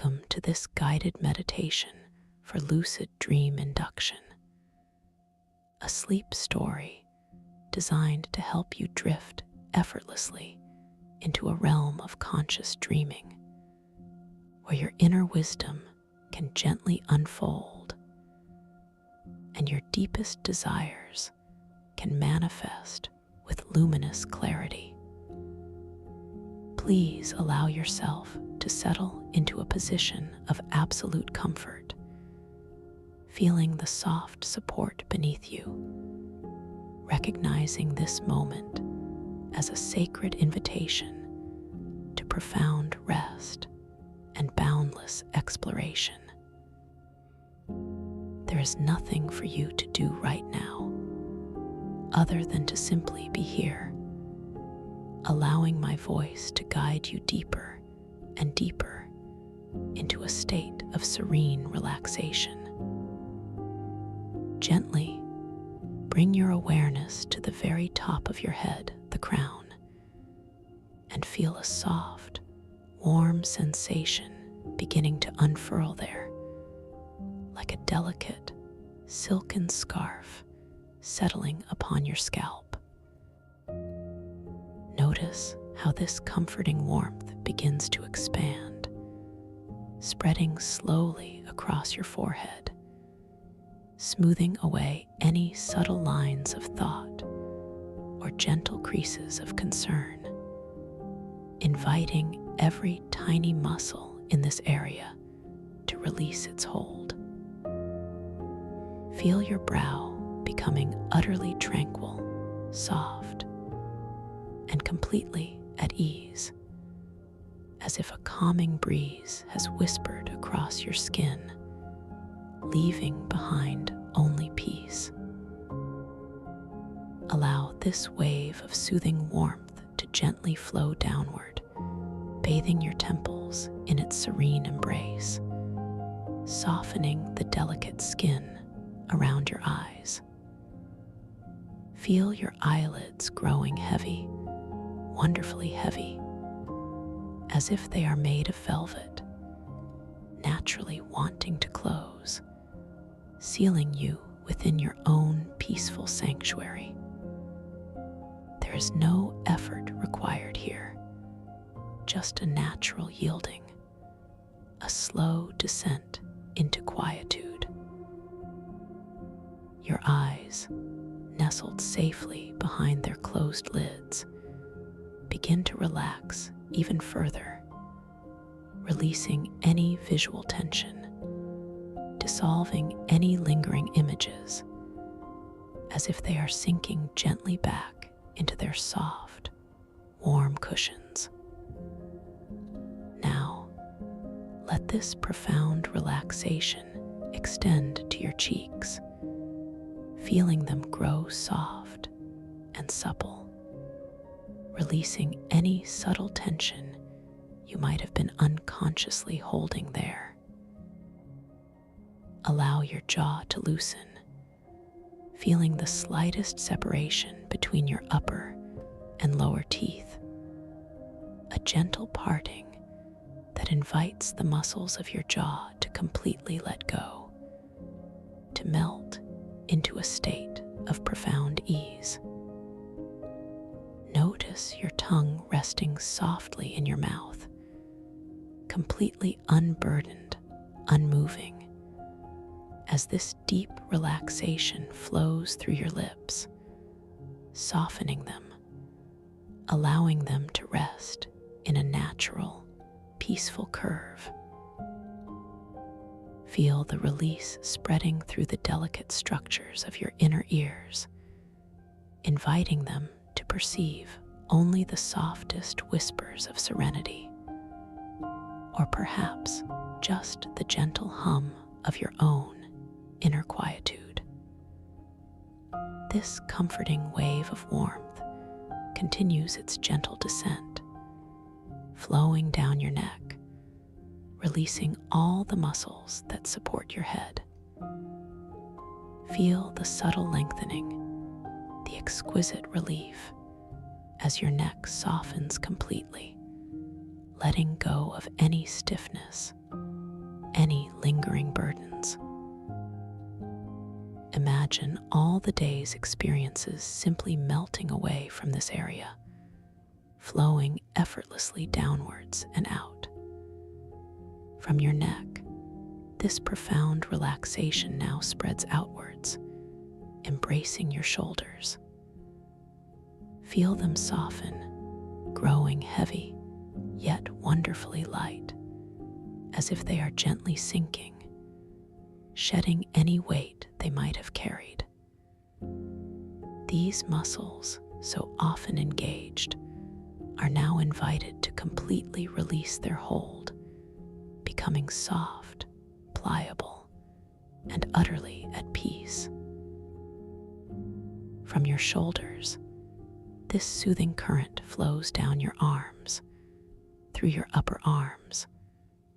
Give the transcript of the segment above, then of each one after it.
Welcome to this guided meditation for lucid dream induction, a sleep story designed to help you drift effortlessly into a realm of conscious dreaming, where your inner wisdom can gently unfold and your deepest desires can manifest with luminous clarity. Please allow yourself to settle into a position of absolute comfort, feeling the soft support beneath you, recognizing this moment as a sacred invitation to profound rest and boundless exploration. There is nothing for you to do right now other than to simply be here, allowing my voice to guide you deeper and deeper into a state of serene relaxation. Gently bring your awareness to the very top of your head, the crown, and feel a soft, warm sensation beginning to unfurl there, like a delicate, silken scarf settling upon your scalp. Notice how this comforting warmth begins to expand, spreading slowly across your forehead, smoothing away any subtle lines of thought or gentle creases of concern, inviting every tiny muscle in this area to release its hold. Feel your brow becoming utterly tranquil, soft, and completely at ease, as if a calming breeze has whispered across your skin, leaving behind only peace. Allow this wave of soothing warmth to gently flow downward, bathing your temples in its serene embrace, softening the delicate skin around your eyes. Feel your eyelids growing heavy, wonderfully heavy, as if they are made of velvet, naturally wanting to close, sealing you within your own peaceful sanctuary. There is no effort required here, just a natural yielding, a slow descent into quietude. Your eyes, nestled safely behind their closed lids, begin to relax even further, releasing any visual tension, dissolving any lingering images, as if they are sinking gently back into their soft, warm cushions. Now, let this profound relaxation extend to your cheeks, feeling them grow soft and supple, releasing any subtle tension you might have been unconsciously holding there. Allow your jaw to loosen, feeling the slightest separation between your upper and lower teeth, a gentle parting that invites the muscles of your jaw to completely let go, to melt into a state of profound ease. Notice your tongue resting softly in your mouth, completely unburdened, unmoving, as this deep relaxation flows through your lips, softening them, allowing them to rest in a natural, peaceful curve. Feel the release spreading through the delicate structures of your inner ears, inviting them to perceive only the softest whispers of serenity, or perhaps just the gentle hum of your own inner quietude. This comforting wave of warmth continues its gentle descent, flowing down your neck, releasing all the muscles that support your head. Feel the subtle lengthening, the exquisite relief, as your neck softens completely, letting go of any stiffness lingering burdens. Imagine all the day's experiences simply melting away from this area, flowing effortlessly downwards and out. From your neck, this profound relaxation now spreads outwards, embracing your shoulders. Feel them soften, growing heavy, yet wonderfully light, as if they are gently sinking, shedding any weight they might have carried. These muscles, so often engaged, are now invited to completely release their hold, becoming soft, pliable, and utterly at peace. From your shoulders, this soothing current flows down your arms, through your upper arms,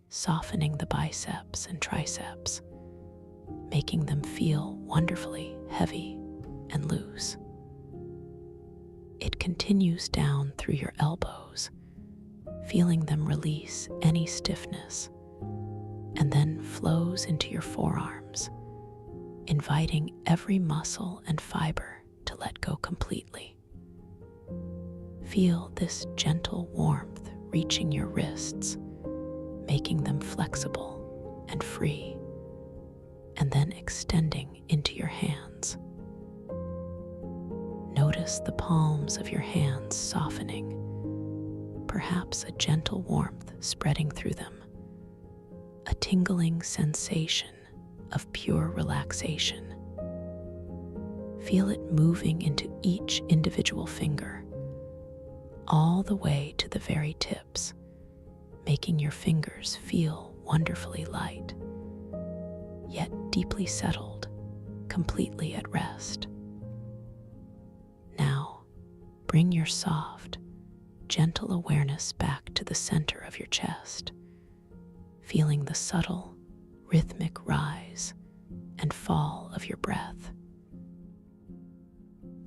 softening the biceps and triceps, making them feel wonderfully heavy and loose. It continues down through your elbows, feeling them release any stiffness, and then flows into your forearms, inviting every muscle and fiber to let go completely. Feel this gentle warmth reaching your wrists, making them flexible and free, and then extending into your hands. Notice the palms of your hands softening, perhaps a gentle warmth spreading through them, a tingling sensation of pure relaxation. Feel it moving into each individual finger, all the way to the very tips, making your fingers feel wonderfully light, yet deeply settled, completely at rest. Now, bring your soft, gentle awareness back to the center of your chest, feeling the subtle, rhythmic rise and fall of your breath.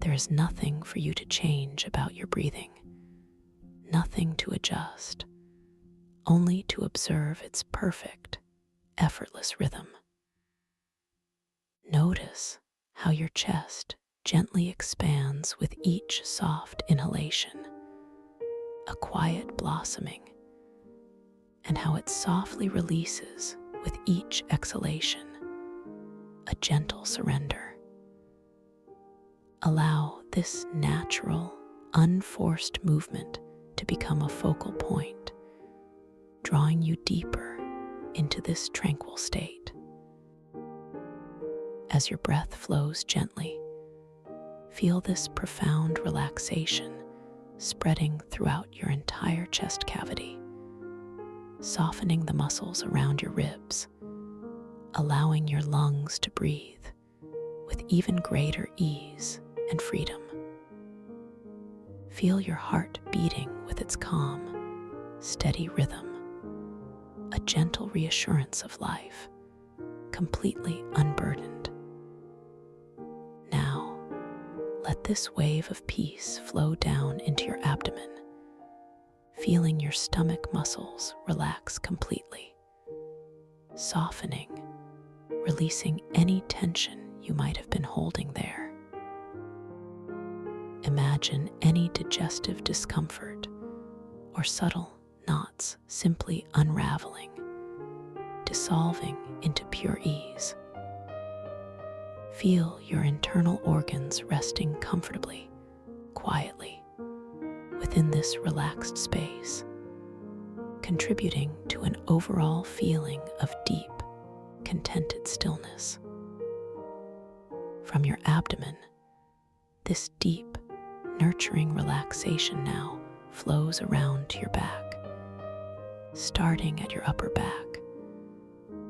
There is nothing for you to change about your breathing, nothing to adjust, only to observe its perfect, effortless rhythm. Notice how your chest gently expands with each soft inhalation, a quiet blossoming, and how it softly releases with each exhalation, a gentle surrender. Allow this natural, unforced movement to become a focal point, drawing you deeper into this tranquil state. As your breath flows gently, feel this profound relaxation spreading throughout your entire chest cavity, softening the muscles around your ribs, allowing your lungs to breathe with even greater ease and freedom. Feel your heart beating with its calm, steady rhythm, a gentle reassurance of life, completely unburdened. Now, let this wave of peace flow down into your abdomen, feeling your stomach muscles relax completely, softening, releasing any tension you might have been holding there. Imagine any digestive discomfort or subtle knots simply unraveling, dissolving into pure ease. Feel your internal organs resting comfortably, quietly, within this relaxed space, contributing to an overall feeling of deep, contented stillness. From your abdomen, this deep, nurturing relaxation now flows around to your back, starting at your upper back,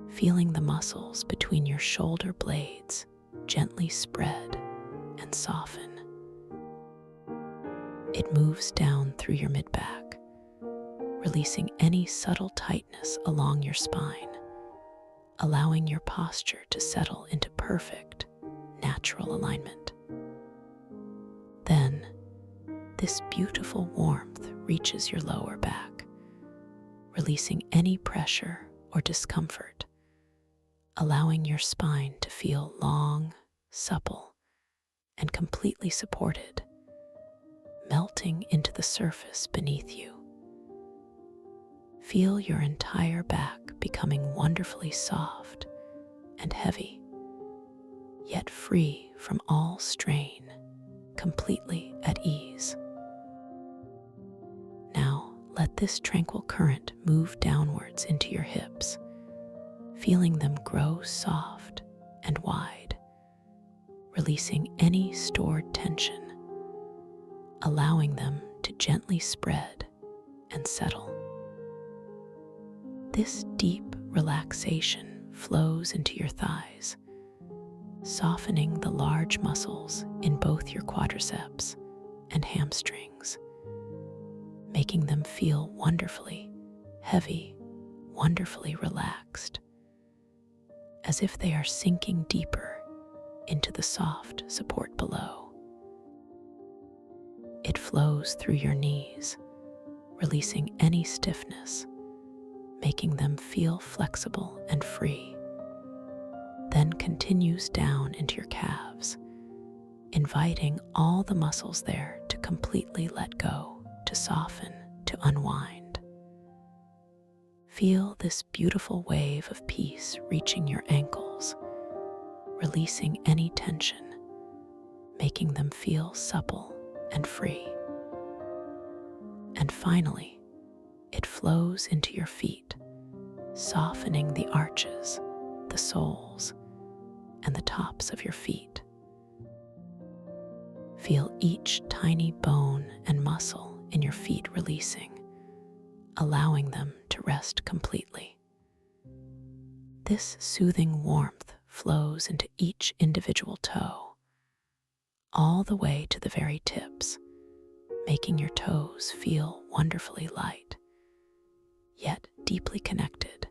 feeling the muscles between your shoulder blades gently spread and soften. It moves down through your mid-back, releasing any subtle tightness along your spine, allowing your posture to settle into perfect, natural alignment. Then, this beautiful warmth reaches your lower back, releasing any pressure or discomfort, allowing your spine to feel long, supple, and completely supported, melting into the surface beneath you. Feel your entire back becoming wonderfully soft and heavy, yet free from all strain, completely at ease. Now, let this tranquil current move downwards into your hips, feeling them grow soft and wide, releasing any stored tension, allowing them to gently spread and settle. This deep relaxation flows into your thighs, softening the large muscles in both your quadriceps and hamstrings, making them feel wonderfully heavy, wonderfully relaxed, as if they are sinking deeper into the soft support below. It flows through your knees, releasing any stiffness, making them feel flexible and free, then continues down into your calves, inviting all the muscles there to completely let go, to soften, to unwind. Feel this beautiful wave of peace reaching your ankles, releasing any tension, making them feel supple and free. And finally, it flows into your feet, softening the arches, the soles, and the tops of your feet. Feel each tiny bone and muscle in your feet releasing, allowing them to rest completely. This soothing warmth flows into each individual toe, all the way to the very tips, making your toes feel wonderfully light, yet deeply connected,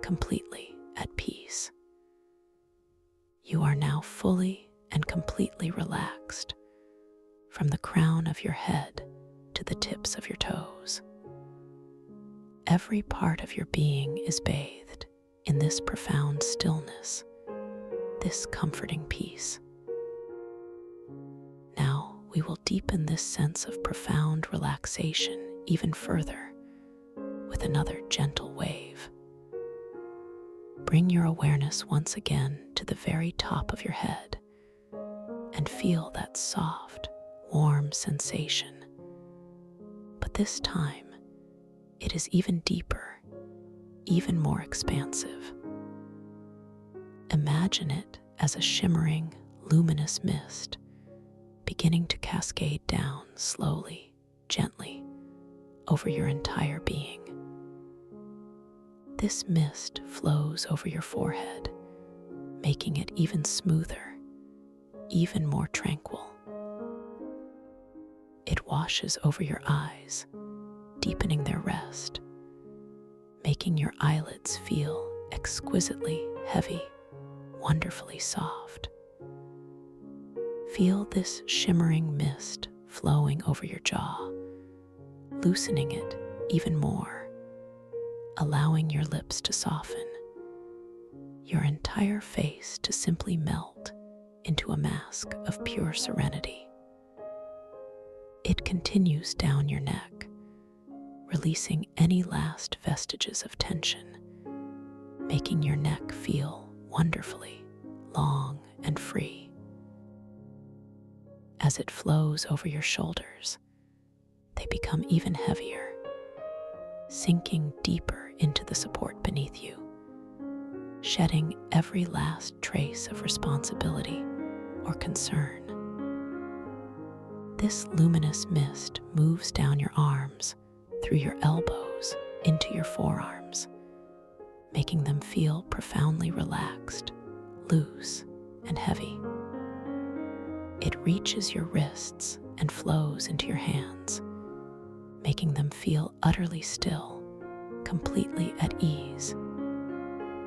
completely at peace. You are now fully and completely relaxed, from the crown of your head to the tips of your toes. Every part of your being is bathed in this profound stillness, this comforting peace. Now we will deepen this sense of profound relaxation even further with another gentle wave. Bring your awareness once again to the very top of your head and feel that soft, warm sensation. But this time, it is even deeper, even more expansive. Imagine it as a shimmering, luminous mist beginning to cascade down slowly, gently, over your entire being. This mist flows over your forehead, making it even smoother, even more tranquil. It washes over your eyes, deepening their rest, making your eyelids feel exquisitely heavy, wonderfully soft. Feel this shimmering mist flowing over your jaw, loosening it even more, allowing your lips to soften, your entire face to simply melt into a mask of pure serenity. It continues down your neck, releasing any last vestiges of tension, making your neck feel wonderfully long and free. As it flows over your shoulders, they become even heavier, sinking deeper into the support beneath you, shedding every last trace of responsibility or concern. This luminous mist moves down your arms, through your elbows, into your forearms, making them feel profoundly relaxed, loose, and heavy. It reaches your wrists and flows into your hands, making them feel utterly still, completely at ease,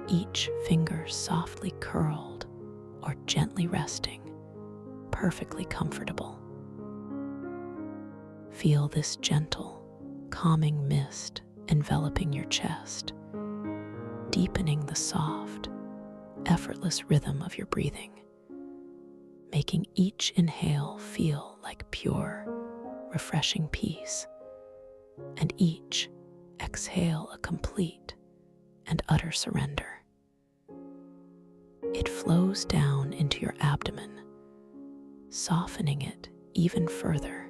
each finger softly curled or gently resting, perfectly comfortable. Feel this gentle, calming mist enveloping your chest, deepening the soft, effortless rhythm of your breathing, making each inhale feel like pure, refreshing peace, and each exhale a complete and utter surrender. It flows down into your abdomen, softening it even further,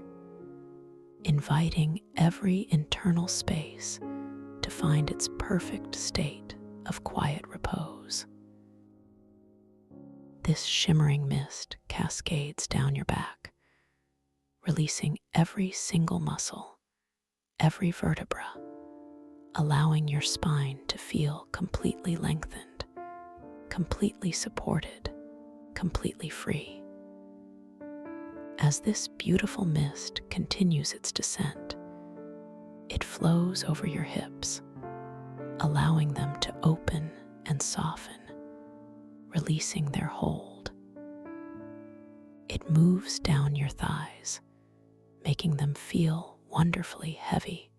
inviting every internal space to find its perfect state of quiet repose. This shimmering mist cascades down your back, releasing every single muscle, every vertebra, allowing your spine to feel completely lengthened, completely supported, completely free. As this beautiful mist continues its descent, it flows over your hips, allowing them to open and soften, releasing their hold. It moves down your thighs, making them feel wonderfully heavy,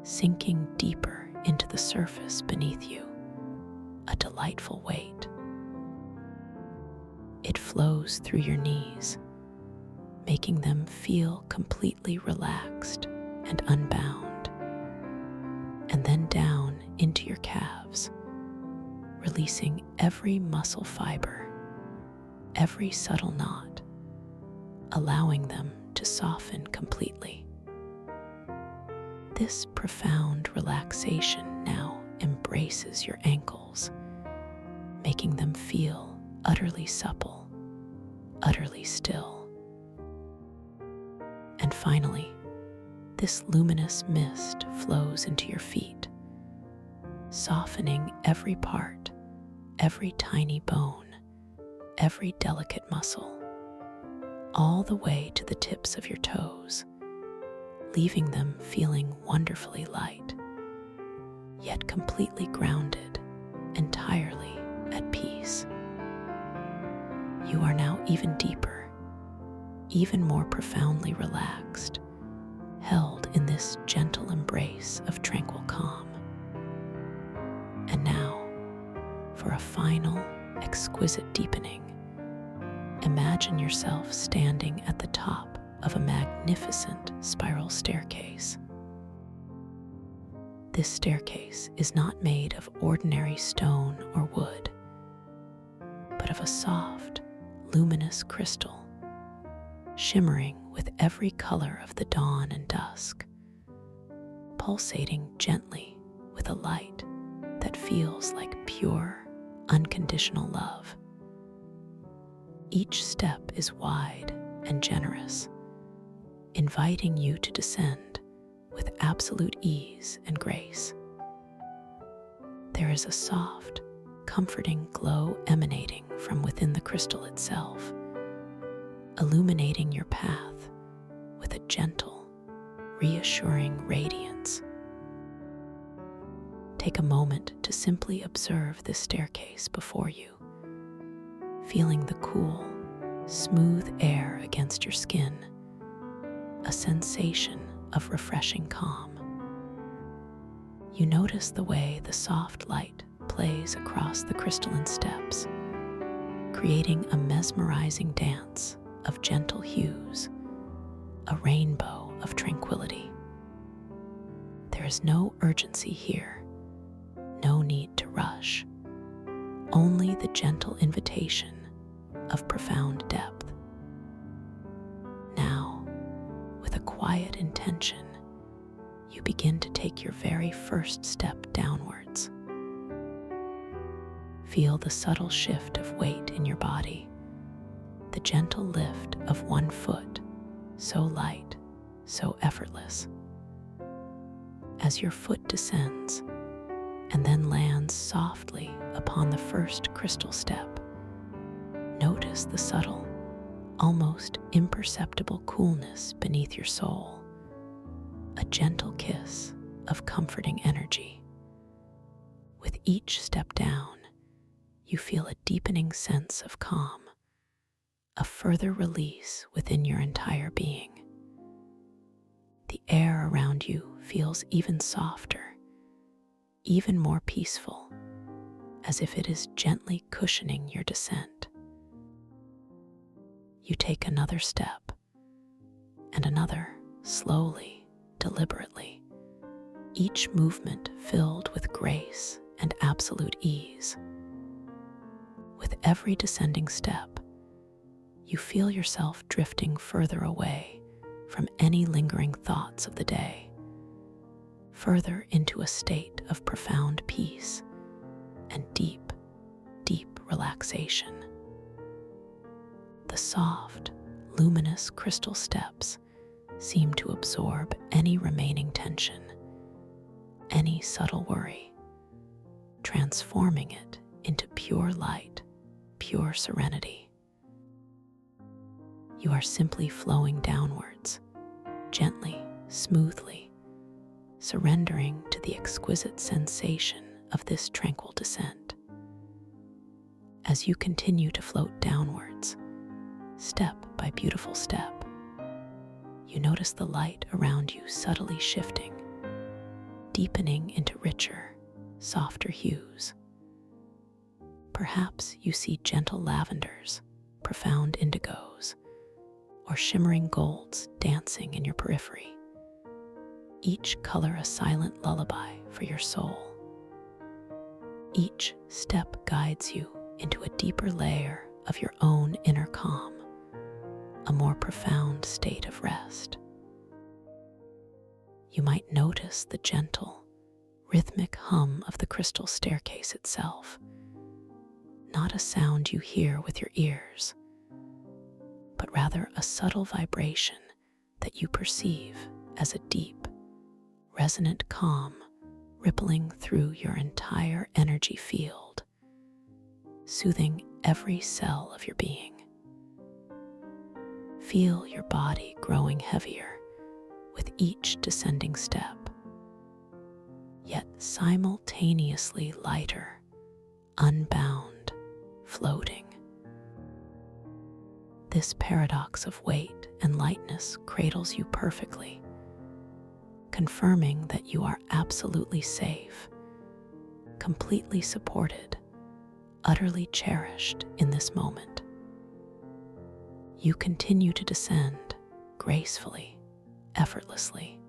sinking deeper into the surface beneath you, a delightful weight. It flows through your knees, making them feel completely relaxed and unbound, and then down into your calves, releasing every muscle fiber, every subtle knot, allowing them to soften completely. This profound relaxation now embraces your ankles, making them feel utterly supple, utterly still. And finally, this luminous mist flows into your feet, softening every part, every tiny bone, every delicate muscle, all the way to the tips of your toes, leaving them feeling wonderfully light, yet completely grounded, entirely at peace. You are now even deeper, even more profoundly relaxed, held in this gentle embrace of tranquil calm. And now, for a final, exquisite deepening, imagine yourself standing at the top of a magnificent spiral staircase. This staircase is not made of ordinary stone or wood, but of a soft, luminous crystal, shimmering with every color of the dawn and dusk, pulsating gently with a light that feels like pure, unconditional love. Each step is wide and generous, inviting you to descend with absolute ease and grace. There is a soft, comforting glow emanating from within the crystal itself, illuminating your path with a gentle, reassuring radiance. Take a moment to simply observe this staircase before you, feeling the cool, smooth air against your skin, a sensation of refreshing calm. You notice the way the soft light plays across the crystalline steps, creating a mesmerizing dance of gentle hues, a rainbow of tranquility. There is no urgency here, no need to rush, only the gentle invitation of profound depth. Now, with a quiet intention, you begin to take your very first step downwards. Feel the subtle shift of weight in your body, the gentle lift of one foot, so light, so effortless. As your foot descends and then lands softly upon the first crystal step, notice the subtle, almost imperceptible coolness beneath your sole, a gentle kiss of comforting energy. With each step down, you feel a deepening sense of calm, a further release within your entire being. The air around you feels even softer, even more peaceful, as if it is gently cushioning your descent. You take another step and another, slowly, deliberately, each movement filled with grace and absolute ease. With every descending step, you feel yourself drifting further away from any lingering thoughts of the day, further into a state of profound peace and deep, deep relaxation. The soft, luminous crystal steps seem to absorb any remaining tension, any subtle worry, transforming it into pure light, pure serenity. You are simply flowing downwards, gently, smoothly, surrendering to the exquisite sensation of this tranquil descent. As you continue to float downwards, step by beautiful step, you notice the light around you subtly shifting, deepening into richer, softer hues. Perhaps you see gentle lavenders, profound indigos, or shimmering golds dancing in your periphery, each color a silent lullaby for your soul. Each step guides you into a deeper layer of your own inner calm, a more profound state of rest. You might notice the gentle, rhythmic hum of the crystal staircase itself, not a sound you hear with your ears, but rather a subtle vibration that you perceive as a deep, resonant calm rippling through your entire energy field, soothing every cell of your being. Feel your body growing heavier with each descending step, yet simultaneously lighter, unbound, floating. This paradox of weight and lightness cradles you perfectly, confirming that you are absolutely safe, completely supported, utterly cherished in this moment. You continue to descend gracefully, effortlessly,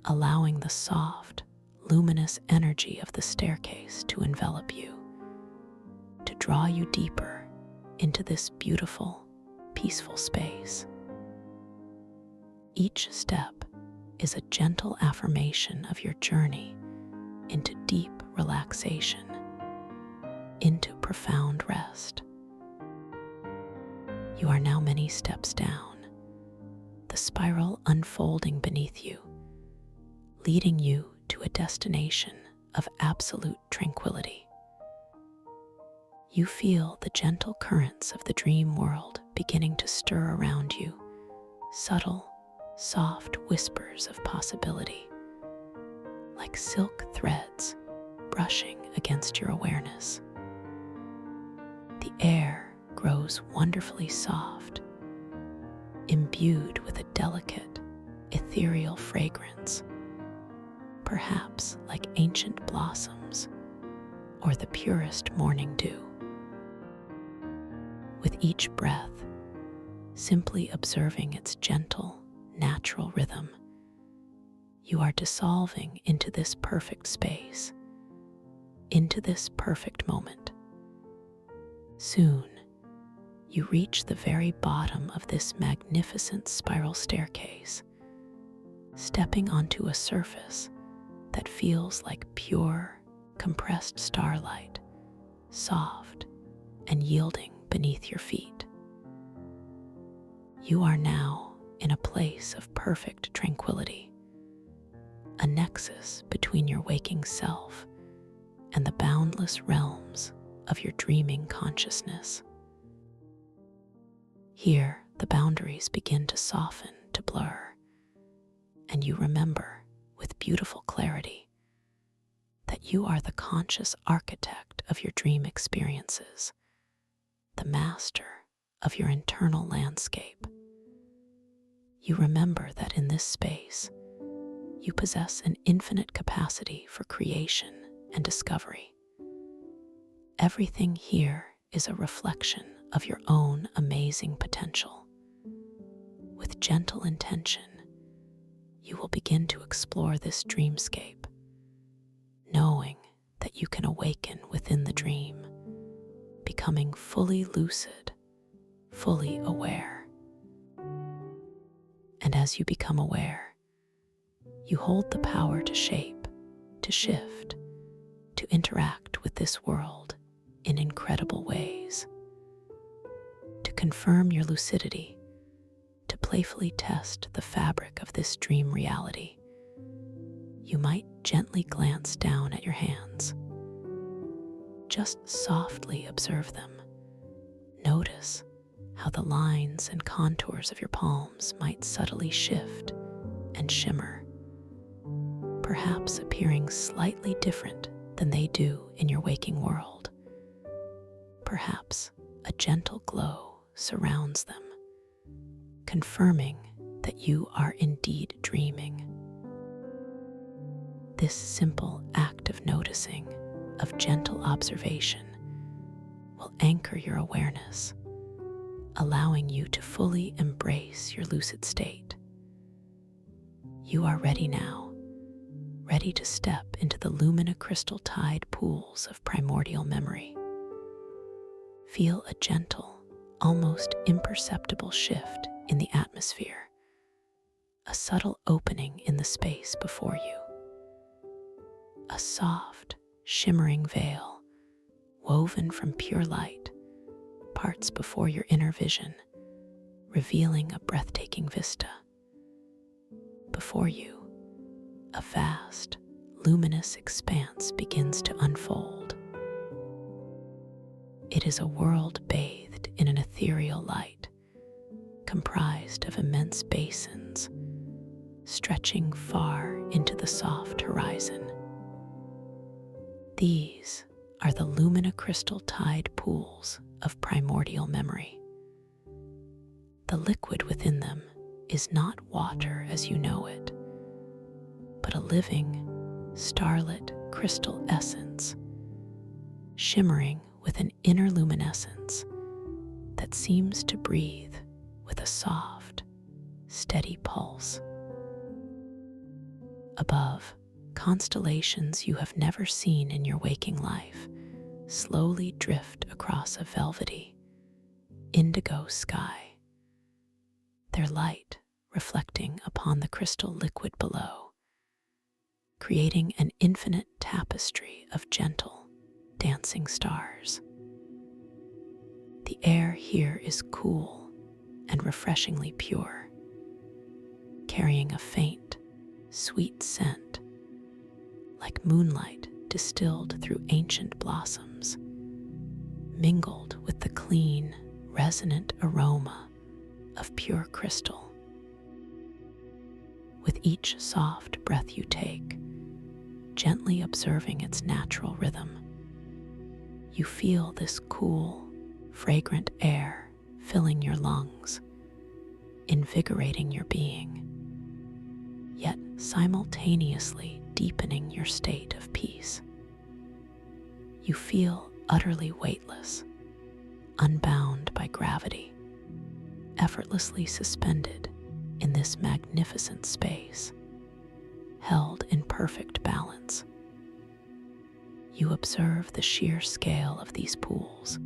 allowing the soft, luminous energy of the staircase to envelop you, to draw you deeper into this beautiful, peaceful space. Each step is a gentle affirmation of your journey into deep relaxation, into profound rest. You are now many steps down, the spiral unfolding beneath you, leading you to a destination of absolute tranquility. You feel the gentle currents of the dream world beginning to stir around you, subtle, soft whispers of possibility, like silk threads brushing against your awareness. The air grows wonderfully soft, imbued with a delicate, ethereal fragrance, perhaps like ancient blossoms or the purest morning dew. With each breath, simply observing its gentle, natural rhythm, you are dissolving into this perfect space, into this perfect moment. Soon, you reach the very bottom of this magnificent spiral staircase, stepping onto a surface that feels like pure, compressed starlight, soft and yielding beneath your feet. You are now in a place of perfect tranquility, a nexus between your waking self and the boundless realms of your dreaming consciousness. Here, the boundaries begin to soften, to blur, and you remember with beautiful clarity that you are the conscious architect of your dream experiences, the master of your internal landscape. You remember that in this space, you possess an infinite capacity for creation and discovery, Everything here is a reflection of your own amazing potential. With gentle intention, you will begin to explore this dreamscape, knowing that you can awaken within the dream, becoming fully lucid, fully aware. And as you become aware, you hold the power to shape, to shift, to interact with this world in incredible ways. To confirm your lucidity, to playfully test the fabric of this dream reality, you might gently glance down at your hands. Just softly observe them. Notice how the lines and contours of your palms might subtly shift and shimmer, perhaps appearing slightly different than they do in your waking world. Perhaps a gentle glow surrounds them, confirming that you are indeed dreaming. This simple act of noticing, of gentle observation, will anchor your awareness, allowing you to fully embrace your lucid state. You are ready now, ready to step into the luminocrystal tide pools of primordial memory. Feel a gentle, almost imperceptible shift in the atmosphere, a subtle opening in the space before you. A soft, shimmering veil, woven from pure light, parts before your inner vision, revealing a breathtaking vista. Before you, a vast, luminous expanse begins to unfold. It is a world bathed in an ethereal light, comprised of immense basins, stretching far into the soft horizon. These are the luminocrystal tide pools of primordial memory. The liquid within them is not water as you know it, but a living, starlit crystal essence, shimmering with an inner luminescence that seems to breathe with a soft, steady pulse. Above, constellations you have never seen in your waking life slowly drift across a velvety, indigo sky, their light reflecting upon the crystal liquid below, creating an infinite tapestry of gentle, dancing stars. The air here is cool and refreshingly pure, carrying a faint, sweet scent, like moonlight distilled through ancient blossoms, mingled with the clean, resonant aroma of pure crystal. With each soft breath you take, gently observing its natural rhythm, you feel this cool, fragrant air filling your lungs, invigorating your being, yet simultaneously deepening your state of peace. You feel utterly weightless, unbound by gravity, effortlessly suspended in this magnificent space, held in perfect balance. You observe the sheer scale of these pools,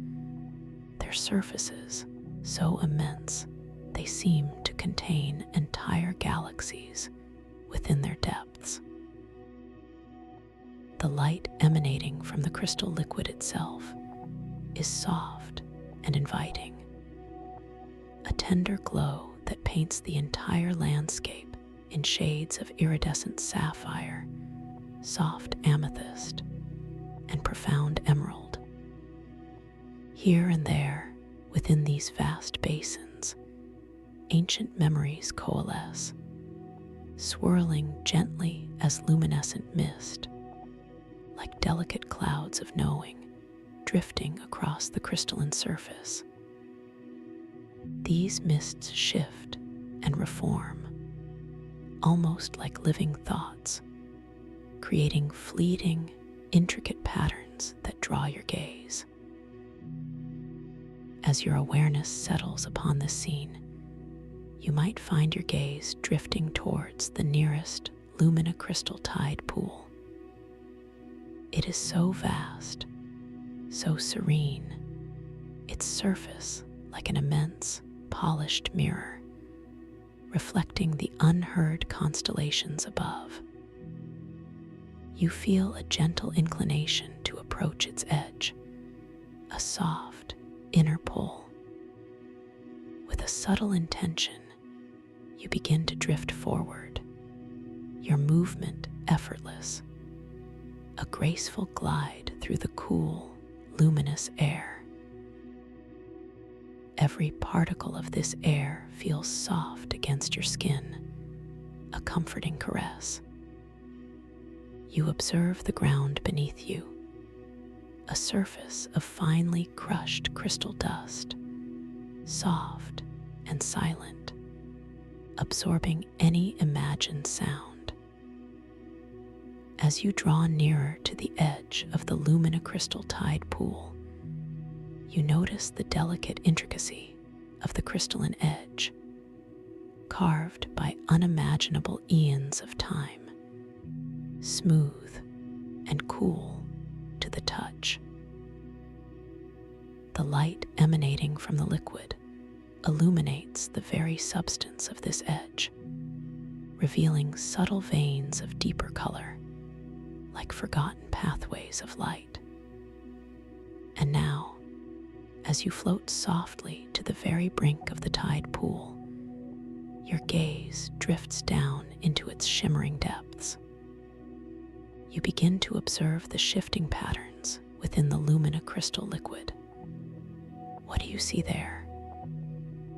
their surfaces so immense they seem to contain entire galaxies within their depths. The light emanating from the crystal liquid itself is soft and inviting, a tender glow that paints the entire landscape in shades of iridescent sapphire, soft amethyst, and profound emerald. Here and there, within these vast basins, ancient memories coalesce, swirling gently as luminescent mist, like delicate clouds of knowing drifting across the crystalline surface. These mists shift and reform, almost like living thoughts, creating fleeting, intricate patterns that draw your gaze. As your awareness settles upon this scene, you might find your gaze drifting towards the nearest lumina crystal tide pool. It is so vast, so serene, its surface like an immense, polished mirror, reflecting the unheard constellations above. You feel a gentle inclination to approach its edge, a soft inner pull. With a subtle intention, you begin to drift forward, your movement effortless, a graceful glide through the cool, luminous air. Every particle of this air feels soft against your skin, a comforting caress. You observe the ground beneath you, a surface of finely crushed crystal dust, soft and silent, absorbing any imagined sound. As you draw nearer to the edge of the lumina crystal tide pool, you notice the delicate intricacy of the crystalline edge, carved by unimaginable eons of time, smooth and cool to the touch. The light emanating from the liquid illuminates the very substance of this edge, revealing subtle veins of deeper color, like forgotten pathways of light. And now, as you float softly to the very brink of the tide pool, your gaze drifts down into its shimmering depths. You begin to observe the shifting patterns within the lumina crystal liquid. What do you see there?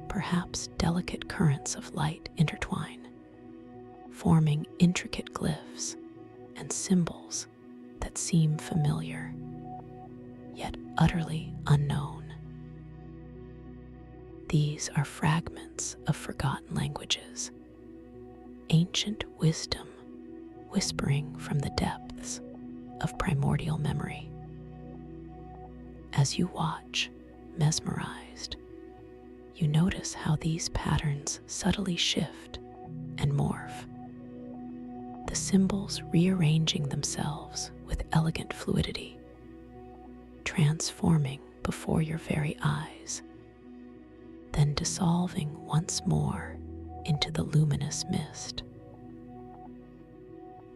Perhaps delicate currents of light intertwine, forming intricate glyphs and symbols that seem familiar, yet utterly unknown. These are fragments of forgotten languages, ancient wisdom whispering from the depths of primordial memory. As you watch, mesmerized, you notice how these patterns subtly shift and morph, the symbols rearranging themselves with elegant fluidity, transforming before your very eyes, then dissolving once more into the luminous mist.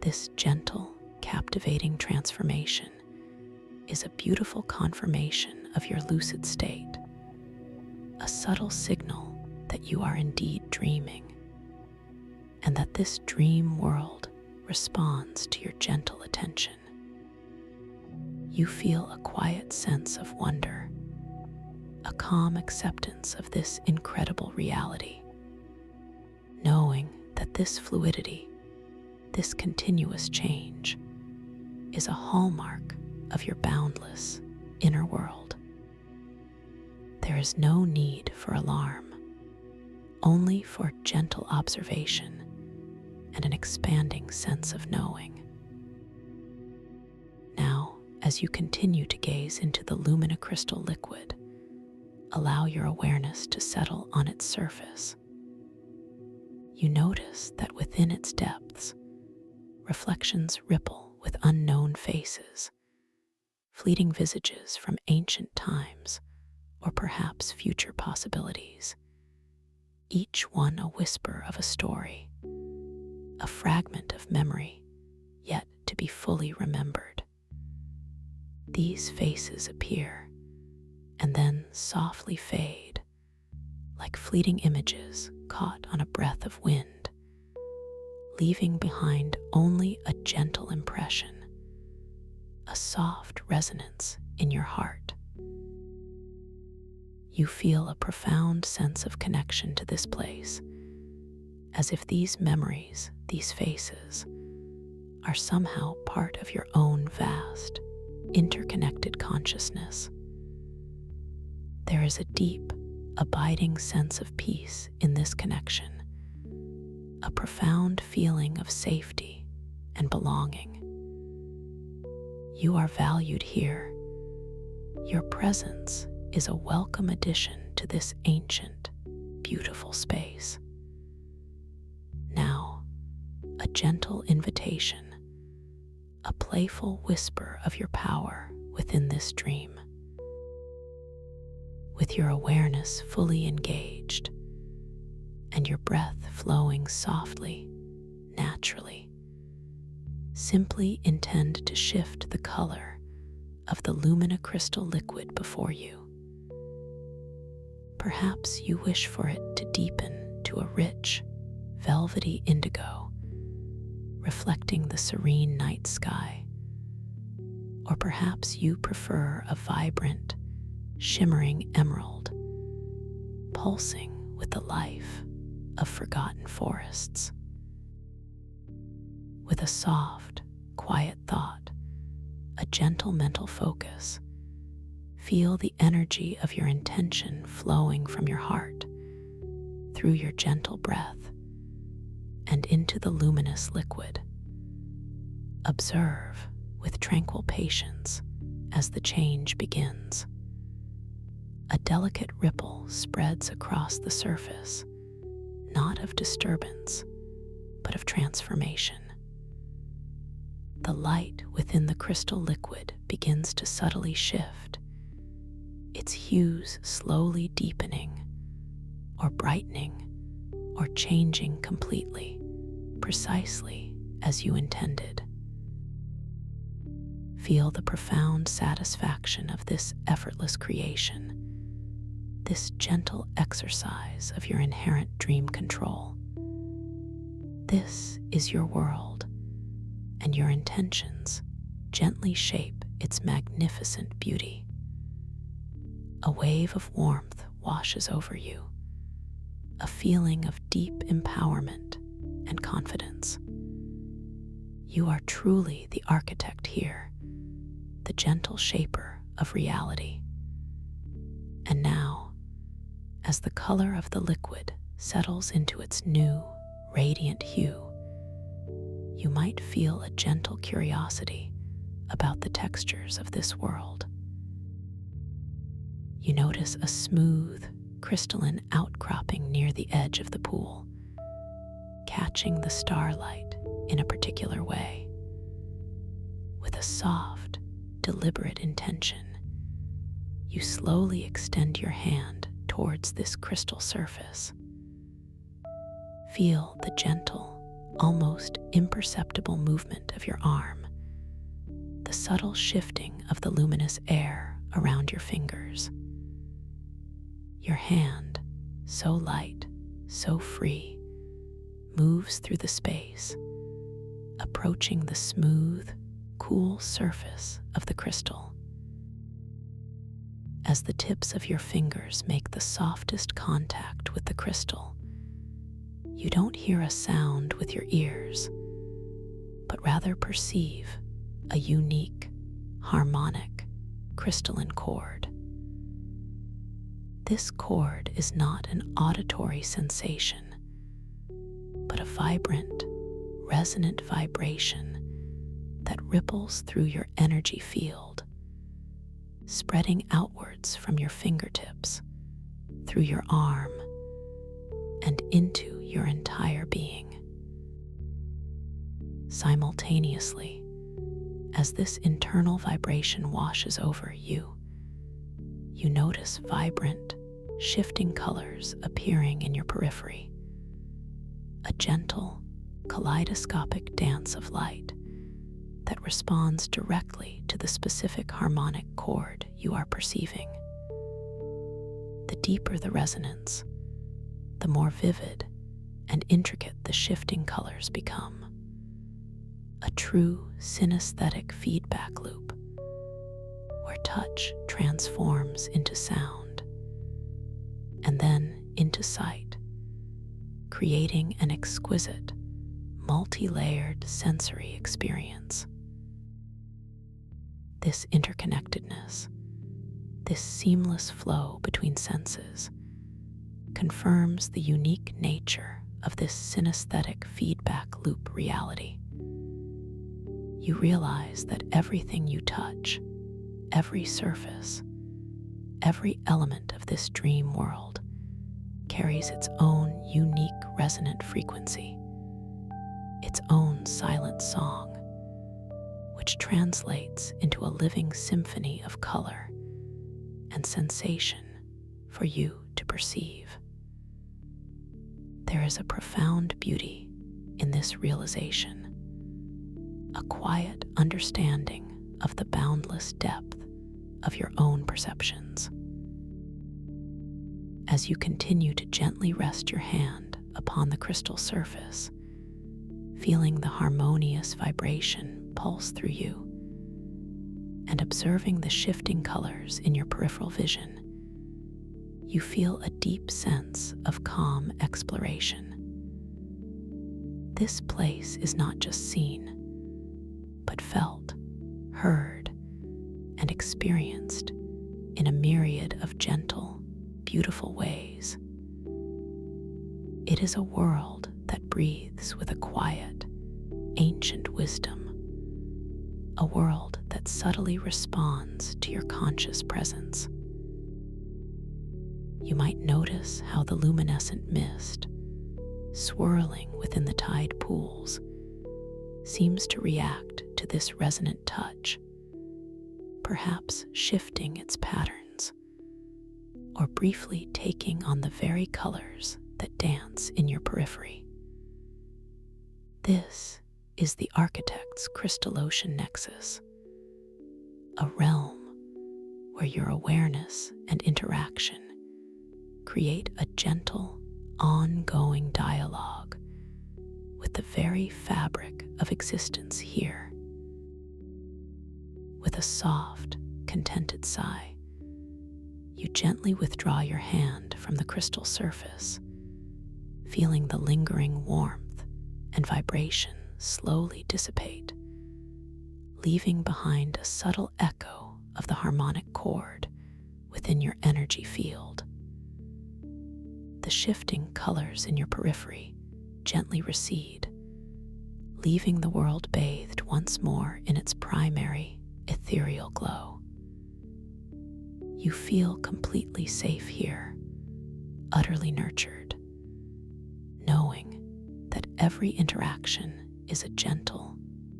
This gentle, captivating transformation is a beautiful confirmation of your lucid state, a subtle signal that you are indeed dreaming, and that this dream world responds to your gentle attention. You feel a quiet sense of wonder, a calm acceptance of this incredible reality, knowing that this fluidity, this continuous change, is a hallmark of your boundless inner world. There is no need for alarm, only for gentle observation and an expanding sense of knowing. Now, as you continue to gaze into the lumina crystal liquid, allow your awareness to settle on its surface. You notice that within its depths, reflections ripple with unknown faces, fleeting visages from ancient times, or perhaps future possibilities, each one a whisper of a story, a fragment of memory yet to be fully remembered. These faces appear and then softly fade, like fleeting images caught on a breath of wind, leaving behind only a gentle impression, a soft resonance in your heart. You feel a profound sense of connection to this place, as if these memories, these faces, are somehow part of your own vast, interconnected consciousness. There is a deep, abiding sense of peace in this connection, a profound feeling of safety and belonging. You are valued here. Your presence is a welcome addition to this ancient, beautiful space. Now, a gentle invitation, a playful whisper of your power within this dream. With your awareness fully engaged and your breath flowing softly, naturally, simply intend to shift the color of the lumina crystal liquid before you. Perhaps you wish for it to deepen to a rich, velvety indigo, reflecting the serene night sky. Or perhaps you prefer a vibrant, shimmering emerald, pulsing with the life of forgotten forests. With a soft, quiet thought, a gentle mental focus, feel the energy of your intention flowing from your heart through your gentle breath and into the luminous liquid. Observe with tranquil patience as the change begins. A delicate ripple spreads across the surface, not of disturbance, but of transformation. The light within the crystal liquid begins to subtly shift, its hues slowly deepening, or brightening, or changing completely, precisely as you intended. Feel the profound satisfaction of this effortless creation, this gentle exercise of your inherent dream control. This is your world, and your intentions gently shape its magnificent beauty. A wave of warmth washes over you, a feeling of deep empowerment and confidence. You are truly the architect here, the gentle shaper of reality. And now, as the color of the liquid settles into its new, radiant hue, you might feel a gentle curiosity about the textures of this world. You notice a smooth, crystalline outcropping near the edge of the pool, catching the starlight in a particular way. With a soft, deliberate intention, you slowly extend your hand towards this crystal surface. Feel the gentle, almost imperceptible movement of your arm, the subtle shifting of the luminous air around your fingers. Your hand, so light, so free, moves through the space, approaching the smooth, cool surface of the crystal. As the tips of your fingers make the softest contact with the crystal, you don't hear a sound with your ears, but rather perceive a unique, harmonic, crystalline chord. This chord is not an auditory sensation, but a vibrant, resonant vibration that ripples through your energy field, spreading outwards from your fingertips, through your arm, and into your entire being. Simultaneously, as this internal vibration washes over you, you notice vibrant, shifting colors appearing in your periphery, a gentle, kaleidoscopic dance of light that responds directly to the specific harmonic chord you are perceiving. The deeper the resonance, the more vivid and intricate the shifting colors become. A true synesthetic feedback loop, where touch transforms into sound, and then into sight, creating an exquisite, multi-layered sensory experience. This interconnectedness, this seamless flow between senses, confirms the unique nature of this synesthetic feedback loop reality. You realize that everything you touch, every surface, every element of this dream world carries its own unique resonant frequency, its own silent song, which translates into a living symphony of color and sensation for you to perceive. There is a profound beauty in this realization, a quiet understanding of the boundless depth of your own perceptions. As you continue to gently rest your hand upon the crystal surface, feeling the harmonious vibration pulse through you, and observing the shifting colors in your peripheral vision, you feel a deep sense of calm exploration. This place is not just seen, but felt, heard, and experienced in a myriad of gentle, beautiful ways. It is a world that breathes with a quiet, ancient wisdom, a world that subtly responds to your conscious presence. You might notice how the luminescent mist, swirling within the tide pools, seems to react to this resonant touch, perhaps shifting its patterns, or briefly taking on the very colors that dance in your periphery. This is the architect's crystal ocean nexus, a realm where your awareness and interaction create a gentle, ongoing dialogue with the very fabric of existence here. With a soft, contented sigh, you gently withdraw your hand from the crystal surface, feeling the lingering warmth and vibration slowly dissipate, leaving behind a subtle echo of the harmonic chord within your energy field. The shifting colors in your periphery gently recede, leaving the world bathed once more in its primary, ethereal glow. You feel completely safe here, utterly nurtured, knowing that every interaction is a gentle,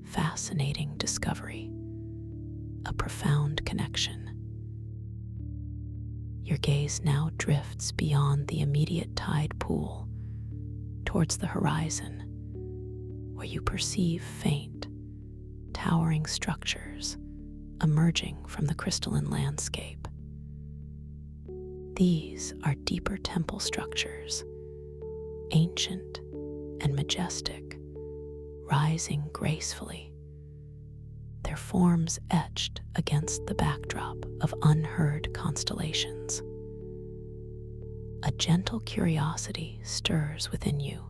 fascinating discovery, a profound connection. Your gaze now drifts beyond the immediate tide pool towards the horizon, where you perceive faint, towering structures emerging from the crystalline landscape. These are deeper temple structures, ancient and majestic, rising gracefully, their forms etched against the backdrop of unheard constellations. A gentle curiosity stirs within you,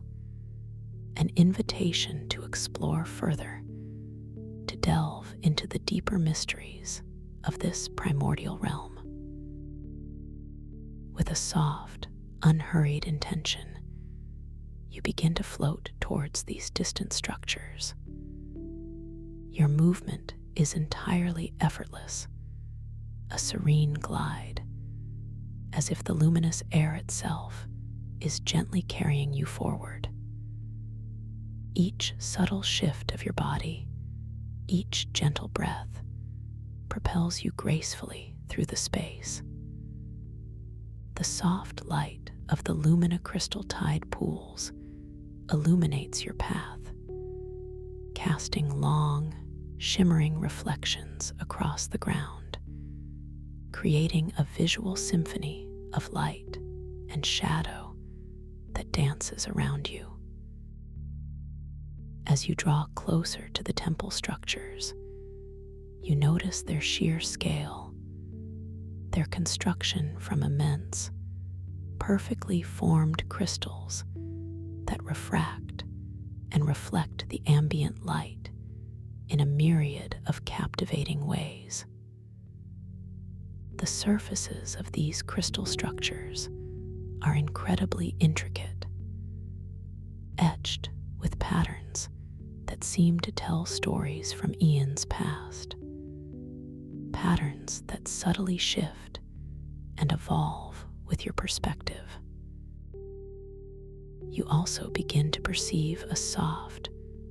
an invitation to explore further, to delve into the deeper mysteries of this primordial realm. With a soft, unhurried intention, you begin to float towards these distant structures. Your movement is entirely effortless, a serene glide, as if the luminous air itself is gently carrying you forward. Each subtle shift of your body, each gentle breath, propels you gracefully through the space. The soft light of the lumina crystal tide pools illuminates your path, casting long, shimmering reflections across the ground, creating a visual symphony of light and shadow that dances around you. As you draw closer to the temple structures, you notice their sheer scale, their construction from immense, perfectly formed crystals that refract and reflect the ambient light in a myriad of captivating ways. The surfaces of these crystal structures are incredibly intricate, etched with patterns that seem to tell stories from eons past. Patterns that subtly shift and evolve with your perspective. You also begin to perceive a soft,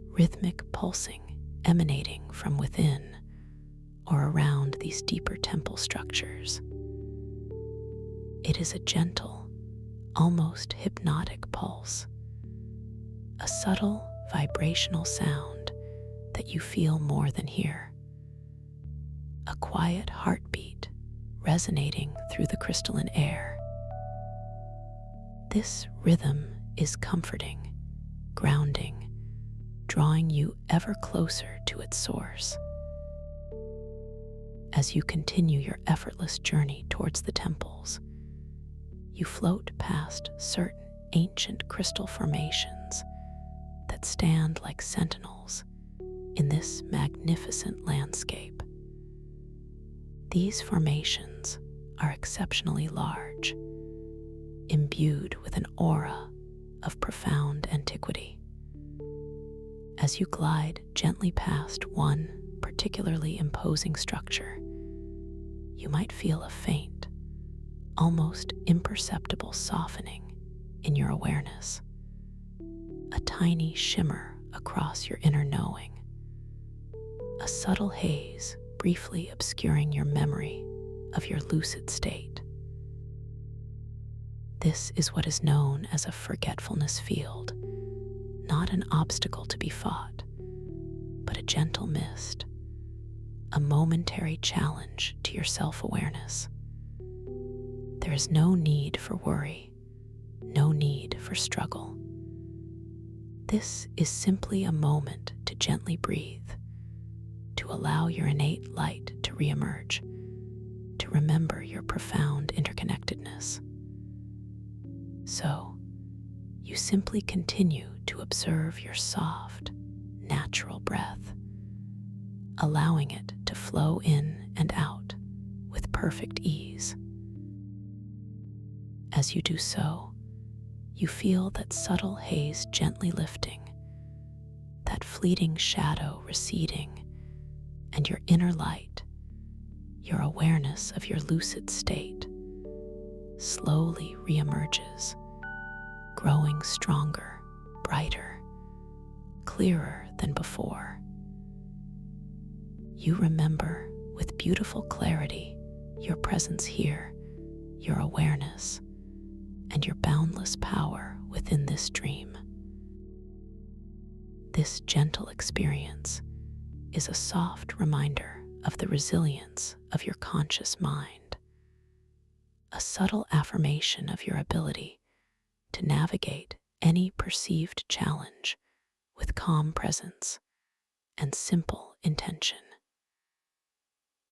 rhythmic pulsing emanating from within or around these deeper temple structures. It is a gentle, almost hypnotic pulse, a subtle vibrational sound that you feel more than hear, a quiet heartbeat resonating through the crystalline air. This rhythm is comforting, grounding, drawing you ever closer to its source. As you continue your effortless journey towards the temples, you float past certain ancient crystal formations that stand like sentinels in this magnificent landscape. These formations are exceptionally large, imbued with an aura of profound antiquity. As you glide gently past one particularly imposing structure, you might feel a faint, almost imperceptible softening in your awareness, a tiny shimmer across your inner knowing, a subtle haze briefly obscuring your memory of your lucid state. This is what is known as a forgetfulness field, not an obstacle to be fought, but a gentle mist, a momentary challenge to your self-awareness. There is no need for worry, no need for struggle. This is simply a moment to gently breathe, to allow your innate light to reemerge, to remember your profound interconnectedness. So, you simply continue to observe your soft, natural breath, allowing it to flow in and out with perfect ease. As you do so, you feel that subtle haze gently lifting, that fleeting shadow receding, and your inner light, your awareness of your lucid state, slowly reemerges, growing stronger, brighter, clearer than before. You remember with beautiful clarity your presence here, your awareness, and your boundless power within this dream. This gentle experience is a soft reminder of the resilience of your conscious mind, a subtle affirmation of your ability to navigate any perceived challenge with calm presence and simple intention.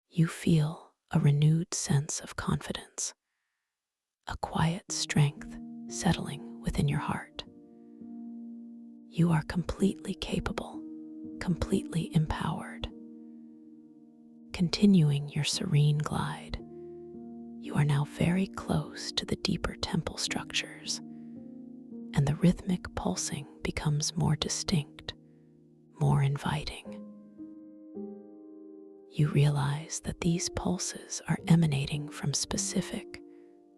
You feel a renewed sense of confidence, a quiet strength settling within your heart. You are completely capable, completely empowered. Continuing your serene glide, you are now very close to the deeper temple structures, and the rhythmic pulsing becomes more distinct, more inviting. You realize that these pulses are emanating from specific,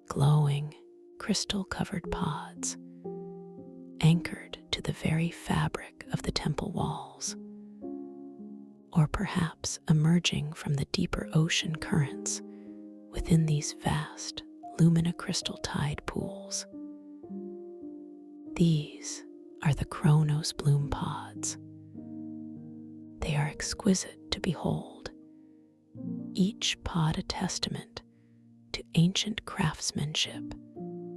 glowing, crystal-covered pods, anchored to the very fabric of the temple walls, or perhaps emerging from the deeper ocean currents within these vast lumina-crystal tide pools. These are the Chronos bloom pods. They are exquisite to behold, each pod a testament to ancient craftsmanship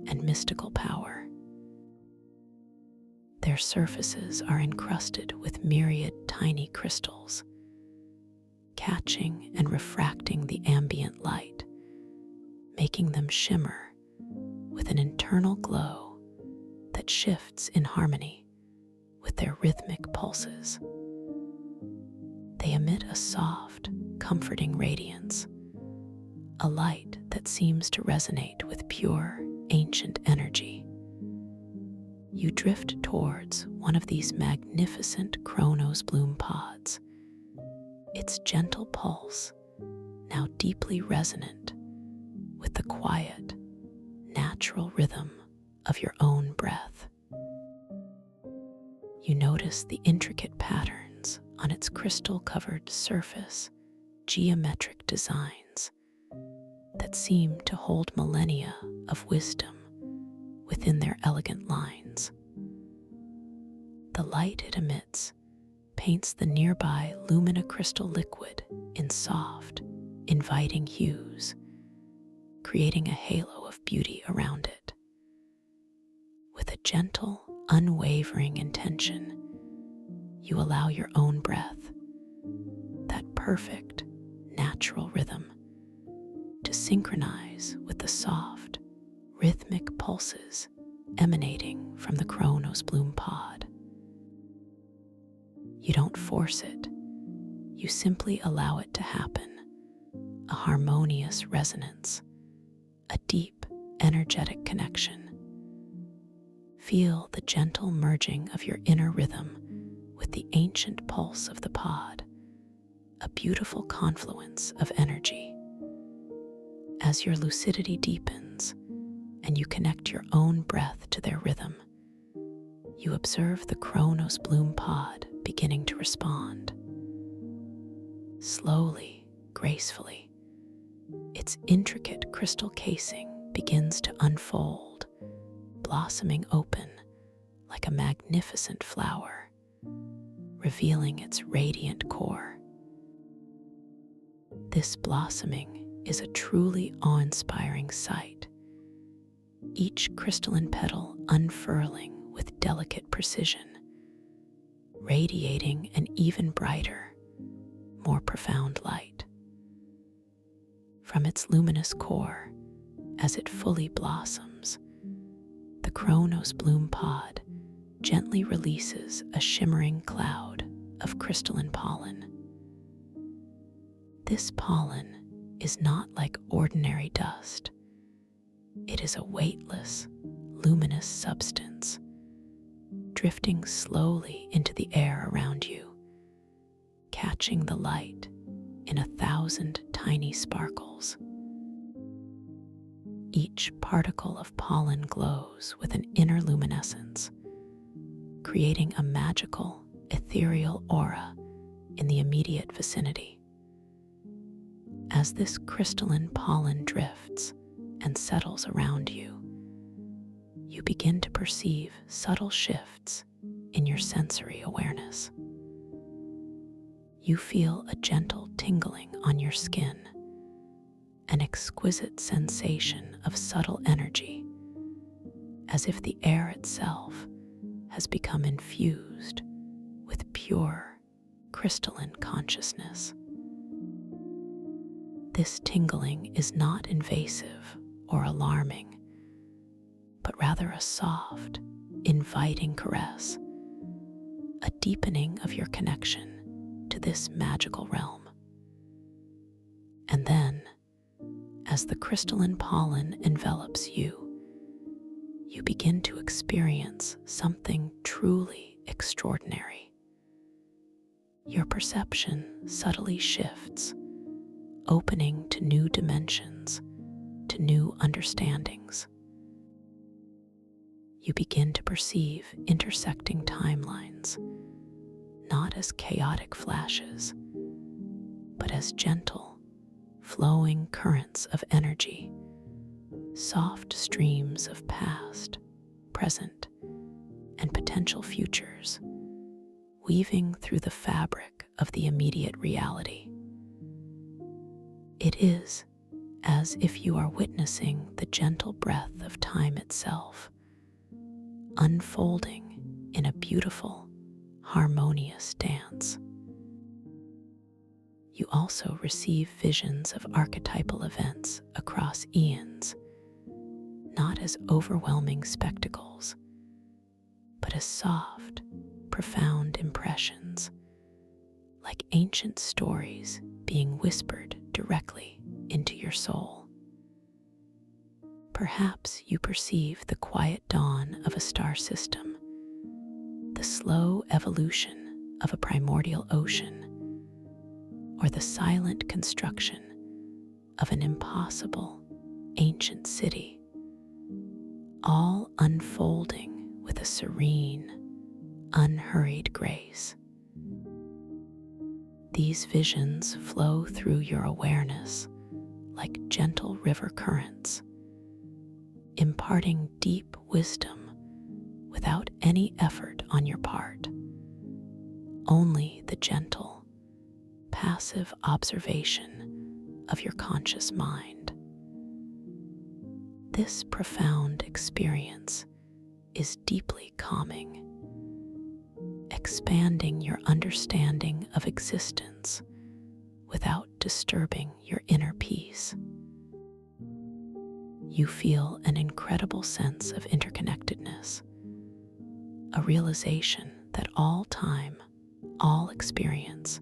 and mystical power. Their surfaces are encrusted with myriad tiny crystals, catching and refracting the ambient light, making them shimmer with an internal glow that shifts in harmony with their rhythmic pulses. They emit a soft, comforting radiance, a light that seems to resonate with pure, ancient energy. You drift towards one of these magnificent Chronos bloom pods, its gentle pulse now deeply resonant with the quiet, natural rhythm of your own breath. You notice the intricate patterns on its crystal-covered surface, geometric designs that seem to hold millennia of wisdom within their elegant lines. The light it emits paints the nearby luminocrystal liquid in soft, inviting hues, creating a halo of beauty around it. With a gentle, unwavering intention, you allow your own breath, that perfect, natural rhythm, to synchronize with the soft, rhythmic pulses emanating from the Chronos bloom pod. You don't force it, you simply allow it to happen, a harmonious resonance, a deep, energetic connection. Feel the gentle merging of your inner rhythm with the ancient pulse of the pod, a beautiful confluence of energy. As your lucidity deepens and you connect your own breath to their rhythm, you observe the Chronos bloom pod beginning to respond. Slowly, gracefully, its intricate crystal casing begins to unfold, blossoming open like a magnificent flower, revealing its radiant core. This blossoming is a truly awe-inspiring sight, each crystalline petal unfurling with delicate precision, radiating an even brighter, more profound light. From its luminous core, as it fully blossoms, the Chronos bloom pod gently releases a shimmering cloud of crystalline pollen. This pollen is not like ordinary dust. It is a weightless, luminous substance, drifting slowly into the air around you, catching the light in 1,000 tiny sparkles. Each particle of pollen glows with an inner luminescence, creating a magical, ethereal aura in the immediate vicinity. As this crystalline pollen drifts and settles around you, you begin to perceive subtle shifts in your sensory awareness. You feel a gentle tingling on your skin, an exquisite sensation of subtle energy, as if the air itself has become infused with pure, crystalline consciousness. This tingling is not invasive or alarming, but rather a soft, inviting caress, a deepening of your connection to this magical realm. And then, as the crystalline pollen envelops you, you begin to experience something truly extraordinary. Your perception subtly shifts, opening to new dimensions, to new understandings. You begin to perceive intersecting timelines, not as chaotic flashes, but as gentle, flowing currents of energy, soft streams of past, present, and potential futures, weaving through the fabric of the immediate reality. It is as if you are witnessing the gentle breath of time itself, unfolding in a beautiful, harmonious dance. You also receive visions of archetypal events across eons, not as overwhelming spectacles, but as soft, profound impressions, like ancient stories being whispered directly into your soul. Perhaps you perceive the quiet dawn of a star system, the slow evolution of a primordial ocean, or the silent construction of an impossible, ancient city, all unfolding with a serene, unhurried grace. These visions flow through your awareness like gentle river currents, imparting deep wisdom without any effort on your part, only the gentle, passive observation of your conscious mind. This profound experience is deeply calming, expanding your understanding of existence without disturbing your inner peace. You feel an incredible sense of interconnectedness, a realization that all time, all experience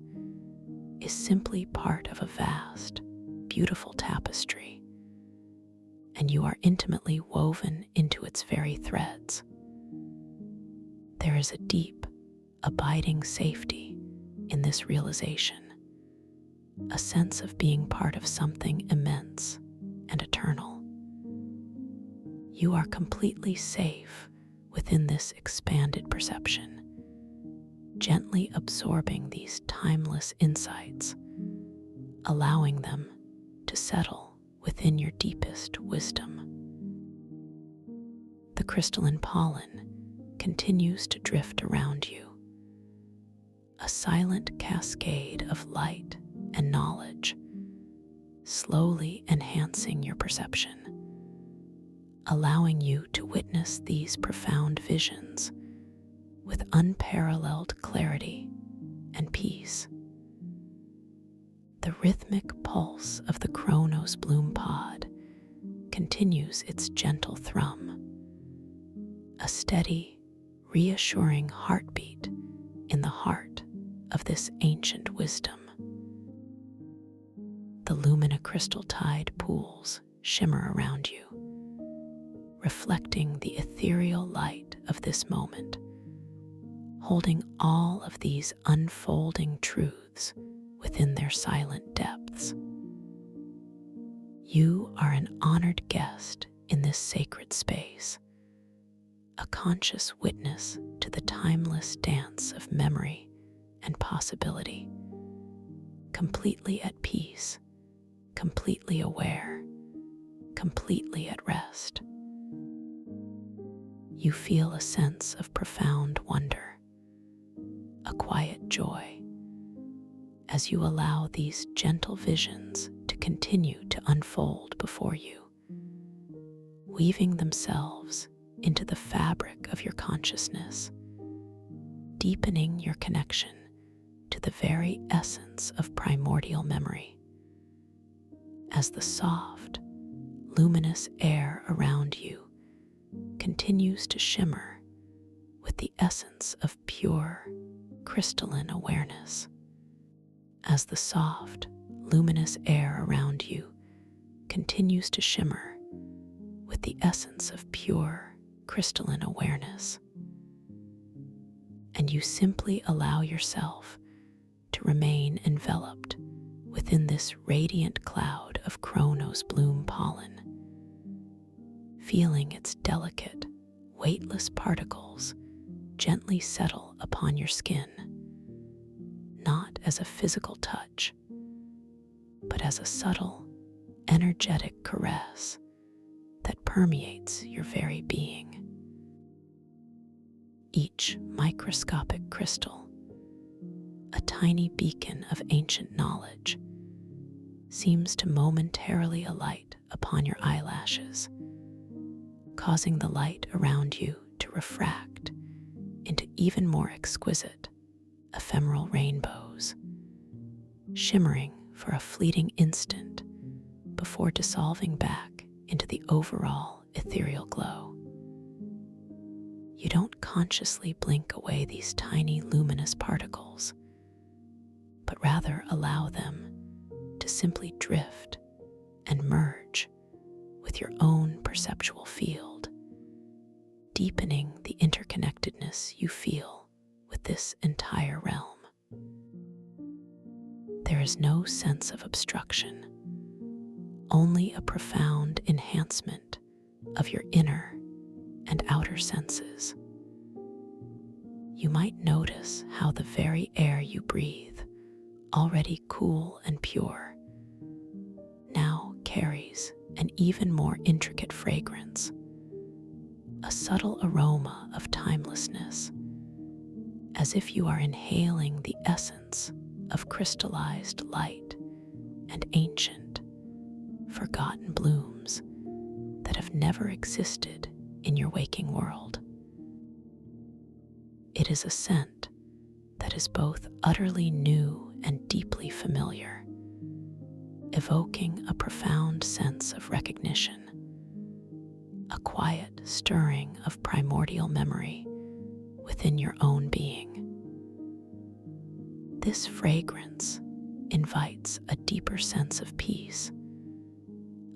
is simply part of a vast, beautiful tapestry, and you are intimately woven into its very threads. There is a deep, abiding safety in this realization, a sense of being part of something immense and eternal. You are completely safe within this expanded perception, gently absorbing these timeless insights, allowing them to settle within your deepest wisdom. The crystalline pollen continues to drift around you, a silent cascade of light and knowledge, slowly enhancing your perception, allowing you to witness these profound visions with unparalleled clarity and peace. The rhythmic pulse of the Chronos bloom pod continues its gentle thrum, a steady, reassuring heartbeat in the heart of this ancient wisdom. The lumina crystal tide pools shimmer around you, reflecting the ethereal light of this moment, holding all of these unfolding truths within their silent depths. You are an honored guest in this sacred space, a conscious witness to the timeless dance of memory and possibility, completely at peace, completely aware, completely at rest. You feel a sense of profound wonder, a quiet joy, as you allow these gentle visions to continue to unfold before you, weaving themselves into the fabric of your consciousness, deepening your connection to the very essence of primordial memory. As the soft, luminous air around you continues to shimmer with the essence of pure, crystalline awareness. As the soft, luminous air around you continues to shimmer with the essence of pure, crystalline awareness, and you simply allow yourself to remain enveloped within this radiant cloud of Chronos bloom pollen, feeling its delicate, weightless particles gently settle upon your skin, not as a physical touch, but as a subtle, energetic caress that permeates your very being. Each microscopic crystal, a tiny beacon of ancient knowledge, seems to momentarily alight upon your eyelashes, causing the light around you to refract into even more exquisite, ephemeral rainbows, shimmering for a fleeting instant before dissolving back into the overall ethereal glow. You don't consciously blink away these tiny luminous particles, but rather allow them to simply drift and merge with your own perceptual field, deepening the interconnectedness you feel with this entire realm. There is no sense of obstruction, only a profound enhancement of your inner and outer senses. You might notice how the very air you breathe, already cool and pure, now carries an even more intricate fragrance, a subtle aroma of timelessness, as if you are inhaling the essence of crystallized light and ancient, forgotten blooms that have never existed in your waking world. It is a scent that is both utterly new and deeply familiar, evoking a profound sense of recognition, a quiet stirring of primordial memory within your own being. This fragrance invites a deeper sense of peace,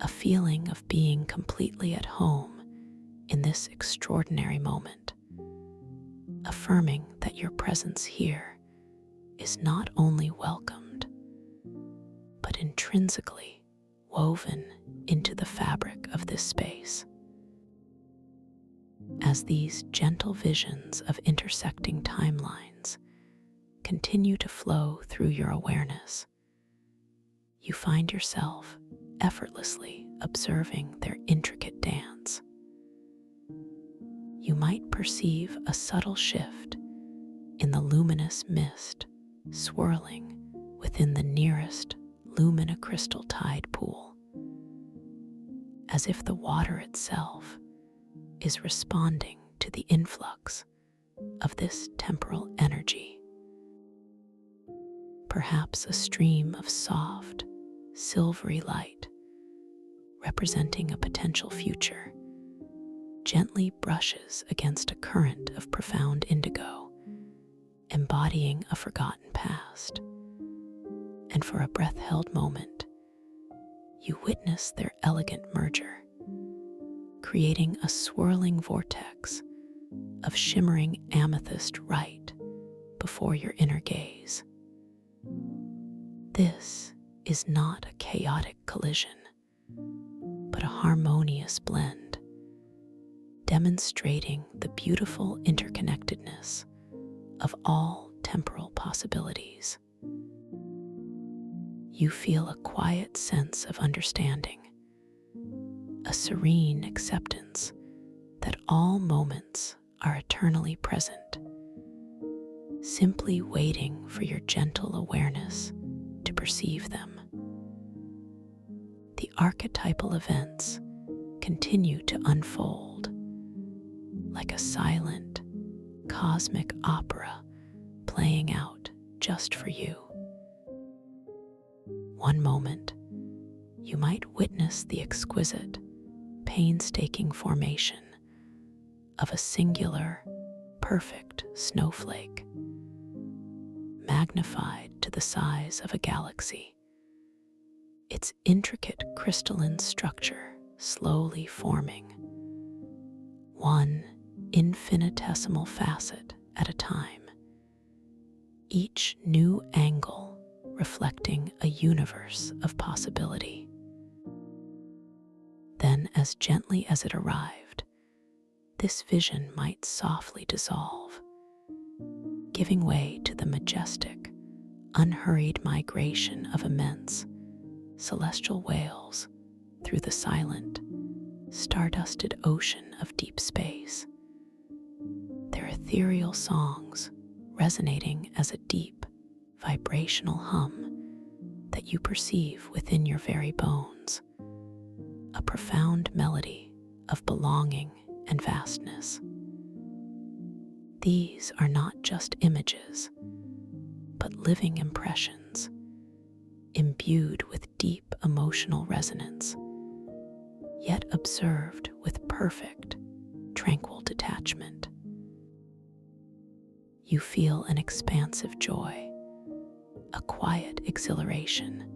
a feeling of being completely at home in this extraordinary moment, affirming that your presence here is not only welcomed, but intrinsically woven into the fabric of this space. As these gentle visions of intersecting timelines continue to flow through your awareness, you find yourself effortlessly observing their intricate dance. You might perceive a subtle shift in the luminous mist swirling within the nearest luminocrystal tide pool, as if the water itself is responding to the influx of this temporal energy. Perhaps a stream of soft, silvery light, representing a potential future, gently brushes against a current of profound indigo, embodying a forgotten past. And for a breath-held moment, you witness their elegant merger, creating a swirling vortex of shimmering amethyst right before your inner gaze. This is not a chaotic collision, but a harmonious blend, demonstrating the beautiful interconnectedness of all temporal possibilities. You feel a quiet sense of understanding, a serene acceptance that all moments are eternally present, simply waiting for your gentle awareness to perceive them. The archetypal events continue to unfold like a silent, cosmic opera playing out just for you. One moment, you might witness the exquisite, painstaking formation of a singular, perfect snowflake, magnified to the size of a galaxy, its intricate crystalline structure slowly forming, one infinitesimal facet at a time, each new angle reflecting a universe of possibility. Then, as gently as it arrived, this vision might softly dissolve, giving way to the majestic, unhurried migration of immense, celestial whales through the silent, stardusted ocean of deep space, their ethereal songs resonating as a deep, vibrational hum that you perceive within your very bones, a profound melody of belonging and vastness. These are not just images, but living impressions, imbued with deep emotional resonance, yet observed with perfect, tranquil detachment. You feel an expansive joy, a quiet exhilaration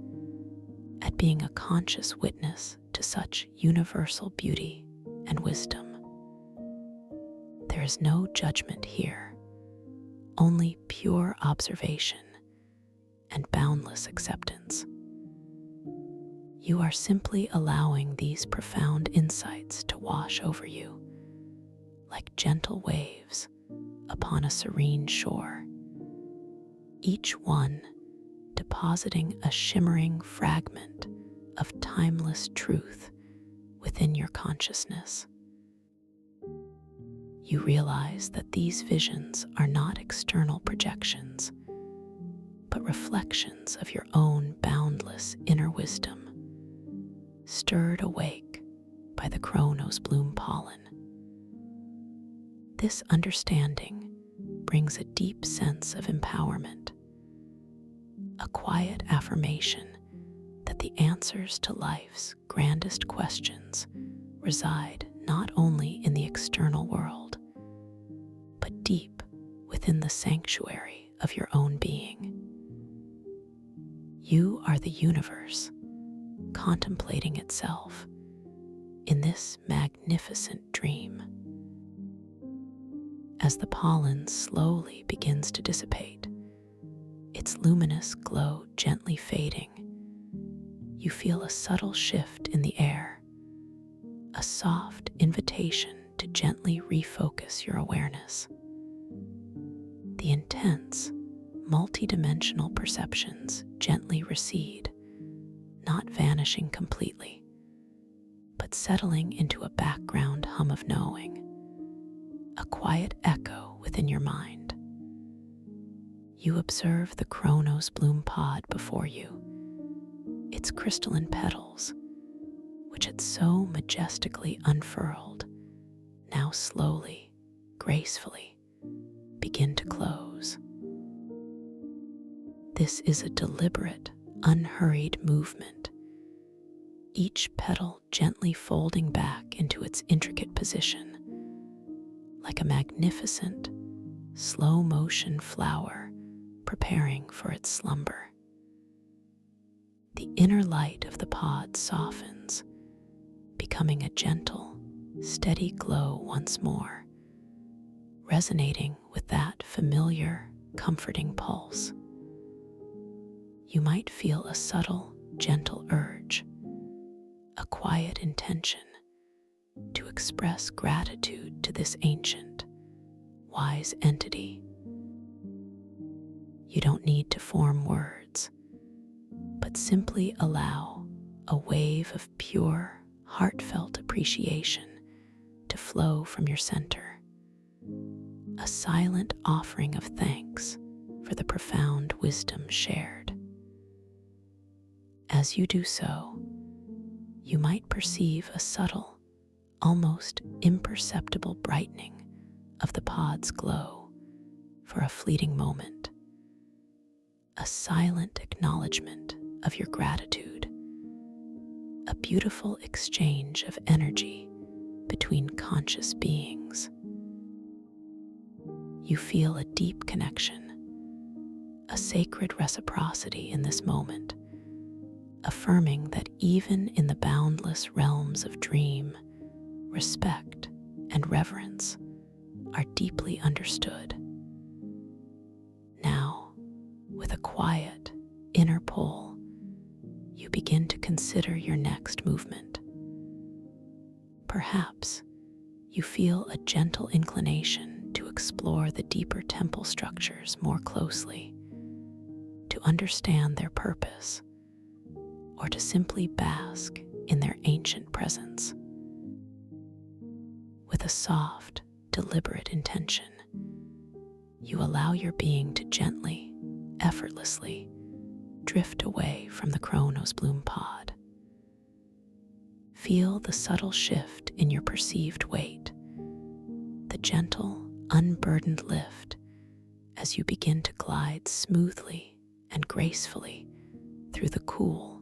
at being a conscious witness to such universal beauty and wisdom. There is no judgment here, only pure observation and boundless acceptance. You are simply allowing these profound insights to wash over you like gentle waves upon a serene shore, each one depositing a shimmering fragment of timeless truth within your consciousness. You realize that these visions are not external projections, but reflections of your own boundless inner wisdom, stirred awake by the chronos bloom pollen. This understanding brings a deep sense of empowerment, a quiet affirmation that the answers to life's grandest questions reside not only in the external world, but deep within the sanctuary of your own being. You are the universe contemplating itself in this magnificent dream. As the pollen slowly begins to dissipate, its luminous glow gently fading, you feel a subtle shift in the air, a soft invitation to gently refocus your awareness. The intense, multidimensional perceptions gently recede, not vanishing completely, but settling into a background hum of knowing, a quiet echo within your mind. You observe the chronos bloom pod before you, its crystalline petals, which had so majestically unfurled, now slowly, gracefully begin to close. This is a deliberate, unhurried movement, each petal gently folding back into its intricate position, like a magnificent, slow-motion flower preparing for its slumber. The inner light of the pod softens, becoming a gentle, steady glow once more, resonating with that familiar, comforting pulse. You might feel a subtle, gentle urge, a quiet intention to express gratitude to this ancient, wise entity. You don't need to form words, but simply allow a wave of pure, heartfelt appreciation to flow from your center, a silent offering of thanks for the profound wisdom shared. As you do so, you might perceive a subtle, almost imperceptible brightening of the pod's glow for a fleeting moment, a silent acknowledgement of your gratitude, a beautiful exchange of energy between conscious beings. You feel a deep connection, a sacred reciprocity in this moment, affirming that even in the boundless realms of dream, respect and reverence are deeply understood. Now, with a quiet, inner pull, you begin to consider your next movement. Perhaps you feel a gentle inclination to explore the deeper temple structures more closely, to understand their purpose, or to simply bask in their ancient presence. With a soft, deliberate intention, you allow your being to gently, effortlessly drift away from the chronos bloom pod. Feel the subtle shift in your perceived weight, the gentle, unburdened lift as you begin to glide smoothly and gracefully through the cool,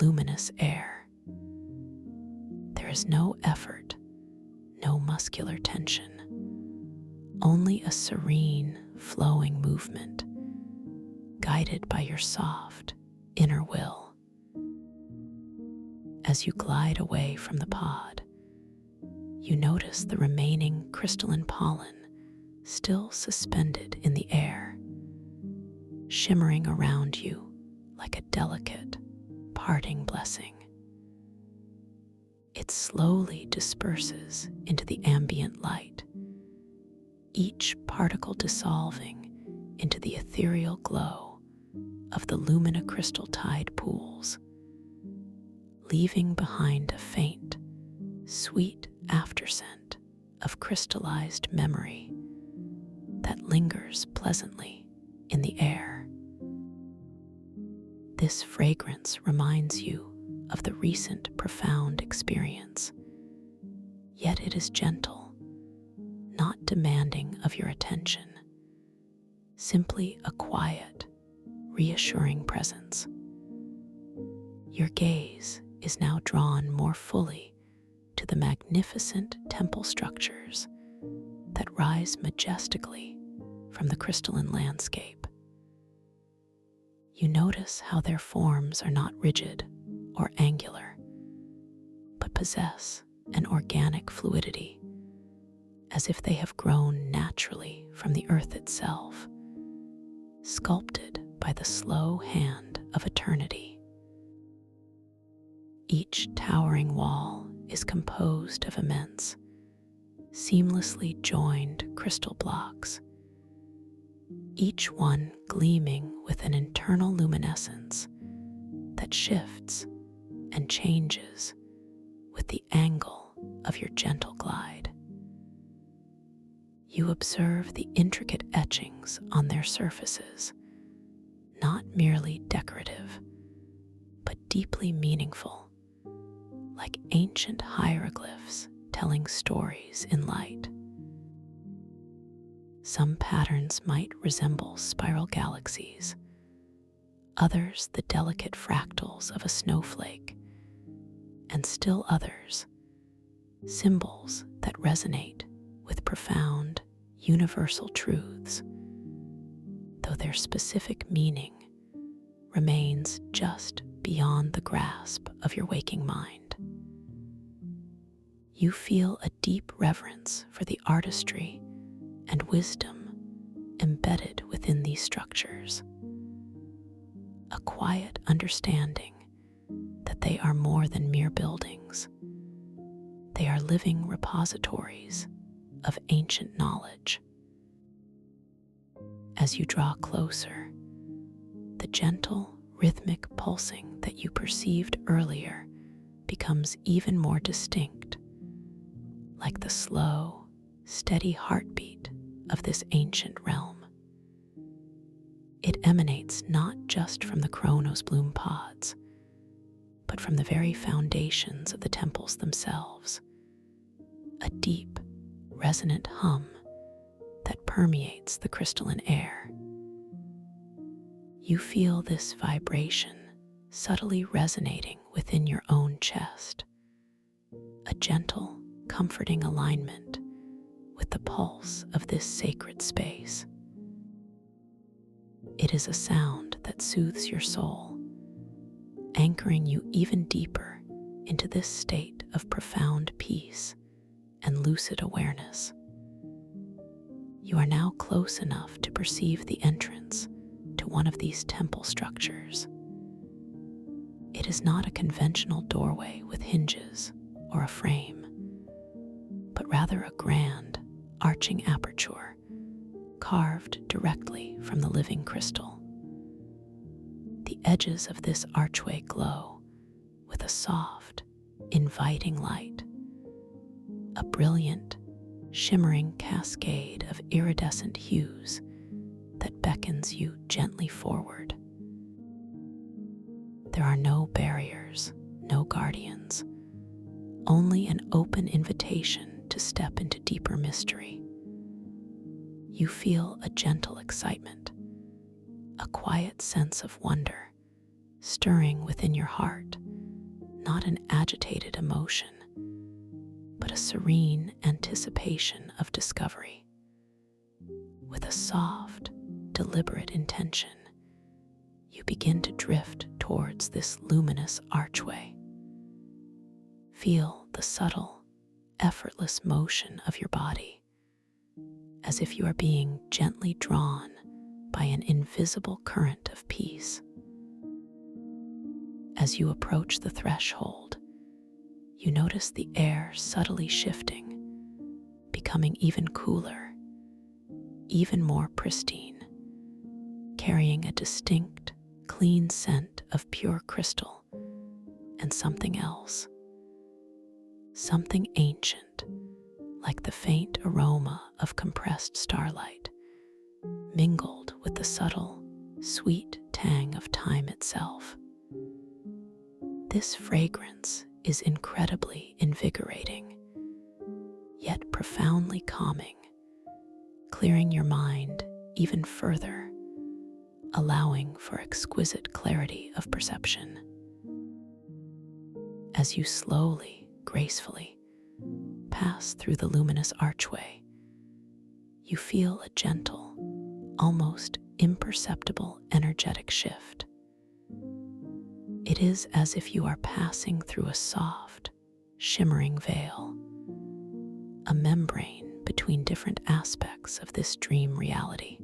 luminous air. There is no effort, no muscular tension, only a serene, flowing movement, guided by your soft, inner will. As you glide away from the pod, you notice the remaining crystalline pollen still suspended in the air, shimmering around you like a delicate, parting blessing. It slowly disperses into the ambient light, each particle dissolving into the ethereal glow of the lumina-crystal tide pools, leaving behind a faint, sweet afterscent of crystallized memory that lingers pleasantly in the air. This fragrance reminds you of the recent profound experience, yet it is gentle, not demanding of your attention, simply a quiet, reassuring presence. Your gaze is now drawn more fully to the magnificent temple structures that rise majestically from the crystalline landscape. You notice how their forms are not rigid or angular, but possess an organic fluidity, as if they have grown naturally from the earth itself, sculpted by the slow hand of eternity. Each towering wall is composed of immense, seamlessly joined crystal blocks, each one gleaming with an internal luminescence that shifts and changes with the angle of your gentle glide. You observe the intricate etchings on their surfaces, not merely decorative, but deeply meaningful, like ancient hieroglyphs telling stories in light. Some patterns might resemble spiral galaxies, others the delicate fractals of a snowflake, and still others, symbols that resonate with profound, universal truths, though their specific meaning remains just beyond the grasp of your waking mind. You feel a deep reverence for the artistry and wisdom embedded within these structures, a quiet understanding that they are more than mere buildings. They are living repositories of ancient knowledge. As you draw closer, the gentle, rhythmic pulsing that you perceived earlier becomes even more distinct, like the slow, steady heartbeat of this ancient realm. It emanates not just from the chronos bloom pods, but from the very foundations of the temples themselves, a deep, resonant hum that permeates the crystalline air. You feel this vibration subtly resonating within your own chest, a gentle, comforting alignment with the pulse of this sacred space. It is a sound that soothes your soul, anchoring you even deeper into this state of profound peace and lucid awareness. You are now close enough to perceive the entrance to one of these temple structures. It is not a conventional doorway with hinges or a frame, but rather a grand, arching aperture carved directly from the living crystal. The edges of this archway glow with a soft, inviting light, a brilliant, shimmering cascade of iridescent hues that beckons you gently forward. There are no barriers, no guardians, only an open invitation to step into deeper mystery. You feel a gentle excitement, a quiet sense of wonder stirring within your heart, not an agitated emotion, but a serene anticipation of discovery. With a soft, deliberate intention, you begin to drift towards this luminous archway. Feel the subtle, effortless motion of your body, as if you are being gently drawn by an invisible current of peace. As you approach the threshold, You notice the air subtly shifting, becoming even cooler, even more pristine, carrying a distinct, clean scent of pure crystal and something else, something ancient, like the faint aroma of compressed starlight, mingled with the subtle, sweet tang of time itself. This fragrance is incredibly invigorating, yet profoundly calming, clearing your mind even further, allowing for exquisite clarity of perception. As you slowly, gracefully pass through the luminous archway, you feel a gentle, almost imperceptible energetic shift. It is as if you are passing through a soft, shimmering veil, a membrane between different aspects of this dream reality.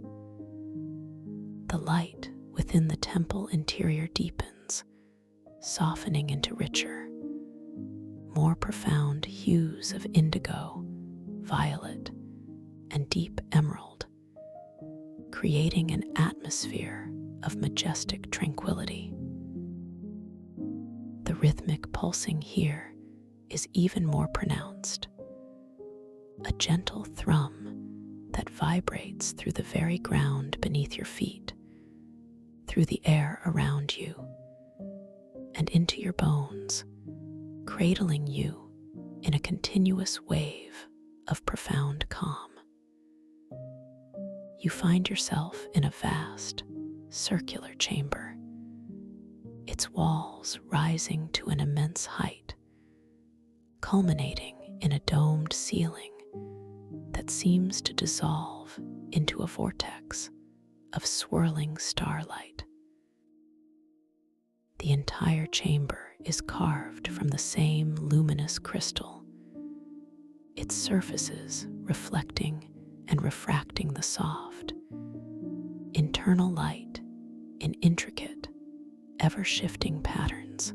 The light within the temple interior deepens, softening into richer, more profound hues of indigo, violet, and deep emerald, creating an atmosphere of majestic tranquility. The rhythmic pulsing here is even more pronounced, a gentle thrum that vibrates through the very ground beneath your feet, through the air around you, and into your bones, cradling you in a continuous wave of profound calm. You find yourself in a vast, circular chamber, its walls rising to an immense height, culminating in a domed ceiling that seems to dissolve into a vortex of swirling starlight. The entire chamber is carved from the same luminous crystal, its surfaces reflecting and refracting the soft, internal light in intricate, ever-shifting patterns.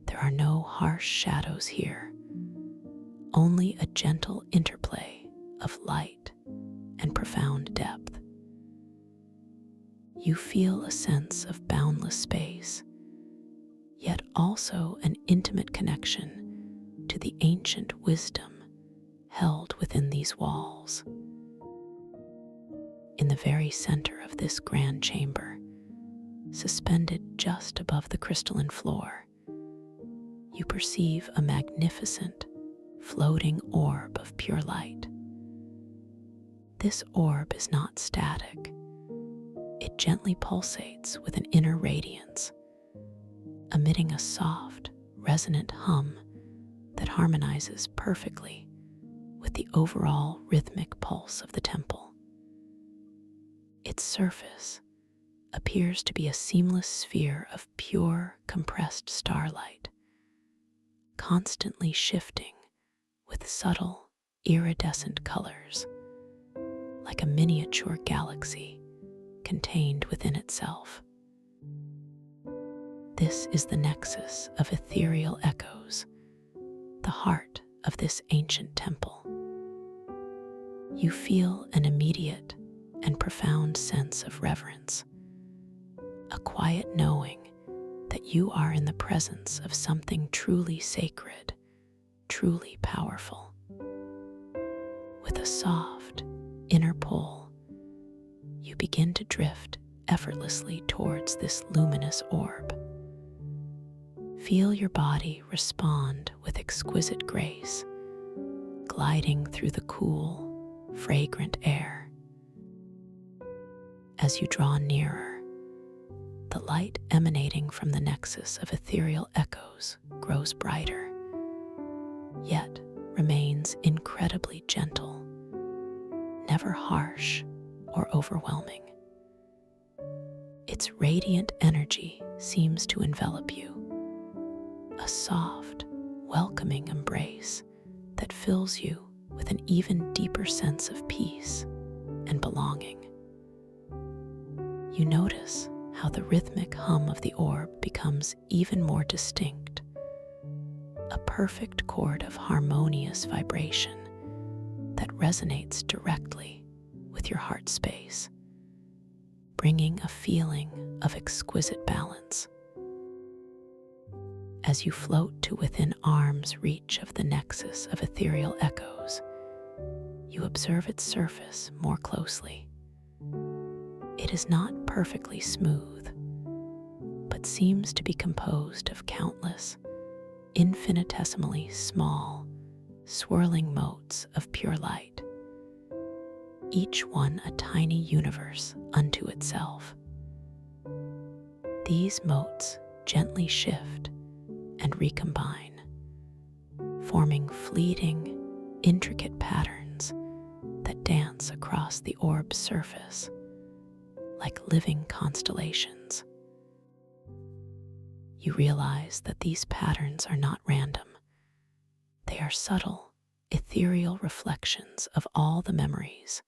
There are no harsh shadows here, only a gentle interplay of light and profound depth. You feel a sense of boundless space, yet also an intimate connection to the ancient wisdom held within these walls. In the very center of this grand chamber, suspended just above the crystalline floor, you perceive a magnificent, floating orb of pure light. This orb is not static. It gently pulsates with an inner radiance, emitting a soft, resonant hum that harmonizes perfectly with the overall rhythmic pulse of the temple. Its surface appears to be a seamless sphere of pure, compressed starlight, constantly shifting with subtle, iridescent colors, like a miniature galaxy contained within itself. This is the nexus of ethereal echoes, the heart of this ancient temple. You feel an immediate and profound sense of reverence, a quiet knowing that you are in the presence of something truly sacred, truly powerful. With a soft, inner pull, you begin to drift effortlessly towards this luminous orb. Feel your body respond with exquisite grace, gliding through the cool, fragrant air. As you draw nearer, the light emanating from the nexus of ethereal echoes grows brighter, yet remains incredibly gentle, never harsh or overwhelming. Its radiant energy seems to envelop you, a soft, welcoming embrace that fills you with an even deeper sense of peace and belonging. You notice how the rhythmic hum of the orb becomes even more distinct, a perfect chord of harmonious vibration that resonates directly with your heart space, bringing a feeling of exquisite balance. As you float to within arm's reach of the nexus of ethereal echoes, you observe its surface more closely. It is not perfectly smooth, but seems to be composed of countless, infinitesimally small, swirling motes of pure light, each one a tiny universe unto itself. These motes gently shift and recombine, forming fleeting, intricate patterns that dance across the orb's surface like living constellations. You realize that these patterns are not random. They are subtle, ethereal reflections of all the memories,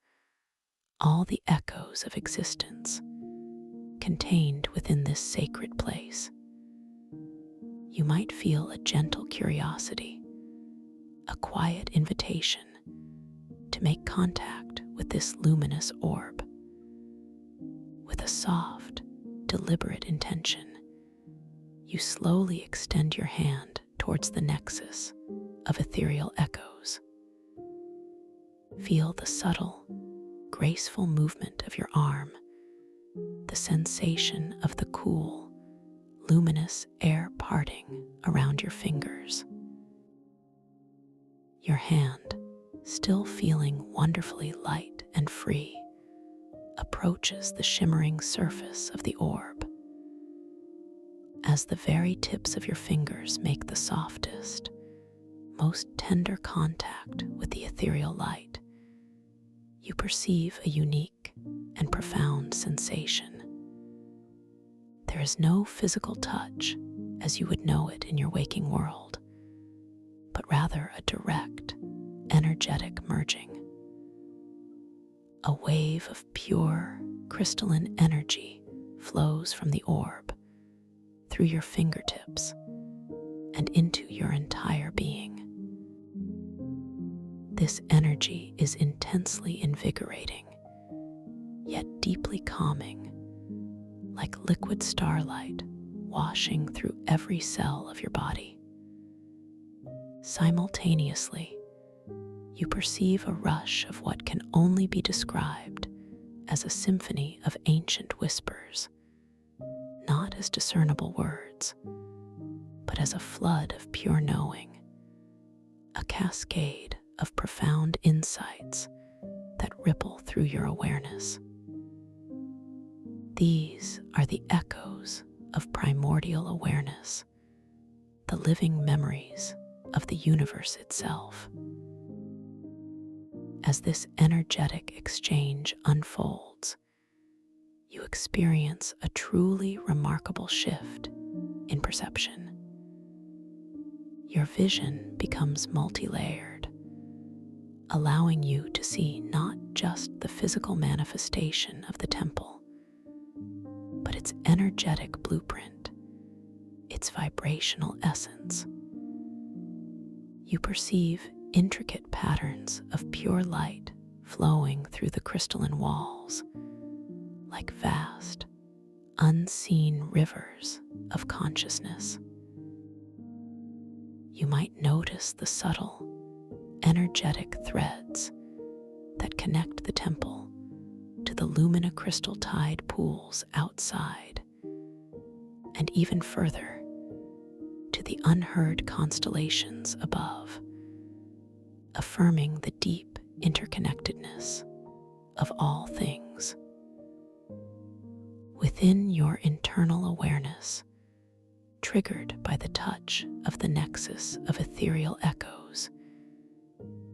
all the echoes of existence contained within this sacred place. You might feel a gentle curiosity, a quiet invitation to make contact with this luminous orb. With a soft, deliberate intention, you slowly extend your hand towards the nexus of ethereal echoes. Feel the subtle, graceful movement of your arm, the sensation of the cool, luminous air parting around your fingers. Your hand, still feeling wonderfully light and free, approaches the shimmering surface of the orb. As the very tips of your fingers make the softest, most tender contact with the ethereal light, you perceive a unique and profound sensation. There is no physical touch as you would know it in your waking world, but rather a direct, energetic merging. A wave of pure, crystalline energy flows from the orb through your fingertips and into your entire being. This energy is intensely invigorating, yet deeply calming, like liquid starlight washing through every cell of your body. Simultaneously, you perceive a rush of what can only be described as a symphony of ancient whispers, not as discernible words, but as a flood of pure knowing, a cascade of profound insights that ripple through your awareness. These are the echoes of primordial awareness, the living memories of the universe itself. As this energetic exchange unfolds, you experience a truly remarkable shift in perception. Your vision becomes multi-layered, allowing you to see not just the physical manifestation of the temple, but its energetic blueprint, its vibrational essence. You perceive intricate patterns of pure light flowing through the crystalline walls, like vast, unseen rivers of consciousness. You might notice the subtle, energetic threads that connect the temple to the lumina-crystal tide pools outside, and even further to the unheard constellations above, affirming the deep interconnectedness of all things. Within your internal awareness, triggered by the touch of the nexus of ethereal echoes,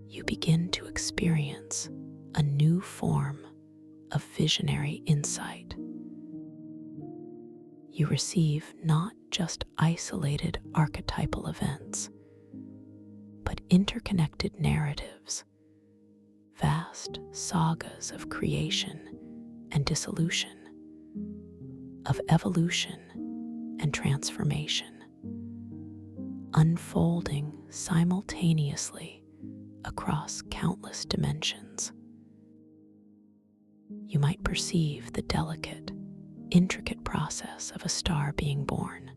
you begin to experience a new form of visionary insight. You receive not just isolated archetypal events, but interconnected narratives, vast sagas of creation and dissolution, of evolution and transformation, unfolding simultaneously across countless dimensions. You might perceive the delicate, intricate process of a star being born,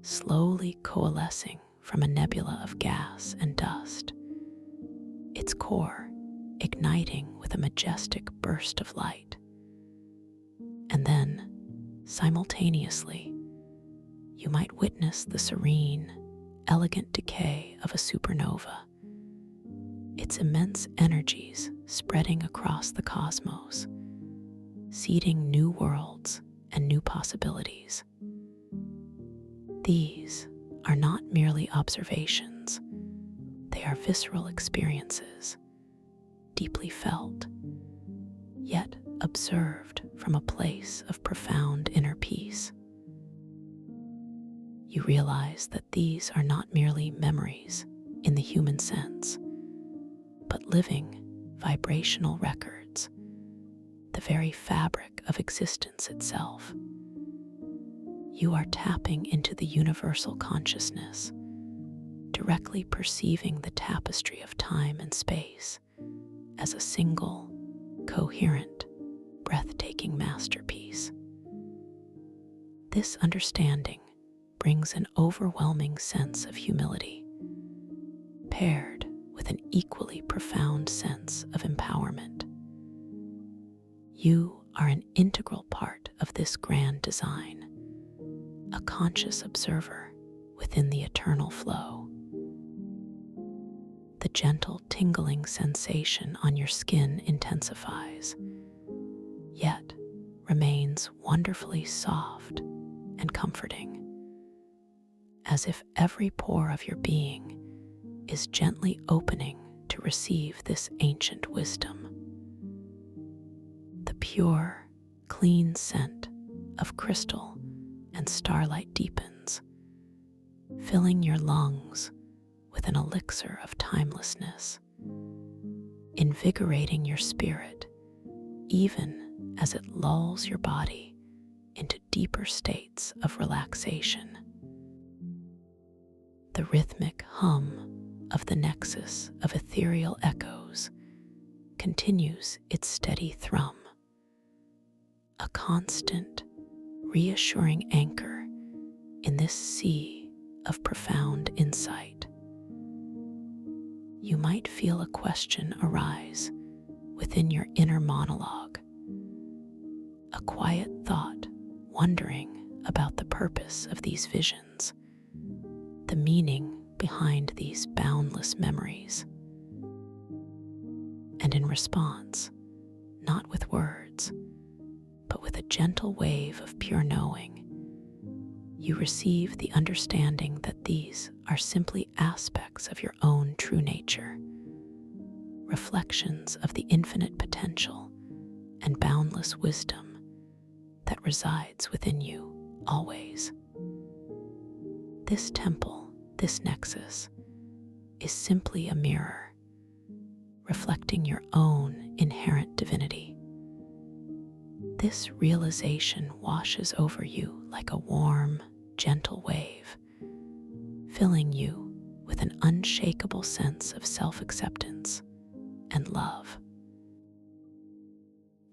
slowly coalescing from a nebula of gas and dust, its core igniting with a majestic burst of light. And then, simultaneously, you might witness the serene, elegant decay of a supernova, its immense energies spreading across the cosmos, seeding new worlds and new possibilities. These are not merely observations, they are visceral experiences, deeply felt, yet observed from a place of profound inner peace. You realize that these are not merely memories in the human sense, but living, vibrational records, the very fabric of existence itself. You are tapping into the universal consciousness, directly perceiving the tapestry of time and space as a single, coherent, breathtaking masterpiece. This understanding brings an overwhelming sense of humility, paired with an equally profound sense of empowerment. You are an integral part of this grand design, a conscious observer within the eternal flow. The gentle tingling sensation on your skin intensifies, yet remains wonderfully soft and comforting, as if every pore of your being is gently opening to receive this ancient wisdom. The pure, clean scent of crystal and starlight deepens, filling your lungs with an elixir of timelessness, invigorating your spirit even as it lulls your body into deeper states of relaxation. The rhythmic hum of the nexus of ethereal echoes continues its steady thrum, a constant, reassuring anchor in this sea of profound insight. You might feel a question arise within your inner monologue, a quiet thought wondering about the purpose of these visions, the meaning behind these boundless memories. And in response, not with words, but with a gentle wave of pure knowing, you receive the understanding that these are simply aspects of your own true nature, reflections of the infinite potential and boundless wisdom that resides within you always. This temple, this nexus, is simply a mirror, reflecting your own inherent divinity. This realization washes over you like a warm, gentle wave, filling you with an unshakable sense of self-acceptance and love.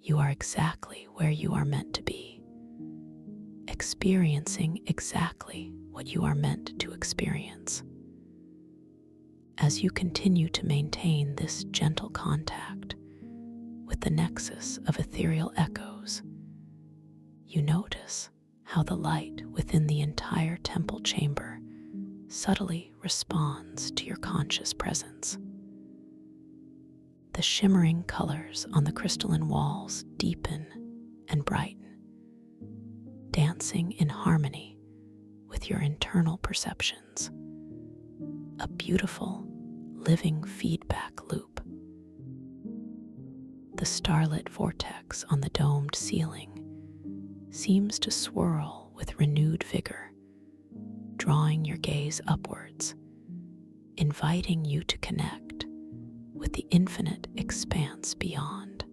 You are exactly where you are meant to be, experiencing exactly what you are meant to experience. As you continue to maintain this gentle contact with the nexus of ethereal echoes, you notice how the light within the entire temple chamber subtly responds to your conscious presence. The shimmering colors on the crystalline walls deepen and brighten, dancing in harmony with your internal perceptions, a beautiful, living feedback loop. The starlit vortex on the domed ceiling seems to swirl with renewed vigor, drawing your gaze upwards, inviting you to connect with the infinite expanse beyond.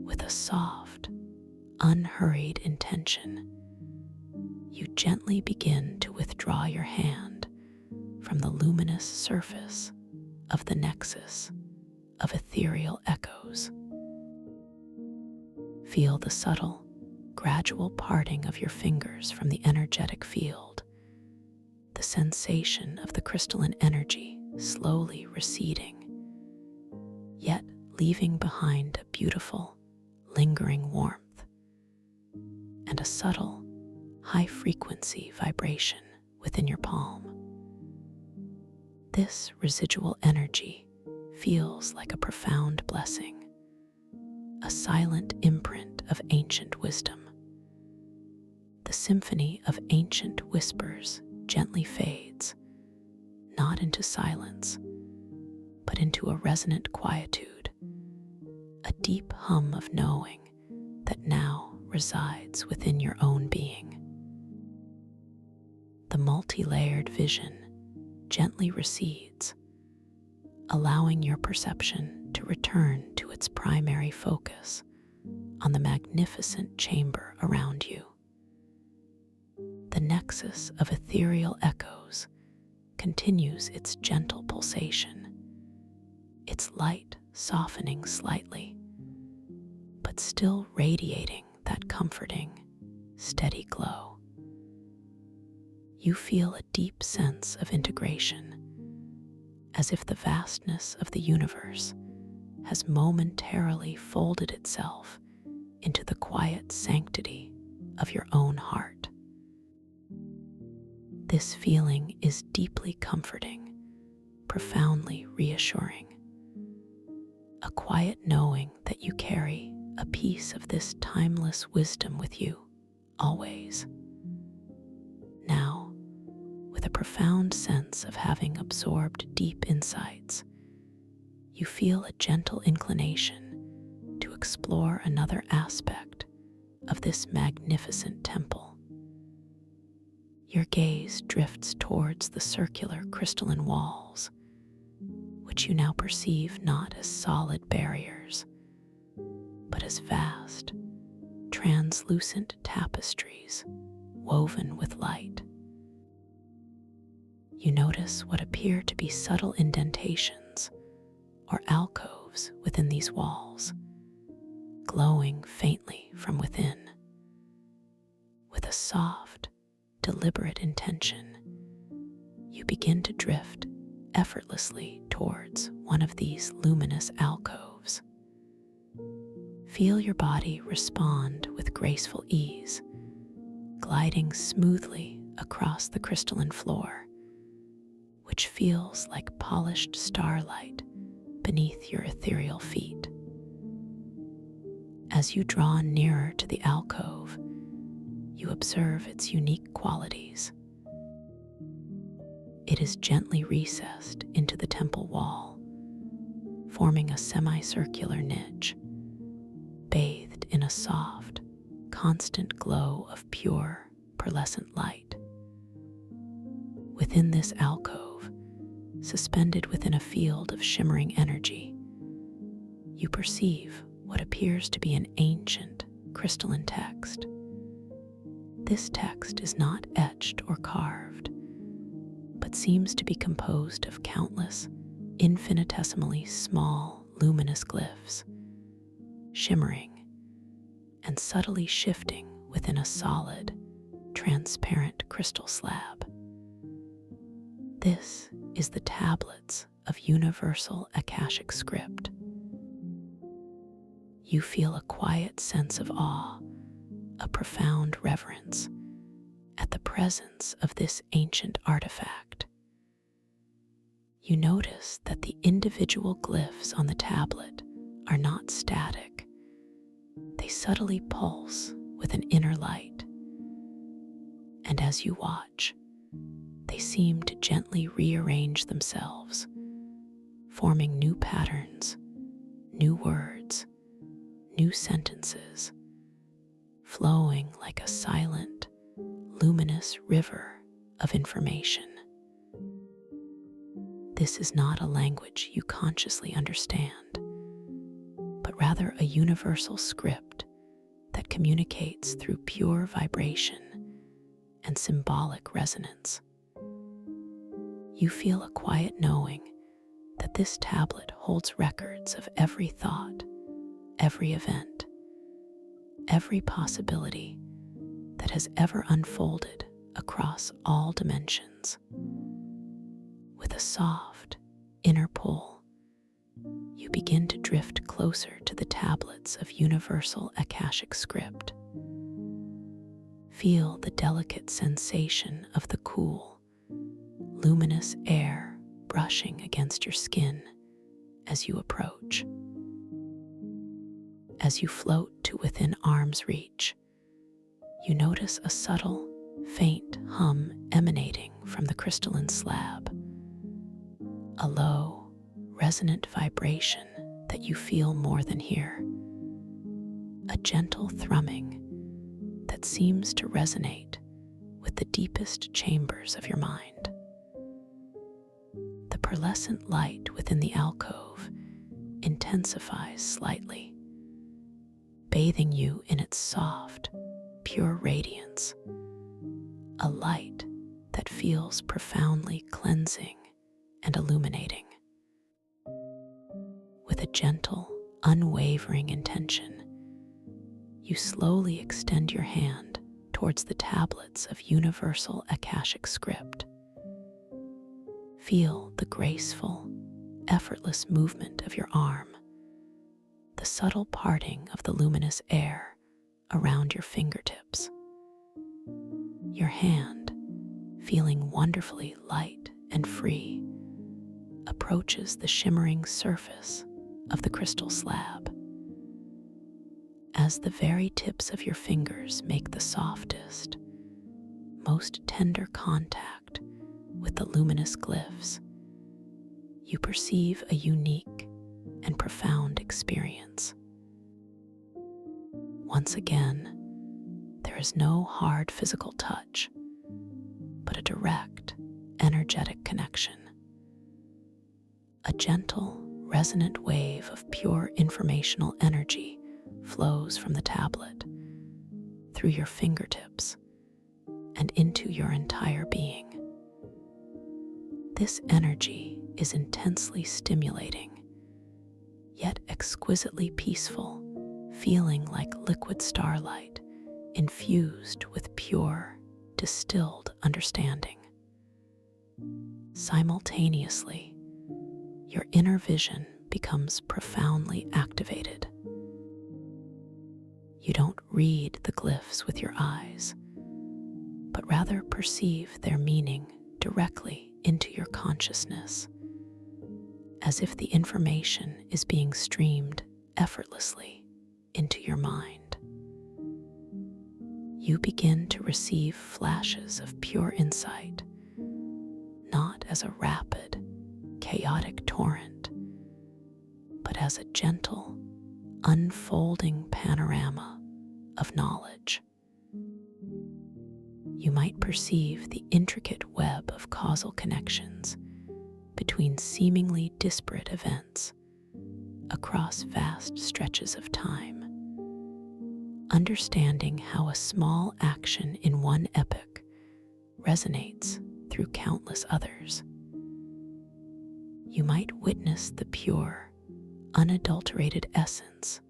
With a soft, unhurried intention, you gently begin to withdraw your hand from the luminous surface of the nexus of ethereal echoes. Feel the subtle, gradual parting of your fingers from the energetic field, the sensation of the crystalline energy slowly receding, yet leaving behind a beautiful, lingering warmth and a subtle, high-frequency vibration within your palm. This residual energy feels like a profound blessing, a silent imprint of ancient wisdom. The symphony of ancient whispers gently fades, not into silence, but into a resonant quietude, a deep hum of knowing that now resides within your own being. The multi-layered vision gently recedes, allowing your perception to return to its primary focus on the magnificent chamber around you. The nexus of ethereal echoes continues its gentle pulsation, its light softening slightly, but still radiating that comforting, steady glow. You feel a deep sense of integration, as if the vastness of the universe has momentarily folded itself into the quiet sanctity of your own heart. This feeling is deeply comforting, profoundly reassuring. A quiet knowing that you carry a piece of this timeless wisdom with you, always. Now, with a profound sense of having absorbed deep insights, you feel a gentle inclination to explore another aspect of this magnificent temple. Your gaze drifts towards the circular crystalline walls, which you now perceive not as solid barriers, but as vast, translucent tapestries woven with light. You notice what appear to be subtle indentations or alcoves within these walls, glowing faintly from within. With a soft, deliberate intention, you begin to drift effortlessly towards one of these luminous alcoves. Feel your body respond with graceful ease, gliding smoothly across the crystalline floor, which feels like polished starlight beneath your ethereal feet. As you draw nearer to the alcove, you observe its unique qualities. It is gently recessed into the temple wall, forming a semicircular niche, bathed in a soft, constant glow of pure, pearlescent light. Within this alcove, suspended within a field of shimmering energy, you perceive what appears to be an ancient, crystalline text. This text is not etched or carved, but seems to be composed of countless, infinitesimally small, luminous glyphs, shimmering and subtly shifting within a solid, transparent crystal slab. This is the tablets of universal Akashic script. You feel a quiet sense of awe, a profound reverence at the presence of this ancient artifact. You notice that the individual glyphs on the tablet are not static. They subtly pulse with an inner light. And as you watch, they seem to gently rearrange themselves, forming new patterns, new words, new sentences, flowing like a silent, luminous river of information. This is not a language you consciously understand, but rather a universal script that communicates through pure vibration and symbolic resonance. You feel a quiet knowing that this tablet holds records of every thought, every event, every possibility that has ever unfolded across all dimensions. With a soft inner pull, you begin to drift closer to the tablets of universal Akashic script. Feel the delicate sensation of the cool, luminous air brushing against your skin as you approach. As you float to within arm's reach, you notice a subtle, faint hum emanating from the crystalline slab. A low, resonant vibration that you feel more than hear. A gentle thrumming that seems to resonate with the deepest chambers of your mind. The pearlescent light within the alcove intensifies slightly, bathing you in its soft, pure radiance, a light that feels profoundly cleansing and illuminating. With a gentle, unwavering intention, you slowly extend your hand towards the tablets of universal Akashic script. Feel the graceful, effortless movement of your arm, the subtle parting of the luminous air around your fingertips. Your hand, feeling wonderfully light and free, approaches the shimmering surface of the crystal slab. As the very tips of your fingers make the softest, most tender contact with the luminous glyphs, you perceive a unique and profound experience. Once again, there is no hard physical touch, but a direct, energetic connection. A gentle, resonant wave of pure informational energy flows from the tablet through your fingertips and into your entire being. This energy is intensely stimulating, yet exquisitely peaceful, feeling like liquid starlight infused with pure, distilled understanding. Simultaneously, your inner vision becomes profoundly activated. You don't read the glyphs with your eyes, but rather perceive their meaning directly into your consciousness, as if the information is being streamed effortlessly into your mind. You begin to receive flashes of pure insight, not as a rapid, chaotic torrent, but as a gentle, unfolding panorama of knowledge. You might perceive the intricate web of causal connections between seemingly disparate events across vast stretches of time, understanding how a small action in one epoch resonates through countless others. You might witness the pure, unadulterated essence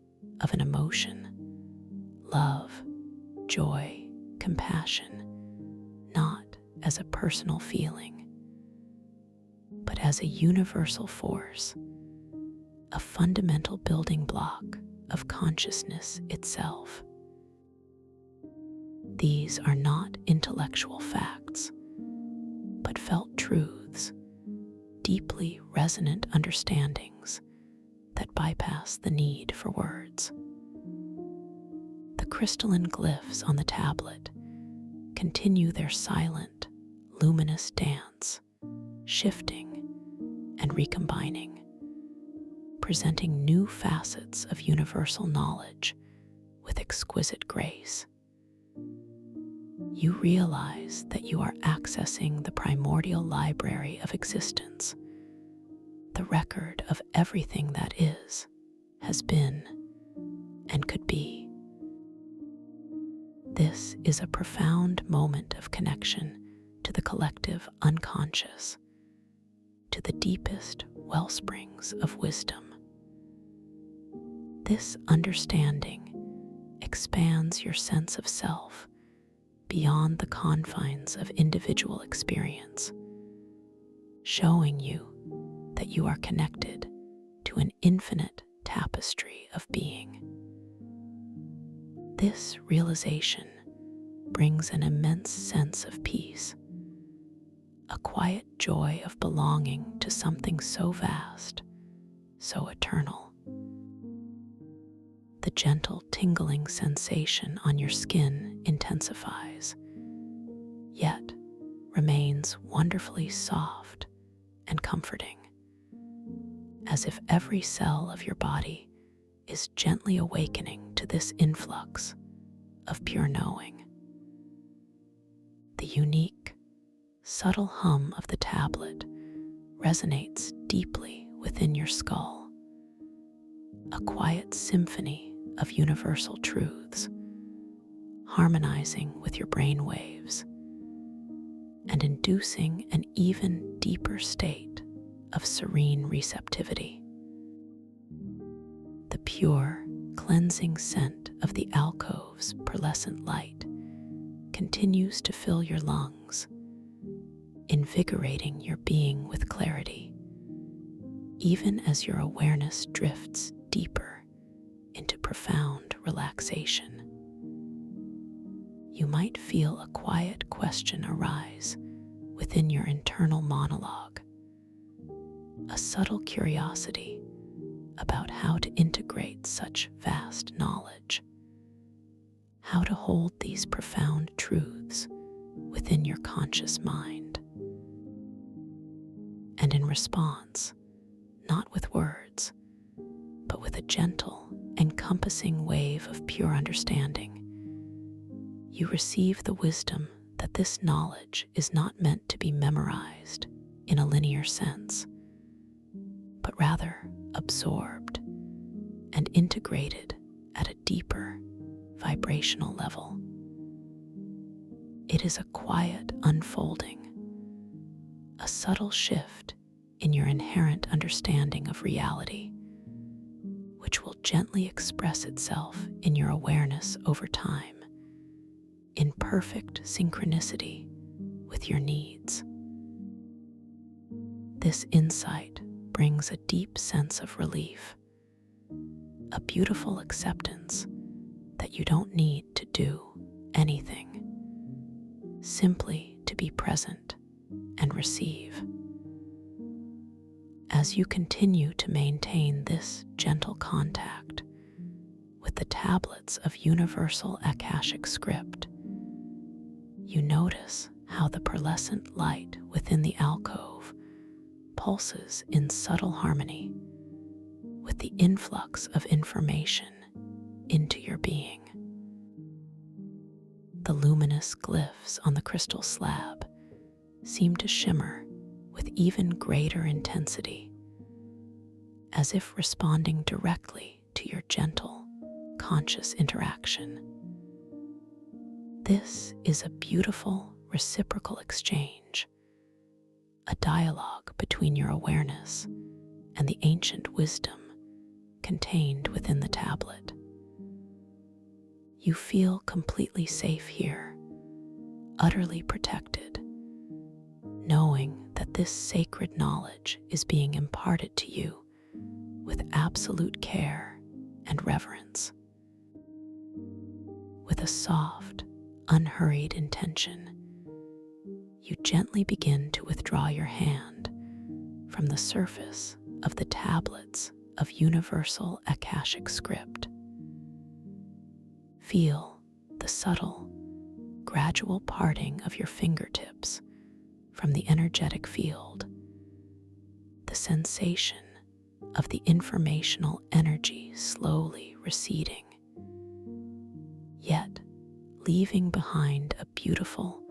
of an emotion, love, joy, compassion, not as a personal feeling, but as a universal force, a fundamental building block of consciousness itself. These are not intellectual facts, but felt truths, deeply resonant understandings that bypass the need for words. The crystalline glyphs on the tablet continue their silent, luminous dance, shifting and recombining, presenting new facets of universal knowledge with exquisite grace. You realize that you are accessing the primordial library of existence, the record of everything that is, has been, and could be. This is a profound moment of connection to the collective unconscious, to the deepest wellsprings of wisdom. This understanding expands your sense of self beyond the confines of individual experience, showing you that you are connected to an infinite tapestry of being. This realization brings an immense sense of peace, a quiet joy of belonging to something so vast, so eternal. The gentle tingling sensation on your skin intensifies, yet remains wonderfully soft and comforting, as if every cell of your body is gently awakening to this influx of pure knowing. The unique, subtle hum of the tablet resonates deeply within your skull, a quiet symphony of universal truths, harmonizing with your brain waves and inducing an even deeper state of serene receptivity. The pure, cleansing scent of the alcove's pearlescent light continues to fill your lungs, invigorating your being with clarity, even as your awareness drifts deeper into profound relaxation. You might feel a quiet question arise within your internal monologue, a subtle curiosity about how to integrate such vast knowledge, how to hold these profound truths within your conscious mind. And in response, not with words, but with a gentle, encompassing wave of pure understanding, you receive the wisdom that this knowledge is not meant to be memorized in a linear sense, but rather absorbed and integrated at a deeper vibrational level. It is a quiet unfolding, a subtle shift in your inherent understanding of reality, which will gently express itself in your awareness over time, in perfect synchronicity with your needs. This insight brings a deep sense of relief, a beautiful acceptance that you don't need to do anything, simply to be present and receive. As you continue to maintain this gentle contact with the tablets of universal Akashic script, you notice how the pearlescent light within the alcove pulses in subtle harmony with the influx of information into your being. The luminous glyphs on the crystal slab seem to shimmer with even greater intensity, as if responding directly to your gentle, conscious interaction. This is a beautiful, reciprocal exchange, a dialogue between your awareness and the ancient wisdom contained within the tablet. You feel completely safe here, utterly protected, knowing that this sacred knowledge is being imparted to you with absolute care and reverence. With a soft, unhurried intention, you gently begin to withdraw your hand from the surface of the tablets of universal Akashic script. Feel the subtle, gradual parting of your fingertips from the energetic field, the sensation of the informational energy slowly receding, yet leaving behind a beautiful,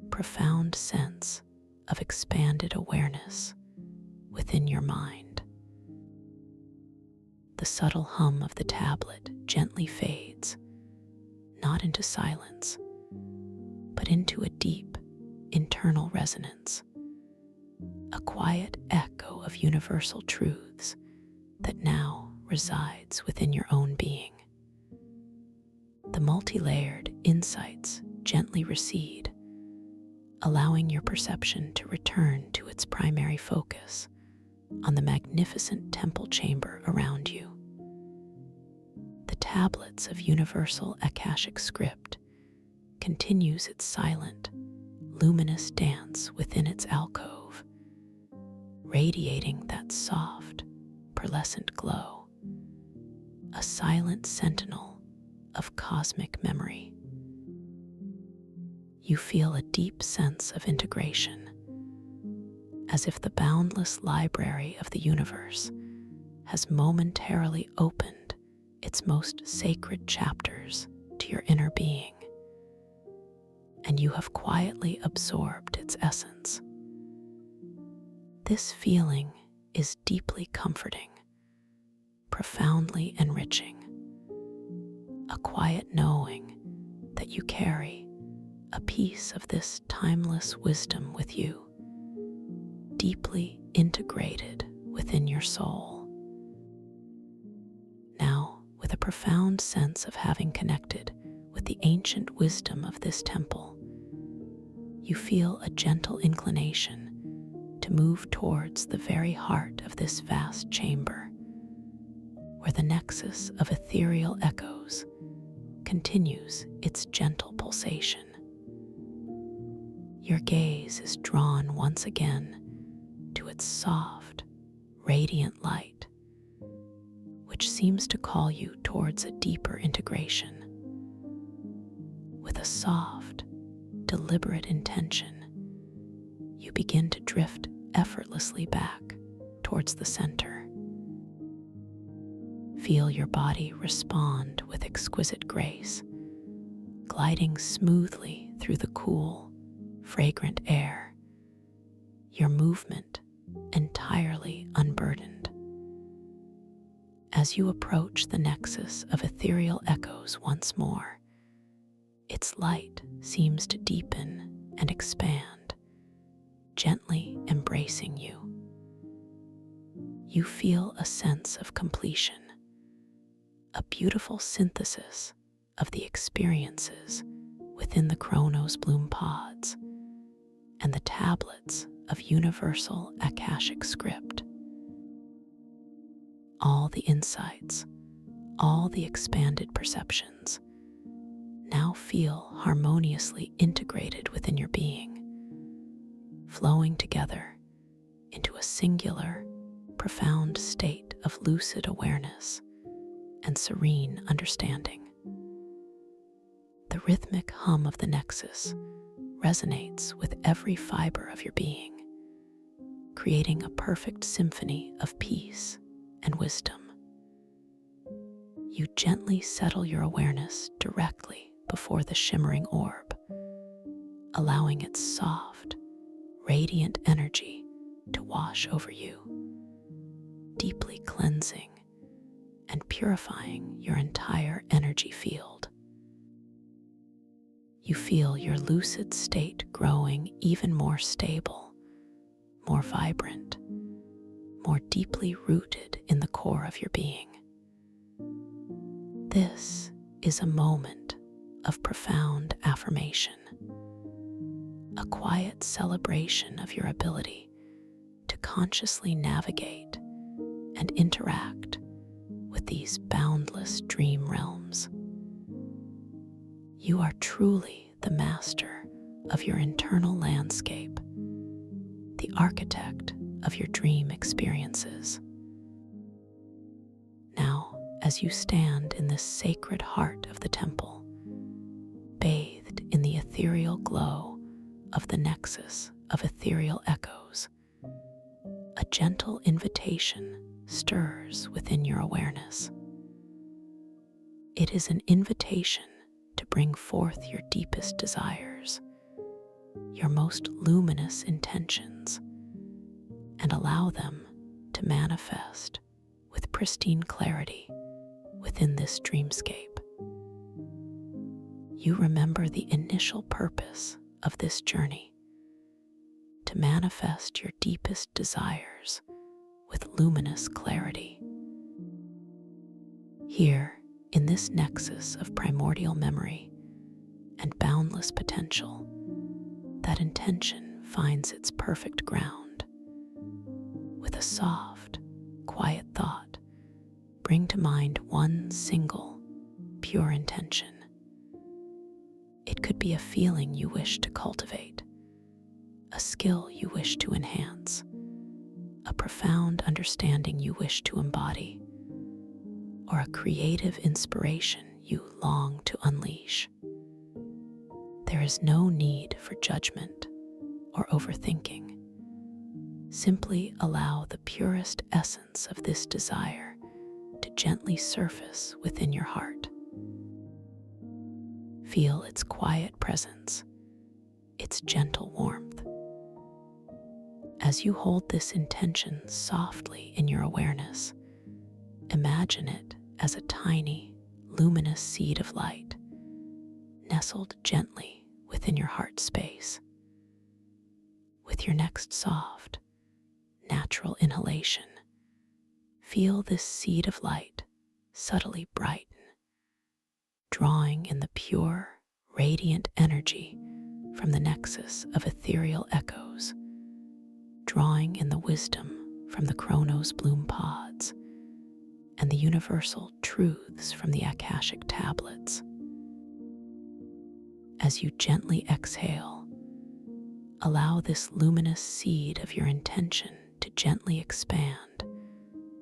profound sense of expanded awareness within your mind. The subtle hum of the tablet gently fades, not into silence, but into a deep internal resonance, a quiet echo of universal truths that now resides within your own being. The multi-layered insights gently recede, allowing your perception to return to its primary focus on the magnificent temple chamber around you. The tablets of universal Akashic script continues its silent, luminous dance within its alcove, radiating that soft, pearlescent glow, a silent sentinel of cosmic memory. You feel a deep sense of integration, as if the boundless library of the universe has momentarily opened its most sacred chapters to your inner being, and you have quietly absorbed its essence. This feeling is deeply comforting, profoundly enriching, a quiet knowing that you carry a piece of this timeless wisdom with you, deeply integrated within your soul. Now, with a profound sense of having connected with the ancient wisdom of this temple, you feel a gentle inclination to move towards the very heart of this vast chamber, where the nexus of ethereal echoes continues its gentle pulsation. Your gaze is drawn once again to its soft, radiant light, which seems to call you towards a deeper integration. With a soft, deliberate intention, you begin to drift effortlessly back towards the center. Feel your body respond with exquisite grace, gliding smoothly through the cool, fragrant air, your movement entirely unburdened. As you approach the nexus of ethereal echoes once more, its light seems to deepen and expand, gently embracing you. You feel a sense of completion, a beautiful synthesis of the experiences within the Chronos Bloom pods and the tablets of universal Akashic script. All the insights, all the expanded perceptions now feel harmoniously integrated within your being, flowing together into a singular, profound state of lucid awareness and serene understanding. The rhythmic hum of the nexus resonates with every fiber of your being, creating a perfect symphony of peace and wisdom. You gently settle your awareness directly before the shimmering orb, allowing its soft, radiant energy to wash over you, deeply cleansing and purifying your entire energy field. You feel your lucid state growing even more stable, more vibrant, more deeply rooted in the core of your being. This is a moment of profound affirmation, a quiet celebration of your ability to consciously navigate and interact with these boundless dream realms. You are truly the master of your internal landscape, the architect of your dream experiences. Now, as you stand in this sacred heart of the temple, bathed in the ethereal glow of the nexus of ethereal echoes, a gentle invitation stirs within your awareness. It is an invitation to bring forth your deepest desires, your most luminous intentions, and allow them to manifest with pristine clarity within this dreamscape. you remember the initial purpose of this journey: to manifest your deepest desires with luminous clarity. Here, in this nexus of primordial memory and boundless potential, that intention finds its perfect ground. With a soft, quiet thought, bring to mind one single, pure intention. It could be a feeling you wish to cultivate, a skill you wish to enhance, a profound understanding you wish to embody, or a creative inspiration you long to unleash. There is no need for judgment or overthinking. Simply allow the purest essence of this desire to gently surface within your heart. Feel its quiet presence, its gentle warmth. As you hold this intention softly in your awareness, imagine it as a tiny, luminous seed of light, nestled gently within your heart space. With your next soft, natural inhalation, feel this seed of light subtly brighten, drawing in the pure, radiant energy from the nexus of ethereal echoes, drawing in the wisdom from the chronos bloom pods, and the universal truths from the Akashic tablets. As you gently exhale, allow this luminous seed of your intention to gently expand,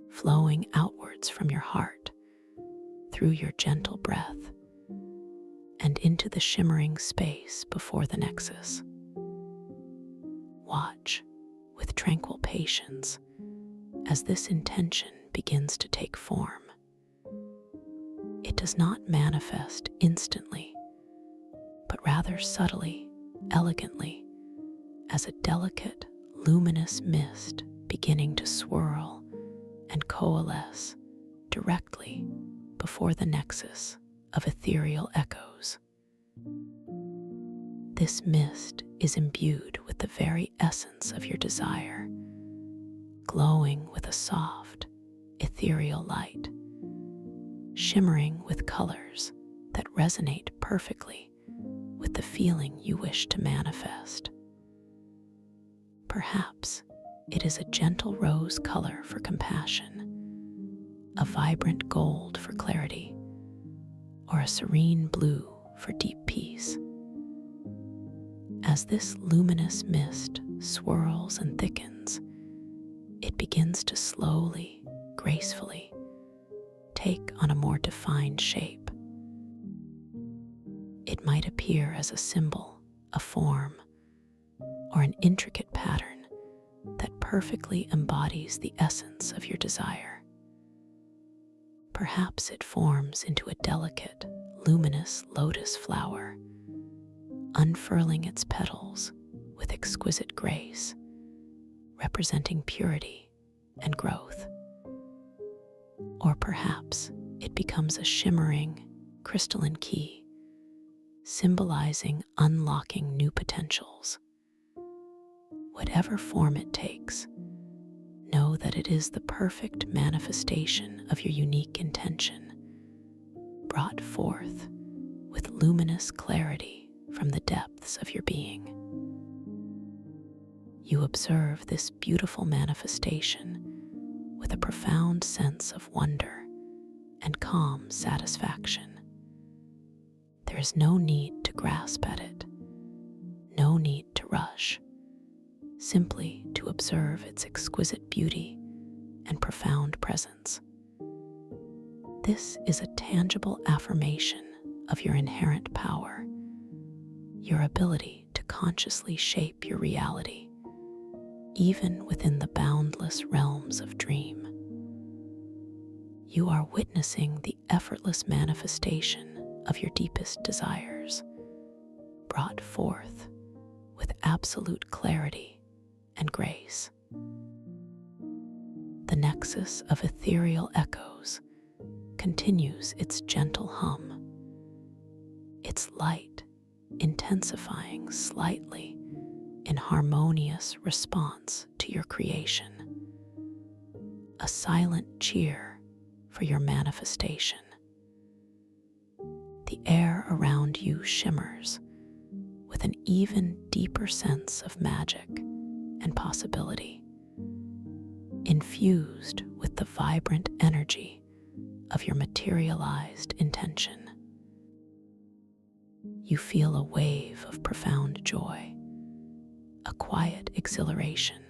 flowing outwards from your heart, through your gentle breath, and into the shimmering space before the nexus. Watch with tranquil patience as this intention begins to take form. It does not manifest instantly, but rather subtly, elegantly, as a delicate, luminous mist beginning to swirl and coalesce directly before the nexus of ethereal echoes. This mist is imbued with the very essence of your desire, glowing with a soft, ethereal light, shimmering with colors that resonate perfectly with the feeling you wish to manifest. Perhaps it is a gentle rose color for compassion, a vibrant gold for clarity, or a serene blue for deep peace. As this luminous mist swirls and thickens, it begins to slowly, gracefully take on a more defined shape. It might appear as a symbol, a form, or an intricate pattern that perfectly embodies the essence of your desire. Perhaps it forms into a delicate, luminous lotus flower, unfurling its petals with exquisite grace, representing purity and growth. Or perhaps it becomes a shimmering, crystalline key, symbolizing unlocking new potentials. Whatever form it takes, know that it is the perfect manifestation of your unique intention, brought forth with luminous clarity from the depths of your being. You observe this beautiful manifestation with a profound sense of wonder and calm satisfaction. There is no need to grasp at it, no need to rush, simply to observe its exquisite beauty and profound presence. This is a tangible affirmation of your inherent power, your ability to consciously shape your reality, even within the boundless realms of dream. You are witnessing the effortless manifestation of your deepest desires, brought forth with absolute clarity and grace. The nexus of ethereal echoes continues its gentle hum, its light intensifying slightly in harmonious response to your creation, a silent cheer for your manifestation. The air around you shimmers with an even deeper sense of magic and possibility, infused with the vibrant energy of your materialized intention. You feel a wave of profound joy, a quiet exhilaration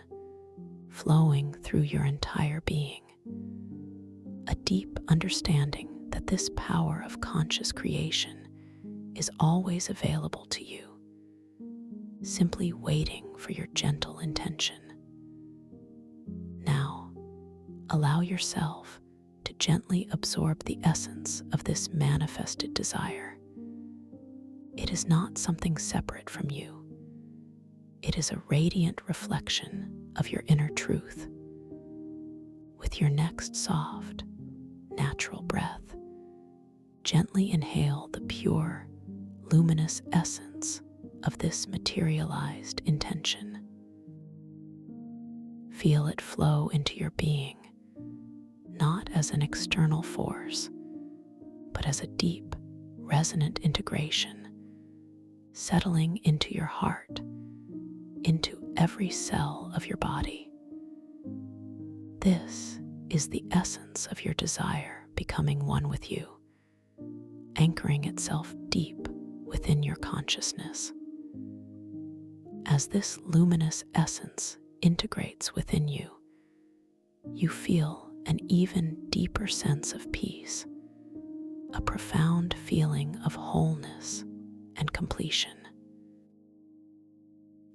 flowing through your entire being, a deep understanding that this power of conscious creation is always available to you, simply waiting for your gentle intention. Now, allow yourself to gently absorb the essence of this manifested desire. It is not something separate from you. It is a radiant reflection of your inner truth. With your next soft, natural breath, gently inhale the pure, luminous essence of this materialized intention. Feel it flow into your being, not as an external force, but as a deep, resonant integration, settling into your heart, into every cell of your body. This is the essence of your desire becoming one with you, anchoring itself deep within your consciousness. As this luminous essence integrates within you, you feel an even deeper sense of peace, a profound feeling of wholeness and completion.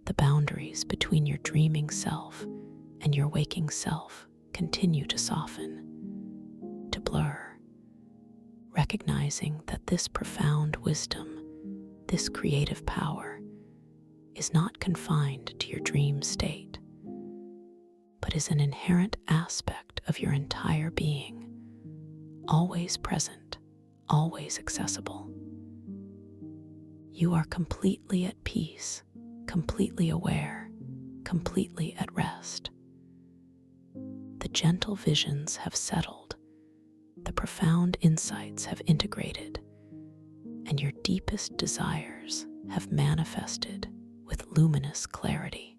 The boundaries between your dreaming self and your waking self continue to soften, to blur, recognizing that this profound wisdom, this creative power, is not confined to your dream state, but is an inherent aspect of your entire being, always present, always accessible. You are completely at peace, completely aware, completely at rest. The gentle visions have settled, the profound insights have integrated, and your deepest desires have manifested with luminous clarity.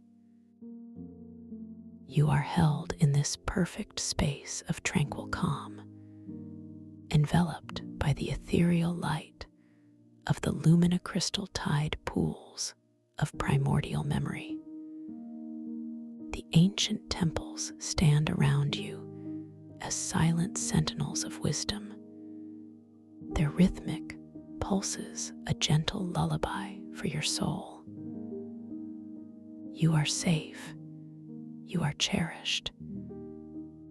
You are held in this perfect space of tranquil calm, enveloped by the ethereal light of the luminocrystal tide pools of primordial memory. The ancient temples stand around you as silent sentinels of wisdom, their rhythmic pulses a gentle lullaby for your soul. You are safe, you are cherished,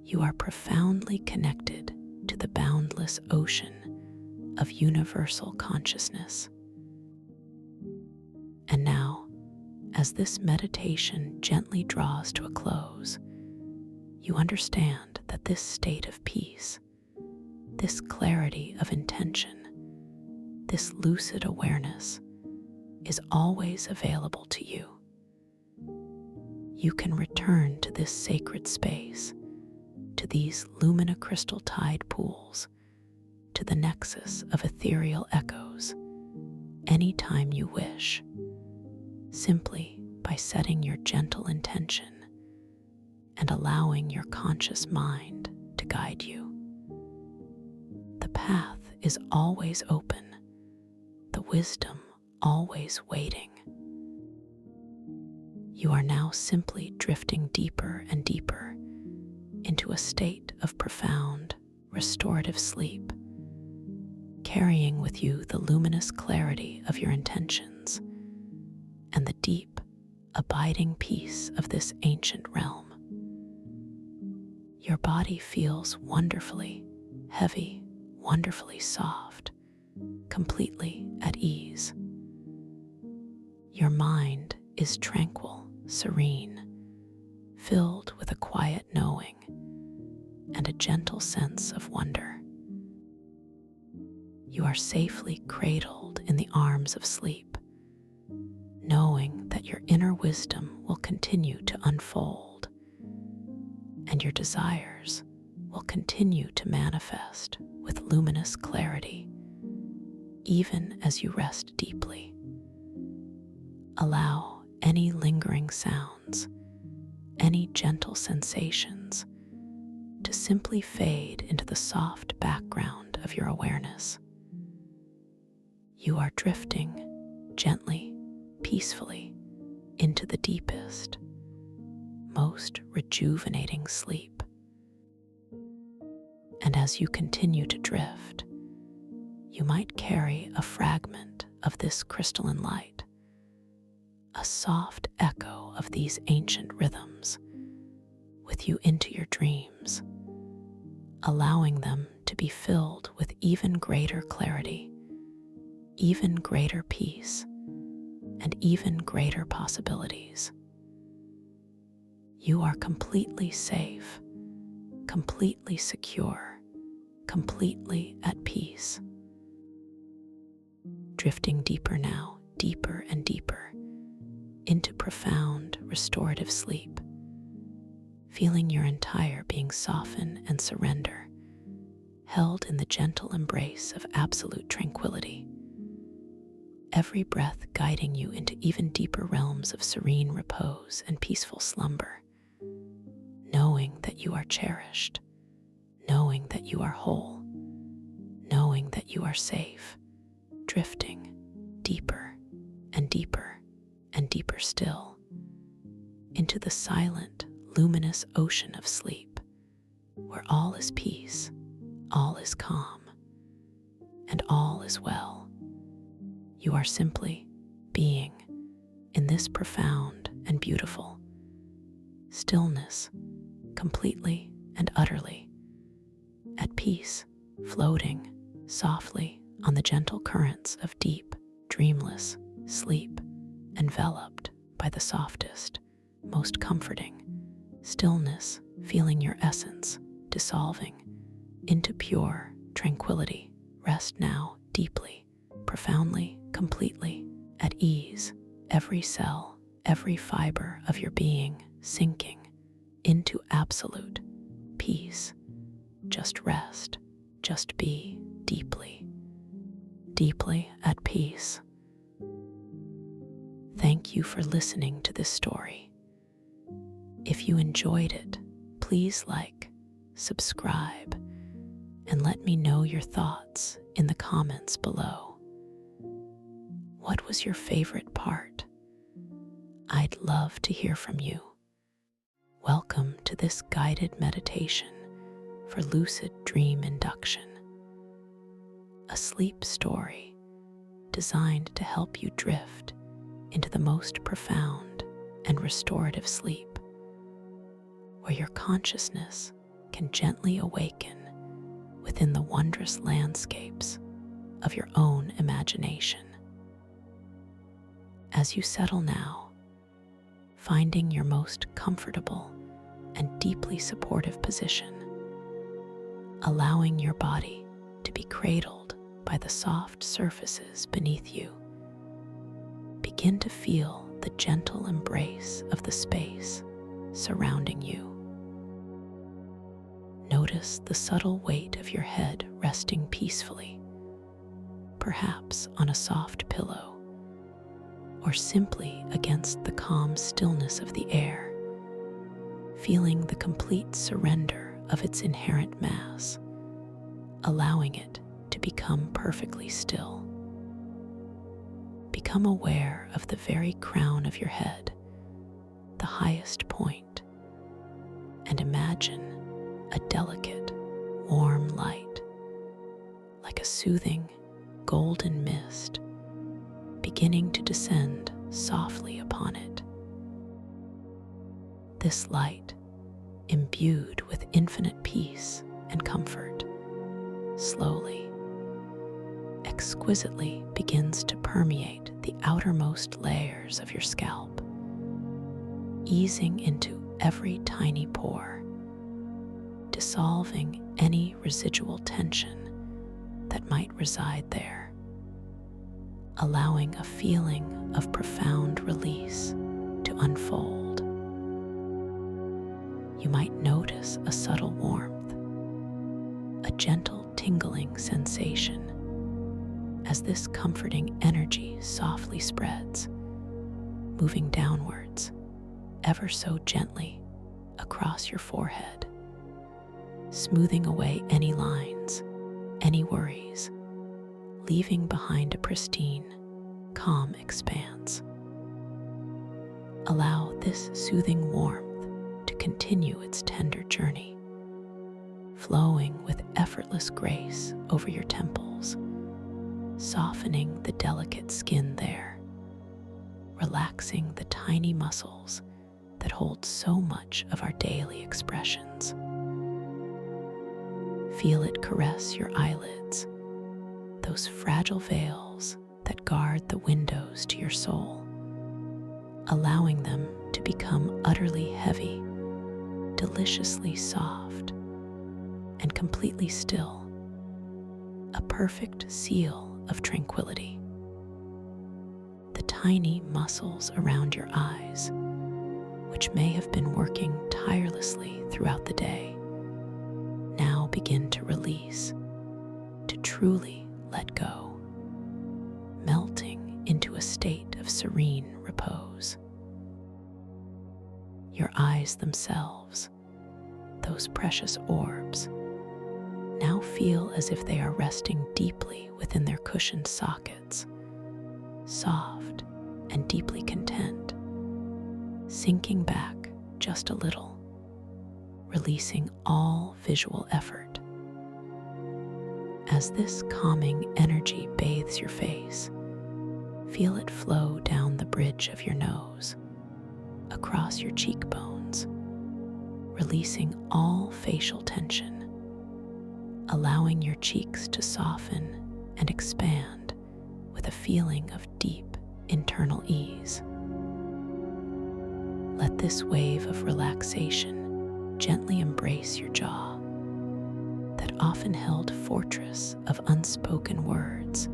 you are profoundly connected to the boundless ocean of universal consciousness. And now, as this meditation gently draws to a close, you understand that this state of peace, this clarity of intention, this lucid awareness is always available to you. You can return to this sacred space, to these luminocrystal tide pools, to the nexus of ethereal echoes, anytime you wish, simply by setting your gentle intention and allowing your conscious mind to guide you. The path is always open, the wisdom always waiting. You are now simply drifting deeper and deeper into a state of profound, restorative sleep, carrying with you the luminous clarity of your intentions and the deep, abiding peace of this ancient realm. Your body feels wonderfully heavy, wonderfully soft, completely at ease. Your mind is tranquil, serene, filled with a quiet knowing and a gentle sense of wonder. You are safely cradled in the arms of sleep, knowing that your inner wisdom will continue to unfold and your desires will continue to manifest with luminous clarity, even as you rest deeply. Allow any lingering sounds, any gentle sensations to simply fade into the soft background of your awareness. You are drifting gently, peacefully into the deepest, most rejuvenating sleep. And as you continue to drift, you might carry a fragment of this crystalline light, a soft echo of these ancient rhythms, with you into your dreams, allowing them to be filled with even greater clarity, even greater peace, and even greater possibilities. You are completely safe, completely secure, completely at peace. Drifting deeper now, deeper and deeper, into profound restorative sleep, feeling your entire being soften and surrender, held in the gentle embrace of absolute tranquility. Every breath guiding you into even deeper realms of serene repose and peaceful slumber, knowing that you are cherished, knowing that you are whole, knowing that you are safe, drifting deeper and deeper and deeper still into the silent, luminous ocean of sleep, where all is peace, all is calm, and all is well. You are simply being in this profound and beautiful stillness, completely and utterly at peace, floating softly on the gentle currents of deep, dreamless sleep, enveloped by the softest, most comforting stillness, feeling your essence dissolving into pure tranquility. Rest now deeply, profoundly, completely at ease, every cell, every fiber of your being sinking into absolute peace. Just rest, just be deeply, deeply at peace. Thank you for listening to this story. If you enjoyed it, please like, subscribe, and let me know your thoughts in the comments below. What was your favorite part? I'd love to hear from you. Welcome to this guided meditation for lucid dream induction, a sleep story designed to help you drift into the most profound and restorative sleep, where your consciousness can gently awaken within the wondrous landscapes of your own imagination. As you settle now, finding your most comfortable and deeply supportive position, allowing your body to be cradled by the soft surfaces beneath you, begin to feel the gentle embrace of the space surrounding you. Notice the subtle weight of your head resting peacefully, perhaps on a soft pillow, or simply against the calm stillness of the air, feeling the complete surrender of its inherent mass, allowing it to become perfectly still. Become aware of the very crown of your head, the highest point, and imagine a delicate, warm light, like a soothing, golden mist, beginning to descend softly upon it. This light, imbued with infinite peace and comfort, slowly, exquisitely begins to permeate the outermost layers of your scalp, easing into every tiny pore, dissolving any residual tension that might reside there. allowing a feeling of profound release to unfold. You might notice a subtle warmth, a gentle tingling sensation as this comforting energy softly spreads, moving downwards ever so gently across your forehead, smoothing away any lines, any worries, leaving behind a pristine, calm expanse. Allow this soothing warmth to continue its tender journey, flowing with effortless grace over your temples, softening the delicate skin there, relaxing the tiny muscles that hold so much of our daily expressions. Feel it caress your eyelids, those fragile veils that guard the windows to your soul, allowing them to become utterly heavy, deliciously soft, and completely still, a perfect seal of tranquility. The tiny muscles around your eyes, which may have been working tirelessly throughout the day, now begin to release, to truly let go, melting into a state of serene repose. Your eyes themselves, those precious orbs, now feel as if they are resting deeply within their cushioned sockets, soft and deeply content, sinking back just a little, releasing all visual effort. As this calming energy bathes your face, feel it flow down the bridge of your nose, across your cheekbones, releasing all facial tension, allowing your cheeks to soften and expand with a feeling of deep internal ease. Let this wave of relaxation gently embrace your jaw, that often held fortress of unspoken words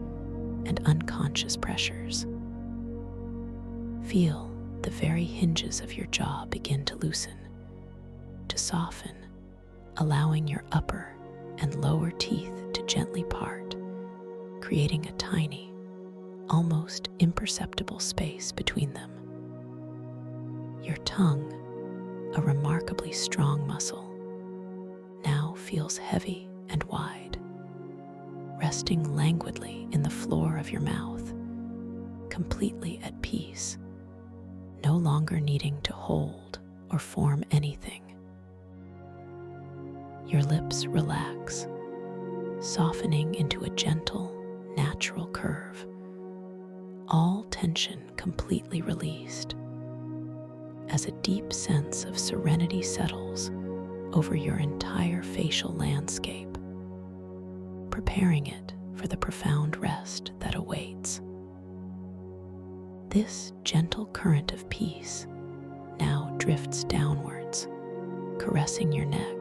and unconscious pressures. Feel the very hinges of your jaw begin to loosen, to soften, allowing your upper and lower teeth to gently part, creating a tiny, almost imperceptible space between them. Your tongue, a remarkably strong muscle, now feels heavy and wide, resting languidly in the floor of your mouth, completely at peace, no longer needing to hold or form anything. Your lips relax, softening into a gentle, natural curve, all tension completely released, as a deep sense of serenity settles over your entire facial landscape, preparing it for the profound rest that awaits. This gentle current of peace now drifts downwards, caressing your neck,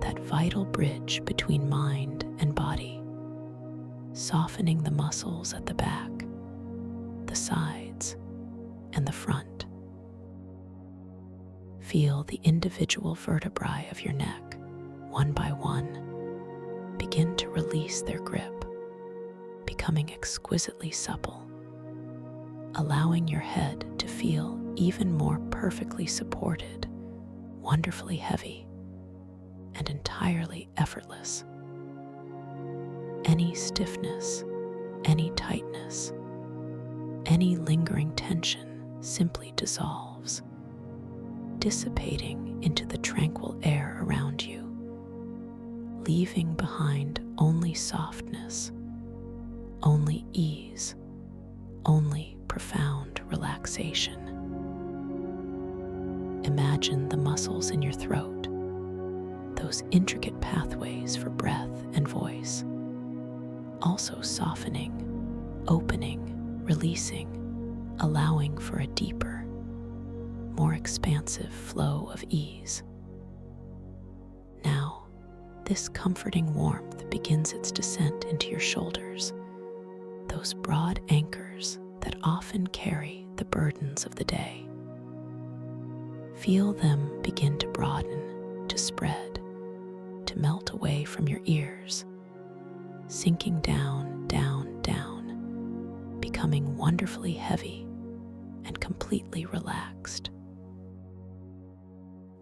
that vital bridge between mind and body, softening the muscles at the back, the sides, and the front. Feel the individual vertebrae of your neck, one by one, begin to release their grip, becoming exquisitely supple, allowing your head to feel even more perfectly supported, wonderfully heavy, and entirely effortless. Any stiffness, any tightness, any lingering tension simply dissolves, dissipating into the tranquil air around you, leaving behind only softness, only ease, only profound relaxation. Imagine the muscles in your throat, those intricate pathways for breath and voice, also softening, opening, releasing, allowing for a deeper, more expansive flow of ease. Now, this comforting warmth begins its descent into your shoulders, those those broad anchors that often carry the burdens of the day. Feel them begin to broaden, to spread, to melt away from your ears, sinking down, down, down, becoming wonderfully heavy and completely relaxed.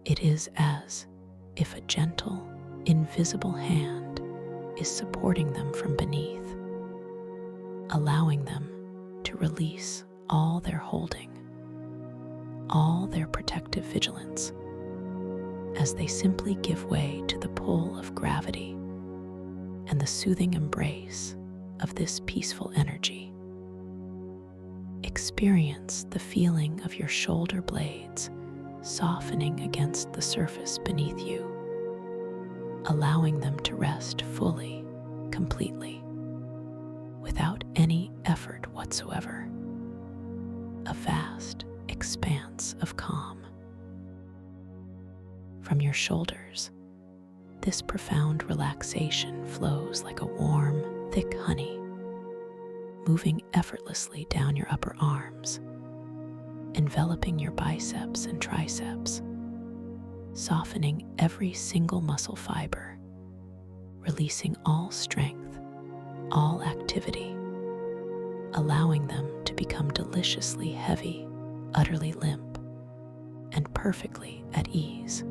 It is as if a gentle, invisible hand is supporting them from beneath, allowing them to release all their holding, all their protective vigilance, as they simply give way to the pull of gravity and the soothing embrace of this peaceful energy. Experience the feeling of your shoulder blades softening against the surface beneath you, allowing them to rest fully, completely, without any effort whatsoever. A vast expanse of calm. From your shoulders, this profound relaxation flows like a warm, thick honey, moving effortlessly down your upper arms, enveloping your biceps and triceps, softening every single muscle fiber, releasing all strength, all activity, allowing them to become deliciously heavy, utterly limp, and perfectly at ease.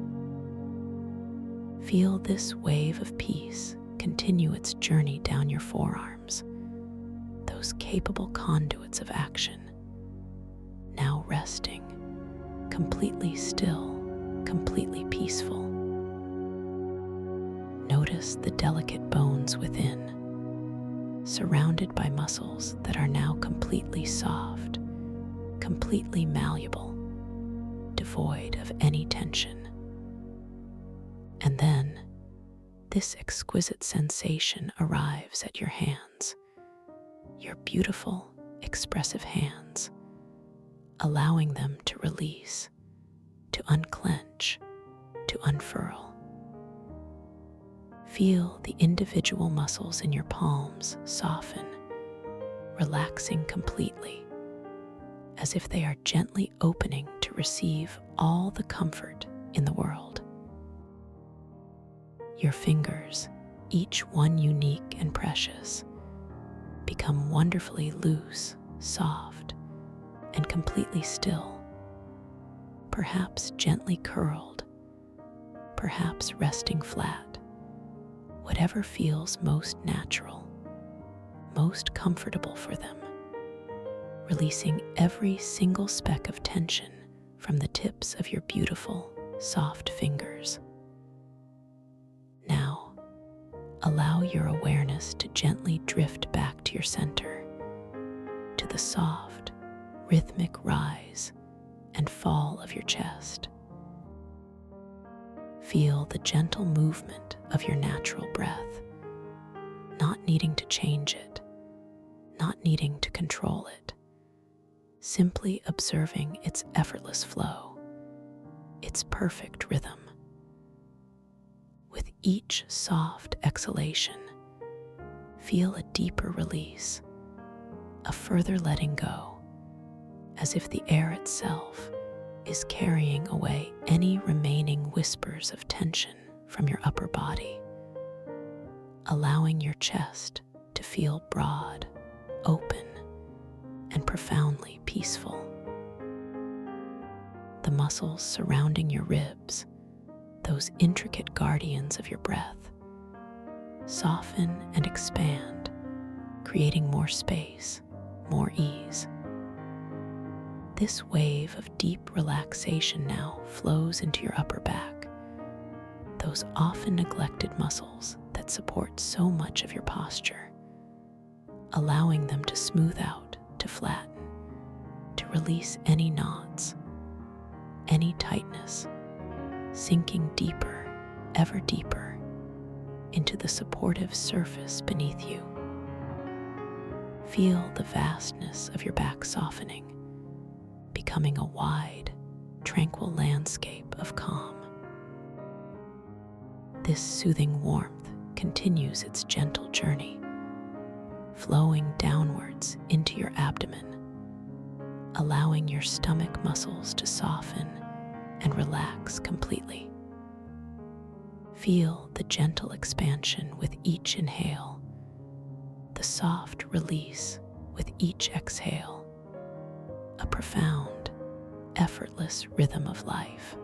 Feel this wave of peace continue its journey down your forearms, those capable conduits of action, now resting, completely still, completely peaceful. Notice the delicate bones within, surrounded by muscles that are now completely soft, completely malleable, devoid of any tension. And then, this exquisite sensation arrives at your hands, your beautiful, expressive hands, allowing them to release, to unclench, to unfurl. Feel the individual muscles in your palms soften, relaxing completely, as if they are gently opening to receive all the comfort in the world. Your fingers, each one unique and precious, become wonderfully loose, soft, and completely still, perhaps gently curled, perhaps resting flat, whatever feels most natural, most comfortable for them, releasing every single speck of tension from the tips of your beautiful, soft fingers. Now, allow your awareness to gently drift back to your center, to the soft, rhythmic rise and fall of your chest. Feel the gentle movement of your natural breath, not needing to change it, not needing to control it, simply observing its effortless flow, its perfect rhythm. With each soft exhalation, feel a deeper release, a further letting go, as if the air itself is carrying away any remaining whispers of tension from your upper body, allowing your chest to feel broad, open, and profoundly peaceful. The muscles surrounding your ribs, those intricate guardians of your breath, soften and expand, creating more space, more ease. This wave of deep relaxation now flows into your upper back, those often neglected muscles that support so much of your posture, allowing them to smooth out, to flatten, to release any knots, any tightness, sinking deeper, ever deeper, into the supportive surface beneath you. Feel the vastness of your back softening, becoming a wide, tranquil landscape of calm. This soothing warmth continues its gentle journey, flowing downwards into your abdomen, allowing your stomach muscles to soften and relax completely. Feel the gentle expansion with each inhale, the soft release with each exhale, a profound, effortless rhythm of life.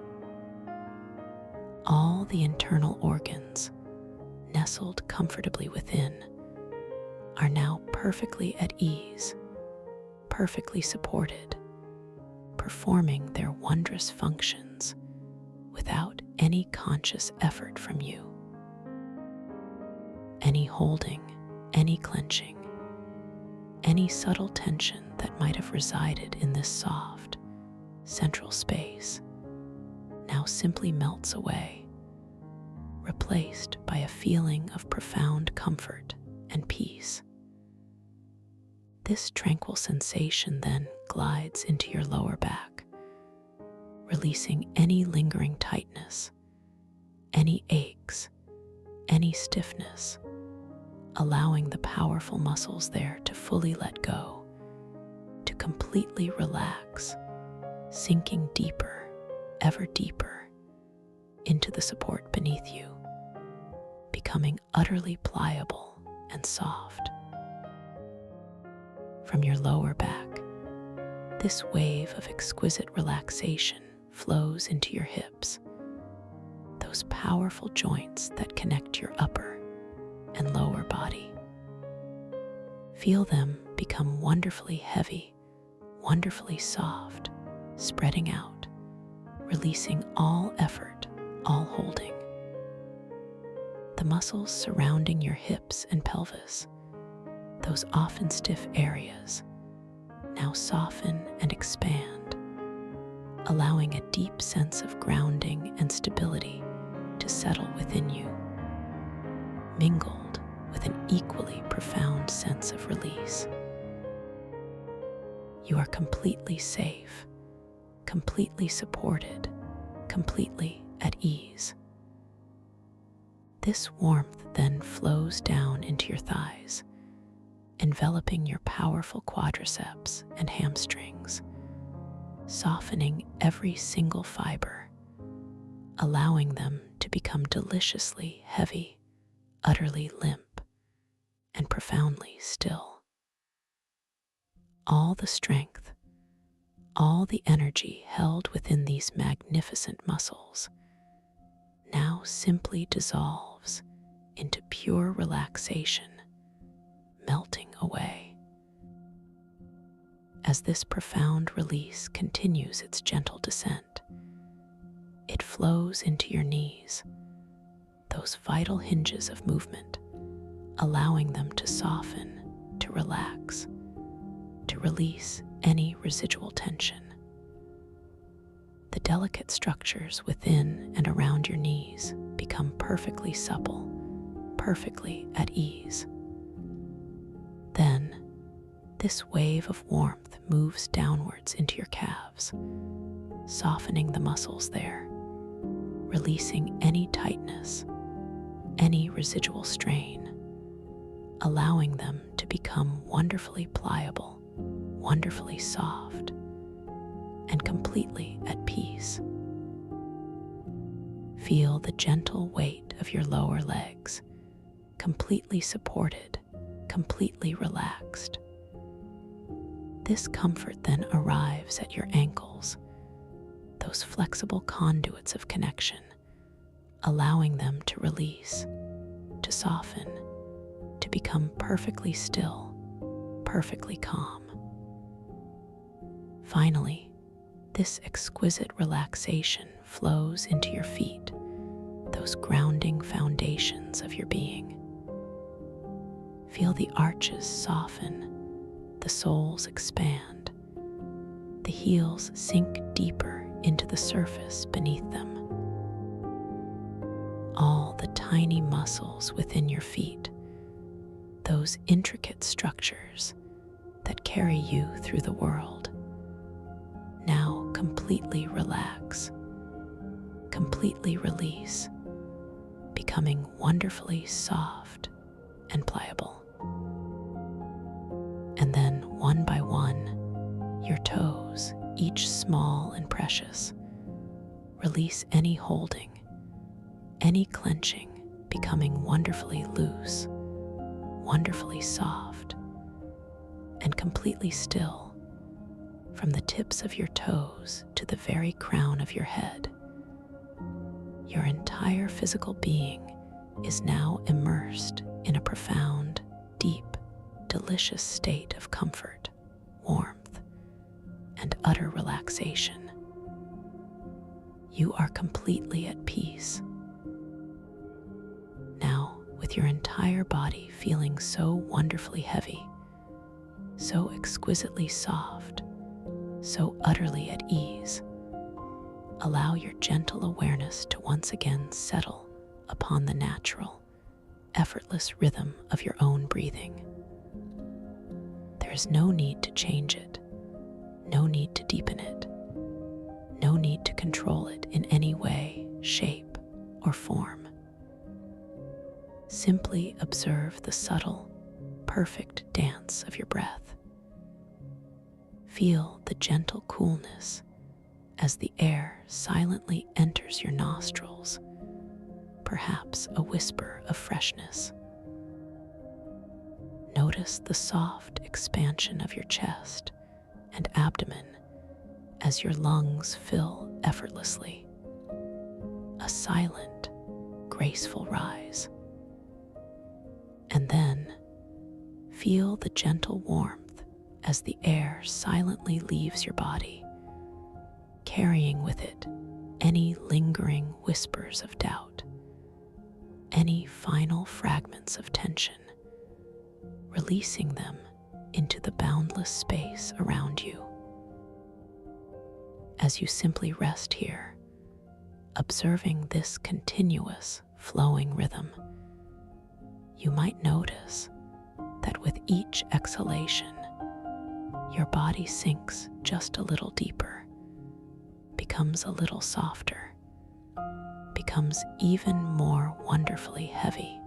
All the internal organs, nestled comfortably within, are now perfectly at ease, perfectly supported, performing their wondrous functions without any conscious effort from you. Any holding, any clenching, any subtle tension that might have resided in this soft, central space now simply melts away, replaced by a feeling of profound comfort and peace. This tranquil sensation then glides into your lower back, releasing any lingering tightness, any aches, any stiffness, allowing the powerful muscles there to fully let go, to completely relax, sinking deeper, ever deeper, into the support beneath you, becoming utterly pliable and soft. From your lower back, this wave of exquisite relaxation flows into your hips, those powerful joints that connect your upper and lower body. Feel them become wonderfully heavy, wonderfully soft, spreading out, releasing all effort, all holding. The muscles surrounding your hips and pelvis, those often stiff areas, now soften and expand, allowing a deep sense of grounding and stability to settle within you, mingled with an equally profound sense of release. You are completely safe, completely supported, completely at ease. This warmth then flows down into your thighs, enveloping your powerful quadriceps and hamstrings, softening every single fiber, allowing them to become deliciously heavy, utterly limp, and profoundly still. All the strength, all the energy held within these magnificent muscles now simply dissolves into pure relaxation, melting away. As this profound release continues its gentle descent, it flows into your knees, those vital hinges of movement, allowing them to soften, to relax, to release any residual tension. The delicate structures within and around your knees become perfectly supple, perfectly at ease. Then, this wave of warmth moves downwards into your calves, softening the muscles there, releasing any tightness, any residual strain, allowing them to become wonderfully pliable, wonderfully soft, and completely at peace. Feel the gentle weight of your lower legs, completely supported, completely relaxed. This comfort then arrives at your ankles, those flexible conduits of connection, allowing them to release, to soften, to become perfectly still, perfectly calm. Finally, this exquisite relaxation flows into your feet, those grounding foundations of your being. Feel the arches soften, the soles expand, the heels sink deeper into the surface beneath them. All the tiny muscles within your feet, those intricate structures that carry you through the world, now completely relax, completely release, becoming wonderfully soft and pliable. one by one, your toes, each small and precious, release any holding, any clenching, becoming wonderfully loose, wonderfully soft, and completely still, from the tips of your toes to the very crown of your head. Your entire physical being is now immersed in a profound, deep, delicious state of comfort, warmth, and utter relaxation. You are completely at peace. Now, with your entire body feeling so wonderfully heavy, so exquisitely soft, so utterly at ease, allow your gentle awareness to once again settle upon the natural, effortless rhythm of your own breathing. There is no need to change it, no need to deepen it, no need to control it in any way, shape, or form. Simply observe the subtle, perfect dance of your breath. Feel the gentle coolness as the air silently enters your nostrils, perhaps a whisper of freshness. Notice the soft expansion of your chest and abdomen as your lungs fill effortlessly. A silent, graceful rise. And then feel the gentle warmth as the air silently leaves your body, carrying with it any lingering whispers of doubt, any final fragments of tension, releasing them into the boundless space around you. As you simply rest here, observing this continuous, flowing rhythm, you might notice that with each exhalation, your body sinks just a little deeper, becomes a little softer, becomes even more wonderfully heavy.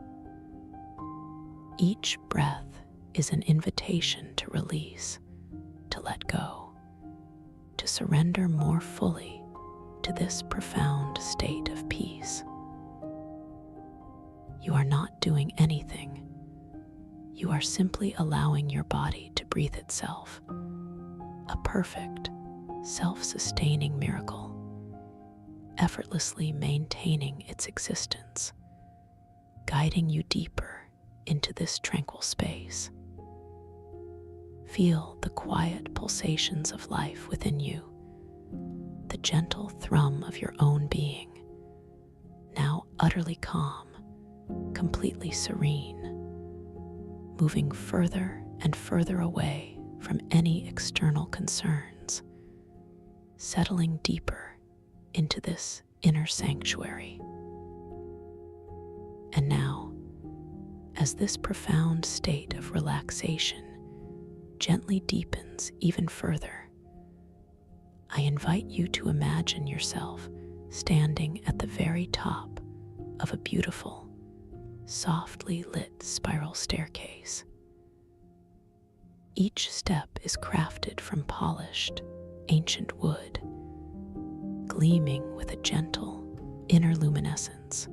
Each breath is an invitation to release, to let go, to surrender more fully to this profound state of peace. You are not doing anything. You are simply allowing your body to breathe itself, a perfect, self-sustaining miracle, effortlessly maintaining its existence, guiding you deeper into this tranquil space. Feel the quiet pulsations of life within you, the gentle thrum of your own being, now utterly calm, completely serene, moving further and further away from any external concerns, settling deeper into this inner sanctuary. And now, as this profound state of relaxation gently deepens even further, I invite you to imagine yourself standing at the very top of a beautiful, softly lit spiral staircase. Each step is crafted from polished, ancient wood, gleaming with a gentle inner luminescence,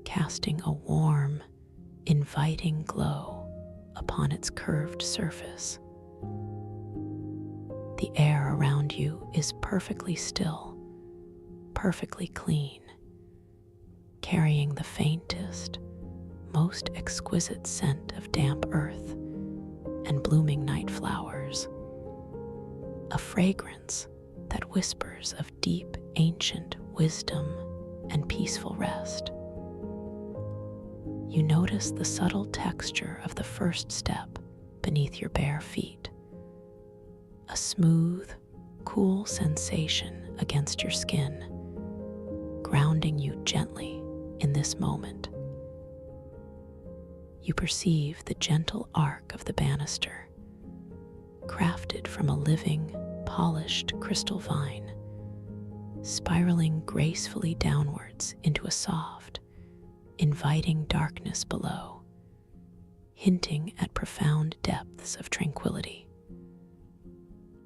casting a warm, inviting glow upon its curved surface. The air around you is perfectly still, perfectly clean, carrying the faintest, most exquisite scent of damp earth and blooming night flowers, a fragrance that whispers of deep, ancient wisdom and peaceful rest. You notice the subtle texture of the first step beneath your bare feet, a smooth, cool sensation against your skin, grounding you gently in this moment. You perceive the gentle arc of the banister, crafted from a living, polished crystal vine, spiraling gracefully downwards into a soft, inviting darkness below, hinting at profound depths of tranquility.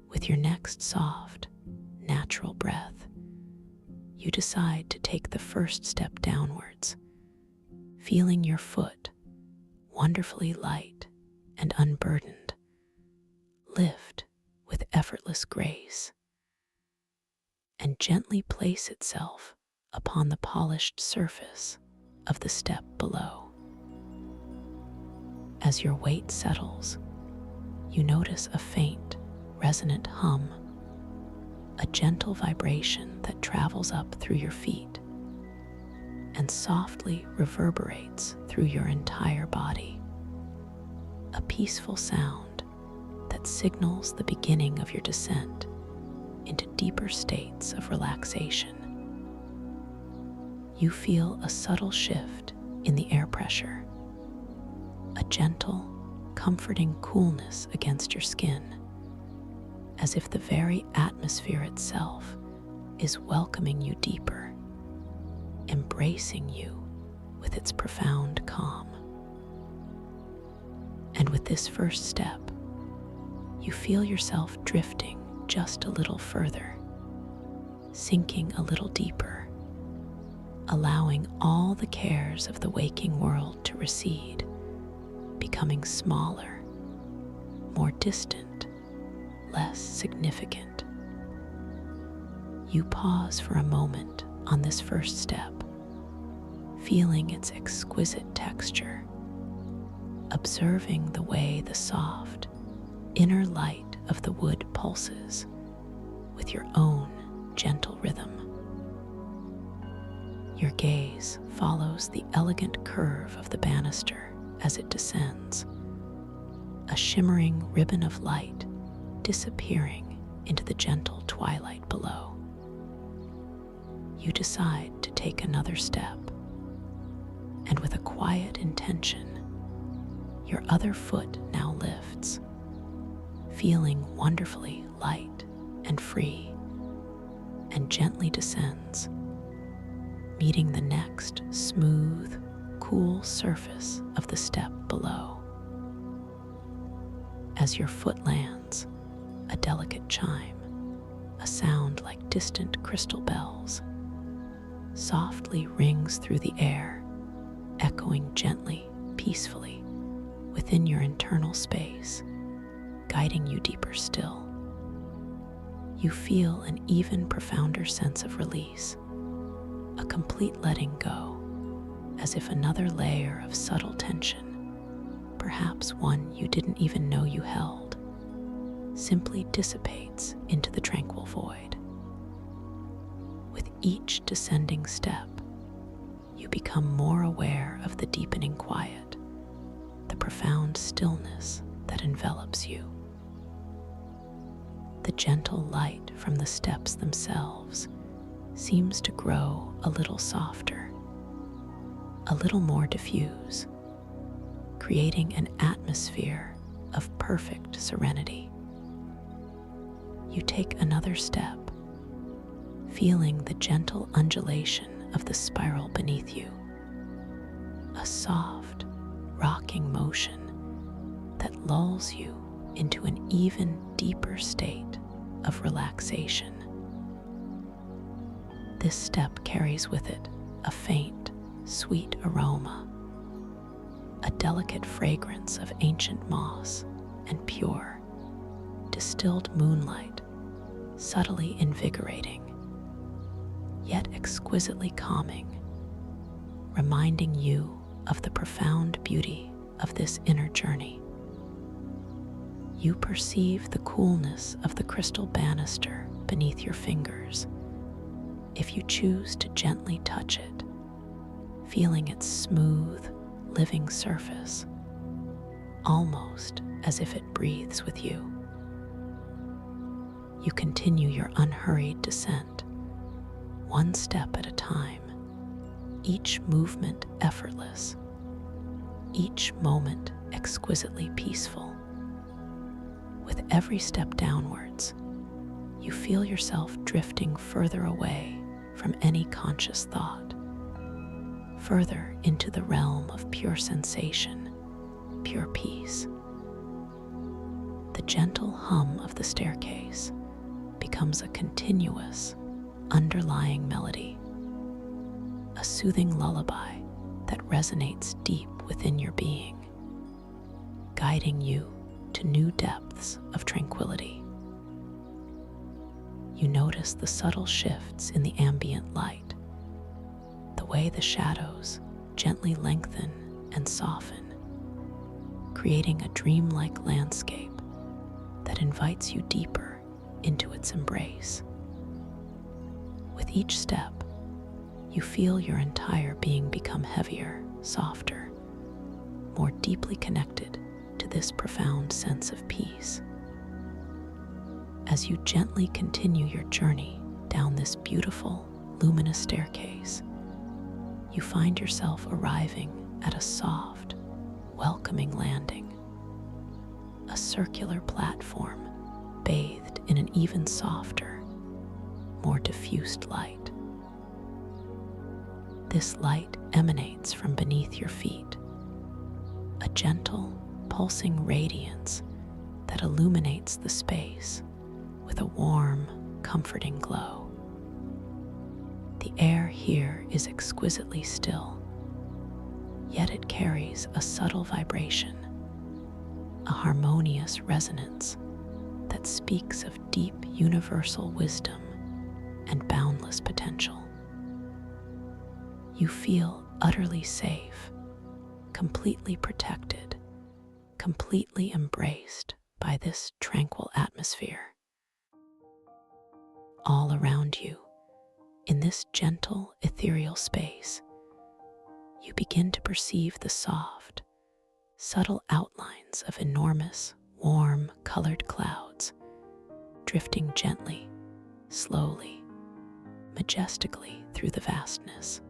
With your next soft, natural breath, you decide to take the first step downwards, feeling your foot, wonderfully light and unburdened, lift with effortless grace and gently place itself upon the polished surface of the step below. As your weight settles, you notice a faint, resonant hum, a gentle vibration that travels up through your feet and softly reverberates through your entire body. A peaceful sound that signals the beginning of your descent into deeper states of relaxation. You feel a subtle shift in the air pressure, a gentle, comforting coolness against your skin, as if the very atmosphere itself is welcoming you deeper, embracing you with its profound calm. And with this first step, you feel yourself drifting just a little further, sinking a little deeper, allowing all the cares of the waking world to recede, becoming smaller, more distant, less significant. You pause for a moment on this first step, feeling its exquisite texture, observing the way the soft, inner light of the wood pulses with your own gentle rhythm. Your gaze follows the elegant curve of the banister as it descends, a shimmering ribbon of light disappearing into the gentle twilight below. You decide to take another step, and with a quiet intention, your other foot now lifts, feeling wonderfully light and free, and gently descends, meeting the next smooth, cool surface of the step below. As your foot lands, a delicate chime, a sound like distant crystal bells, softly rings through the air, echoing gently, peacefully within your internal space, guiding you deeper still. You feel an even profounder sense of release, a complete letting go, as if another layer of subtle tension, perhaps one you didn't even know you held, simply dissipates into the tranquil void. With each descending step, you become more aware of the deepening quiet, the profound stillness that envelops you. The gentle light from the steps themselves seems to grow a little softer, a little more diffuse, creating an atmosphere of perfect serenity. You take another step, feeling the gentle undulation of the spiral beneath you, a soft, rocking motion that lulls you into an even deeper state of relaxation. This step carries with it a faint, sweet aroma, a delicate fragrance of ancient moss and pure, distilled moonlight, subtly invigorating, yet exquisitely calming, reminding you of the profound beauty of this inner journey. You perceive the coolness of the crystal banister beneath your fingers, if you choose to gently touch it, feeling its smooth, living surface, almost as if it breathes with you. You continue your unhurried descent, one step at a time, each movement effortless, each moment exquisitely peaceful. With every step downwards, you feel yourself drifting further away from any conscious thought, further into the realm of pure sensation, pure peace. The gentle hum of the staircase becomes a continuous, underlying melody, a soothing lullaby that resonates deep within your being, guiding you to new depths of tranquility. You notice the subtle shifts in the ambient light, the way the shadows gently lengthen and soften, creating a dreamlike landscape that invites you deeper into its embrace. With each step, you feel your entire being become heavier, softer, more deeply connected to this profound sense of peace. As you gently continue your journey down this beautiful, luminous staircase, you find yourself arriving at a soft, welcoming landing, a circular platform bathed in an even softer, more diffused light. This light emanates from beneath your feet, a gentle, pulsing radiance that illuminates the space with a warm, comforting glow. The air here is exquisitely still, yet it carries a subtle vibration, a harmonious resonance that speaks of deep universal wisdom and boundless potential. You feel utterly safe, completely protected, completely embraced by this tranquil atmosphere. All around you, in this gentle, ethereal space, you begin to perceive the soft, subtle outlines of enormous, warm, colored clouds drifting gently, slowly, majestically through the vastness.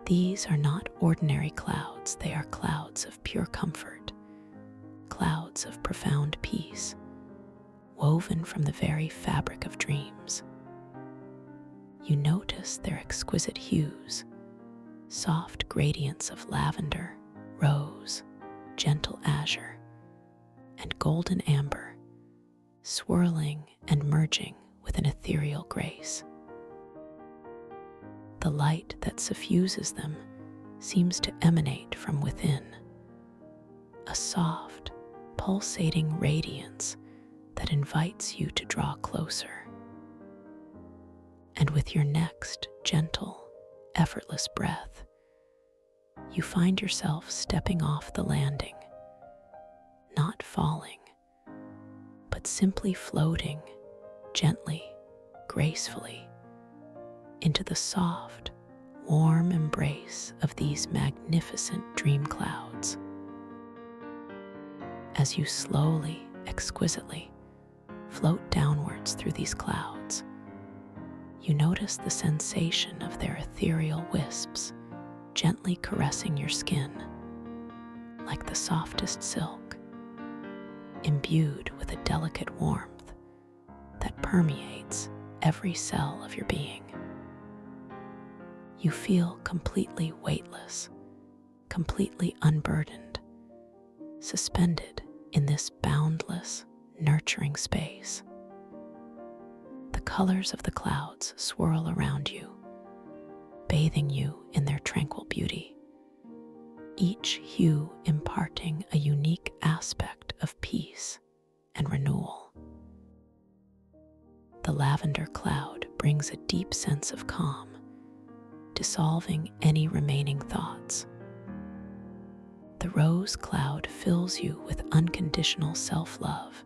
These are not ordinary clouds, they are clouds of pure comfort, clouds of profound peace, woven from the very fabric of dreams. You notice their exquisite hues, soft gradients of lavender, rose, gentle azure, and golden amber, swirling and merging with an ethereal grace. The light that suffuses them seems to emanate from within, a soft, pulsating radiance that invites you to draw closer. And with your next gentle, effortless breath, you find yourself stepping off the landing, not falling, but simply floating gently, gracefully, into the soft, warm embrace of these magnificent dream clouds. As you slowly, exquisitely float downwards through these clouds, you notice the sensation of their ethereal wisps gently caressing your skin, like the softest silk, imbued with a delicate warmth that permeates every cell of your being. You feel completely weightless, completely unburdened, suspended in this boundless, nurturing space. The colors of the clouds swirl around you, bathing you in their tranquil beauty, each hue imparting a unique aspect of peace and renewal. The lavender cloud brings a deep sense of calm, dissolving any remaining thoughts. The rose cloud fills you with unconditional self-love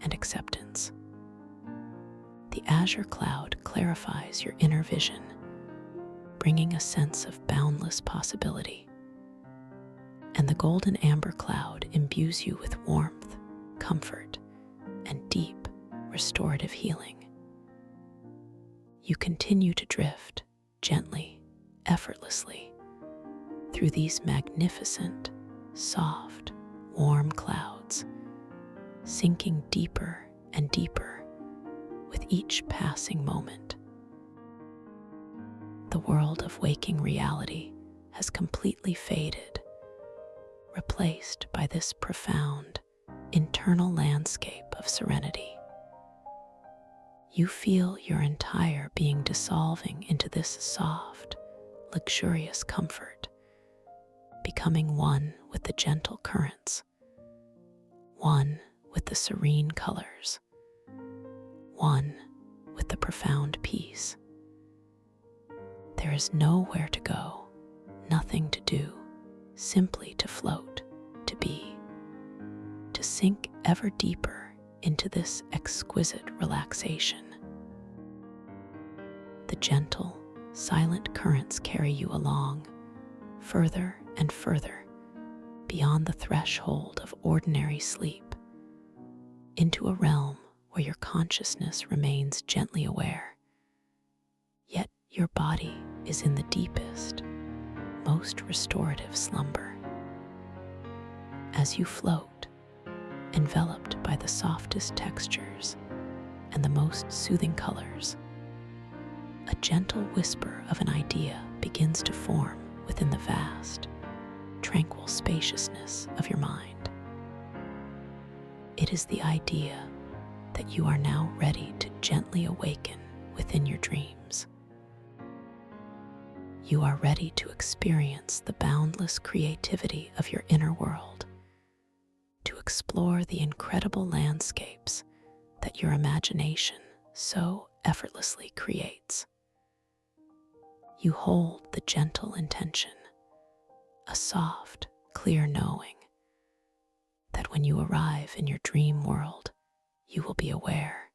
and acceptance. The azure cloud clarifies your inner vision, bringing a sense of boundless possibility. And the golden amber cloud imbues you with warmth, comfort, and deep, restorative healing. You continue to drift gently, effortlessly, through these magnificent, soft, warm clouds, sinking deeper and deeper with each passing moment. The world of waking reality has completely faded, replaced by this profound internal landscape of serenity. You feel your entire being dissolving into this soft, luxurious comfort, becoming one with the gentle currents, one with the serene colors, one with the profound peace. There is nowhere to go, nothing to do, simply to float, to be, to sink ever deeper into this exquisite relaxation. The gentle, silent currents carry you along, further and further, beyond the threshold of ordinary sleep, into a realm where your consciousness remains gently aware, yet your body is in the deepest, most restorative slumber. As you float, enveloped by the softest textures and the most soothing colors, a gentle whisper of an idea begins to form within the vast, tranquil spaciousness of your mind. It is the idea that you are now ready to gently awaken within your dreams. You are ready to experience the boundless creativity of your inner world, to explore the incredible landscapes that your imagination so effortlessly creates. You hold the gentle intention, a soft, clear knowing that when you arrive in your dream world, you will be aware,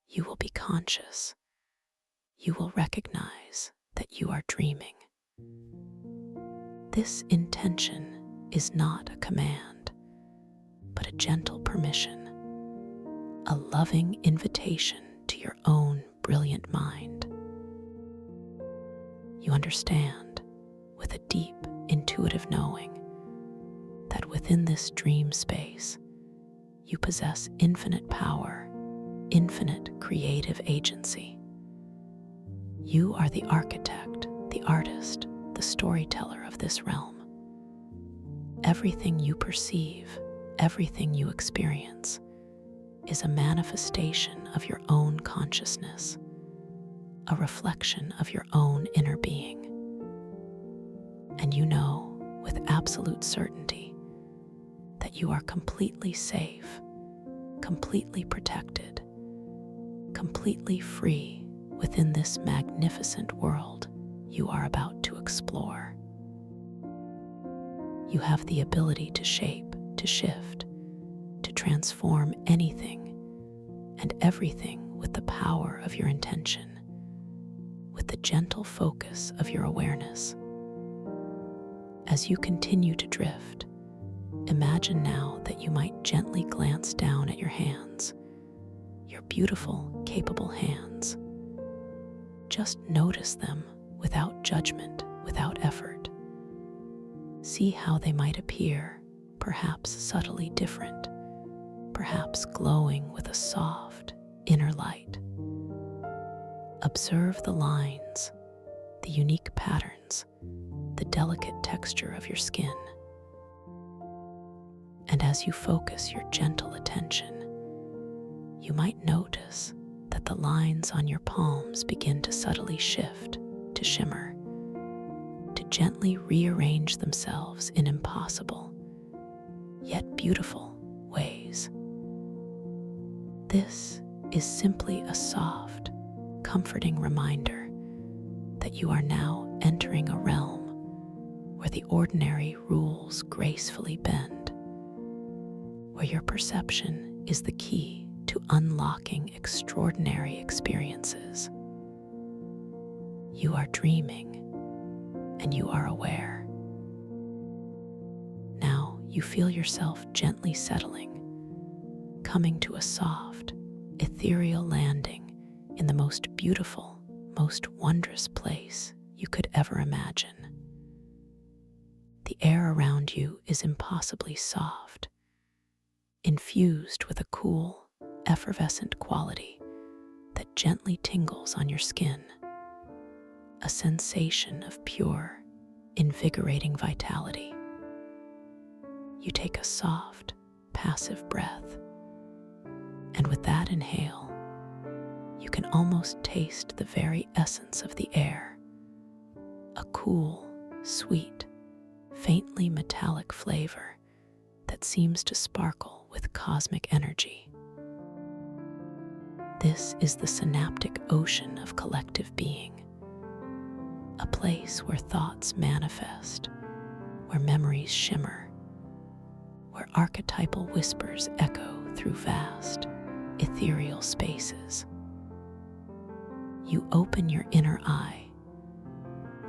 you will be conscious, you will recognize that you are dreaming. This intention is not a command, but a gentle permission, a loving invitation to your own brilliant mind. You understand, with a deep, intuitive knowing, that within this dream space, you possess infinite power, infinite creative agency. You are the architect, the artist, the storyteller of this realm. Everything you perceive, everything you experience, is a manifestation of your own consciousness, a reflection of your own inner being. And you know with absolute certainty that you are completely safe, completely protected, completely free within this magnificent world you are about to explore. You have the ability to shape, to shift, to transform anything and everything with the power of your intention, with the gentle focus of your awareness. As you continue to drift, imagine now that you might gently glance down at your hands, your beautiful, capable hands. Just notice them without judgment, without effort. See how they might appear, perhaps subtly different, perhaps glowing with a soft inner light. Observe the lines, the unique patterns, the delicate texture of your skin. And as you focus your gentle attention, you might notice that the lines on your palms begin to subtly shift, to shimmer, to gently rearrange themselves in impossible, yet beautiful ways. This is simply a soft, comforting reminder that you are now entering a realm where the ordinary rules gracefully bend, where your perception is the key to unlocking extraordinary experiences. You are dreaming, and you are aware. Now you feel yourself gently settling, coming to a soft, ethereal landing in the most beautiful, most wondrous place you could ever imagine. The air around you is impossibly soft, infused with a cool, effervescent quality that gently tingles on your skin, a sensation of pure, invigorating vitality. you take a soft, passive breath, and with that inhale, you can almost taste the very essence of the air, a cool, sweet, faintly metallic flavor that seems to sparkle with cosmic energy. This is the synaptic ocean of collective being, a place where thoughts manifest, where memories shimmer, where archetypal whispers echo through vast, ethereal spaces. You open your inner eye,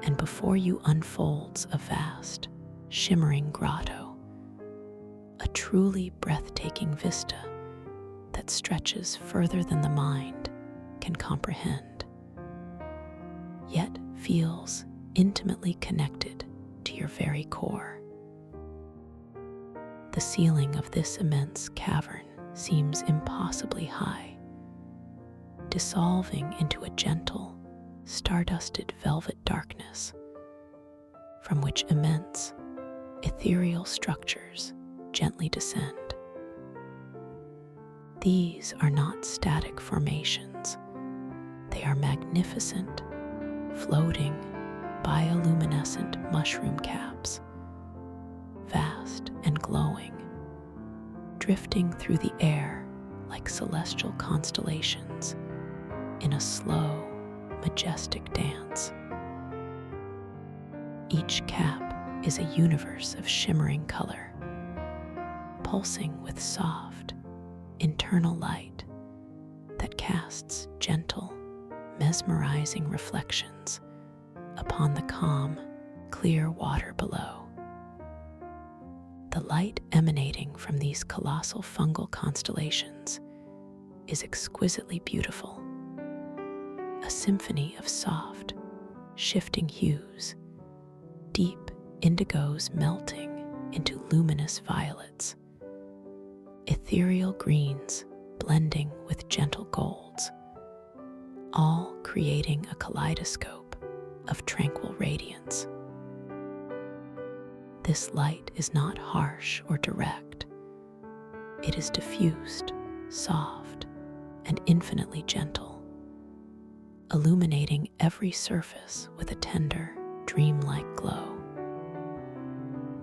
and before you unfolds a vast, shimmering grotto, a truly breathtaking vista that stretches further than the mind can comprehend, yet feels intimately connected to your very core. The ceiling of this immense cavern seems impossibly high, dissolving into a gentle, stardusted velvet darkness, from which immense, ethereal structures gently descend. These are not static formations. They are magnificent, floating, bioluminescent mushroom caps, vast and glowing, drifting through the air like celestial constellations in a slow, majestic dance. Each cap is a universe of shimmering color, pulsing with soft, internal light that casts gentle, mesmerizing reflections upon the calm, clear water below. The light emanating from these colossal fungal constellations is exquisitely beautiful, a symphony of soft, shifting hues, deep indigos melting into luminous violets, ethereal greens blending with gentle golds, all creating a kaleidoscope of tranquil radiance. This light is not harsh or direct. It is diffused, soft, and infinitely gentle, illuminating every surface with a tender, dreamlike glow.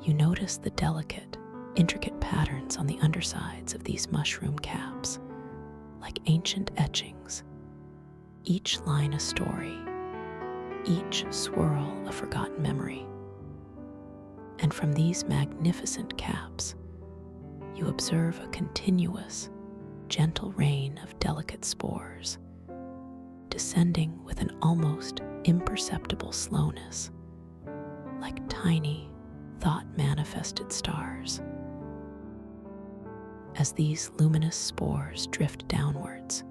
You notice the delicate, intricate patterns on the undersides of these mushroom caps, like ancient etchings, each line a story, each swirl a forgotten memory. And from these magnificent caps, you observe a continuous, gentle rain of delicate spores, descending with an almost imperceptible slowness, like tiny, thought-manifested stars. As these luminous spores drift downwards,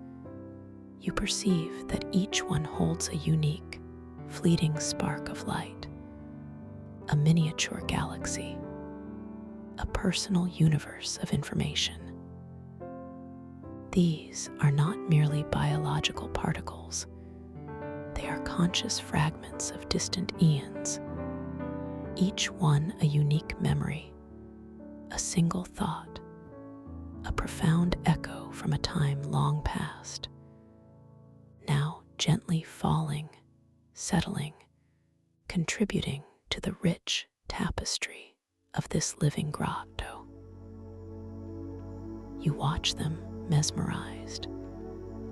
you perceive that each one holds a unique, fleeting spark of light, a miniature galaxy, a personal universe of information. These are not merely biological particles. They are conscious fragments of distant eons, each one a unique memory, a single thought, a profound echo from a time long past, now gently falling, settling, contributing to the rich tapestry of this living grotto. You watch them mesmerized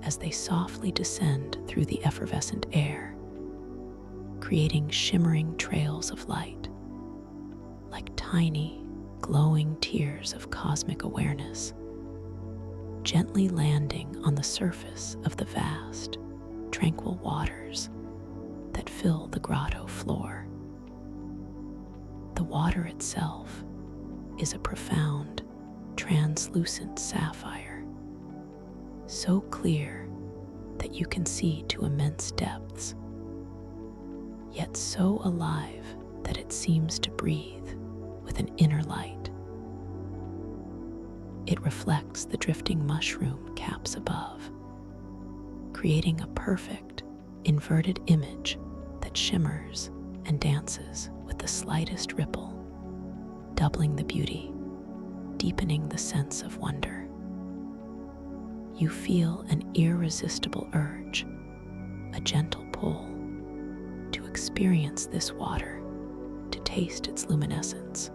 as they softly descend through the effervescent air, creating shimmering trails of light, like tiny, glowing tears of cosmic awareness, gently landing on the surface of the vast, tranquil waters that fill the grotto floor. The water itself is a profound, translucent sapphire, so clear that you can see to immense depths, yet so alive that it seems to breathe with an inner light. It reflects the drifting mushroom caps above, creating a perfect, inverted image that shimmers and dances with the slightest ripple, doubling the beauty deepening the sense of wonder. You feel an irresistible urge, a gentle pull, to experience this water, to taste its luminescence,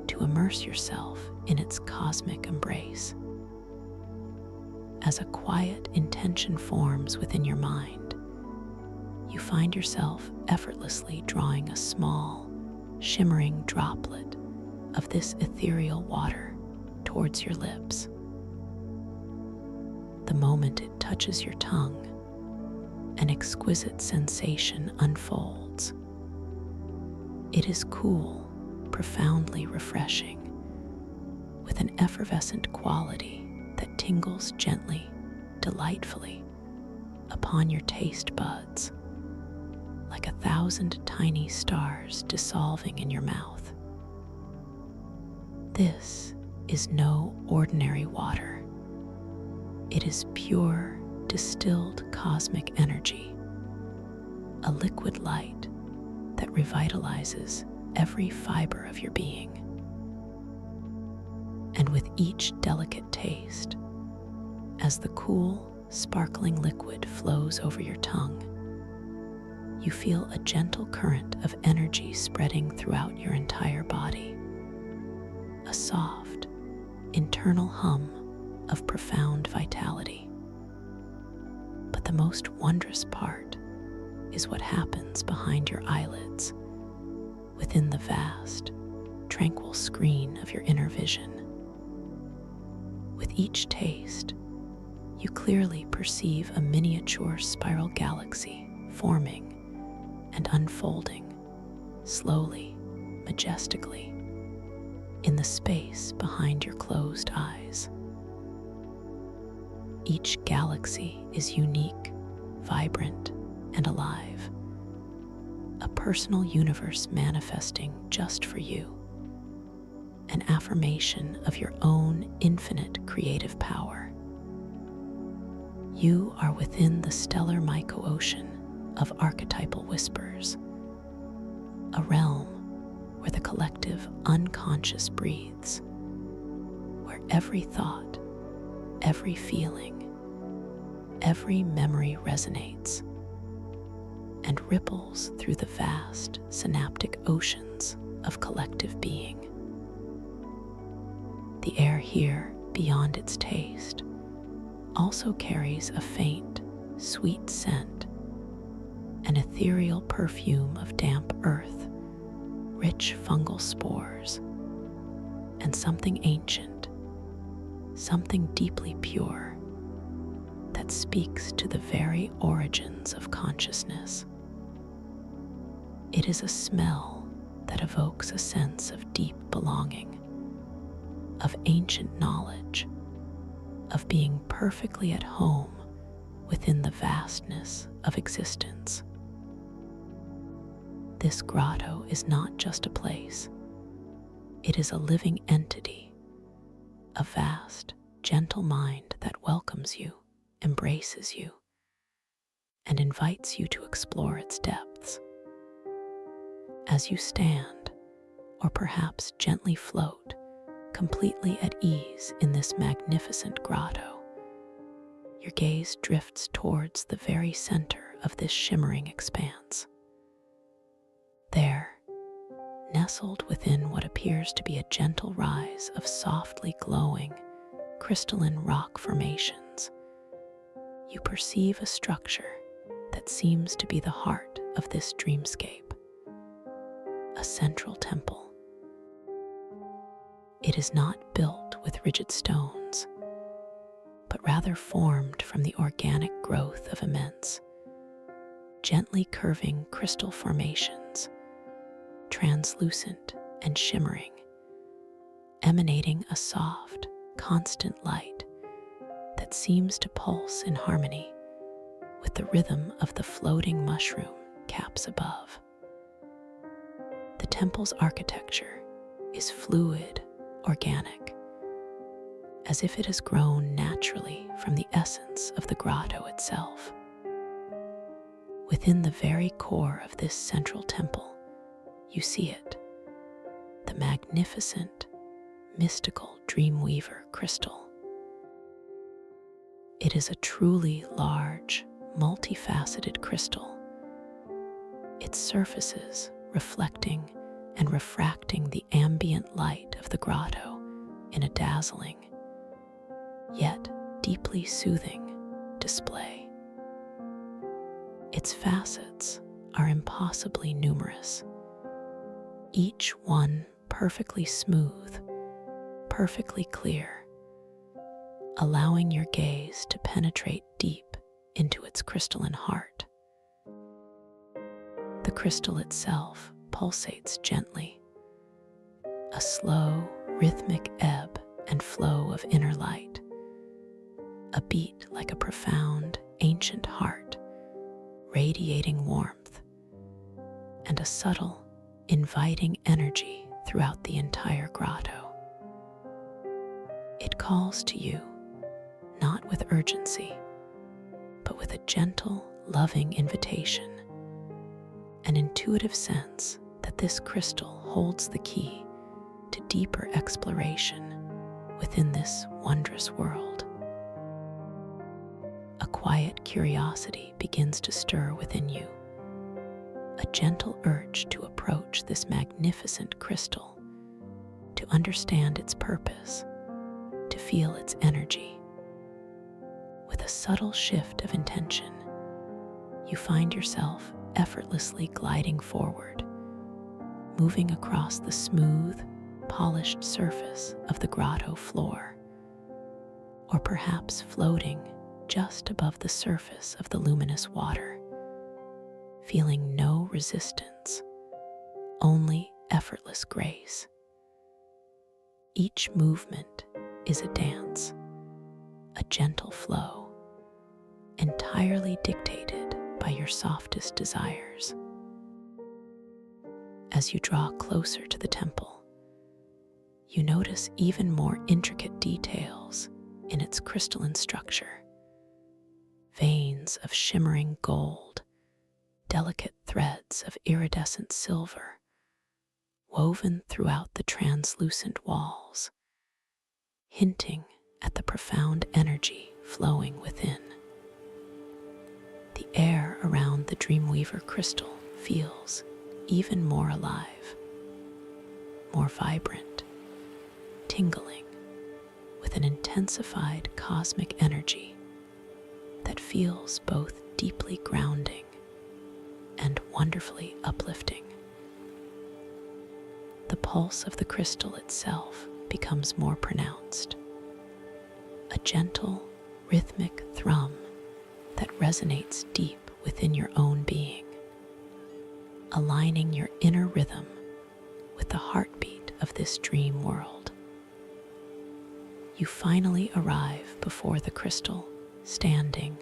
to immerse yourself in its cosmic embrace. As a quiet intention forms within your mind, you find yourself effortlessly drawing a small, shimmering droplet of this ethereal water towards your lips. The moment it touches your tongue, an exquisite sensation unfolds. It is cool, profoundly refreshing, with an effervescent quality that tingles gently, delightfully, upon your taste buds, like 1,000 tiny stars dissolving in your mouth. This is no ordinary water. It is pure, distilled cosmic energy, a liquid light that revitalizes every fiber of your being. And with each delicate taste, as the cool, sparkling liquid flows over your tongue, you feel a gentle current of energy spreading throughout your entire body, a soft, internal hum of profound vitality. But the most wondrous part is what happens behind your eyelids, within the vast, tranquil screen of your inner vision. With each taste, you clearly perceive a miniature spiral galaxy forming and unfolding, slowly, majestically, in the space behind your closed eyes. Each galaxy is unique, vibrant, and alive, a personal universe manifesting just for you, an affirmation of your own infinite creative power. You are within the stellar myco-ocean of archetypal whispers, a realm where the collective unconscious breathes, where every thought, every feeling, every memory resonates and ripples through the vast synaptic oceans of collective being. The air here, beyond its taste, also carries a faint, sweet scent, an ethereal perfume of damp earth, rich fungal spores, and something ancient, something deeply pure, that speaks to the very origins of consciousness. It is a smell that evokes a sense of deep belonging, of ancient knowledge, of being perfectly at home within the vastness of existence. This grotto is not just a place. It is a living entity, a vast, gentle mind that welcomes you, embraces you, and invites you to explore its depths. As you stand, or perhaps gently float, completely at ease in this magnificent grotto, your gaze drifts towards the very center of this shimmering expanse. There, nestled within what appears to be a gentle rise of softly glowing, crystalline rock formations, you perceive a structure that seems to be the heart of this dreamscape, a central temple. It is not built with rigid stones, but rather formed from the organic growth of immense, gently curving crystal formations, translucent and shimmering, emanating a soft, constant light that seems to pulse in harmony with the rhythm of the floating mushroom caps above. The temple's architecture is fluid, organic, as if it has grown naturally from the essence of the grotto itself. Within the very core of this central temple, you see it, the magnificent, mystical Dreamweaver crystal. It is a truly large, multifaceted crystal, its surfaces reflecting and refracting the ambient light of the grotto in a dazzling, yet deeply soothing display. Its facets are impossibly numerous, each one perfectly smooth, perfectly clear, allowing your gaze to penetrate deep into its crystalline heart. The crystal itself pulsates gently, a slow, rhythmic ebb and flow of inner light, a beat like a profound, ancient heart, radiating warmth, and a subtle, inviting energy throughout the entire grotto. It calls to you, not with urgency, but with a gentle, loving invitation, an intuitive sense that this crystal holds the key to deeper exploration within this wondrous world. A quiet curiosity begins to stir within you, a gentle urge to approach this magnificent crystal, to understand its purpose, to feel its energy. With a subtle shift of intention, you find yourself effortlessly gliding forward, moving across the smooth, polished surface of the grotto floor, or perhaps floating just above the surface of the luminous water, feeling no resistance, only effortless grace. Each movement is a dance, a gentle flow, entirely dictated by your softest desires. As you draw closer to the temple, you notice even more intricate details in its crystalline structure. Veins of shimmering gold, delicate threads of iridescent silver, woven throughout the translucent walls, hinting at the profound energy flowing within. The air around the Dreamweaver crystal feels even more alive, more vibrant, tingling with an intensified cosmic energy that feels both deeply grounding and wonderfully uplifting. The pulse of the crystal itself becomes more pronounced, a gentle, rhythmic thrum that resonates deep within your own being, aligning your inner rhythm with the heartbeat of this dream world. You finally arrive before the crystal, standing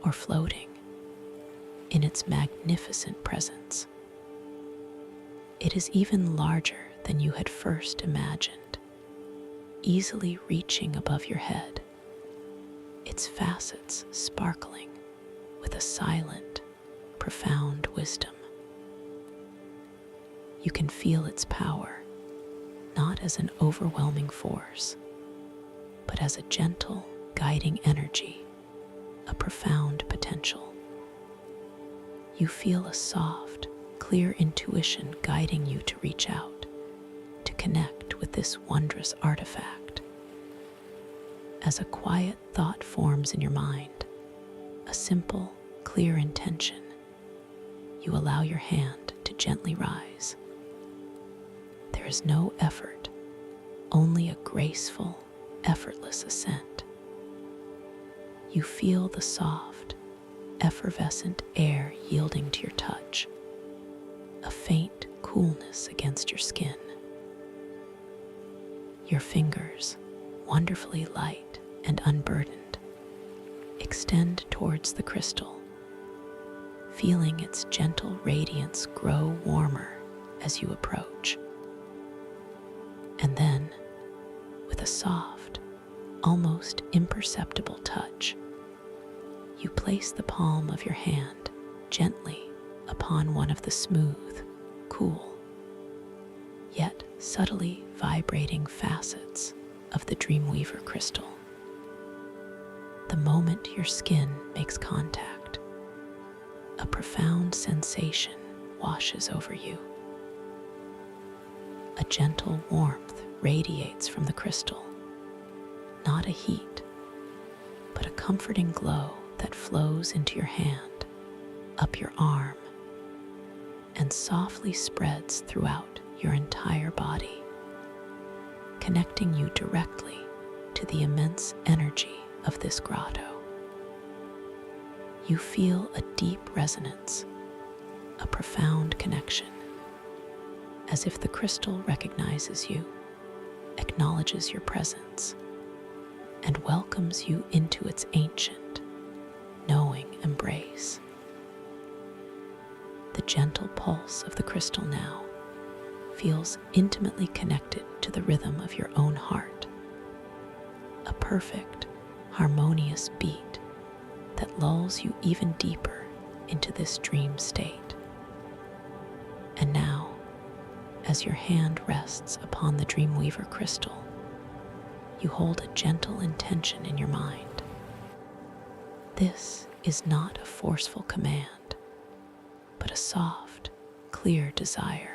or floating in its magnificent presence. It is even larger than you had first imagined, easily reaching above your head, its facets sparkling with a silent, profound wisdom. You can feel its power, not as an overwhelming force, but as a gentle, guiding energy, a profound potential. You feel a soft, clear intuition guiding you to reach out, to connect with this wondrous artifact. As a quiet thought forms in your mind, a simple, clear intention, you allow your hand to gently rise. There is no effort, only a graceful, effortless ascent. You feel the soft, effervescent air yielding to your touch, a faint coolness against your skin. Your fingers, wonderfully light and unburdened, extend towards the crystal, feeling its gentle radiance grow warmer as you approach. And then, with a soft, almost imperceptible touch, you place the palm of your hand gently upon one of the smooth, cool, yet subtly vibrating facets of the Dreamweaver crystal. The moment your skin makes contact, a profound sensation washes over you. A gentle warmth radiates from the crystal, not a heat, but a comforting glow that flows into your hand, up your arm, and softly spreads throughout your entire body, connecting you directly to the immense energy of this grotto. You feel a deep resonance, a profound connection, as if the crystal recognizes you, acknowledges your presence, and welcomes you into its ancient, knowing embrace. The gentle pulse of the crystal now feels intimately connected to the rhythm of your own heart, a perfect, harmonious beat that lulls you even deeper into this dream state. And now, as your hand rests upon the Dreamweaver crystal, you hold a gentle intention in your mind. This is not a forceful command, but a soft, clear desire,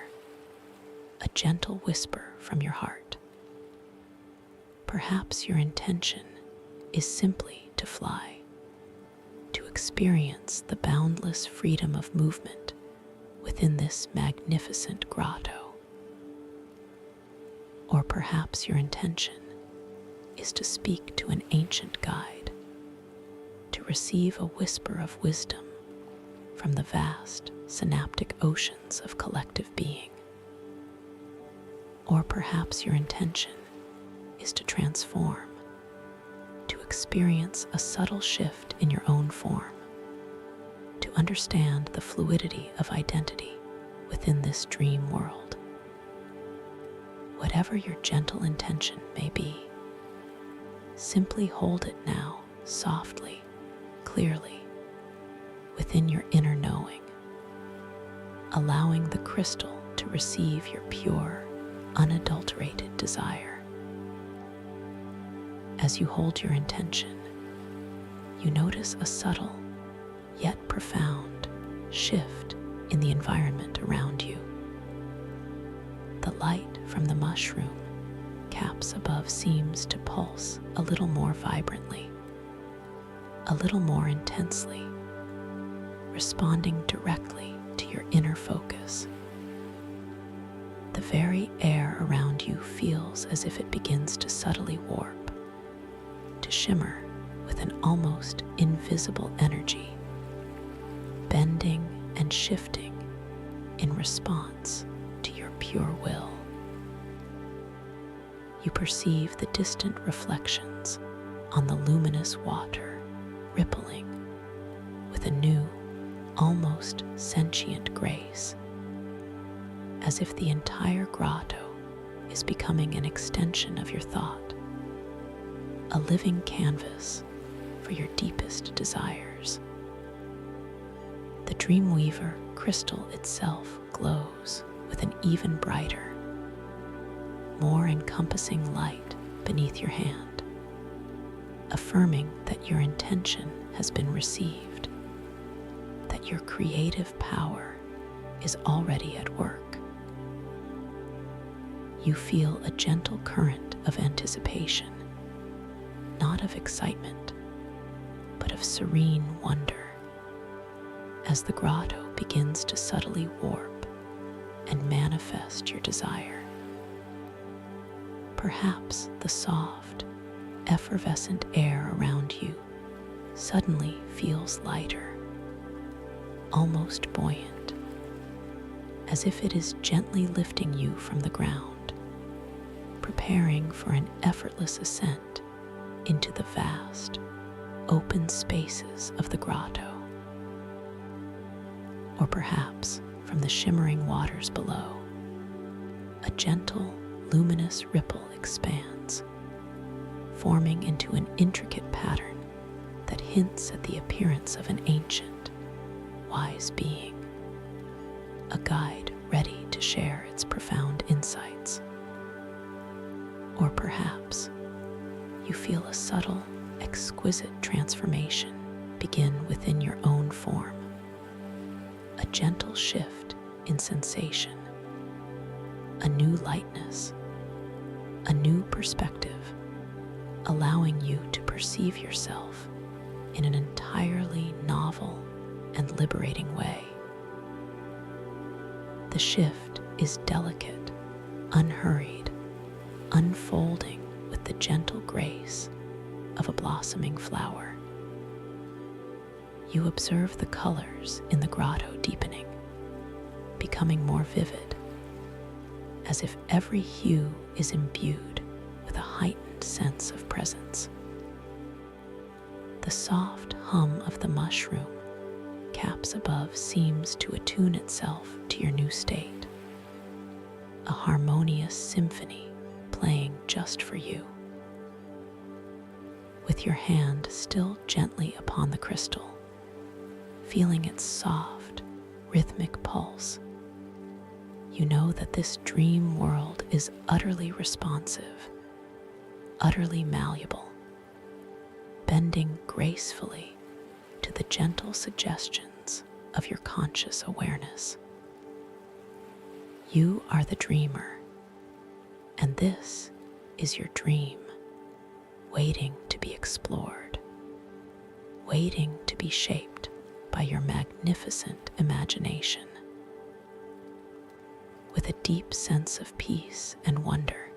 a gentle whisper from your heart. Perhaps your intention is simply to fly, to experience the boundless freedom of movement within this magnificent grotto. Or perhaps your intention is to speak to an ancient guide, to receive a whisper of wisdom from the vast synaptic oceans of collective being. Or perhaps your intention is to transform, to experience a subtle shift in your own form, to understand the fluidity of identity within this dream world. Whatever your gentle intention may be, simply hold it now, softly, clearly, within your inner knowing, allowing the crystal to receive your pure, unadulterated desire. As you hold your intention, you notice a subtle, yet profound, shift in the environment around you. The light from the mushroom caps above seems to pulse a little more vibrantly, a little more intensely, responding directly to your inner focus. The very air around you feels as if it begins to subtly warp, to shimmer with an almost invisible energy, bending and shifting in response to your pure will. You perceive the distant reflections on the luminous water rippling with a new, almost sentient grace, as if the entire grotto is becoming an extension of your thought, a living canvas for your deepest desires. The Dreamweaver crystal itself glows with an even brighter, more encompassing light beneath your hand, affirming that your intention has been received, that your creative power is already at work. You feel a gentle current of anticipation, not of excitement, but of serene wonder, as the grotto begins to subtly warp and manifest your desire. Perhaps the soft, effervescent air around you suddenly feels lighter, almost buoyant, as if it is gently lifting you from the ground, preparing for an effortless ascent into the vast, open spaces of the grotto. Or perhaps from the shimmering waters below, a gentle, luminous ripple expands, forming into an intricate pattern that hints at the appearance of an ancient, wise being, a guide ready to share its profound insights. exquisite transformation begin within your own form. A gentle shift in sensation, a new lightness, a new perspective, allowing you to perceive yourself in an entirely novel and liberating way. The shift is delicate, unhurried, unfolding with the gentle grace of a blossoming flower. You observe the colors in the grotto deepening, becoming more vivid, as if every hue is imbued with a heightened sense of presence. The soft hum of the mushroom caps above seems to attune itself to your new state, a harmonious symphony playing just for you. With your hand still gently upon the crystal, feeling its soft, rhythmic pulse, you know that this dream world is utterly responsive, utterly malleable, bending gracefully to the gentle suggestions of your conscious awareness. You are the dreamer, and this is your dream, waiting to be explored, waiting to be shaped by your magnificent imagination. With a deep sense of peace and wonder,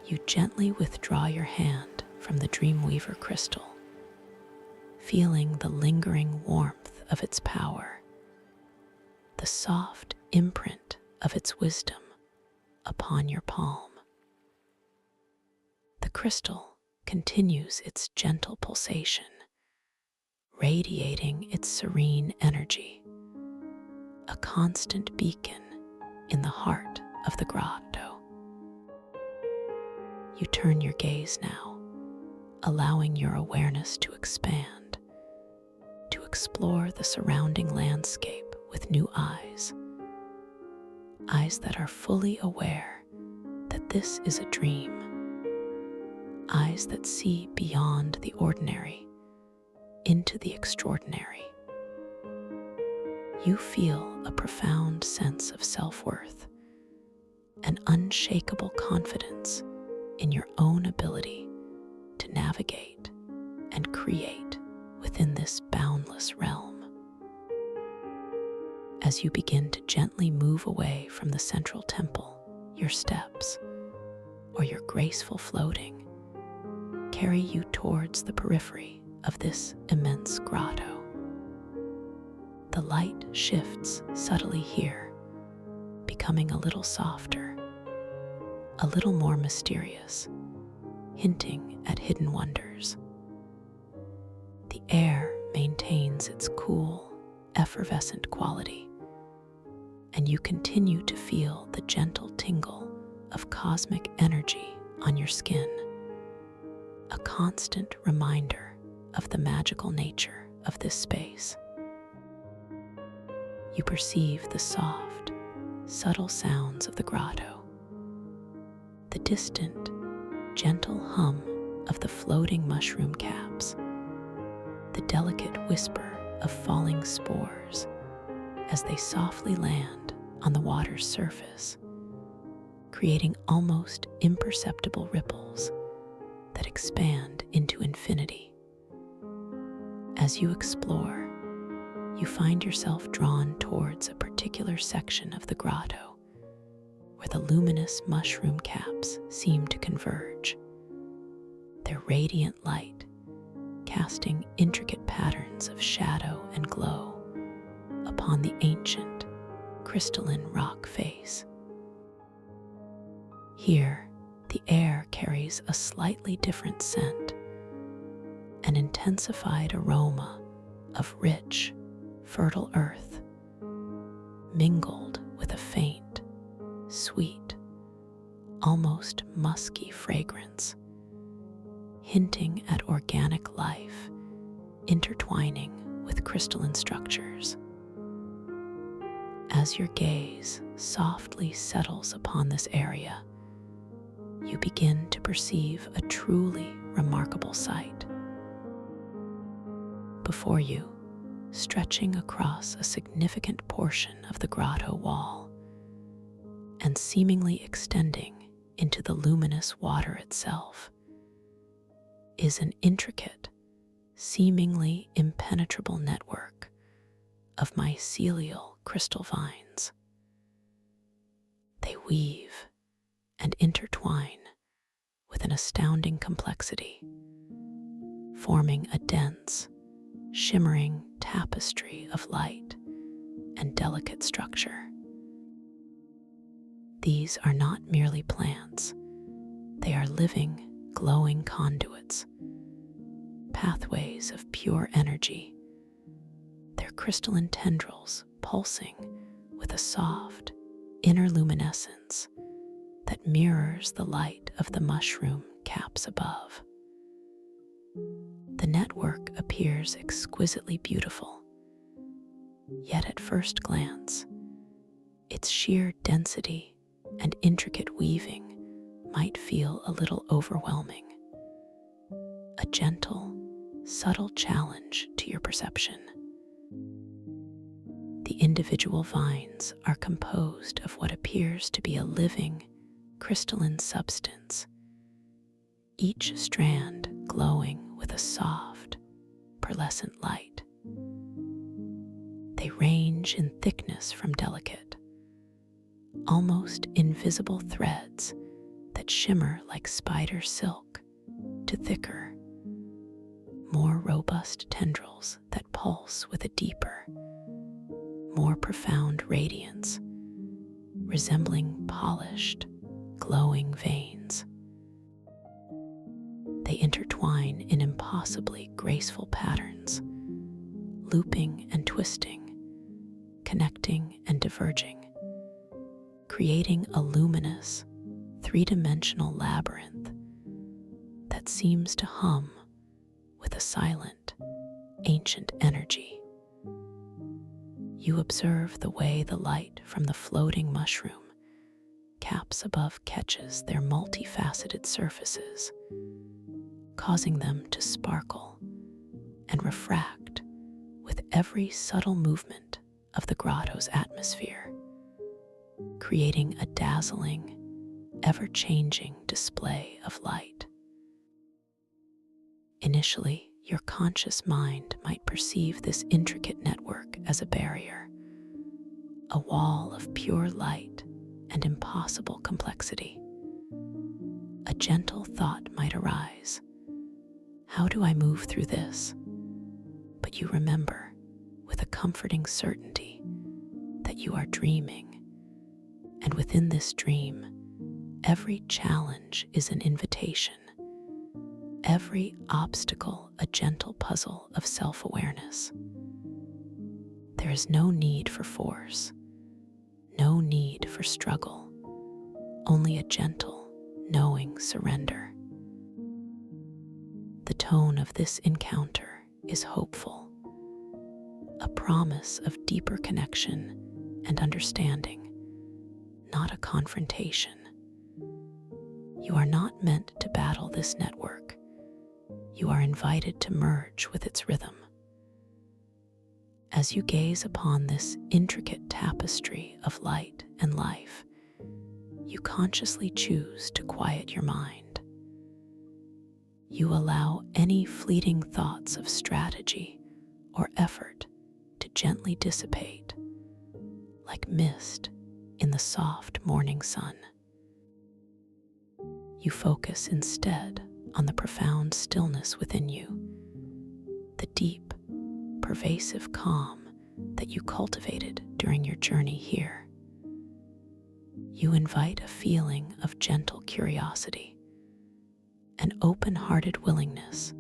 you gently withdraw your hand from the Dreamweaver crystal, feeling the lingering warmth of its power, the soft imprint of its wisdom upon your palm. The crystal continues its gentle pulsation, radiating its serene energy, a constant beacon in the heart of the grotto. You turn your gaze now, allowing your awareness to expand, to explore the surrounding landscape with new eyes, eyes that are fully aware that this is a dream, eyes that see beyond the ordinary into the extraordinary. You feel a profound sense of self-worth, an unshakable confidence in your own ability to navigate and create within this boundless realm. As you begin to gently move away from the central temple, your steps, or your graceful floating, carry you towards the periphery of this immense grotto. The light shifts subtly here, becoming a little softer, a little more mysterious, hinting at hidden wonders. The air maintains its cool, effervescent quality, and you continue to feel the gentle tingle of cosmic energy on your skin, a constant reminder of the magical nature of this space. You perceive the soft, subtle sounds of the grotto, the distant, gentle hum of the floating mushroom caps, the delicate whisper of falling spores as they softly land on the water's surface, creating almost imperceptible ripples that expand into infinity. As you explore, you find yourself drawn towards a particular section of the grotto where the luminous mushroom caps seem to converge, their radiant light casting intricate patterns of shadow and glow upon the ancient, crystalline rock face. Here, the air carries a slightly different scent, an intensified aroma of rich, fertile earth, mingled with a faint, sweet, almost musky fragrance, hinting at organic life intertwining with crystalline structures. As your gaze softly settles upon this area, you begin to perceive a truly remarkable sight. before you, stretching across a significant portion of the grotto wall and seemingly extending into the luminous water itself, is an intricate, seemingly impenetrable network of mycelial crystal vines. They weave and intertwine with an astounding complexity, forming a dense, shimmering tapestry of light and delicate structure. These are not merely plants, they are living, glowing conduits, pathways of pure energy, their crystalline tendrils pulsing with a soft, inner luminescence that mirrors the light of the mushroom caps above. The network appears exquisitely beautiful, yet at first glance, its sheer density and intricate weaving might feel a little overwhelming, a gentle, subtle challenge to your perception. The individual vines are composed of what appears to be a living, crystalline substance, each strand glowing with a soft, pearlescent light. They range in thickness from delicate, almost invisible threads that shimmer like spider silk to thicker, more robust tendrils that pulse with a deeper, more profound radiance, resembling polished, glowing veins. They intertwine in impossibly graceful patterns, looping and twisting, connecting and diverging, creating a luminous, three-dimensional labyrinth that seems to hum with a silent, ancient energy. You observe the way the light from the floating mushroom caps above catches their multifaceted surfaces, causing them to sparkle and refract with every subtle movement of the grotto's atmosphere, creating a dazzling, ever-changing display of light. Initially, your conscious mind might perceive this intricate network as a barrier, a wall of pure light and impossible complexity. A gentle thought might arise: how do I move through this? But you remember, with a comforting certainty, that you are dreaming, and within this dream, every challenge is an invitation, every obstacle a gentle puzzle of self-awareness. There is no need for force, no need for struggle, only a gentle, knowing surrender. The tone of this encounter is hopeful, a promise of deeper connection and understanding, not a confrontation. You are not meant to battle this network. You are invited to merge with its rhythm. As you gaze upon this intricate tapestry of light and life, you consciously choose to quiet your mind. You allow any fleeting thoughts of strategy or effort to gently dissipate, like mist in the soft morning sun. You focus instead on the profound stillness within you, the deep, pervasive calm that you cultivated during your journey here. You invite a feeling of gentle curiosity, an open-hearted willingness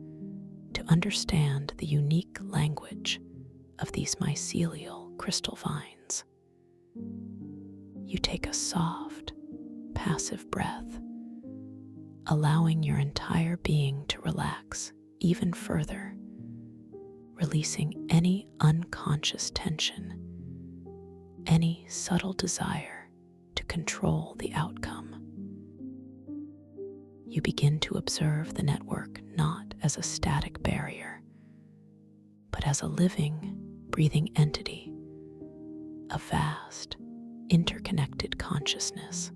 to understand the unique language of these mycelial crystal vines. You take a soft, passive breath, allowing your entire being to relax even further, releasing any unconscious tension, any subtle desire to control the outcome. You begin to observe the network not as a static barrier, but as a living, breathing entity, a vast, interconnected consciousness.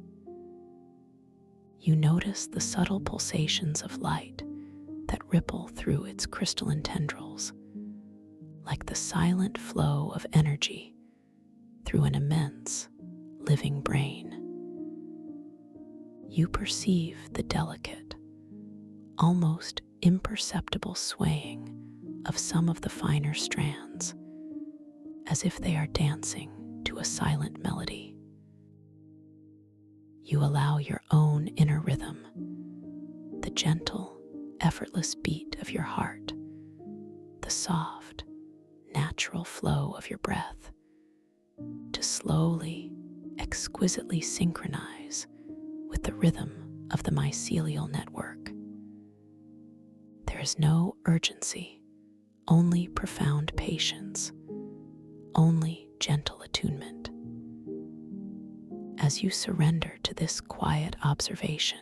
You notice the subtle pulsations of light that ripple through its crystalline tendrils, like the silent flow of energy through an immense, living brain. You perceive the delicate, almost imperceptible swaying of some of the finer strands, as if they are dancing to a silent melody. You allow your own inner rhythm, the gentle, effortless beat of your heart, the soft, natural flow of your breath, to slowly, exquisitely synchronize with the rhythm of the mycelial network. There is no urgency, only profound patience, only gentle attunement. As you surrender to this quiet observation,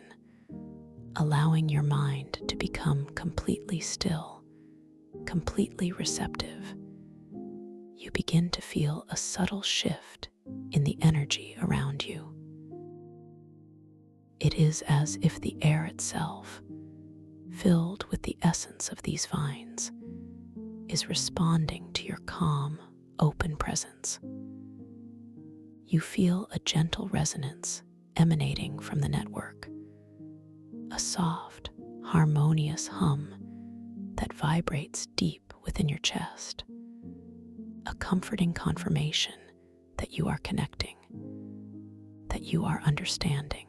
allowing your mind to become completely still, completely receptive, you begin to feel a subtle shift in the energy around you. It is as if the air itself, filled with the essence of these vines, is responding to your calm, open presence. You feel a gentle resonance emanating from the network, a soft, harmonious hum that vibrates deep within your chest, a comforting confirmation that you are connecting, that you are understanding.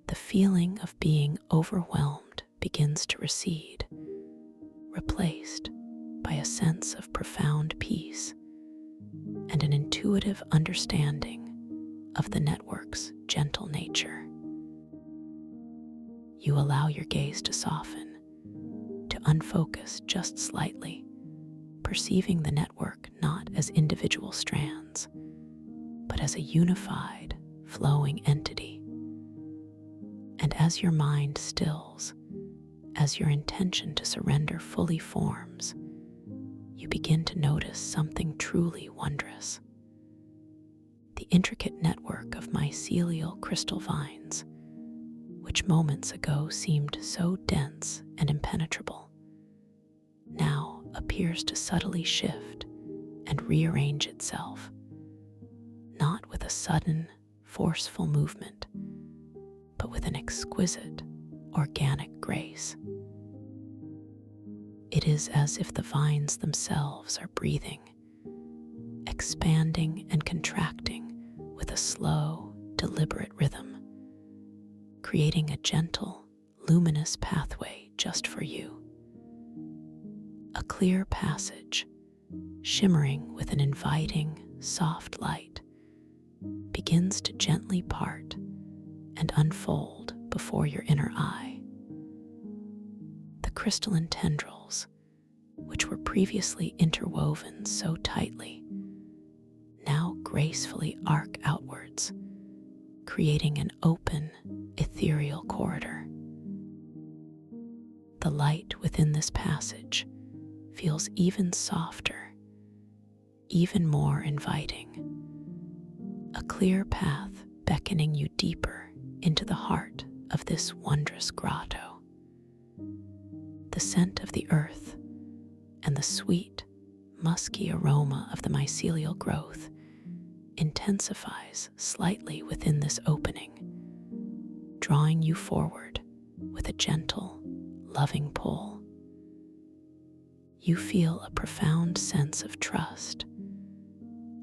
The feeling of being overwhelmed begins to recede, replaced by a sense of profound peace and an intuitive understanding of the network's gentle nature. You allow your gaze to soften, to unfocus just slightly, perceiving the network not as individual strands, but as a unified, flowing entity. And as your mind stills, as your intention to surrender fully forms, you begin to notice something truly wondrous. The intricate network of mycelial crystal vines, which moments ago seemed so dense and impenetrable, now appears to subtly shift and rearrange itself, not with a sudden, forceful movement, but with an exquisite, organic grace. It is as if the vines themselves are breathing, expanding and contracting with a slow, deliberate rhythm, creating a gentle, luminous pathway just for you. A clear passage, shimmering with an inviting, soft light, begins to gently part and unfold before your inner eye. The crystalline tendrils, which were previously interwoven so tightly, now gracefully arc outwards, creating an open, ethereal corridor. The light within this passage feels even softer, even more inviting, a clear path beckoning you deeper into the heart of this wondrous grotto. The scent of the earth and the sweet, musky aroma of the mycelial growth intensifies slightly within this opening, drawing you forward with a gentle, loving pull. You feel a profound sense of trust,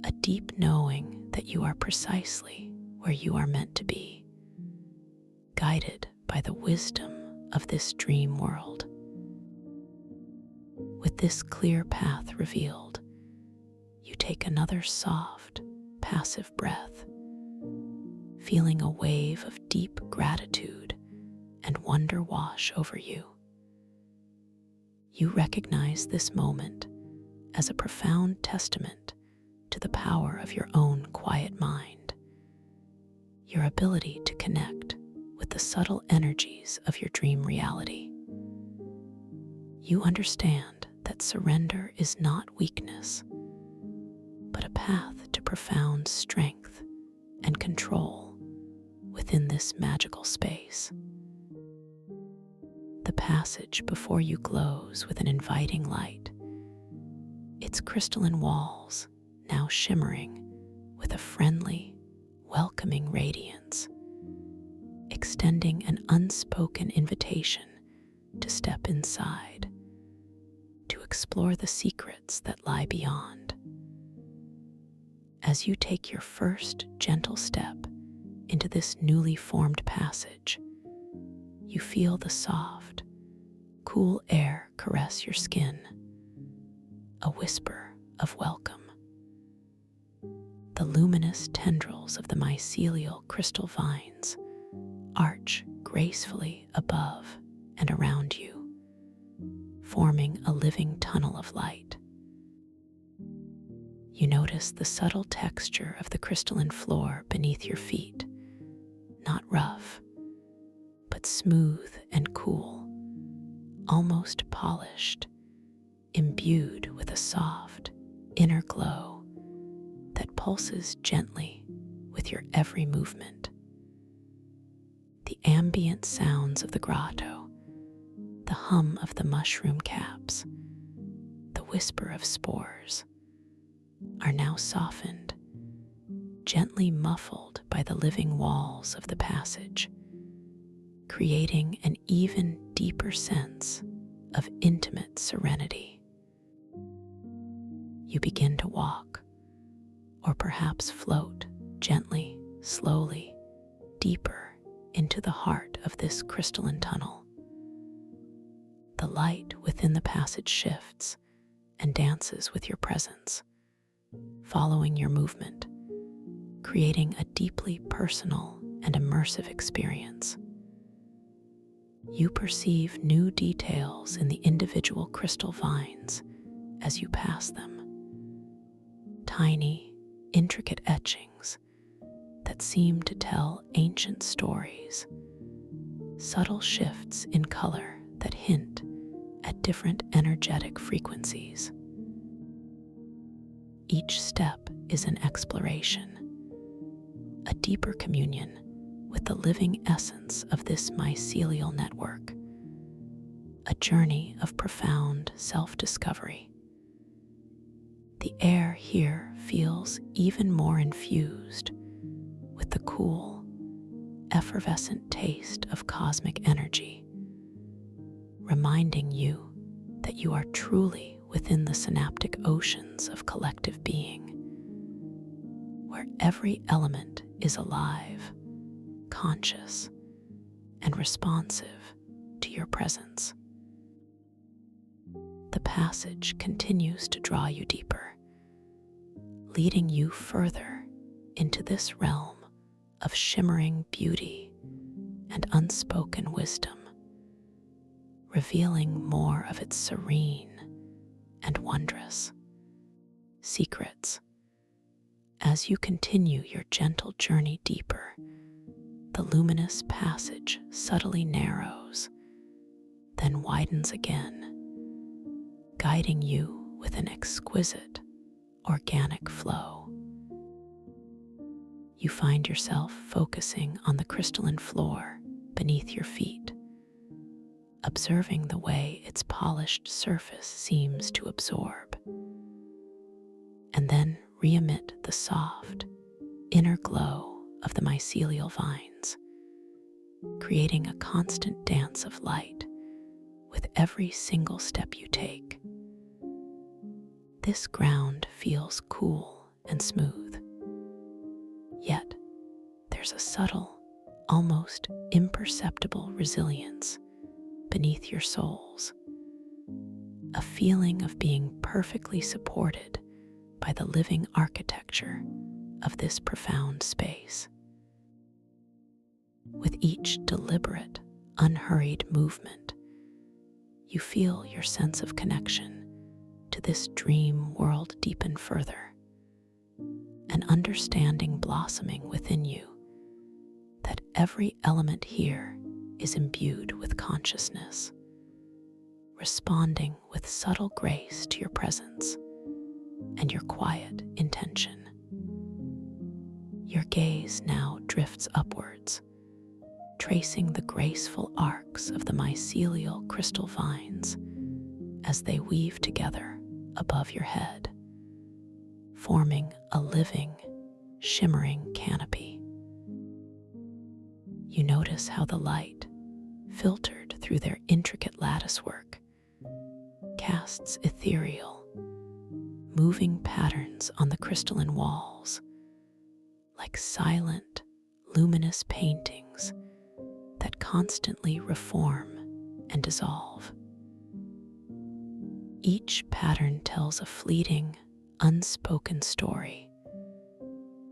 a deep knowing that you are precisely where you are meant to be, guided by the wisdom of this dream world. With this clear path revealed, you take another soft, passive breath, feeling a wave of deep gratitude and wonder wash over you. You recognize this moment as a profound testament to the power of your own quiet mind, your ability to connect with the subtle energies of your dream reality. You understand that surrender is not weakness, but a path to profound strength and control within this magical space. The passage before you glows with an inviting light, its crystalline walls now shimmering with a friendly, welcoming radiance, extending an unspoken invitation to step inside, to explore the secrets that lie beyond. As you take your first gentle step into this newly formed passage, you feel the soft, cool air caress your skin, a whisper of welcome. The luminous tendrils of the mycelial crystal vines arch gracefully above and around you, forming a living tunnel of light. You notice the subtle texture of the crystalline floor beneath your feet, not rough, but smooth and cool, almost polished, imbued with a soft, inner glow that pulses gently with your every movement. The ambient sounds of the grotto, the hum of the mushroom caps, the whisper of spores, are now softened, gently muffled by the living walls of the passage, creating an even deeper sense of intimate serenity. You begin to walk, or perhaps float gently, slowly, deeper into the heart of this crystalline tunnel. The light within the passage shifts and dances with your presence, following your movement, creating a deeply personal and immersive experience. You perceive new details in the individual crystal vines as you pass them. Tiny, intricate etchings that seem to tell ancient stories, subtle shifts in color that hint at different energetic frequencies. Each step is an exploration, a deeper communion with the living essence of this mycelial network, a journey of profound self-discovery. The air here feels even more infused with the cool, effervescent taste of cosmic energy, reminding you that you are truly within the synaptic oceans of collective being, where every element is alive, conscious, and responsive to your presence. The passage continues to draw you deeper, leading you further into this realm of shimmering beauty and unspoken wisdom, revealing more of its serene and wondrous secrets. As you continue your gentle journey deeper, the luminous passage subtly narrows, then widens again, guiding you with an exquisite, organic flow. You find yourself focusing on the crystalline floor beneath your feet, observing the way its polished surface seems to absorb, and then re-emit the soft, inner glow of the mycelial vines, creating a constant dance of light with every single step you take. This ground feels cool and smooth, yet there's a subtle, almost imperceptible resilience beneath your soles, a feeling of being perfectly supported by the living architecture of this profound space. With each deliberate, unhurried movement, you feel your sense of connection to this dream world deepen further, an understanding blossoming within you that every element here is imbued with consciousness, responding with subtle grace to your presence and your quiet intention. Your gaze now drifts upwards, tracing the graceful arcs of the mycelial crystal vines as they weave together above your head, forming a living, shimmering canopy. You notice how the light, filtered through their intricate latticework, casts ethereal, moving patterns on the crystalline walls, like silent, luminous paintings that constantly reform and dissolve. Each pattern tells a fleeting, unspoken story,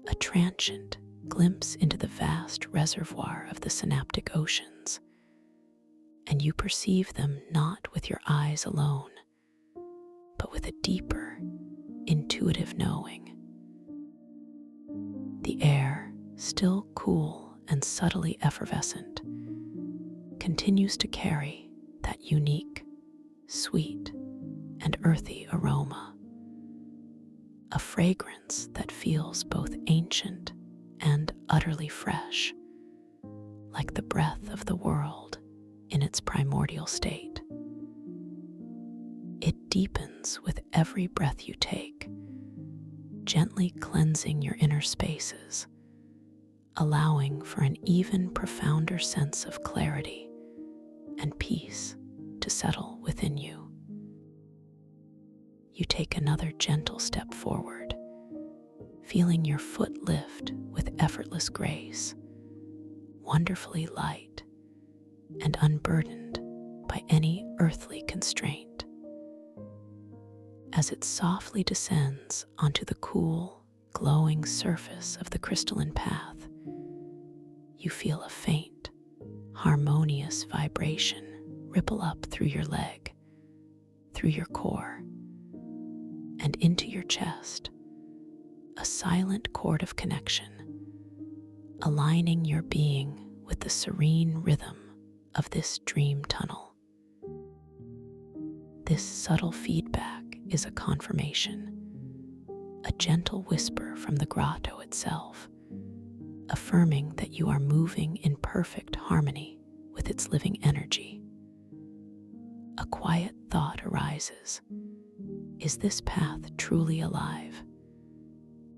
a transient glimpse into the vast reservoir of the synaptic oceans, and you perceive them not with your eyes alone, but with a deeper, intuitive knowing. The air, still cool and subtly effervescent, continues to carry that unique, sweet, and earthy aroma, a fragrance that feels both ancient and utterly fresh, like the breath of the world in its primordial state. It deepens with every breath you take, gently cleansing your inner spaces, allowing for an even profounder sense of clarity and peace to settle within you. You take another gentle step forward, feeling your foot lift with effortless grace, wonderfully light and unburdened by any earthly constraint. As it softly descends onto the cool, glowing surface of the crystalline path, you feel a faint, harmonious vibration ripple up through your leg, through your core, and into your chest, a silent chord of connection, aligning your being with the serene rhythm of this dream tunnel. This subtle feedback is a confirmation, a gentle whisper from the grotto itself, affirming that you are moving in perfect harmony with its living energy. A quiet thought arises. Is this path truly alive?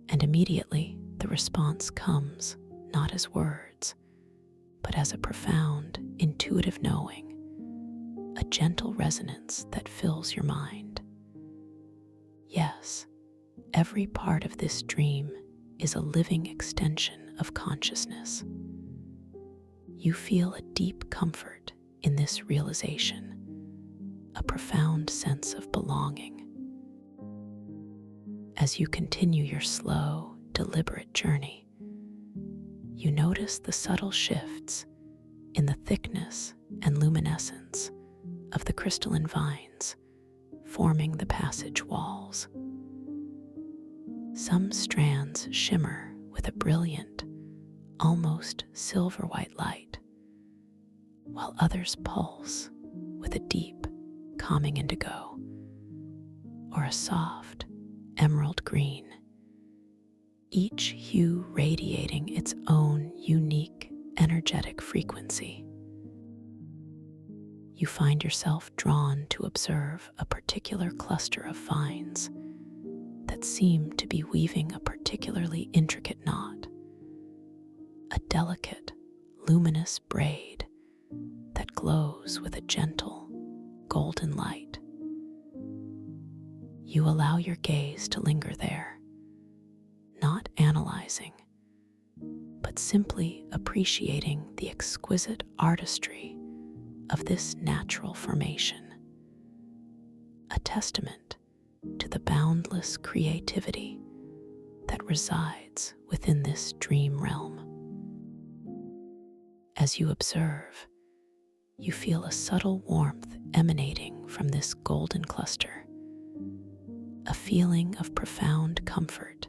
And immediately the response comes, not as words, but as a profound, intuitive knowing, a gentle resonance that fills your mind. Yes, every part of this dream is a living extension of consciousness. You feel a deep comfort in this realization, a profound sense of belonging. As you continue your slow, deliberate journey, you notice the subtle shifts in the thickness and luminescence of the crystalline vines forming the passage walls. Some strands shimmer with a brilliant, almost silver-white light, while others pulse with a deep, calming indigo, or a soft, emerald green, each hue radiating its own unique, energetic frequency. You find yourself drawn to observe a particular cluster of vines that seem to be weaving a particularly intricate knot, a delicate, luminous braid that glows with a gentle, golden light. You allow your gaze to linger there, not analyzing, but simply appreciating the exquisite artistry of this natural formation, a testament to the boundless creativity that resides within this dream realm. As you observe, you feel a subtle warmth emanating from this golden cluster, a feeling of profound comfort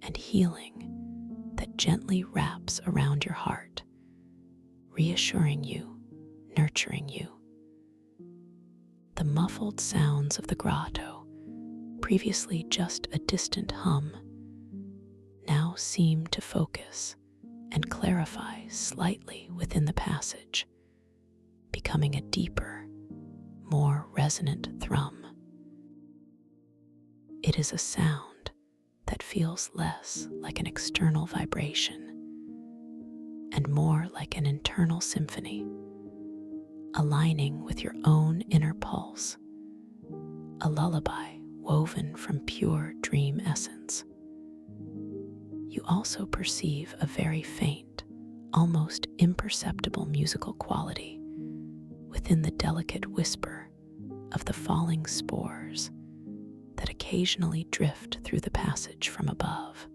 and healing that gently wraps around your heart, reassuring you, nurturing you. the muffled sounds of the grotto, previously just a distant hum, now seem to focus and clarify slightly within the passage, becoming a deeper, more resonant thrum. It is a sound that feels less like an external vibration and more like an internal symphony, aligning with your own inner pulse, a lullaby woven from pure dream essence. You also perceive a very faint, almost imperceptible musical quality within the delicate whisper of the falling spores that occasionally drift through the passage from above,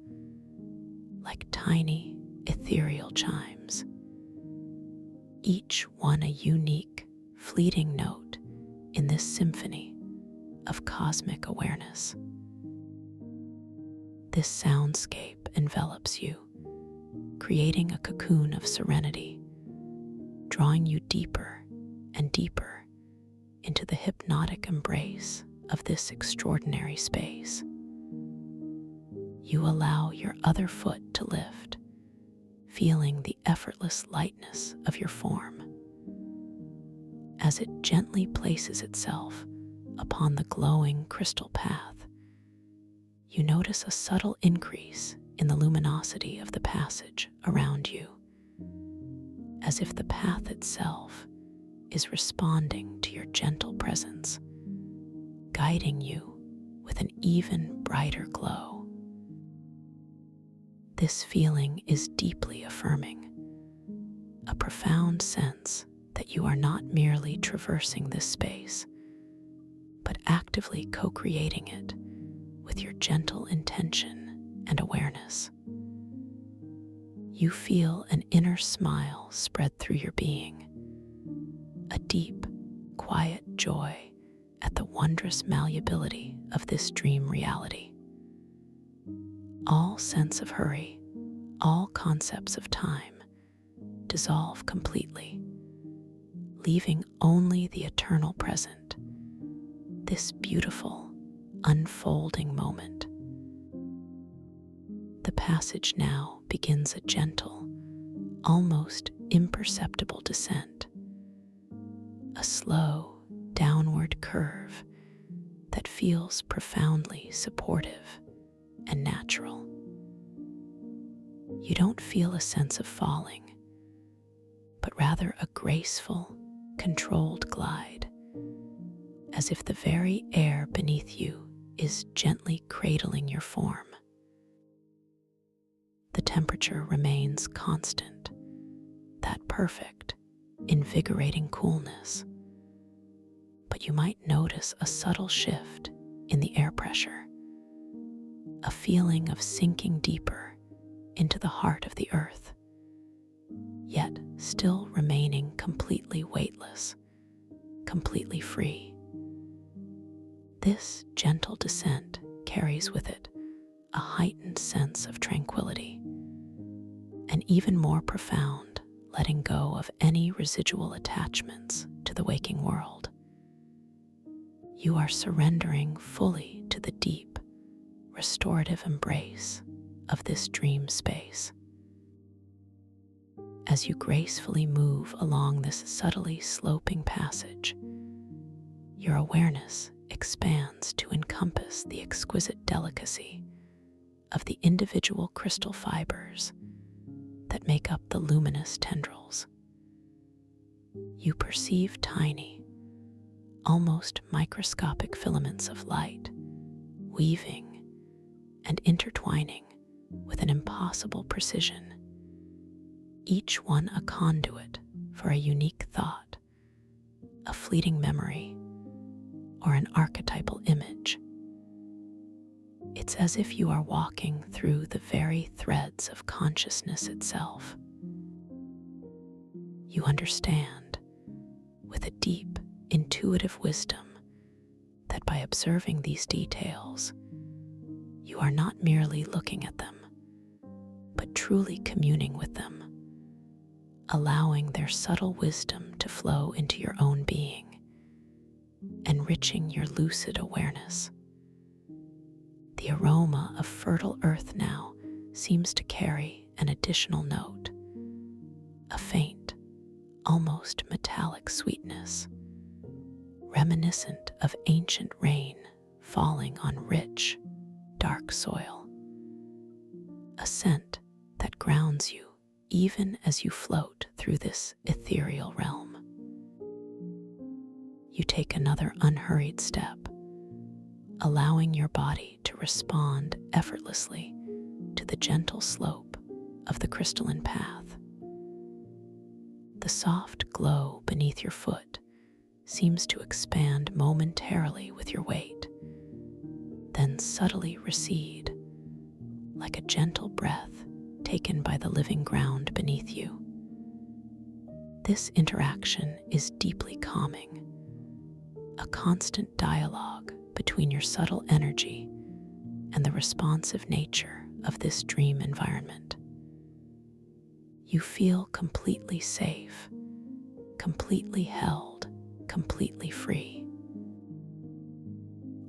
like tiny, ethereal chimes, each one a unique, fleeting note in this symphony of cosmic awareness. This soundscape envelops you, creating a cocoon of serenity, drawing you deeper and deeper into the hypnotic embrace of this extraordinary space. You allow your other foot to lift, feeling the effortless lightness of your form as it gently places itself upon the glowing crystal path. You notice a subtle increase in the luminosity of the passage around you, as if the path itself is responding to your gentle presence, guiding you with an even brighter glow. This feeling is deeply affirming, a profound sense that you are not merely traversing this space, but actively co-creating it with your gentle intention and awareness. You feel an inner smile spread through your being, a deep, quiet joy at the wondrous malleability of this dream reality. All sense of hurry, all concepts of time dissolve completely, leaving only the eternal present, this beautiful, unfolding moment. The passage now begins a gentle, almost imperceptible descent, a slow, downward curve that feels profoundly supportive and natural. You don't feel a sense of falling, but rather a graceful, controlled glide, as if the very air beneath you is gently cradling your form. The temperature remains constant, that perfect, invigorating coolness. But you might notice a subtle shift in the air pressure, a feeling of sinking deeper into the heart of the earth, yet still remaining completely weightless, completely free. This gentle descent carries with it a heightened sense of tranquility, an even more profound letting go of any residual attachments to the waking world. You are surrendering fully to the deep, restorative embrace of this dream space. As you gracefully move along this subtly sloping passage, your awareness expands to encompass the exquisite delicacy of the individual crystal fibers that make up the luminous tendrils. You perceive tiny, almost microscopic filaments of light, weaving and intertwining with an impossible precision, each one a conduit for a unique thought, a fleeting memory, or an archetypal image. It's as if you are walking through the very threads of consciousness itself. You understand, with a deep, intuitive wisdom, that by observing these details, you are not merely looking at them, but truly communing with them, allowing their subtle wisdom to flow into your own being, enriching your lucid awareness. The aroma of fertile earth now seems to carry an additional note, a faint, almost metallic sweetness, reminiscent of ancient rain falling on rich, dark soil. A scent that grounds you even as you float through this ethereal realm. You take another unhurried step, allowing your body to respond effortlessly to the gentle slope of the crystalline path. The soft glow beneath your foot seems to expand momentarily with your weight, then subtly recede, like a gentle breath taken by the living ground beneath you. This interaction is deeply calming, a constant dialogue between your subtle energy and the responsive nature of this dream environment. You feel completely safe, completely held, completely free.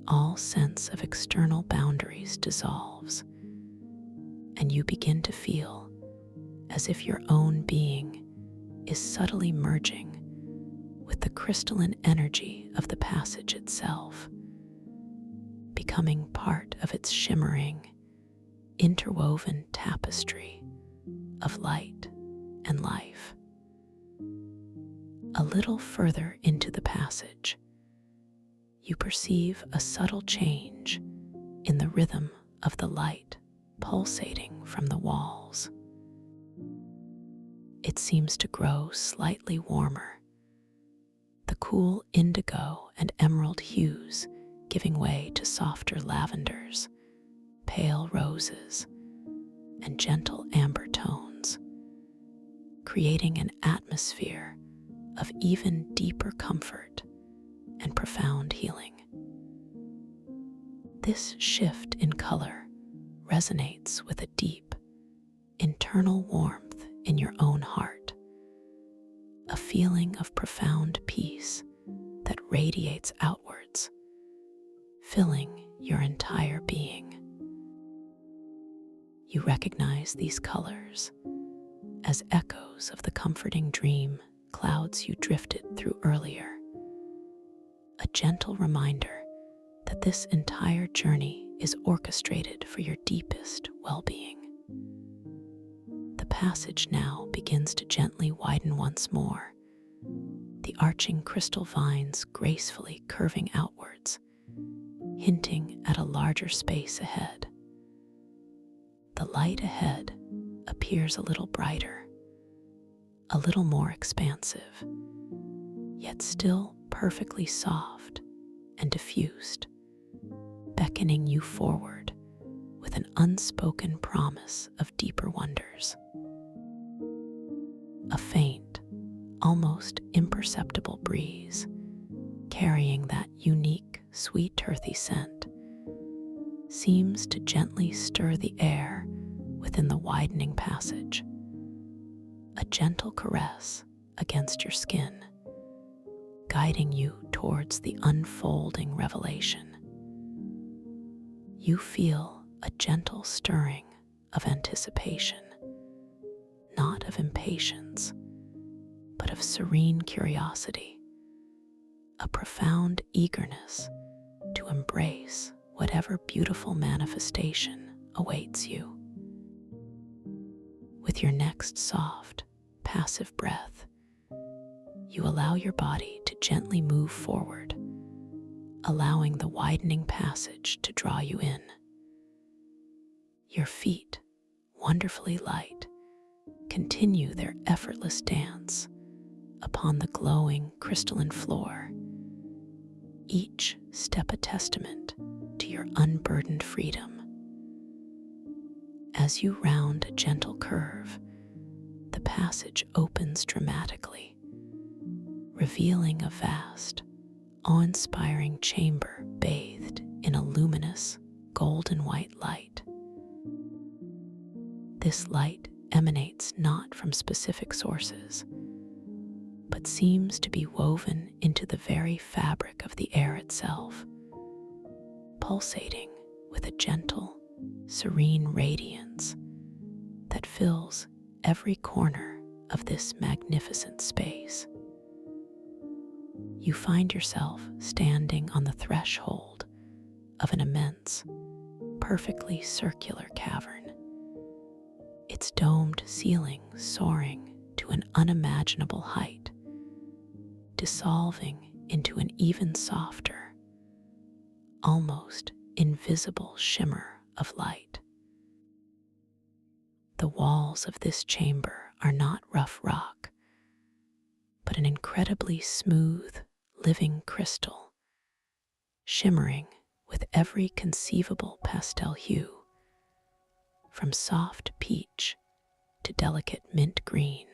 All sense of external boundaries dissolves, and you begin to feel as if your own being is subtly merging with the crystalline energy of the passage itself, becoming part of its shimmering, interwoven tapestry of light and life. A little further into the passage, you perceive a subtle change in the rhythm of the light pulsating from the walls. It seems to grow slightly warmer, the cool indigo and emerald hues giving way to softer lavenders, pale roses, and gentle amber tones, creating an atmosphere of even deeper comfort and profound healing. This shift in color resonates with a deep, internal warmth in your own heart, a feeling of profound peace that radiates outwards, filling your entire being. You recognize these colors as echoes of the comforting dream clouds you drifted through earlier, a gentle reminder that this entire journey is orchestrated for your deepest well-being. The passage now begins to gently widen once more, the arching crystal vines gracefully curving outwards, hinting at a larger space ahead. The light ahead appears a little brighter, a little more expansive, yet still perfectly soft and diffused, beckoning you forward with an unspoken promise of deeper wonders. A faint, almost imperceptible breeze, carrying that unique, sweet, earthy scent, seems to gently stir the air within the widening passage, a gentle caress against your skin, guiding you towards the unfolding revelation. You feel a gentle stirring of anticipation, not of impatience, but of serene curiosity, a profound eagerness to embrace whatever beautiful manifestation awaits you. With your next soft, passive breath, you allow your body to gently move forward, allowing the widening passage to draw you in. Your feet, wonderfully light, continue their effortless dance upon the glowing crystalline floor, each step a testament to your unburdened freedom. As you round a gentle curve, the passage opens dramatically, revealing a vast, awe-inspiring chamber bathed in a luminous, golden white light. This light emanates not from specific sources, but seems to be woven into the very fabric of the air itself, pulsating with a gentle, serene radiance that fills every corner of this magnificent space. You find yourself standing on the threshold of an immense, perfectly circular cavern, its domed ceiling soaring to an unimaginable height, dissolving into an even softer, almost invisible shimmer of light. The walls of this chamber are not rough rock, but an incredibly smooth, living crystal, shimmering with every conceivable pastel hue, from soft peach to delicate mint green,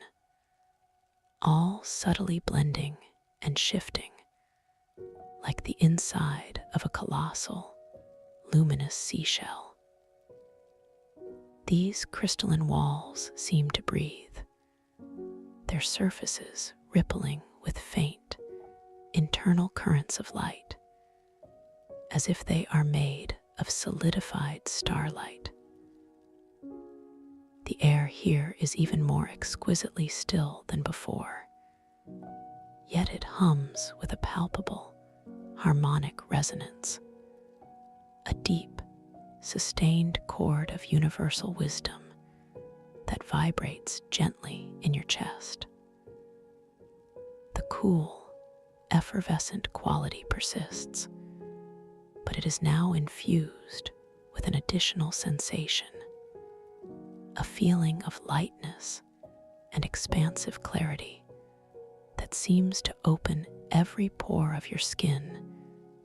all subtly blending and shifting like the inside of a colossal, luminous seashell. These crystalline walls seem to breathe, their surfaces rippling with faint, internal currents of light, as if they are made of solidified starlight. The air here is even more exquisitely still than before, yet it hums with a palpable, harmonic resonance, a deep, sustained chord of universal wisdom that vibrates gently in your chest. The cool, effervescent quality persists, but it is now infused with an additional sensation, a feeling of lightness and expansive clarity that seems to open every pore of your skin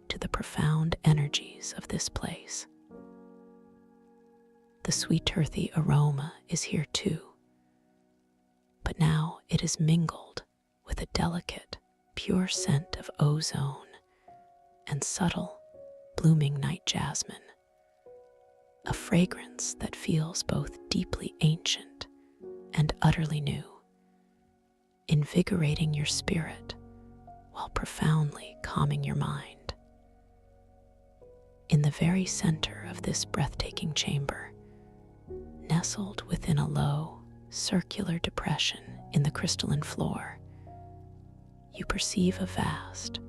to the profound energies of this place. The sweet earthy aroma is here too, but now it is mingled with a delicate, pure scent of ozone and subtle, blooming night jasmine, a fragrance that feels both deeply ancient and utterly new, invigorating your spirit while profoundly calming your mind. In the very center of this breathtaking chamber, nestled within a low, circular depression in the crystalline floor, you perceive a vast,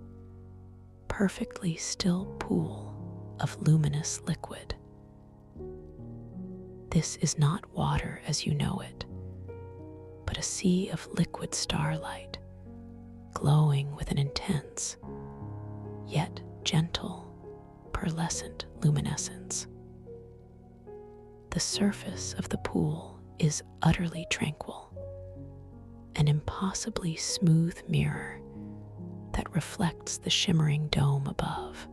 perfectly still pool of luminous liquid. This is not water as you know it, but a sea of liquid starlight, glowing with an intense, yet gentle, pearlescent luminescence. The surface of the pool is utterly tranquil, an impossibly smooth mirror that reflects the shimmering dome above,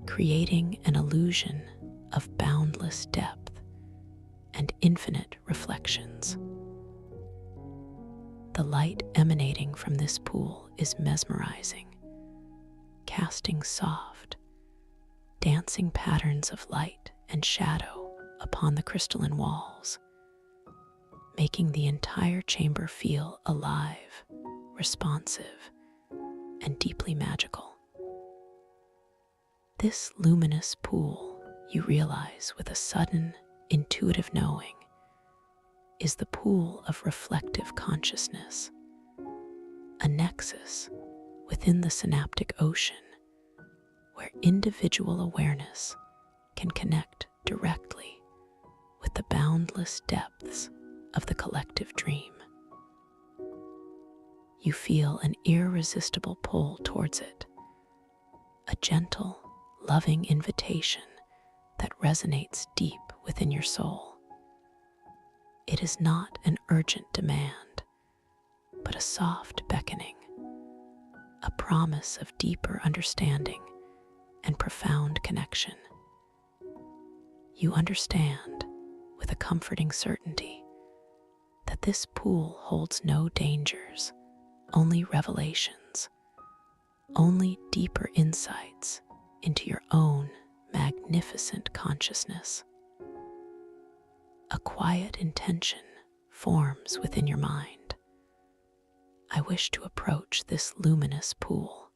creating an illusion of boundless depth and infinite reflections. The light emanating from this pool is mesmerizing, casting soft, dancing patterns of light and shadow upon the crystalline walls, making the entire chamber feel alive, responsive, and deeply magical. This luminous pool, you realize with a sudden, intuitive knowing, is the pool of reflective consciousness, a nexus within the synaptic ocean where individual awareness can connect directly with the boundless depths of the collective dream. You feel an irresistible pull towards it, a gentle, loving invitation that resonates deep within your soul. It is not an urgent demand, but a soft beckoning, a promise of deeper understanding and profound connection. You understand, with a comforting certainty, that this pool holds no dangers, only revelations, only deeper insights into your own magnificent consciousness. A quiet intention forms within your mind, I wish to approach this luminous pool.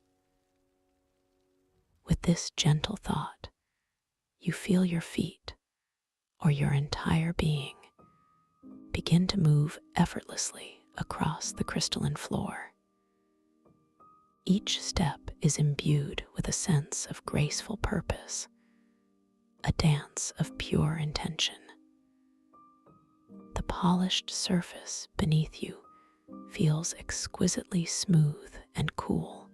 With this gentle thought, you feel your feet, or your entire being, begin to move effortlessly across the crystalline floor. Each step is imbued with a sense of graceful purpose, a dance of pure intention. The polished surface beneath you feels exquisitely smooth and cool,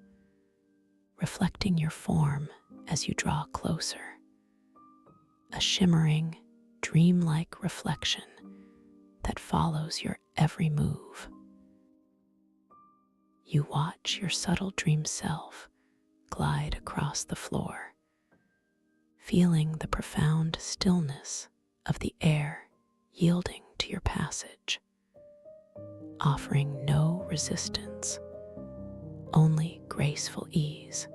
reflecting your form as you draw closer. A shimmering, dreamlike reflection that follows your every move. You watch your subtle dream self glide across the floor, feeling the profound stillness of the air yielding to your passage, offering no resistance, only graceful ease.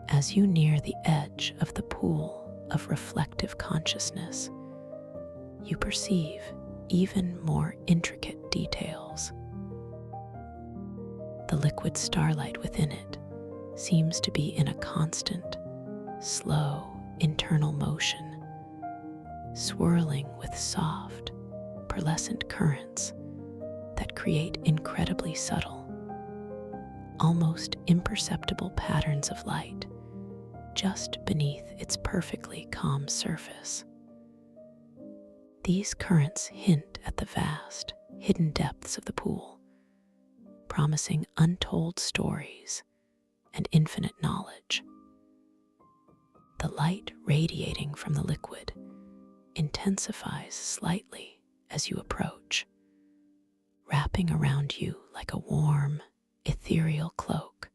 As you near the edge of the pool of reflective consciousness, you perceive even more intricate details. The liquid starlight within it seems to be in a constant, slow internal motion, swirling with soft, pearlescent currents that create incredibly subtle, almost imperceptible patterns of light just beneath its perfectly calm surface. These currents hint at the vast, hidden depths of the pool, promising untold stories and infinite knowledge. The light radiating from the liquid intensifies slightly as you approach, wrapping around you like a warm, ethereal cloak,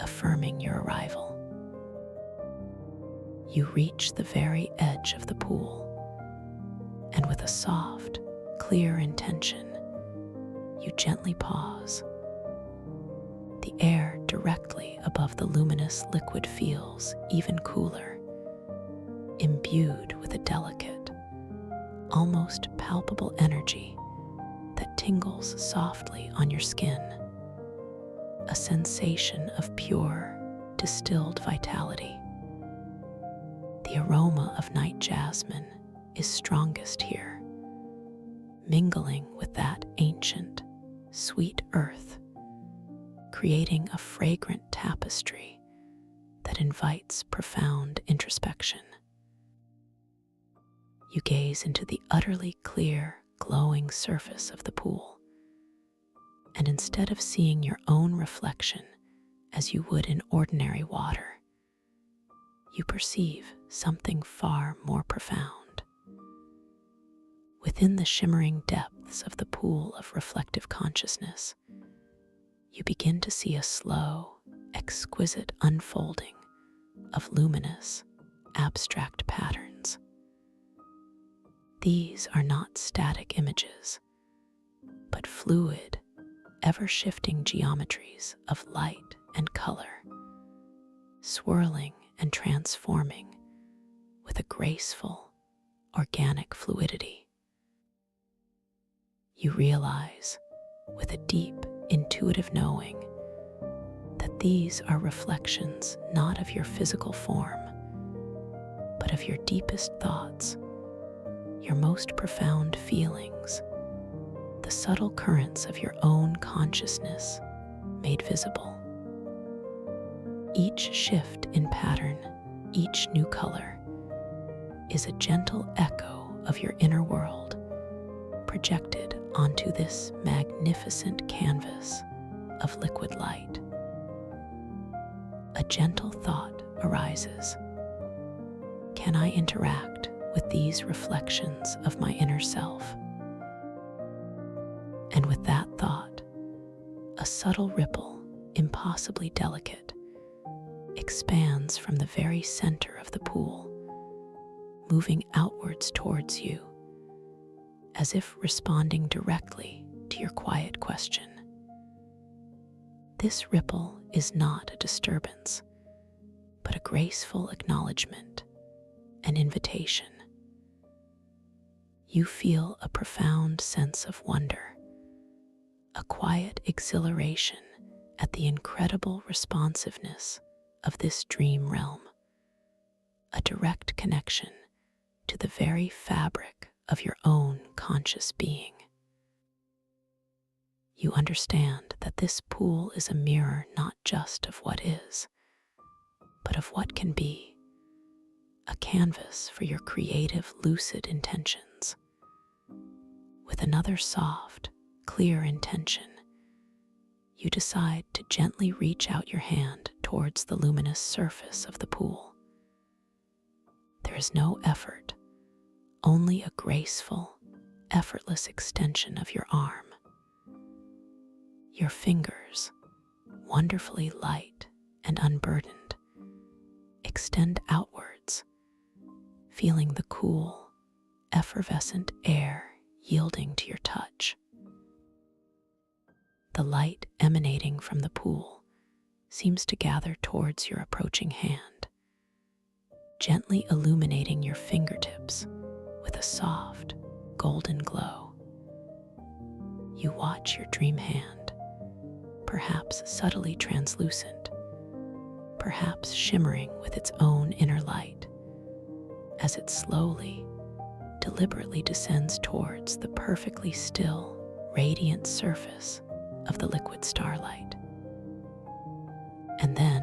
affirming your arrival. You reach the very edge of the pool, and with a soft, clear intention, you gently pause. The air directly above the luminous liquid feels even cooler, imbued with a delicate, almost palpable energy that tingles softly on your skin, a sensation of pure, distilled vitality. The aroma of night jasmine is strongest here, mingling with that ancient, sweet earth, creating a fragrant tapestry that invites profound introspection. You gaze into the utterly clear, glowing surface of the pool, and instead of seeing your own reflection as you would in ordinary water, you perceive something far more profound. Within the shimmering depths of the pool of reflective consciousness, you begin to see a slow, exquisite unfolding of luminous, abstract patterns. These are not static images, but fluid, ever-shifting geometries of light and color, swirling and transforming with a graceful, organic fluidity. You realize, with a deep, intuitive knowing, that these are reflections not of your physical form, but of your deepest thoughts, your most profound feelings, the subtle currents of your own consciousness made visible. Each shift in pattern, each new color, is a gentle echo of your inner world, projected onto this magnificent canvas of liquid light. A gentle thought arises. Can I interact with these reflections of my inner self? And with that thought, a subtle ripple, impossibly delicate, expands from the very center of the pool, moving outwards towards you, as if responding directly to your quiet question. This ripple is not a disturbance, but a graceful acknowledgement, an invitation. You feel a profound sense of wonder, a quiet exhilaration at the incredible responsiveness of this dream realm, a direct connection to the very fabric of your own conscious being. You understand that this pool is a mirror not just of what is, but of what can be, a canvas for your creative, lucid intentions. With another soft, clear intention, you decide to gently reach out your hand towards the luminous surface of the pool. There is no effort, only a graceful, effortless extension of your arm. Your fingers, wonderfully light and unburdened, extend outwards, feeling the cool, effervescent air yielding to your touch. The light emanating from the pool seems to gather towards your approaching hand, gently illuminating your fingertips with a soft, golden glow. You watch your dream hand, perhaps subtly translucent, perhaps shimmering with its own inner light, as it slowly, deliberately descends towards the perfectly still, radiant surface of the liquid starlight. And then,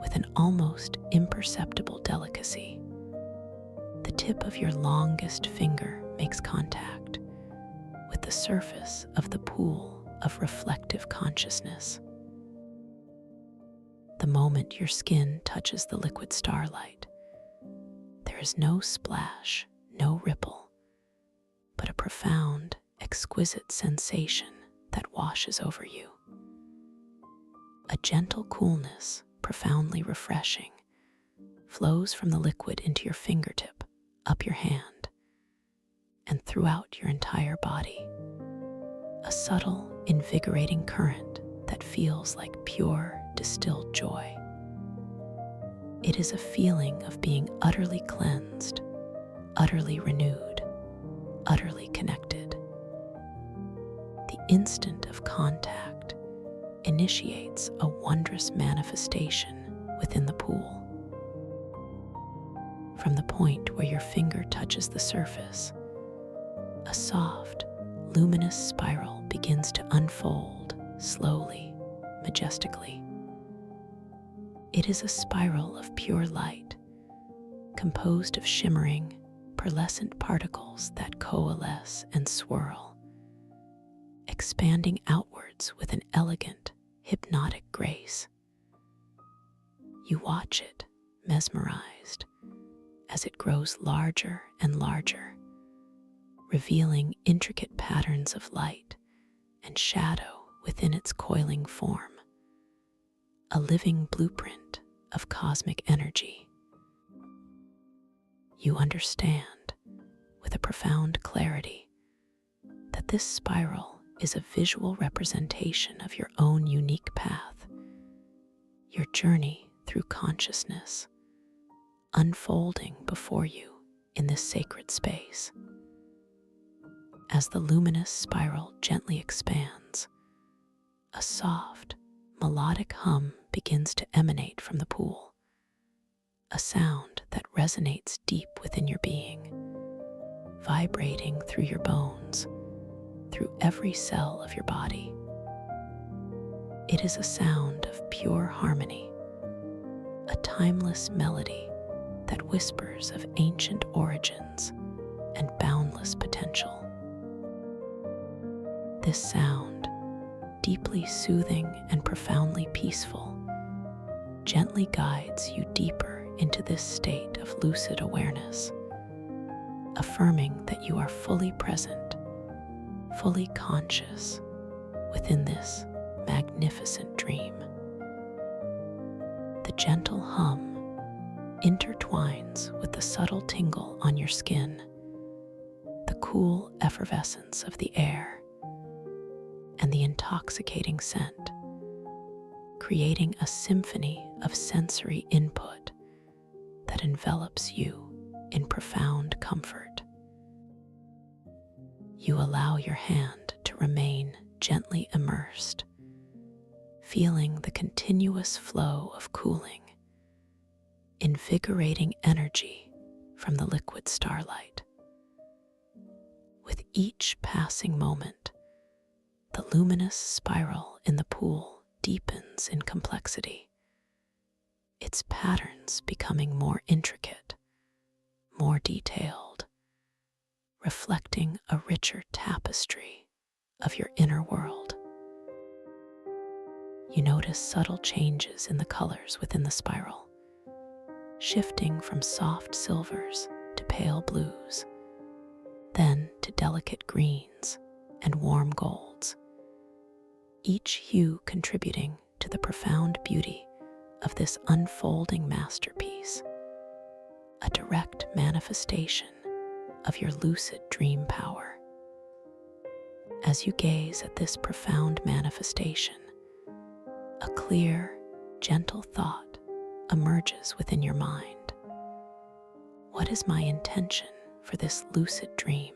with an almost imperceptible delicacy, the tip of your longest finger makes contact with the surface of the pool of reflective consciousness. The moment your skin touches the liquid starlight, there is no splash, no ripple, but a profound, exquisite sensation that washes over you. A gentle coolness, profoundly refreshing, flows from the liquid into your fingertip, up your hand, and throughout your entire body. A subtle, invigorating current that feels like pure, distilled joy. It is a feeling of being utterly cleansed, utterly renewed, utterly connected. The instant of contact initiates a wondrous manifestation within the pool. From the point where your finger touches the surface, a soft, luminous spiral begins to unfold slowly, majestically. It is a spiral of pure light, composed of shimmering, pearlescent particles that coalesce and swirl, expanding outwards with an elegant, hypnotic grace. You watch it, mesmerized, as it grows larger and larger, revealing intricate patterns of light and shadow within its coiling form, a living blueprint of cosmic energy. You understand, with a profound clarity, that this spiral is a visual representation of your own unique path, your journey through consciousness, unfolding before you in this sacred space. As the luminous spiral gently expands, a soft, melodic hum begins to emanate from the pool, a sound that resonates deep within your being, vibrating through your bones, through every cell of your body. It is a sound of pure harmony, a timeless melody that whispers of ancient origins and boundless potential. This sound, deeply soothing and profoundly peaceful, gently guides you deeper into this state of lucid awareness, affirming that you are fully present, fully conscious within this magnificent dream. The gentle hum intertwines with the subtle tingle on your skin, the cool effervescence of the air, and the intoxicating scent, creating a symphony of sensory input that envelops you in profound comfort. You allow your hand to remain gently immersed, feeling the continuous flow of cooling, invigorating energy from the liquid starlight. With each passing moment, the luminous spiral in the pool deepens in complexity, its patterns becoming more intricate, more detailed, reflecting a richer tapestry of your inner world. You notice subtle changes in the colors within the spiral, shifting from soft silvers to pale blues, then to delicate greens and warm golds, each hue contributing to the profound beauty of this unfolding masterpiece, a direct manifestation of your lucid dream power. As you gaze at this profound manifestation, a clear, gentle thought emerges within your mind. What is my intention for this lucid dream?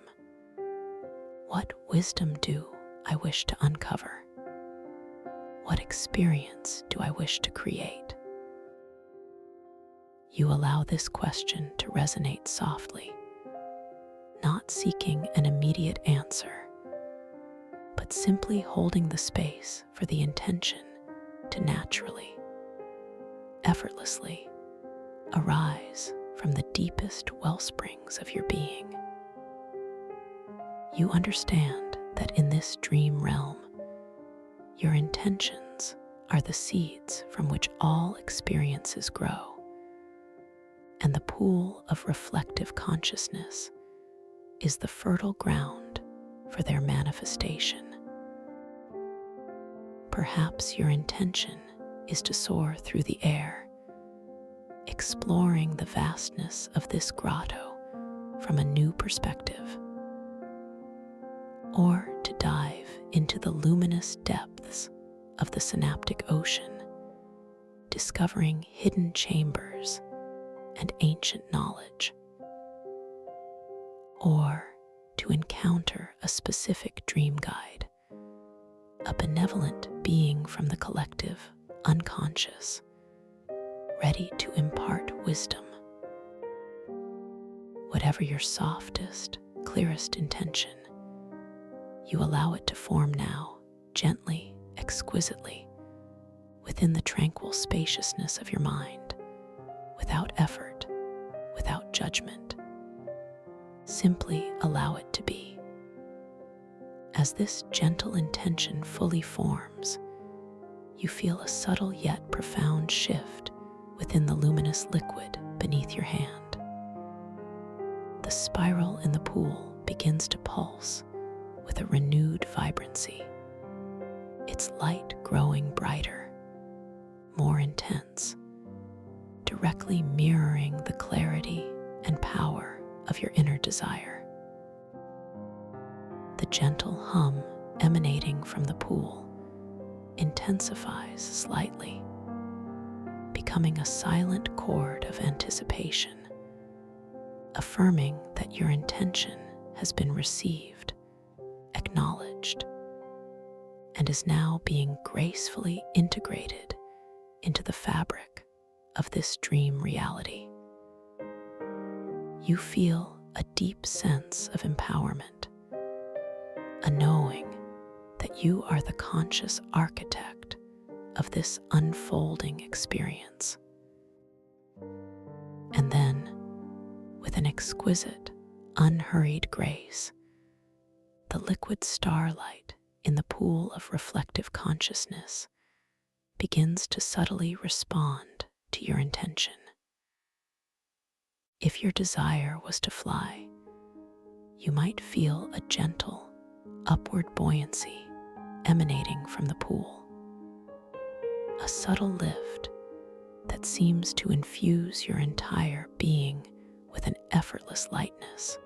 What wisdom do I wish to uncover? What experience do I wish to create? You allow this question to resonate softly, not seeking an immediate answer, but simply holding the space for the intention to naturally, effortlessly arise from the deepest wellsprings of your being. You understand that in this dream realm, your intentions are the seeds from which all experiences grow, and the pool of reflective consciousness is the fertile ground for their manifestation. Perhaps your intention is to soar through the air, exploring the vastness of this grotto from a new perspective, or to dive into the luminous depths of the synaptic ocean, discovering hidden chambers and ancient knowledge, or to encounter a specific dream guide, a benevolent being from the collective unconscious, ready to impart wisdom. Whatever your softest, clearest intention, you allow it to form now, gently, exquisitely, within the tranquil spaciousness of your mind, without effort, without judgment. Simply allow it to be. As this gentle intention fully forms, you feel a subtle yet profound shift within the luminous liquid beneath your hand. The spiral in the pool begins to pulse with a renewed vibrancy, its light growing brighter, more intense, directly mirroring the clarity and power of your inner desire. The gentle hum emanating from the pool intensifies slightly, becoming a silent chord of anticipation, affirming that your intention has been received, acknowledged, and is now being gracefully integrated into the fabric of this dream reality. You feel a deep sense of empowerment, a knowing that you are the conscious architect of this unfolding experience. And then, with an exquisite, unhurried grace, the liquid starlight in the pool of reflective consciousness begins to subtly respond to your intention. If your desire was to fly, you might feel a gentle, upward buoyancy emanating from the pool, a subtle lift that seems to infuse your entire being with an effortless lightness,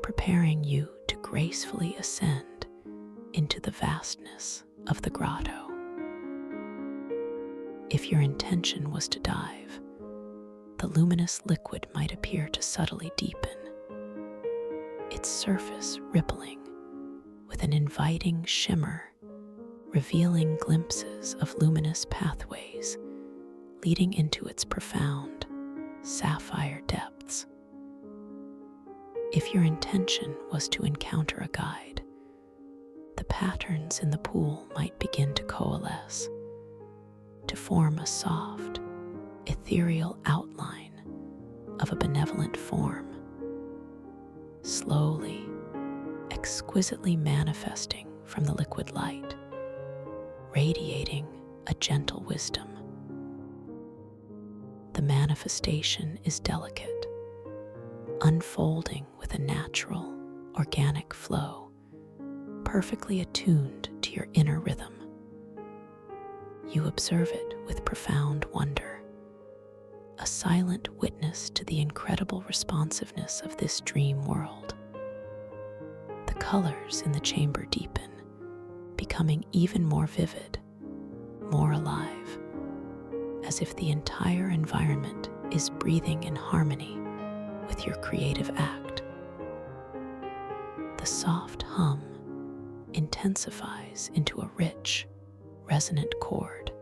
preparing you to gracefully ascend into the vastness of the grotto. If your intention was to dive, the luminous liquid might appear to subtly deepen, its surface rippling with an inviting shimmer, revealing glimpses of luminous pathways leading into its profound, sapphire depths. If your intention was to encounter a guide, the patterns in the pool might begin to coalesce, to form a soft, ethereal outline of a benevolent form, slowly, exquisitely manifesting from the liquid light, radiating a gentle wisdom. The manifestation is delicate, unfolding with a natural, organic flow, perfectly attuned to your inner rhythm. You observe it with profound wonder, a silent witness to the incredible responsiveness of this dream world. The colors in the chamber deepen, becoming even more vivid, more alive, as if the entire environment is breathing in harmony with your creative act. The soft hum intensifies into a rich, resonant chord,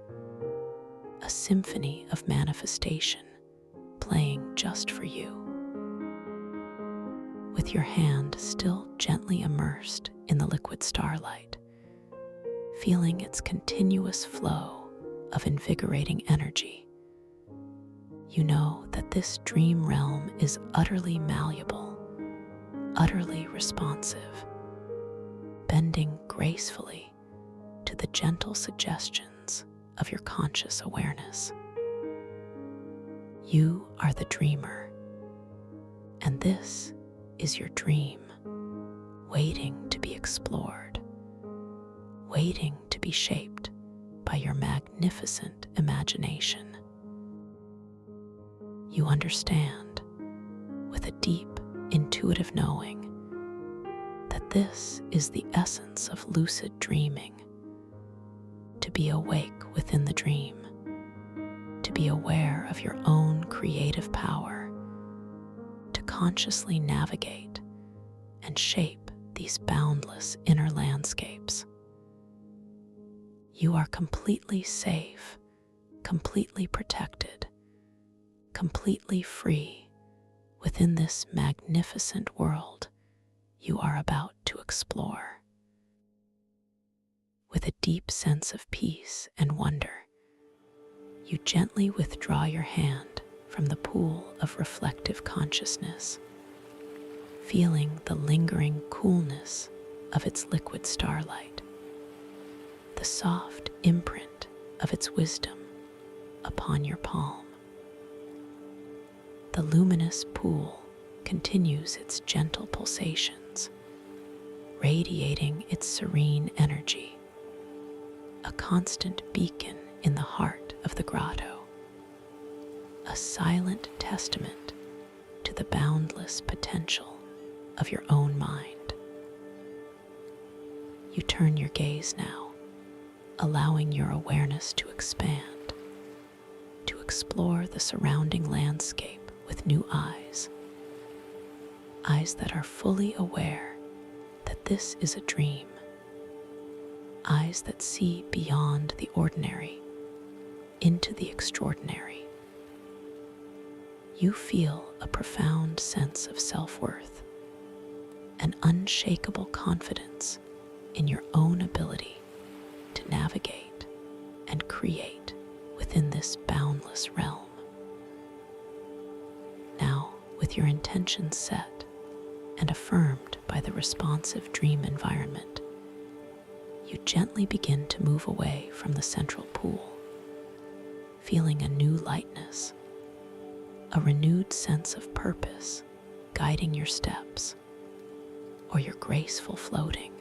a symphony of manifestation playing just for you. With your hand still gently immersed in the liquid starlight, feeling its continuous flow of invigorating energy, you know that this dream realm is utterly malleable, utterly responsive, bending gracefully to the gentle suggestions of your conscious awareness. You are the dreamer, and this is your dream, waiting to be explored, waiting to be shaped by your magnificent imagination. You understand, with a deep, intuitive knowing, that this is the essence of lucid dreaming: to be awake within the dream, to be aware of your own creative power, to consciously navigate and shape these boundless inner landscapes. You are completely safe, completely protected, completely free within this magnificent world you are about to explore. With a deep sense of peace and wonder, you gently withdraw your hand from the pool of reflective consciousness, feeling the lingering coolness of its liquid starlight, the soft imprint of its wisdom upon your palm. The luminous pool continues its gentle pulsations, radiating its serene energy, a constant beacon in the heart of the grotto, a silent testament to the boundless potential of your own mind. You turn your gaze now, allowing your awareness to expand, to explore the surrounding landscape with new eyes, eyes that are fully aware that this is a dream, eyes that see beyond the ordinary into the extraordinary. You feel a profound sense of self-worth, an unshakable confidence in your own ability to navigate and create within this boundless realm. Now, with your intentions set and affirmed by the responsive dream environment, you gently begin to move away from the central pool, feeling a new lightness, a renewed sense of purpose guiding your steps or your graceful floating.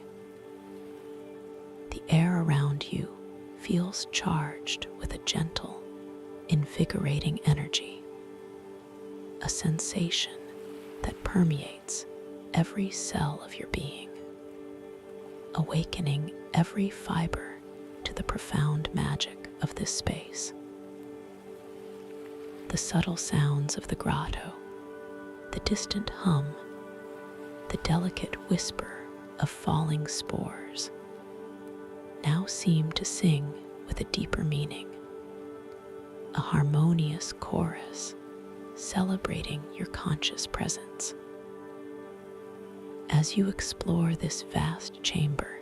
The air around you feels charged with a gentle, invigorating energy, a sensation that permeates every cell of your being, awakening every fiber to the profound magic of this space. The subtle sounds of the grotto, the distant hum, the delicate whisper of falling spores now seem to sing with a deeper meaning, a harmonious chorus celebrating your conscious presence. As you explore this vast chamber,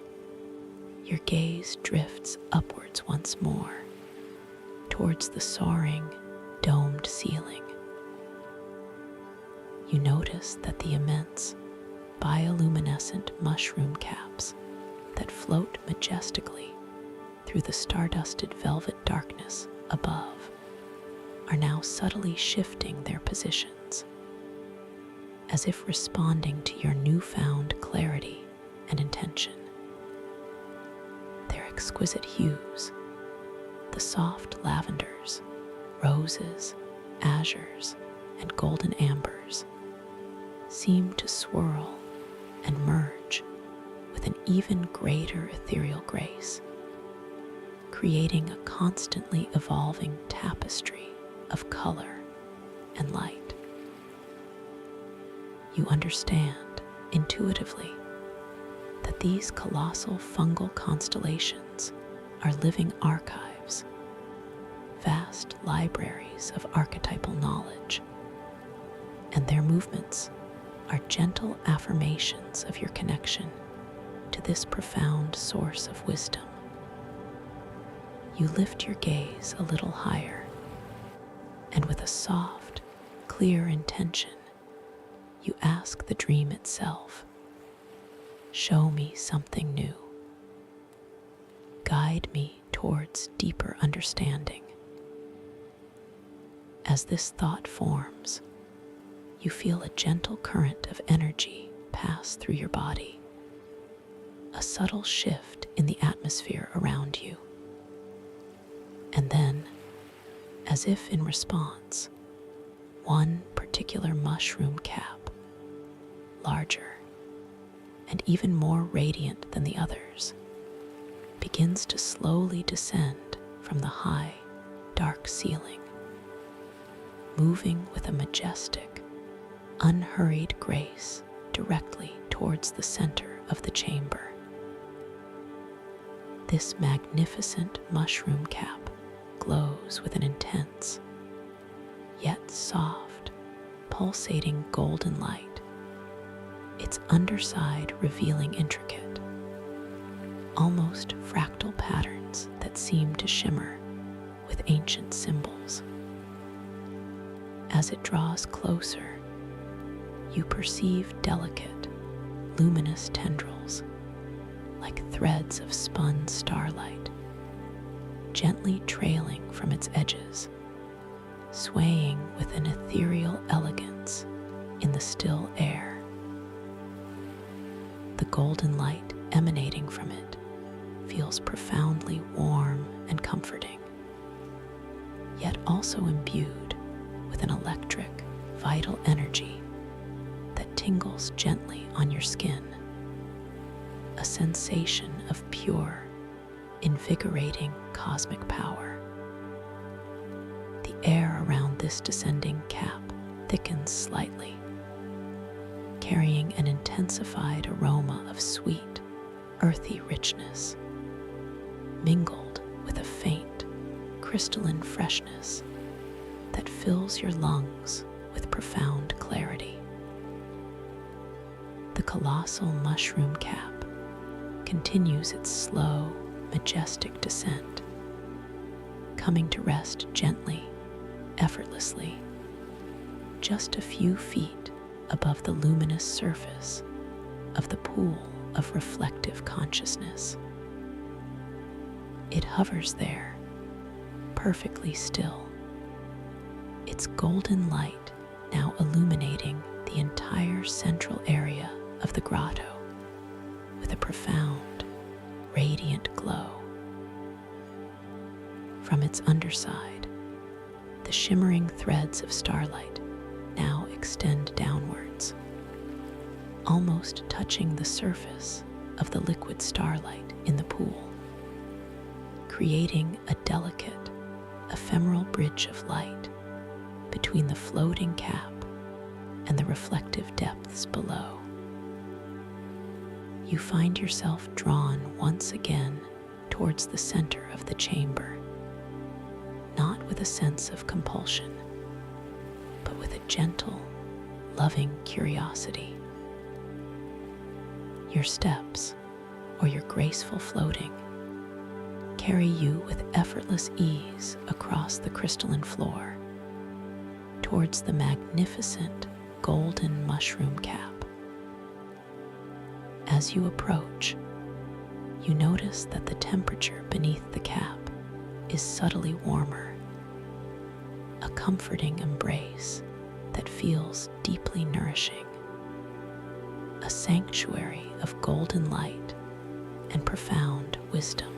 your gaze drifts upwards once more, towards the soaring, domed ceiling. You notice that the immense, bioluminescent mushroom caps that float majestically through the stardusted velvet darkness above are now subtly shifting their positions, as if responding to your newfound clarity and intention. Their exquisite hues, the soft lavenders, roses, azures, and golden ambers, seem to swirl and merge with an even greater ethereal grace, creating a constantly evolving tapestry of color and light. You understand intuitively that these colossal fungal constellations are living archives, vast libraries of archetypal knowledge, and their movements are gentle affirmations of your connection to this profound source of wisdom. You lift your gaze a little higher, and with a soft, clear intention, you ask the dream itself, "Show me something new. Guide me towards deeper understanding." As this thought forms, you feel a gentle current of energy pass through your body, a subtle shift in the atmosphere around you. And then, as if in response, one particular mushroom cap, larger and even more radiant than the others, begins to slowly descend from the high, dark ceiling, moving with a majestic, unhurried grace directly towards the center of the chamber. This magnificent mushroom cap glows with an intense, yet soft, pulsating golden light, its underside revealing intricate, almost fractal patterns that seem to shimmer with ancient symbols. As it draws closer, you perceive delicate, luminous tendrils, like threads of spun starlight, gently trailing from its edges, swaying with an ethereal elegance in the still air. The golden light emanating from it feels profoundly warm and comforting, yet also imbued with an electric, vital energy that tingles gently on your skin, a sensation of pure, invigorating cosmic power. The air around this descending cap thickens slightly, carrying an intensified aroma of sweet, earthy richness, mingled with a faint, crystalline freshness that fills your lungs with profound clarity. The colossal mushroom cap continues its slow, majestic descent, coming to rest gently, effortlessly, just a few feet above the luminous surface of the pool of reflective consciousness. It hovers there, perfectly still, its golden light now illuminating the entire central area of the grotto with a profound, radiant glow. From its underside, the shimmering threads of starlight now extend downwards, almost touching the surface of the liquid starlight in the pool, creating a delicate, ephemeral bridge of light between the floating cap and the reflective depths below. you find yourself drawn once again towards the center of the chamber, not with a sense of compulsion, but with a gentle, loving curiosity. Your steps, or your graceful floating, carry you with effortless ease across the crystalline floor towards the magnificent golden mushroom cap. As you approach, you notice that the temperature beneath the cap is subtly warmer, a comforting embrace that feels deeply nourishing, a sanctuary of golden light and profound wisdom.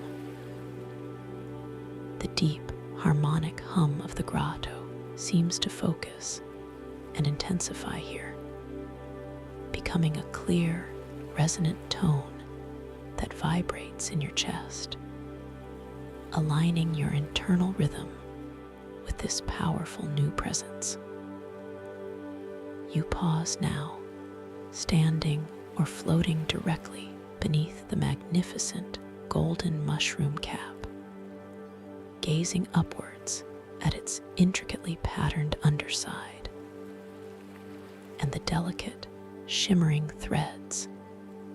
The deep, harmonic hum of the grotto seems to focus and intensify here, becoming a clear, resonant tone that vibrates in your chest, aligning your internal rhythm with this powerful new presence. You pause now, standing or floating directly beneath the magnificent golden mushroom cap, gazing upwards at its intricately patterned underside and the delicate, shimmering threads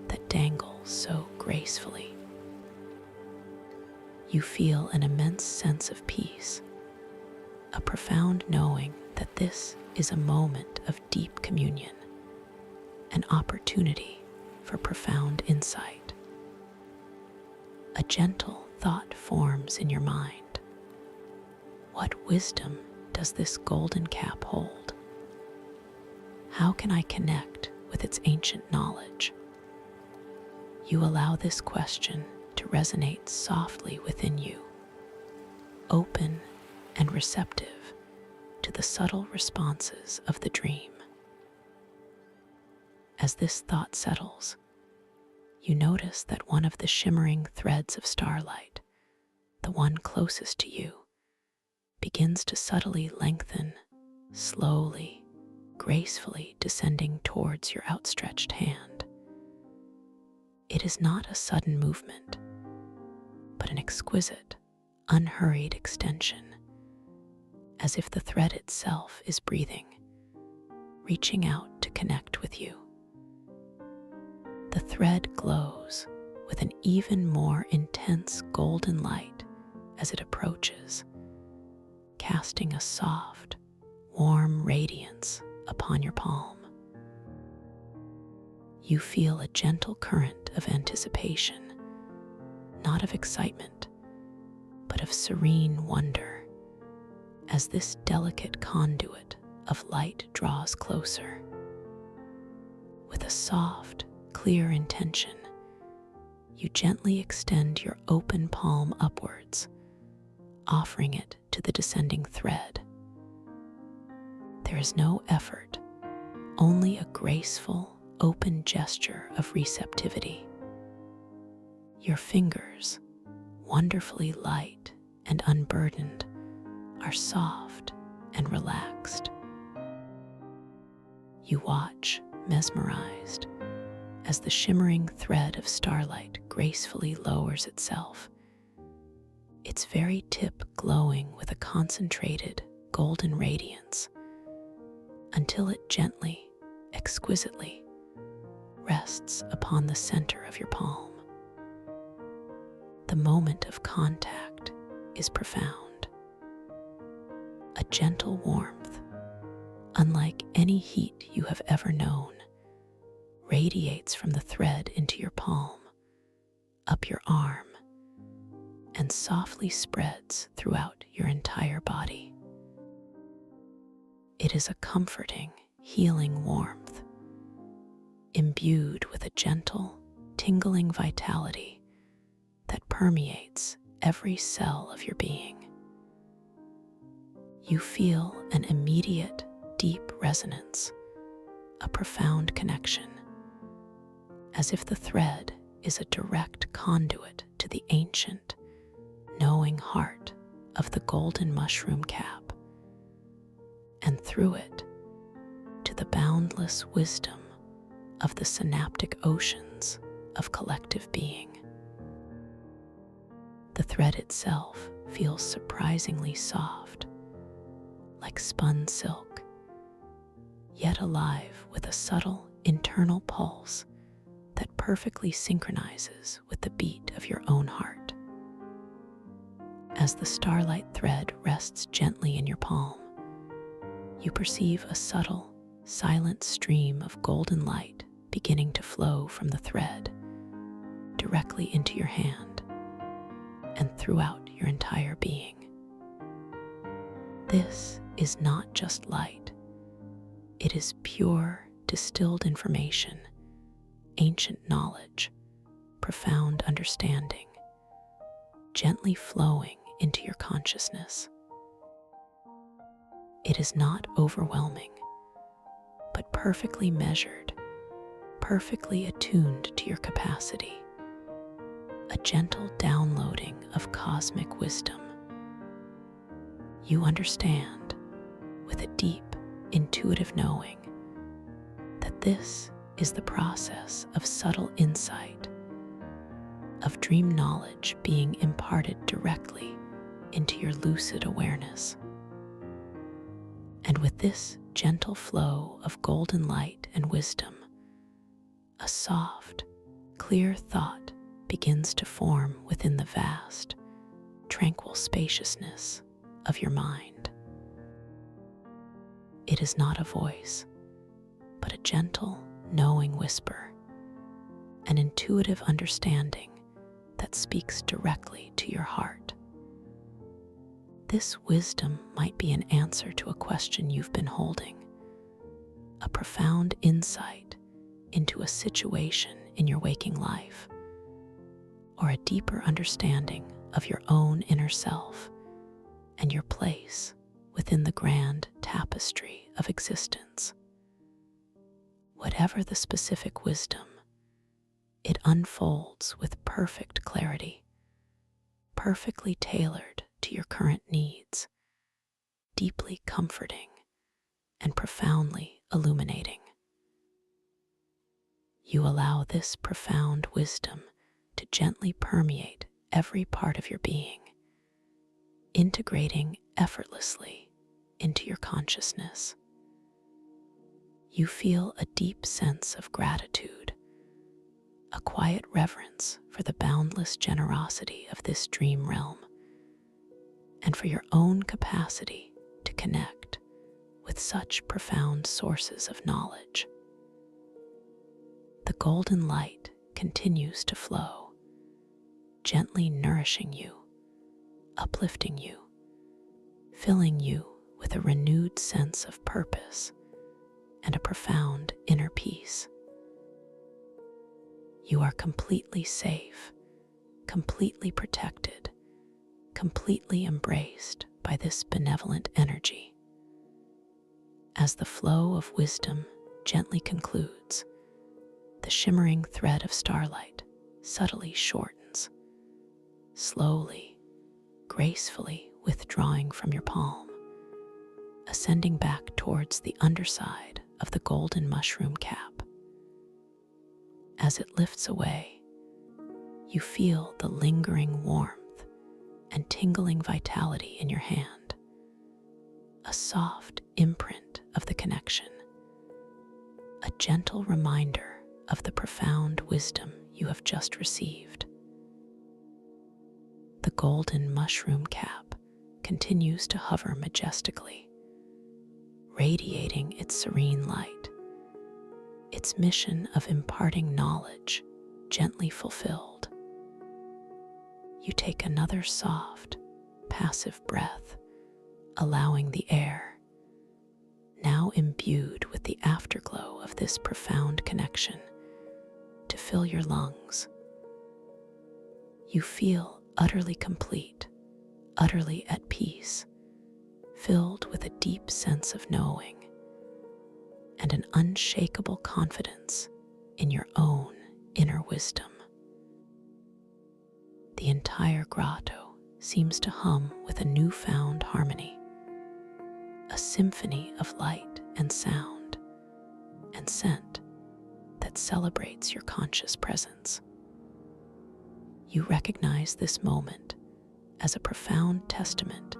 that dangle so gracefully. You feel an immense sense of peace, a profound knowing that this is a moment of deep communion, an opportunity for profound insight. A gentle thought forms in your mind. What wisdom does this golden cap hold? How can I connect with its ancient knowledge? You allow this question to resonate softly within you, open and receptive to the subtle responses of the dream. As this thought settles, you notice that one of the shimmering threads of starlight, the one closest to you, begins to subtly lengthen, slowly, gracefully descending towards your outstretched hand. It is not a sudden movement, but an exquisite, unhurried extension, as if the thread itself is breathing, reaching out to connect with you. The thread glows with an even more intense golden light as it approaches, casting a soft, warm radiance upon your palm. You feel a gentle current of anticipation, not of excitement, but of serene wonder, as this delicate conduit of light draws closer. With a soft, clear intention, you gently extend your open palm upwards, offering it to the descending thread. There is no effort, only a graceful, open gesture of receptivity. Your fingers, wonderfully light and unburdened, are soft and relaxed. You watch, mesmerized, as the shimmering thread of starlight gracefully lowers itself, its very tip glowing with a concentrated, golden radiance, until it gently, exquisitely, rests upon the center of your palm. The moment of contact is profound. A gentle warmth, unlike any heat you have ever known, radiates from the thread into your palm, up your arm, and softly spreads throughout your entire body. It is a comforting, healing warmth, imbued with a gentle, tingling vitality that permeates every cell of your being. You feel an immediate, deep resonance, a profound connection, as if the thread is a direct conduit to the ancient, knowing heart of the golden mushroom cap, and through it to the boundless wisdom of the synaptic oceans of collective being. The thread itself feels surprisingly soft, like spun silk, yet alive with a subtle internal pulse that perfectly synchronizes with the beat of your own heart. As the starlight thread rests gently in your palm, you perceive a subtle, silent stream of golden light beginning to flow from the thread directly into your hand and throughout your entire being. This is not just light. It is pure, distilled information, ancient knowledge, profound understanding, gently flowing into your consciousness. It is not overwhelming, but perfectly measured, perfectly attuned to your capacity, a gentle downloading of cosmic wisdom. You understand, with a deep, intuitive knowing, that this is the process of subtle insight, of dream knowledge being imparted directly into your lucid awareness. And with this gentle flow of golden light and wisdom, a soft, clear thought begins to form within the vast, tranquil spaciousness of your mind. It is not a voice, but a gentle, knowing whisper, an intuitive understanding that speaks directly to your heart. This wisdom might be an answer to a question you've been holding, a profound insight into a situation in your waking life, or a deeper understanding of your own inner self and your place within the grand tapestry of existence. Whatever the specific wisdom, it unfolds with perfect clarity, perfectly tailored to your current needs, deeply comforting and profoundly illuminating. You allow this profound wisdom to gently permeate every part of your being, integrating effortlessly into your consciousness. You feel a deep sense of gratitude, a quiet reverence for the boundless generosity of this dream realm, and for your own capacity to connect with such profound sources of knowledge. The golden light continues to flow, gently nourishing you, uplifting you, filling you with a renewed sense of purpose and a profound inner peace. You are completely safe, completely protected, completely embraced by this benevolent energy. As the flow of wisdom gently concludes, the shimmering thread of starlight subtly shortens, slowly, gracefully withdrawing from your palm, ascending back towards the underside of the golden mushroom cap. As it lifts away, you feel the lingering warmth and tingling vitality in your hand, a soft imprint of the connection, a gentle reminder of the profound wisdom you have just received. The golden mushroom cap continues to hover majestically, radiating its serene light, its mission of imparting knowledge gently fulfilled. You take another soft, passive breath, allowing the air, now imbued with the afterglow of this profound connection, to fill your lungs. You feel utterly complete, utterly at peace, filled with a deep sense of knowing and an unshakable confidence in your own inner wisdom. The entire grotto seems to hum with a newfound harmony, a symphony of light and sound and scent that celebrates your conscious presence. You recognize this moment as a profound testament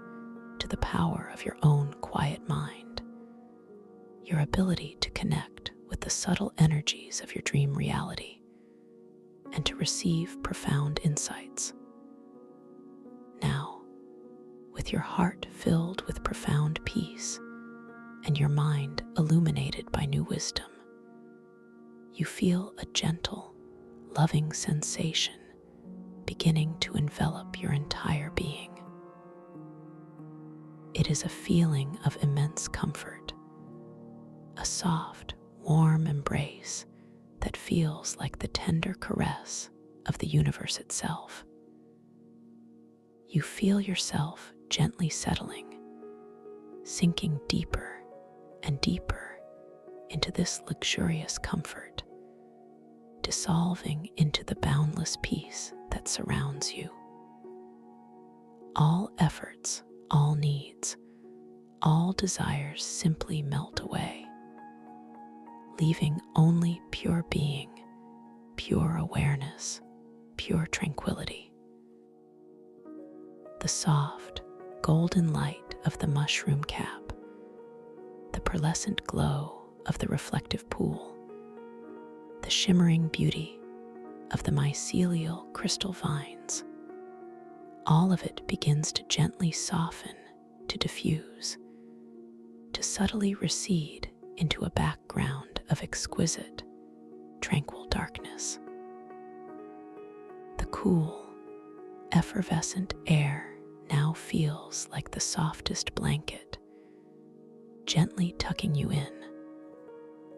to the power of your own quiet mind, your ability to connect with the subtle energies of your dream reality, and to receive profound insights. Now, with your heart filled with profound peace and your mind illuminated by new wisdom, you feel a gentle, loving sensation beginning to envelop your entire being. It is a feeling of immense comfort, a soft, warm embrace that feels like the tender caress of the universe itself. You feel yourself gently settling, sinking deeper and deeper into this luxurious comfort, dissolving into the boundless peace that surrounds you. All efforts, all needs, all desires simply melt away, leaving only pure being, pure awareness, pure tranquility. The soft, golden light of the mushroom cap, the pearlescent glow of the reflective pool, the shimmering beauty of the mycelial crystal vines, all of it begins to gently soften, to diffuse, to subtly recede into a background of exquisite, tranquil darkness. The cool, effervescent air now feels like the softest blanket, gently tucking you in,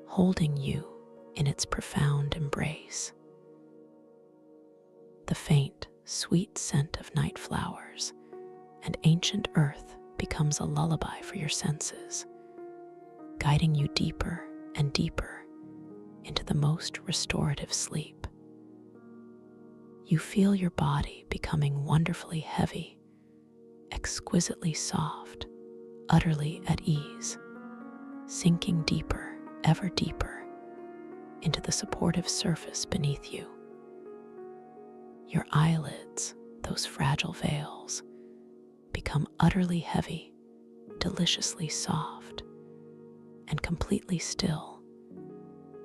holding you in its profound embrace. The faint, sweet scent of night flowers and ancient earth becomes a lullaby for your senses, guiding you deeper and deeper into the most restorative sleep. You feel your body becoming wonderfully heavy, exquisitely soft, utterly at ease, sinking deeper, ever deeper, into the supportive surface beneath you. Your eyelids, those fragile veils, become utterly heavy, deliciously soft, and completely still,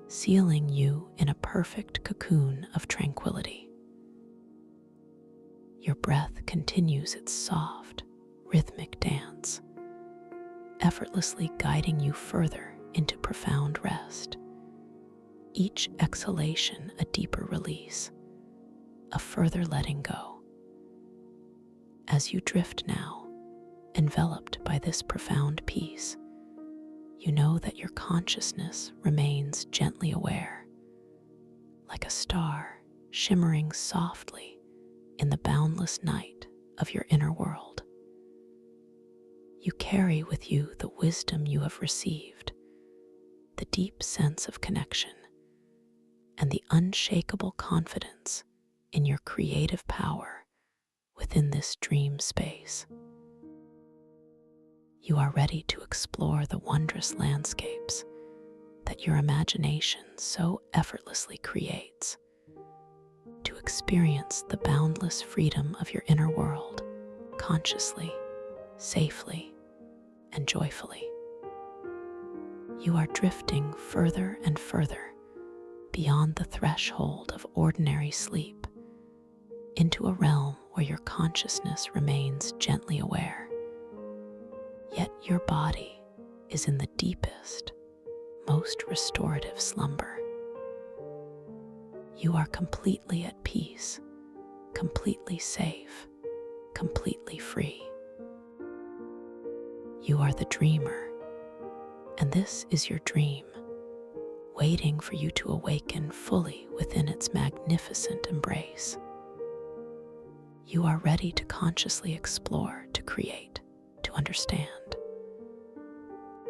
sealing you in a perfect cocoon of tranquility. Your breath continues its soft, rhythmic dance, effortlessly guiding you further into profound rest. Each exhalation a deeper release, a further letting go. As you drift now, enveloped by this profound peace, you know that your consciousness remains gently aware, like a star shimmering softly in the boundless night of your inner world. You carry with you the wisdom you have received, the deep sense of connection, and the unshakable confidence in your creative power within this dream space. You are ready to explore the wondrous landscapes that your imagination so effortlessly creates, to experience the boundless freedom of your inner world consciously, safely, and joyfully. You are drifting further and further beyond the threshold of ordinary sleep, into a realm where your consciousness remains gently aware, yet your body is in the deepest, most restorative slumber. You are completely at peace, completely safe, completely free. You are the dreamer, and this is your dream, waiting for you to awaken fully within its magnificent embrace. You are ready to consciously explore, to create, to understand.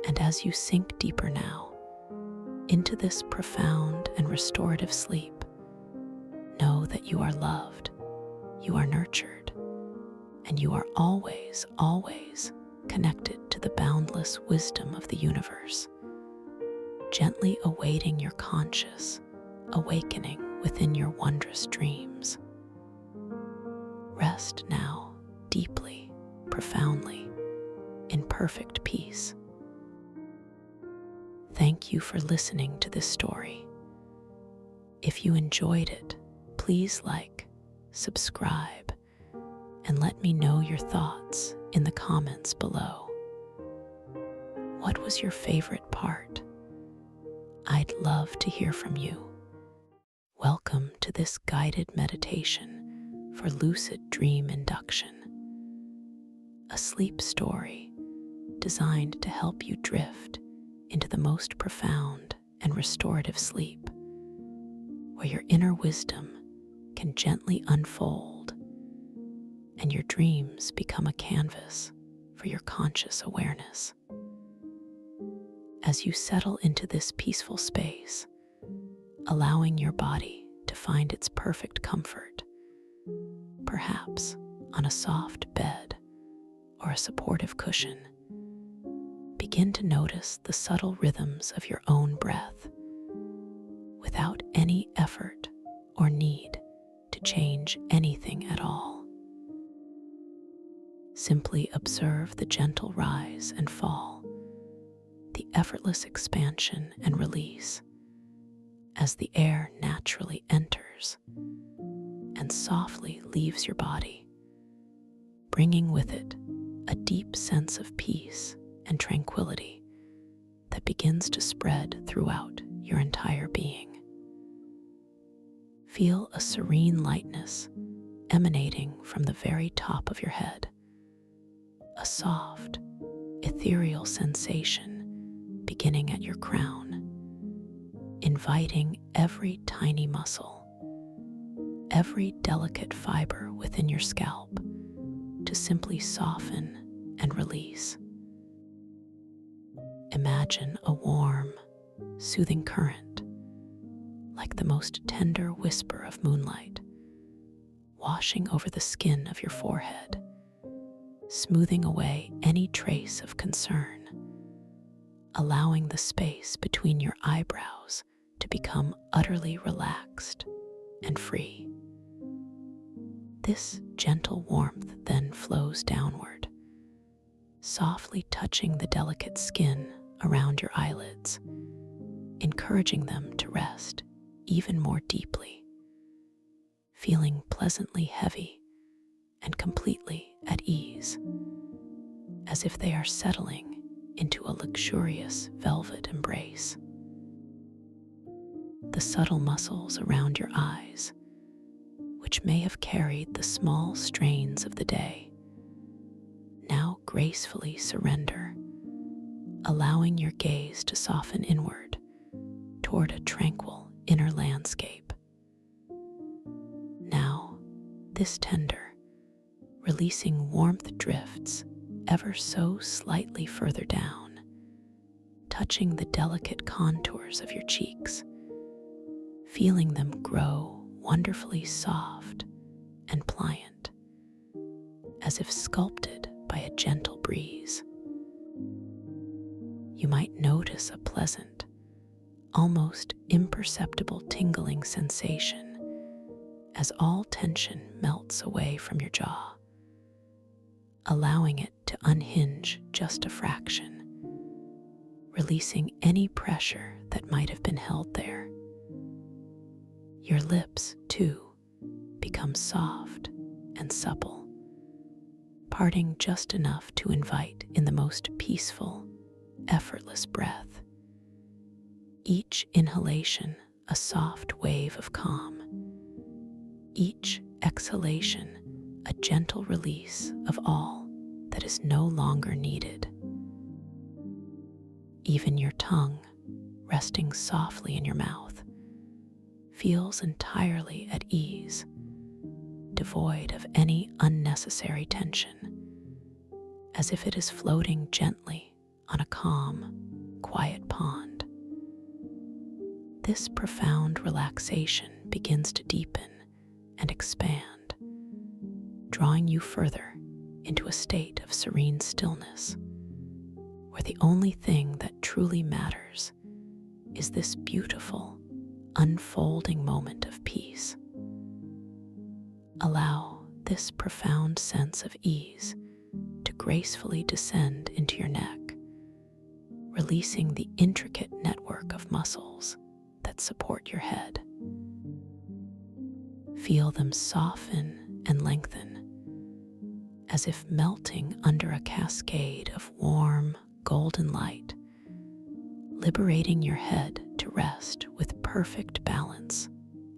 And as you sink deeper now into this profound and restorative sleep, know that you are loved, you are nurtured, and you are always, always connected to the boundless wisdom of the universe, gently awaiting your conscious awakening within your wondrous dreams. rest now, deeply, profoundly, in perfect peace. Thank you for listening to this story. If you enjoyed it, please like, subscribe, and let me know your thoughts in the comments below. What was your favorite part? I'd love to hear from you. Welcome to this guided meditation for lucid dream induction, a sleep story designed to help you drift into the most profound and restorative sleep, where your inner wisdom can gently unfold and your dreams become a canvas for your conscious awareness. As you settle into this peaceful space, allowing your body to find its perfect comfort, perhaps on a soft bed or a supportive cushion, begin to notice the subtle rhythms of your own breath without any effort or need to change anything at all. Simply observe the gentle rise and fall, the effortless expansion and release as the air naturally enters and softly leaves your body, bringing with it a deep sense of peace and tranquility that begins to spread throughout your entire being. Feel a serene lightness emanating from the very top of your head, a soft, ethereal sensation beginning at your crown, inviting every tiny muscle, every delicate fiber within your scalp to simply soften and release. Imagine a warm, soothing current, like the most tender whisper of moonlight, washing over the skin of your forehead, smoothing away any trace of concern, allowing the space between your eyebrows to become utterly relaxed and free. This gentle warmth then flows downward, softly touching the delicate skin around your eyelids, encouraging them to rest even more deeply, feeling pleasantly heavy and completely at ease, as if they are settling into a luxurious velvet embrace. The subtle muscles around your eyes, which may have carried the small strains of the day, now gracefully surrender, allowing your gaze to soften inward toward a tranquil inner landscape. Now, this tender, releasing warmth drifts ever so slightly further down, touching the delicate contours of your cheeks, feeling them grow wonderfully soft and pliant, as if sculpted by a gentle breeze. You might notice a pleasant, almost imperceptible tingling sensation as all tension melts away from your jaw, allowing it to unhinge just a fraction, releasing any pressure that might have been held there. Your lips, too, become soft and supple, parting just enough to invite in the most peaceful, effortless breath. Each inhalation a soft wave of calm, each exhalation a gentle release of all that is no longer needed. Even your tongue, resting softly in your mouth, feels entirely at ease, devoid of any unnecessary tension, as if it is floating gently on a calm, quiet pond. This profound relaxation begins to deepen and expand, drawing you further into a state of serene stillness, where the only thing that truly matters is this beautiful, unfolding moment of peace. Allow this profound sense of ease to gracefully descend into your neck, releasing the intricate network of muscles that support your head. Feel them soften and lengthen, as if melting under a cascade of warm, golden light, liberating your head to rest with perfect balance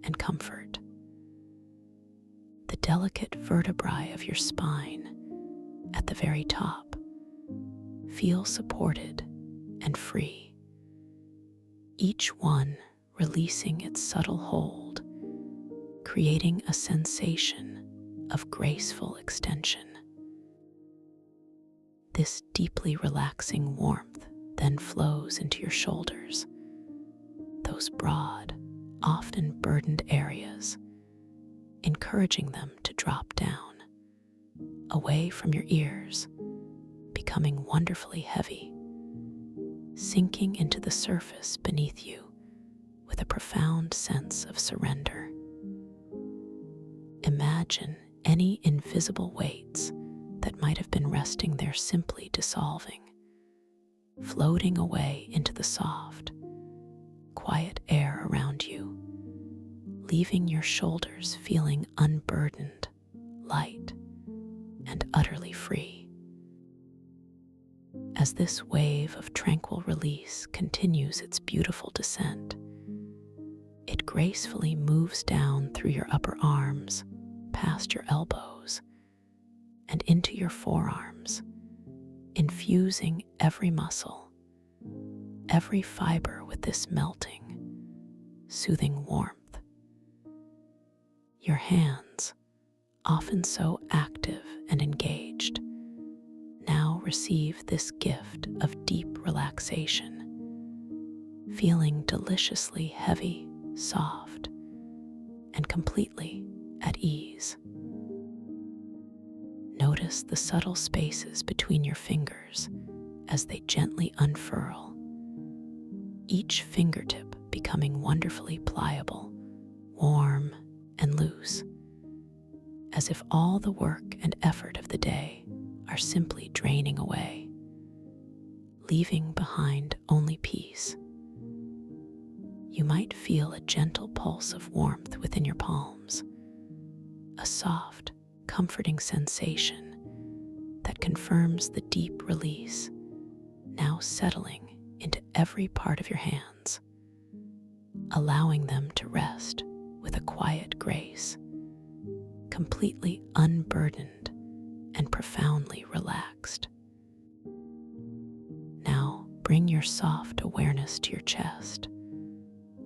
and comfort. The delicate vertebrae of your spine at the very top feel supported and free, each one releasing its subtle hold, creating a sensation of graceful extension. This deeply relaxing warmth then flows into your shoulders, those broad, often burdened areas, encouraging them to drop down, away from your ears, becoming wonderfully heavy, sinking into the surface beneath you with a profound sense of surrender. Imagine any invisible weights that might have been resting there simply dissolving, floating away into the soft, quiet air around you, leaving your shoulders feeling unburdened, light, and utterly free. As this wave of tranquil release continues its beautiful descent, it gracefully moves down through your upper arms, past your elbows, and into your forearms, infusing every muscle, every fiber with this melting, soothing warmth. Your hands, often so active and engaged, now receive this gift of deep relaxation, feeling deliciously heavy, soft, and completely at ease. Notice the subtle spaces between your fingers as they gently unfurl, each fingertip becoming wonderfully pliable, warm, and loose, as if all the work and effort of the day are simply draining away, leaving behind only peace. You might feel a gentle pulse of warmth within your palms, a soft, comforting sensation that confirms the deep release now settling into every part of your hands, allowing them to rest with a quiet grace, completely unburdened and profoundly relaxed. Now bring your soft awareness to your chest,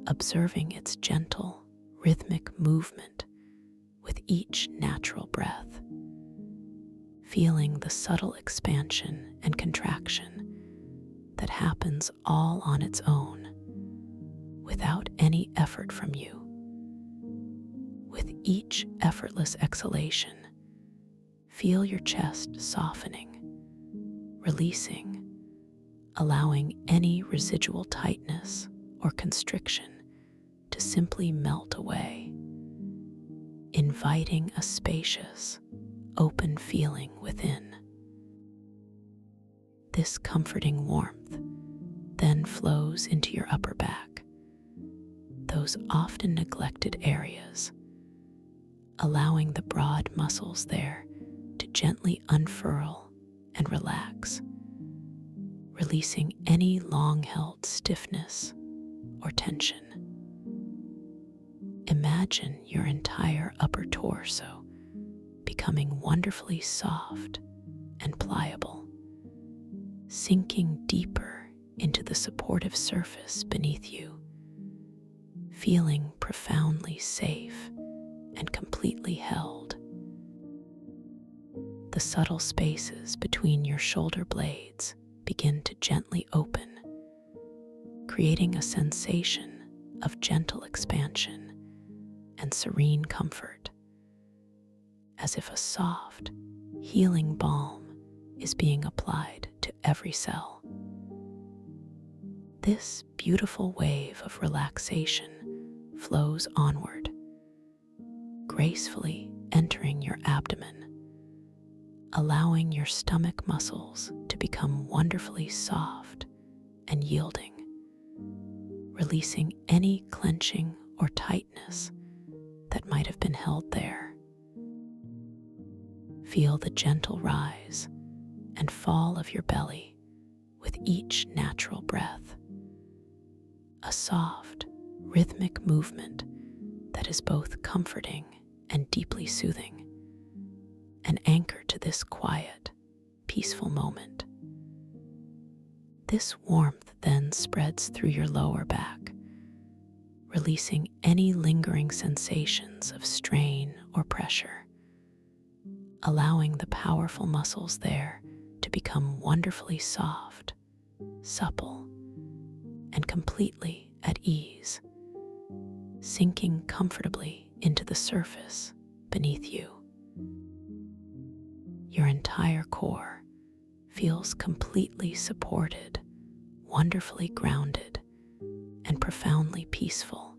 observing its gentle, rhythmic movement with each natural breath, feeling the subtle expansion and contraction that happens all on its own, without any effort from you. With each effortless exhalation, feel your chest softening, releasing, allowing any residual tightness or constriction to simply melt away, inviting a spacious, open feeling within. This comforting warmth then flows into your upper back, those often neglected areas, allowing the broad muscles there to gently unfurl and relax, releasing any long-held stiffness or tension. Imagine your entire upper torso becoming wonderfully soft and pliable, sinking deeper into the supportive surface beneath you, feeling profoundly safe and completely held. The subtle spaces between your shoulder blades begin to gently open, creating a sensation of gentle expansion and serene comfort, as if a soft, healing balm is being applied to every cell. This beautiful wave of relaxation flows onward, gracefully entering your abdomen, allowing your stomach muscles to become wonderfully soft and yielding, releasing any clenching or tightness that might have been held there. Feel the gentle rise and fall of your belly with each natural breath, a soft, rhythmic movement that is both comforting and deeply soothing, an anchor to this quiet, peaceful moment. This warmth then spreads through your lower back, releasing any lingering sensations of strain or pressure, allowing the powerful muscles there to become wonderfully soft, supple, and completely at ease, sinking comfortably into the surface beneath you. Your entire core feels completely supported, wonderfully grounded, and profoundly peaceful,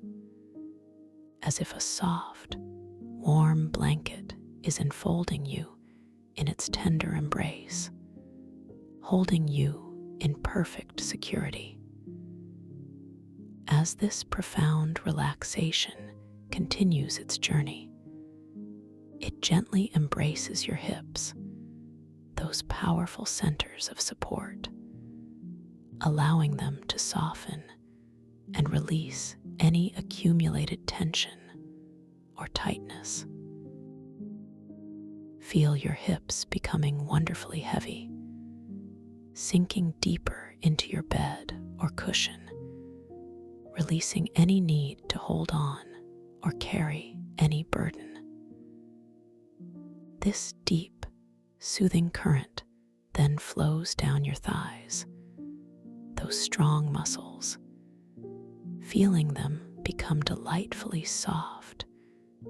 as if a soft, warm blanket is enfolding you in its tender embrace, holding you in perfect security. As this profound relaxation continues its journey, it gently embraces your hips, those powerful centers of support, allowing them to soften and release any accumulated tension or tightness. Feel your hips becoming wonderfully heavy, sinking deeper into your bed or cushion, releasing any need to hold on or carry any burden. This deep, soothing current then flows down your thighs, those strong muscles, feeling them become delightfully soft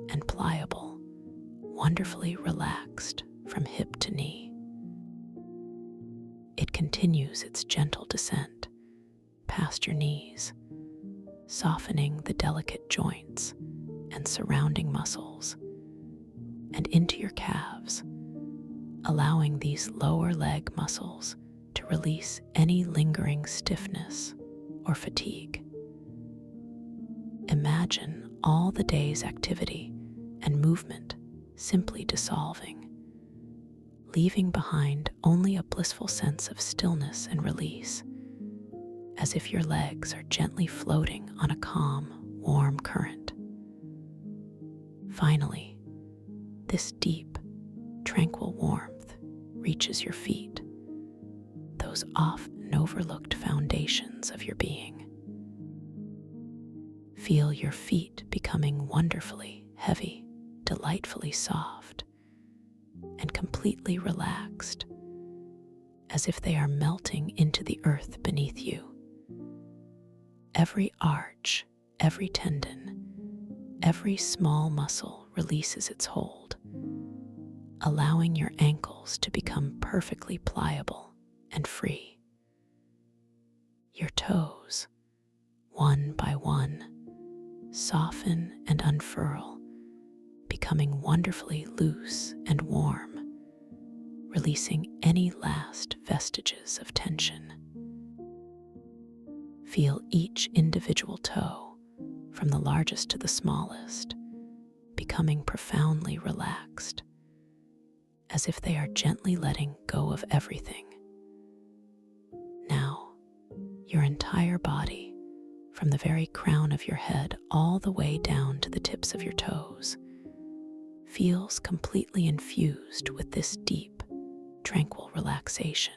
and pliable, wonderfully relaxed from hip to knee. It continues its gentle descent past your knees, softening the delicate joints and surrounding muscles, and into your calves, allowing these lower leg muscles to release any lingering stiffness or fatigue. Imagine all the day's activity and movement simply dissolving, leaving behind only a blissful sense of stillness and release, as if your legs are gently floating on a calm, warm current. Finally, this deep, tranquil warmth reaches your feet, those often overlooked foundations of your being. Feel your feet becoming wonderfully heavy, delightfully soft, and completely relaxed, as if they are melting into the earth beneath you. Every arch, every tendon, every small muscle releases its hold, allowing your ankles to become perfectly pliable and free. Your toes, one by one, soften and unfurl, becoming wonderfully loose and warm, releasing any last vestiges of tension. Feel each individual toe, from the largest to the smallest, becoming profoundly relaxed, as if they are gently letting go of everything. Now, your entire body, from the very crown of your head all the way down to the tips of your toes, feels completely infused with this deep, tranquil relaxation,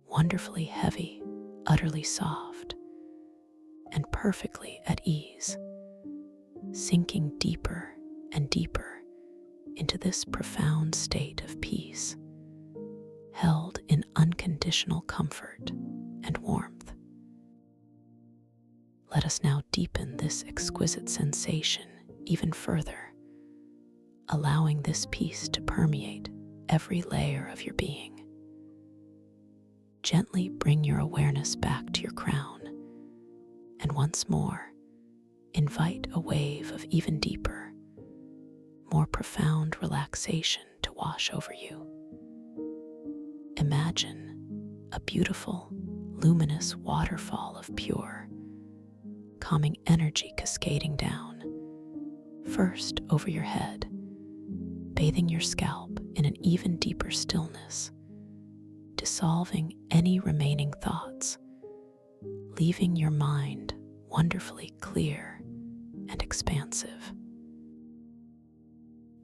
wonderfully heavy, utterly soft, and perfectly at ease, sinking deeper and deeper into this profound state of peace, held in unconditional comfort and warmth. Let us now deepen this exquisite sensation even further, allowing this peace to permeate every layer of your being. Gently bring your awareness back to your crown, and once more, invite a wave of even deeper, more profound relaxation to wash over you. Imagine a beautiful, luminous waterfall of pure, calming energy cascading down, first over your head, bathing your scalp in an even deeper stillness, dissolving any remaining thoughts, leaving your mind wonderfully clear and expansive.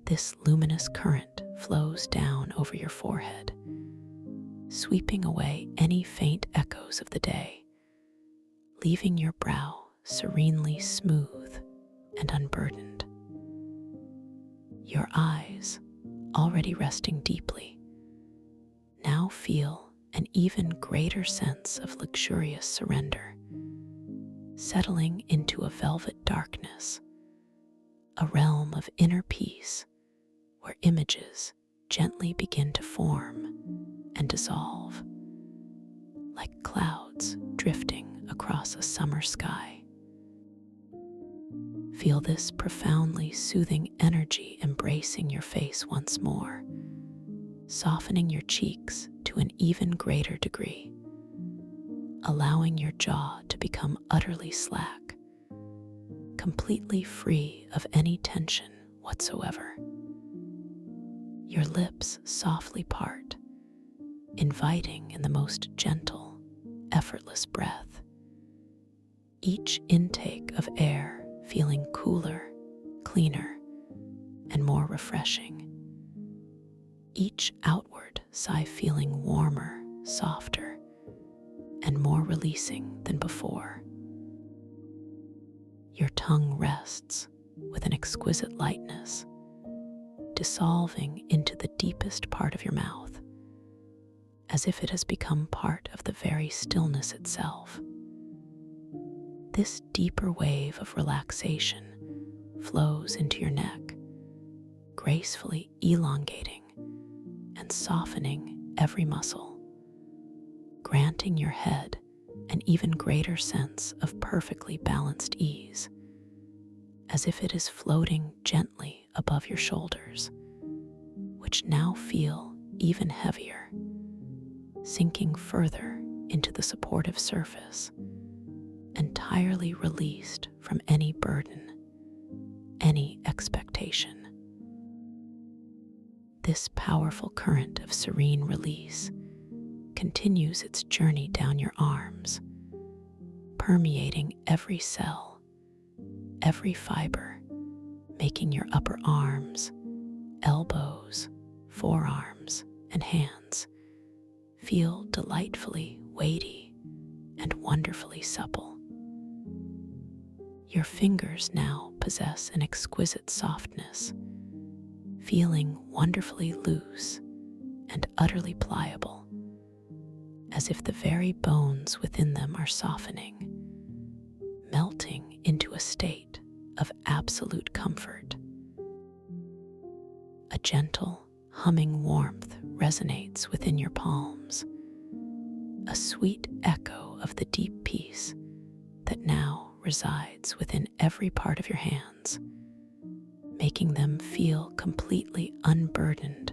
This luminous current flows down over your forehead, sweeping away any faint echoes of the day, leaving your brow serenely smooth and unburdened. Your eyes, already resting deeply, now feel an even greater sense of luxurious surrender, settling into a velvet darkness, a realm of inner peace where images gently begin to form and dissolve, like clouds drifting across a summer sky. Feel this profoundly soothing energy embracing your face once more, softening your cheeks to an even greater degree, allowing your jaw to become utterly slack, completely free of any tension whatsoever. Your lips softly part, inviting in the most gentle, effortless breath. Each intake of air feeling cooler, cleaner, and more refreshing. Each outward sigh feeling warmer, softer, and more releasing than before. Your tongue rests with an exquisite lightness, dissolving into the deepest part of your mouth, as if it has become part of the very stillness itself. This deeper wave of relaxation flows into your neck, gracefully elongating and softening every muscle, granting your head an even greater sense of perfectly balanced ease, as if it is floating gently above your shoulders, which now feel even heavier, sinking further into the supportive surface, entirely released from any burden, any expectation. This powerful current of serene release continues its journey down your arms, permeating every cell, every fiber, making your upper arms, elbows, forearms, and hands feel delightfully weighty and wonderfully supple. Your fingers now possess an exquisite softness, feeling wonderfully loose and utterly pliable, as if the very bones within them are softening, melting into a state of absolute comfort. A gentle, humming warmth resonates within your palms, a sweet echo of the deep peace that now resides within every part of your hands, making them feel completely unburdened,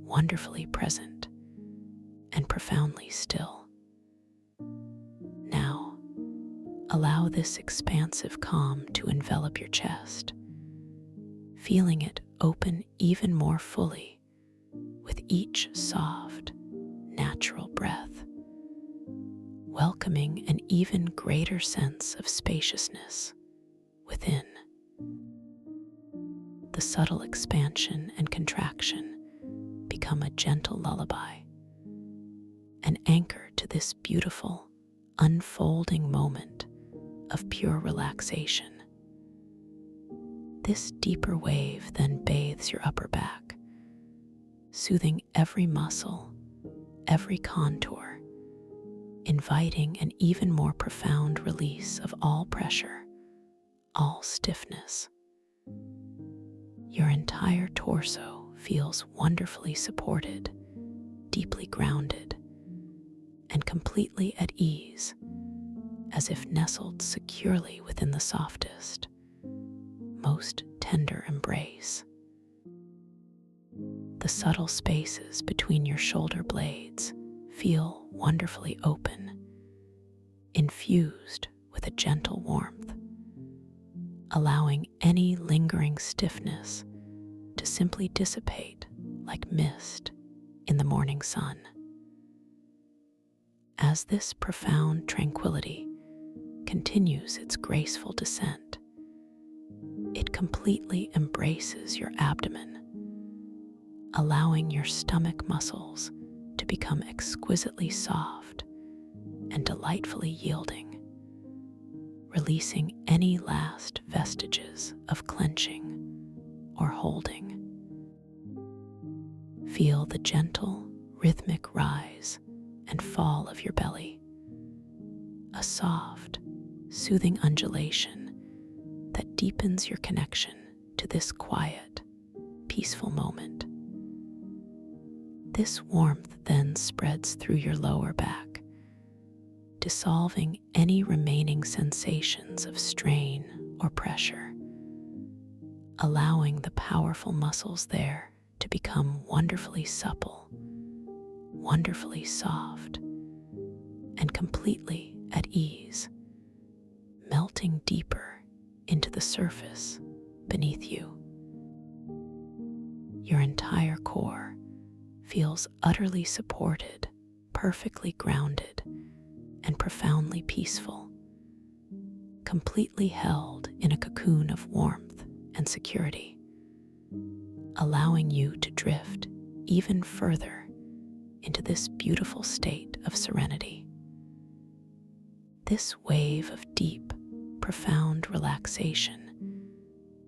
wonderfully present, and profoundly still. Now, allow this expansive calm to envelop your chest, feeling it open even more fully with each soft, natural breath, welcoming an even greater sense of spaciousness within. The subtle expansion and contraction become a gentle lullaby, an anchor to this beautiful, unfolding moment of pure relaxation. This deeper wave then bathes your upper back, soothing every muscle, every contour, inviting an even more profound release of all pressure, all stiffness. Your entire torso feels wonderfully supported, deeply grounded, and completely at ease, as if nestled securely within the softest, most tender embrace. The subtle spaces between your shoulder blades feel wonderfully open, infused with a gentle warmth, allowing any lingering stiffness to simply dissipate like mist in the morning sun. As this profound tranquility continues its graceful descent, it completely embraces your abdomen, allowing your stomach muscles to become exquisitely soft and delightfully yielding, releasing any last vestiges of clenching or holding. Feel the gentle, rhythmic rise and fall of your belly, a soft, soothing undulation that deepens your connection to this quiet, peaceful moment. This warmth then spreads through your lower back, dissolving any remaining sensations of strain or pressure, allowing the powerful muscles there to become wonderfully supple, wonderfully soft, and completely at ease, melting deeper into the surface beneath you. Your entire core feels utterly supported, perfectly grounded, and profoundly peaceful, completely held in a cocoon of warmth and security, allowing you to drift even further into this beautiful state of serenity. This wave of deep, profound relaxation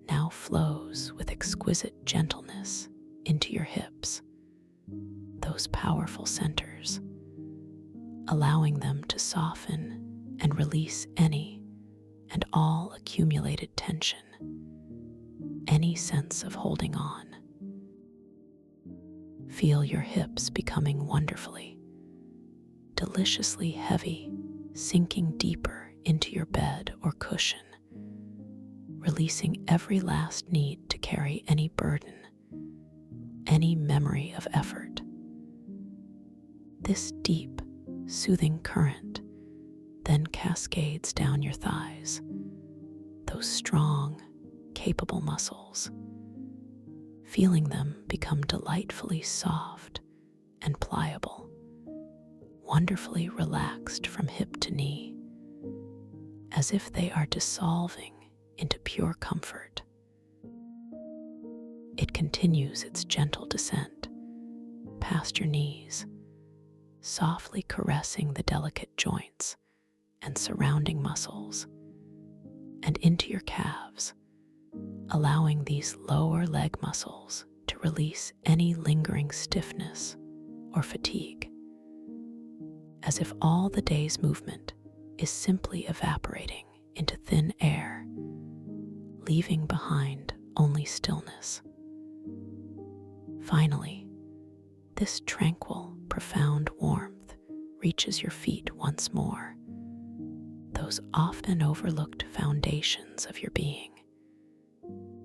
now flows with exquisite gentleness into your hips, those powerful centers, allowing them to soften and release any and all accumulated tension, any sense of holding on. Feel your hips becoming wonderfully, deliciously heavy, sinking deeper into your bed or cushion, releasing every last need to carry any burden, any memory of effort. This deep, soothing current then cascades down your thighs, those strong, capable muscles, feeling them become delightfully soft and pliable, wonderfully relaxed from hip to knee, as if they are dissolving into pure comfort. It continues its gentle descent past your knees, softly caressing the delicate joints and surrounding muscles, and into your calves, allowing these lower leg muscles to release any lingering stiffness or fatigue, as if all the day's movement is simply evaporating into thin air, leaving behind only stillness. Finally, this tranquil, profound warmth reaches your feet once more, those often overlooked foundations of your being,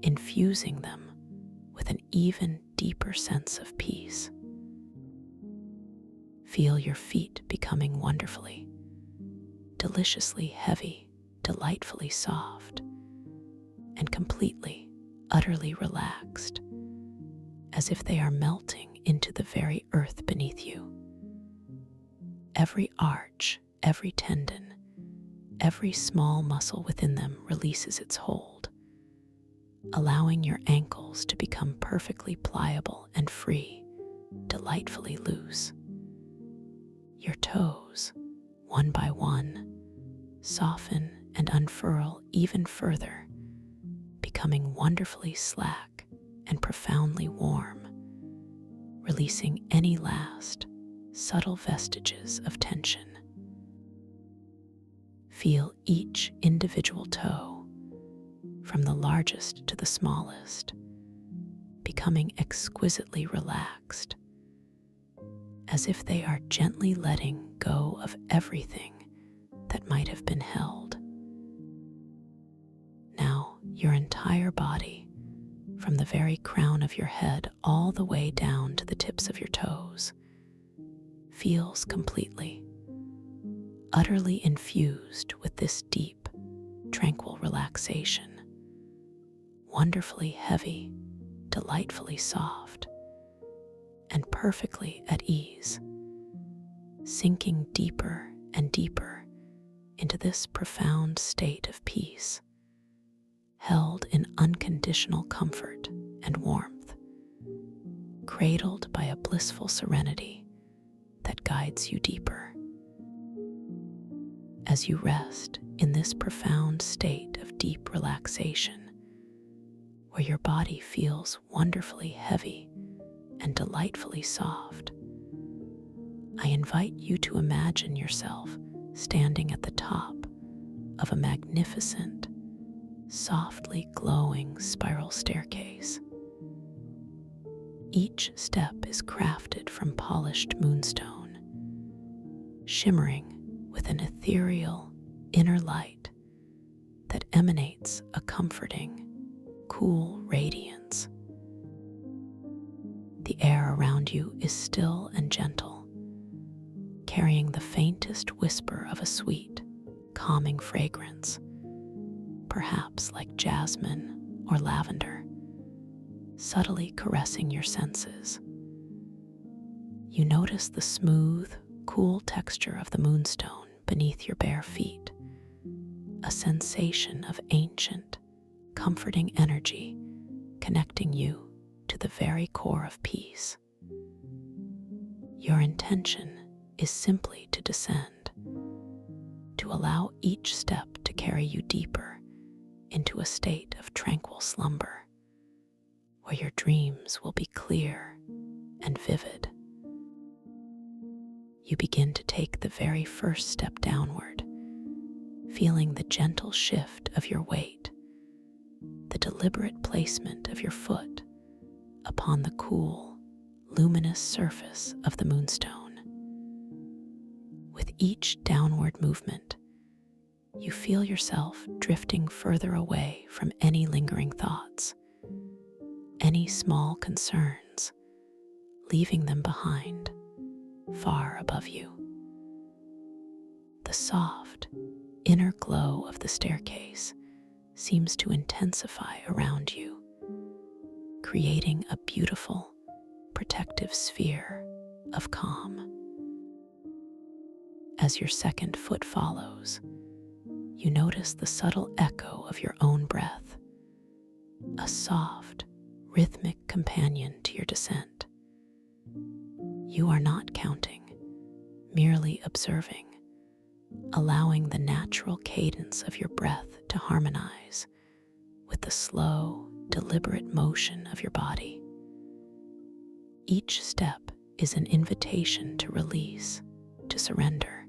infusing them with an even deeper sense of peace. Feel your feet becoming wonderfully, deliciously heavy, delightfully soft, and completely, utterly relaxed, as if they are melting into the very earth beneath you. Every arch, every tendon, every small muscle within them releases its hold, allowing your ankles to become perfectly pliable and free, delightfully loose. Your toes, one by one, soften and unfurl even further, becoming wonderfully slack and profoundly warm, releasing any last, subtle vestiges of tension. Feel each individual toe, from the largest to the smallest, becoming exquisitely relaxed, as if they are gently letting go of everything that might have been held. Now, your entire body, from the very crown of your head all the way down to the tips of your toes, feels completely, utterly infused with this deep, tranquil relaxation, wonderfully heavy, delightfully soft, and perfectly at ease, sinking deeper and deeper into this profound state of peace, held in unconditional comfort and warmth, cradled by a blissful serenity that guides you deeper. As you rest in this profound state of deep relaxation, where your body feels wonderfully heavy and delightfully soft, I invite you to imagine yourself standing at the top of a magnificent, softly glowing spiral staircase. Each step is crafted from polished moonstone, shimmering with an ethereal inner light that emanates a comforting, cool radiance. The air around you is still and gentle, carrying the faintest whisper of a sweet, calming fragrance, perhaps like jasmine or lavender, subtly caressing your senses. You notice the smooth, cool texture of the moonstone beneath your bare feet, a sensation of ancient, comforting energy connecting you to the very core of peace. Your intention is simply to descend, to allow each step to carry you deeper into a state of tranquil slumber, where your dreams will be clear and vivid. You begin to take the very first step downward, feeling the gentle shift of your weight, the deliberate placement of your foot upon the cool, luminous surface of the moonstone. With each downward movement, you feel yourself drifting further away from any lingering thoughts, any small concerns, leaving them behind, far above you. The soft, inner glow of the staircase seems to intensify around you, creating a beautiful, protective sphere of calm. As your second foot follows, you notice the subtle echo of your own breath, a soft, rhythmic companion to your descent. You are not counting, merely observing, allowing the natural cadence of your breath to harmonize with the slow, deliberate motion of your body. Each step is an invitation to release, to surrender,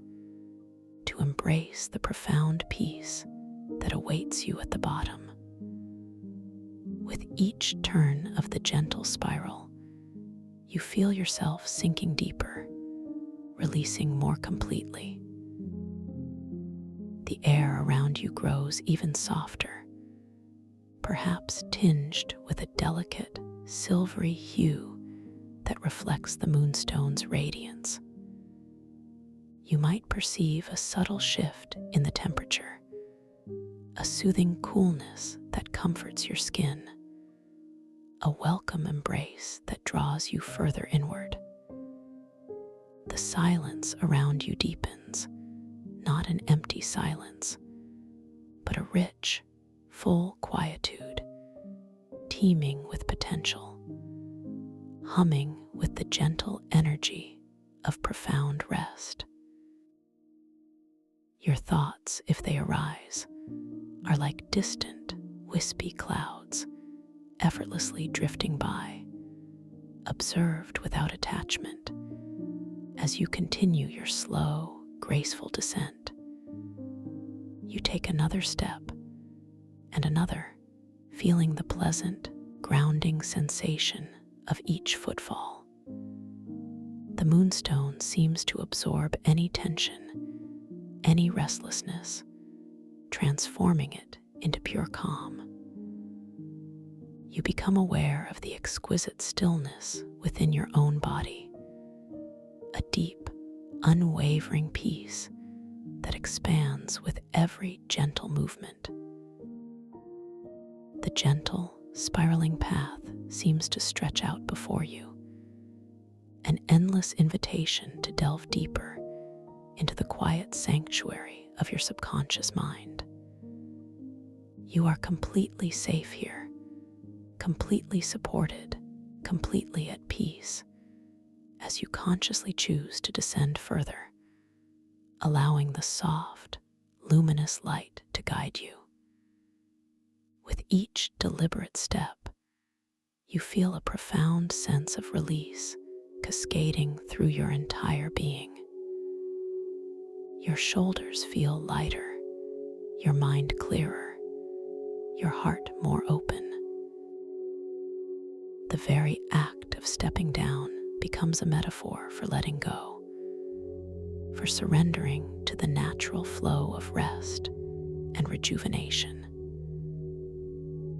to embrace the profound peace that awaits you at the bottom. With each turn of the gentle spiral, you feel yourself sinking deeper, releasing more completely. The air around you grows even softer, perhaps tinged with a delicate, silvery hue that reflects the moonstone's radiance. You might perceive a subtle shift in the temperature, a soothing coolness that comforts your skin, a welcome embrace that draws you further inward. The silence around you deepens, not an empty silence, but a rich, full quietude, teeming with potential, humming with the gentle energy of profound rest. Your thoughts, if they arise, are like distant, wispy clouds, effortlessly drifting by, observed without attachment, as you continue your slow, graceful descent. You take another step and another, feeling the pleasant, grounding sensation of each footfall. The moonstone seems to absorb any tension, any restlessness, transforming it into pure calm. you become aware of the exquisite stillness within your own body, a deep, unwavering peace that expands with every gentle movement. The gentle, spiraling path seems to stretch out before you, an endless invitation to delve deeper into the quiet sanctuary of your subconscious mind. You are completely safe here, completely supported, completely at peace, as you consciously choose to descend further, allowing the soft, luminous light to guide you. With each deliberate step, you feel a profound sense of release cascading through your entire being. Your shoulders feel lighter, your mind clearer, your heart more open. The very act of stepping down becomes a metaphor for letting go, for surrendering to the natural flow of rest and rejuvenation.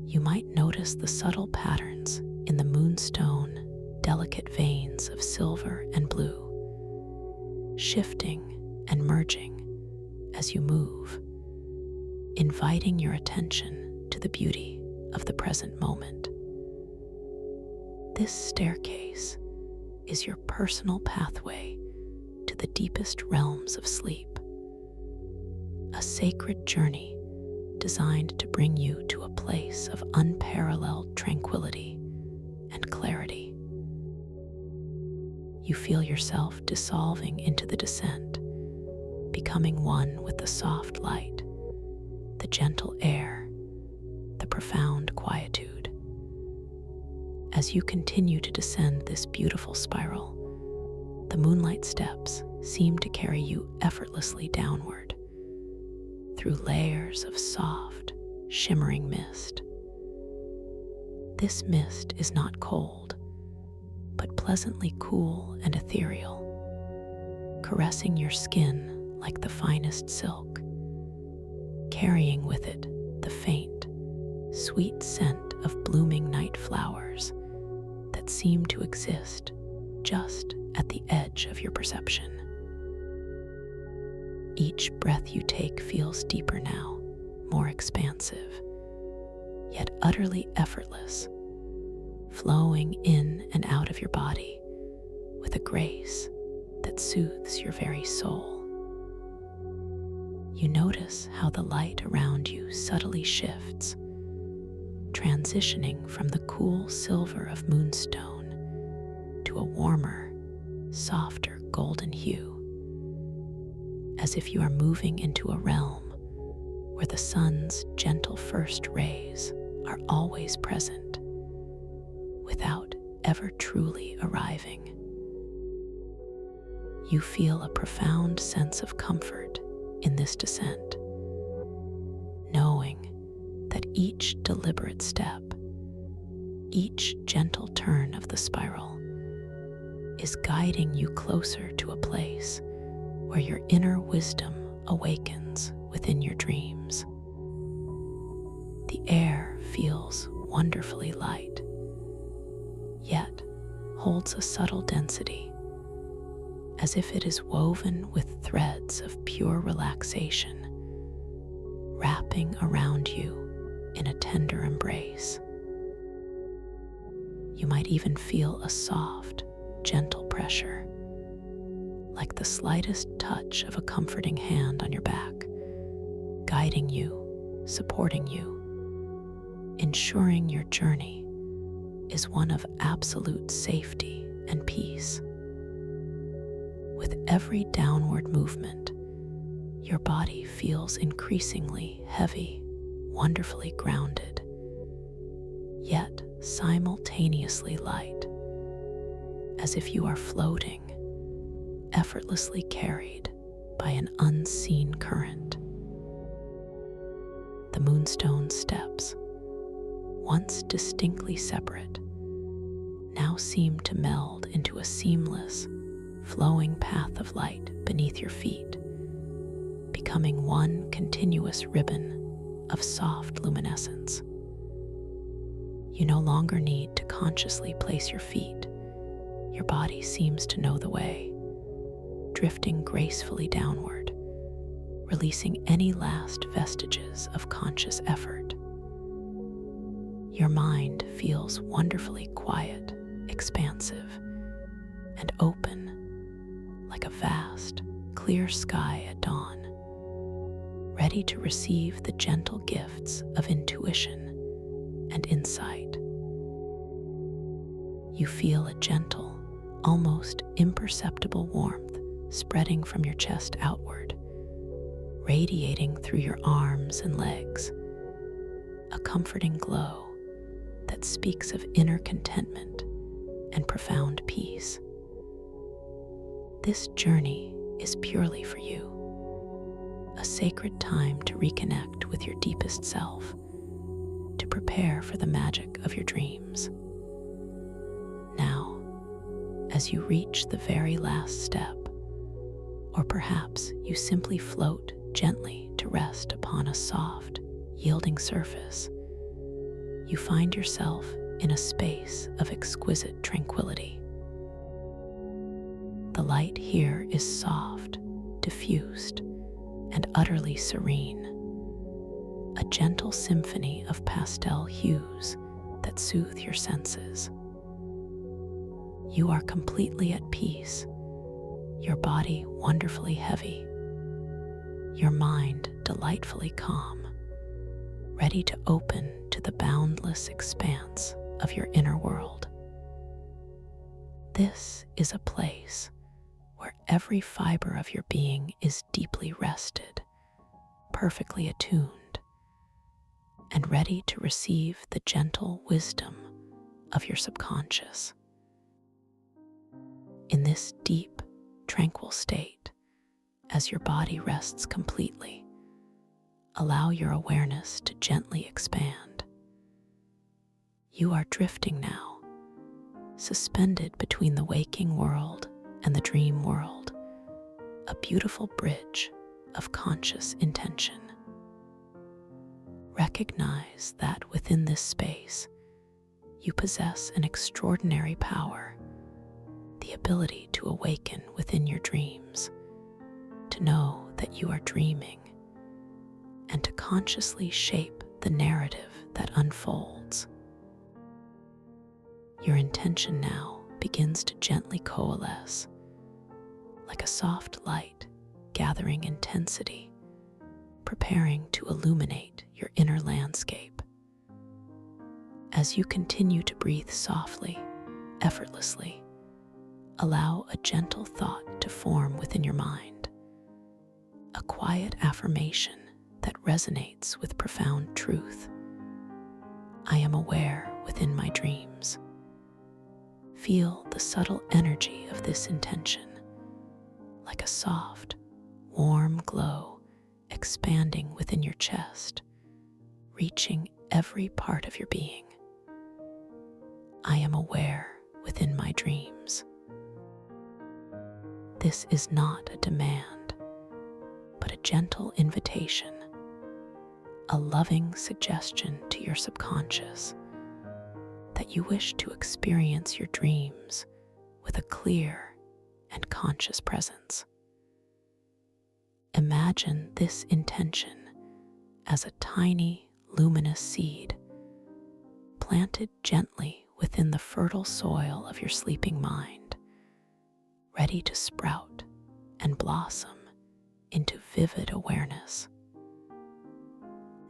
You might notice the subtle patterns in the moonstone, delicate veins of silver and blue, shifting and merging as you move, inviting your attention to the beauty of the present moment. This staircase is your personal pathway to the deepest realms of sleep, a sacred journey designed to bring you to a place of unparalleled tranquility and clarity. You feel yourself dissolving into the descent, becoming one with the soft light, the gentle air, the profound quietude. As you continue to descend this beautiful spiral, the moonlight steps seem to carry you effortlessly downward, through layers of soft, shimmering mist. This mist is not cold, but pleasantly cool and ethereal, caressing your skin like the finest silk, carrying with it the faint, sweet scent of blooming night flowers that seem to exist just at the edge of your perception. Each breath you take feels deeper now, more expansive, yet utterly effortless, flowing in and out of your body with a grace that soothes your very soul. You notice how the light around you subtly shifts, transitioning from the cool silver of moonstone to a warmer, softer golden hue, as if you are moving into a realm where the sun's gentle first rays are always present, without ever truly arriving. You feel a profound sense of comfort in this descent, knowing that each deliberate step, each gentle turn of the spiral, is guiding you closer to a place where your inner wisdom awakens within your dreams. The air feels wonderfully light, yet holds a subtle density, as if it is woven with threads of pure relaxation, wrapping around you in a tender embrace. You might even feel a soft, gentle pressure, like the slightest touch of a comforting hand on your back, guiding you, supporting you, ensuring your journey is one of absolute safety and peace. With every downward movement, your body feels increasingly heavy, wonderfully grounded, yet simultaneously light, as if you are floating, effortlessly carried by an unseen current. The moonstone steps, once distinctly separate, now seem to meld into a seamless, flowing path of light beneath your feet, becoming one continuous ribbon of soft luminescence. You no longer need to consciously place your feet. Your body seems to know the way, drifting gracefully downward, releasing any last vestiges of conscious effort. Your mind feels wonderfully quiet, expansive, and open, like a vast, clear sky at dawn, ready to receive the gentle gifts of intuition and insight. You feel a gentle, almost imperceptible warmth spreading from your chest outward, radiating through your arms and legs, a comforting glow that speaks of inner contentment and profound peace. This journey is purely for you, a sacred time to reconnect with your deepest self, to prepare for the magic of your dreams. Now, as you reach the very last step, or perhaps you simply float gently to rest upon a soft, yielding surface, you find yourself in a space of exquisite tranquility. The light here is soft, diffused, and utterly serene, a gentle symphony of pastel hues that soothe your senses. You are completely at peace, your body wonderfully heavy, your mind delightfully calm, ready to open to the boundless expanse of your inner world. This is a place where every fiber of your being is deeply rested, perfectly attuned, and ready to receive the gentle wisdom of your subconscious. In this deep, tranquil state, as your body rests completely, allow your awareness to gently expand. You are drifting now, suspended between the waking world and the dream world, a beautiful bridge of conscious intention. Recognize that within this space, you possess an extraordinary power, the ability to awaken within your dreams, to know that you are dreaming, and to consciously shape the narrative that unfolds. Your intention now begins to gently coalesce, like a soft light gathering intensity, preparing to illuminate your inner landscape. As you continue to breathe softly, effortlessly, allow a gentle thought to form within your mind, a quiet affirmation that resonates with profound truth. I am aware within my dreams. Feel the subtle energy of this intention, like a soft, warm glow expanding within your chest, reaching every part of your being. I am aware within my dreams. This is not a demand, but a gentle invitation, a loving suggestion to your subconscious that you wish to experience your dreams with a clear and conscious presence. Imagine this intention as a tiny, luminous seed planted gently within the fertile soil of your sleeping mind, ready to sprout and blossom into vivid awareness.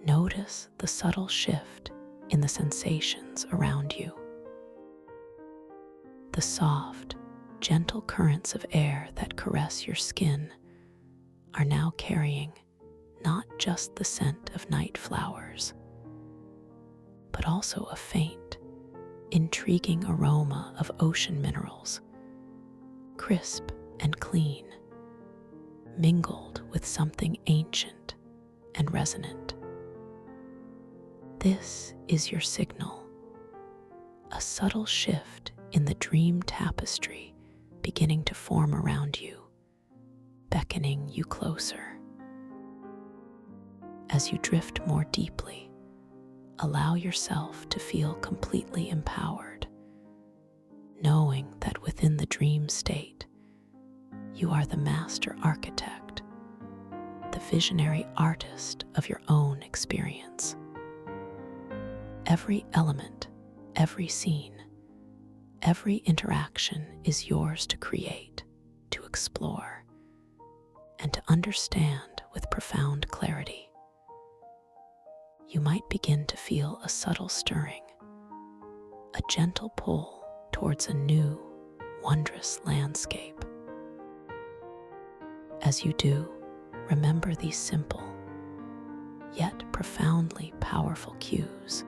Notice the subtle shift in the sensations around you. The soft, gentle currents of air that caress your skin are now carrying not just the scent of night flowers, but also a faint, intriguing aroma of ocean minerals, crisp and clean, mingled with something ancient and resonant. This is your signal, a subtle shift in the dream tapestry beginning to form around you, beckoning you closer. As you drift more deeply, allow yourself to feel completely empowered, knowing that within the dream state, you are the master architect, the visionary artist of your own experience. Every element, every scene, every interaction is yours to create, to explore, and to understand with profound clarity. You might begin to feel a subtle stirring, a gentle pull towards a new, wondrous landscape. As you do, remember these simple, yet profoundly powerful cues,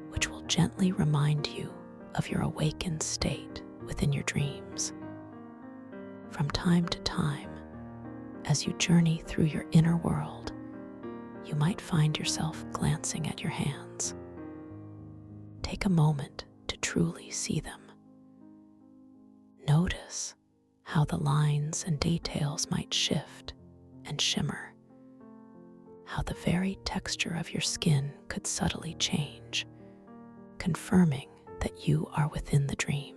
which will gently remind you of your awakened state within your dreams. From time to time, as you journey through your inner world, you might find yourself glancing at your hands. Take a moment to truly see them. Notice how the lines and details might shift and shimmer, how the very texture of your skin could subtly change, confirming that you are within the dream.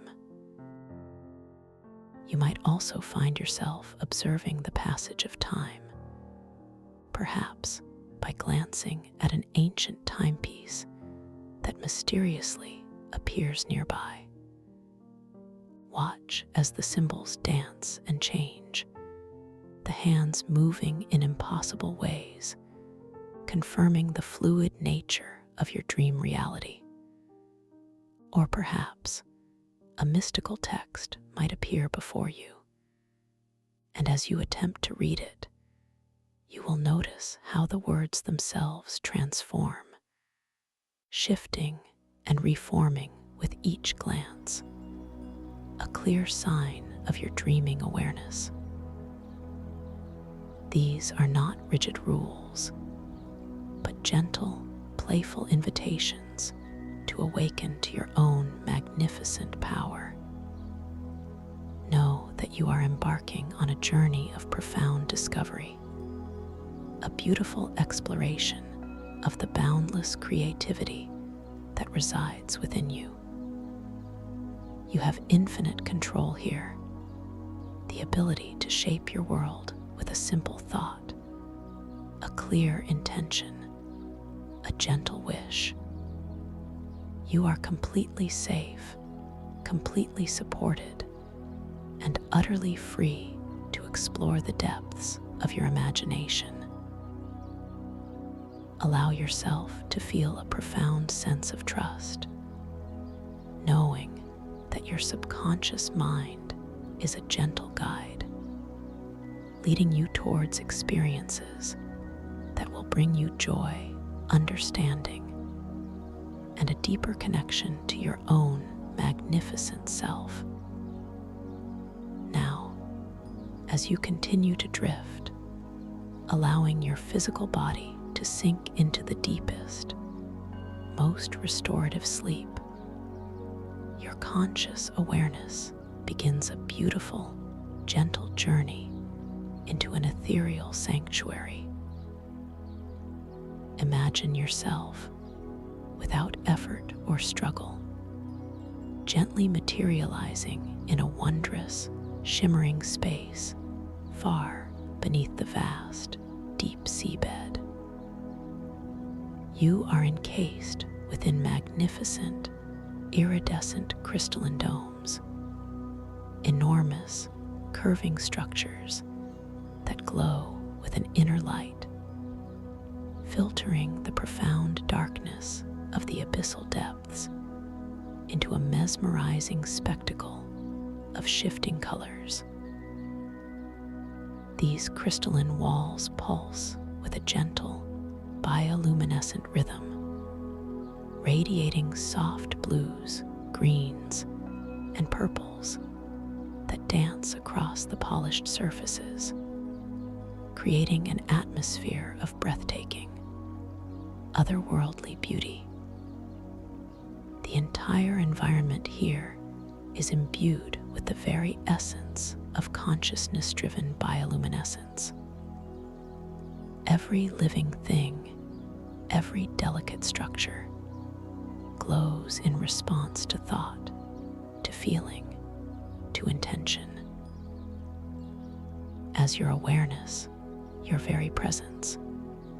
You might also find yourself observing the passage of time, perhaps by glancing at an ancient timepiece that mysteriously appears nearby. Watch as the symbols dance and change, the hands moving in impossible ways, confirming the fluid nature of your dream reality. Or perhaps a mystical text might appear before you, and as you attempt to read it, you will notice how the words themselves transform, shifting and reforming with each glance, a clear sign of your dreaming awareness. These are not rigid rules, but gentle, playful invitations to awaken to your own magnificent power. Know that you are embarking on a journey of profound discovery, a beautiful exploration of the boundless creativity that resides within you. You have infinite control here, the ability to shape your world with a simple thought, a clear intention, a gentle wish. You are completely safe, completely supported, and utterly free to explore the depths of your imagination. Allow yourself to feel a profound sense of trust, knowing that your subconscious mind is a gentle guide, leading you towards experiences that will bring you joy, understanding, and a deeper connection to your own magnificent self. Now, as you continue to drift, allowing your physical body to sink into the deepest, most restorative sleep, your conscious awareness begins a beautiful, gentle journey into an ethereal sanctuary. Imagine yourself, without effort or struggle, gently materializing in a wondrous, shimmering space far beneath the vast, deep seabed. You are encased within magnificent, iridescent crystalline domes, enormous, curving structures that glow with an inner light, filtering the profound darkness of the abyssal depths into a mesmerizing spectacle of shifting colors. These crystalline walls pulse with a gentle, bioluminescent rhythm, radiating soft blues, greens, and purples that dance across the polished surfaces, creating an atmosphere of breathtaking, otherworldly beauty. The entire environment here is imbued with the very essence of consciousness-driven bioluminescence. Every living thing, Every delicate structure glows in response to thought, to feeling, to intention. As your awareness, your very presence,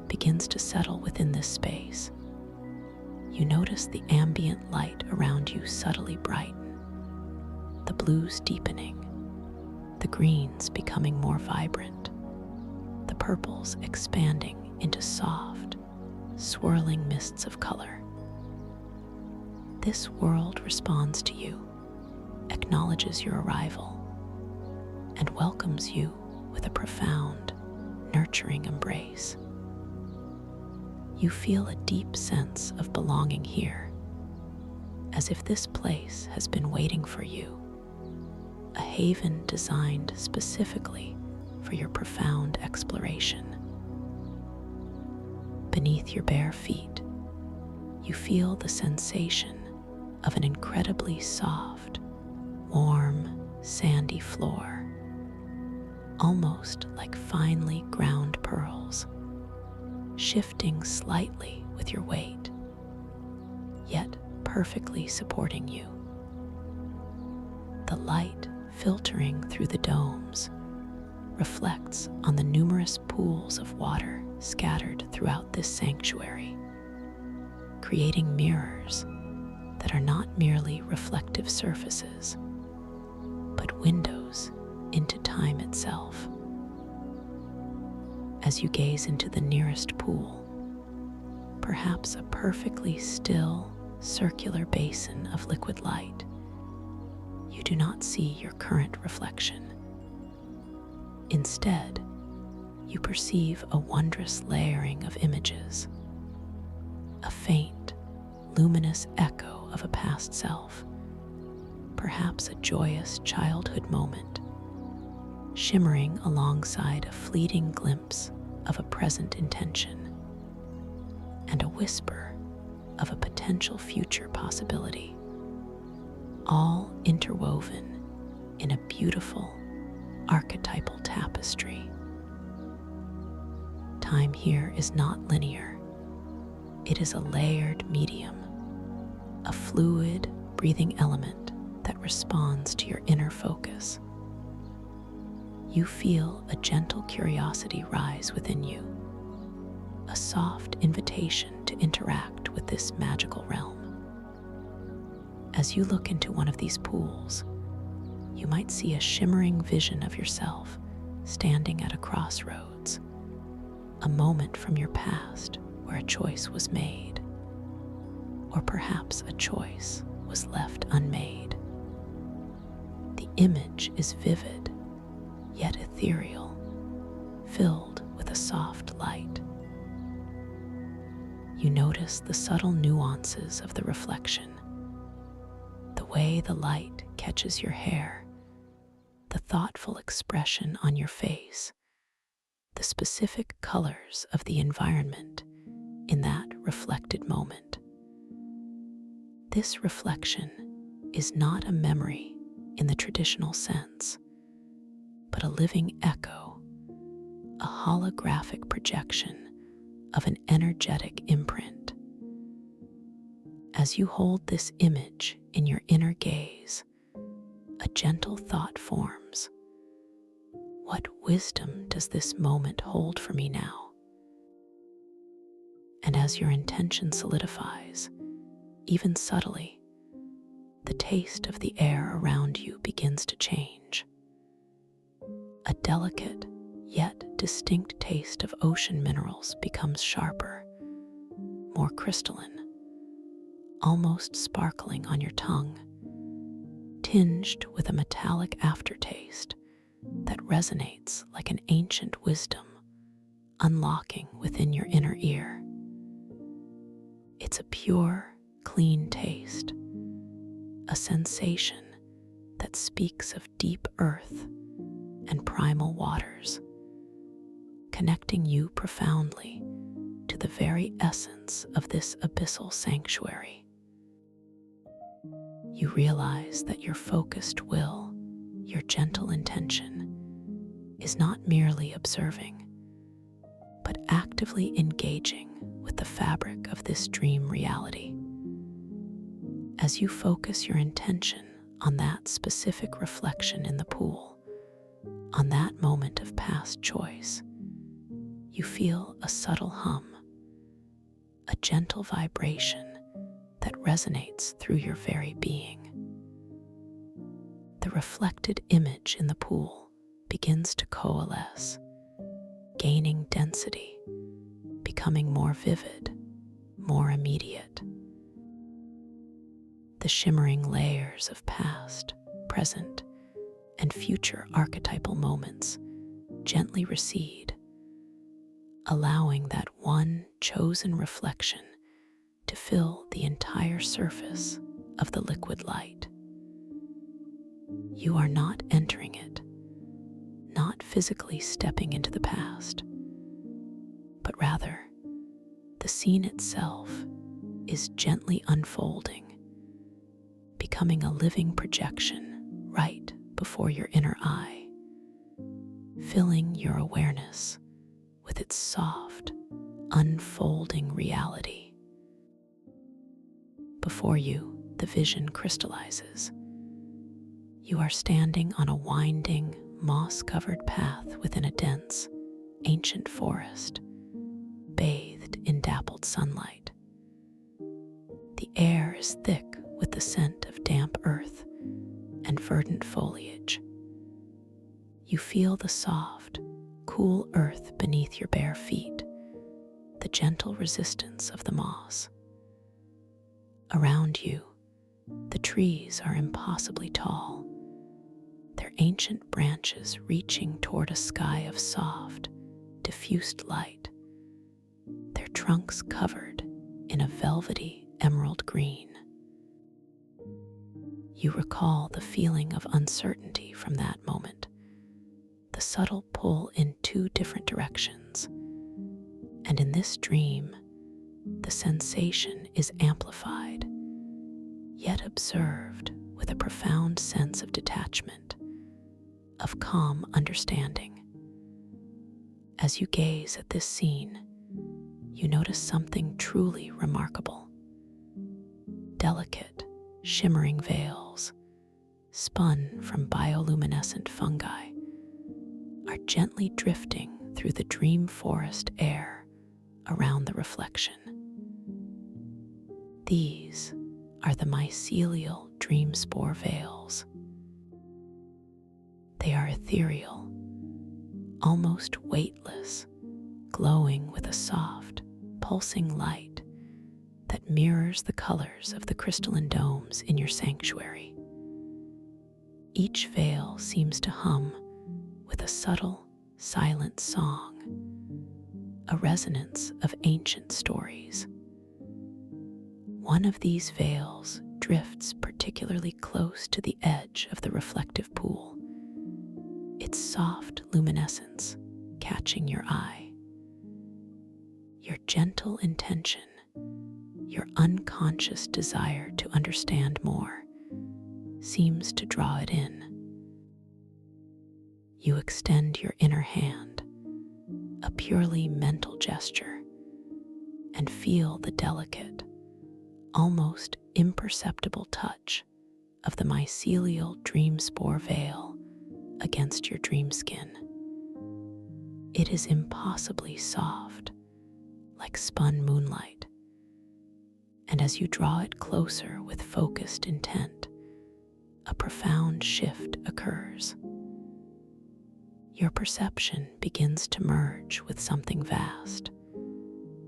begins to settle within this space, you notice the ambient light around you subtly brighten, the blues deepening, the greens becoming more vibrant, the purples expanding into soft, swirling mists of color. This world responds to you, acknowledges your arrival, and welcomes you with a profound, nurturing embrace. You feel a deep sense of belonging here, as if this place has been waiting for you, a haven designed specifically for your profound exploration. Beneath your bare feet, you feel the sensation of an incredibly soft, warm, sandy floor, almost like finely ground pearls, shifting slightly with your weight, yet perfectly supporting you. The light filtering through the domes reflects on the numerous pools of water scattered throughout this sanctuary, creating mirrors that are not merely reflective surfaces, but windows into time itself. As you gaze into the nearest pool, perhaps a perfectly still, circular basin of liquid light, you do not see your current reflection. Instead, you perceive a wondrous layering of images, a faint, luminous echo of a past self, perhaps a joyous childhood moment, shimmering alongside a fleeting glimpse of a present intention, and a whisper of a potential future possibility, all interwoven in a beautiful, archetypal tapestry. Time here is not linear. It is a layered medium, a fluid, breathing element that responds to your inner focus. You feel a gentle curiosity rise within you, a soft invitation to interact with this magical realm. As you look into one of these pools, you might see a shimmering vision of yourself standing at a crossroads, a moment from your past where a choice was made, or perhaps a choice was left unmade. The image is vivid, yet ethereal, filled with a soft light. You notice the subtle nuances of the reflection, the way the light catches your hair, the thoughtful expression on your face, the specific colors of the environment in that reflected moment. This reflection is not a memory in the traditional sense, but a living echo, a holographic projection of an energetic imprint. As you hold this image in your inner gaze, a gentle thought forms. What wisdom does this moment hold for me now? And as your intention solidifies, even subtly, the taste of the air around you begins to change. A delicate yet distinct taste of ocean minerals becomes sharper, more crystalline, almost sparkling on your tongue, tinged with a metallic aftertaste that resonates like an ancient wisdom unlocking within your inner ear. It's a pure, clean taste, a sensation that speaks of deep earth and primal waters, connecting you profoundly to the very essence of this abyssal sanctuary. You realize that your focused will, your gentle intention, is not merely observing, but actively engaging with the fabric of this dream reality. As you focus your intention on that specific reflection in the pool, on that moment of past choice, you feel a subtle hum, a gentle vibration that resonates through your very being. The reflected image in the pool begins to coalesce, gaining density, becoming more vivid, more immediate. The shimmering layers of past, present, and future archetypal moments gently recede, allowing that one chosen reflection to fill the entire surface of the liquid light. You are not entering it, not physically stepping into the past, but rather the scene itself is gently unfolding, becoming a living projection right before your inner eye, filling your awareness with its soft, unfolding reality. Before you, the vision crystallizes. You are standing on a winding, moss-covered path within a dense, ancient forest, bathed in dappled sunlight. The air is thick with the scent of damp earth and verdant foliage. You feel the soft, cool earth beneath your bare feet, the gentle resistance of the moss. Around you, the trees are impossibly tall, their ancient branches reaching toward a sky of soft, diffused light, their trunks covered in a velvety emerald green. You recall the feeling of uncertainty from that moment, the subtle pull in two different directions. And in this dream, the sensation is amplified, yet observed with a profound sense of detachment, of calm understanding. As you gaze at this scene, you notice something truly remarkable. Delicate, shimmering veils, spun from bioluminescent fungi, are gently drifting through the dream forest air around the reflection. These are the mycelial dream spore veils. They are ethereal, almost weightless, glowing with a soft, pulsing light that mirrors the colors of the crystalline domes in your sanctuary. Each veil seems to hum with a subtle, silent song, a resonance of ancient stories. One of these veils drifts particularly close to the edge of the reflective pool, its soft luminescence catching your eye. Your gentle intention, your unconscious desire to understand more, seems to draw it in. You extend your inner hand, a purely mental gesture, and feel the delicate, almost imperceptible touch of the mycelial dream spore veil against your dream skin. It is impossibly soft, like spun moonlight, and as you draw it closer with focused intent, a profound shift occurs. Your perception begins to merge with something vast,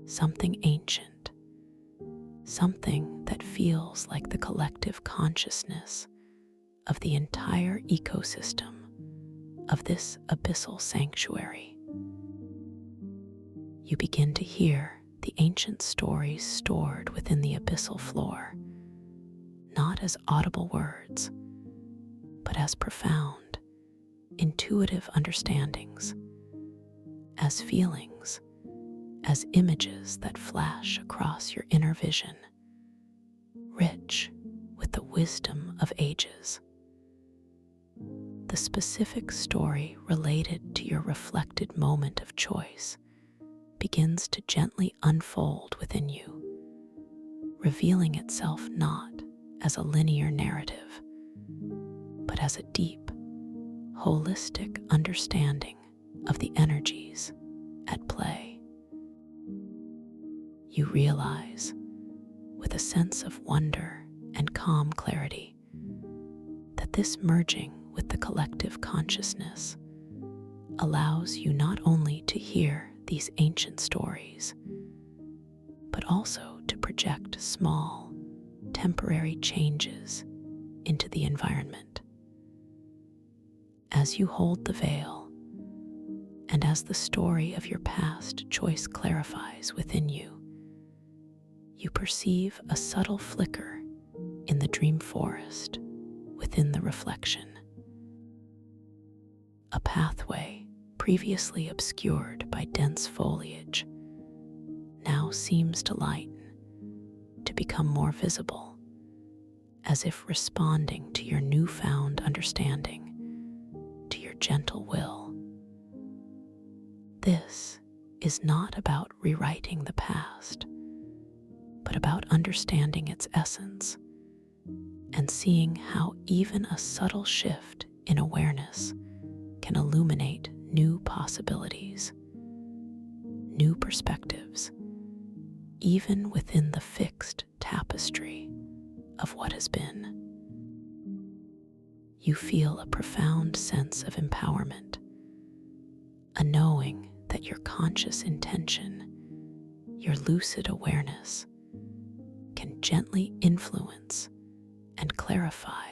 something ancient, something that feels like the collective consciousness of the entire ecosystem of this abyssal sanctuary. You begin to hear the ancient stories stored within the abyssal floor, not as audible words, but as profound, intuitive understandings, as feelings, as images that flash across your inner vision, rich with the wisdom of ages. The specific story related to your reflected moment of choice begins to gently unfold within you, revealing itself not as a linear narrative, but as a deep, holistic understanding of the energies at play. You realize, with a sense of wonder and calm clarity, that this merging with the collective consciousness allows you not only to hear these ancient stories, but also to project small, temporary changes into the environment. As you hold the veil, and as the story of your past choice clarifies within you, you perceive a subtle flicker in the dream forest within the reflection. A pathway previously obscured by dense foliage now seems to lighten, to become more visible, as if responding to your newfound understanding, to your gentle will. This is not about rewriting the past, but about understanding its essence and seeing how even a subtle shift in awareness can illuminate new possibilities, new perspectives, even within the fixed tapestry of what has been. You feel a profound sense of empowerment, a knowing that your conscious intention, your lucid awareness, can gently influence and clarify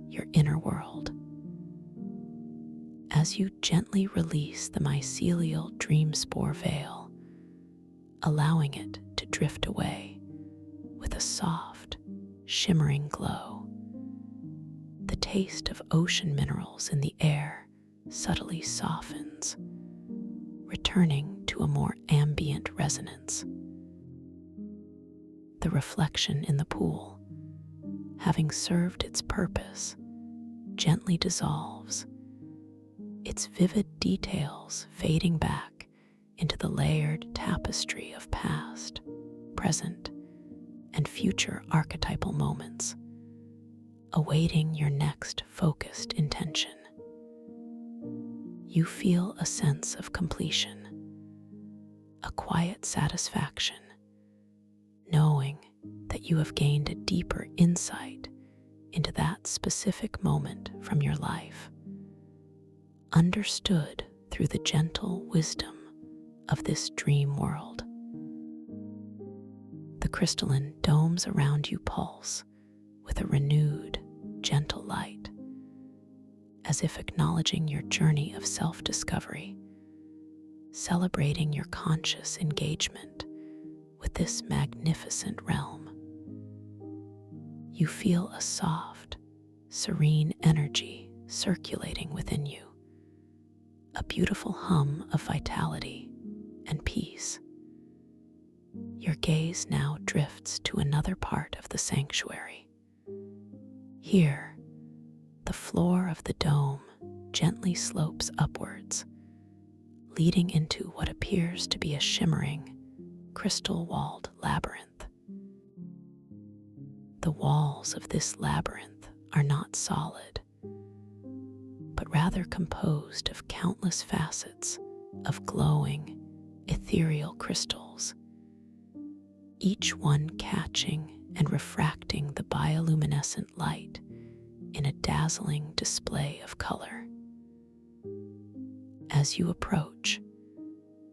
your inner world. As you gently release the mycelial dream spore veil, allowing it to drift away with a soft, shimmering glow, the taste of ocean minerals in the air subtly softens, returning to a more ambient resonance. The reflection in the pool, having served its purpose, gently dissolves, its vivid details fading back into the layered tapestry of past, present, and future archetypal moments, awaiting your next focused intention. You feel a sense of completion, a quiet satisfaction, knowing that you have gained a deeper insight into that specific moment from your life, understood through the gentle wisdom of this dream world. The crystalline domes around you pulse with a renewed, gentle light, as if acknowledging your journey of self-discovery, celebrating your conscious engagement with this magnificent realm. You feel a soft, serene energy circulating within you, a beautiful hum of vitality and peace. Your gaze now drifts to another part of the sanctuary. Here, the floor of the dome gently slopes upwards, leading into what appears to be a shimmering, crystal-walled labyrinth. The walls of this labyrinth are not solid, but rather composed of countless facets of glowing, ethereal crystals, each one catching and refracting the bioluminescent light in a dazzling display of color. As you approach,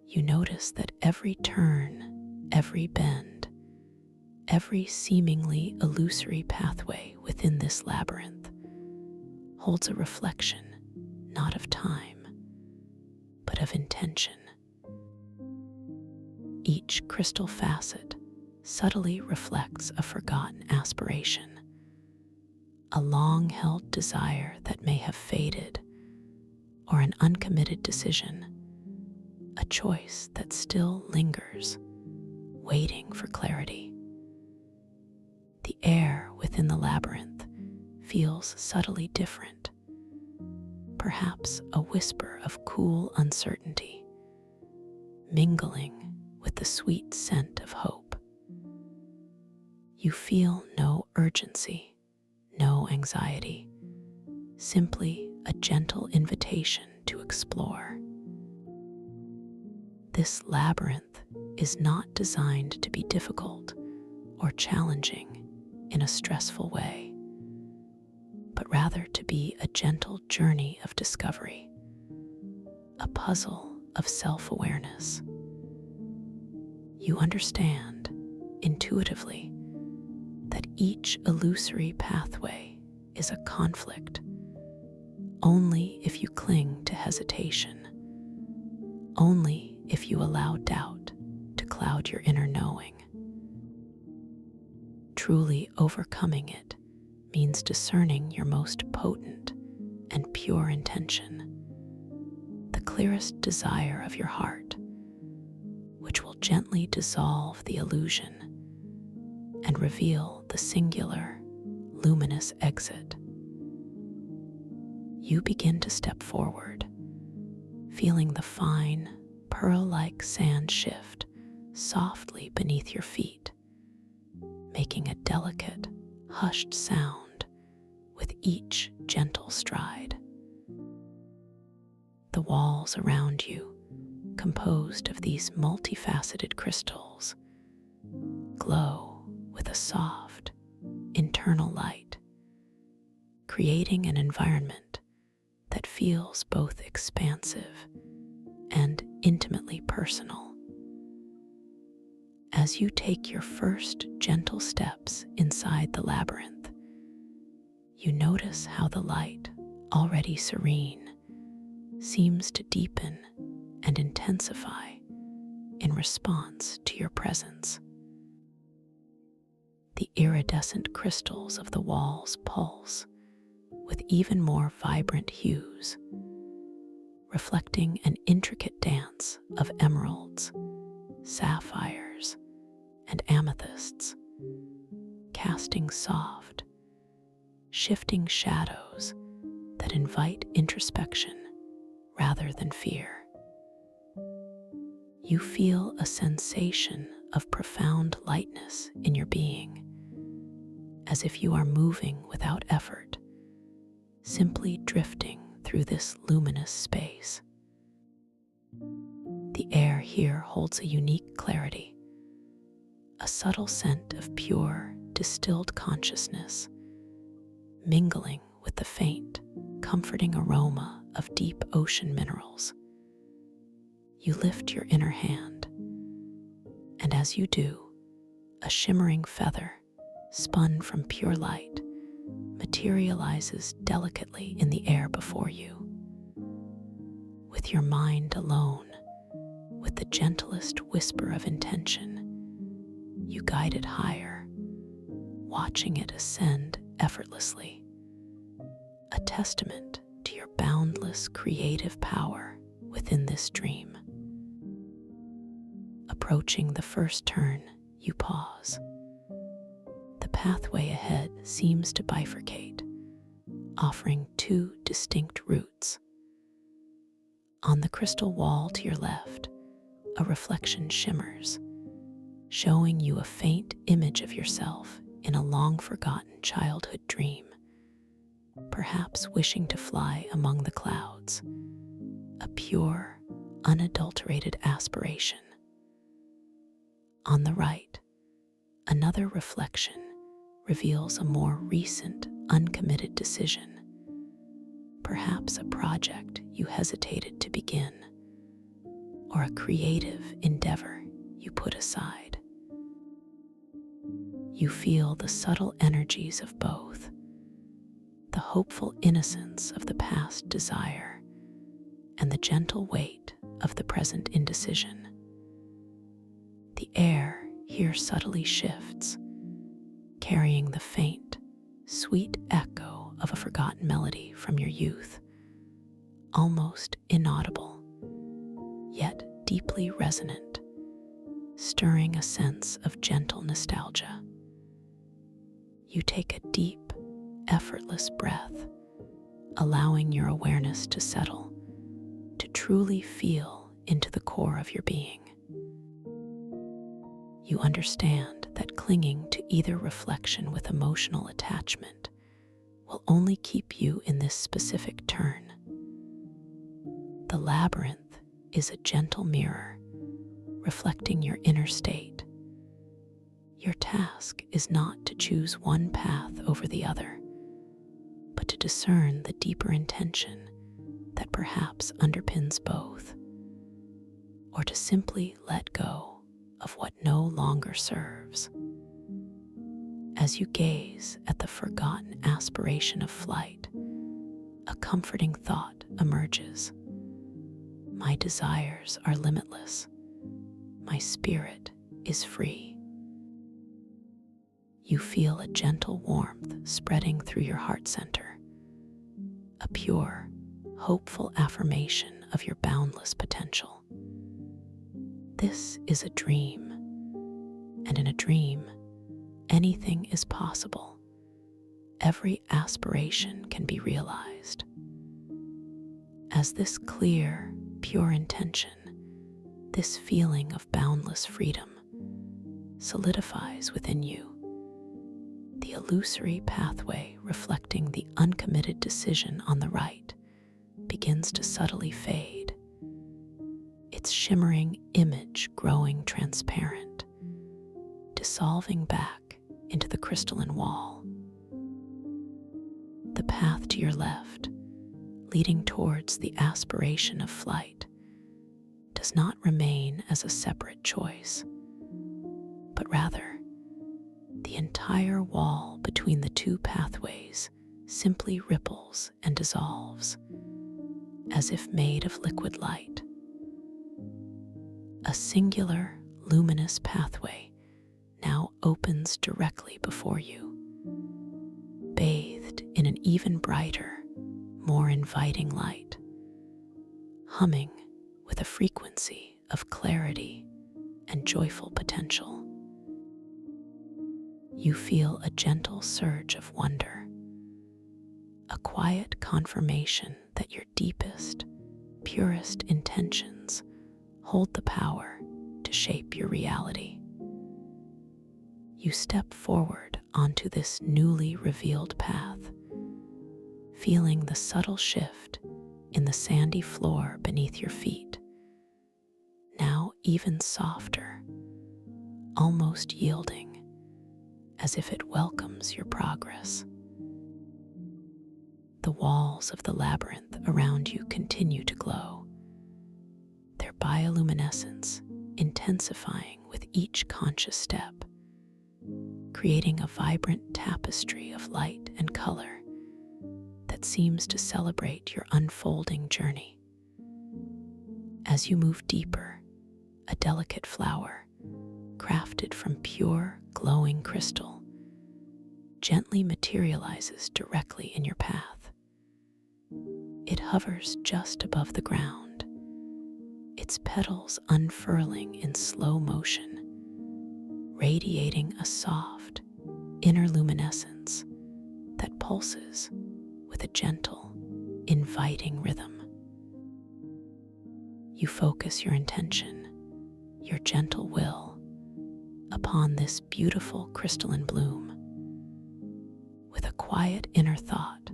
you notice that every turn, every bend, every seemingly illusory pathway within this labyrinth holds a reflection not of time, but of intention. Each crystal facet subtly reflects a forgotten aspiration, a long-held desire that may have faded, or an uncommitted decision, a choice that still lingers, waiting for clarity. The air within the labyrinth feels subtly different, perhaps a whisper of cool uncertainty, mingling with the sweet scent of hope. You feel no urgency, no anxiety, simply a gentle invitation to explore. This labyrinth is not designed to be difficult or challenging in a stressful way, but rather to be a gentle journey of discovery, a puzzle of self-awareness. You understand intuitively that each illusory pathway is a conflict only if you cling to hesitation, only if you allow doubt to cloud your inner knowing. Truly overcoming it means discerning your most potent and pure intention, the clearest desire of your heart, which will gently dissolve the illusion and reveal the singular, luminous exit. You begin to step forward, feeling the fine, pearl-like sand shift softly beneath your feet, making a delicate, hushed sound with each gentle stride. The walls around you, composed of these multifaceted crystals, glow with a soft, internal light, creating an environment that feels both expansive and intimately personal. As you take your first gentle steps inside the labyrinth, you notice how the light, already serene, seems to deepen and intensify in response to your presence. The iridescent crystals of the walls pulse with even more vibrant hues, reflecting an intricate dance of emeralds, sapphires, and amethysts, casting soft, shifting shadows that invite introspection rather than fear. You feel a sensation of profound lightness in your being, as if you are moving without effort, simply drifting through this luminous space. The air here holds a unique clarity, a subtle scent of pure, distilled consciousness, mingling with the faint, comforting aroma of deep ocean minerals. You lift your inner hand, and as you do, a shimmering feather, spun from pure light, materializes delicately in the air before you. With your mind alone, with the gentlest whisper of intention, you guide it higher, watching it ascend effortlessly, a testament to your boundless creative power within this dream. Approaching the first turn, you pause. The pathway ahead seems to bifurcate, offering two distinct routes. On the crystal wall to your left, a reflection shimmers, showing you a faint image of yourself in a long-forgotten childhood dream, perhaps wishing to fly among the clouds, a pure, unadulterated aspiration. On the right, another reflection reveals a more recent, uncommitted decision, perhaps a project you hesitated to begin, or a creative endeavor you put aside. You feel the subtle energies of both, the hopeful innocence of the past desire, and the gentle weight of the present indecision. The air here subtly shifts, carrying the faint, sweet echo of a forgotten melody from your youth, almost inaudible, yet deeply resonant, stirring a sense of gentle nostalgia. You take a deep, effortless breath, allowing your awareness to settle, to truly feel into the core of your being. You understand that clinging to either reflection with emotional attachment will only keep you in this specific turn. The labyrinth is a gentle mirror reflecting your inner state. Your task is not to choose one path over the other, but to discern the deeper intention that perhaps underpins both, or to simply let go of what no longer serves. As you gaze at the forgotten aspiration of flight, a comforting thought emerges. My desires are limitless. My spirit is free. You feel a gentle warmth spreading through your heart center, a pure, hopeful affirmation of your boundless potential. This is a dream, and in a dream, anything is possible. Every aspiration can be realized. As this clear, pure intention, this feeling of boundless freedom solidifies within you, the illusory pathway reflecting the uncommitted decision on the right begins to subtly fade, its shimmering image growing transparent, dissolving back into the crystalline wall. The path to your left, leading towards the aspiration of flight, does not remain as a separate choice, but rather the entire wall between the two pathways simply ripples and dissolves, as if made of liquid light. A singular, luminous pathway now opens directly before you, bathed in an even brighter, more inviting light, humming with a frequency of clarity and joyful potential. You feel a gentle surge of wonder, a quiet confirmation that your deepest, purest intentions hold the power to shape your reality. You step forward onto this newly revealed path, feeling the subtle shift in the sandy floor beneath your feet, now even softer, almost yielding, as if it welcomes your progress. The walls of the labyrinth around you continue to glow, their bioluminescence intensifying with each conscious step, creating a vibrant tapestry of light and color that seems to celebrate your unfolding journey. As you move deeper, a delicate flower, crafted from pure, glowing crystal, gently materializes directly in your path. It hovers just above the ground, its petals unfurling in slow motion, radiating a soft, inner luminescence that pulses with a gentle, inviting rhythm. You focus your intention, your gentle will, upon this beautiful crystalline bloom. With a quiet inner thought,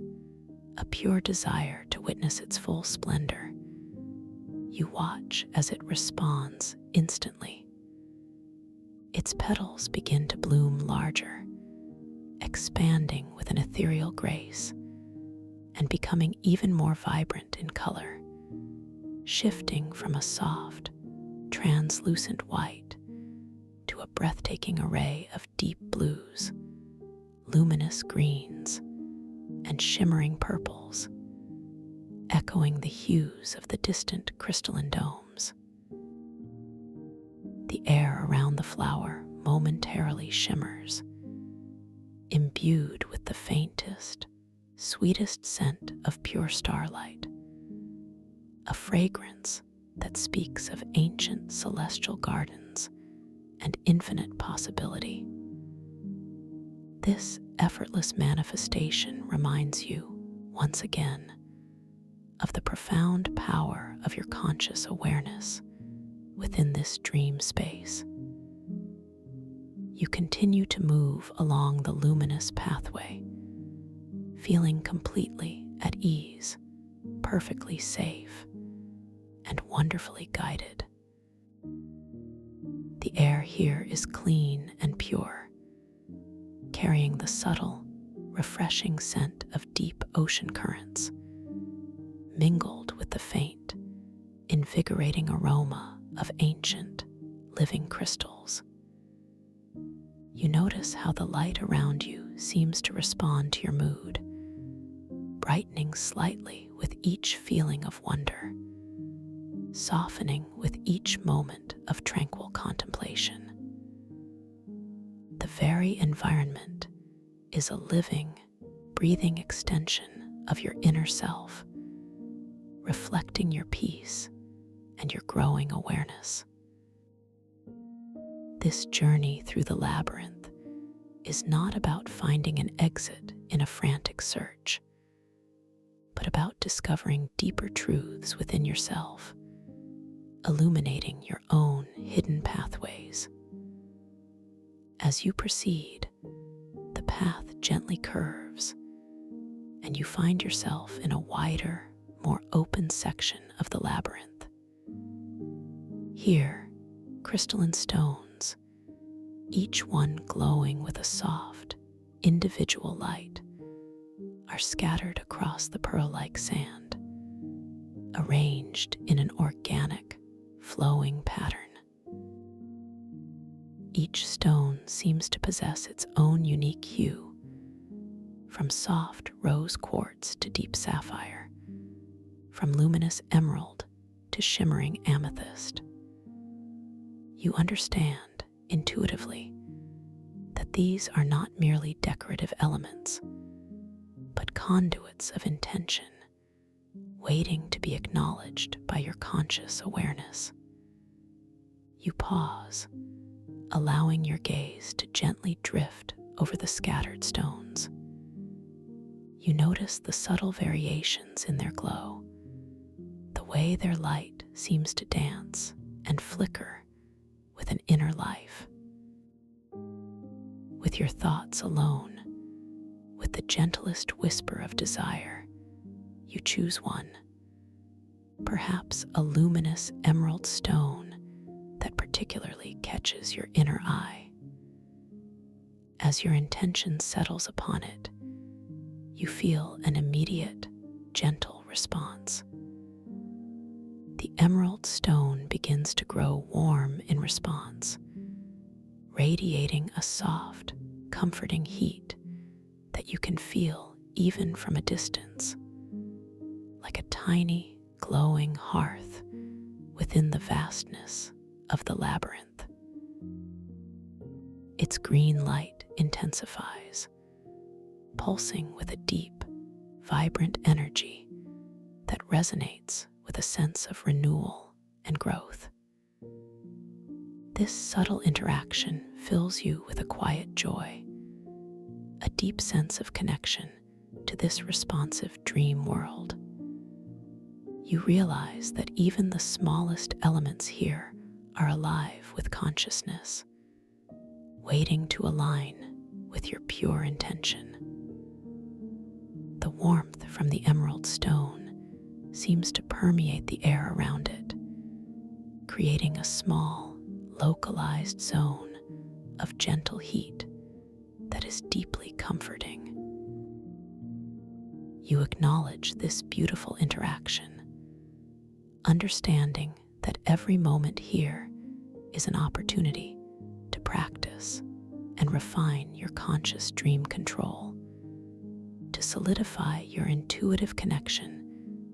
a pure desire to witness its full splendor, you watch as it responds instantly. Its petals begin to bloom larger, expanding with an ethereal grace and becoming even more vibrant in color, shifting from a soft, translucent white to a breathtaking array of deep blues, luminous greens, and shimmering purples, echoing the hues of the distant crystalline domes. The air around the flower momentarily shimmers, imbued with the faintest, sweetest scent of pure starlight, a fragrance that speaks of ancient celestial gardens and infinite possibility. This effortless manifestation reminds you, once again, of the profound power of your conscious awareness within this dream space. You continue to move along the luminous pathway, feeling completely at ease, perfectly safe, and wonderfully guided. The air here is clean and pure, carrying the subtle, refreshing scent of deep ocean currents, mingled with the faint, invigorating aroma of ancient, living crystals. You notice how the light around you seems to respond to your mood, brightening slightly with each feeling of wonder, softening with each moment of tranquil contemplation. The very environment is a living, breathing extension of your inner self, reflecting your peace and your growing awareness. This journey through the labyrinth is not about finding an exit in a frantic search, but about discovering deeper truths within yourself, illuminating your own hidden pathways. As you proceed, the path gently curves, and you find yourself in a wider, more open section of the labyrinth. Here, crystalline stones, each one glowing with a soft, individual light, are scattered across the pearl-like sand, arranged in an organic, flowing pattern. Each stone seems to possess its own unique hue, from soft rose quartz to deep sapphire, from luminous emerald to shimmering amethyst. You understand intuitively that these are not merely decorative elements, but conduits of intention, waiting to be acknowledged by your conscious awareness. You pause, allowing your gaze to gently drift over the scattered stones. You notice the subtle variations in their glow, the way their light seems to dance and flicker with an inner life. With your thoughts alone, with the gentlest whisper of desire, you choose one, perhaps a luminous emerald stone that particularly catches your inner eye. As your intention settles upon it, you feel an immediate, gentle response. The emerald stone begins to grow warm in response, radiating a soft, comforting heat that you can feel even from a distance, like a tiny, glowing hearth within the vastness of the labyrinth. Its green light intensifies, pulsing with a deep, vibrant energy that resonates with a sense of renewal and growth. This subtle interaction fills you with a quiet joy, a deep sense of connection to this responsive dream world. You realize that even the smallest elements here are alive with consciousness, waiting to align with your pure intention. The warmth from the emerald stone seems to permeate the air around it, creating a small, localized zone of gentle heat that is deeply comforting. You acknowledge this beautiful interaction, understanding that every moment here is an opportunity to practice and refine your conscious dream control, to solidify your intuitive connection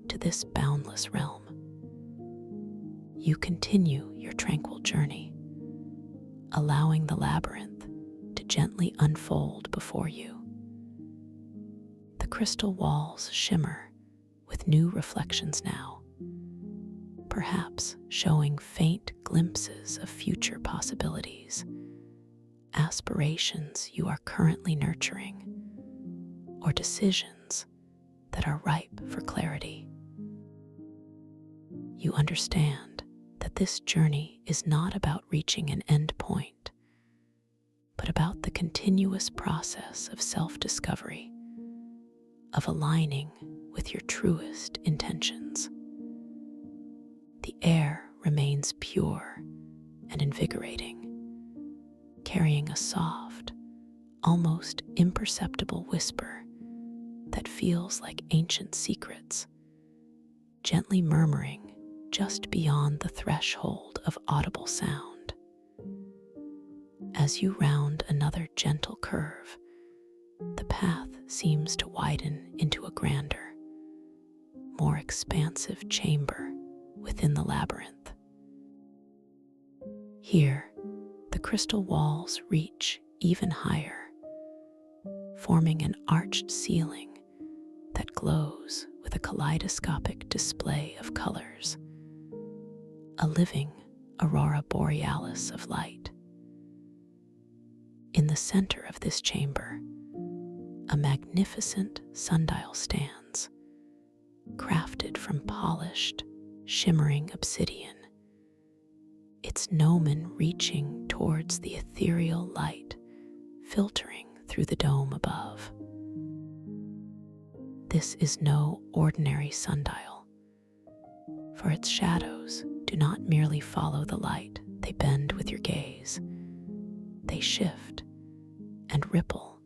to this boundless realm. You continue your tranquil journey, allowing the labyrinth to gently unfold before you. The crystal walls shimmer with new reflections now, perhaps showing faint glimpses of future possibilities, aspirations you are currently nurturing, or decisions that are ripe for clarity. You understand that this journey is not about reaching an end point, but about the continuous process of self-discovery, of aligning with your truest intentions. The air remains pure and invigorating, carrying a soft, almost imperceptible whisper that feels like ancient secrets, gently murmuring just beyond the threshold of audible sound. As you round another gentle curve, the path seems to widen into a grander, more expansive chamber within the labyrinth. Here, the crystal walls reach even higher, forming an arched ceiling that glows with a kaleidoscopic display of colors, a living aurora borealis of light. In the center of this chamber, a magnificent sundial stands, crafted from polished, shimmering obsidian, its gnomon reaching towards the ethereal light filtering through the dome above. This is no ordinary sundial, for its shadows do not merely follow the light, they bend with your gaze. They shift and ripple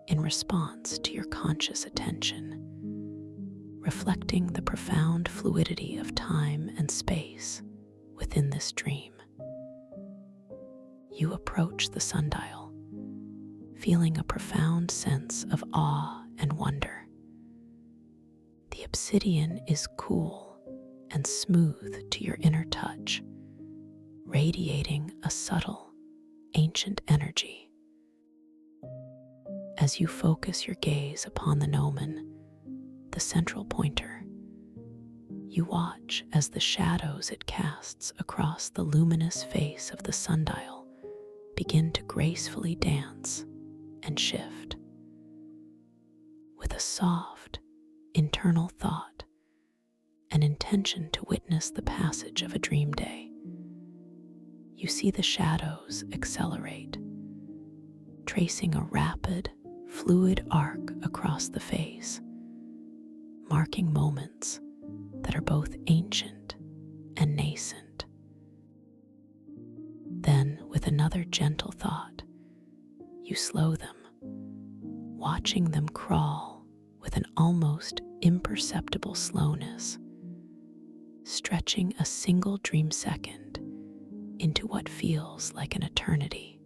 in response to your conscious attention, reflecting the profound fluidity of time and space within this dream. You approach the sundial, feeling a profound sense of awe and wonder. The obsidian is cool and smooth to your inner touch, radiating a subtle, ancient energy. As you focus your gaze upon the gnomon, the central pointer, you watch as the shadows it casts across the luminous face of the sundial begin to gracefully dance and shift. With a soft, internal thought, an intention to witness the passage of a dream day, you see the shadows accelerate, tracing a rapid, fluid arc across the face, marking moments that are both ancient and nascent. Then, with another gentle thought, you slow them, watching them crawl with an almost imperceptible slowness, stretching a single dream second into what feels like an eternity.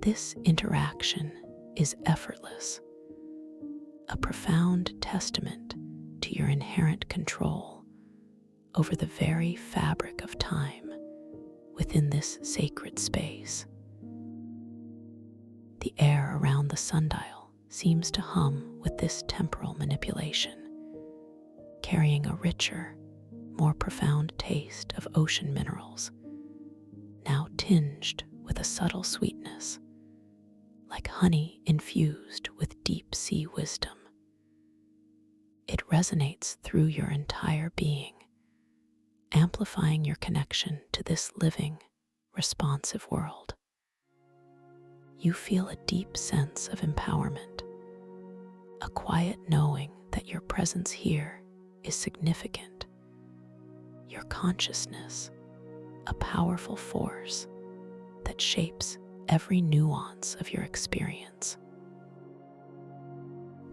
This interaction is effortless, a profound testament to your inherent control over the very fabric of time within this sacred space. The air around the sundial seems to hum with this temporal manipulation, carrying a richer, more profound taste of ocean minerals, now tinged with a subtle sweetness, like honey infused with deep sea wisdom. It resonates through your entire being, amplifying your connection to this living, responsive world. You feel a deep sense of empowerment, a quiet knowing that your presence here is significant, your consciousness a powerful force that shapes every nuance of your experience.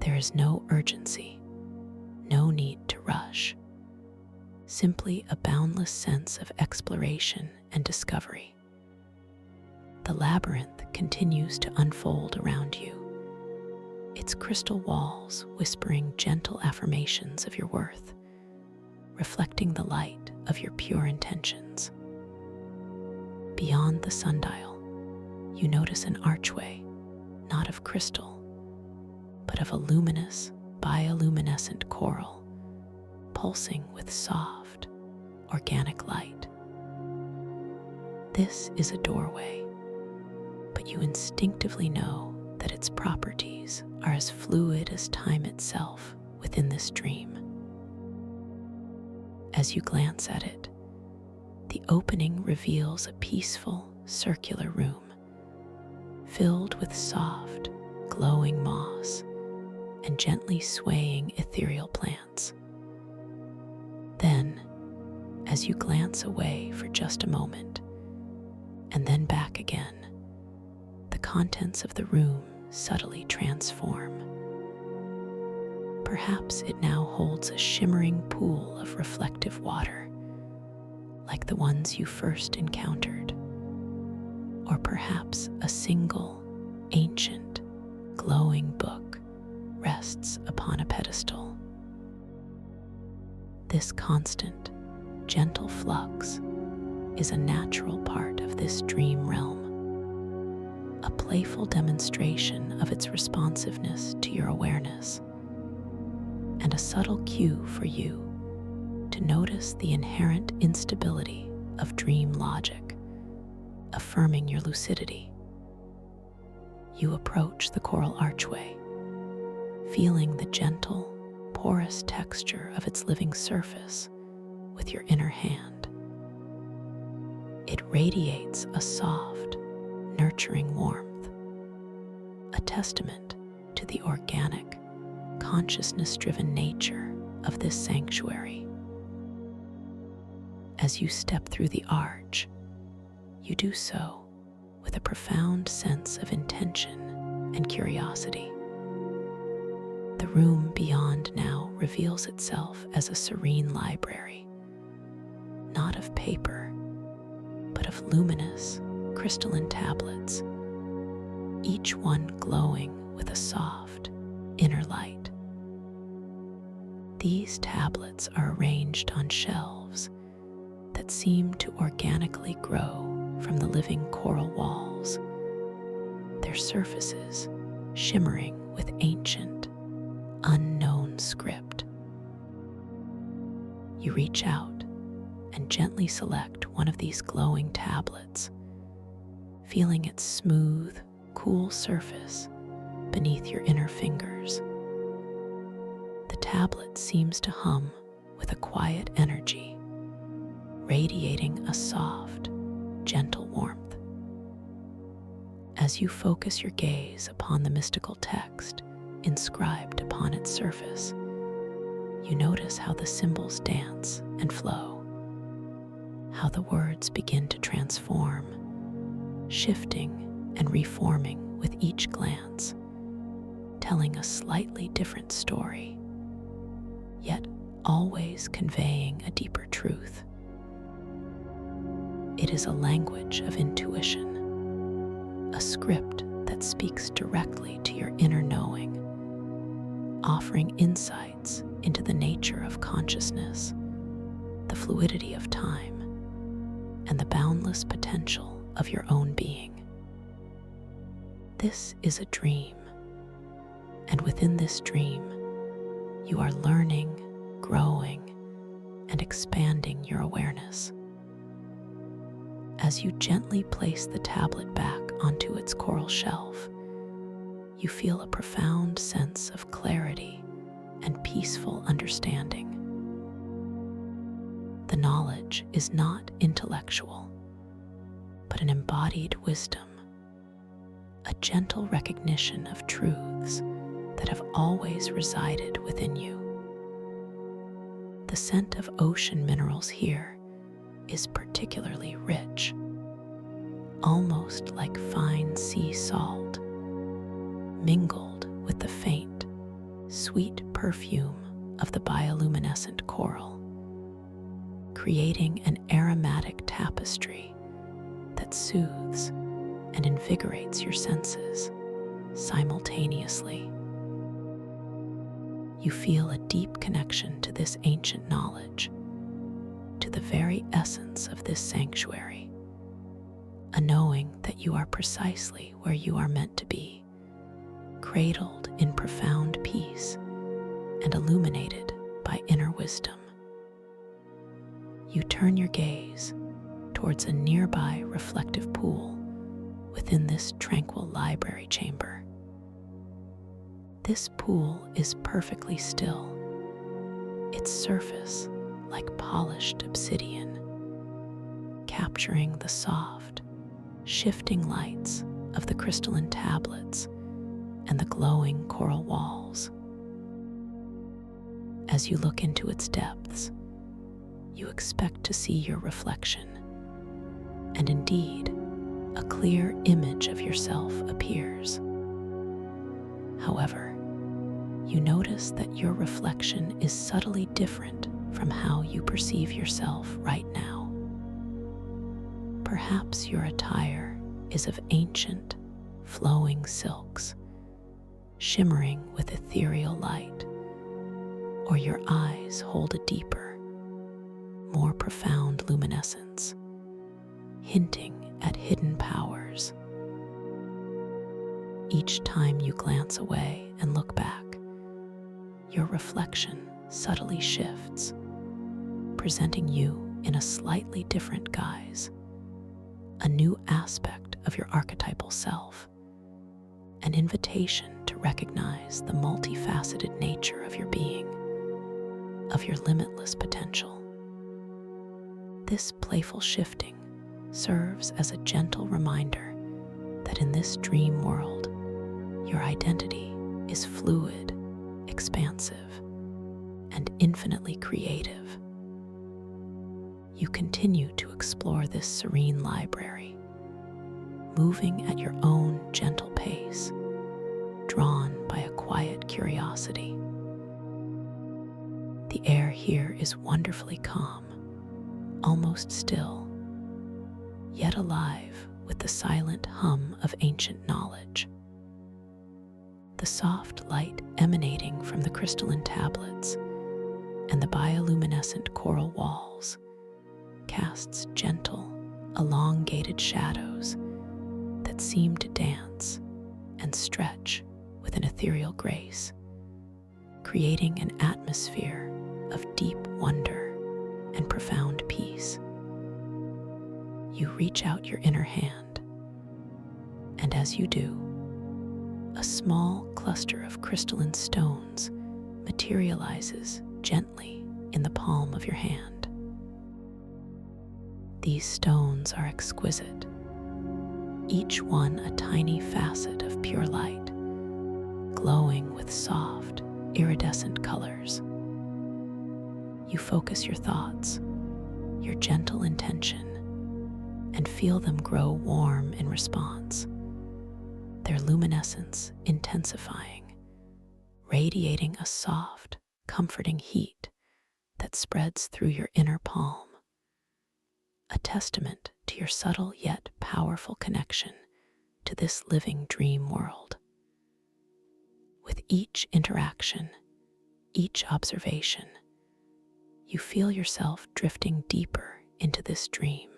There is no urgency, no need to rush, simply a boundless sense of exploration and discovery. The labyrinth continues to unfold around you, its crystal walls whispering gentle affirmations of your worth, reflecting the light of your pure intentions. Beyond the sundial, you notice an archway, not of crystal, but of a luminous, bioluminescent coral, pulsing with soft, organic light. This is a doorway, but you instinctively know that its properties are as fluid as time itself within this dream. As you glance at it, the opening reveals a peaceful, circular room filled with soft, glowing moss and gently swaying ethereal plants. Then, as you glance away for just a moment, and then back again, the contents of the room subtly transform. Perhaps it now holds a shimmering pool of reflective water, like the ones you first encountered, or perhaps a single, ancient, glowing book rests upon a pedestal. This constant, gentle flux is a natural part of this dream realm, a playful demonstration of its responsiveness to your awareness, and a subtle cue for you to notice the inherent instability of dream logic, affirming your lucidity. You approach the coral archway, feeling the gentle, porous texture of its living surface with your inner hand. It radiates a soft, nurturing warmth, a testament to the organic, consciousness-driven nature of this sanctuary. As you step through the arch, you do so with a profound sense of intention and curiosity. The room beyond now reveals itself as a serene library, not of paper, but of luminous, crystalline tablets, each one glowing with a soft, inner light. These tablets are arranged on shelves that seem to organically grow from the living coral walls, their surfaces shimmering with ancient, unknown script. You reach out and gently select one of these glowing tablets, feeling its smooth, cool surface beneath your inner fingers. The tablet seems to hum with a quiet energy, radiating a soft, gentle warmth. As you focus your gaze upon the mystical text inscribed upon its surface, you notice how the symbols dance and flow, how the words begin to transform, shifting and reforming with each glance, telling a slightly different story, yet always conveying a deeper truth. It is a language of intuition, a script that speaks directly to your inner knowing, offering insights into the nature of consciousness, the fluidity of time, and the boundless potential of your own being. This is a dream, and within this dream, you are learning, growing, and expanding your awareness. As you gently place the tablet back onto its coral shelf, you feel a profound sense of clarity and peaceful understanding. The knowledge is not intellectual, but an embodied wisdom, a gentle recognition of truths that have always resided within you. The scent of ocean minerals here is particularly rich, almost like fine sea salt, mingled with the faint, sweet perfume of the bioluminescent coral, creating an aromatic tapestry that soothes and invigorates your senses simultaneously. You feel a deep connection to this ancient knowledge, to the very essence of this sanctuary, a knowing that you are precisely where you are meant to be, cradled in profound peace and illuminated by inner wisdom. You turn your gaze towards a nearby reflective pool within this tranquil library chamber. This pool is perfectly still, its surface like polished obsidian, capturing the soft, shifting lights of the crystalline tablets and the glowing coral walls. As you look into its depths, you expect to see your reflection, and indeed, a clear image of yourself appears. However, you notice that your reflection is subtly different from how you perceive yourself right now. Perhaps your attire is of ancient, flowing silks, shimmering with ethereal light, or your eyes hold a deeper, more profound luminescence, hinting at hidden powers. Each time you glance away and look back, your reflection subtly shifts, presenting you in a slightly different guise, a new aspect of your archetypal self, an invitation to recognize the multifaceted nature of your being, of your limitless potential. This playful shifting serves as a gentle reminder that in this dream world, your identity is fluid, expansive, and infinitely creative. You continue to explore this serene library, moving at your own gentle pace, drawn by a quiet curiosity. The air here is wonderfully calm, almost still, yet alive with the silent hum of ancient knowledge. The soft light emanating from the crystalline tablets and the bioluminescent coral walls casts gentle, elongated shadows that seem to dance and stretch with an ethereal grace, creating an atmosphere of deep wonder and profound peace. You reach out your inner hand, and as you do, a small cluster of crystalline stones materializes gently in the palm of your hand. These stones are exquisite, each one a tiny facet of pure light, glowing with soft, iridescent colors. You focus your thoughts, your gentle intention, and feel them grow warm in response, their luminescence intensifying, radiating a soft, comforting heat that spreads through your inner palm, a testament to your subtle yet powerful connection to this living dream world. With each interaction, each observation, you feel yourself drifting deeper into this dream,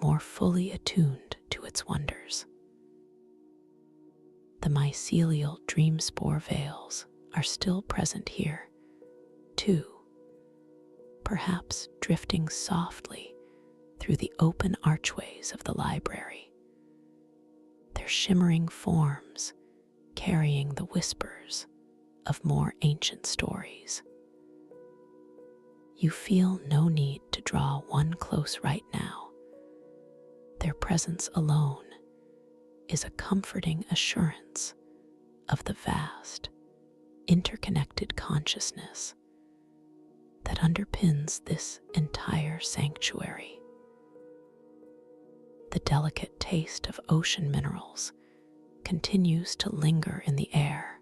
more fully attuned to its wonders. The mycelial dream spore veils are still present here, too, perhaps drifting softly through the open archways of the library, their shimmering forms carrying the whispers of more ancient stories. You feel no need to draw one close right now. Their presence alone is a comforting assurance of the vast, interconnected consciousness that underpins this entire sanctuary. The delicate taste of ocean minerals continues to linger in the air,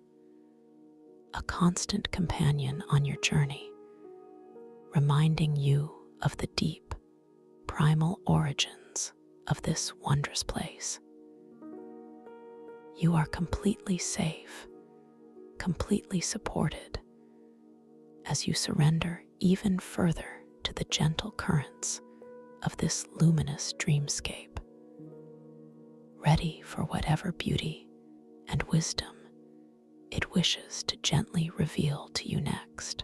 a constant companion on your journey, reminding you of the deep, primal origins of this wondrous place. You are completely safe, completely supported, as you surrender even further to the gentle currents of this luminous dreamscape, ready for whatever beauty and wisdom it wishes to gently reveal to you next.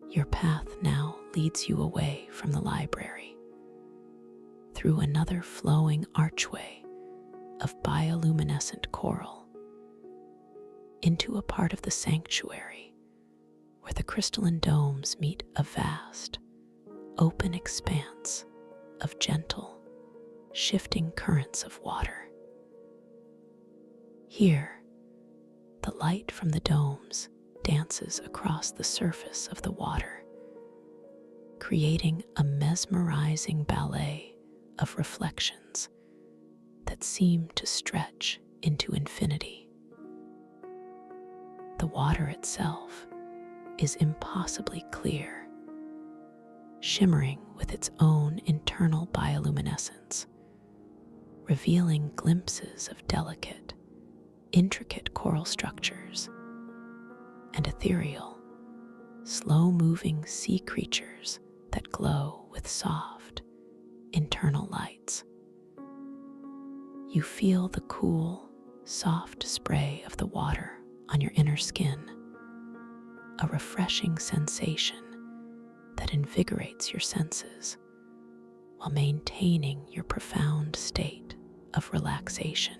Your path now leads you away from the library, through another flowing archway of bioluminescent coral, into a part of the sanctuary where the crystalline domes meet a vast, open expanse of gentle, shifting currents of water. Here, the light from the domes dances across the surface of the water, creating a mesmerizing ballet of reflections that seem to stretch into infinity. The water itself is impossibly clear, shimmering with its own internal bioluminescence, revealing glimpses of delicate, intricate coral structures and ethereal, slow-moving sea creatures that glow with soft, internal lights. You feel the cool, soft spray of the water on your inner skin, a refreshing sensation that invigorates your senses while maintaining your profound state of relaxation.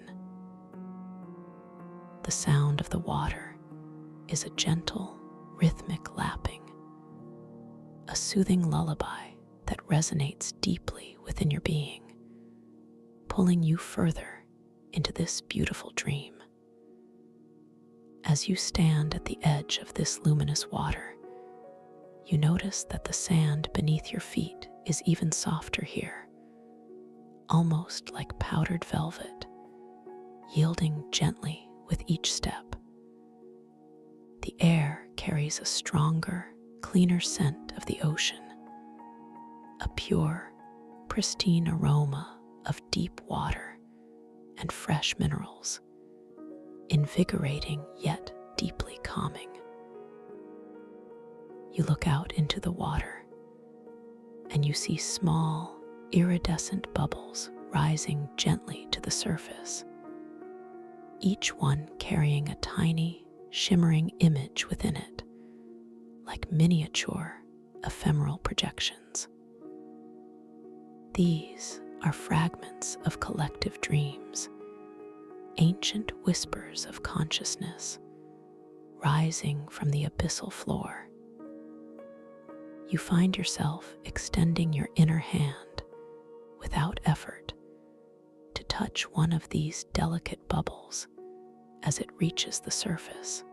The sound of the water is a gentle, rhythmic lapping, a soothing lullaby that resonates deeply within your being, pulling you further into this beautiful dream. As you stand at the edge of this luminous water, you notice that the sand beneath your feet is even softer here, almost like powdered velvet, yielding gently with each step. The air carries a stronger, cleaner scent of the ocean, a pure, pristine aroma of deep water and fresh minerals, invigorating yet deeply calming. You look out into the water and you see small, iridescent bubbles rising gently to the surface, each one carrying a tiny, shimmering image within it, like miniature, ephemeral projections. These are fragments of collective dreams, ancient whispers of consciousness rising from the abyssal floor. You find yourself extending your inner hand without effort to touch one of these delicate bubbles as it reaches the surface.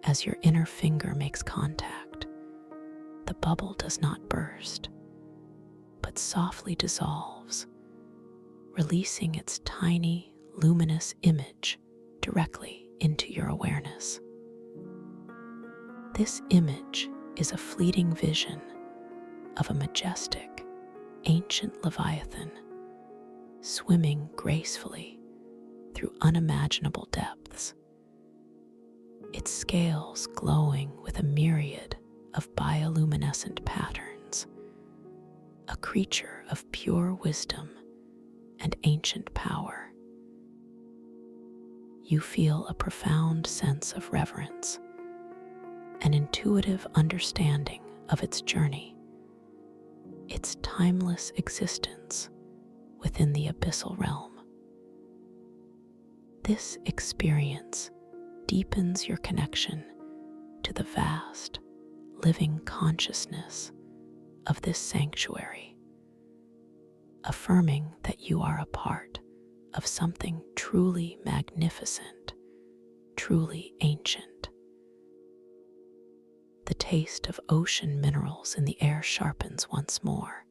As your inner finger makes contact, the bubble does not burst, but softly dissolves, releasing its tiny, luminous image directly into your awareness. This image is a fleeting vision of a majestic, ancient leviathan swimming gracefully through unimaginable depths, its scales glowing with a myriad of bioluminescent patterns, a creature of pure wisdom and ancient power. You feel a profound sense of reverence, an intuitive understanding of its journey, its timeless existence within the abyssal realm. This experience deepens your connection to the vast, living consciousness of this sanctuary, affirming that you are a part of something truly magnificent, truly ancient. The taste of ocean minerals in the air sharpens once more,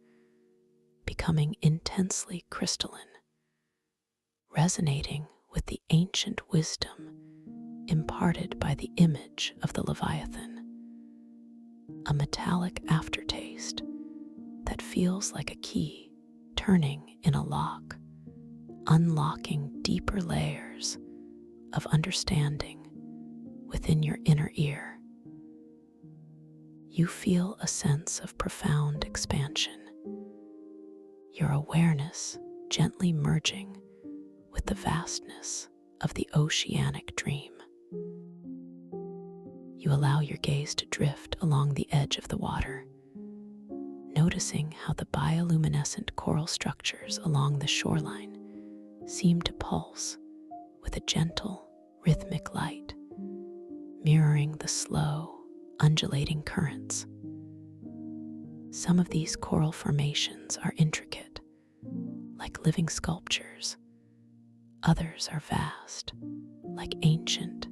becoming intensely crystalline, resonating with the ancient wisdom imparted by the image of the Leviathan, a metallic aftertaste that feels like a key turning in a lock, unlocking deeper layers of understanding within your inner ear. You feel a sense of profound expansion, your awareness gently merging with the vastness of the oceanic dream. You allow your gaze to drift along the edge of the water, noticing how the bioluminescent coral structures along the shoreline seem to pulse with a gentle, rhythmic light, mirroring the slow, undulating currents. Some of these coral formations are intricate, like living sculptures. Others are vast, like ancient,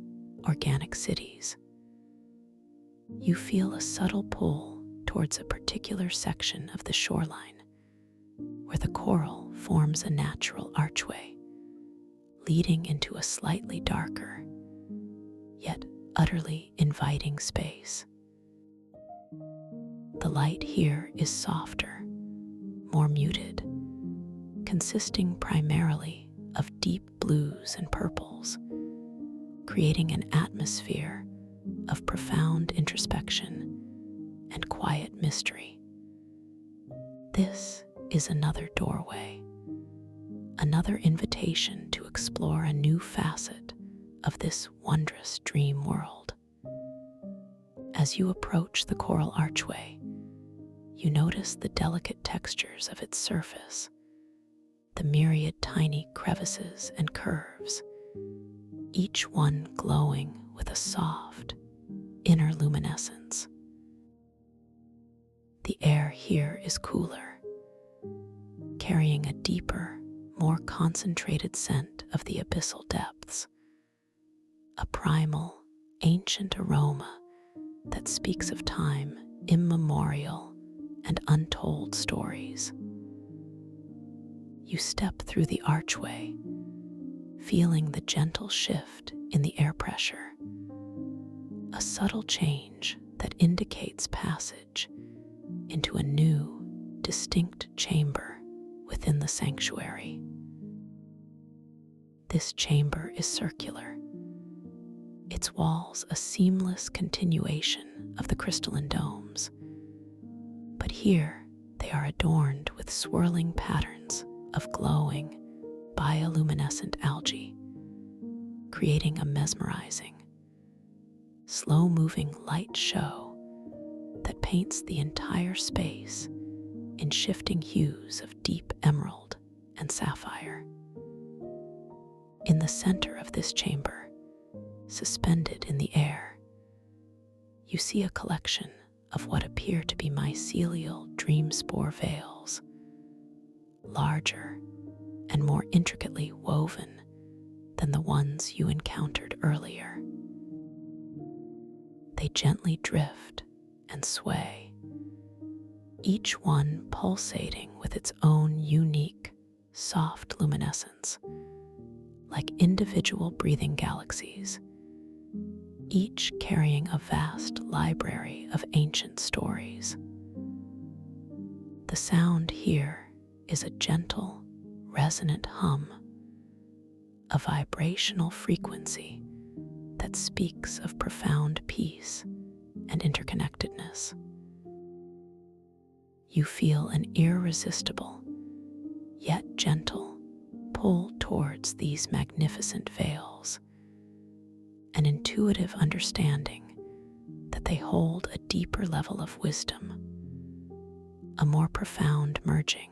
organic cities. You feel a subtle pull towards a particular section of the shoreline, where the coral forms a natural archway, leading into a slightly darker, yet utterly inviting space. The light here is softer, more muted, consisting primarily of deep blues and purples, creating an atmosphere of profound introspection and quiet mystery. This is another doorway, another invitation to explore a new facet of this wondrous dream world. As you approach the coral archway, you notice the delicate textures of its surface, the myriad tiny crevices and curves, each one glowing with a soft, inner luminescence. The air here is cooler, carrying a deeper, more concentrated scent of the abyssal depths, a primal, ancient aroma that speaks of time immemorial and untold stories. You step through the archway, feeling the gentle shift in the air pressure, a subtle change that indicates passage into a new, distinct chamber within the sanctuary. This chamber is circular, its walls a seamless continuation of the crystalline domes, but here they are adorned with swirling patterns of glowing, bioluminescent algae, creating a mesmerizing, slow-moving light show that paints the entire space in shifting hues of deep emerald and sapphire. In the center of this chamber, suspended in the air, you see a collection of what appear to be mycelial dream spore veils, larger and more intricately woven than the ones you encountered earlier. They gently drift and sway, each one pulsating with its own unique, soft luminescence, like individual breathing galaxies, each carrying a vast library of ancient stories. The sound here is a gentle, resonant hum, a vibrational frequency that speaks of profound peace and interconnectedness. You feel an irresistible, yet gentle, pull towards these magnificent veils, an intuitive understanding that they hold a deeper level of wisdom, a more profound merging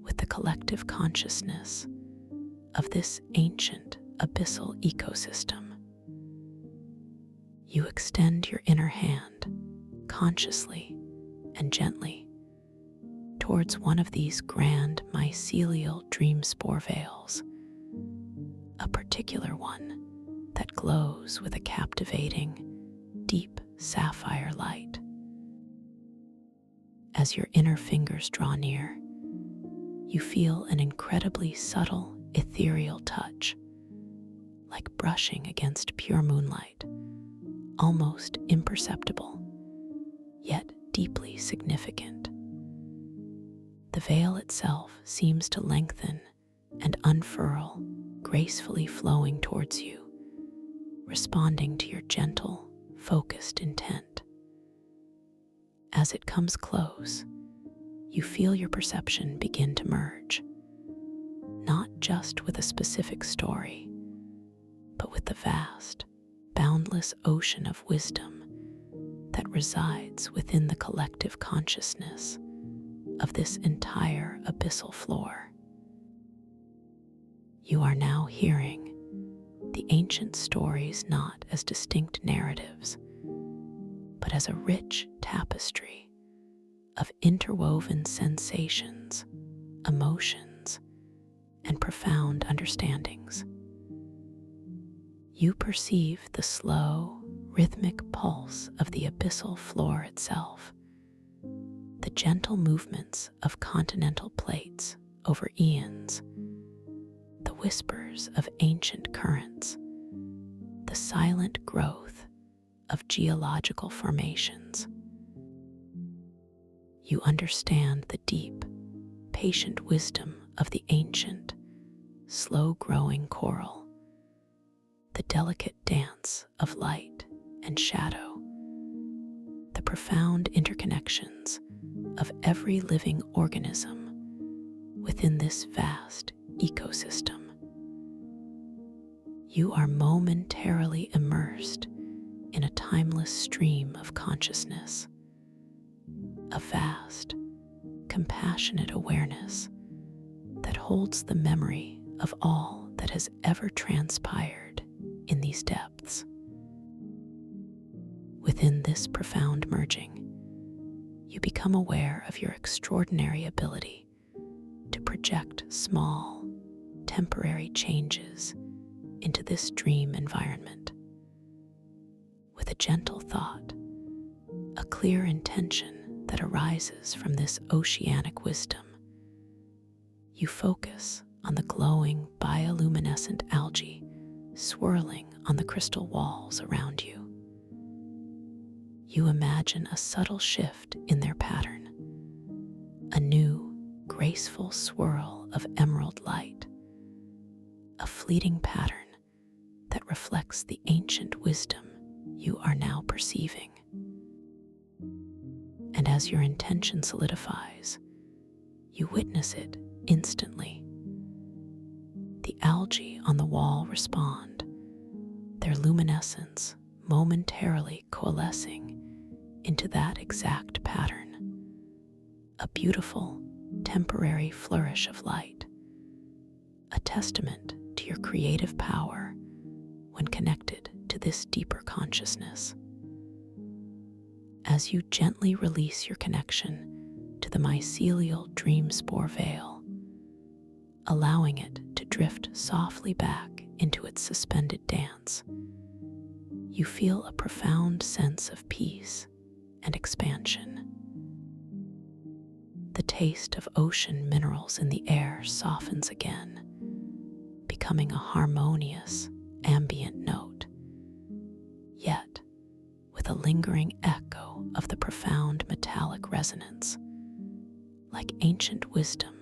with the collective consciousness of this ancient abyssal ecosystem. You extend your inner hand, consciously and gently, towards one of these grand mycelial dream spore veils, a particular one that glows with a captivating, deep sapphire light. As your inner fingers draw near, you feel an incredibly subtle, ethereal touch, like brushing against pure moonlight, almost imperceptible, yet deeply significant. The veil itself seems to lengthen and unfurl, gracefully flowing towards you, responding to your gentle, focused intent. As it comes close, you feel your perception begin to merge, not just with a specific story, but with the vast, boundless ocean of wisdom that resides within the collective consciousness of this entire abyssal floor. You are now hearing the ancient stories not as distinct narratives, but as a rich tapestry of interwoven sensations emotions, and profound understandings. You perceive the slow, rhythmic pulse of the abyssal floor itself, the gentle movements of continental plates over eons, the whispers of ancient currents, the silent growth of geological formations. You understand the deep, patient wisdom of the ancient, slow-growing coral, the delicate dance of light and shadow, the profound interconnections of every living organism within this vast ecosystem. You are momentarily immersed in a timeless stream of consciousness, a vast, compassionate awareness that holds the memory of all that has ever transpired in these depths. Within this profound merging, you become aware of your extraordinary ability to project small, temporary changes into this dream environment. With a gentle thought, a clear intention that arises from this oceanic wisdom, you focus on the glowing bioluminescent algae swirling on the crystal walls around you. You imagine a subtle shift in their pattern, a new, graceful swirl of emerald light, a fleeting pattern that reflects the ancient wisdom you are now perceiving. And as your intention solidifies, you witness it instantly. The algae on the wall respond, their luminescence momentarily coalescing into that exact pattern, a beautiful, temporary flourish of light, a testament to your creative power when connected to this deeper consciousness. As you gently release your connection to the mycelial dream spore veil, allowing it to drift softly back into its suspended dance, you feel a profound sense of peace and expansion. The taste of ocean minerals in the air softens again, becoming a harmonious, ambient note, yet with a lingering echo of the profound metallic resonance, like ancient wisdom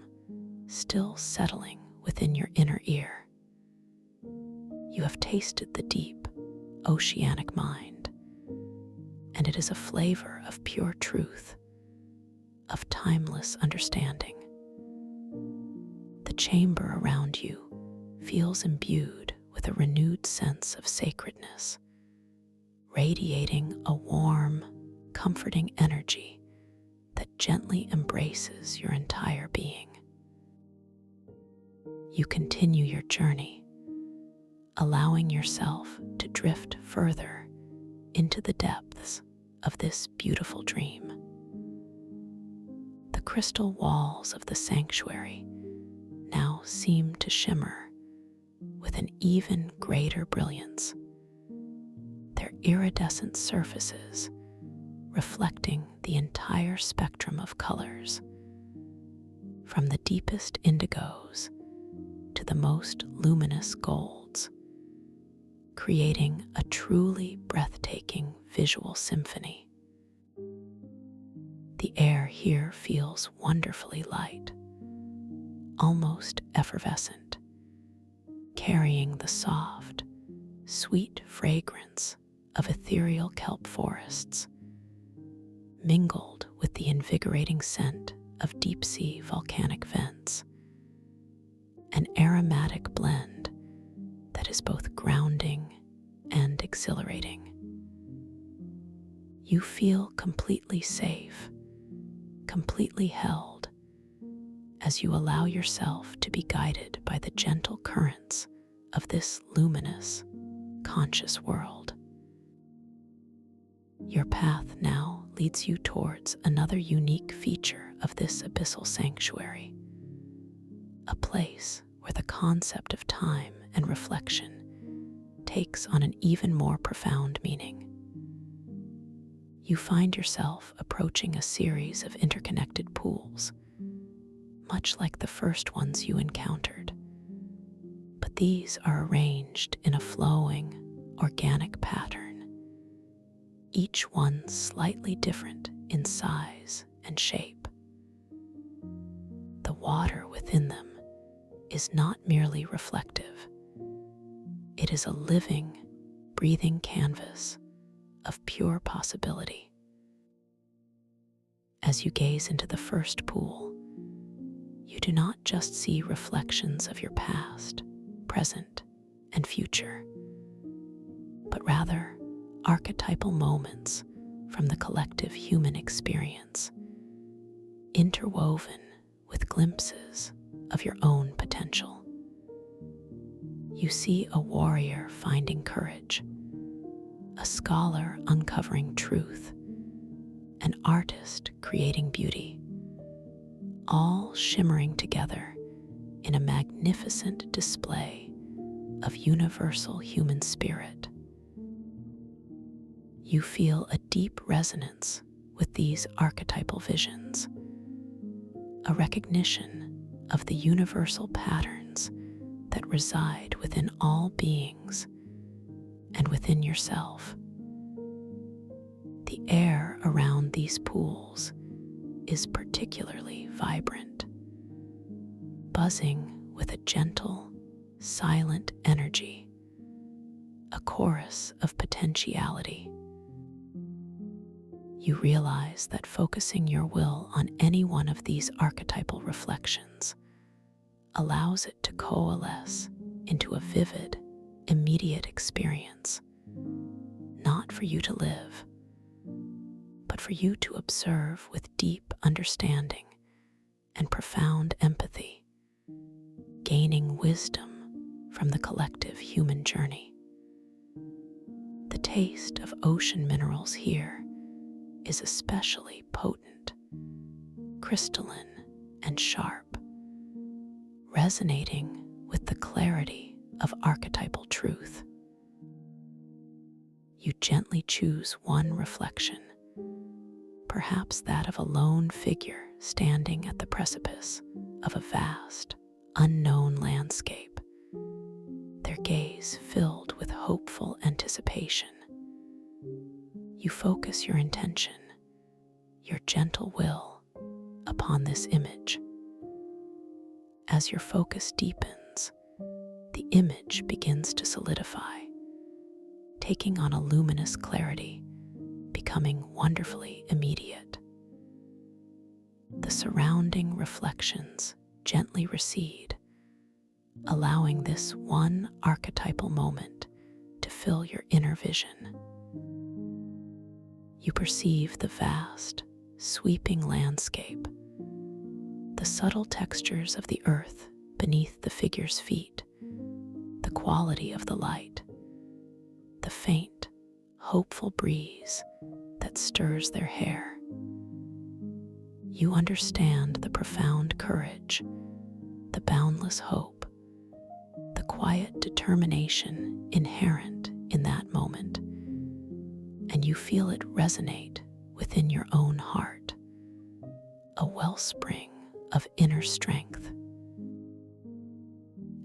still settling within your inner ear. You have tasted the deep, oceanic mind, and it is a flavor of pure truth, of timeless understanding. The chamber around you feels imbued with a renewed sense of sacredness, radiating a warm, comforting energy that gently embraces your entire being. You continue your journey, allowing yourself to drift further into the depths of this beautiful dream. The crystal walls of the sanctuary now seem to shimmer with an even greater brilliance, their iridescent surfaces reflecting the entire spectrum of colors, from the deepest indigos to the most luminous golds, creating a truly breathtaking visual symphony. The air here feels wonderfully light, almost effervescent, carrying the soft, sweet fragrance of ethereal kelp forests, mingled with the invigorating scent of deep-sea volcanic vents, an aromatic blend that is both grounding and exhilarating. You feel completely safe, completely held, as you allow yourself to be guided by the gentle currents of this luminous, conscious world. Your path now leads you towards another unique feature of this abyssal sanctuary, a place where the concept of time and reflection takes on an even more profound meaning. You find yourself approaching a series of interconnected pools, much like the first ones you encountered. But these are arranged in a flowing, organic pattern, each one slightly different in size and shape. The water within them is not merely reflective. It is a living, breathing canvas of pure possibility. As you gaze into the first pool, you do not just see reflections of your past, present, and future, but rather archetypal moments from the collective human experience, interwoven with glimpses of your own potential. You see a warrior finding courage, a scholar uncovering truth, an artist creating beauty, all shimmering together in a magnificent display of universal human spirit. You feel a deep resonance with these archetypal visions, a recognition of the universal patterns that reside within all beings and within yourself. The air around these pools is particularly vibrant, buzzing with a gentle, silent energy, a chorus of potentiality. You realize that focusing your will on any one of these archetypal reflections allows it to coalesce into a vivid, immediate experience, not for you to live, but for you to observe with deep understanding and profound empathy, gaining wisdom from the collective human journey. The taste of ocean minerals here is especially potent, crystalline, and sharp, resonating with the clarity of archetypal truth. You gently choose one reflection, perhaps that of a lone figure standing at the precipice of a vast, unknown landscape, their gaze filled with hopeful anticipation. You focus your intention, your gentle will, upon this image. As your focus deepens, the image begins to solidify, taking on a luminous clarity, becoming wonderfully immediate. The surrounding reflections gently recede, allowing this one archetypal moment to fill your inner vision. You perceive the vast, sweeping landscape, the subtle textures of the earth beneath the figure's feet, the quality of the light, the faint, hopeful breeze that stirs their hair. You understand the profound courage, the boundless hope, the quiet determination inherent in that moment, and you feel it resonate within your own heart, a wellspring of inner strength.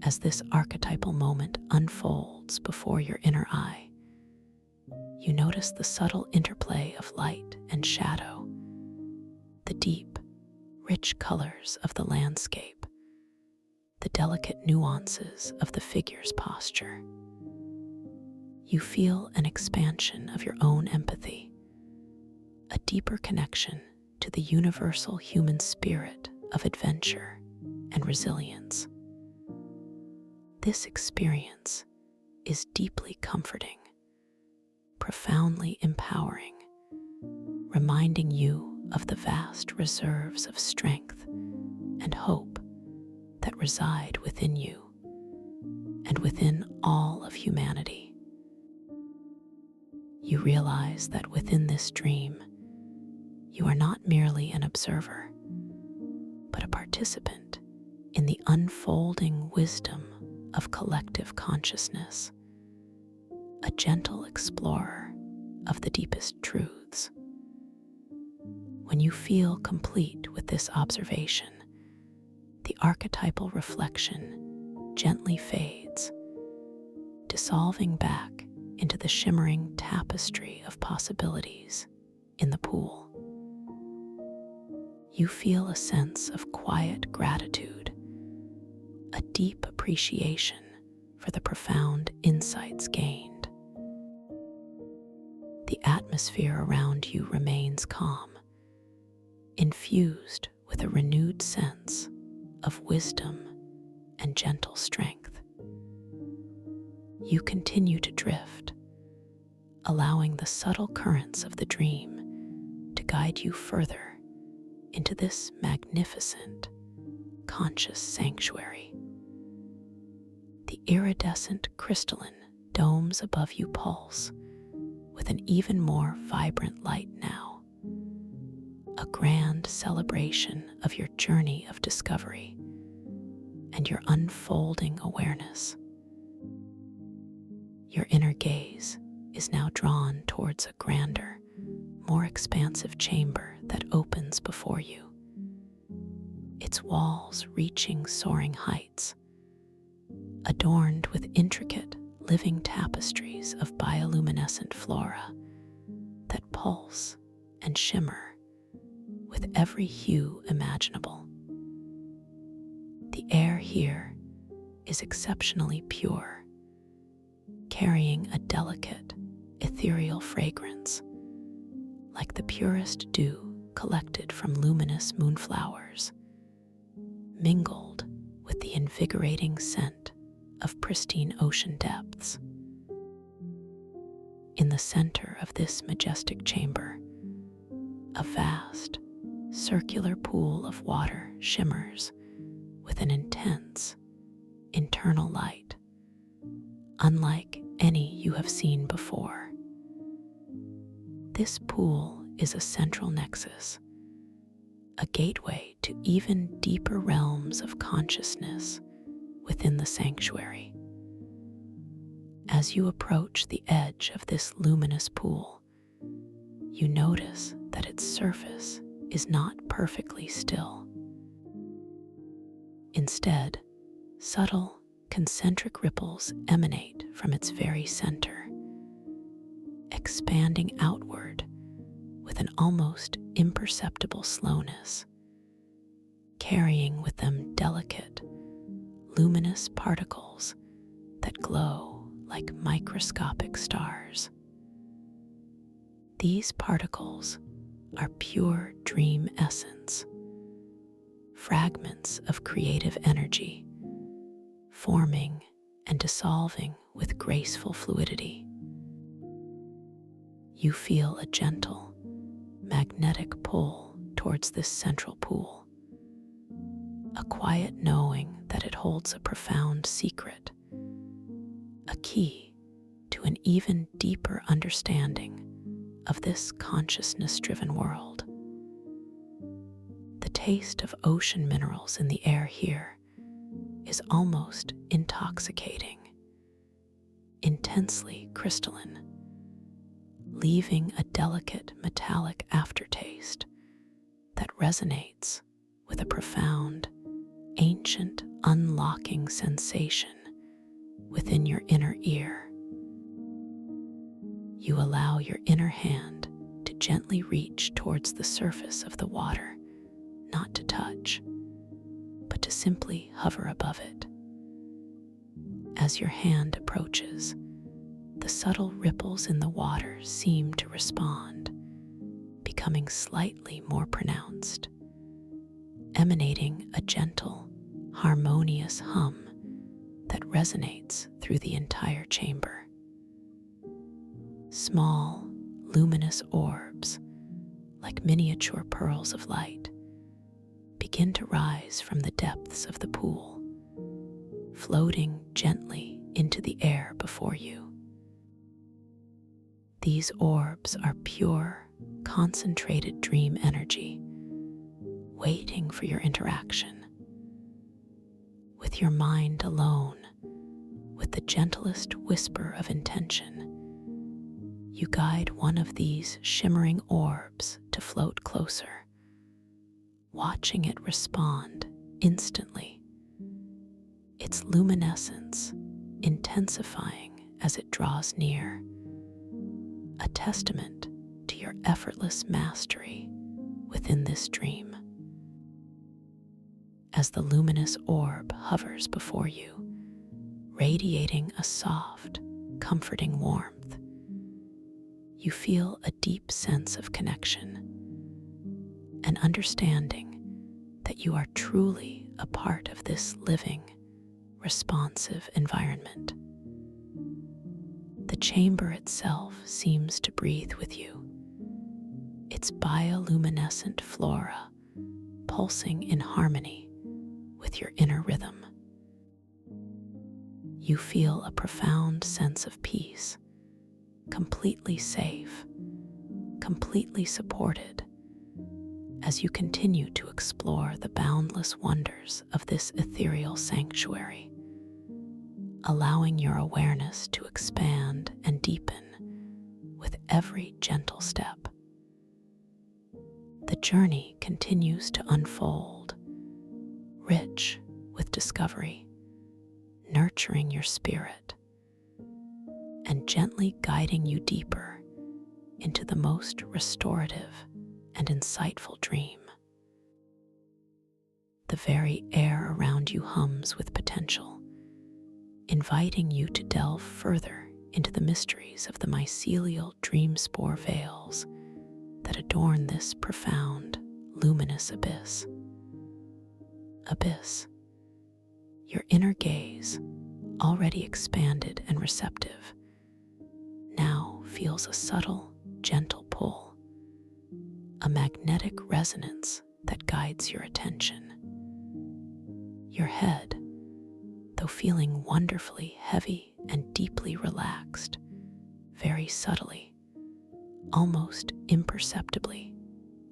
As this archetypal moment unfolds before your inner eye, you notice the subtle interplay of light and shadow, the deep, rich colors of the landscape, the delicate nuances of the figure's posture. You feel an expansion of your own empathy, a deeper connection to the universal human spirit of adventure and resilience. This experience is deeply comforting, profoundly empowering, reminding you of the vast reserves of strength and hope that reside within you and within all of humanity. You realize that within this dream, you are not merely an observer, but a participant in the unfolding wisdom of collective consciousness, a gentle explorer of the deepest truths. When you feel complete with this observation, the archetypal reflection gently fades, dissolving back into the shimmering tapestry of possibilities in the pool. You feel a sense of quiet gratitude, a deep appreciation for the profound insights gained. The atmosphere around you remains calm, infused with a renewed sense of wisdom and gentle strength. You continue to drift, allowing the subtle currents of the dream to guide you further into this magnificent, conscious sanctuary. The iridescent crystalline domes above you pulse with an even more vibrant light now, a grand celebration of your journey of discovery and your unfolding awareness. Your inner gaze is now drawn towards a grander, more expansive chamber that opens before you, its walls reaching soaring heights, adorned with intricate living tapestries of bioluminescent flora that pulse and shimmer with every hue imaginable. The air here is exceptionally pure, carrying a delicate, ethereal fragrance, like the purest dew collected from luminous moonflowers, mingled with the invigorating scent of pristine ocean depths. In the center of this majestic chamber, a vast, circular pool of water shimmers with an intense, internal light, unlike any you have seen before. This pool is a central nexus, a gateway to even deeper realms of consciousness within the sanctuary. As you approach the edge of this luminous pool, you notice that its surface is not perfectly still. Instead, subtle, concentric ripples emanate from its very center, expanding outward with an almost imperceptible slowness, carrying with them delicate, luminous particles that glow like microscopic stars. These particles are pure dream essence, fragments of creative energy, forming and dissolving with graceful fluidity. You feel a gentle, magnetic pull towards this central pool, a quiet knowing that it holds a profound secret, a key to an even deeper understanding of this consciousness-driven world. The taste of ocean minerals in the air here is almost intoxicating, intensely crystalline, leaving a delicate metallic aftertaste that resonates with a profound, ancient, unlocking sensation within your inner ear. You allow your inner hand to gently reach towards the surface of the water, not to touch, but to simply hover above it. As your hand approaches, the subtle ripples in the water seem to respond, becoming slightly more pronounced, emanating a gentle, harmonious hum that resonates through the entire chamber. Small, luminous orbs, like miniature pearls of light, begin to rise from the depths of the pool, floating gently into the air before you. These orbs are pure, concentrated dream energy, waiting for your interaction. with your mind alone, with the gentlest whisper of intention, you guide one of these shimmering orbs to float closer, watching it respond instantly, its luminescence intensifying as it draws near, a testament to your effortless mastery within this dream. As the luminous orb hovers before you, radiating a soft, comforting warmth, you feel a deep sense of connection, an understanding that you are truly a part of this living, responsive environment. The chamber itself seems to breathe with you, its bioluminescent flora pulsing in harmony with your inner rhythm. You feel a profound sense of peace, completely safe, completely supported, as you continue to explore the boundless wonders of this ethereal sanctuary, allowing your awareness to expand and deepen with every gentle step. The journey continues to unfold, rich with discovery, nurturing your spirit, and gently guiding you deeper into the most restorative and insightful dream. The very air around you hums with potential, inviting you to delve further into the mysteries of the mycelial dream spore veils that adorn this profound, luminous abyss. Your inner gaze, already expanded and receptive, now feels a subtle, gentle pull, a magnetic resonance that guides your attention. Your head, though feeling wonderfully heavy and deeply relaxed, very subtly, almost imperceptibly,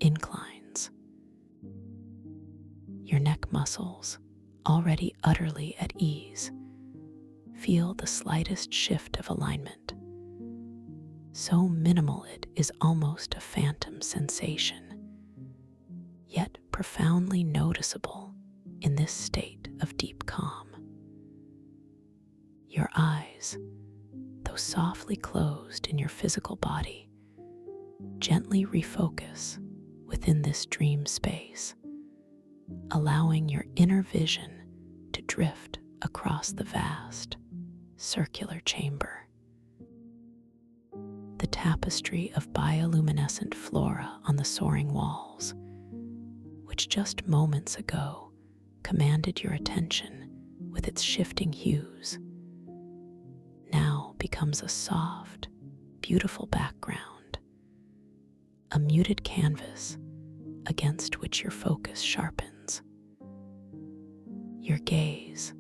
inclines. Your neck muscles, already utterly at ease, feel the slightest shift of alignment, so minimal it is almost a phantom sensation, yet profoundly noticeable in this state of deep calm. Your eyes, though softly closed in your physical body, gently refocus within this dream space, allowing your inner vision to drift across the vast, circular chamber. The tapestry of bioluminescent flora on the soaring walls, which just moments ago commanded your attention with its shifting hues, now becomes a soft, beautiful background, a muted canvas against which your focus sharpens. Your gaze,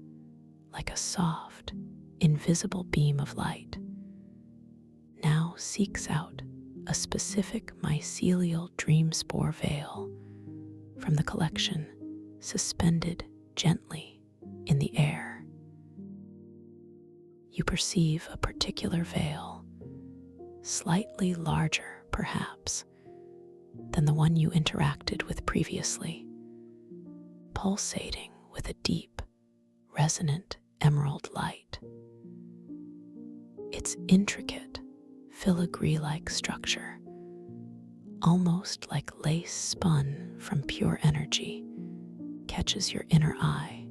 like a soft, invisible beam of light, now seeks out a specific mycelial dream spore veil from the collection suspended gently in the air. You perceive a particular veil, slightly larger perhaps than the one you interacted with previously, pulsating with a deep, resonant emerald light. Its intricate, filigree-like structure, almost like lace spun from pure energy, catches your inner eye,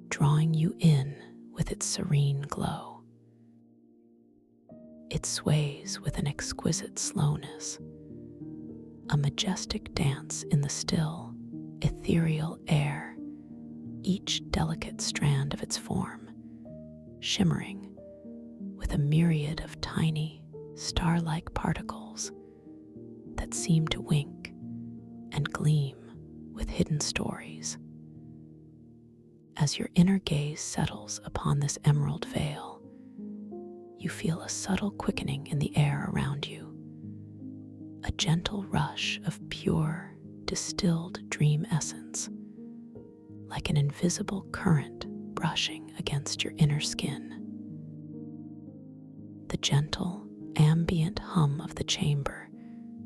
drawing you in with its serene glow. It sways with an exquisite slowness, a majestic dance in the still, ethereal air, each delicate strand of its form shimmering with a myriad of tiny, star-like particles that seem to wink and gleam with hidden stories. As your inner gaze settles upon this emerald veil, you feel a subtle quickening in the air around you, a gentle rush of pure, distilled dream essence, like an invisible current brushing against your inner skin. The gentle, ambient hum of the chamber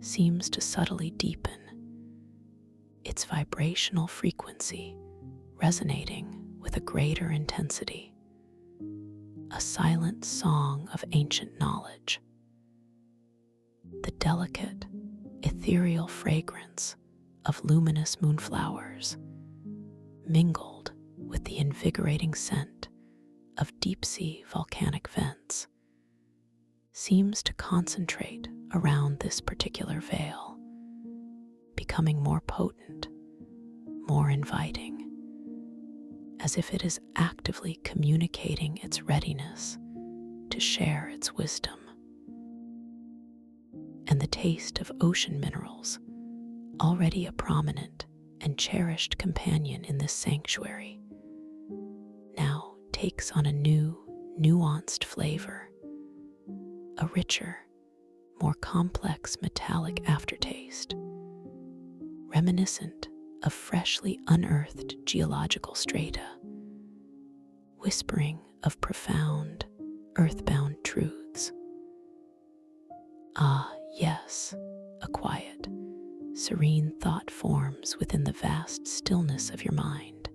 seems to subtly deepen, its vibrational frequency resonating with a greater intensity, a silent song of ancient knowledge. The delicate, ethereal fragrance of luminous moonflowers, mingled with the invigorating scent of deep-sea volcanic vents, seems to concentrate around this particular veil, becoming more potent, more inviting, as if it is actively communicating its readiness to share its wisdom. And the taste of ocean minerals, already a prominent and cherished companion in this sanctuary, now takes on a new, nuanced flavor, a richer, more complex metallic aftertaste, reminiscent of freshly unearthed geological strata, whispering of profound, earthbound truths. Ah, yes, a quiet, serene thought forms within the vast stillness of your mind.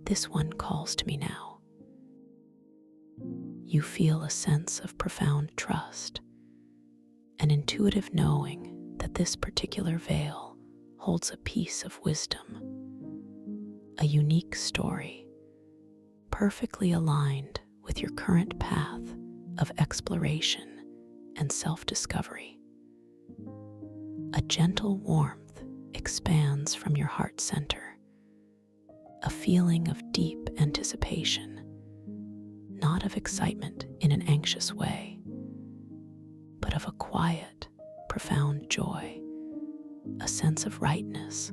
This one calls to me now. You feel a sense of profound trust, an intuitive knowing that this particular veil holds a piece of wisdom, a unique story, perfectly aligned with your current path of exploration and self-discovery. A gentle warmth expands from your heart center, a feeling of deep anticipation, not of excitement in an anxious way, but of a quiet, profound joy, a sense of rightness,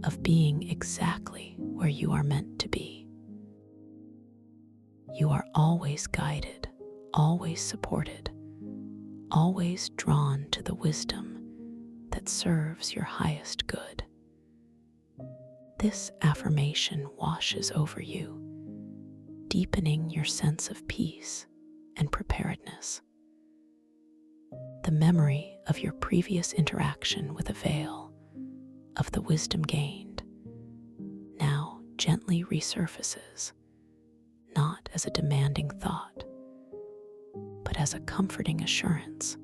of being exactly where you are meant to be. You are always guided, always supported, always drawn to the wisdom that serves your highest good. This affirmation washes over you, deepening your sense of peace and preparedness. The memory of your previous interaction with a veil, of the wisdom gained, now gently resurfaces, not as a demanding thought, but as a comforting assurance,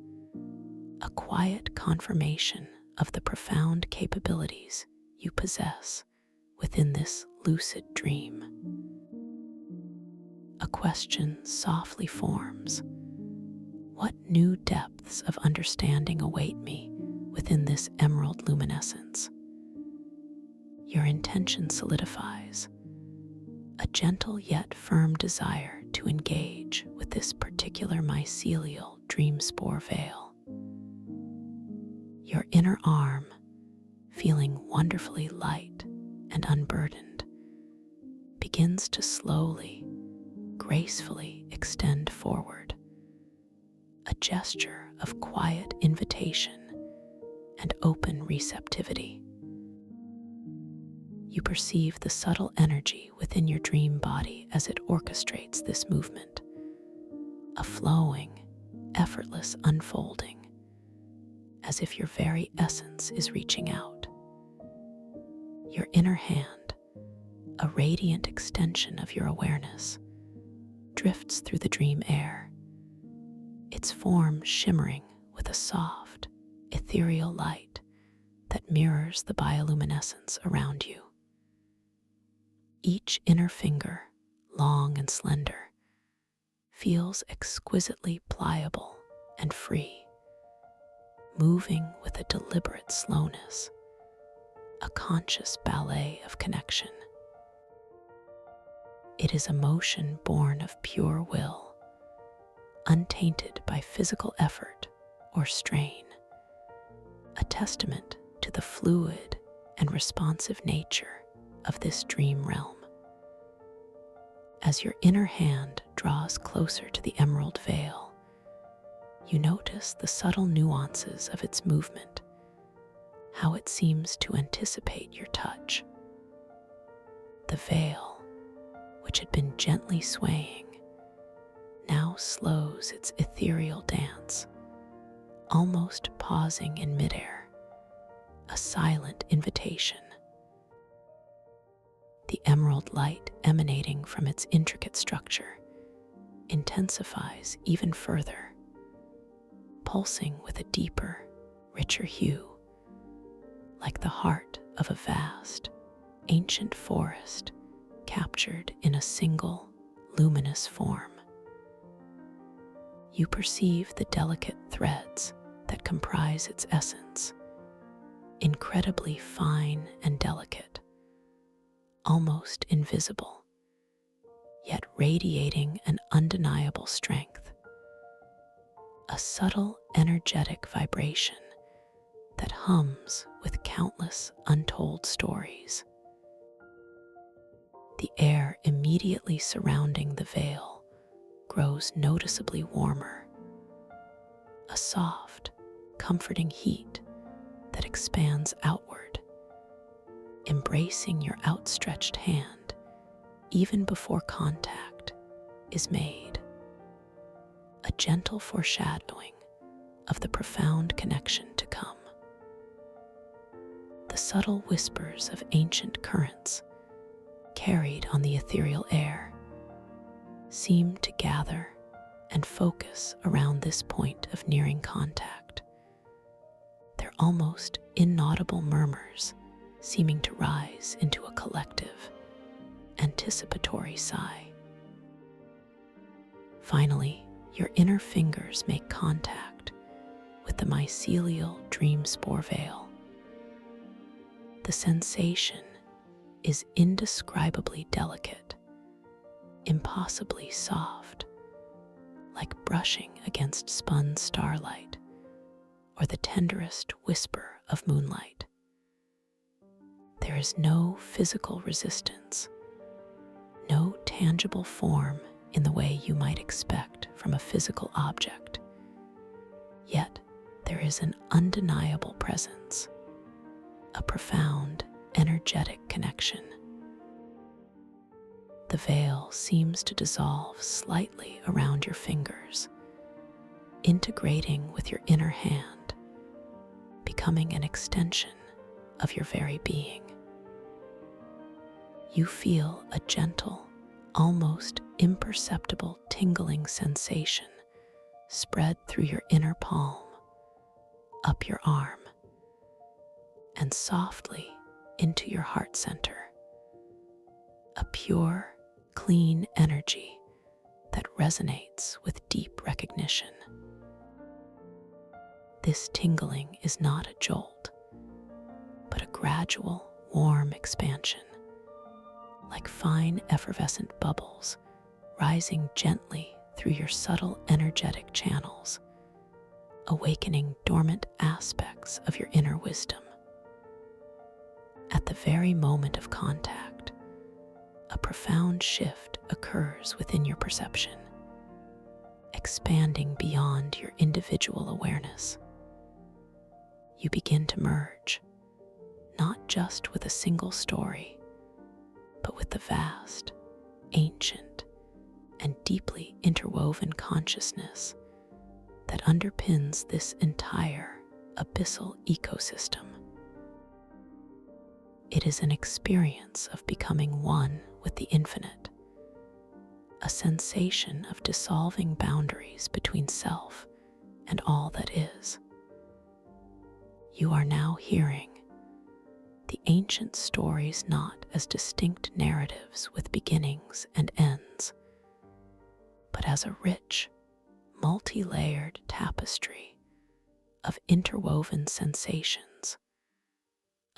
a quiet confirmation of the profound capabilities you possess within this lucid dream. A question softly forms: what new depths of understanding await me within this emerald luminescence? Your intention solidifies, a gentle yet firm desire to engage with this particular mycelial dream spore veil. Your inner arm, feeling wonderfully light and unburdened, begins to slowly, gracefully extend forward, a gesture of quiet invitation and open receptivity. You perceive the subtle energy within your dream body as it orchestrates this movement, a flowing, effortless unfolding, as if your very essence is reaching out. Your inner hand, a radiant extension of your awareness, drifts through the dream air, its form shimmering with a soft, ethereal light that mirrors the bioluminescence around you. Each inner finger, long and slender, feels exquisitely pliable and free, moving with a deliberate slowness, a conscious ballet of connection. It is a motion born of pure will, untainted by physical effort or strain, a testament to the fluid and responsive nature of this dream realm. As your inner hand draws closer to the emerald veil, you notice the subtle nuances of its movement, how it seems to anticipate your touch. The veil, which had been gently swaying, now slows its ethereal dance, almost pausing in midair, a silent invitation. The emerald light emanating from its intricate structure intensifies even further, pulsing with a deeper, richer hue, like the heart of a vast, ancient forest captured in a single, luminous form. You perceive the delicate threads that comprise its essence, incredibly fine and delicate, almost invisible, yet radiating an undeniable strength, a subtle energetic vibration that hums with countless untold stories. The air immediately surrounding the veil grows noticeably warmer, a soft, comforting heat that expands outward, embracing your outstretched hand even before contact is made, a gentle foreshadowing of the profound connection to come. The subtle whispers of ancient currents carried on the ethereal air seem to gather and focus around this point of nearing contact, their almost inaudible murmurs seeming to rise into a collective, anticipatory sigh. Finally, your inner fingers make contact with the mycelial dream spore veil. The sensation is indescribably delicate, impossibly soft, like brushing against spun starlight or the tenderest whisper of moonlight. There is no physical resistance, no tangible form in the way you might expect from a physical object. Yet there is an undeniable presence, a profound, energetic connection. The veil seems to dissolve slightly around your fingers, integrating with your inner hand, becoming an extension of your very being. You feel a gentle, almost imperceptible tingling sensation spread through your inner palm, up your arm, and softly into your heart center. A pure, clean energy that resonates with deep recognition. This tingling is not a jolt, but a gradual, warm expansion, like fine effervescent bubbles rising gently through your subtle energetic channels, awakening dormant aspects of your inner wisdom. At the very moment of contact, a profound shift occurs within your perception, expanding beyond your individual awareness. You begin to merge, not just with a single story, but with the vast, ancient, and deeply interwoven consciousness that underpins this entire abyssal ecosystem. It is an experience of becoming one with the infinite, a sensation of dissolving boundaries between self and all that is. You are now hearing the ancient stories not as distinct narratives with beginnings and ends, but as a rich, multi-layered tapestry of interwoven sensations,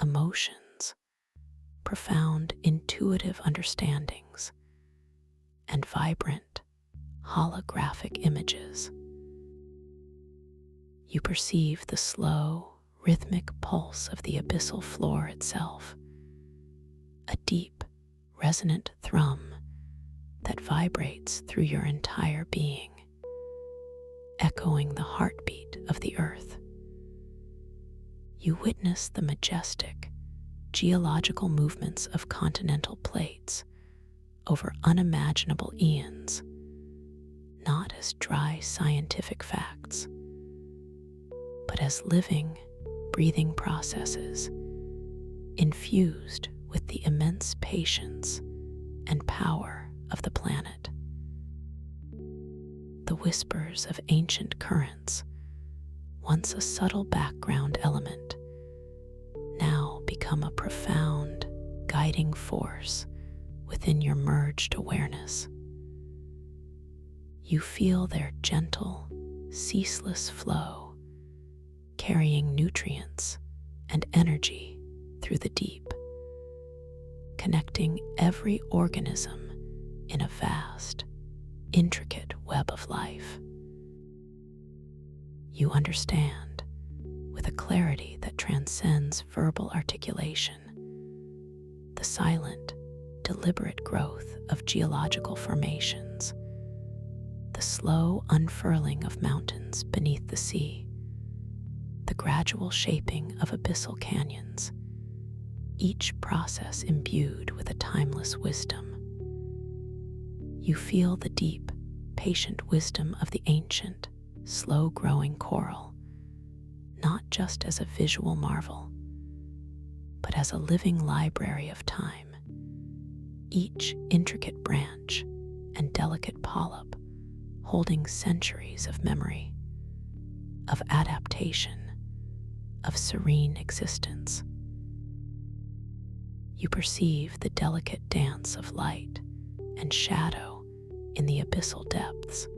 emotions, profound intuitive understandings, and vibrant, holographic images. You perceive the slow, rhythmic pulse of the abyssal floor itself, a deep, resonant thrum that vibrates through your entire being, echoing the heartbeat of the earth. You witness the majestic, geological movements of continental plates over unimaginable eons, not as dry scientific facts, but as living, breathing processes infused with the immense patience and power of the planet. The whispers of ancient currents, once a subtle background element, now become a profound, guiding force within your merged awareness. You feel their gentle, ceaseless flow, carrying nutrients and energy through the deep, connecting every organism in a vast, intricate web of life. You understand, with a clarity that transcends verbal articulation, the silent, deliberate growth of geological formations, the slow unfurling of mountains beneath the sea, the gradual shaping of abyssal canyons, each process imbued with a timeless wisdom. You feel the deep, patient wisdom of the ancient, slow-growing coral, not just as a visual marvel, but as a living library of time. Each intricate branch and delicate polyp holding centuries of memory, of adaptation, of serene existence. You perceive the delicate dance of light and shadow in the abyssal depths,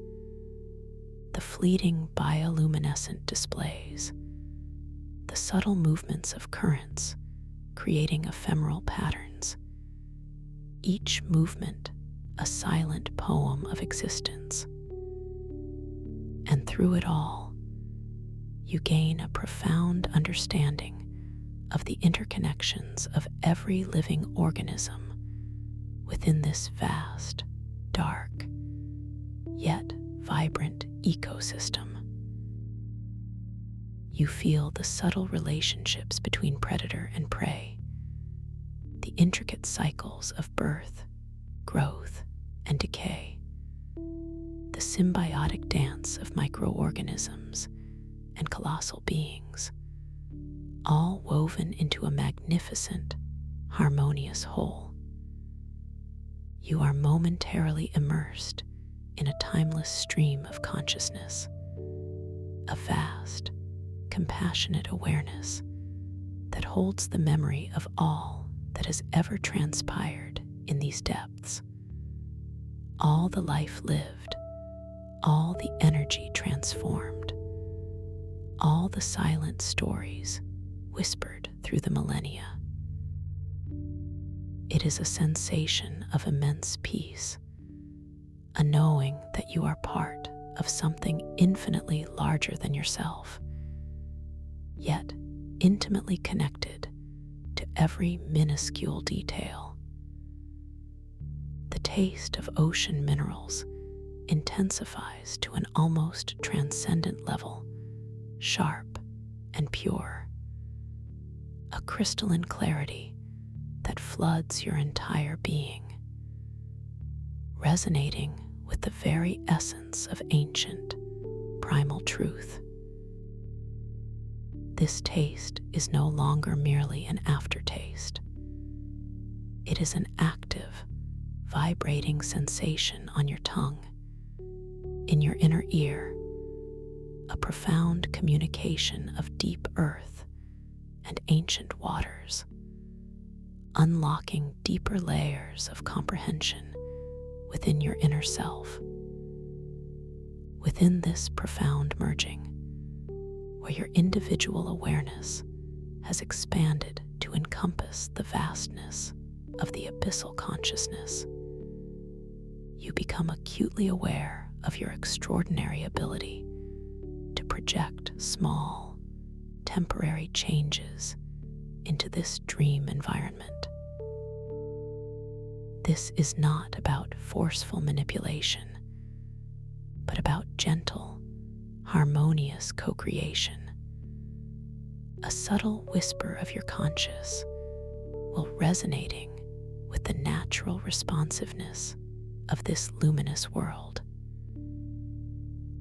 the fleeting bioluminescent displays, the subtle movements of currents creating ephemeral patterns, each movement a silent poem of existence. And through it all, you gain a profound understanding of the interconnections of every living organism within this vast, dark, yet vibrant ecosystem. You feel the subtle relationships between predator and prey, the intricate cycles of birth, growth, and decay, the symbiotic dance of microorganisms and colossal beings, all woven into a magnificent, harmonious whole. You are momentarily immersed in a timeless stream of consciousness, a vast, compassionate awareness that holds the memory of all that has ever transpired in these depths, all the life lived, all the energy transformed, all the silent stories whispered through the millennia. It is a sensation of immense peace, a knowing that you are part of something infinitely larger than yourself, yet intimately connected to every minuscule detail. The taste of ocean minerals intensifies to an almost transcendent level, sharp and pure, a crystalline clarity that floods your entire being, resonating with the very essence of ancient, primal truth. This taste is no longer merely an aftertaste. It is an active, vibrating sensation on your tongue, in your inner ear, a profound communication of deep earth and ancient waters, unlocking deeper layers of comprehension within your inner self. Within this profound merging, where your individual awareness has expanded to encompass the vastness of the abyssal consciousness, you become acutely aware of your extraordinary ability to project small, temporary changes into this dream environment. This is not about forceful manipulation, but about gentle, harmonious co-creation, a subtle whisper of your conscious will resonating with the natural responsiveness of this luminous world.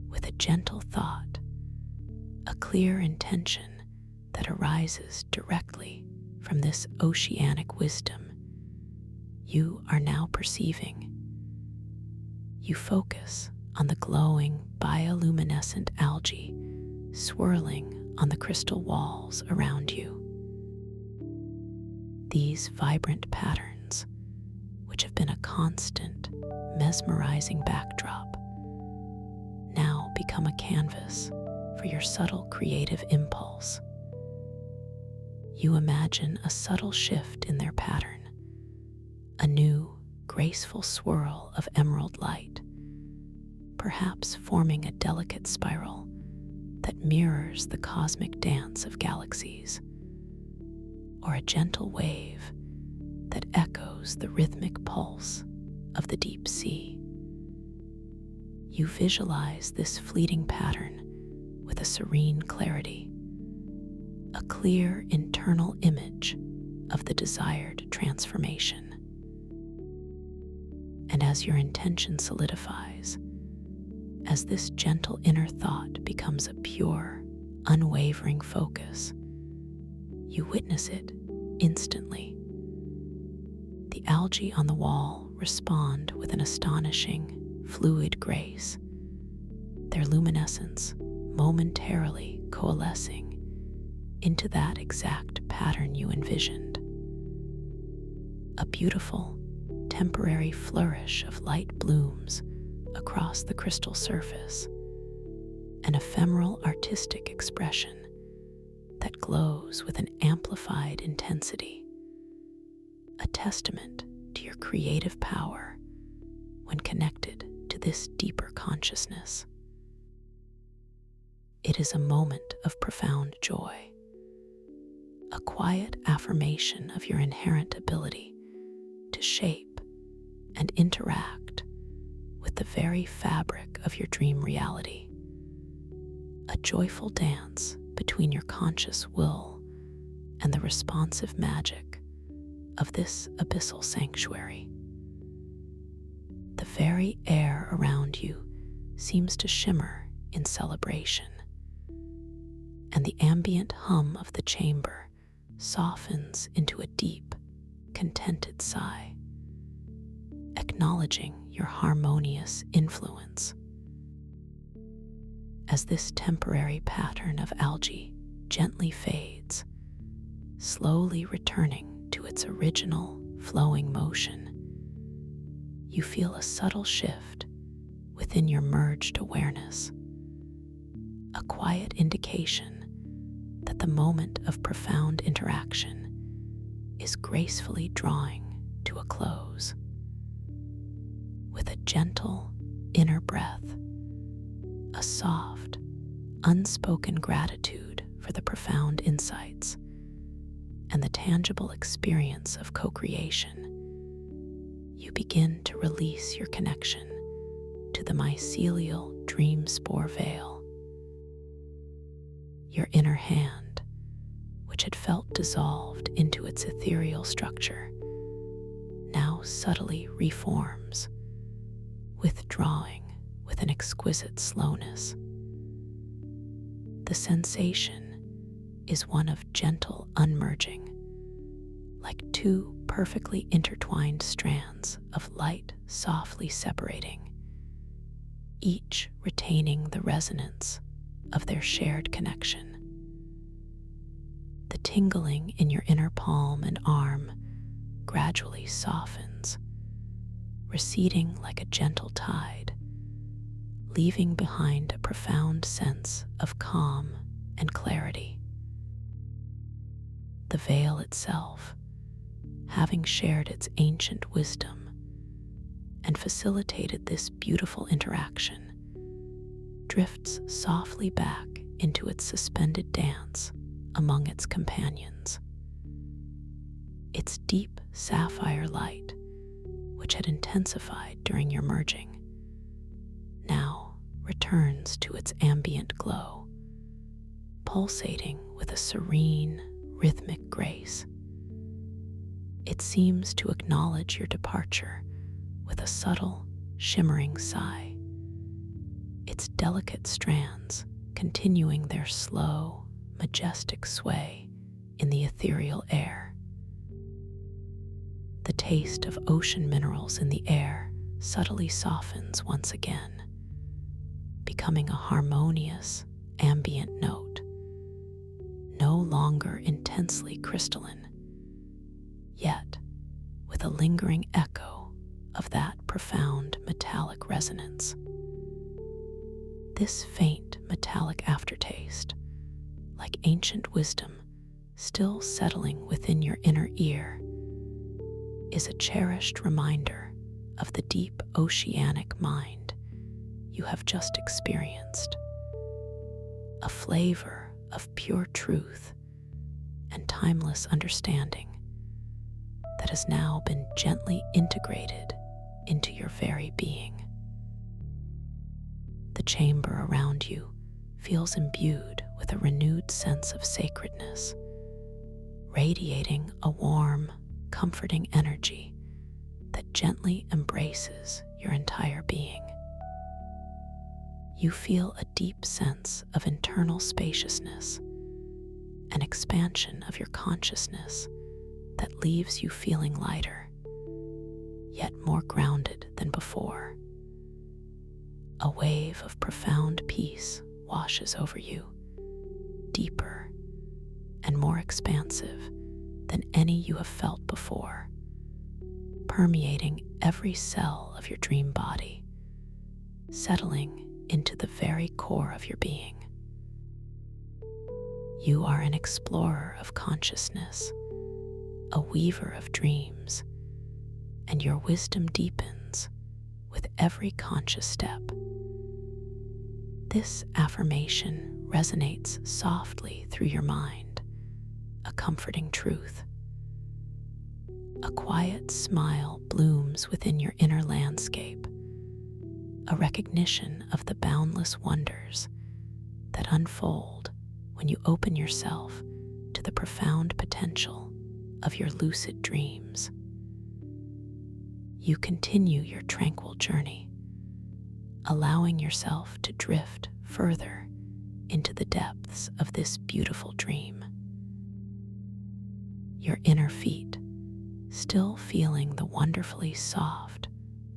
With a gentle thought, a clear intention that arises directly from this oceanic wisdom, you are now perceiving. You focus on the glowing bioluminescent algae swirling on the crystal walls around you. These vibrant patterns, which have been a constant, mesmerizing backdrop, now become a canvas for your subtle creative impulse. You imagine a subtle shift in their pattern, a new, graceful swirl of emerald light, perhaps forming a delicate spiral that mirrors the cosmic dance of galaxies, or a gentle wave that echoes the rhythmic pulse of the deep sea. You visualize this fleeting pattern with a serene clarity, a clear internal image of the desired transformation. And as your intention solidifies, as this gentle inner thought becomes a pure, unwavering focus, you witness it instantly. The algae on the wall respond with an astonishing, fluid grace, their luminescence momentarily coalescing into that exact pattern you envisioned. A beautiful, temporary flourish of light blooms across the crystal surface, an ephemeral artistic expression that glows with an amplified intensity, a testament to your creative power when connected to this deeper consciousness. It is a moment of profound joy, a quiet affirmation of your inherent ability to shape and interact with the very fabric of your dream reality, a joyful dance between your conscious will and the responsive magic of this abyssal sanctuary. The very air around you seems to shimmer in celebration, and the ambient hum of the chamber softens into a deep, contented sigh, acknowledging your harmonious influence. As this temporary pattern of algae gently fades, slowly returning to its original flowing motion, you feel a subtle shift within your merged awareness, a quiet indication that the moment of profound interaction is gracefully drawing to a close. With a gentle inner breath, a soft, unspoken gratitude for the profound insights, and the tangible experience of co-creation, you begin to release your connection to the mycelial dream spore veil. Your inner hand, which had felt dissolved into its ethereal structure, now subtly reforms, withdrawing with an exquisite slowness. The sensation is one of gentle unmerging, like two perfectly intertwined strands of light softly separating, each retaining the resonance of their shared connection. The tingling in your inner palm and arm gradually softens, receding like a gentle tide, leaving behind a profound sense of calm and clarity. The veil itself, having shared its ancient wisdom and facilitated this beautiful interaction, drifts softly back into its suspended dance among its companions. Its deep sapphire light, which had intensified during your merging, now returns to its ambient glow, pulsating with a serene, rhythmic grace. It seems to acknowledge your departure with a subtle, shimmering sigh, its delicate strands continuing their slow, majestic sway in the ethereal air. The taste of ocean minerals in the air subtly softens once again, becoming a harmonious, ambient note, no longer intensely crystalline, yet with a lingering echo of that profound metallic resonance. This faint metallic aftertaste, like ancient wisdom still settling within your inner ear, is a cherished reminder of the deep oceanic mind you have just experienced, a flavor of pure truth and timeless understanding that has now been gently integrated into your very being. The chamber around you feels imbued with a renewed sense of sacredness, radiating a warm, comforting energy that gently embraces your entire being. You feel a deep sense of internal spaciousness, an expansion of your consciousness that leaves you feeling lighter, yet more grounded than before. A wave of profound peace washes over you, deeper and more expansive than any you have felt before, permeating every cell of your dream body, settling into the very core of your being. You are an explorer of consciousness, a weaver of dreams, and your wisdom deepens with every conscious step. This affirmation resonates softly through your mind, a comforting truth. A quiet smile blooms within your inner landscape, a recognition of the boundless wonders that unfold when you open yourself to the profound potential of your lucid dreams. You continue your tranquil journey, allowing yourself to drift further into the depths of this beautiful dream. Your inner feet, still feeling the wonderfully soft,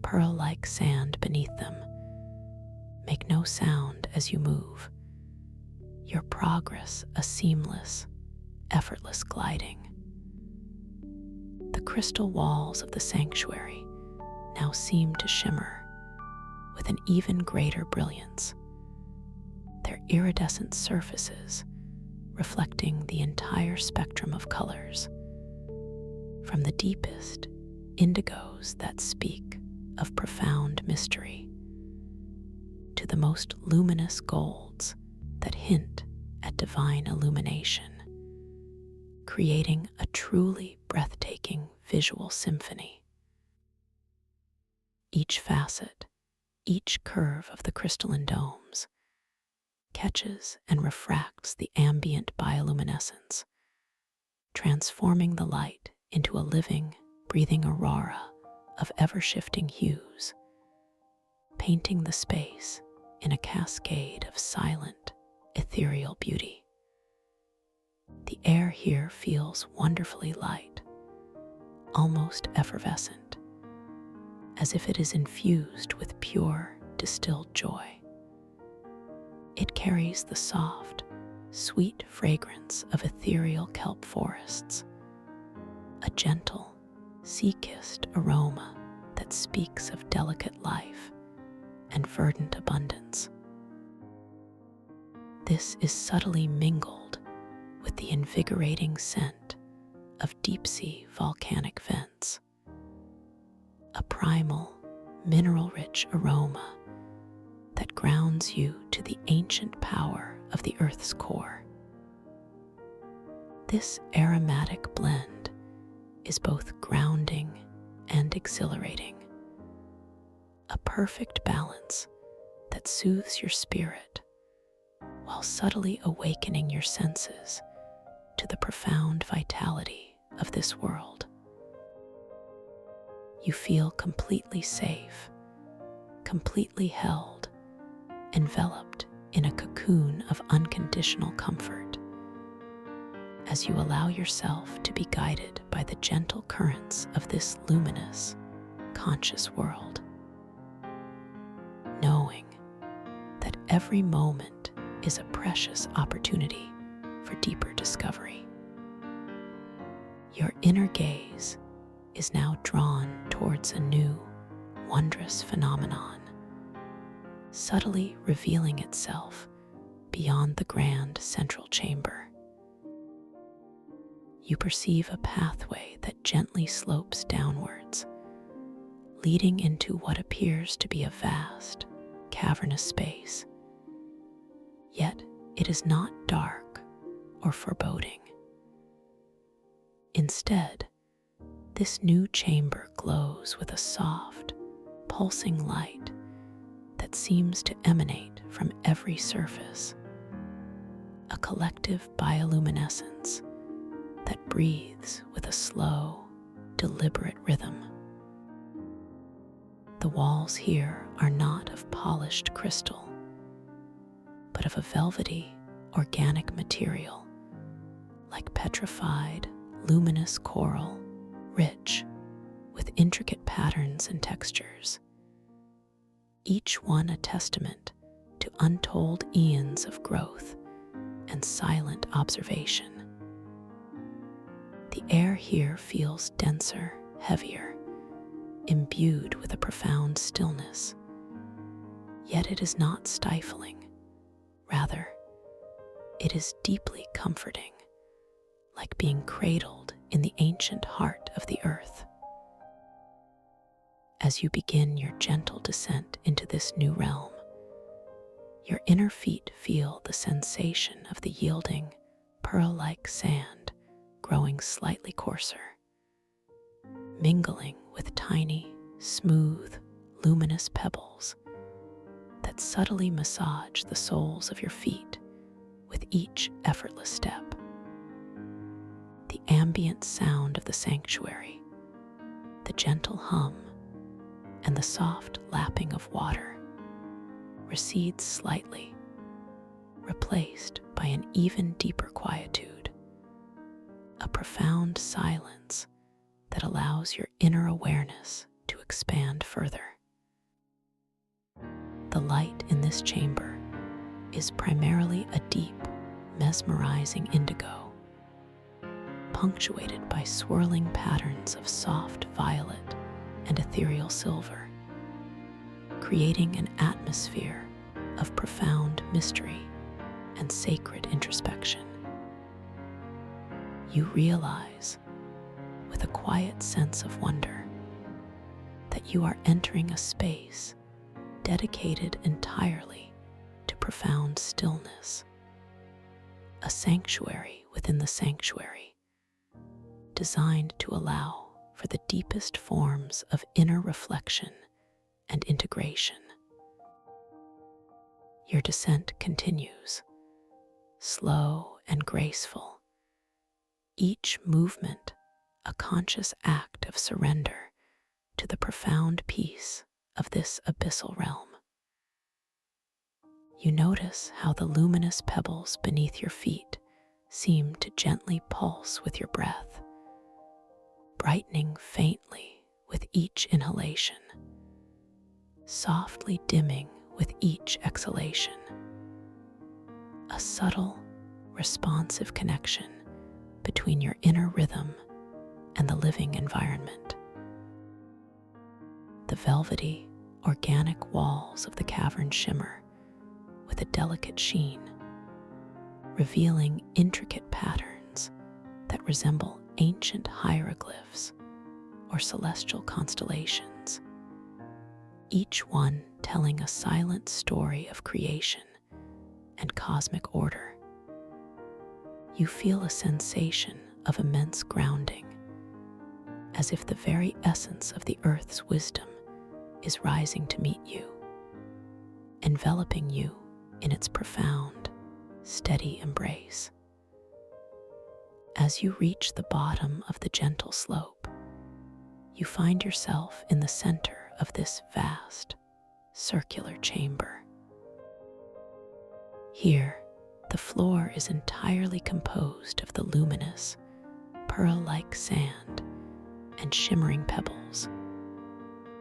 pearl-like sand beneath them, make no sound as you move, your progress a seamless, effortless gliding. The crystal walls of the sanctuary now seem to shimmer with an even greater brilliance, their iridescent surfaces reflecting the entire spectrum of colors, from the deepest indigos that speak of profound mystery to the most luminous golds that hint at divine illumination, creating a truly breathtaking visual symphony. Each facet, each curve of the crystalline domes catches and refracts the ambient bioluminescence, transforming the light into a living, breathing aurora of ever-shifting hues, painting the space in a cascade of silent, ethereal beauty. The air here feels wonderfully light, almost effervescent, as if it is infused with pure, distilled joy. It carries the soft, sweet fragrance of ethereal kelp forests, a gentle, sea-kissed aroma that speaks of delicate life and verdant abundance. This is subtly mingled with the invigorating scent of deep-sea volcanic vents, a primal, mineral-rich aroma that grounds you to the ancient power of the Earth's core. This aromatic blend is both grounding and exhilarating, a perfect balance that soothes your spirit while subtly awakening your senses to the profound vitality of this world. You feel completely safe, completely held, enveloped in a cocoon of unconditional comfort. As you allow yourself to be guided by the gentle currents of this luminous, conscious world, knowing that every moment is a precious opportunity for deeper discovery. Your inner gaze is now drawn towards a new, wondrous phenomenon, subtly revealing itself beyond the grand central chamber. You perceive a pathway that gently slopes downwards, leading into what appears to be a vast, cavernous space. Yet it is not dark or foreboding. Instead, this new chamber glows with a soft, pulsing light that seems to emanate from every surface, a collective bioluminescence that breathes with a slow, deliberate rhythm. The walls here are not of polished crystal, but of a velvety, organic material, like petrified, luminous coral, rich with intricate patterns and textures, each one a testament to untold eons of growth and silent observation. The air here feels denser, heavier, imbued with a profound stillness. Yet it is not stifling. Rather, it is deeply comforting, like being cradled in the ancient heart of the earth. As you begin your gentle descent into this new realm, your inner feet feel the sensation of the yielding, pearl-like sand growing slightly coarser, mingling with tiny, smooth, luminous pebbles that subtly massage the soles of your feet with each effortless step. The ambient sound of the sanctuary, the gentle hum, and the soft lapping of water recedes slightly, replaced by an even deeper quietude, a profound silence that allows your inner awareness to expand further. The light in this chamber is primarily a deep, mesmerizing indigo, punctuated by swirling patterns of soft violet and ethereal silver, creating an atmosphere of profound mystery and sacred introspection. You realize, with a quiet sense of wonder, that you are entering a space dedicated entirely to profound stillness, a sanctuary within the sanctuary, designed to allow for the deepest forms of inner reflection and integration. Your descent continues, slow and graceful, each movement a conscious act of surrender to the profound peace of this abyssal realm. You notice how the luminous pebbles beneath your feet seem to gently pulse with your breath, brightening faintly with each inhalation, softly dimming with each exhalation. A subtle, responsive connection between your inner rhythm and the living environment. The velvety, organic walls of the cavern shimmer with a delicate sheen, revealing intricate patterns that resemble ancient hieroglyphs or celestial constellations, each one telling a silent story of creation and cosmic order. You feel a sensation of immense grounding, as if the very essence of the earth's wisdom is rising to meet you, enveloping you in its profound, steady embrace. As you reach the bottom of the gentle slope, you find yourself in the center of this vast, circular chamber. Here, the floor is entirely composed of the luminous, pearl-like sand and shimmering pebbles,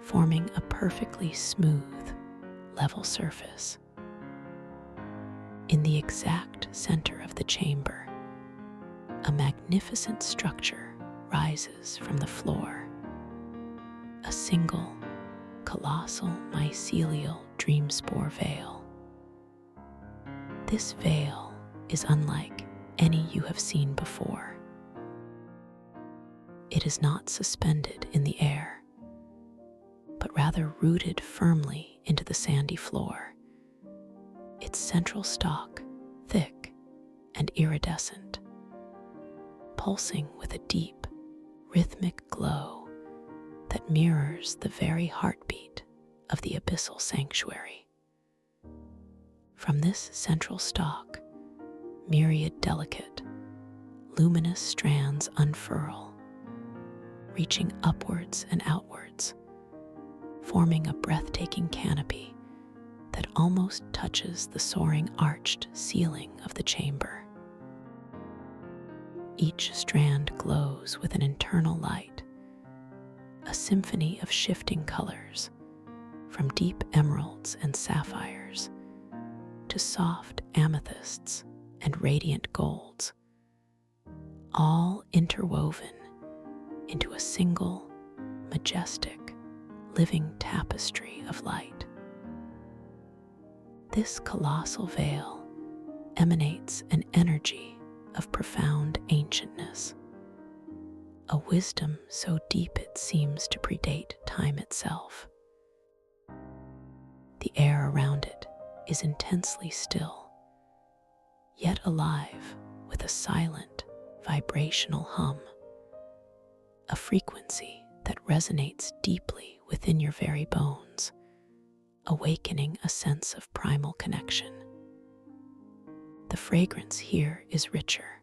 forming a perfectly smooth, level surface. In the exact center of the chamber, a magnificent structure rises from the floor, a single, colossal mycelial dream spore veil. This veil is unlike any you have seen before. It is not suspended in the air, but rather rooted firmly into the sandy floor, its central stalk thick and iridescent, pulsing with a deep, rhythmic glow that mirrors the very heartbeat of the abyssal sanctuary. From this central stalk, myriad delicate, luminous strands unfurl, reaching upwards and outwards, forming a breathtaking canopy that almost touches the soaring arched ceiling of the chamber. Each strand glows with an internal light, a symphony of shifting colors, from deep emeralds and sapphires to soft amethysts and radiant golds, all interwoven into a single, majestic, living tapestry of light. This colossal veil emanates an energy of profound ancientness, a wisdom so deep it seems to predate time itself. The air around it is intensely still, yet alive with a silent, vibrational hum, a frequency that resonates deeply within your very bones, awakening a sense of primal connection. The fragrance here is richer,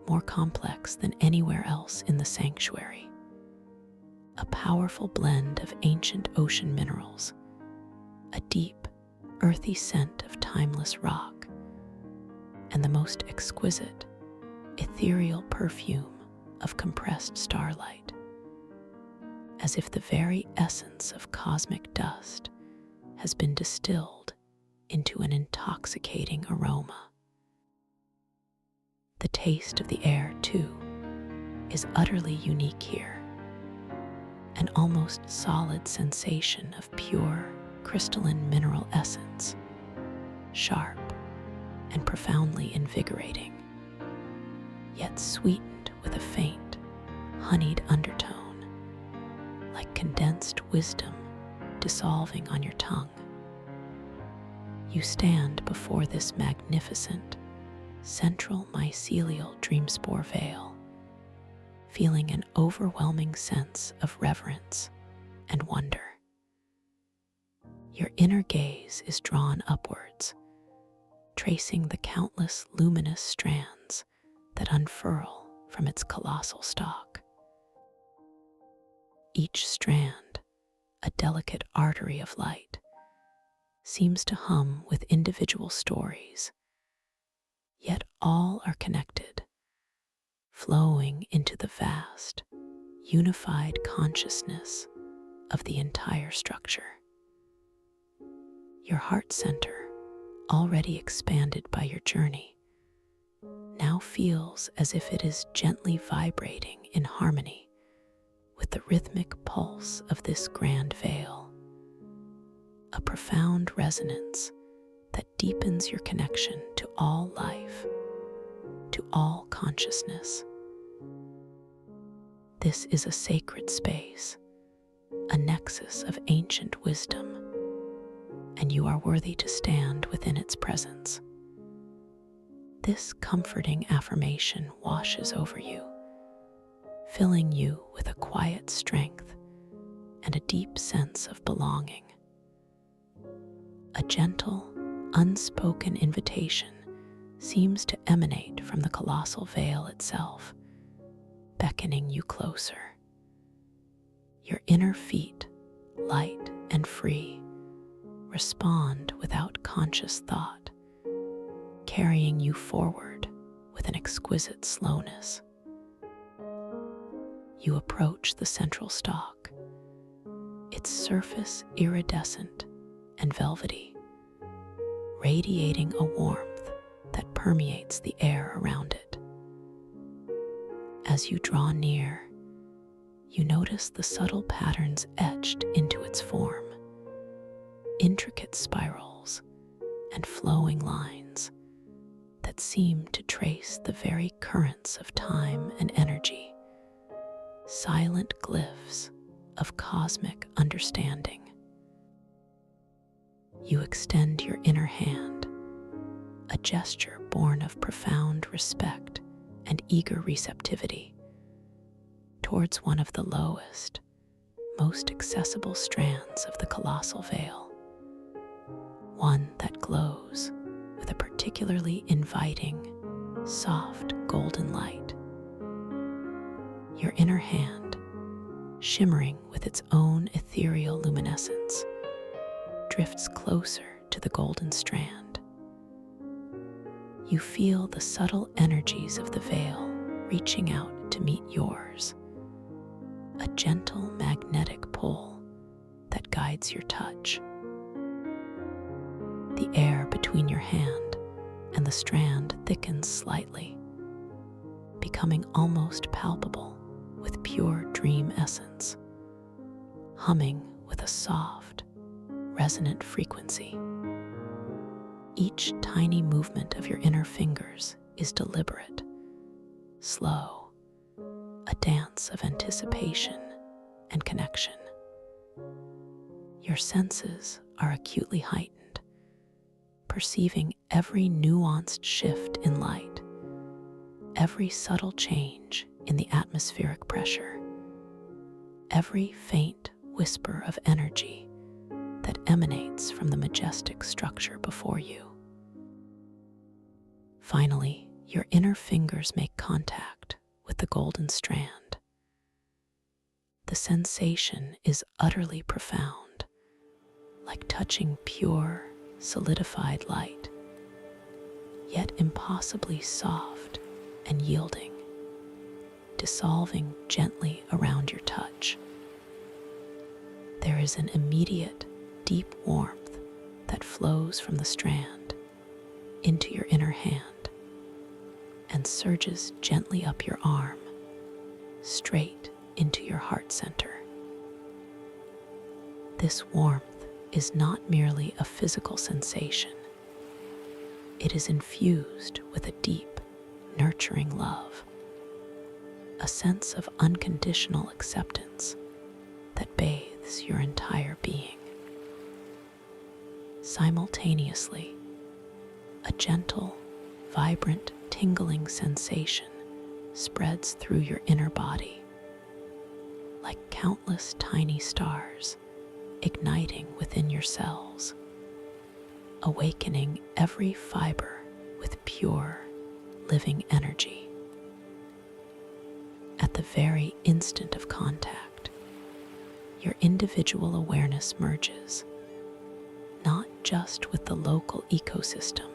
more complex than anywhere else in the sanctuary, a powerful blend of ancient ocean minerals, a deep, earthy scent of timeless rock, and the most exquisite, ethereal perfume of compressed starlight, as if the very essence of cosmic dust has been distilled into an intoxicating aroma. The taste of the air, too, is utterly unique here, an almost solid sensation of pure, crystalline mineral essence, sharp and profoundly invigorating, yet sweetened with a faint, honeyed undertone, like condensed wisdom dissolving on your tongue. You stand before this magnificent, central mycelial dream spore veil, feeling an overwhelming sense of reverence and wonder. Your inner gaze is drawn upwards, tracing the countless luminous strands that unfurl from its colossal stalk. Each strand, a delicate artery of light, seems to hum with individual stories, yet all are connected, flowing into the vast, unified consciousness of the entire structure. Your heart center, already expanded by your journey, now feels as if it is gently vibrating in harmony with the rhythmic pulse of this grand veil, a profound resonance that deepens your connection to all life, to all consciousness. This is a sacred space, a nexus of ancient wisdom, and you are worthy to stand within its presence. This comforting affirmation washes over you, filling you with a quiet strength and a deep sense of belonging. A gentle, unspoken invitation seems to emanate from the colossal veil itself, beckoning you closer. Your inner feet, light and free, respond without conscious thought, carrying you forward with an exquisite slowness. You approach the central stalk, its surface iridescent and velvety, radiating a warmth that permeates the air around it. As you draw near, you notice the subtle patterns etched into its form, intricate spirals and flowing lines that seem to trace the very currents of time and energy, silent glyphs of cosmic understanding. You extend your inner hand, a gesture born of profound respect and eager receptivity, towards one of the lowest, most accessible strands of the colossal veil, one that glows with a particularly inviting, soft golden light. Your inner hand, shimmering with its own ethereal luminescence, drifts closer to the golden strand. You feel the subtle energies of the veil reaching out to meet yours, a gentle magnetic pull that guides your touch. The air between your hand and the strand thickens slightly, becoming almost palpable with pure dream essence, humming with a soft, resonant frequency. Each tiny movement of your inner fingers is deliberate, slow, a dance of anticipation and connection. Your senses are acutely heightened, perceiving every nuanced shift in light, every subtle change in the atmospheric pressure, every faint whisper of energy that emanates from the majestic structure before you. Finally, your inner fingers make contact with the golden strand. The sensation is utterly profound, like touching pure, solidified light, yet impossibly soft and yielding, dissolving gently around your touch. There is an immediate, deep warmth that flows from the strand into your inner hand and surges gently up your arm, straight into your heart center. This warmth is not merely a physical sensation. It is infused with a deep, nurturing love, a sense of unconditional acceptance that bathes your entire being. Simultaneously, a gentle, vibrant, tingling sensation spreads through your inner body, like countless tiny stars igniting within your cells, awakening every fiber with pure, living energy. At the very instant of contact, your individual awareness merges, not just with the local ecosystem,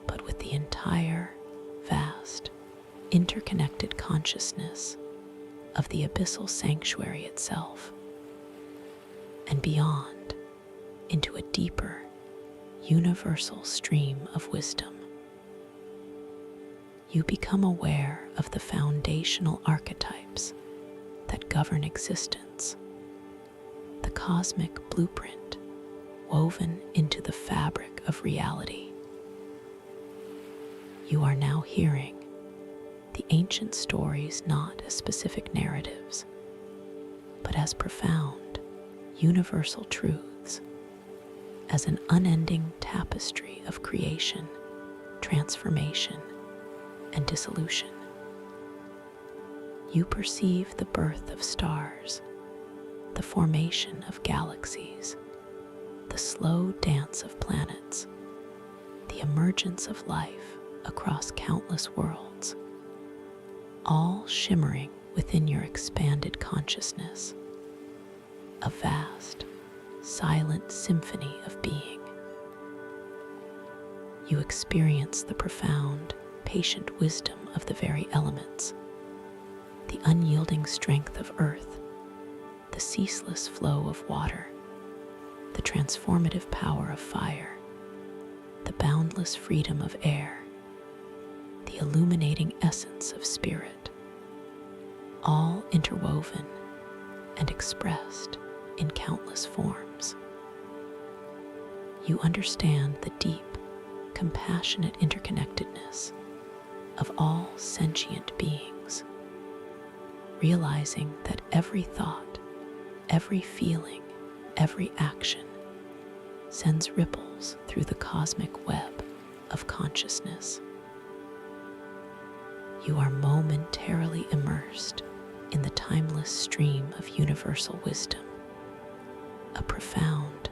but with the entire, vast, interconnected consciousness of the abyssal sanctuary itself, and beyond, into a deeper, universal stream of wisdom. You become aware of the foundational archetypes that govern existence, the cosmic blueprint woven into the fabric of reality. You are now hearing the ancient stories not as specific narratives, but as profound, universal truths, as an unending tapestry of creation, transformation, and dissolution. You perceive the birth of stars, the formation of galaxies, the slow dance of planets, the emergence of life across countless worlds, all shimmering within your expanded consciousness. a vast, silent symphony of being. You experience the profound, patient wisdom of the very elements, the unyielding strength of earth, the ceaseless flow of water, the transformative power of fire, the boundless freedom of air, the illuminating essence of spirit, all interwoven and expressed in countless forms. You understand the deep, compassionate interconnectedness of all sentient beings, realizing that every thought, every feeling, every action sends ripples through the cosmic web of consciousness. You are momentarily immersed in the timeless stream of universal wisdom, a profound,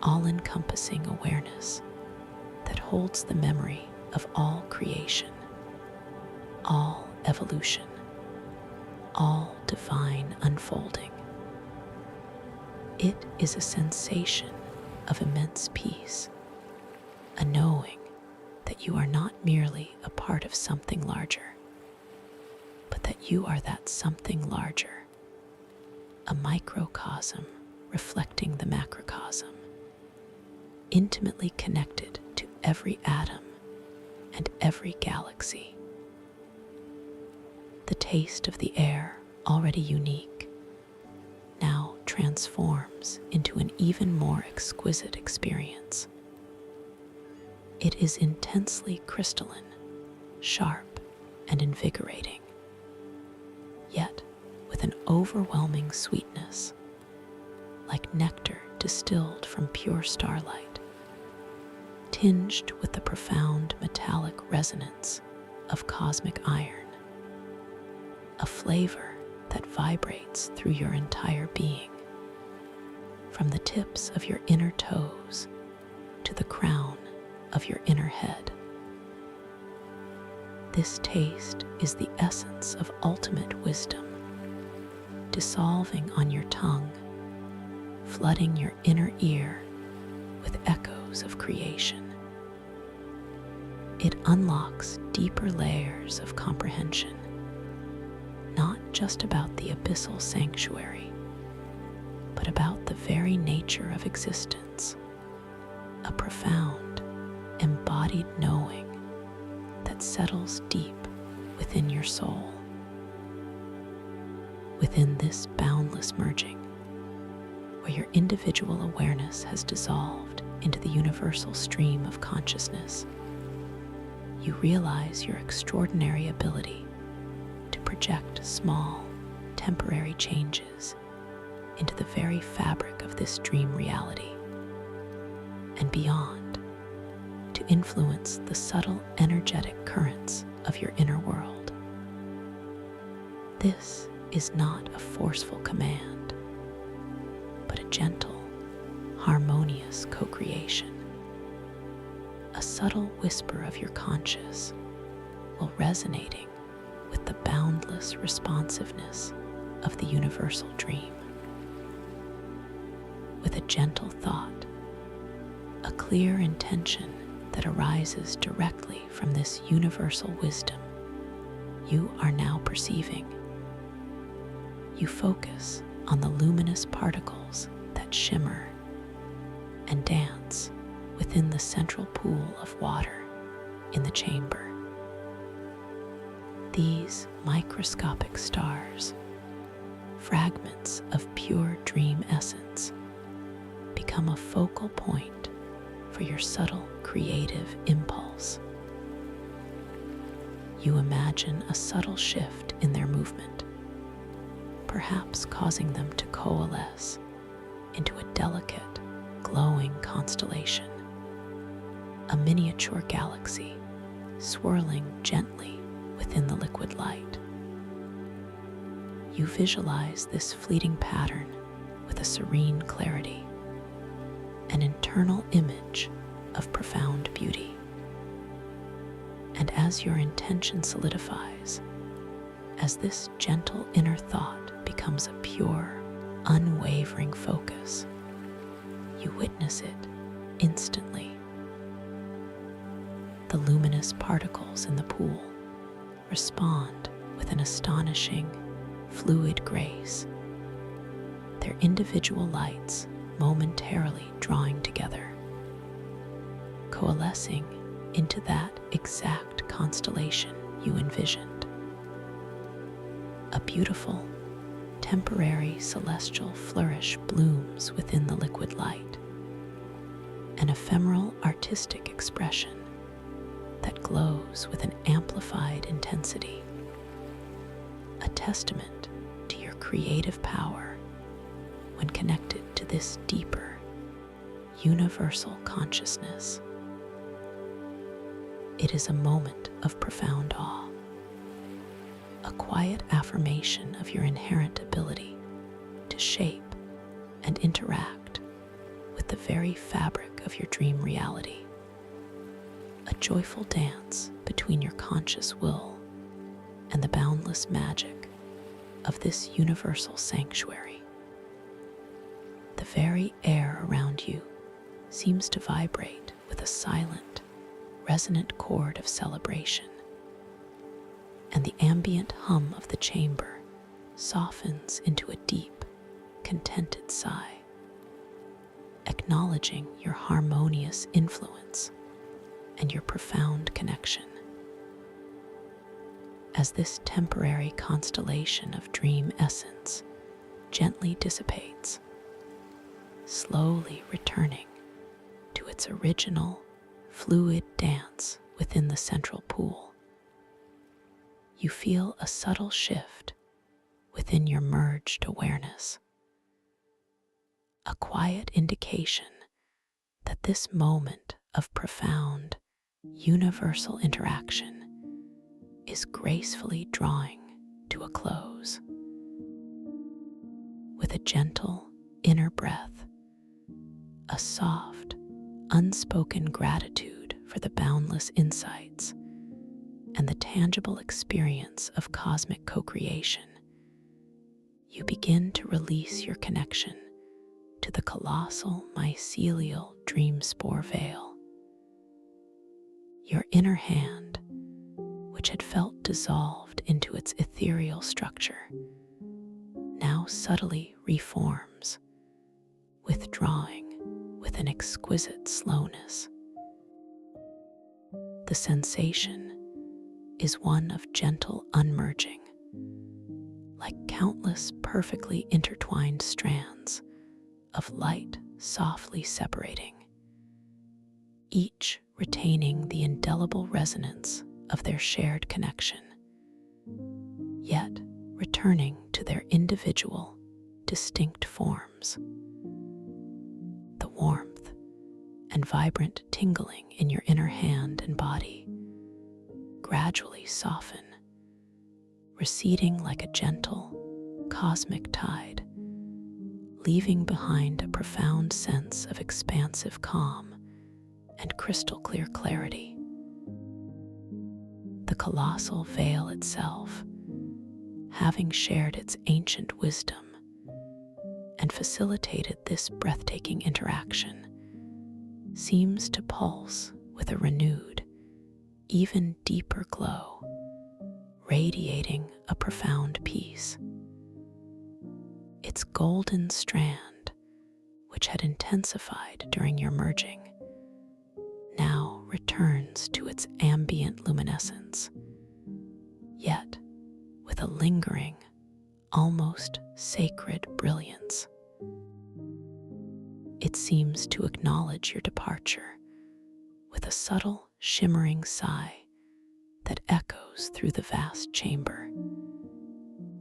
all-encompassing awareness that holds the memory of all creation, all evolution, all divine unfolding. It is a sensation of immense peace, a knowing that you are not merely a part of something larger, but that you are that something larger, a microcosm reflecting the macrocosm, intimately connected to every atom and every galaxy. The taste of the air, already unique, now transforms into an even more exquisite experience. It is intensely crystalline, sharp, and invigorating, yet with an overwhelming sweetness, like nectar distilled from pure starlight, tinged with the profound metallic resonance of cosmic iron, a flavor that vibrates through your entire being, from the tips of your inner toes to the crown of your inner head. This taste is the essence of ultimate wisdom, dissolving on your tongue, flooding your inner ear with echoes of creation. It unlocks deeper layers of comprehension, not just about the abyssal sanctuary, but about the very nature of existence, a profound, embodied knowing that settles deep within your soul. Within this boundless merging, where your individual awareness has dissolved into the universal stream of consciousness, you realize your extraordinary ability to project small, temporary changes into the very fabric of this dream reality, and beyond, to influence the subtle energetic currents of your inner world. This is not a forceful command, but a gentle, harmonious co-creation. A subtle whisper of your conscious, while resonating with the boundless responsiveness of the universal dream. With a gentle thought, a clear intention that arises directly from this universal wisdom you are now perceiving, you focus on the luminous particles that shimmer and dance within the central pool of water in the chamber. These microscopic stars, fragments of pure dream essence, become a focal point for your subtle creative impulse. You imagine a subtle shift in their movement, perhaps causing them to coalesce into a delicate, glowing constellation, a miniature galaxy swirling gently within the liquid light. You visualize this fleeting pattern with a serene clarity, an internal image of profound beauty. And as your intention solidifies, as this gentle inner thought becomes a pure, unwavering focus. You witness it instantly. The luminous particles in the pool respond with an astonishing, fluid grace, their individual lights momentarily drawing together, coalescing into that exact constellation you envisioned. A beautiful, temporary celestial flourish blooms within the liquid light, an ephemeral artistic expression that glows with an amplified intensity, a testament to your creative power when connected to this deeper, universal consciousness. It is a moment of profound awe, a quiet affirmation of your inherent ability to shape and interact with the very fabric of your dream reality. A joyful dance between your conscious will and the boundless magic of this universal sanctuary. The very air around you seems to vibrate with a silent, resonant chord of celebration, and the ambient hum of the chamber softens into a deep, contented sigh, acknowledging your harmonious influence and your profound connection. As this temporary constellation of dream essence gently dissipates, slowly returning to its original, fluid dance within the central pool, you feel a subtle shift within your merged awareness, a quiet indication that this moment of profound, universal interaction is gracefully drawing to a close. With a gentle inner breath, a soft, unspoken gratitude for the boundless insights and the tangible experience of cosmic co-creation, you begin to release your connection to the colossal mycelial dream spore veil. Your inner hand, which had felt dissolved into its ethereal structure, now subtly reforms, withdrawing with an exquisite slowness. The sensation is one of gentle unmerging, like countless perfectly intertwined strands of light softly separating, each retaining the indelible resonance of their shared connection, yet returning to their individual, distinct forms. The warmth and vibrant tingling in your inner hand and body gradually soften, receding like a gentle, cosmic tide, leaving behind a profound sense of expansive calm and crystal clear clarity. The colossal veil itself, having shared its ancient wisdom and facilitated this breathtaking interaction, seems to pulse with a renewed, even deeper glow, radiating a profound peace. Its golden strand, which had intensified during your merging, now returns to its ambient luminescence, yet with a lingering, almost sacred brilliance. It seems to acknowledge your departure with a subtle, shimmering sigh that echoes through the vast chamber,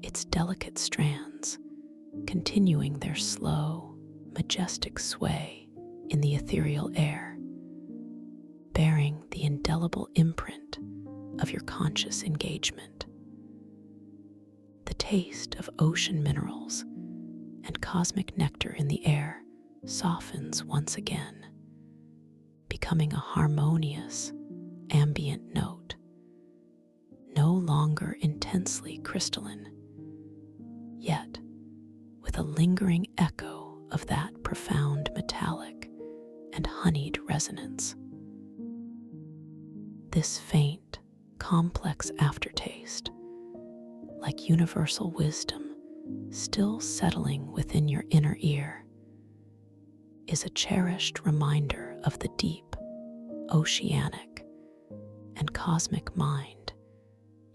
its delicate strands continuing their slow, majestic sway in the ethereal air, bearing the indelible imprint of your conscious engagement. The taste of ocean minerals and cosmic nectar in the air softens once again, becoming a harmonious, ambient note, no longer intensely crystalline, yet with with a lingering echo of that profound metallic and honeyed resonance. This faint, complex aftertaste, like universal wisdom still settling within your inner ear, is a cherished reminder of the deep, oceanic, and cosmic mind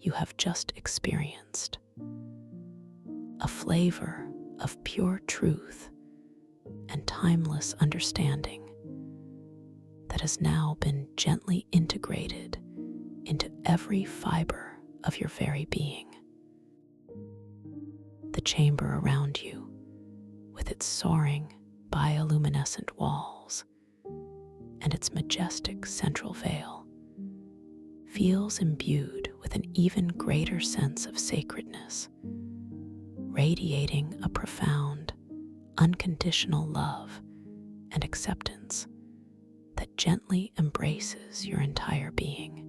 you have just experienced. A flavor of pure truth and timeless understanding that has now been gently integrated into every fiber of your very being. The chamber around you, with its soaring, bioluminescent walls and its majestic central veil, feels imbued with an even greater sense of sacredness, radiating a profound, unconditional love and acceptance that gently embraces your entire being.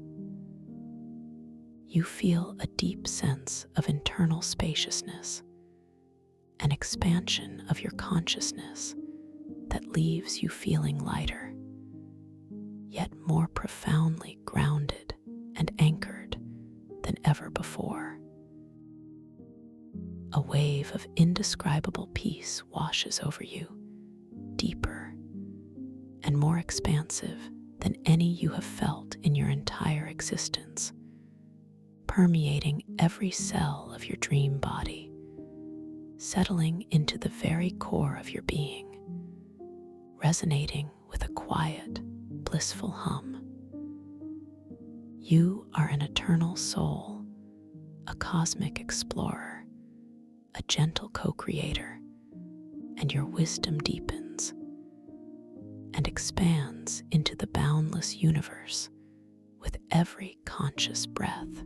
You feel a deep sense of internal spaciousness, an expansion of your consciousness that leaves you feeling lighter, yet more profoundly grounded and anchored than ever before. A wave of indescribable peace washes over you, deeper and more expansive than any you have felt in your entire existence, permeating every cell of your dream body, settling into the very core of your being, resonating with a quiet, blissful hum. You are an eternal soul, a cosmic explorer, a gentle co-creator, and your wisdom deepens and expands into the boundless universe with every conscious breath.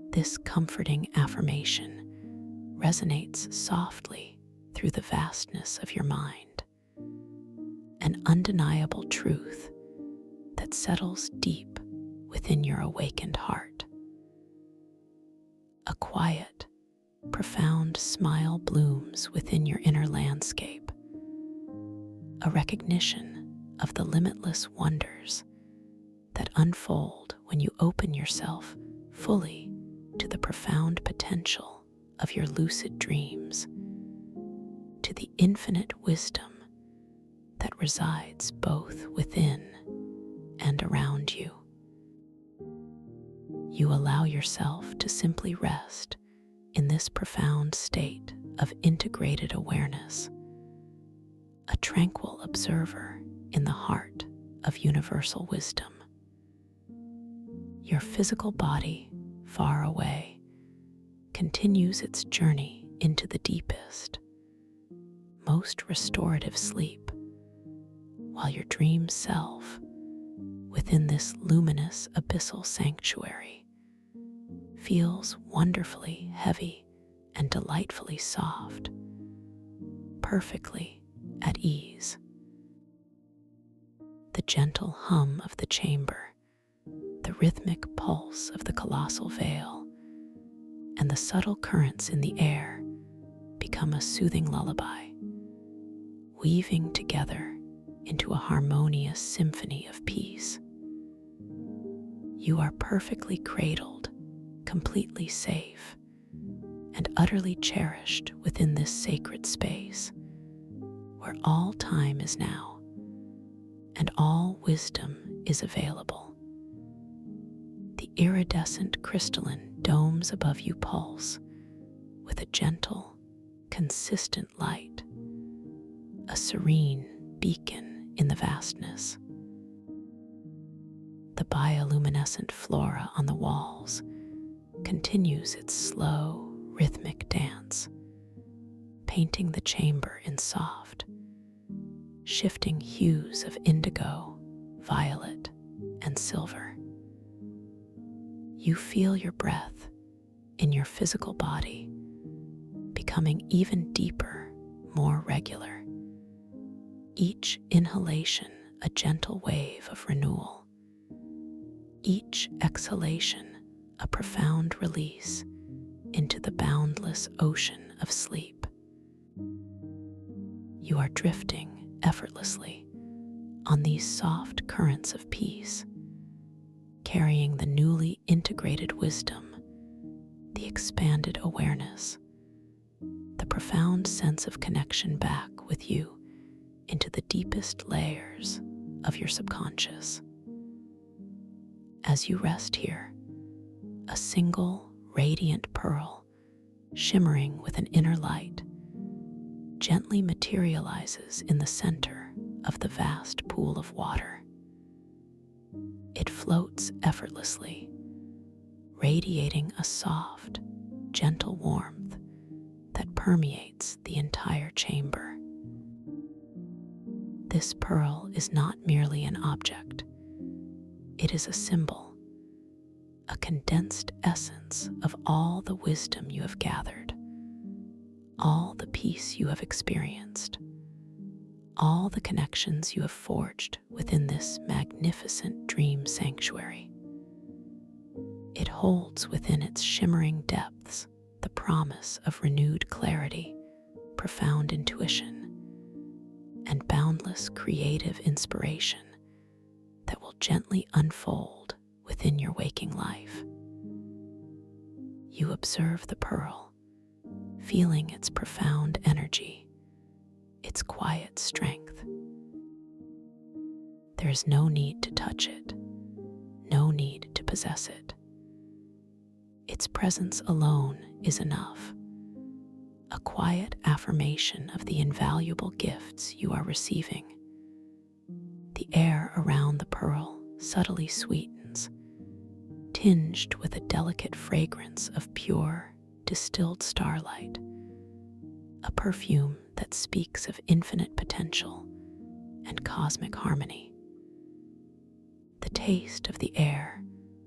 This comforting affirmation resonates softly through the vastness of your mind, an undeniable truth that settles deep within your awakened heart. A quiet, profound smile blooms within your inner landscape, a recognition of the limitless wonders that unfold when you open yourself fully to the profound potential of your lucid dreams, to the infinite wisdom that resides both within and around you. You allow yourself to simply rest in this profound state of integrated awareness, a tranquil observer in the heart of universal wisdom. Your physical body, far away, continues its journey into the deepest, most restorative sleep, while your dream self, within this luminous abyssal sanctuary, feels wonderfully heavy and delightfully soft, perfectly at ease. The gentle hum of the chamber, the rhythmic pulse of the colossal veil, and the subtle currents in the air become a soothing lullaby, weaving together into a harmonious symphony of peace. You are perfectly cradled, completely safe, and utterly cherished within this sacred space, where all time is now, and all wisdom is available. The iridescent crystalline domes above you pulse with a gentle, consistent light, a serene beacon in the vastness. The bioluminescent flora on the walls continues its slow, rhythmic dance, painting the chamber in soft, shifting hues of indigo, violet, and silver. You feel your breath in your physical body becoming even deeper, more regular. Each inhalation a gentle wave of renewal, each exhalation a profound release into the boundless ocean of sleep. You are drifting effortlessly on these soft currents of peace, carrying the newly integrated wisdom, the expanded awareness, the profound sense of connection back with you into the deepest layers of your subconscious. As you rest here, a single radiant pearl, shimmering with an inner light, gently materializes in the center of the vast pool of water. It floats effortlessly, radiating a soft, gentle warmth that permeates the entire chamber. This pearl is not merely an object. It is a symbol, a condensed essence of all the wisdom you have gathered, all the peace you have experienced, all the connections you have forged within this magnificent dream sanctuary. It holds within its shimmering depths the promise of renewed clarity, profound intuition, and boundless creative inspiration that will gently unfold within your waking life. You observe the pearl, feeling its profound energy, its quiet strength. There is no need to touch it, no need to possess it. Its presence alone is enough, a quiet affirmation of the invaluable gifts you are receiving. The air around the pearl subtly sweetens, tinged with a delicate fragrance of pure, distilled starlight, a perfume that speaks of infinite potential and cosmic harmony. The taste of the air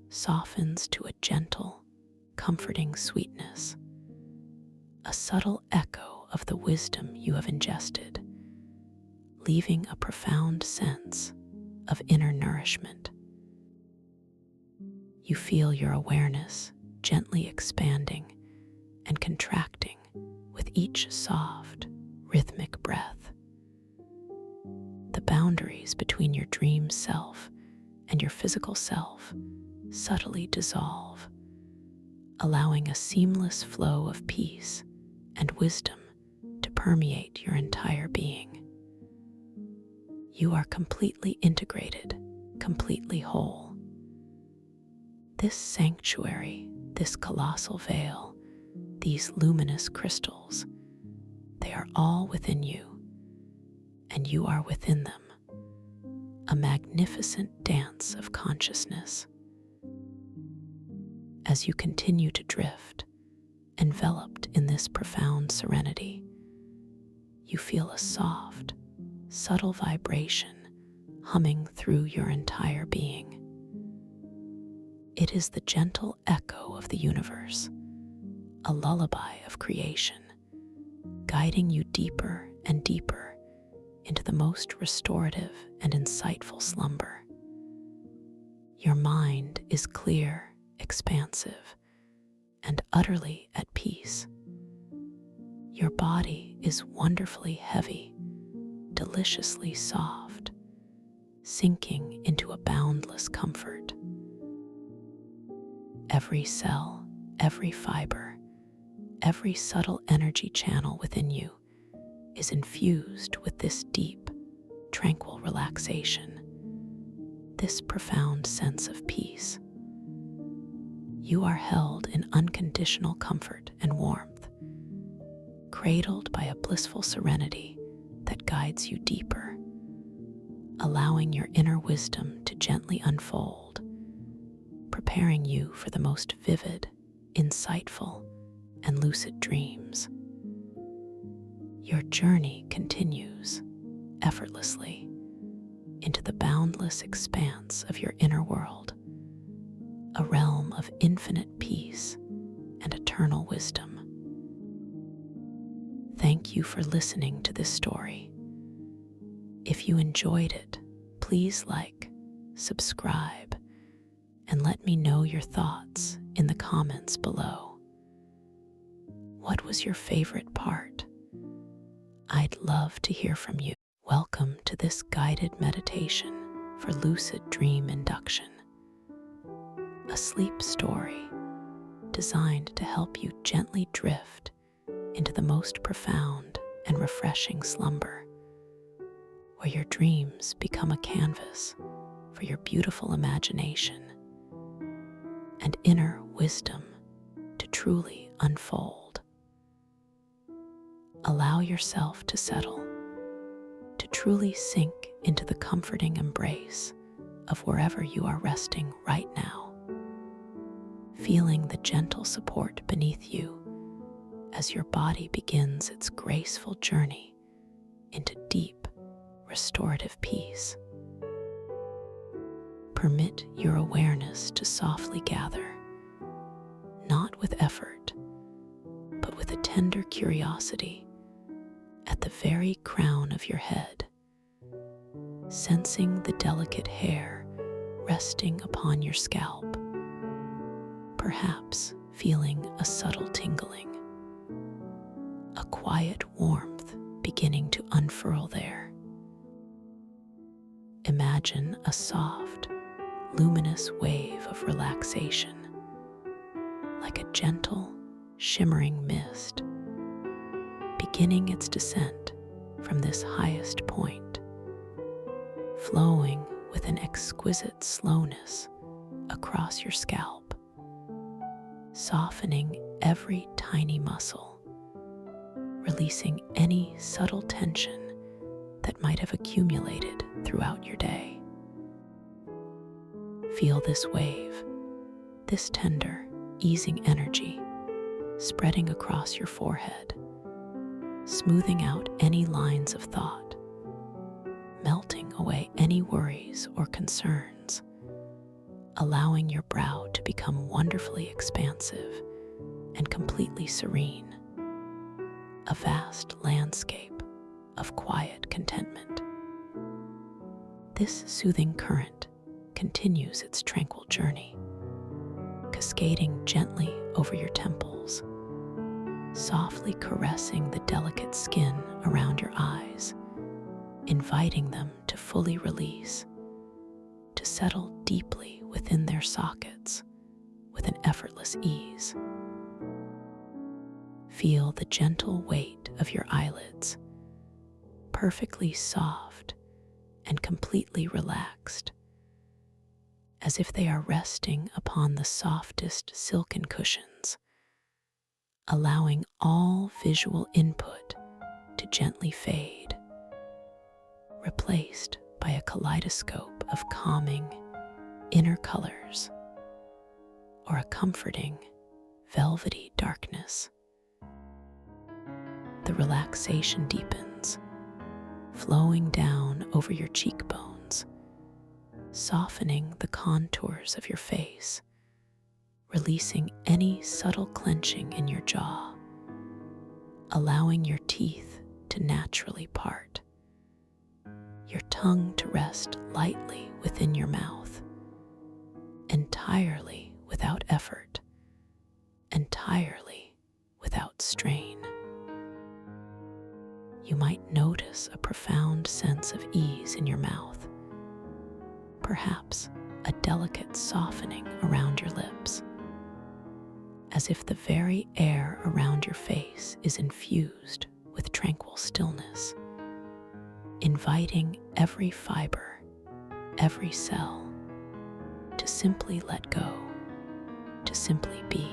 softens to a gentle, comforting sweetness, a subtle echo of the wisdom you have ingested, leaving a profound sense of inner nourishment. You feel your awareness gently expanding and contracting with each soft, rhythmic breath. The boundaries between your dream self and your physical self subtly dissolve, allowing a seamless flow of peace and wisdom to permeate your entire being. You are completely integrated, completely whole. This sanctuary, this colossal veil, these luminous crystals, they are all within you, and you are within them, a magnificent dance of consciousness. As you continue to drift, enveloped in this profound serenity, you feel a soft, subtle vibration humming through your entire being. It is the gentle echo of the universe, a lullaby of creation, guiding you deeper and deeper into the most restorative and insightful slumber. Your mind is clear, expansive, and utterly at peace. Your body is wonderfully heavy, deliciously soft, sinking into a boundless comfort. Every cell, every fiber, every subtle energy channel within you is infused with this deep, tranquil relaxation, this profound sense of peace. You are held in unconditional comfort and warmth, cradled by a blissful serenity that guides you deeper, allowing your inner wisdom to gently unfold, preparing you for the most vivid, insightful, and lucid dreams. Your journey continues effortlessly into the boundless expanse of your inner world, a realm of infinite peace and eternal wisdom. Thank you for listening to this story. If you enjoyed it, please like, subscribe, and let me know your thoughts in the comments below. What was your favorite part? I'd love to hear from you. Welcome to this guided meditation for lucid dream induction, a sleep story designed to help you gently drift into the most profound and refreshing slumber, where your dreams become a canvas for your beautiful imagination and inner wisdom to truly unfold. Allow yourself to settle, to truly sink into the comforting embrace of wherever you are resting right now, feeling the gentle support beneath you as your body begins its graceful journey into deep, restorative peace. Permit your awareness to softly gather, not with effort, but with a tender curiosity at the very crown of your head, sensing the delicate hair resting upon your scalp, perhaps feeling a subtle tingling, a quiet warmth beginning to unfurl there. Imagine a soft, luminous wave of relaxation, like a gentle, shimmering mist, beginning its descent from this highest point, flowing with an exquisite slowness across your scalp, softening every tiny muscle, releasing any subtle tension that might have accumulated throughout your day. Feel this wave, this tender, easing energy spreading across your forehead, smoothing out any lines of thought, melting away any worries or concerns, allowing your brow to become wonderfully expansive and completely serene, a vast landscape of quiet contentment. This soothing current continues its tranquil journey, cascading gently over your temples, softly caressing the delicate skin around your eyes, inviting them to fully release, to settle deeply within their sockets with an effortless ease. Feel the gentle weight of your eyelids, perfectly soft and completely relaxed, as if they are resting upon the softest silken cushions, allowing all visual input to gently fade, replaced by a kaleidoscope of calming inner colors or a comforting velvety darkness. The relaxation deepens, flowing down over your cheekbones, softening the contours of your face, releasing any subtle clenching in your jaw, allowing your teeth to naturally part, your tongue to rest lightly within your mouth, entirely without effort, entirely without strain. You might notice a profound sense of ease in your mouth, perhaps a delicate softening around your lips, as if the very air around your face is infused with tranquil stillness, inviting every fiber, every cell to simply let go, to simply be.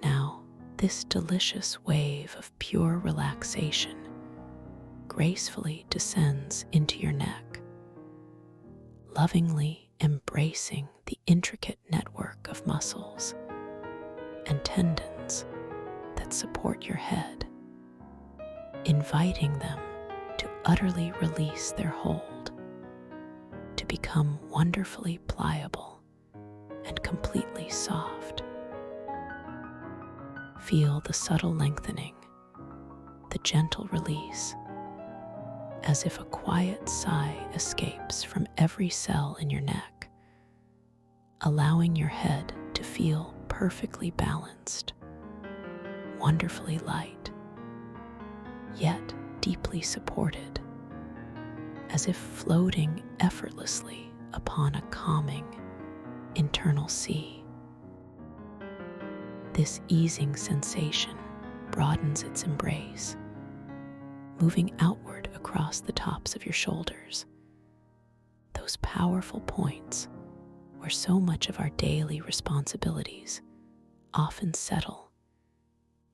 Now, this delicious wave of pure relaxation gracefully descends into your neck, lovingly embracing the intricate network of muscles and tendons that support your head, inviting them to utterly release their hold, to become wonderfully pliable and completely soft. Feel the subtle lengthening, the gentle release, as if a quiet sigh escapes from every cell in your neck, allowing your head to feel perfectly balanced, wonderfully light, yet deeply supported, as if floating effortlessly upon a calming internal sea. This easing sensation broadens its embrace, moving outward across the tops of your shoulders, those powerful points where so much of our daily responsibilities often settle,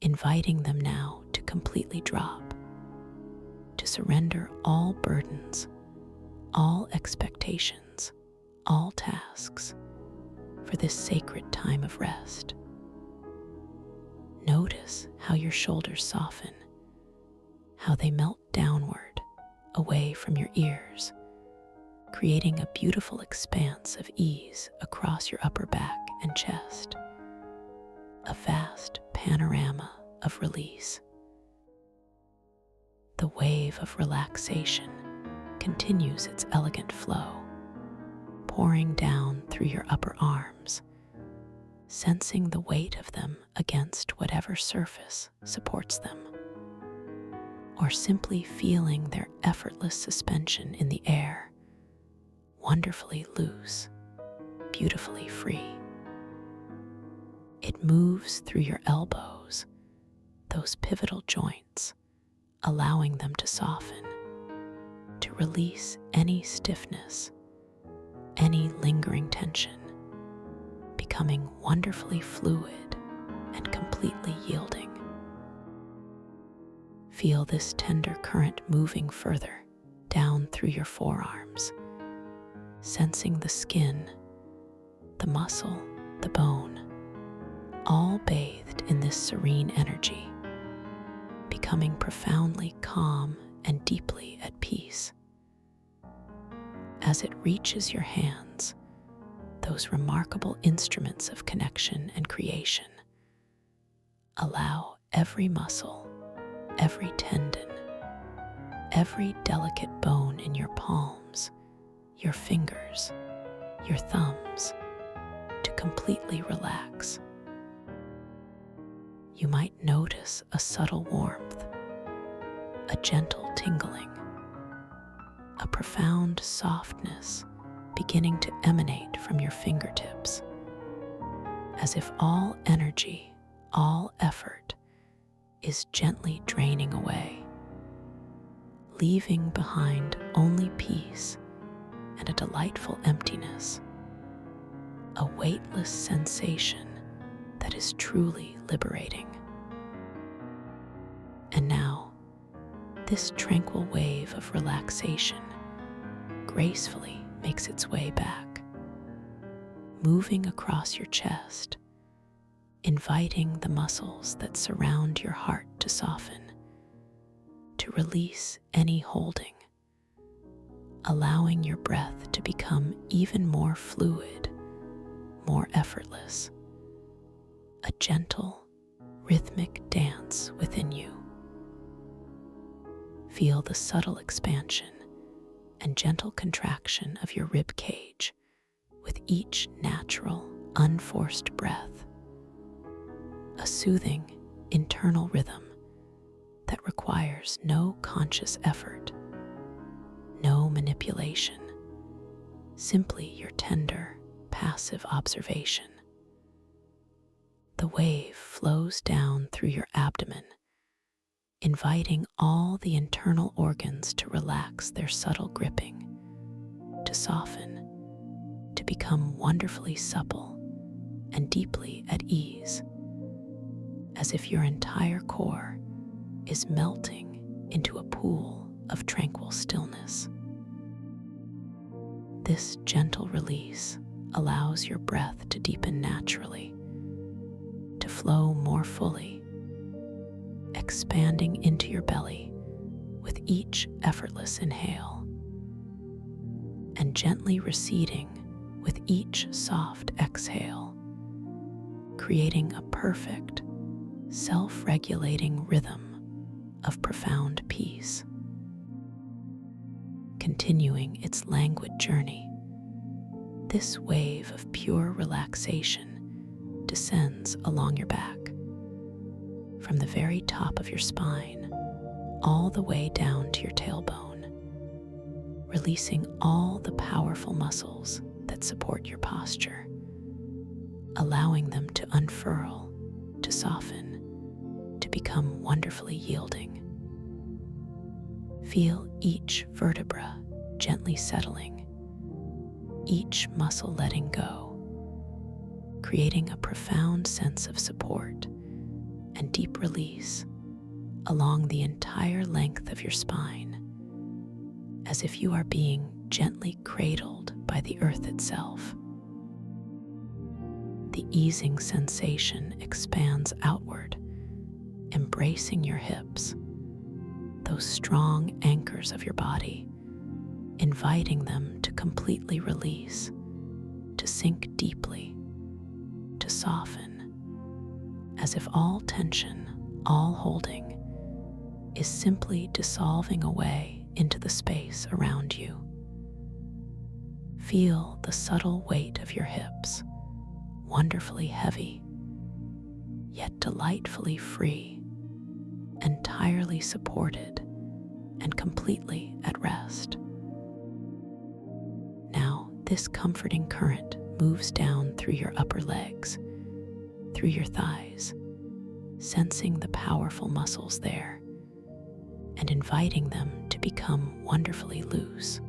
inviting them now to completely drop, to surrender all burdens, all expectations, all tasks for this sacred time of rest. Notice how your shoulders soften, how they melt downward, away from your ears, creating a beautiful expanse of ease across your upper back and chest, a vast panorama of release. The wave of relaxation continues its elegant flow, pouring down through your upper arms, sensing the weight of them against whatever surface supports them, or simply feeling their effortless suspension in the air, wonderfully loose, beautifully free. It moves through your elbows, those pivotal joints, allowing them to soften, to release any stiffness, any lingering tension, becoming wonderfully fluid and completely yielding. Feel this tender current moving further down through your forearms, sensing the skin, the muscle, the bone, all bathed in this serene energy, becoming profoundly calm and deeply at peace. As it reaches your hands, those remarkable instruments of connection and creation, allow every muscle, every tendon, every delicate bone in your palms, your fingers, your thumbs, to completely relax. You might notice a subtle warmth, a gentle tingling, a profound softness beginning to emanate from your fingertips, as if all energy, all effort is gently draining away, leaving behind only peace and a delightful emptiness, a weightless sensation that is truly liberating. And now, this tranquil wave of relaxation gracefully makes its way back, moving across your chest, inviting the muscles that surround your heart to soften, to release any holding, allowing your breath to become even more fluid, more effortless, a gentle, rhythmic dance within you. Feel the subtle expansion and gentle contraction of your rib cage with each natural, unforced breath, a soothing internal rhythm that requires no conscious effort, no manipulation, simply your tender, passive observation. The wave flows down through your abdomen, inviting all the internal organs to relax their subtle gripping, to soften, to become wonderfully supple and deeply at ease, as if your entire core is melting into a pool of tranquil stillness. This gentle release allows your breath to deepen naturally, to flow more fully, expanding into your belly with each effortless inhale, and gently receding with each soft exhale, creating a perfect, self-regulating rhythm of profound peace. Continuing its languid journey, this wave of pure relaxation descends along your back, from the very top of your spine all the way down to your tailbone, releasing all the powerful muscles that support your posture, allowing them to unfurl, to soften, to become wonderfully yielding. Feel each vertebra gently settling, each muscle letting go, creating a profound sense of support and deep release along the entire length of your spine, as if you are being gently cradled by the earth itself. The easing sensation expands outward, embracing your hips, those strong anchors of your body, inviting them to completely release, to sink deeply, to soften, as if all tension, all holding, is simply dissolving away into the space around you. Feel the subtle weight of your hips, wonderfully heavy, yet delightfully free, entirely supported and completely at rest. Now, this comforting current moves down through your upper legs, through your thighs, sensing the powerful muscles there and inviting them to become wonderfully loose,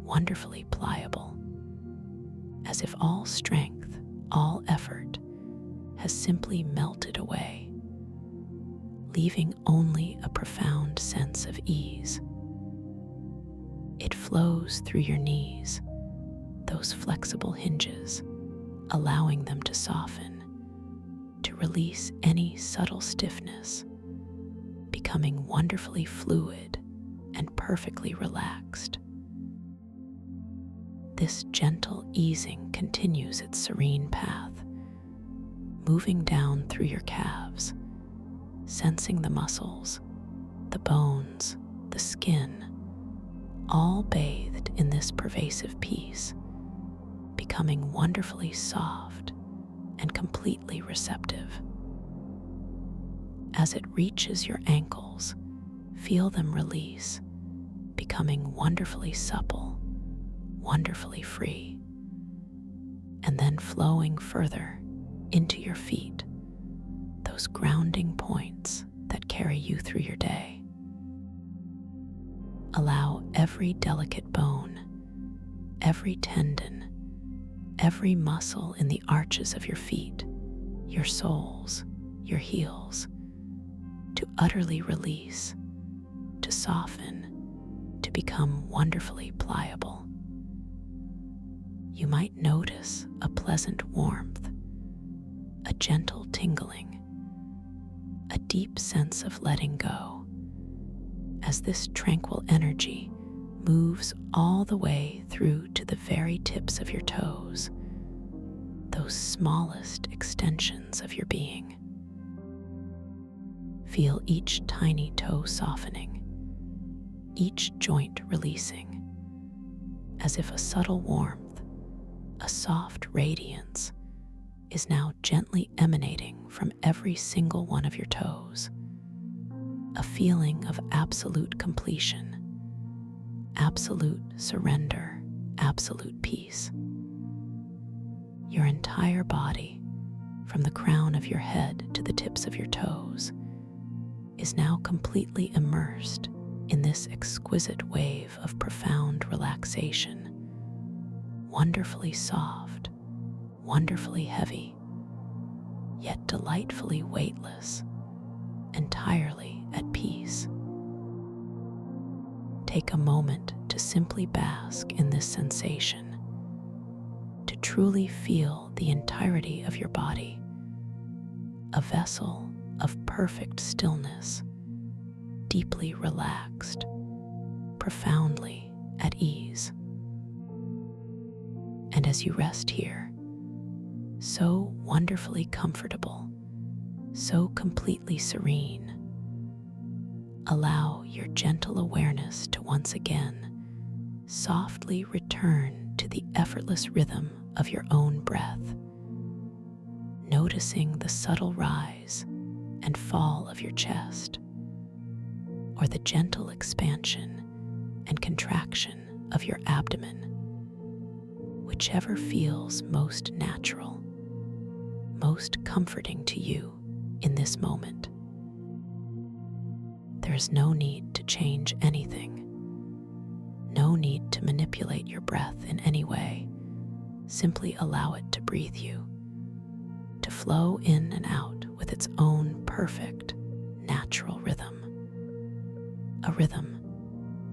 wonderfully pliable, as if all strength, all effort has simply melted away, leaving only a profound sense of ease. It flows through your knees, those flexible hinges, allowing them to soften, to release any subtle stiffness, becoming wonderfully fluid and perfectly relaxed. This gentle easing continues its serene path, moving down through your calves, sensing the muscles, the bones, the skin, all bathed in this pervasive peace, becoming wonderfully soft and completely receptive. As it reaches your ankles, feel them release, becoming wonderfully supple, wonderfully free, and then flowing further into your feet, those grounding points that carry you through your day. Allow every delicate bone, every tendon, every muscle in the arches of your feet, your soles, your heels, to utterly release, to soften, to become wonderfully pliable. You might notice a pleasant warmth, a gentle tingling, a deep sense of letting go, as this tranquil energy moves all the way through to the very tips of your toes, those smallest extensions of your being. Feel each tiny toe softening, each joint releasing, as if a subtle warmth, a soft radiance, is now gently emanating from every single one of your toes. A feeling of absolute completion, absolute surrender, absolute peace. Your entire body, from the crown of your head to the tips of your toes, is now completely immersed in this exquisite wave of profound relaxation, wonderfully soft, wonderfully heavy, yet delightfully weightless, entirely at peace. Take a moment to simply bask in this sensation, to truly feel the entirety of your body, a vessel of perfect stillness, deeply relaxed, profoundly at ease. And as you rest here, so wonderfully comfortable, so completely serene, allow your gentle awareness to once again softly return to the effortless rhythm of your own breath, noticing the subtle rise and fall of your chest, or the gentle expansion and contraction of your abdomen, whichever feels most natural, most comforting to you in this moment. There is no need to change anything, no need to manipulate your breath in any way. Simply allow it to breathe you, to flow in and out with its own perfect, natural rhythm. A rhythm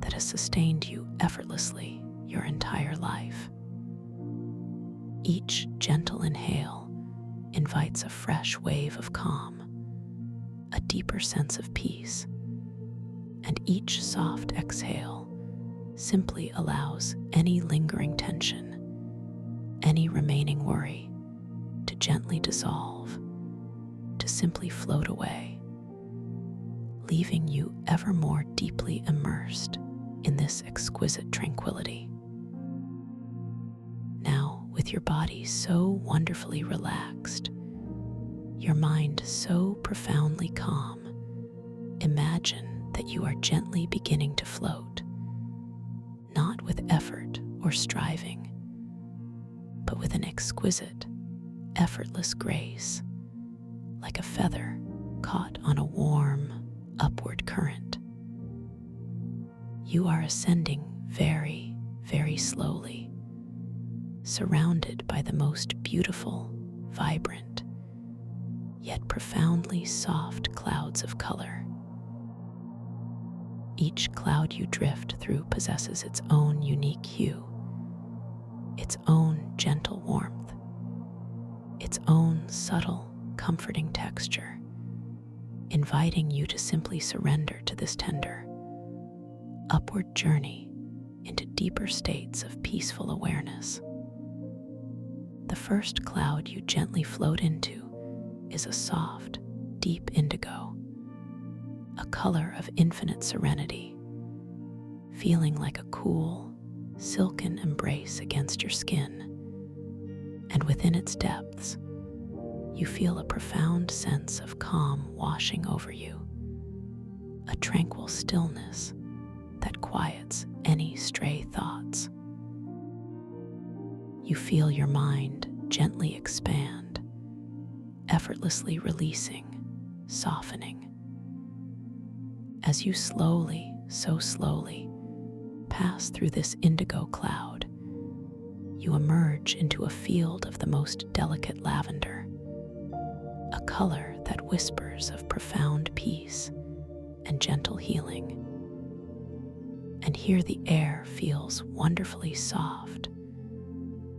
that has sustained you effortlessly your entire life. Each gentle inhale invites a fresh wave of calm, a deeper sense of peace, and each soft exhale simply allows any lingering tension, any remaining worry to gently dissolve, to simply float away, leaving you ever more deeply immersed in this exquisite tranquility. Now, with your body so wonderfully relaxed, your mind so profoundly calm, imagine that you are gently beginning to float, not with effort or striving, but with an exquisite, effortless grace, like a feather caught on a warm, upward current. You are ascending very, very slowly, surrounded by the most beautiful, vibrant, yet profoundly soft clouds of color. Each cloud you drift through possesses its own unique hue, its own gentle warmth, its own subtle, comforting texture, inviting you to simply surrender to this tender, upward journey into deeper states of peaceful awareness. The first cloud you gently float into is a soft, deep indigo, a color of infinite serenity, feeling like a cool, silken embrace against your skin. And within its depths, you feel a profound sense of calm washing over you, a tranquil stillness that quiets any stray thoughts. You feel your mind gently expand, effortlessly releasing, softening. As you slowly, so slowly, pass through this indigo cloud, you emerge into a field of the most delicate lavender, a color that whispers of profound peace and gentle healing. And here the air feels wonderfully soft,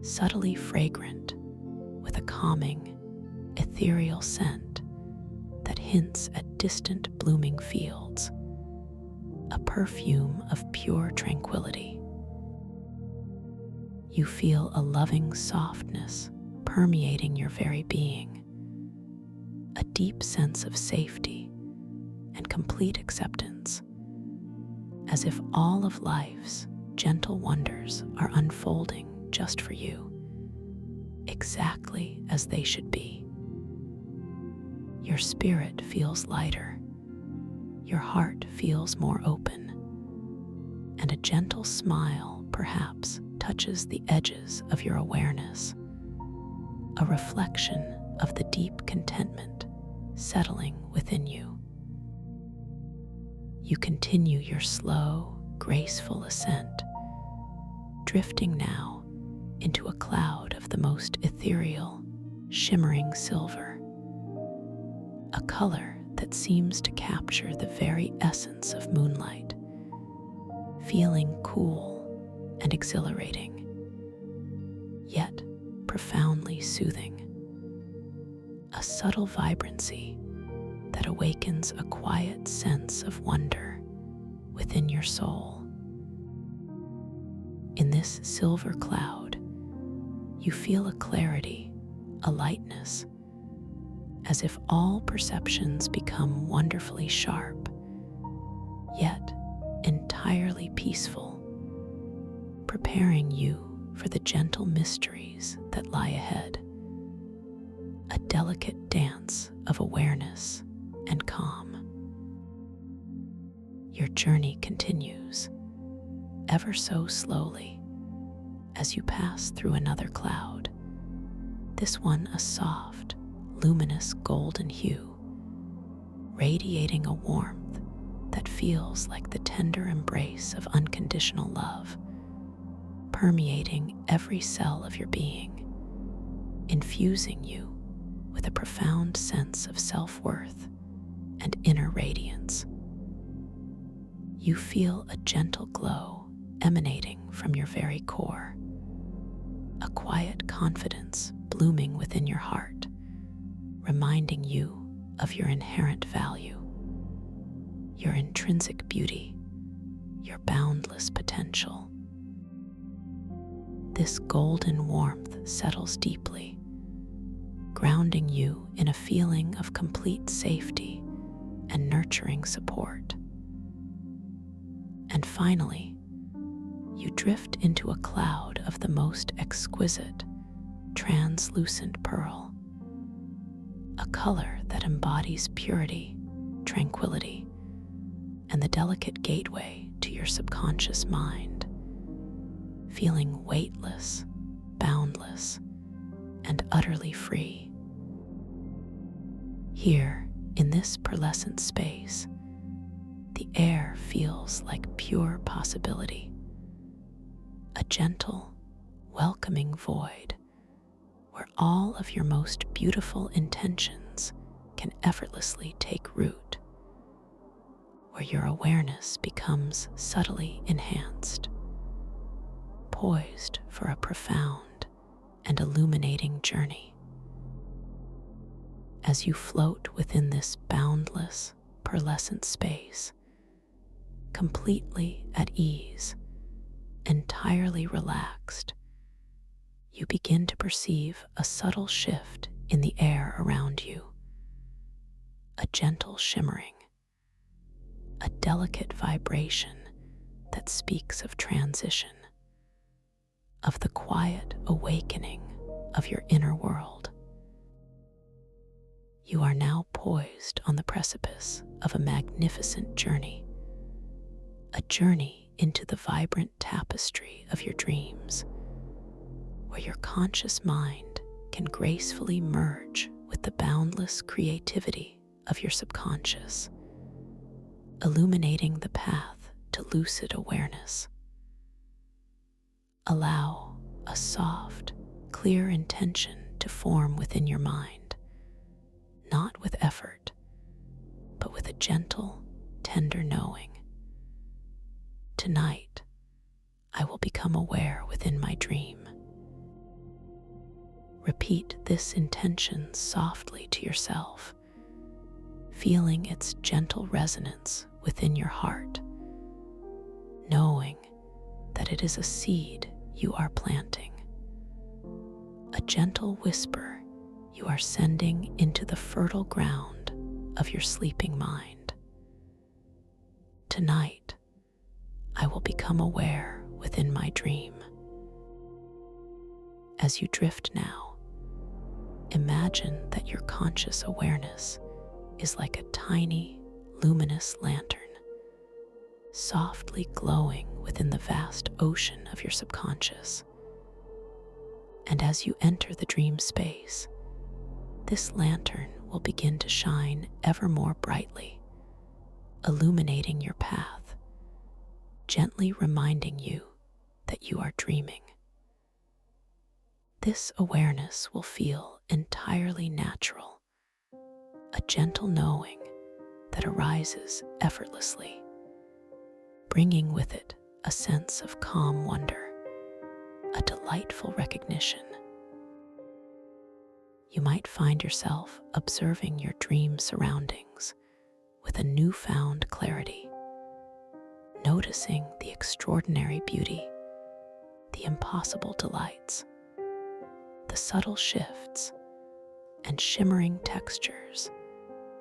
subtly fragrant, with a calming, ethereal scent that hints at distant blooming fields, a perfume of pure tranquility. You feel a loving softness permeating your very being, a deep sense of safety and complete acceptance, as if all of life's gentle wonders are unfolding just for you, exactly as they should be. Your spirit feels lighter, your heart feels more open, and a gentle smile perhaps touches the edges of your awareness, a reflection of the deep contentment settling within you. You continue your slow, graceful ascent, drifting now into a cloud of the most ethereal, shimmering silver, a color that seems to capture the very essence of moonlight, feeling cool and exhilarating, yet profoundly soothing, a subtle vibrancy that awakens a quiet sense of wonder within your soul. In this silver cloud, you feel a clarity, a lightness, as if all perceptions become wonderfully sharp, yet entirely peaceful, preparing you for the gentle mysteries that lie ahead, a delicate dance of awareness and calm. Your journey continues, ever so slowly, as you pass through another cloud, this one a soft, luminous golden hue, radiating a warmth that feels like the tender embrace of unconditional love, permeating every cell of your being, infusing you with a profound sense of self-worth and inner radiance. You feel a gentle glow emanating from your very core, a quiet confidence blooming within your heart, reminding you of your inherent value, your intrinsic beauty, your boundless potential. This golden warmth settles deeply, grounding you in a feeling of complete safety and nurturing support. And finally, you drift into a cloud of the most exquisite, translucent pearl, a color that embodies purity, tranquility, and the delicate gateway to your subconscious mind, feeling weightless, boundless, and utterly free. Here, in this pearlescent space, the air feels like pure possibility, a gentle, welcoming void where all of your most beautiful intentions can effortlessly take root, where your awareness becomes subtly enhanced, poised for a profound and illuminating journey. As you float within this boundless, pearlescent space, completely at ease, entirely relaxed, you begin to perceive a subtle shift in the air around you, a gentle shimmering, a delicate vibration that speaks of transition, of the quiet awakening of your inner world. You are now poised on the precipice of a magnificent journey, a journey into the vibrant tapestry of your dreams, where your conscious mind can gracefully merge with the boundless creativity of your subconscious, illuminating the path to lucid awareness. Allow a soft, clear intention to form within your mind, not with effort, but with a gentle, tender knowing. Tonight, I will become aware within my dream. Repeat this intention softly to yourself, feeling its gentle resonance within your heart, knowing that it is a seed you are planting, a gentle whisper you are sending into the fertile ground of your sleeping mind. Tonight, I will become aware within my dream. As you drift now, imagine that your conscious awareness is like a tiny, luminous lantern, softly glowing within the vast ocean of your subconscious. And as you enter the dream space, this lantern will begin to shine ever more brightly, illuminating your path, gently reminding you that you are dreaming. This awareness will feel entirely natural, a gentle knowing that arises effortlessly, bringing with it a sense of calm wonder, a delightful recognition. You might find yourself observing your dream surroundings with a newfound clarity, noticing the extraordinary beauty, the impossible delights, the subtle shifts, and shimmering textures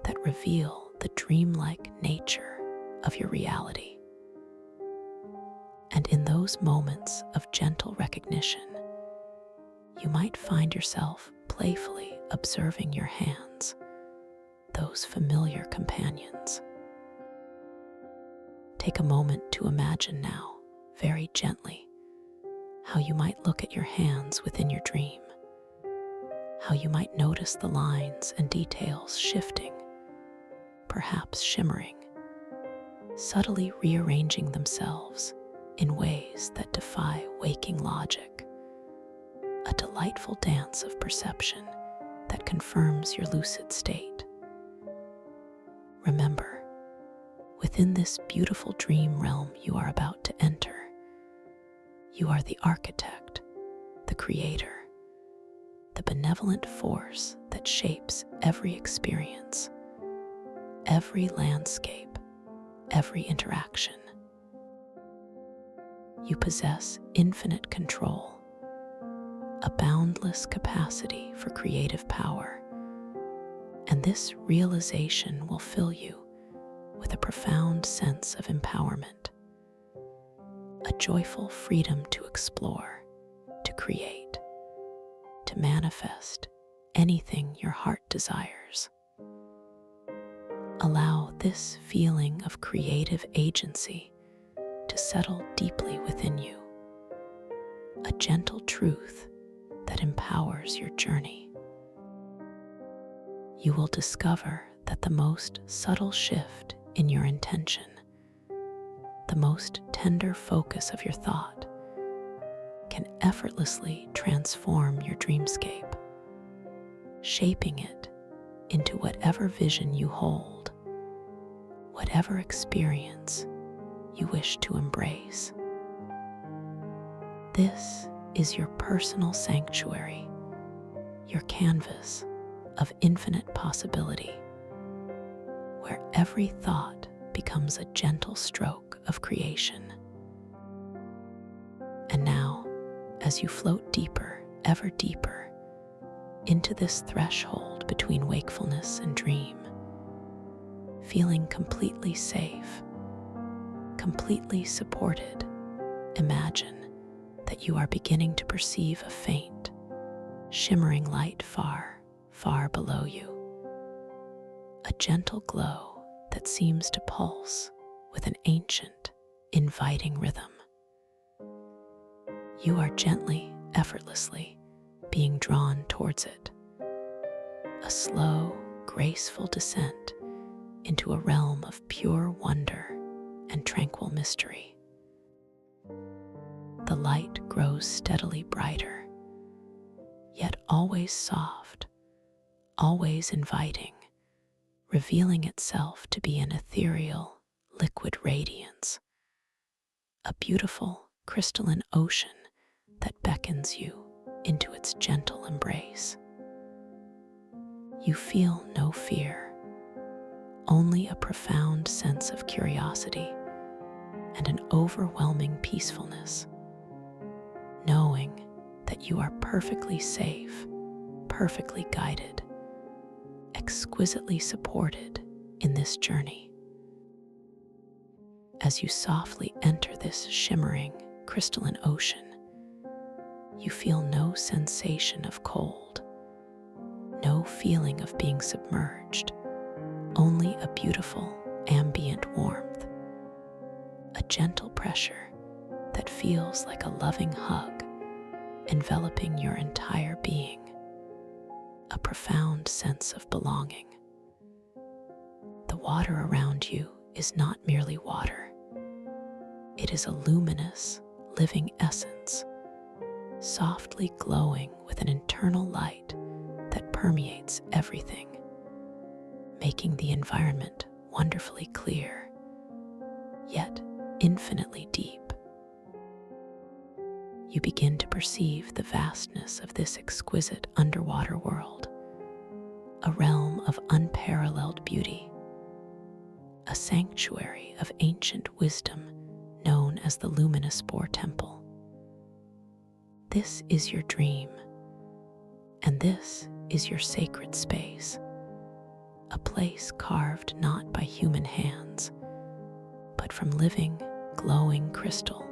that reveal the dreamlike nature of your reality. And in those moments of gentle recognition, you might find yourself playfully observing your hands, those familiar companions. Take a moment to imagine now, very gently, how you might look at your hands within your dream, how you might notice the lines and details shifting, perhaps shimmering, subtly rearranging themselves in ways that defy waking logic, a delightful dance of perception that confirms your lucid state. Remember, within this beautiful dream realm you are about to enter, you are the architect, the creator, the benevolent force that shapes every experience, every landscape, every interaction. You possess infinite control, a boundless capacity for creative power, and this realization will fill you with a profound sense of empowerment, a joyful freedom to explore, to create, to manifest anything your heart desires. Allow this feeling of creative agency to settle deeply within you, a gentle truth that empowers your journey. You will discover that the most subtle shift in your intention, the most tender focus of your thought, can effortlessly transform your dreamscape, shaping it into whatever vision you hold, whatever experience you wish to embrace. This is your personal sanctuary, your canvas of infinite possibility, where every thought becomes a gentle stroke of creation. And now, as you float deeper, ever deeper, into this threshold between wakefulness and dream, feeling completely safe, completely supported, imagine that you are beginning to perceive a faint, shimmering light far, far below you. A gentle glow that seems to pulse with an ancient, inviting rhythm. You are gently, effortlessly being drawn towards it. A slow, graceful descent into a realm of pure wonder and tranquil mystery. The light grows steadily brighter, yet always soft, always inviting, revealing itself to be an ethereal, liquid radiance, a beautiful, crystalline ocean that beckons you into its gentle embrace. You feel no fear, only a profound sense of curiosity and an overwhelming peacefulness, knowing that you are perfectly safe, perfectly guided, exquisitely supported in this journey. As you softly enter this shimmering, crystalline ocean, you feel no sensation of cold, no feeling of being submerged, only a beautiful, ambient warmth, a gentle pressure that feels like a loving hug enveloping your entire being, a profound sense of belonging. The water around you is not merely water. It is a luminous, living essence, softly glowing with an internal light that permeates everything, making the environment wonderfully clear, yet infinitely deep. You begin to perceive the vastness of this exquisite underwater world, a realm of unparalleled beauty, a sanctuary of ancient wisdom known as the luminous Spore Temple. This is your dream, and this is your sacred space, a place carved not by human hands, but from living, glowing crystal,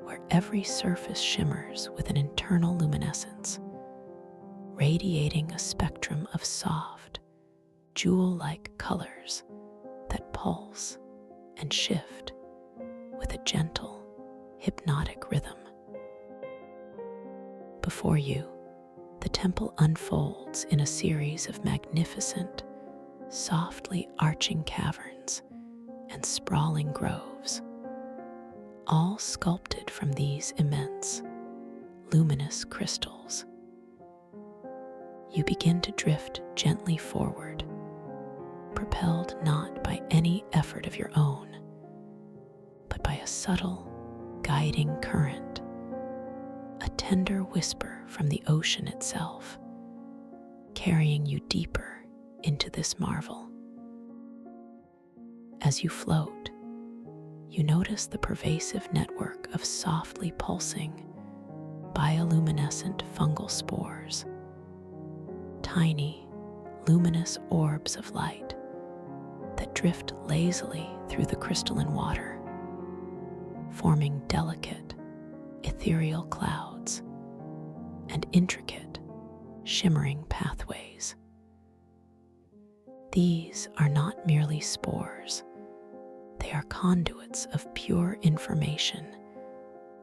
where every surface shimmers with an internal luminescence, radiating a spectrum of soft, jewel-like colors that pulse and shift with a gentle, hypnotic rhythm. Before you, the temple unfolds in a series of magnificent, softly arching caverns and sprawling groves, all sculpted from these immense, luminous crystals. You begin to drift gently forward, propelled not by any effort of your own, but by a subtle, guiding current, a tender whisper from the ocean itself, carrying you deeper into this marvel. As you float, you notice the pervasive network of softly pulsing, bioluminescent fungal spores, tiny, luminous orbs of light that drift lazily through the crystalline water, forming delicate, ethereal clouds and intricate, shimmering pathways. These are not merely spores. They are conduits of pure information,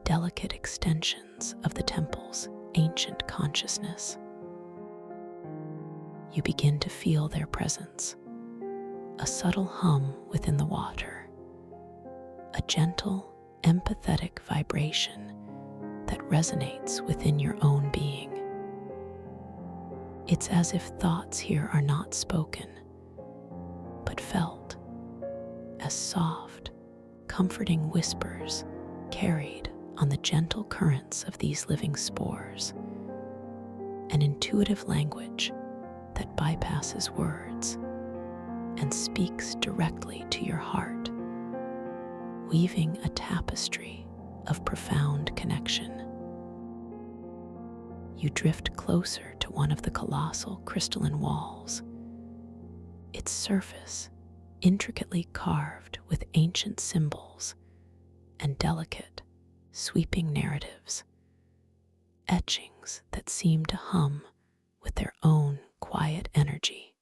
delicate extensions of the temple's ancient consciousness. You begin to feel their presence, a subtle hum within the water, a gentle, empathetic vibration that resonates within your own being. It's as if thoughts here are not spoken, but felt as soft, comforting whispers carried on the gentle currents of these living spores, an intuitive language that bypasses words and speaks directly to your heart, weaving a tapestry of profound connection. You drift closer to one of the colossal crystalline walls, its surface intricately carved with ancient symbols and delicate, sweeping narratives, etchings that seem to hum with their own quiet energy.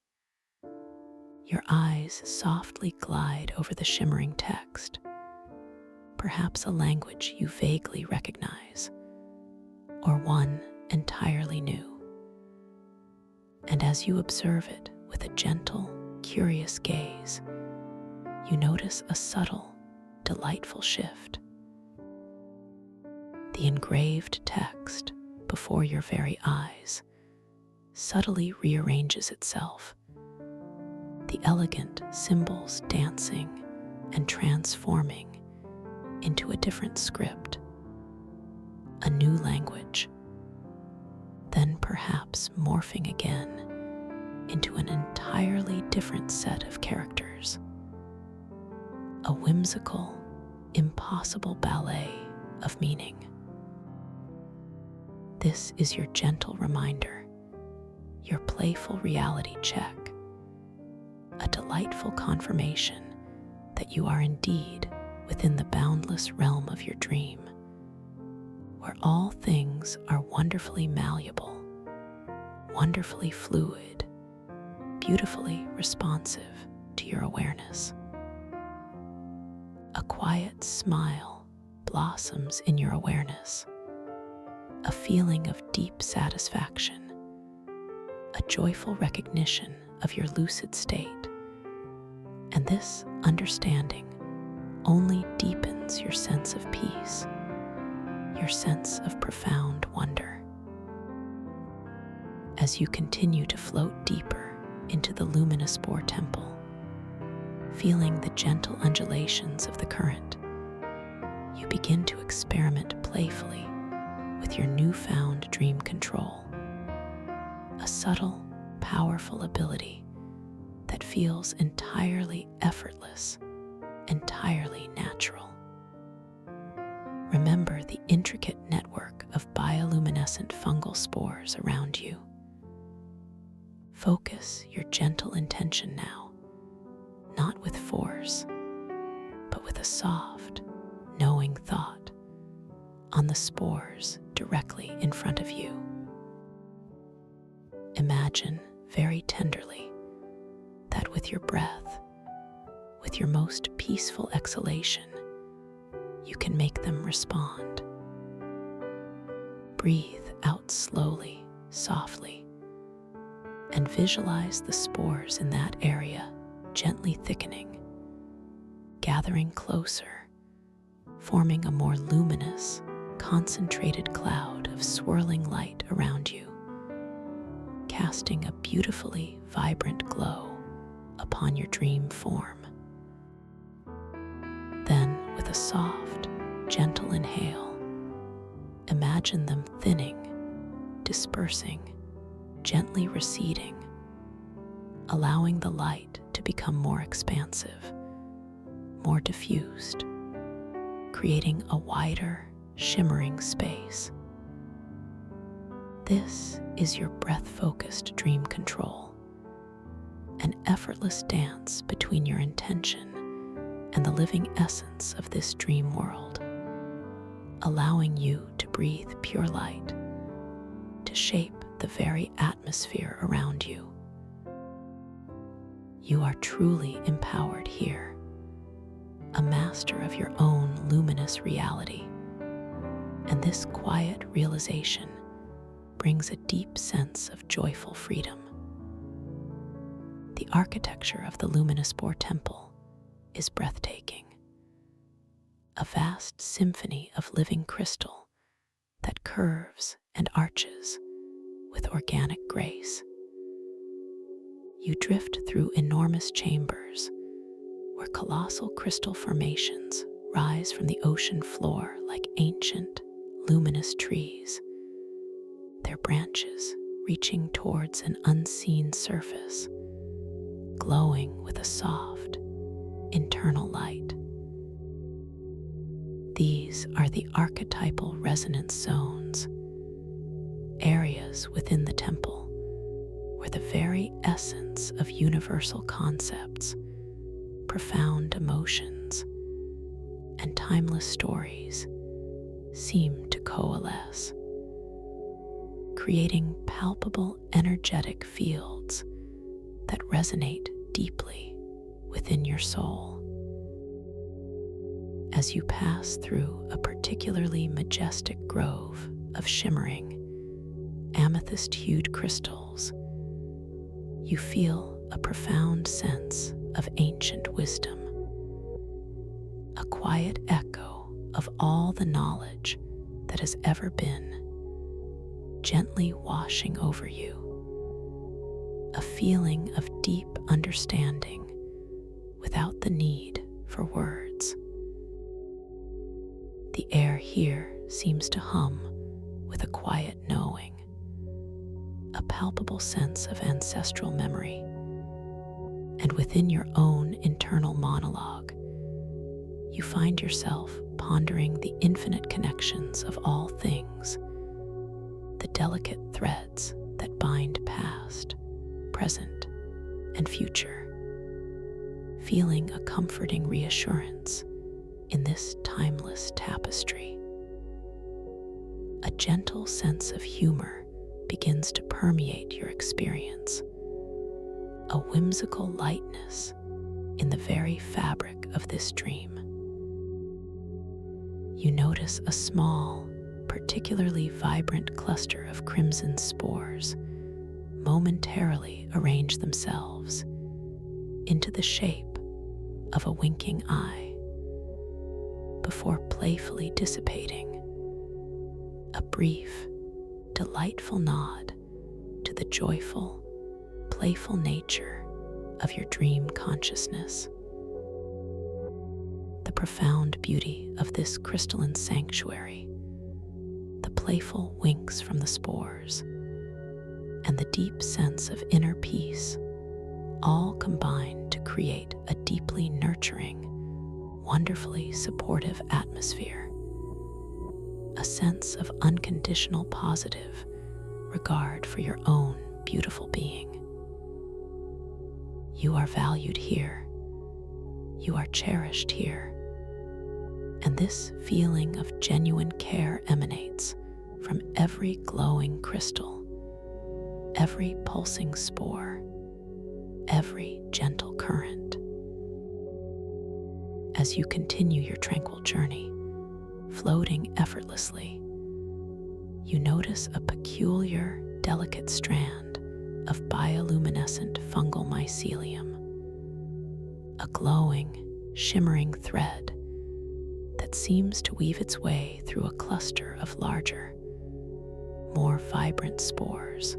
Your eyes softly glide over the shimmering text, perhaps a language you vaguely recognize, or one entirely new. And as you observe it with a gentle, curious gaze, you notice a subtle, delightful shift. The engraved text before your very eyes subtly rearranges itself, the elegant symbols dancing and transforming into a different script, a new language, then perhaps morphing again into an entirely different set of characters, a whimsical, impossible ballet of meaning. This is your gentle reminder, your playful reality check, a delightful confirmation that you are indeed within the boundless realm of your dream, where all things are wonderfully malleable, wonderfully fluid, beautifully responsive to your awareness. A quiet smile blossoms in your awareness, a feeling of deep satisfaction, a joyful recognition of your lucid state. And this understanding only deepens your sense of peace, your sense of profound wonder. As you continue to float deeper into the luminous spore temple, feeling the gentle undulations of the current, you begin to experiment playfully with your newfound dream control, a subtle, powerful ability that feels entirely effortless, entirely natural. Remember the intricate network of bioluminescent fungal spores around you. Focus your gentle intention now, not with force, but with a soft, knowing thought, on the spores directly in front of you. Imagine very tenderly with your breath, with your most peaceful exhalation, you can make them respond. Breathe out slowly, softly, and visualize the spores in that area gently thickening, gathering closer, forming a more luminous, concentrated cloud of swirling light around you, casting a beautifully vibrant glow upon your dream form. Then, with a soft, gentle inhale, imagine them thinning, dispersing, gently receding, allowing the light to become more expansive, more diffused, creating a wider, shimmering space. This is your breath-focused dream control, an effortless dance between your intention and the living essence of this dream world, allowing you to breathe pure light, to shape the very atmosphere around you. You are truly empowered here, a master of your own luminous reality, and this quiet realization brings a deep sense of joyful freedom. The architecture of the Luminous Boar Temple is breathtaking, a vast symphony of living crystal that curves and arches with organic grace. You drift through enormous chambers where colossal crystal formations rise from the ocean floor like ancient, luminous trees, their branches reaching towards an unseen surface, glowing with a soft, internal light. These are the archetypal resonance zones, areas within the temple where the very essence of universal concepts, profound emotions, and timeless stories seem to coalesce, creating palpable energetic fields that resonate deeply within your soul. As you pass through a particularly majestic grove of shimmering, amethyst-hued crystals, you feel a profound sense of ancient wisdom, a quiet echo of all the knowledge that has ever been, gently washing over you, a feeling of deep understanding without the need for words. The air here seems to hum with a quiet knowing, a palpable sense of ancestral memory, and within your own internal monologue, you find yourself pondering the infinite connections of all things, the delicate threads that bind past, present, and future, feeling a comforting reassurance in this timeless tapestry. A gentle sense of humor begins to permeate your experience, a whimsical lightness in the very fabric of this dream. You notice a small, particularly vibrant cluster of crimson spores momentarily arrange themselves into the shape of a winking eye before playfully dissipating, a brief, delightful nod to the joyful, playful nature of your dream consciousness. The profound beauty of this crystalline sanctuary, the playful winks from the spores, and the deep sense of inner peace all combine to create a deeply nurturing, wonderfully supportive atmosphere, a sense of unconditional positive regard for your own beautiful being. You are valued here. You are cherished here. And this feeling of genuine care emanates from every glowing crystal, every pulsing spore, every gentle current. As you continue your tranquil journey, floating effortlessly, you notice a peculiar, delicate strand of bioluminescent fungal mycelium, a glowing, shimmering thread that seems to weave its way through a cluster of larger, more vibrant spores,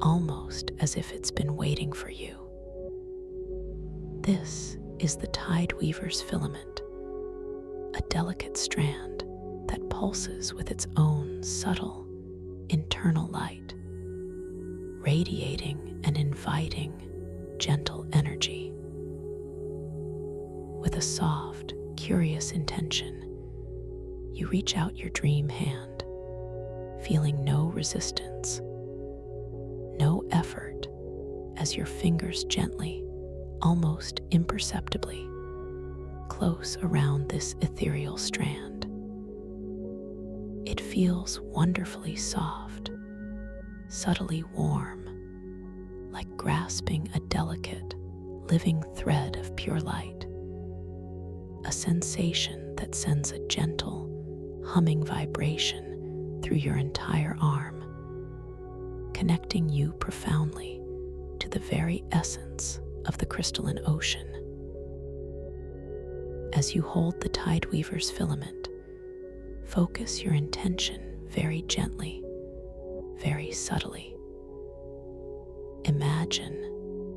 almost as if it's been waiting for you. This is the tide weaver's filament, a delicate strand that pulses with its own subtle, internal light, radiating an inviting, gentle energy. With a soft, curious intention, you reach out your dream hand, feeling no resistance, no effort, as your fingers gently, almost imperceptibly, close around this ethereal strand. It feels wonderfully soft, subtly warm, like grasping a delicate, living thread of pure light, a sensation that sends a gentle, humming vibration through your entire arm, connecting you profoundly to the very essence of the crystalline ocean. As you hold the tide weaver's filament, focus your intention very gently, very subtly. Imagine,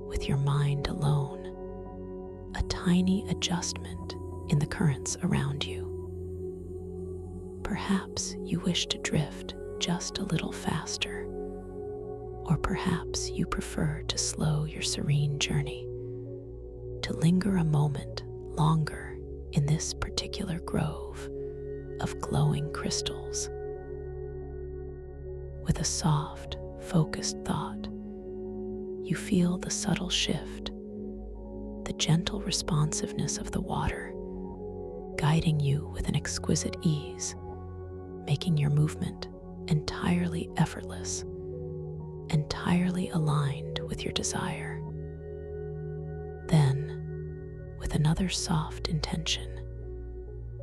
with your mind alone, a tiny adjustment in the currents around you. Perhaps you wish to drift just a little faster, or perhaps you prefer to slow your serene journey, to linger a moment longer in this particular grove of glowing crystals. With a soft, focused thought, you feel the subtle shift, the gentle responsiveness of the water, guiding you with an exquisite ease, making your movement entirely effortless, entirely aligned with your desire. Then, with another soft intention,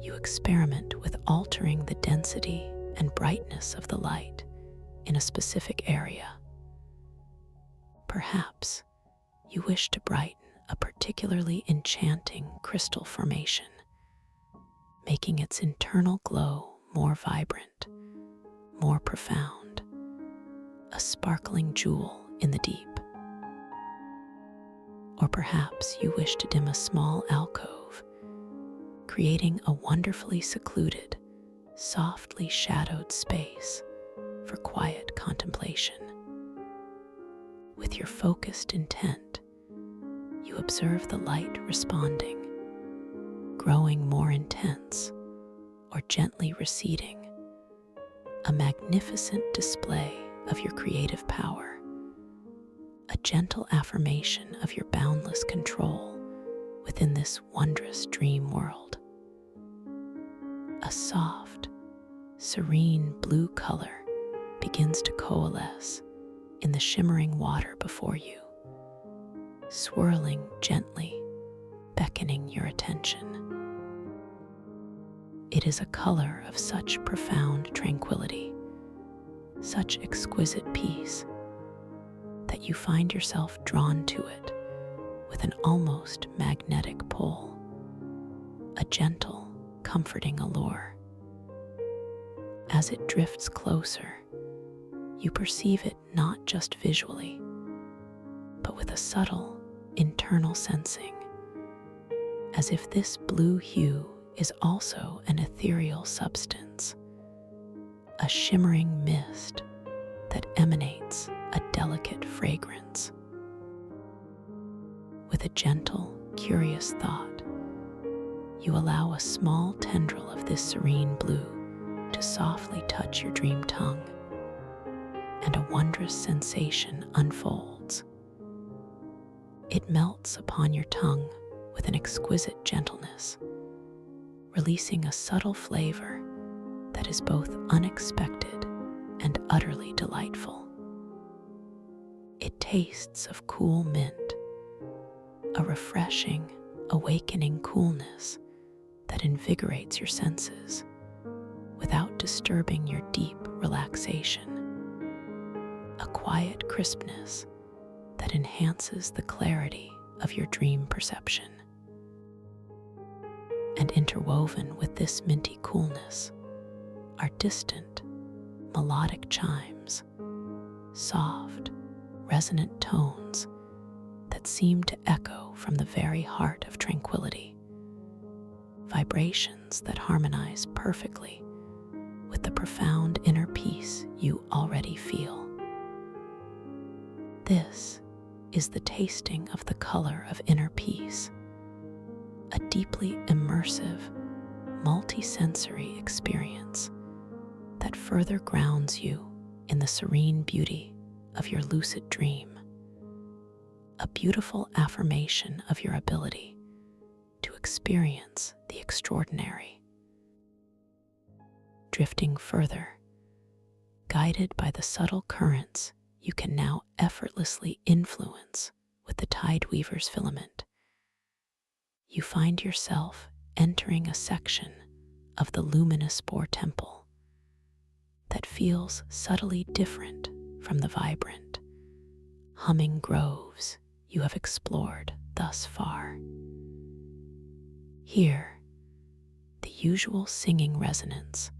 you experiment with altering the density and brightness of the light in a specific area. Perhaps you wish to brighten a particularly enchanting crystal formation, making its internal glow more vibrant, more profound, a sparkling jewel in the deep. Or perhaps you wish to dim a small alcove, creating a wonderfully secluded, softly shadowed space for quiet contemplation. With your focused intent, you observe the light responding, growing more intense or gently receding, a magnificent display of your creative power, a gentle affirmation of your boundless control within this wondrous dream world. A soft, serene blue color begins to coalesce in the shimmering water before you, swirling gently, beckoning your attention. It is a color of such profound tranquility, such exquisite peace, that you find yourself drawn to it with an almost magnetic pull, a gentle, comforting allure. As it drifts closer, you perceive it not just visually, but with a subtle, internal sensing, as if this blue hue is also an ethereal substance, a shimmering mist that emanates a delicate fragrance. With a gentle, curious thought, you allow a small tendril of this serene blue to softly touch your dream tongue, and a wondrous sensation unfolds. It melts upon your tongue with an exquisite gentleness, releasing a subtle flavor that is both unexpected and utterly delightful. It tastes of cool mint, a refreshing, awakening coolness that invigorates your senses without disturbing your deep relaxation. A quiet crispness that enhances the clarity of your dream perception. And interwoven with this minty coolness are distant, melodic chimes, soft, resonant tones that seem to echo from the very heart of tranquility, vibrations that harmonize perfectly with the profound inner peace you already feel. This is the tasting of the color of inner peace, a deeply immersive, multi-sensory experience that further grounds you in the serene beauty of your lucid dream, a beautiful affirmation of your ability to experience the extraordinary. Drifting further, guided by the subtle currents you can now effortlessly influence with the tide weaver's filament, you find yourself entering a section of the luminous spore temple that feels subtly different from the vibrant, humming groves you have explored thus far. Here, the usual singing resonance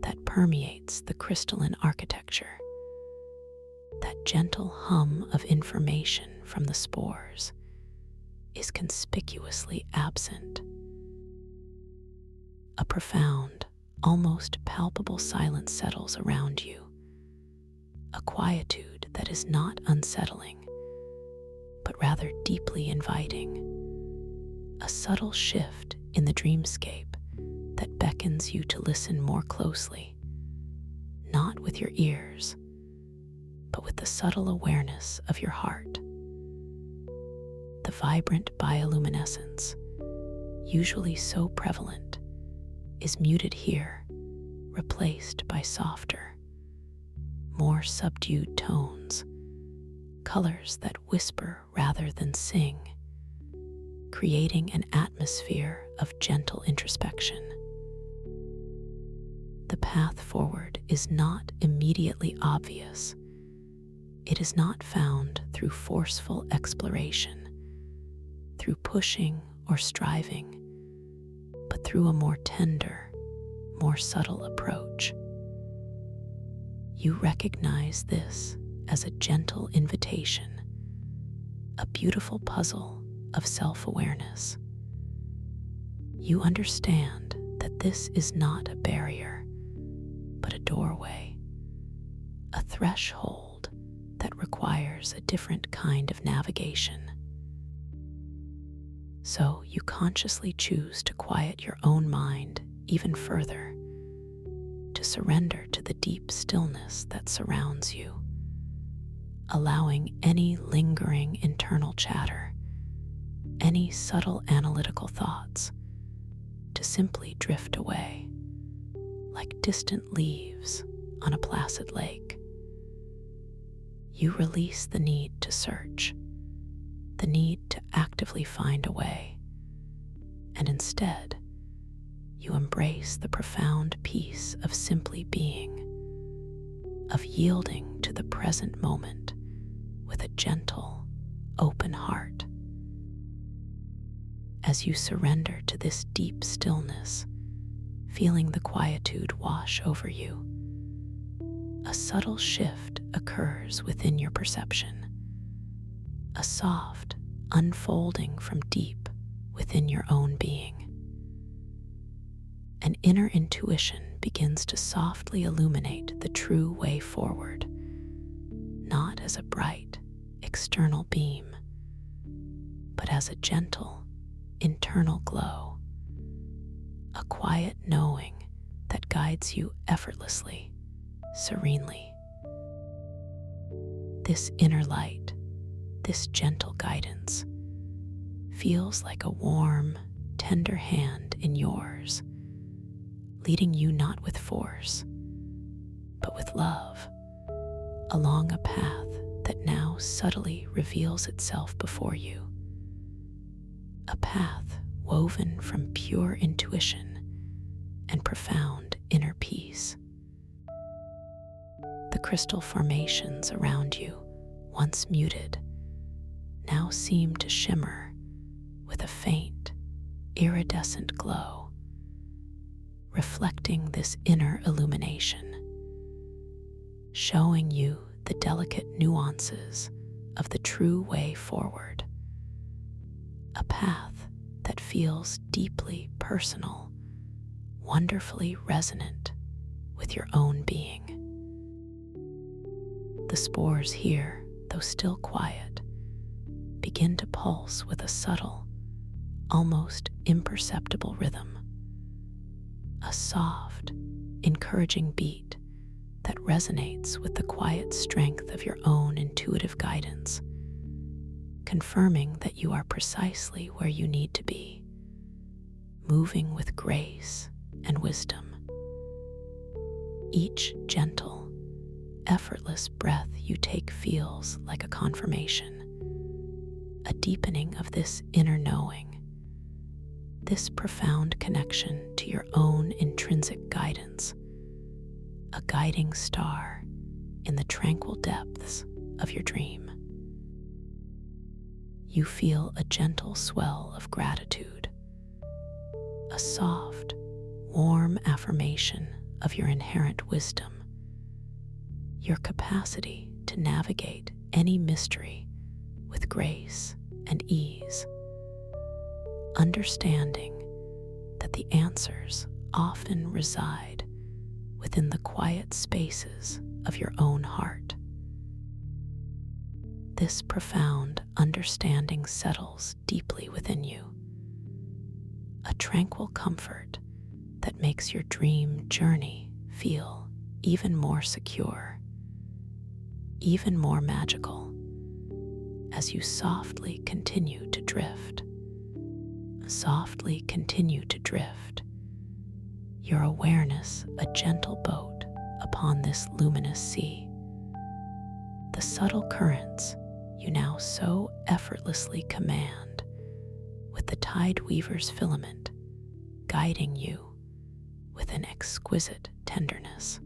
that permeates the crystalline architecture, that gentle hum of information from the spores, is conspicuously absent. A profound, almost palpable silence settles around you, a quietude that is not unsettling, but rather deeply inviting, a subtle shift in the dreamscape that beckons you to listen more closely, not with your ears, but with the subtle awareness of your heart. The vibrant bioluminescence, usually so prevalent, is muted here, replaced by softer, more subdued tones, colors that whisper rather than sing, creating an atmosphere of gentle introspection. The path forward is not immediately obvious. It is not found through forceful exploration, through pushing or striving, but through a more tender, more subtle approach. You recognize this as a gentle invitation, a beautiful puzzle of self-awareness. You understand that this is not a barrier, but a doorway, a threshold that requires a different kind of navigation. So you consciously choose to quiet your own mind even further, to surrender to the deep stillness that surrounds you, allowing any lingering internal chatter, any subtle analytical thoughts, to simply drift away, like distant leaves on a placid lake. You release the need to search, the need to actively find a way, and instead, you embrace the profound peace of simply being, of yielding to the present moment with a gentle, open heart. As you surrender to this deep stillness, feeling the quietude wash over you, a subtle shift occurs within your perception, a soft unfolding from deep within your own being. An inner intuition begins to softly illuminate the true way forward, not as a bright external beam, but as a gentle internal glow, a quiet knowing that guides you effortlessly, serenely. This inner light, this gentle guidance, feels like a warm, tender hand in yours, leading you not with force, but with love, along a path that now subtly reveals itself before you. A path woven from pure intuition and profound inner peace. The crystal formations around you, once muted, now seem to shimmer with a faint, iridescent glow, reflecting this inner illumination, showing you the delicate nuances of the true way forward. A path that feels deeply personal, wonderfully resonant with your own being. The spores here, though still quiet, begin to pulse with a subtle, almost imperceptible rhythm. A soft, encouraging beat that resonates with the quiet strength of your own intuitive guidance, confirming that you are precisely where you need to be, moving with grace and wisdom. Each gentle, effortless breath you take feels like a confirmation, a deepening of this inner knowing, this profound connection to your own intrinsic guidance, a guiding star in the tranquil depths of your dream. You feel a gentle swell of gratitude, a soft, warm affirmation of your inherent wisdom, your capacity to navigate any mystery with grace and ease, understanding that the answers often reside within the quiet spaces of your own heart. This profound understanding settles deeply within you, a tranquil comfort that makes your dream journey feel even more secure, even more magical, as you softly continue to drift. Softly continue to drift, your awareness a gentle boat upon this luminous sea. The subtle currents you now so effortlessly command, with the tide weaver's filament guiding you with an exquisite tenderness.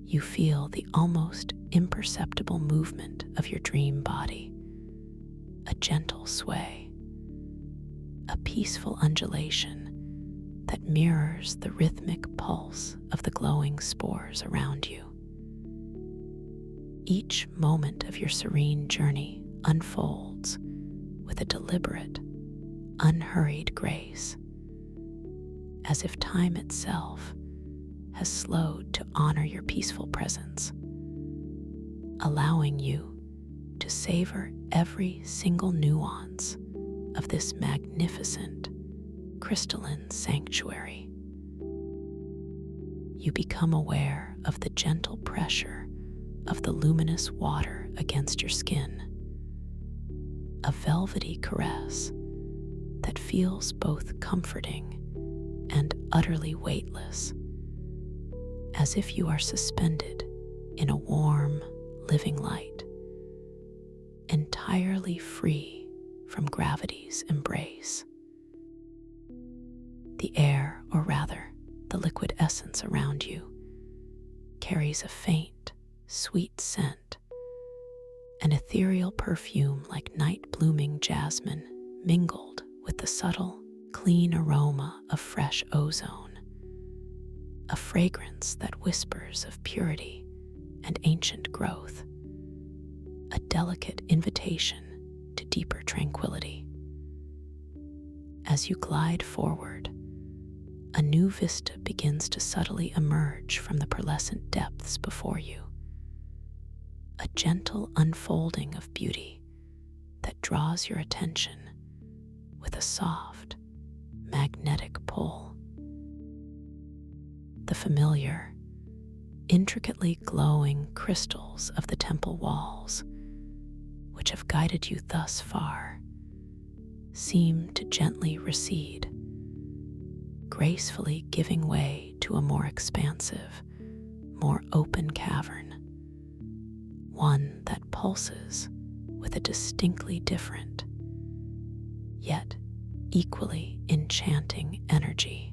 You feel the almost imperceptible movement of your dream body, a gentle sway, a peaceful undulation that mirrors the rhythmic pulse of the glowing spores around you. Each moment of your serene journey unfolds with a deliberate, unhurried grace, as if time itself has slowed to honor your peaceful presence, allowing you to savor every single nuance of this magnificent, crystalline sanctuary. You become aware of the gentle pressure of the luminous water against your skin, a velvety caress that feels both comforting and utterly weightless, as if you are suspended in a warm, living light, entirely free from gravity's embrace. The air, or rather, the liquid essence around you, carries a faint, sweet scent, an ethereal perfume like night-blooming jasmine mingled with the subtle, clean aroma of fresh ozone, a fragrance that whispers of purity and ancient growth, a delicate invitation to deeper tranquility. As you glide forward, a new vista begins to subtly emerge from the pearlescent depths before you, a gentle unfolding of beauty that draws your attention with a soft, magnetic pull. The familiar, intricately glowing crystals of the temple walls, which have guided you thus far, seem to gently recede, gracefully giving way to a more expansive, more open cavern, one that pulses with a distinctly different, yet equally enchanting energy.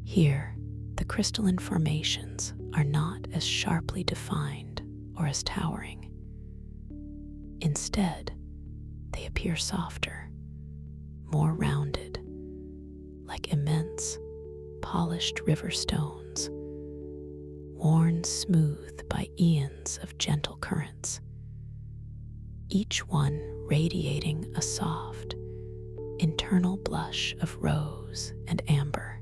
Here, the crystalline formations are not as sharply defined or as towering. Instead, they appear softer, more rounded, like immense, polished river stones, worn smooth by eons of gentle currents, each one radiating a soft, internal blush of rose and amber.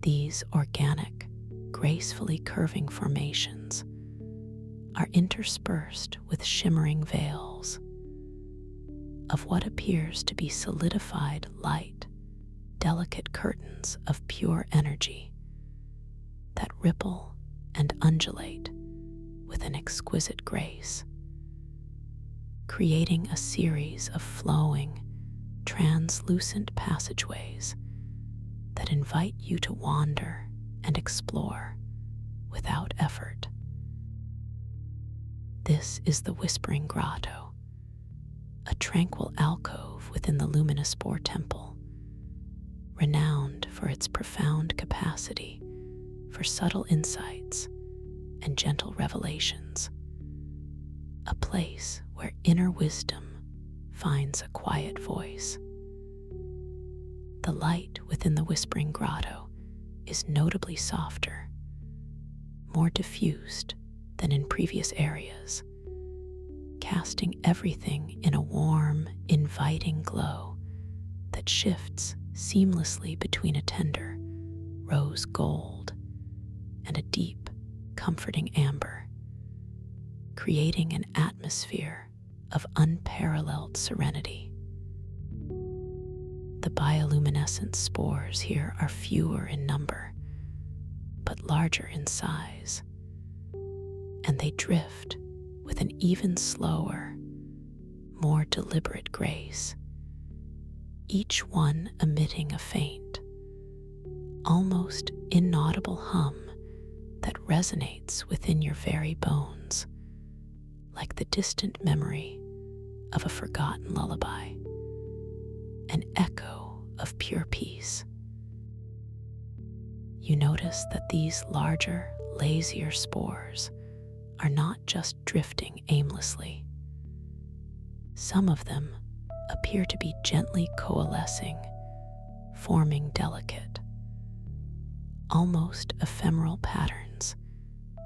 These organic, gracefully curving formations are interspersed with shimmering veils of what appears to be solidified light, delicate curtains of pure energy that ripple and undulate with an exquisite grace, creating a series of flowing, translucent passageways that invite you to wander and explore without effort. This is the Whispering Grotto, a tranquil alcove within the luminous Boar Temple, renowned for its profound capacity for subtle insights and gentle revelations, a place where inner wisdom finds a quiet voice. The light within the Whispering Grotto is notably softer, more diffused than in previous areas, casting everything in a warm, inviting glow that shifts seamlessly between a tender rose gold and a deep, comforting amber, creating an atmosphere of unparalleled serenity. The bioluminescent spores here are fewer in number, but larger in size, and they drift with an even slower, more deliberate grace, each one emitting a faint, almost inaudible hum that resonates within your very bones, like the distant memory of a forgotten lullaby, an echo of pure peace. You notice that these larger, lazier spores are not just drifting aimlessly. Some of them appear to be gently coalescing, forming delicate, almost ephemeral patterns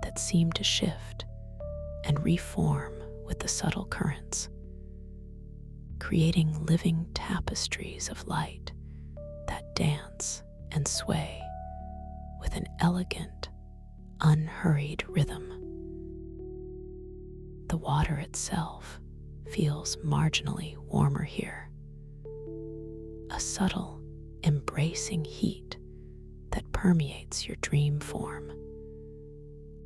that seem to shift and reform with the subtle currents, creating living tapestries of light that dance and sway with an elegant, unhurried rhythm. The water itself feels marginally warmer here, a subtle, embracing heat that permeates your dream form,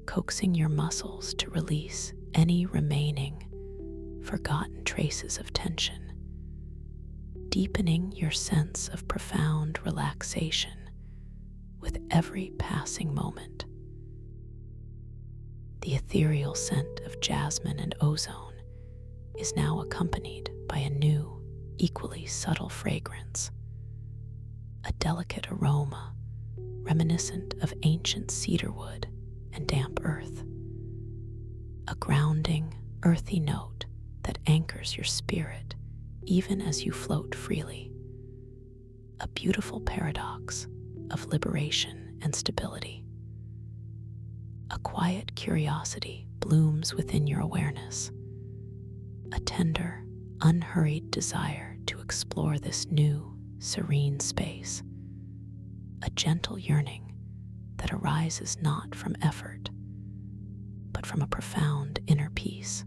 coaxing your muscles to release any remaining, forgotten traces of tension, deepening your sense of profound relaxation with every passing moment. The ethereal scent of jasmine and ozone is now accompanied by a new, equally subtle fragrance, a delicate aroma reminiscent of ancient cedarwood and damp earth, a grounding, earthy note that anchors your spirit even as you float freely, a beautiful paradox of liberation and stability. A quiet curiosity blooms within your awareness, a tender, unhurried desire to explore this new, serene space, a gentle yearning that arises not from effort, but from a profound inner peace.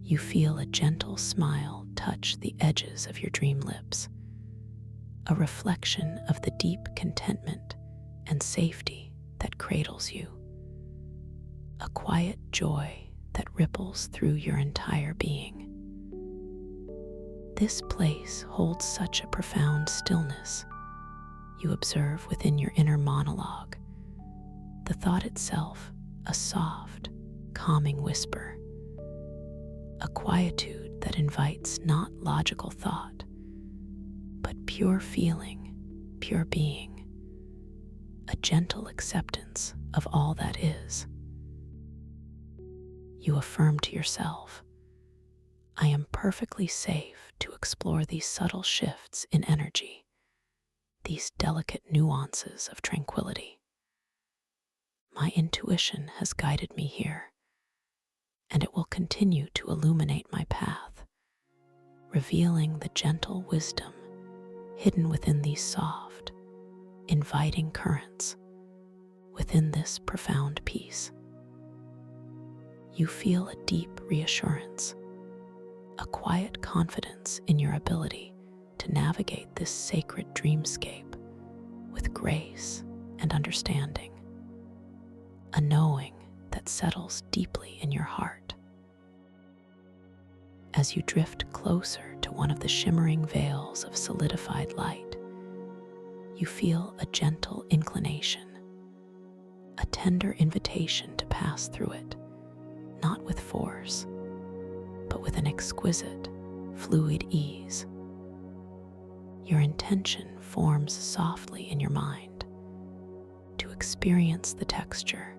You feel a gentle smile touch the edges of your dream lips, a reflection of the deep contentment and safety that cradles you, a quiet joy that ripples through your entire being. This place holds such a profound stillness, you observe within your inner monologue, the thought itself a soft, calming whisper, a quietude that invites not logical thought, but pure feeling, pure being, a gentle acceptance of all that is. You affirm to yourself, I am perfectly safe to explore these subtle shifts in energy, these delicate nuances of tranquility. My intuition has guided me here, and it will continue to illuminate my path, revealing the gentle wisdom hidden within these soft, inviting currents, within this profound peace. You feel a deep reassurance, a quiet confidence in your ability to navigate this sacred dreamscape with grace and understanding, a knowing that settles deeply in your heart. As you drift closer to one of the shimmering veils of solidified light, you feel a gentle inclination, a tender invitation to pass through it, not with force, but with an exquisite, fluid ease. Your intention forms softly in your mind to experience the texture,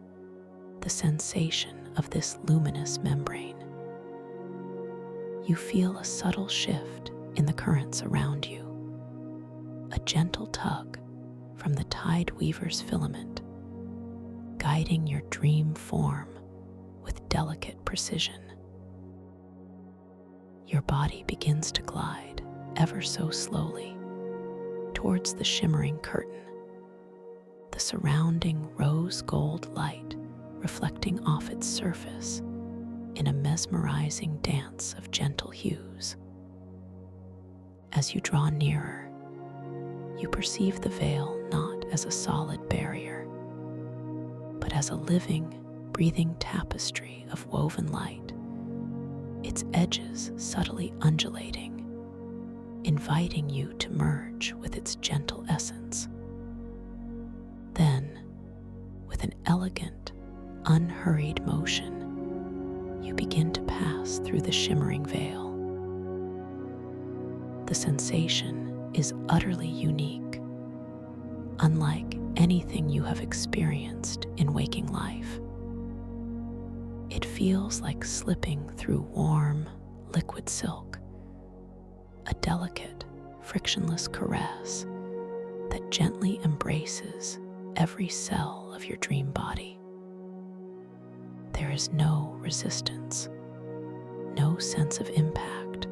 the sensation of this luminous membrane. You feel a subtle shift in the currents around you, a gentle tug from the tide weaver's filament, guiding your dream form with delicate precision. Your body begins to glide ever so slowly towards the shimmering curtain, the surrounding rose gold light reflecting off its surface in a mesmerizing dance of gentle hues. As you draw nearer, you perceive the veil not as a solid barrier, but as a living, breathing tapestry of woven light, its edges subtly undulating, inviting you to merge with its gentle essence. Then, with an elegant, unhurried motion, you begin to pass through the shimmering veil. The sensation is utterly unique, unlike anything you have experienced in waking life. It feels like slipping through warm, liquid silk, a delicate, frictionless caress that gently embraces every cell of your dream body. There is no resistance, no sense of impact,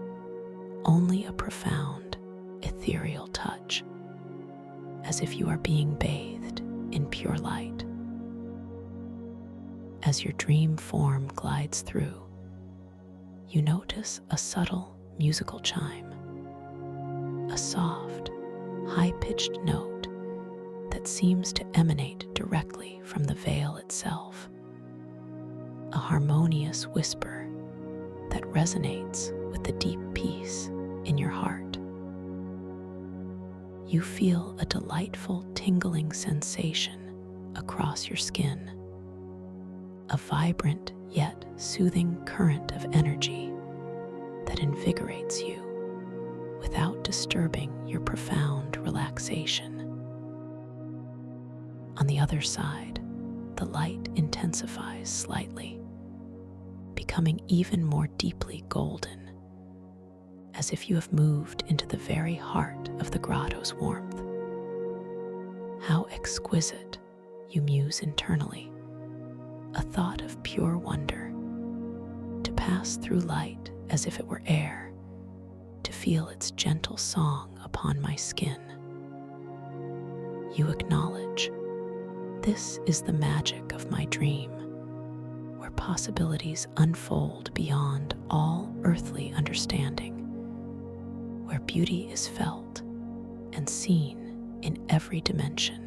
only a profound, ethereal touch, as if you are being bathed in pure light. As your dream form glides through, you notice a subtle musical chime, a soft, high-pitched note that seems to emanate directly from the veil itself, a harmonious whisper that resonates with the deep peace in your heart. You feel a delightful tingling sensation across your skin, a vibrant yet soothing current of energy that invigorates you without disturbing your profound relaxation. On the other side, the light intensifies slightly, becoming even more deeply golden, as if you have moved into the very heart of the grotto's warmth. How exquisite, you muse internally, a thought of pure wonder, to pass through light as if it were air, to feel its gentle song upon my skin. You acknowledge, this is the magic of my dream, where possibilities unfold beyond all earthly understanding, where beauty is felt and seen in every dimension.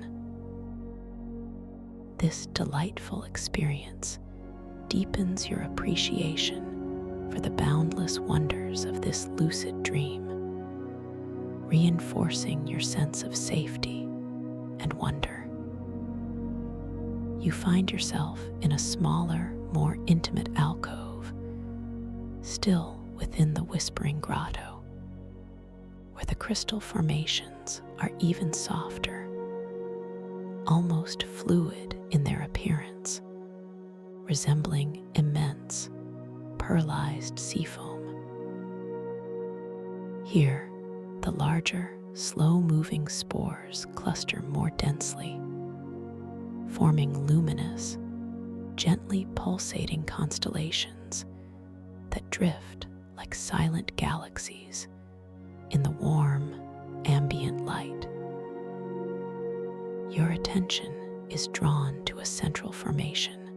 This delightful experience deepens your appreciation for the boundless wonders of this lucid dream, reinforcing your sense of safety and wonder. You find yourself in a smaller, more intimate alcove, still within the whispering grotto, where the crystal formations are even softer, almost fluid in their appearance, resembling immense, pearlized seafoam. Here, the larger, slow-moving spores cluster more densely, forming luminous, gently pulsating constellations that drift like silent galaxies in the warm, ambient light. Your attention is drawn to a central formation,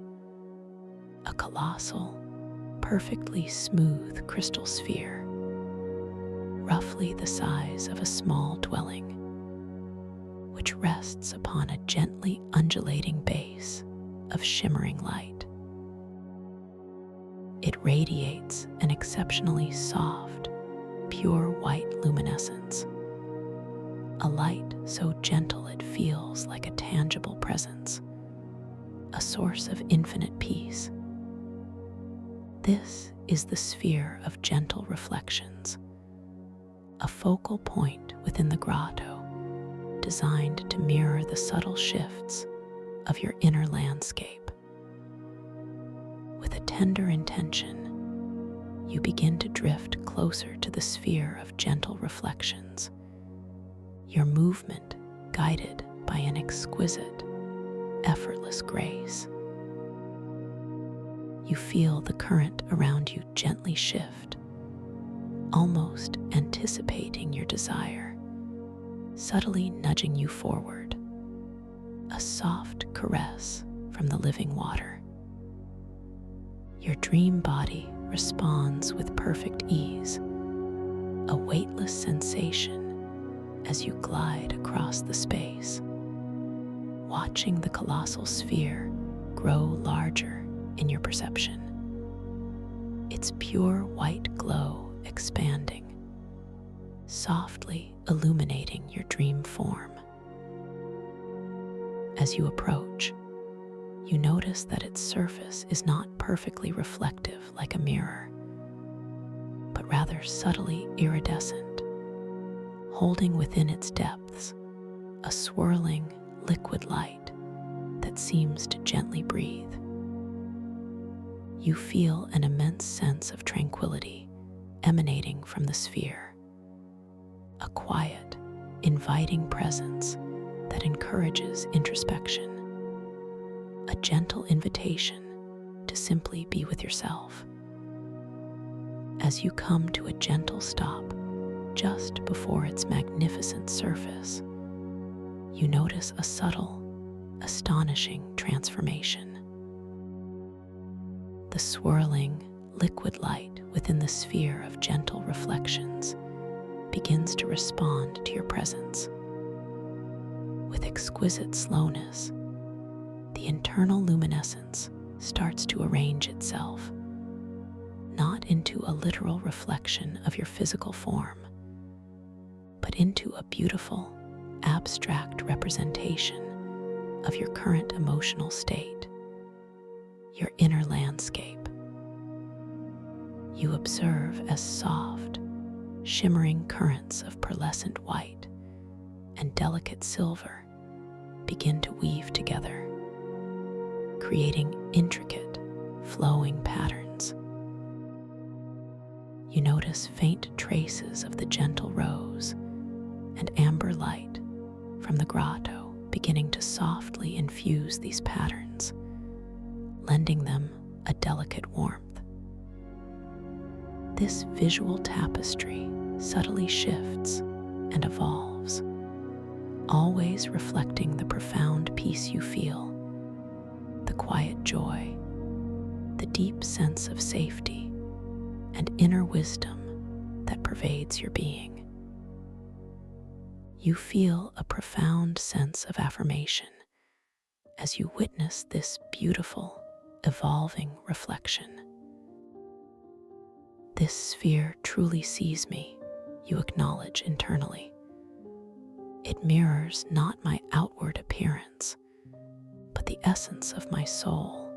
a colossal, perfectly smooth crystal sphere, roughly the size of a small dwelling, which rests upon a gently undulating base of shimmering light. It radiates an exceptionally soft, pure white luminescence, a light so gentle it feels like a tangible presence, a source of infinite peace. This is the sphere of gentle reflections, a focal point within the grotto designed to mirror the subtle shifts of your inner landscape. With a tender intention, you begin to drift closer to the sphere of gentle reflections, your movement guided by an exquisite, effortless grace. You feel the current around you gently shift, almost anticipating your desire, subtly nudging you forward, a soft caress from the living water. Your dream body responds with perfect ease, a weightless sensation as you glide across the space, watching the colossal sphere grow larger in your perception, its pure white glow expanding, softly illuminating your dream form. As you approach, you notice that its surface is not perfectly reflective like a mirror, but rather subtly iridescent, holding within its depths a swirling liquid light that seems to gently breathe. You feel an immense sense of tranquility emanating from the sphere, a quiet, inviting presence that encourages introspection, a gentle invitation to simply be with yourself. As you come to a gentle stop just before its magnificent surface, you notice a subtle, astonishing transformation. The swirling, liquid light within the sphere of gentle reflections begins to respond to your presence. With exquisite slowness, the internal luminescence starts to arrange itself, not into a literal reflection of your physical form, but into a beautiful, abstract representation of your current emotional state, your inner landscape. You observe as soft, shimmering currents of pearlescent white and delicate silver begin to weave together, creating intricate, flowing patterns. You notice faint traces of the gentle rose and amber light from the grotto beginning to softly infuse these patterns, lending them a delicate warmth. This visual tapestry subtly shifts and evolves, always reflecting the profound peace you feel, the quiet joy, the deep sense of safety, and inner wisdom that pervades your being. You feel a profound sense of affirmation as you witness this beautiful, evolving reflection. This sphere truly sees me, you acknowledge internally. It mirrors not my outward appearance, but the essence of my soul,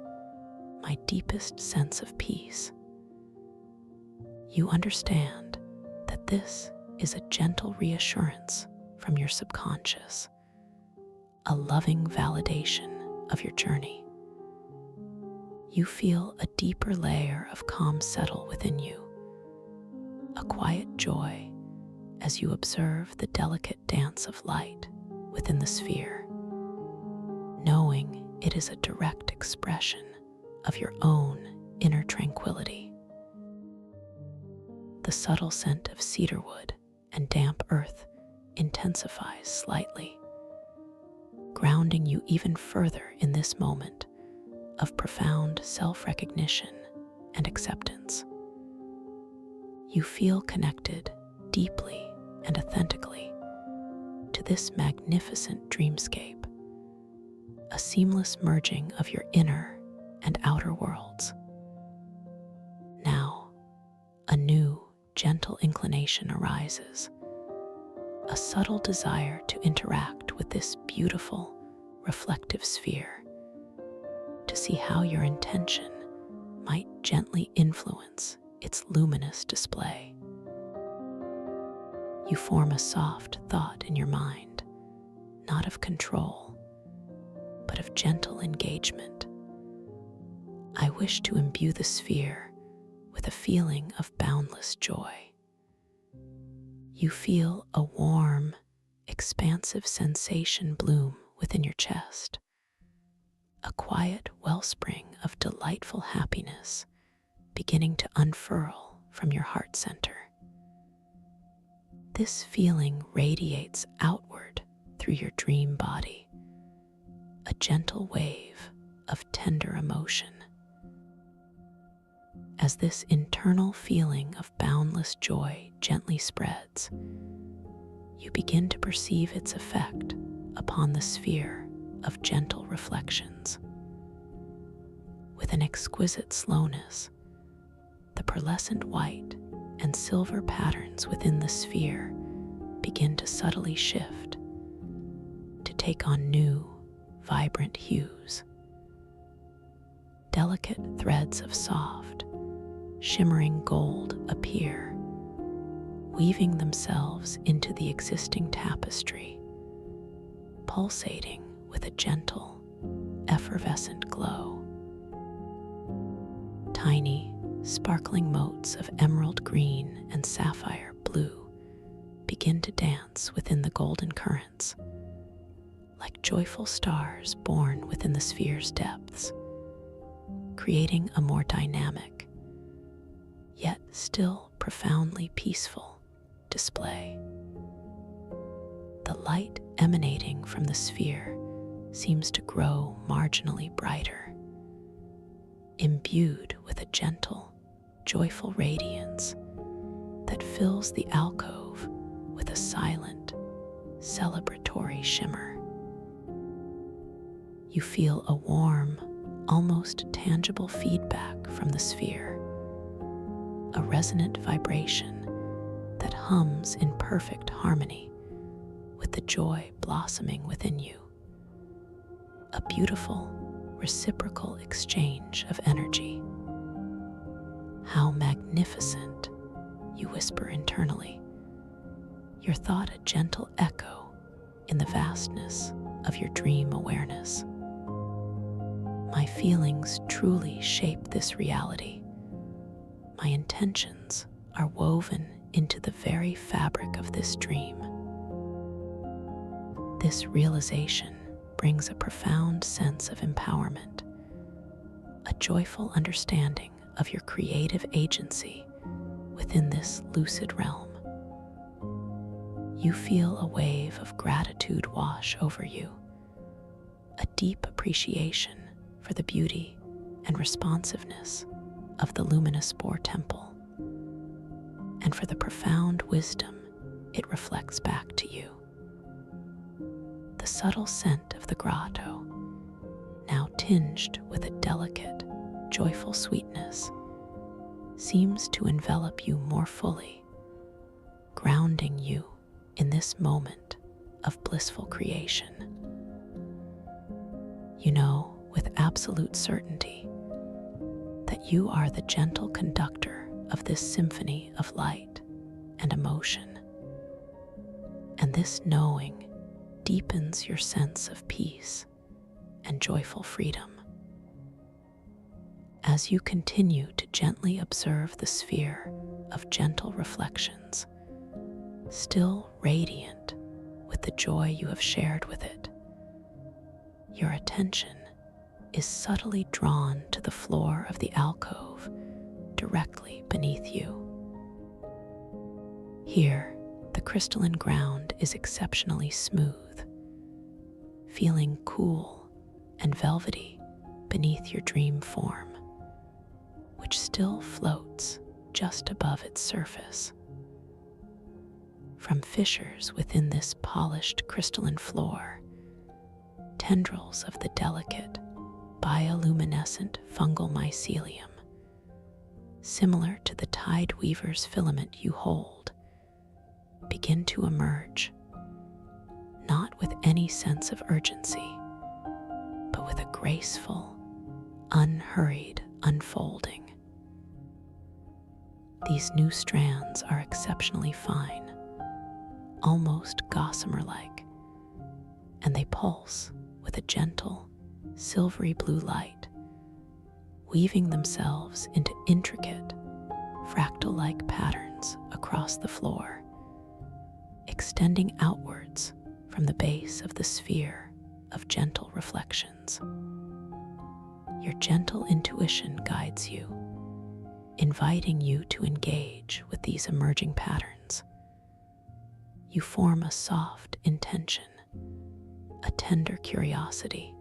my deepest sense of peace. You understand that this is a gentle reassurance from your subconscious, a loving validation of your journey. You feel a deeper layer of calm settle within you, a quiet joy as you observe the delicate dance of light within the sphere, knowing it is a direct expression of your own inner tranquility. The subtle scent of cedarwood and damp earth intensifies slightly, grounding you even further in this moment of profound self-recognition and acceptance. You feel connected deeply and authentically to this magnificent dreamscape, a seamless merging of your inner and outer worlds. Now, a new, gentle inclination arises, a subtle desire to interact with this beautiful, reflective sphere, to see how your intention might gently influence its luminous display. You form a soft thought in your mind, not of control, but of gentle engagement. I wish to imbue the sphere with a feeling of boundless joy. You feel a warm, expansive sensation bloom within your chest, a quiet wellspring of delightful happiness beginning to unfurl from your heart center. This feeling radiates outward through your dream body, a gentle wave of tender emotion. As this internal feeling of boundless joy gently spreads, you begin to perceive its effect upon the sphere of gentle reflections. With an exquisite slowness, the pearlescent white and silver patterns within the sphere begin to subtly shift, to take on new, vibrant hues. Delicate threads of soft, shimmering gold appear, weaving themselves into the existing tapestry, pulsating with a gentle, effervescent glow. Tiny, sparkling motes of emerald green and sapphire blue begin to dance within the golden currents, like joyful stars born within the sphere's depths, creating a more dynamic, yet still profoundly peaceful display. The light emanating from the sphere seems to grow marginally brighter, imbued with a gentle, joyful radiance that fills the alcove with a silent, celebratory shimmer. You feel a warm, almost tangible feedback from the sphere, a resonant vibration that hums in perfect harmony with the joy blossoming within you. A beautiful, reciprocal exchange of energy. How magnificent, you whisper internally, your thought a gentle echo in the vastness of your dream awareness. My feelings truly shape this reality. My intentions are woven into the very fabric of this dream. This realization brings a profound sense of empowerment, a joyful understanding of your creative agency within this lucid realm. You feel a wave of gratitude wash over you, a deep appreciation for the beauty and responsiveness of the luminous Boar Temple, and for the profound wisdom it reflects back to you. The subtle scent of the grotto, now tinged with a delicate, joyful sweetness, seems to envelop you more fully, grounding you in this moment of blissful creation. You know with absolute certainty that you are the gentle conductor of this symphony of light and emotion. And this knowing deepens your sense of peace and joyful freedom. As you continue to gently observe the sphere of gentle reflections, still radiant with the joy you have shared with it, your attention is subtly drawn to the floor of the alcove directly beneath you. Here, the crystalline ground is exceptionally smooth, feeling cool and velvety beneath your dream form, which still floats just above its surface. From fissures within this polished crystalline floor, tendrils of the delicate, bioluminescent fungal mycelium, similar to the tide weaver's filament you hold, begin to emerge, not with any sense of urgency, but with a graceful, unhurried unfolding. These new strands are exceptionally fine, almost gossamer-like, and they pulse with a gentle, silvery blue light, weaving themselves into intricate, fractal-like patterns across the floor, extending outwards from the base of the sphere of gentle reflections. Your gentle intuition guides you, inviting you to engage with these emerging patterns. You form a soft intention, a tender curiosity.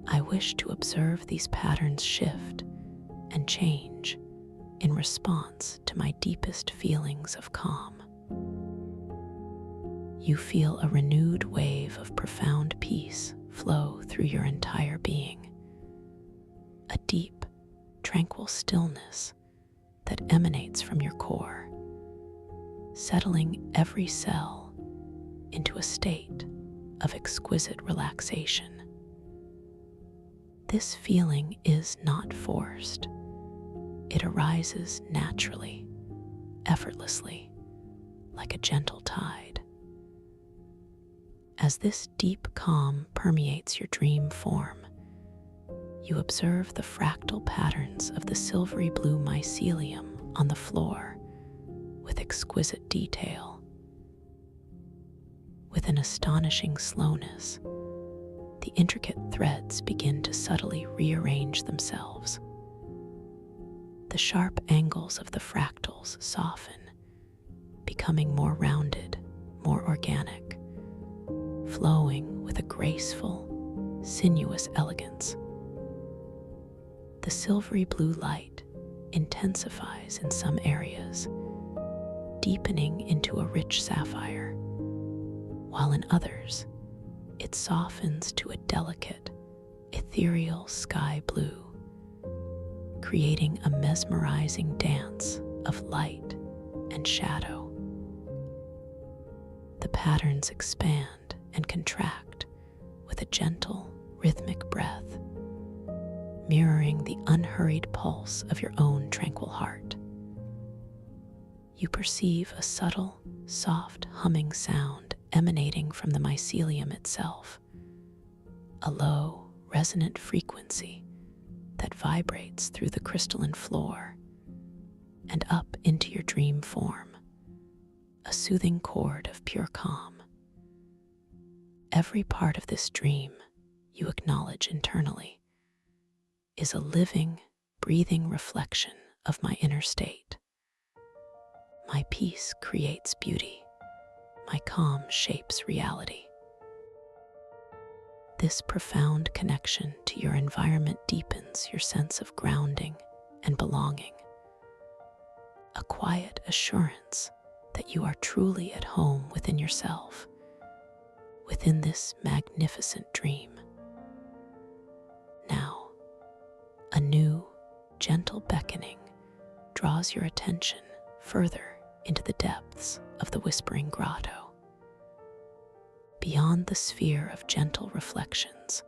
I wish to observe these patterns shift and change in response to my deepest feelings of calm. You feel a renewed wave of profound peace flow through your entire being, a deep, tranquil stillness that emanates from your core, settling every cell into a state of exquisite relaxation. This feeling is not forced. It arises naturally, effortlessly, like a gentle tide. As this deep calm permeates your dream form, you observe the fractal patterns of the silvery blue mycelium on the floor with exquisite detail. With an astonishing slowness, the intricate threads begin to subtly rearrange themselves. The sharp angles of the fractals soften, becoming more rounded, more organic, flowing with a graceful, sinuous elegance. The silvery blue light intensifies in some areas, deepening into a rich sapphire, while in others, it softens to a delicate, ethereal sky blue, creating a mesmerizing dance of light and shadow. The patterns expand and contract with a gentle, rhythmic breath, mirroring the unhurried pulse of your own tranquil heart. You perceive a subtle, soft humming sound emanating from the mycelium itself, a low, resonant frequency that vibrates through the crystalline floor and up into your dream form, a soothing chord of pure calm. Every part of this dream, you acknowledge internally, is a living, breathing reflection of my inner state. My peace creates beauty. My calm shapes reality. This profound connection to your environment deepens your sense of grounding and belonging, a quiet assurance that you are truly at home within yourself, within this magnificent dream. Now, a new, gentle beckoning draws your attention further into the depths of the whispering grotto. Beyond the sphere of gentle reflections,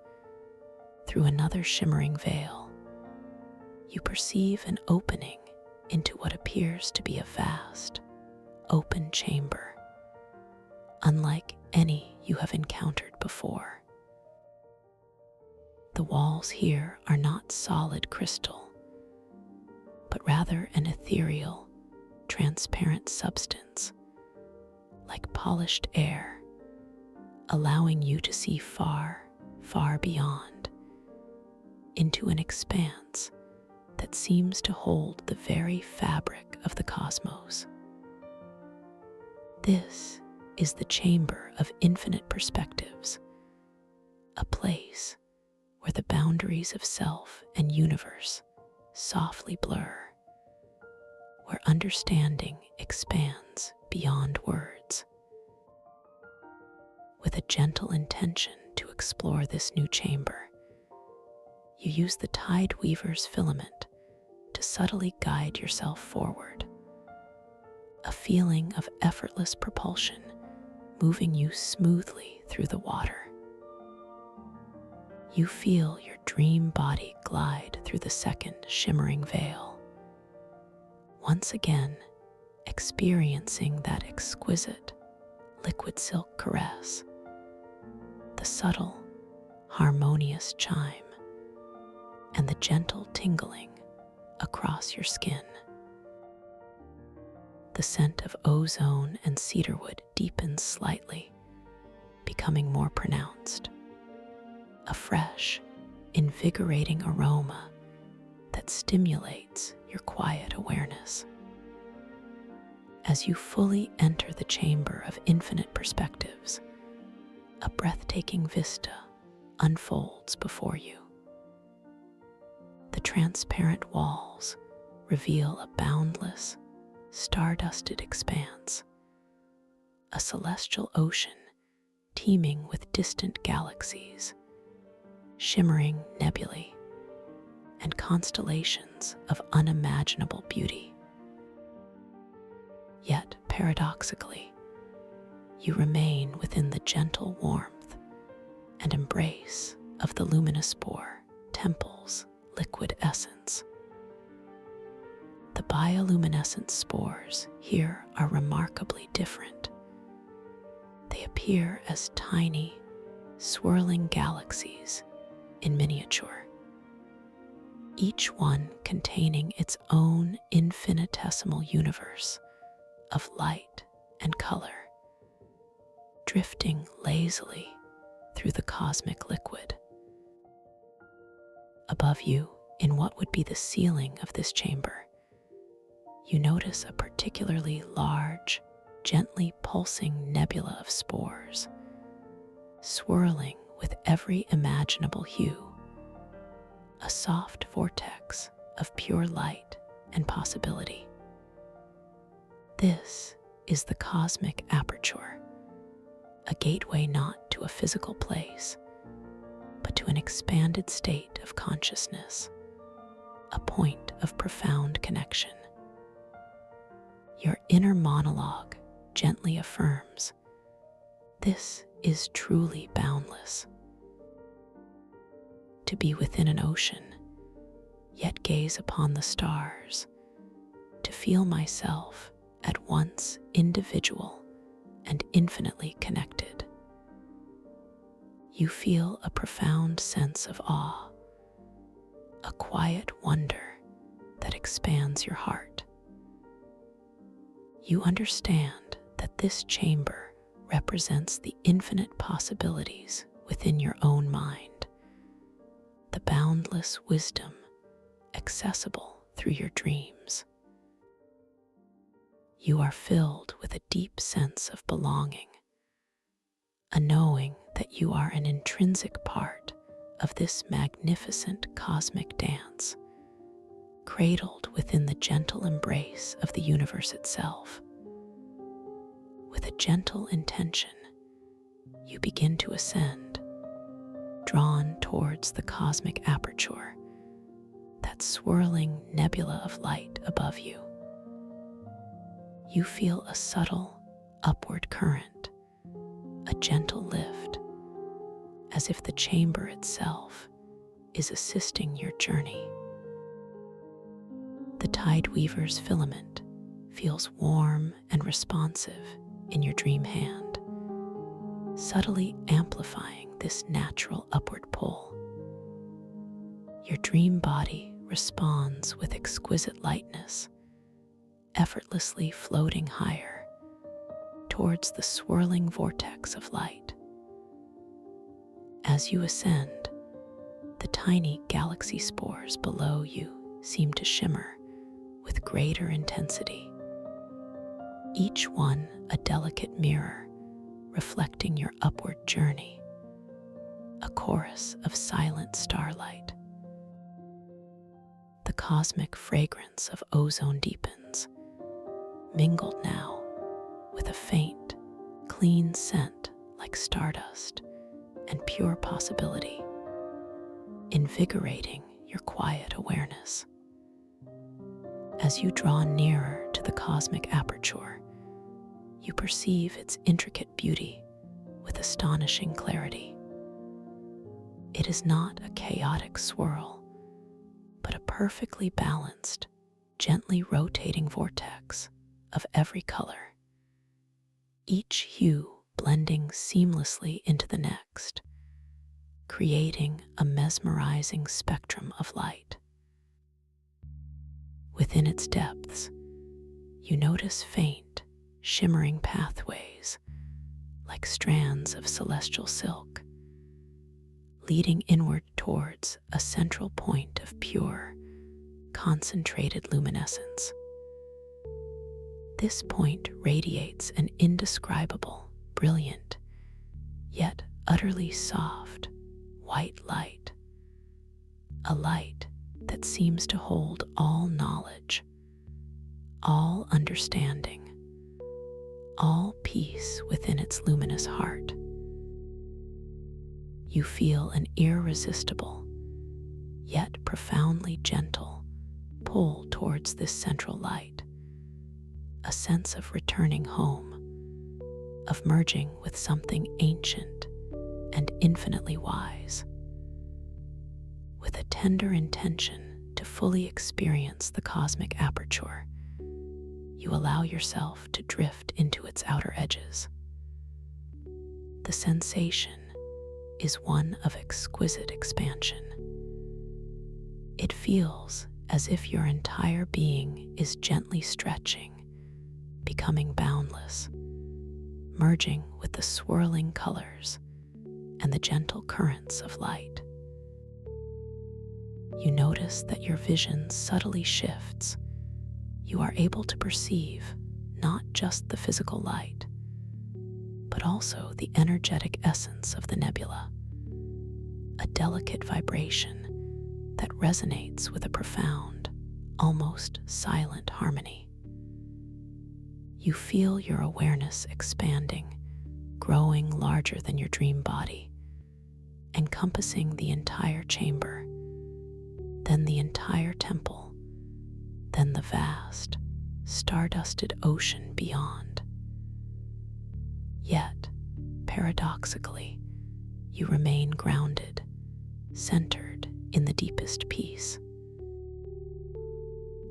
through another shimmering veil, you perceive an opening into what appears to be a vast, open chamber, unlike any you have encountered before. The walls here are not solid crystal, but rather an ethereal, transparent substance, like polished air, allowing you to see far, far beyond, into an expanse that seems to hold the very fabric of the cosmos. This is the chamber of infinite perspectives, a place where the boundaries of self and universe softly blur, where understanding expands beyond words. With a gentle intention to explore this new chamber, you use the tide weaver's filament to subtly guide yourself forward, a feeling of effortless propulsion moving you smoothly through the water. You feel your dream body glide through the second shimmering veil, once again experiencing that exquisite liquid silk caress, the subtle, harmonious chime, and the gentle tingling across your skin. The scent of ozone and cedarwood deepens slightly, becoming more pronounced. A fresh, invigorating aroma that stimulates your quiet awareness. As you fully enter the chamber of infinite perspectives, a breathtaking vista unfolds before you. The transparent walls reveal a boundless, star-dusted expanse, a celestial ocean teeming with distant galaxies, shimmering nebulae, and constellations of unimaginable beauty. Yet, paradoxically, you remain within the gentle warmth and embrace of the luminospore temple's liquid essence. The bioluminescent spores here are remarkably different. They appear as tiny, swirling galaxies in miniature, each one containing its own infinitesimal universe of light and color, drifting lazily through the cosmic liquid. Above you, in what would be the ceiling of this chamber, you notice a particularly large, gently pulsing nebula of spores, swirling with every imaginable hue, a soft vortex of pure light and possibility. This is the cosmic aperture, a gateway not to a physical place, but to an expanded state of consciousness, a point of profound connection. Your inner monologue gently affirms, "This is truly boundless." To be within an ocean, yet gaze upon the stars, to feel myself at once individual and infinitely connected. You feel a profound sense of awe, a quiet wonder that expands your heart. You understand that this chamber represents the infinite possibilities within your own mind, the boundless wisdom accessible through your dreams. You are filled with a deep sense of belonging, a knowing that you are an intrinsic part of this magnificent cosmic dance, cradled within the gentle embrace of the universe itself. With a gentle intention, you begin to ascend, drawn towards the cosmic aperture, that swirling nebula of light above you. You feel a subtle, upward current, a gentle lift, as if the chamber itself is assisting your journey. The tide weaver's filament feels warm and responsive in your dream hand, subtly amplifying this natural upward pull. Your dream body responds with exquisite lightness, effortlessly floating higher towards the swirling vortex of light. As you ascend, the tiny galaxy spores below you seem to shimmer with greater intensity, each one a delicate mirror reflecting your upward journey, a chorus of silent starlight. The cosmic fragrance of ozone deepens, mingled now with a faint, clean scent like stardust and pure possibility, invigorating your quiet awareness. As you draw nearer to the cosmic aperture, you perceive its intricate beauty with astonishing clarity. It is not a chaotic swirl, but a perfectly balanced, gently rotating vortex of every color, each hue blending seamlessly into the next, creating a mesmerizing spectrum of light. Within its depths, you notice faint, shimmering pathways like strands of celestial silk, leading inward towards a central point of pure, concentrated luminescence. This point radiates an indescribable, brilliant, yet utterly soft, white light, a light that seems to hold all knowledge, all understanding, all peace within its luminous heart. You feel an irresistible, yet profoundly gentle pull towards this central light, a sense of returning home, of merging with something ancient and infinitely wise. With a tender intention to fully experience the cosmic aperture, you allow yourself to drift into its outer edges. The sensation is one of exquisite expansion. It feels as if your entire being is gently stretching, becoming boundless, merging with the swirling colors and the gentle currents of light. You notice that your vision subtly shifts. You are able to perceive not just the physical light, but also the energetic essence of the nebula, a delicate vibration that resonates with a profound, almost silent harmony. You feel your awareness expanding, growing larger than your dream body, encompassing the entire chamber, then the entire temple, then the vast, stardusted ocean beyond. Yet, paradoxically, you remain grounded, centered in the deepest peace.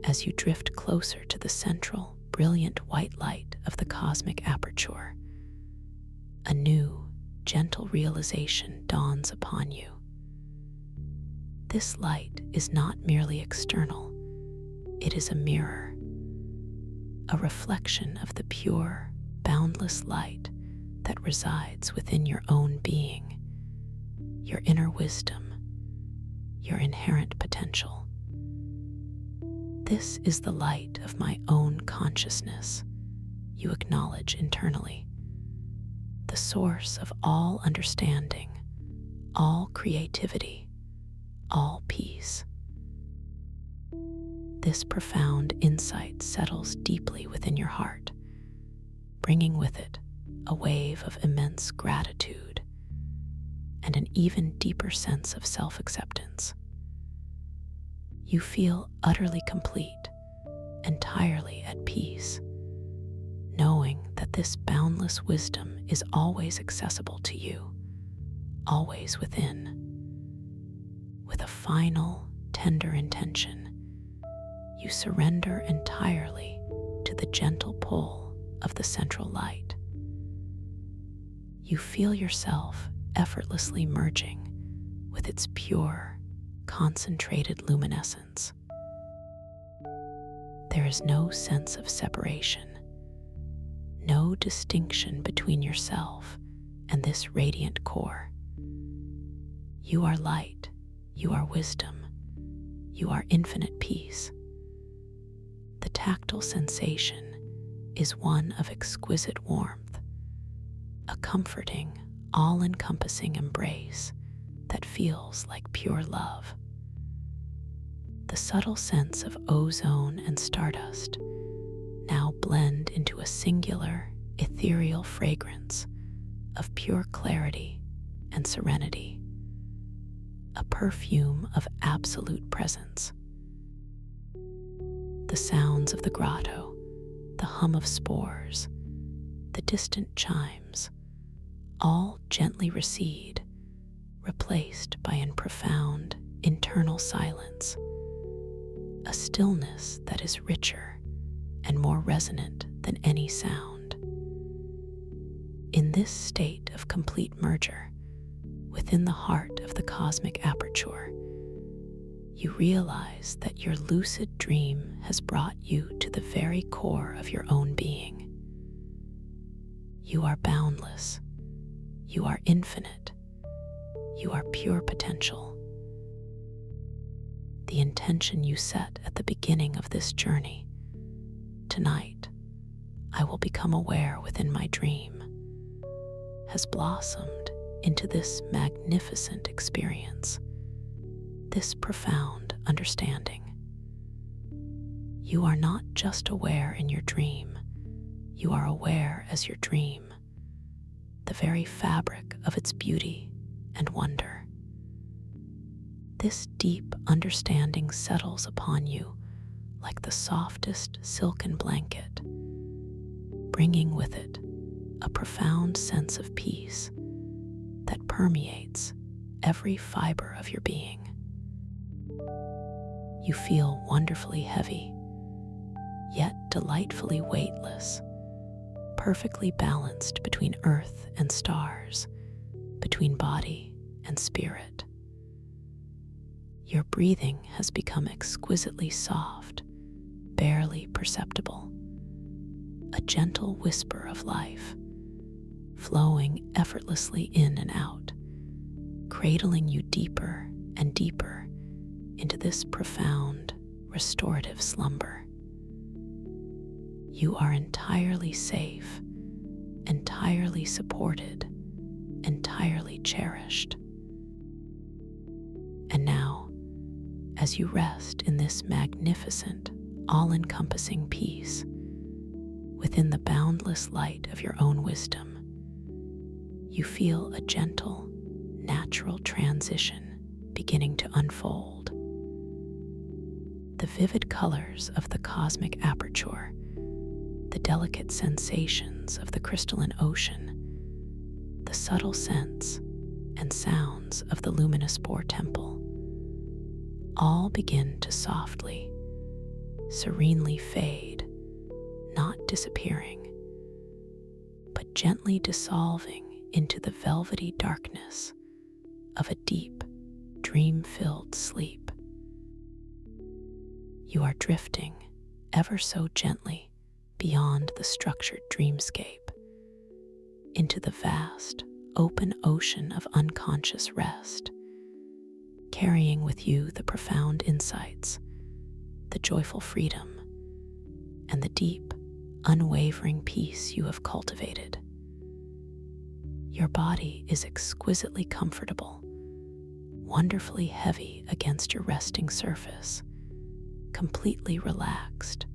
As you drift closer to the central, brilliant white light of the cosmic aperture, a new, gentle realization dawns upon you. This light is not merely external, it is a mirror, a reflection of the pure, boundless light that resides within your own being, your inner wisdom, your inherent potential. This is the light of my own consciousness, you acknowledge internally, the source of all understanding, all creativity, all peace. This profound insight settles deeply within your heart, bringing with it a wave of immense gratitude and an even deeper sense of self-acceptance. You feel utterly complete, entirely at peace, knowing that this boundless wisdom is always accessible to you, always within. with a final, tender intention, you surrender entirely to the gentle pull of the central light. You feel yourself effortlessly merging with its pure, concentrated luminescence. There is no sense of separation, no distinction between yourself and this radiant core. You are light, you are wisdom, you are infinite peace. The tactile sensation is one of exquisite warmth, a comforting, all-encompassing embrace that feels like pure love. The subtle sense of ozone and stardust now blend into a singular, ethereal fragrance of pure clarity and serenity, a perfume of absolute presence. The sounds of the grotto, the hum of spores, the distant chimes, all gently recede, replaced by a profound internal silence, a stillness that is richer and more resonant than any sound. In this state of complete merger, within the heart of the cosmic aperture, you realize that your lucid dream has brought you to the very core of your own being. You are boundless. You are infinite. You are pure potential. The intention you set at the beginning of this journey, tonight, I will become aware within my dream, has blossomed into this magnificent experience, this profound understanding. You are not just aware in your dream, you are aware as your dream, the very fabric of its beauty and wonder. This deep understanding settles upon you like the softest silken blanket, bringing with it a profound sense of peace that permeates every fiber of your being. You feel wonderfully heavy, yet delightfully weightless, perfectly balanced between earth and stars, between body and spirit. Your breathing has become exquisitely soft, barely perceptible, a gentle whisper of life, flowing effortlessly in and out, cradling you deeper and deeper into this profound, restorative slumber. You are entirely safe, entirely supported, entirely cherished. And now, as you rest in this magnificent, all-encompassing peace, within the boundless light of your own wisdom, you feel a gentle, natural transition beginning to unfold. The vivid colors of the cosmic aperture, the delicate sensations of the crystalline ocean, the subtle scents and sounds of the luminous spore temple, all begin to softly, serenely fade, not disappearing, but gently dissolving into the velvety darkness of a deep, dream-filled sleep. You are drifting ever so gently beyond the structured dreamscape into the vast, open ocean of unconscious rest, carrying with you the profound insights, the joyful freedom, and the deep, unwavering peace you have cultivated. Your body is exquisitely comfortable, wonderfully heavy against your resting surface, completely relaxed,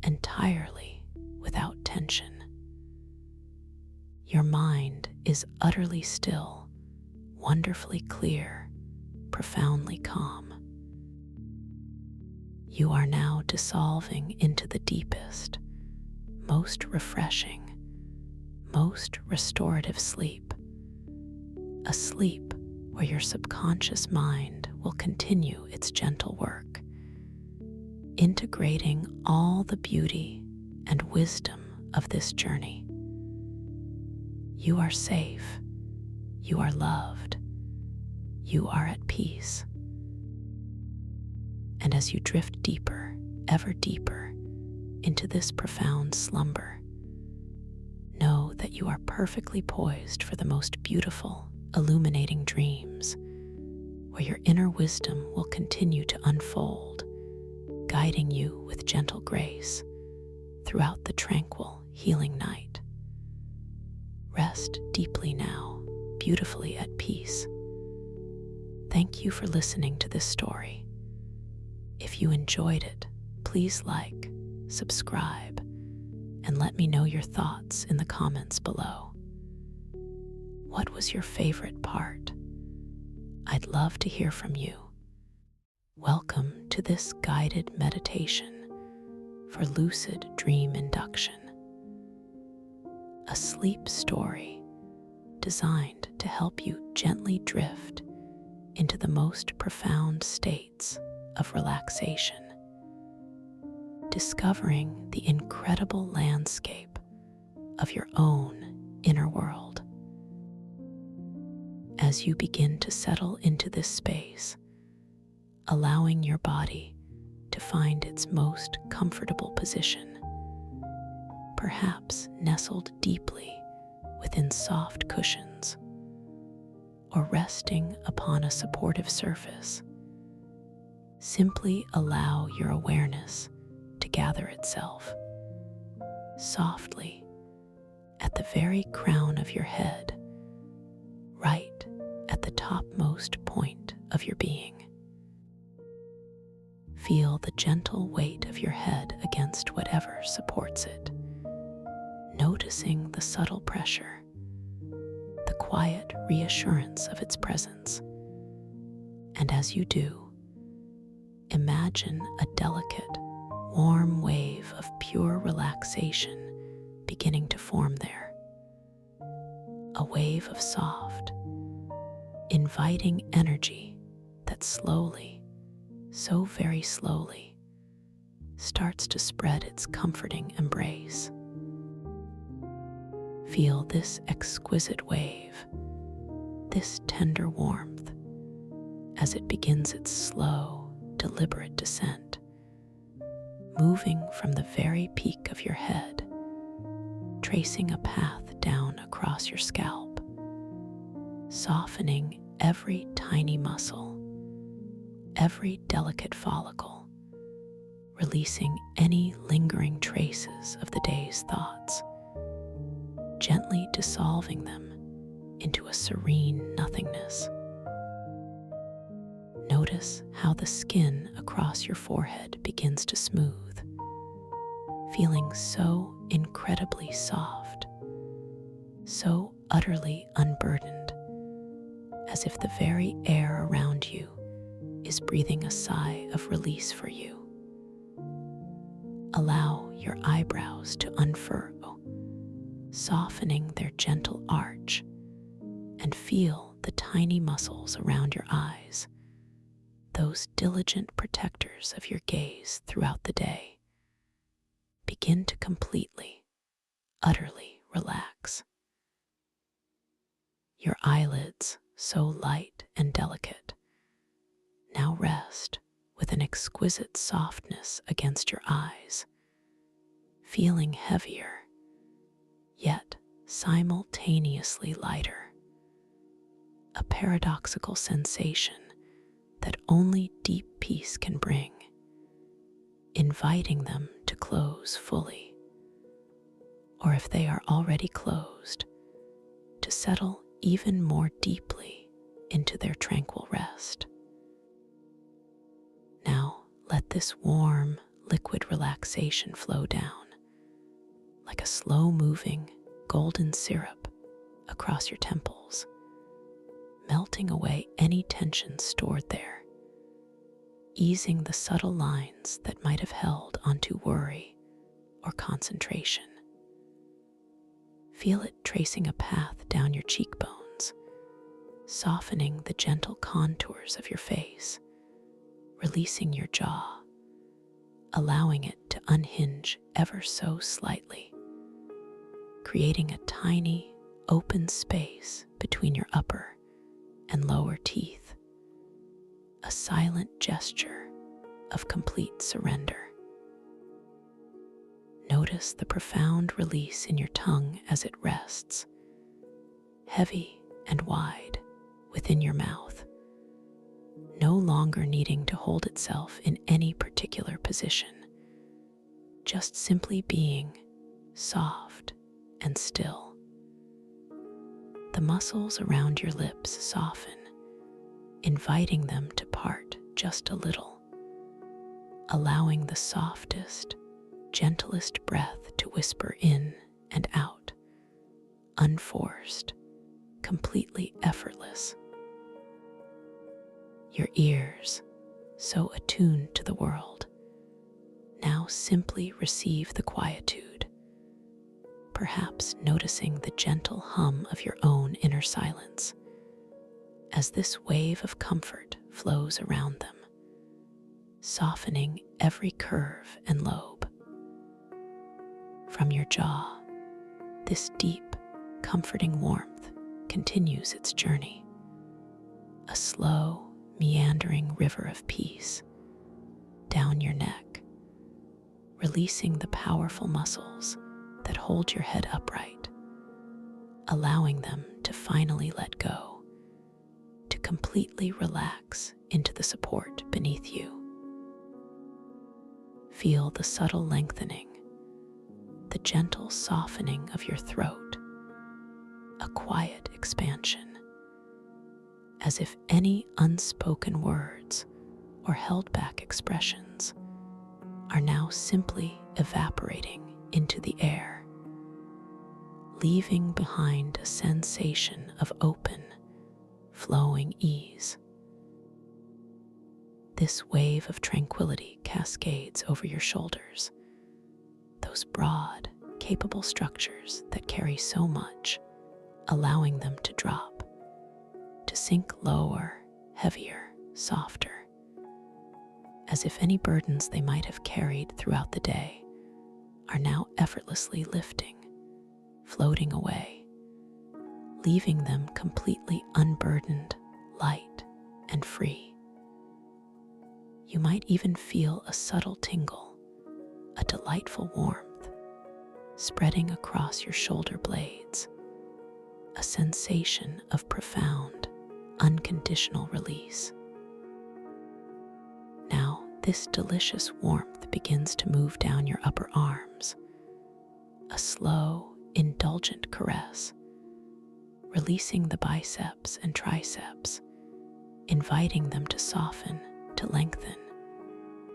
entirely without tension. Your mind is utterly still, wonderfully clear, profoundly calm. You are now dissolving into the deepest, most refreshing, most restorative sleep, a sleep where your subconscious mind will continue its gentle work, integrating all the beauty and wisdom of this journey. You are safe, you are loved, you are at peace. And as you drift deeper, ever deeper, into this profound slumber, know that you are perfectly poised for the most beautiful, illuminating dreams, where your inner wisdom will continue to unfold, guiding you with gentle grace throughout the tranquil, healing night. Rest deeply now, beautifully at peace. Thank you for listening to this story. If you enjoyed it, please like, subscribe, and let me know your thoughts in the comments below. What was your favorite part? I'd love to hear from you. Welcome to this guided meditation for lucid dream induction, a sleep story designed to help you gently drift into the most profound states of relaxation, discovering the incredible landscape of your own inner world. As you begin to settle into this space, allowing your body to find its most comfortable position, perhaps nestled deeply within soft cushions or resting upon a supportive surface, simply allow your awareness to gather itself softly at the very crown of your head, right at the topmost point of your being. Feel the gentle weight of your head against whatever supports it, noticing the subtle pressure, the quiet reassurance of its presence. And as you do, imagine a delicate, warm wave of pure relaxation beginning to form there. A wave of soft, inviting energy that slowly, so very slowly, starts to spread its comforting embrace. Feel this exquisite wave, this tender warmth, as it begins its slow, deliberate descent, moving from the very peak of your head, tracing a path down across your scalp, softening every tiny muscle, every delicate follicle, releasing any lingering traces of the day's thoughts, gently dissolving them into a serene nothingness. Notice how the skin across your forehead begins to smooth, feeling so incredibly soft, so utterly unburdened, as if the very air around you is breathing a sigh of release for you. Allow your eyebrows to unfurl, softening their gentle arch, and feel the tiny muscles around your eyes, those diligent protectors of your gaze throughout the day, begin to completely, utterly relax. Your eyelids, so light and delicate, now rest with an exquisite softness against your eyes, feeling heavier, yet simultaneously lighter. A paradoxical sensation that only deep peace can bring, inviting them to close fully, or if they are already closed, to settle even more deeply into their tranquil rest. Now let this warm, liquid relaxation flow down like a slow-moving golden syrup across your temples, melting away any tension stored there, easing the subtle lines that might have held onto worry or concentration. Feel it tracing a path down your cheekbones, softening the gentle contours of your face, releasing your jaw, allowing it to unhinge ever so slightly, creating a tiny, open space between your upper and lower teeth, a silent gesture of complete surrender. Notice the profound release in your tongue as it rests, heavy and wide within your mouth, no longer needing to hold itself in any particular position, just simply being soft and still. The muscles around your lips soften, inviting them to part just a little, allowing the softest, gentlest breath to whisper in and out, unforced, completely effortless. Your ears, so attuned to the world, now simply receive the quietude, perhaps noticing the gentle hum of your own inner silence as this wave of comfort flows around them, softening every curve and lobe. From your jaw, this deep, comforting warmth continues its journey, a slow, meandering river of peace down your neck, releasing the powerful muscles that hold your head upright, allowing them to finally let go, to completely relax into the support beneath you. Feel the subtle lengthening, the gentle softening of your throat, a quiet expansion, as if any unspoken words or held back expressions are now simply evaporating into the air, leaving behind a sensation of open, flowing ease. This wave of tranquility cascades over your shoulders, those broad, capable structures that carry so much, allowing them to drop, to sink lower, heavier, softer, as if any burdens they might have carried throughout the day are now effortlessly lifting, floating away, leaving them completely unburdened, light, and free. You might even feel a subtle tingle, a delightful warmth, spreading across your shoulder blades, a sensation of profound, unconditional release. Now, this delicious warmth begins to move down your upper arms, a slow, indulgent caress, releasing the biceps and triceps, inviting them to soften, to lengthen,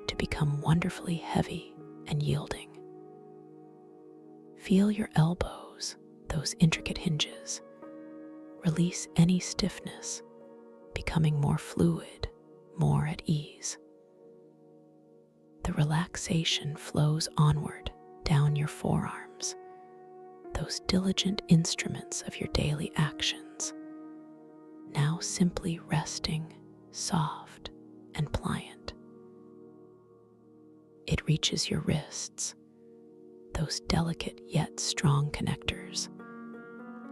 to become wonderfully heavy and yielding. Feel your elbows, those intricate hinges. Release any stiffness, becoming more fluid, more at ease. The relaxation flows onward down your forearms, those diligent instruments of your daily actions, now simply resting, soft and pliant. It reaches your wrists, those delicate yet strong connectors,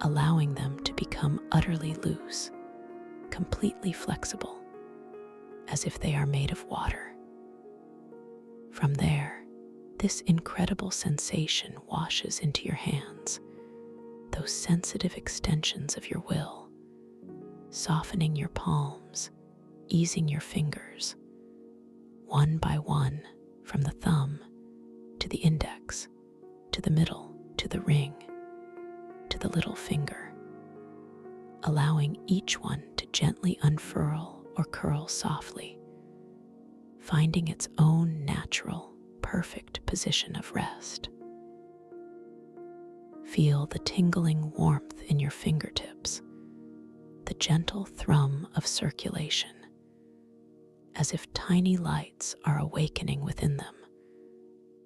allowing them to become utterly loose, completely flexible, as if they are made of water. From there, this incredible sensation washes into your hands, those sensitive extensions of your will, softening your palms, easing your fingers, one by one, from the thumb to the index, to the middle, to the ring, to the little finger, allowing each one to gently unfurl or curl softly, finding its own natural, perfect position of rest. Feel the tingling warmth in your fingertips, the gentle thrum of circulation, as if tiny lights are awakening within them,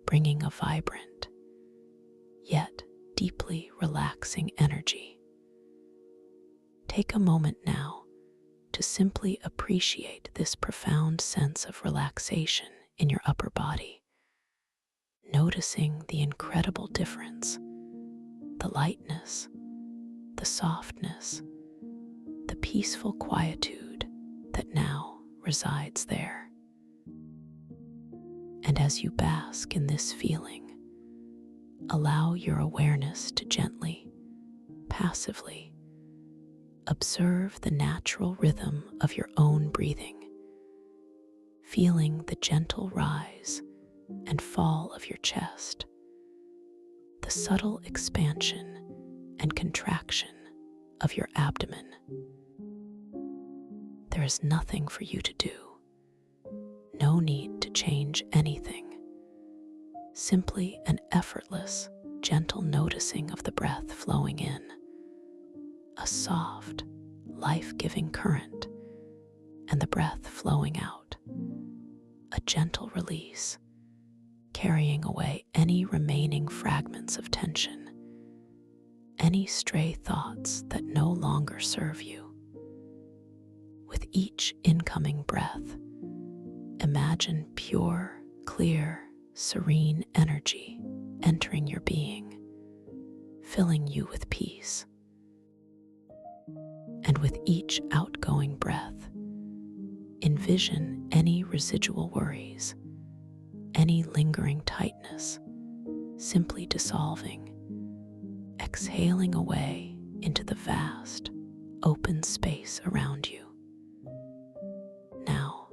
bringing a vibrant, yet deeply relaxing energy. Take a moment now to simply appreciate this profound sense of relaxation in your upper body, noticing the incredible difference, the lightness, the softness, the peaceful quietude that now resides there. And as you bask in this feeling, allow your awareness to gently, passively observe the natural rhythm of your own breathing, feeling the gentle rise and fall of your chest, the subtle expansion and contraction of your abdomen. There is nothing for you to do, no need to change anything, simply an effortless, gentle noticing of the breath flowing in, a soft, life-giving current, and the breath flowing out, a gentle release, carrying away any remaining fragments of tension, any stray thoughts that no longer serve you. With each incoming breath, imagine pure, clear, serene energy entering your being, filling you with peace. And with each outgoing breath, envision any residual worries, any lingering tightness, simply dissolving, exhaling away into the vast, open space around you. Now,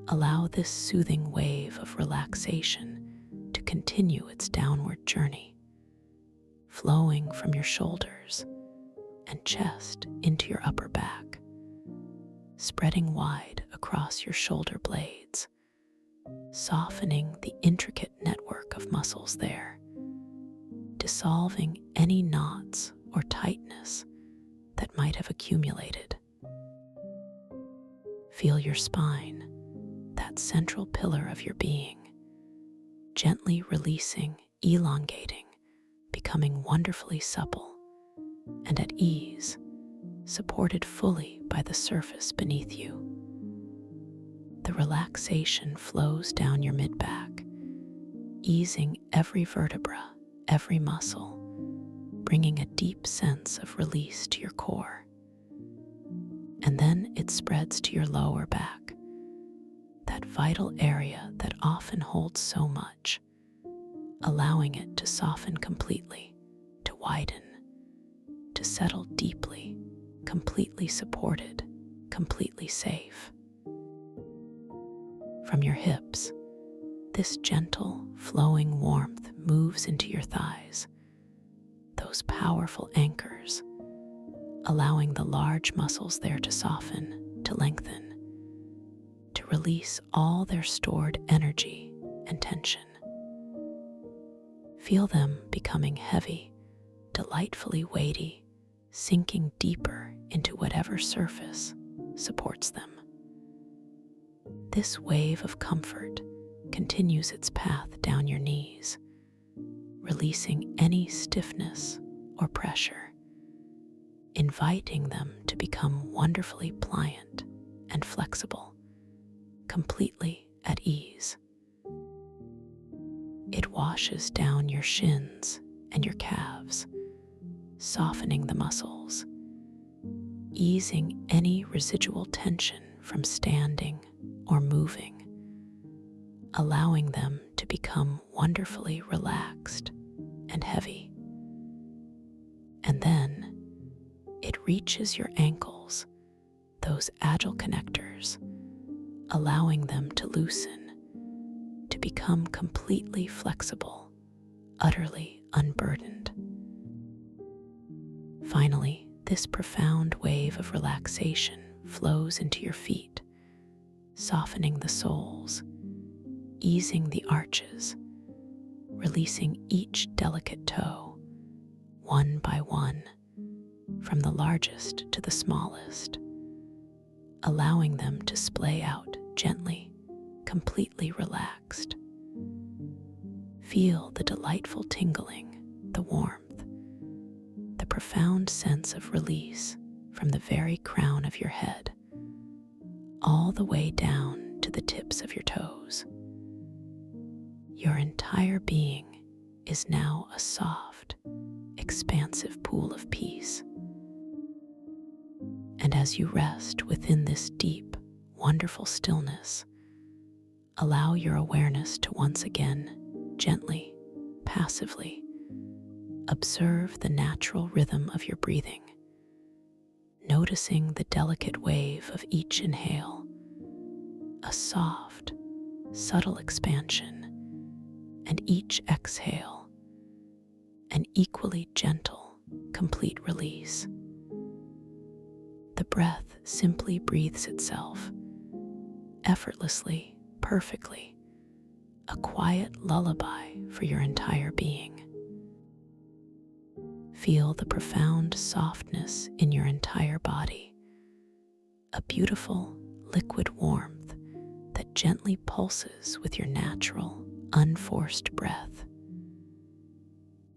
allow this soothing wave of relaxation to continue its downward journey, flowing from your shoulders and chest into your upper back, spreading wide across your shoulder blades, softening the intricate network of muscles there, dissolving any knots or tightness that might have accumulated. Feel your spine, that central pillar of your being, gently releasing, elongating, becoming wonderfully supple and at ease, supported fully by the surface beneath you. The relaxation flows down your mid-back, easing every vertebra, every muscle, bringing a deep sense of release to your core. And then it spreads to your lower back, that vital area that often holds so much, allowing it to soften completely, to widen, to settle deeply, completely supported, completely safe. From your hips, this gentle, flowing warmth moves into your thighs, those powerful anchors, allowing the large muscles there to soften, to lengthen, to release all their stored energy and tension. Feel them becoming heavy, delightfully weighty, sinking deeper into whatever surface supports them. This wave of comfort continues its path down your knees, releasing any stiffness or pressure, inviting them to become wonderfully pliant and flexible, completely at ease. It washes down your shins and your calves, softening the muscles, easing any residual tension from standing or moving, allowing them to become wonderfully relaxed and heavy. And then it reaches your ankles, those agile connectors, allowing them to loosen, to become completely flexible, utterly unburdened. Finally, this profound wave of relaxation flows into your feet, softening the soles, easing the arches, releasing each delicate toe, one by one, from the largest to the smallest, allowing them to splay out gently, completely relaxed. Feel the delightful tingling, the warmth, the profound sense of release from the very crown of your head, all the way down to the tips of your toes. Your entire being is now a soft, expansive pool of peace. And as you rest within this deep, wonderful stillness, allow your awareness to once again, gently, passively, observe the natural rhythm of your breathing, noticing the delicate wave of each inhale, a soft, subtle expansion, and each exhale, an equally gentle, complete release. The breath simply breathes itself, effortlessly, perfectly, a quiet lullaby for your entire being. Feel the profound softness in your entire body, a beautiful liquid warmth that gently pulses with your natural, unforced breath.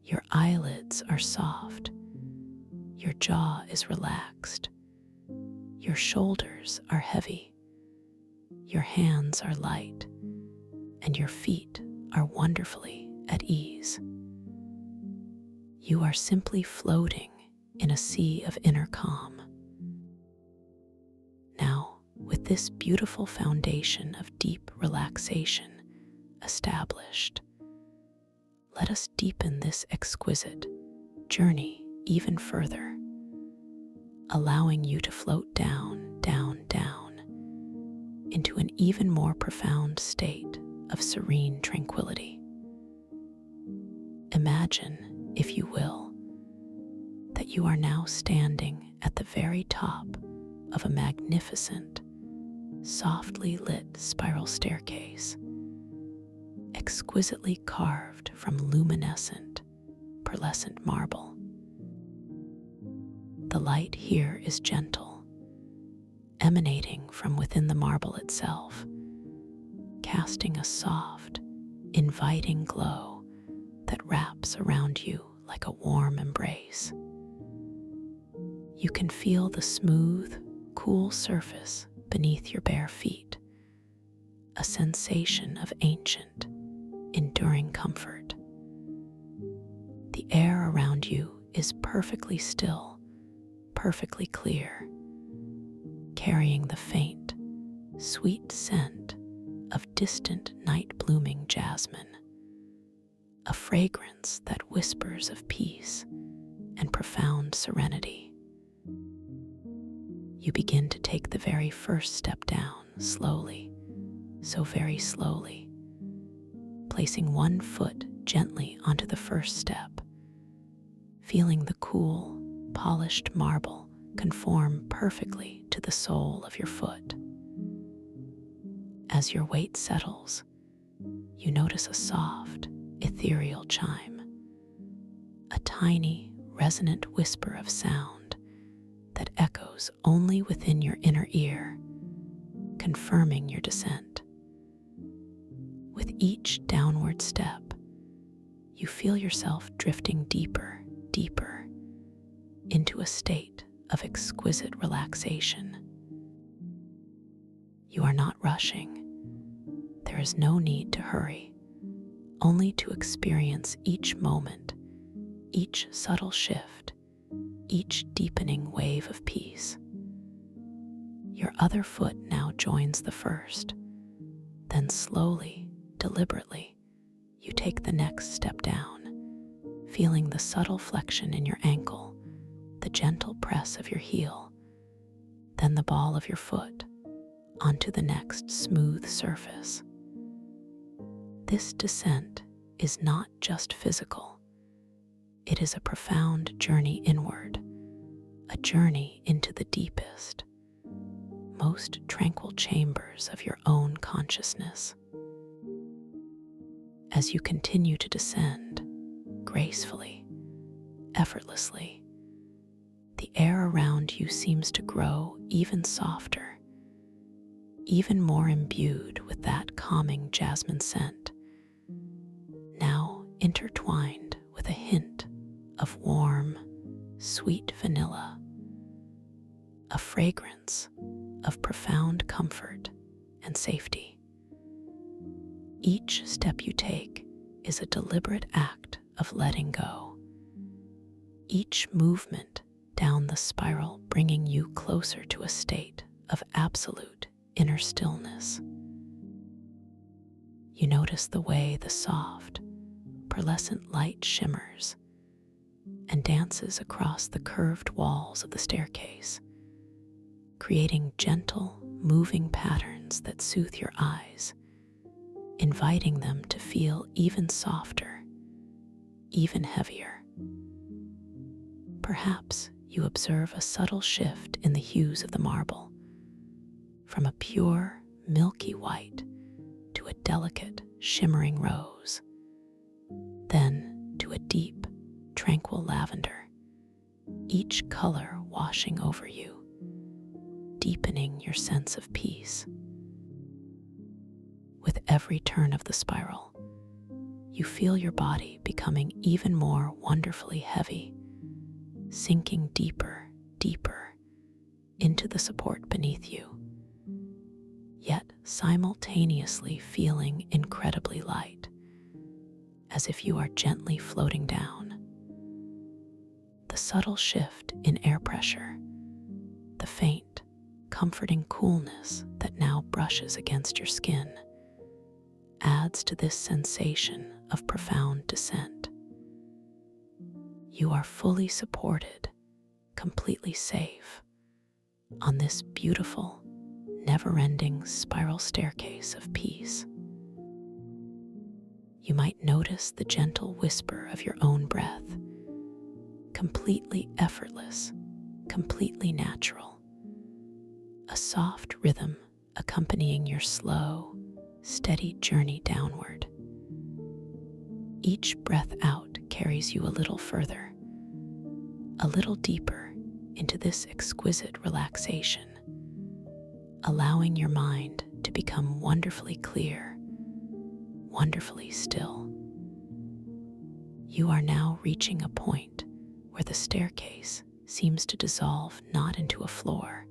Your eyelids are soft, your jaw is relaxed, your shoulders are heavy, your hands are light, and your feet are wonderfully at ease. You are simply floating in a sea of inner calm. Now, with this beautiful foundation of deep relaxation established, let us deepen this exquisite journey even further, allowing you to float down, down, down into an even more profound state of serene tranquility. Imagine, if you will, that you are now standing at the very top of a magnificent, softly lit spiral staircase, exquisitely carved from luminescent, pearlescent marble. The light here is gentle, emanating from within the marble itself, casting a soft, inviting glow that wraps around you like a warm embrace. You can feel the smooth, cool surface beneath your bare feet, a sensation of ancient, enduring comfort. The air around you is perfectly still, perfectly clear, carrying the faint, sweet scent of distant night-blooming jasmine, a fragrance that whispers of peace and profound serenity. You begin to take the very first step down, slowly, so very slowly, placing one foot gently onto the first step, feeling the cool, polished marble conform perfectly to the sole of your foot. As your weight settles, you notice a soft, ethereal chime, a tiny, resonant whisper of sound that echoes only within your inner ear, confirming your descent. With each downward step, you feel yourself drifting deeper, deeper into a state of exquisite relaxation. You are not rushing. There is no need to hurry, only to experience each moment, each subtle shift, each deepening wave of peace. Your other foot now joins the first, then slowly, deliberately, you take the next step down, feeling the subtle flexion in your ankle, the gentle press of your heel, then the ball of your foot onto the next smooth surface. This descent is not just physical. It is a profound journey inward, a journey into the deepest, most tranquil chambers of your own consciousness. As you continue to descend, gracefully, effortlessly, the air around you seems to grow even softer, even more imbued with that calming jasmine scent, now intertwined with a hint of warm, sweet vanilla, a fragrance of profound comfort and safety. Each step you take is a deliberate act of letting go. Each movement down the spiral bringing you closer to a state of absolute inner stillness. You notice the way the soft, pearlescent light shimmers and dances across the curved walls of the staircase, creating gentle, moving patterns that soothe your eyes, inviting them to feel even softer, even heavier. Perhaps you observe a subtle shift in the hues of the marble, from a pure, milky white to a delicate, shimmering rose, then to a deep, tranquil lavender, each color washing over you, deepening your sense of peace. With every turn of the spiral, you feel your body becoming even more wonderfully heavy, sinking deeper, deeper into the support beneath you, yet simultaneously feeling incredibly light, as if you are gently floating down. The subtle shift in air pressure, the faint, comforting coolness that now brushes against your skin, adds to this sensation of profound descent. You are fully supported, completely safe, on this beautiful, never-ending spiral staircase of peace. You might notice the gentle whisper of your own breath, completely effortless, completely natural, a soft rhythm accompanying your slow, steady journey downward. Each breath out carries you a little further, a little deeper into this exquisite relaxation, allowing your mind to become wonderfully clear, wonderfully still. You are now reaching a point where the staircase seems to dissolve not into a floor,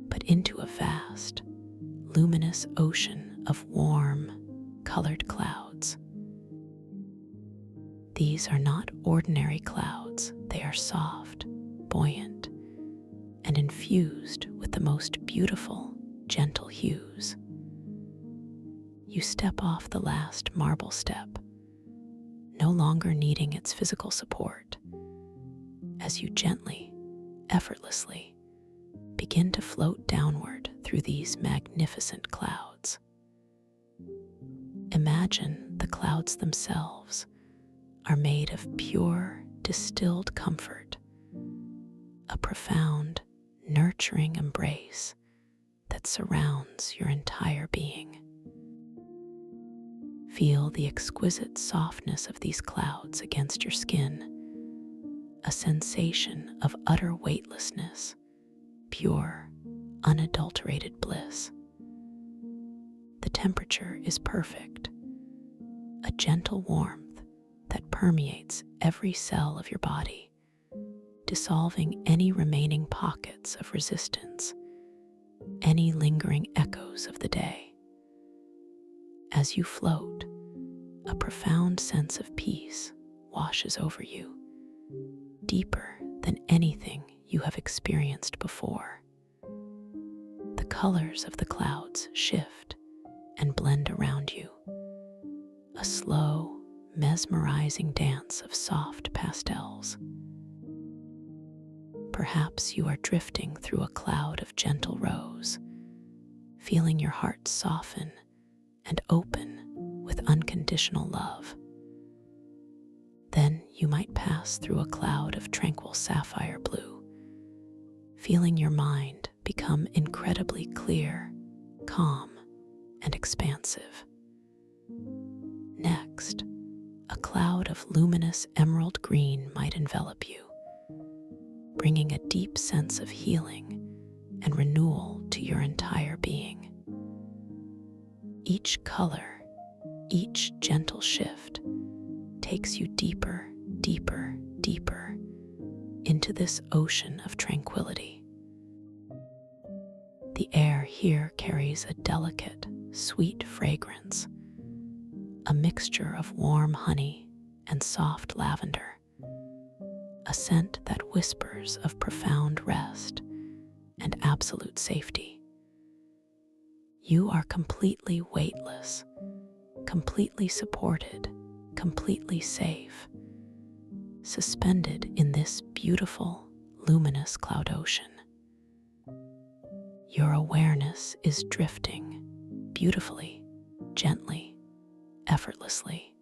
but into a vast, luminous ocean of warm, colored clouds. These are not ordinary clouds. They are soft, buoyant, and infused with the most beautiful, gentle hues. You step off the last marble step, no longer needing its physical support, as you gently, effortlessly begin to float downward through these magnificent clouds. Imagine the clouds themselves are made of pure, distilled comfort, a profound, nurturing embrace that surrounds your entire being. Feel the exquisite softness of these clouds against your skin, a sensation of utter weightlessness, pure, unadulterated bliss. The temperature is perfect, a gentle warmth that permeates every cell of your body, dissolving any remaining pockets of resistance, any lingering echoes of the day. As you float, a profound sense of peace washes over you, deeper than anything you have experienced before. The colors of the clouds shift and blend around you, a slow, mesmerizing dance of soft pastels. Perhaps you are drifting through a cloud of gentle rose, feeling your heart soften and open with unconditional love. Then you might pass through a cloud of tranquil sapphire blue, feeling your mind become incredibly clear, calm, and expansive. Next, a cloud of luminous emerald green might envelop you, bringing a deep sense of healing and renewal to your entire being. Each color, each gentle shift takes you deeper, deeper, deeper into this ocean of tranquility. air here carries a delicate, sweet fragrance, a mixture of warm honey and soft lavender, a scent that whispers of profound rest and absolute safety. You are completely weightless, completely supported, completely safe, suspended in this beautiful, luminous cloud ocean. Your awareness is drifting beautifully, gently, effortlessly.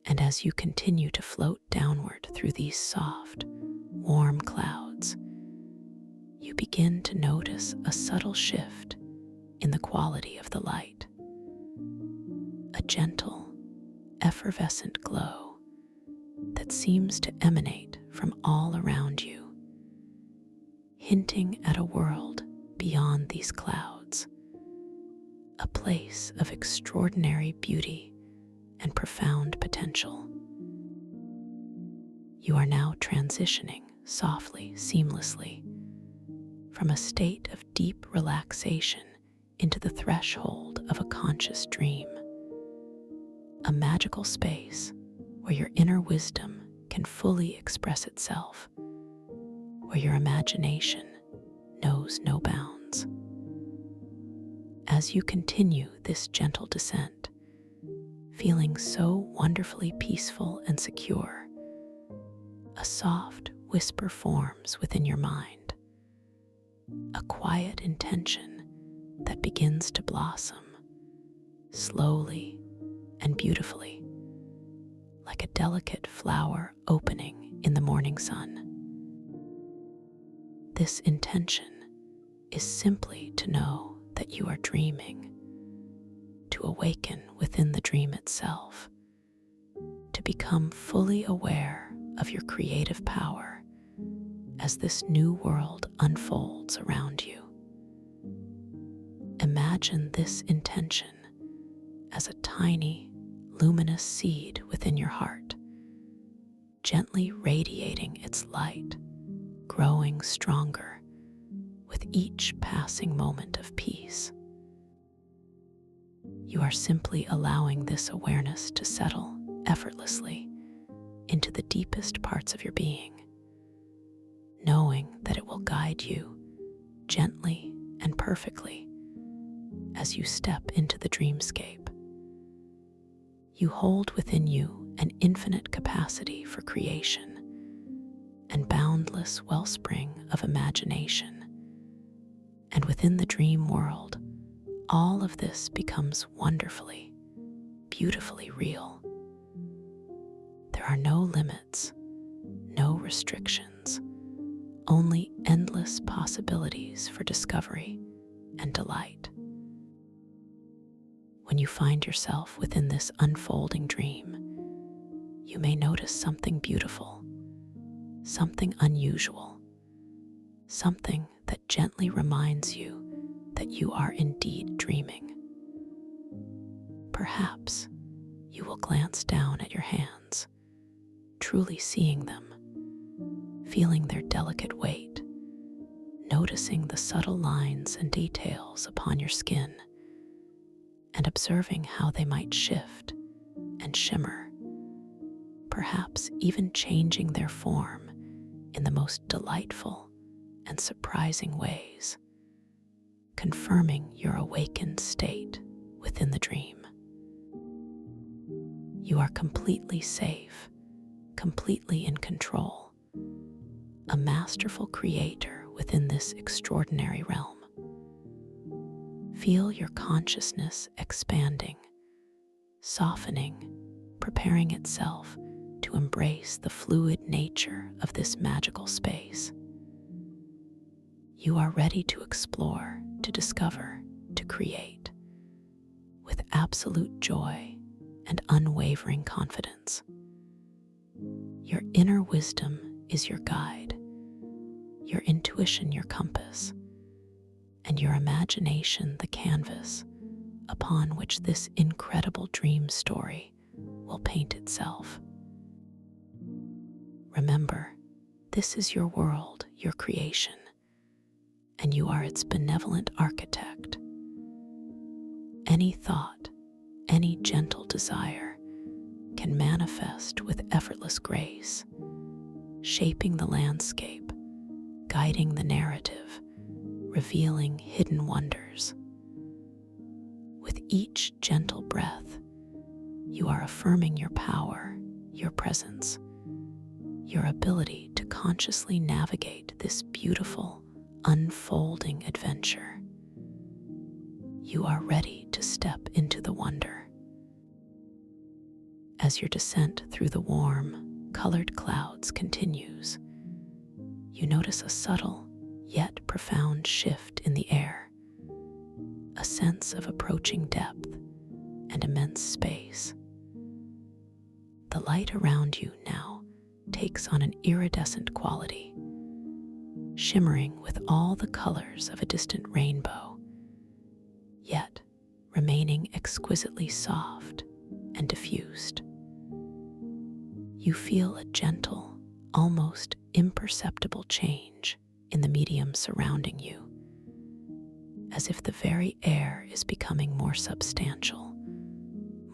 And as you continue to float downward through these soft, warm clouds, you begin to notice a subtle shift in the quality of the light. A gentle, effervescent glow that seems to emanate from all around you, hinting at a world beyond these clouds, a place of extraordinary beauty and profound potential. You are now transitioning softly, seamlessly, from a state of deep relaxation into the threshold of a conscious dream, a magical space where your inner wisdom can fully express itself, where your imagination knows no bounds. As you continue this gentle descent, feeling so wonderfully peaceful and secure, a soft whisper forms within your mind, a quiet intention that begins to blossom slowly and beautifully, like a delicate flower opening in the morning sun. This intention is simply to know that you are dreaming, to awaken within the dream itself, to become fully aware of your creative power as this new world unfolds around you. Imagine this intention as a tiny, luminous seed within your heart, gently radiating its light, growing stronger with each passing moment of peace. You are simply allowing this awareness to settle effortlessly into the deepest parts of your being, knowing that it will guide you gently and perfectly as you step into the dreamscape. You hold within you an infinite capacity for creation and boundless wellspring of imagination. And within the dream world, all of this becomes wonderfully, beautifully real. There are no limits, no restrictions, only endless possibilities for discovery and delight. When you find yourself within this unfolding dream, you may notice something beautiful, something unusual, something that gently reminds you that you are indeed dreaming. Perhaps you will glance down at your hands, truly seeing them, feeling their delicate weight, noticing the subtle lines and details upon your skin, and observing how they might shift and shimmer, perhaps even changing their form in the most delightful and surprising ways, confirming your awakened state within the dream. You are completely safe, completely in control, a masterful creator within this extraordinary realm. Feel your consciousness expanding, softening, preparing itself to embrace the fluid nature of this magical space. You are ready to explore, to discover, to create, with absolute joy and unwavering confidence. Your inner wisdom is your guide, your intuition your compass, and your imagination the canvas upon which this incredible dream story will paint itself. Remember, this is your world, your creation, and you are its benevolent architect. Any thought, any gentle desire can manifest with effortless grace, shaping the landscape, guiding the narrative, revealing hidden wonders. With each gentle breath, you are affirming your power, your presence, your ability to consciously navigate this beautiful, unfolding adventure. You are ready to step into the wonder. As your descent through the warm, colored clouds continues, you notice a subtle yet profound shift in the air, a sense of approaching depth and immense space. The light around you now takes on an iridescent quality, shimmering with all the colors of a distant rainbow, yet remaining exquisitely soft and diffused. You feel a gentle, almost imperceptible change in the medium surrounding you, as if the very air is becoming more substantial,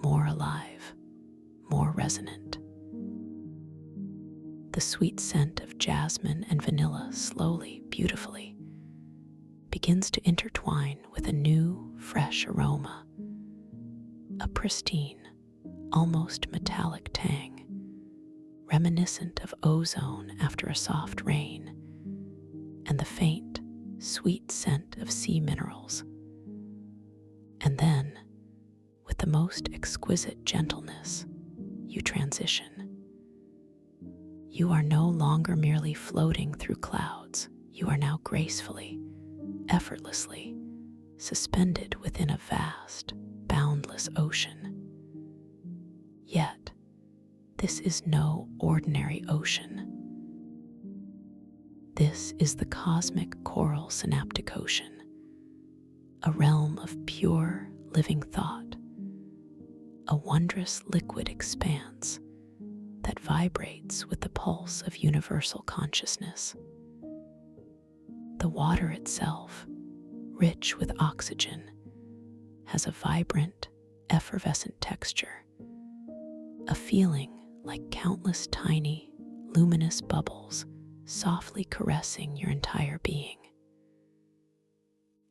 more alive, more resonant. The sweet scent of jasmine and vanilla slowly, beautifully, begins to intertwine with a new, fresh aroma, a pristine, almost metallic tang, reminiscent of ozone after a soft rain, and the faint, sweet scent of sea minerals. And then, with the most exquisite gentleness, you transition. You are no longer merely floating through clouds. You are now gracefully, effortlessly suspended within a vast, boundless ocean. Yet, this is no ordinary ocean. This is the cosmic coral synaptic ocean, a realm of pure, living thought, a wondrous liquid expanse that vibrates with the pulse of universal consciousness. The water itself, rich with oxygen, has a vibrant, effervescent texture, a feeling like countless tiny, luminous bubbles softly caressing your entire being.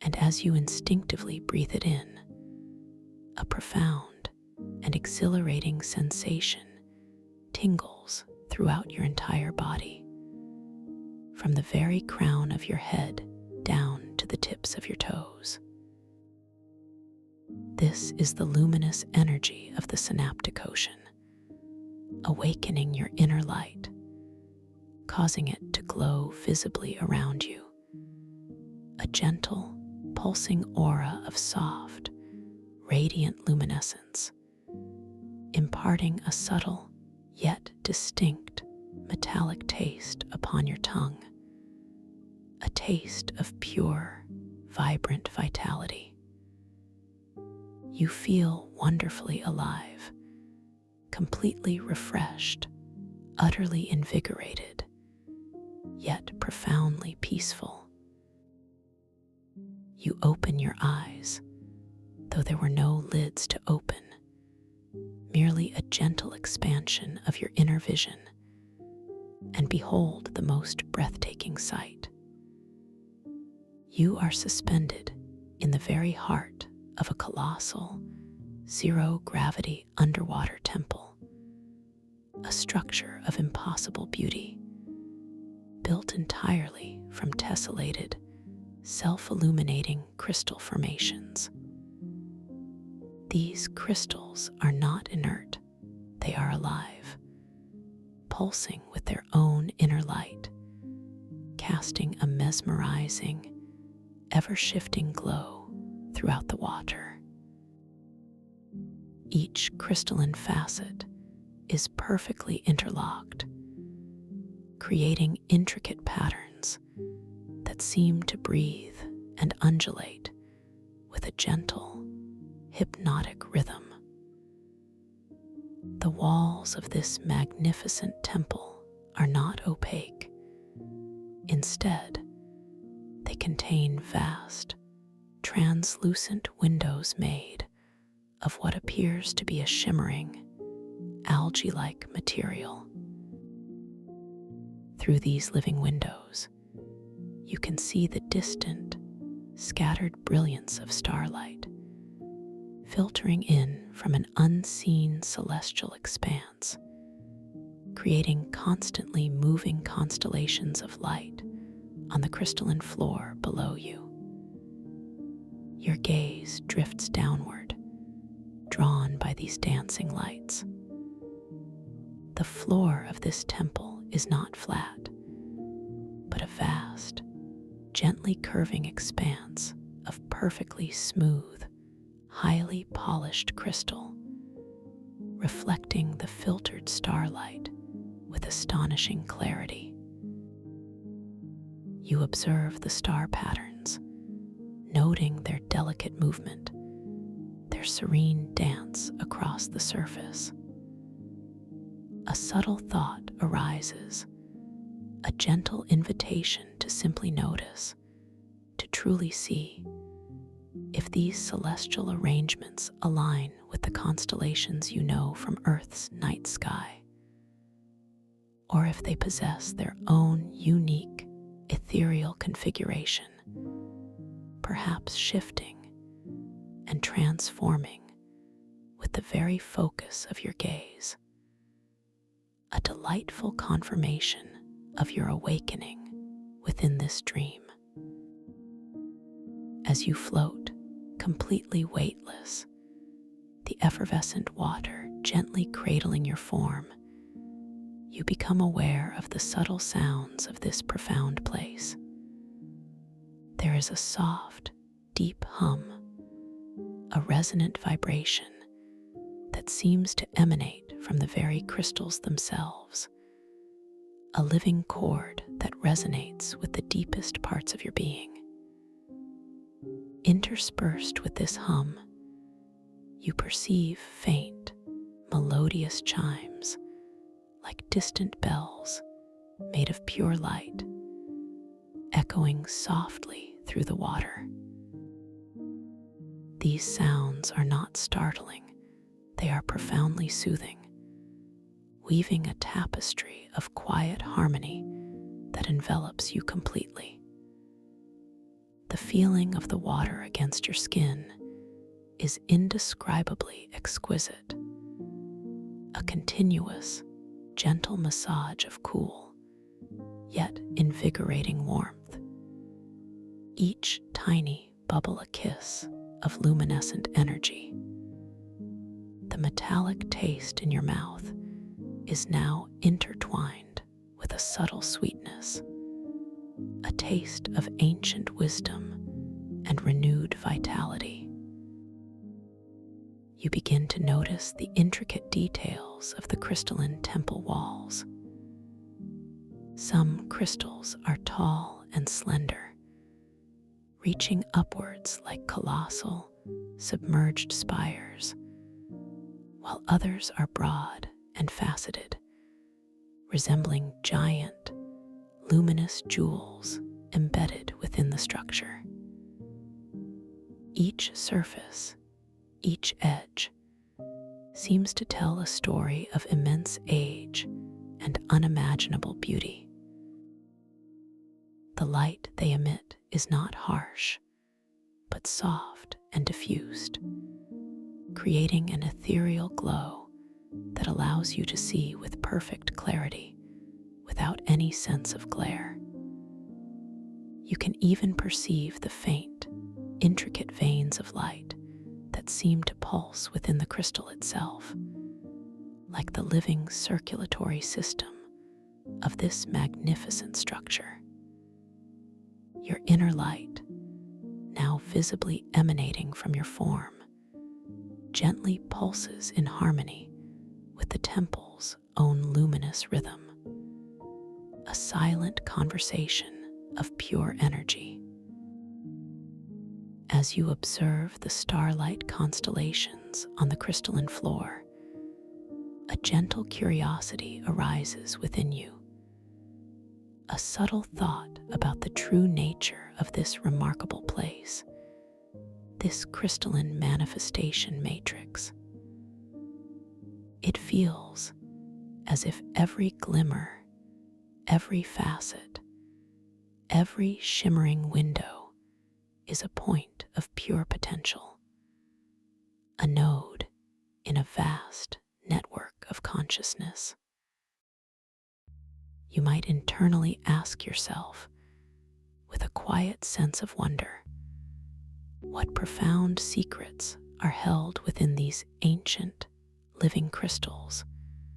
And as you instinctively breathe it in, a profound and exhilarating sensation tingles throughout your entire body, from the very crown of your head down to the tips of your toes. This is the luminous energy of the synaptic ocean, awakening your inner light, causing it to glow visibly around you. A gentle, pulsing aura of soft, radiant luminescence, imparting a subtle yet distinct metallic taste upon your tongue, a taste of pure, vibrant vitality. You feel wonderfully alive, completely refreshed, utterly invigorated, yet profoundly peaceful. You open your eyes, though there were no lids to open, merely a gentle expansion of your inner vision, and behold the most breathtaking sight. You are suspended in the very heart of a colossal, zero-gravity underwater temple, a structure of impossible beauty, built entirely from tessellated, self-illuminating crystal formations. These crystals are not inert, they are alive, pulsing with their own inner light, casting a mesmerizing, ever-shifting glow throughout the water. Each crystalline facet is perfectly interlocked, creating intricate patterns that seem to breathe and undulate with a gentle, hypnotic rhythm. The walls of this magnificent temple are not opaque. Instead, they contain vast, translucent windows made of what appears to be a shimmering, algae-like material. Through these living windows, you can see the distant, scattered brilliance of starlight, filtering in from an unseen celestial expanse, creating constantly moving constellations of light on the crystalline floor below you. Your gaze drifts downward, drawn by these dancing lights. The floor of this temple is not flat, but a vast, gently curving expanse of perfectly smooth, highly polished crystal, reflecting the filtered starlight with astonishing clarity. You observe the star patterns, noting their delicate movement, their serene dance across the surface. A subtle thought arises, a gentle invitation to simply notice, to truly see if these celestial arrangements align with the constellations you know from Earth's night sky, or if they possess their own unique, ethereal configuration, perhaps shifting and transforming with the very focus of your gaze. A delightful confirmation of your awakening within this dream. As you float, completely weightless, the effervescent water gently cradling your form, you become aware of the subtle sounds of this profound place. There is a soft, deep hum, a resonant vibration that seems to emanate from the very crystals themselves, a living chord that resonates with the deepest parts of your being. Interspersed with this hum, you perceive faint, melodious chimes, like distant bells made of pure light, echoing softly through the water. These sounds are not startling, they are profoundly soothing, weaving a tapestry of quiet harmony that envelops you completely. The feeling of the water against your skin is indescribably exquisite, a continuous, gentle massage of cool, yet invigorating warmth. Each tiny bubble a kiss of luminescent energy. The metallic taste in your mouth is now intertwined with a subtle sweetness, a taste of ancient wisdom and renewed vitality. You begin to notice the intricate details of the crystalline temple walls. Some crystals are tall and slender, reaching upwards like colossal, submerged spires, while others are broad and faceted, resembling giant, luminous jewels embedded within the structure. Each surface, each edge, seems to tell a story of immense age and unimaginable beauty. The light they emit is not harsh, but soft and diffused, creating an ethereal glow that allows you to see with perfect clarity without any sense of glare. You can even perceive the faint, intricate veins of light that seem to pulse within the crystal itself, like the living circulatory system of this magnificent structure. Your inner light, now visibly emanating from your form, gently pulses in harmony with the temple's own luminous rhythm, a silent conversation of pure energy. As you observe the starlight constellations on the crystalline floor, a gentle curiosity arises within you, a subtle thought about the true nature of this remarkable place, this crystalline manifestation matrix. It feels as if every glimmer, every facet, every shimmering window is a point of pure potential, a node in a vast network of consciousness. You might internally ask yourself, with a quiet sense of wonder, what profound secrets are held within these ancient, living crystals?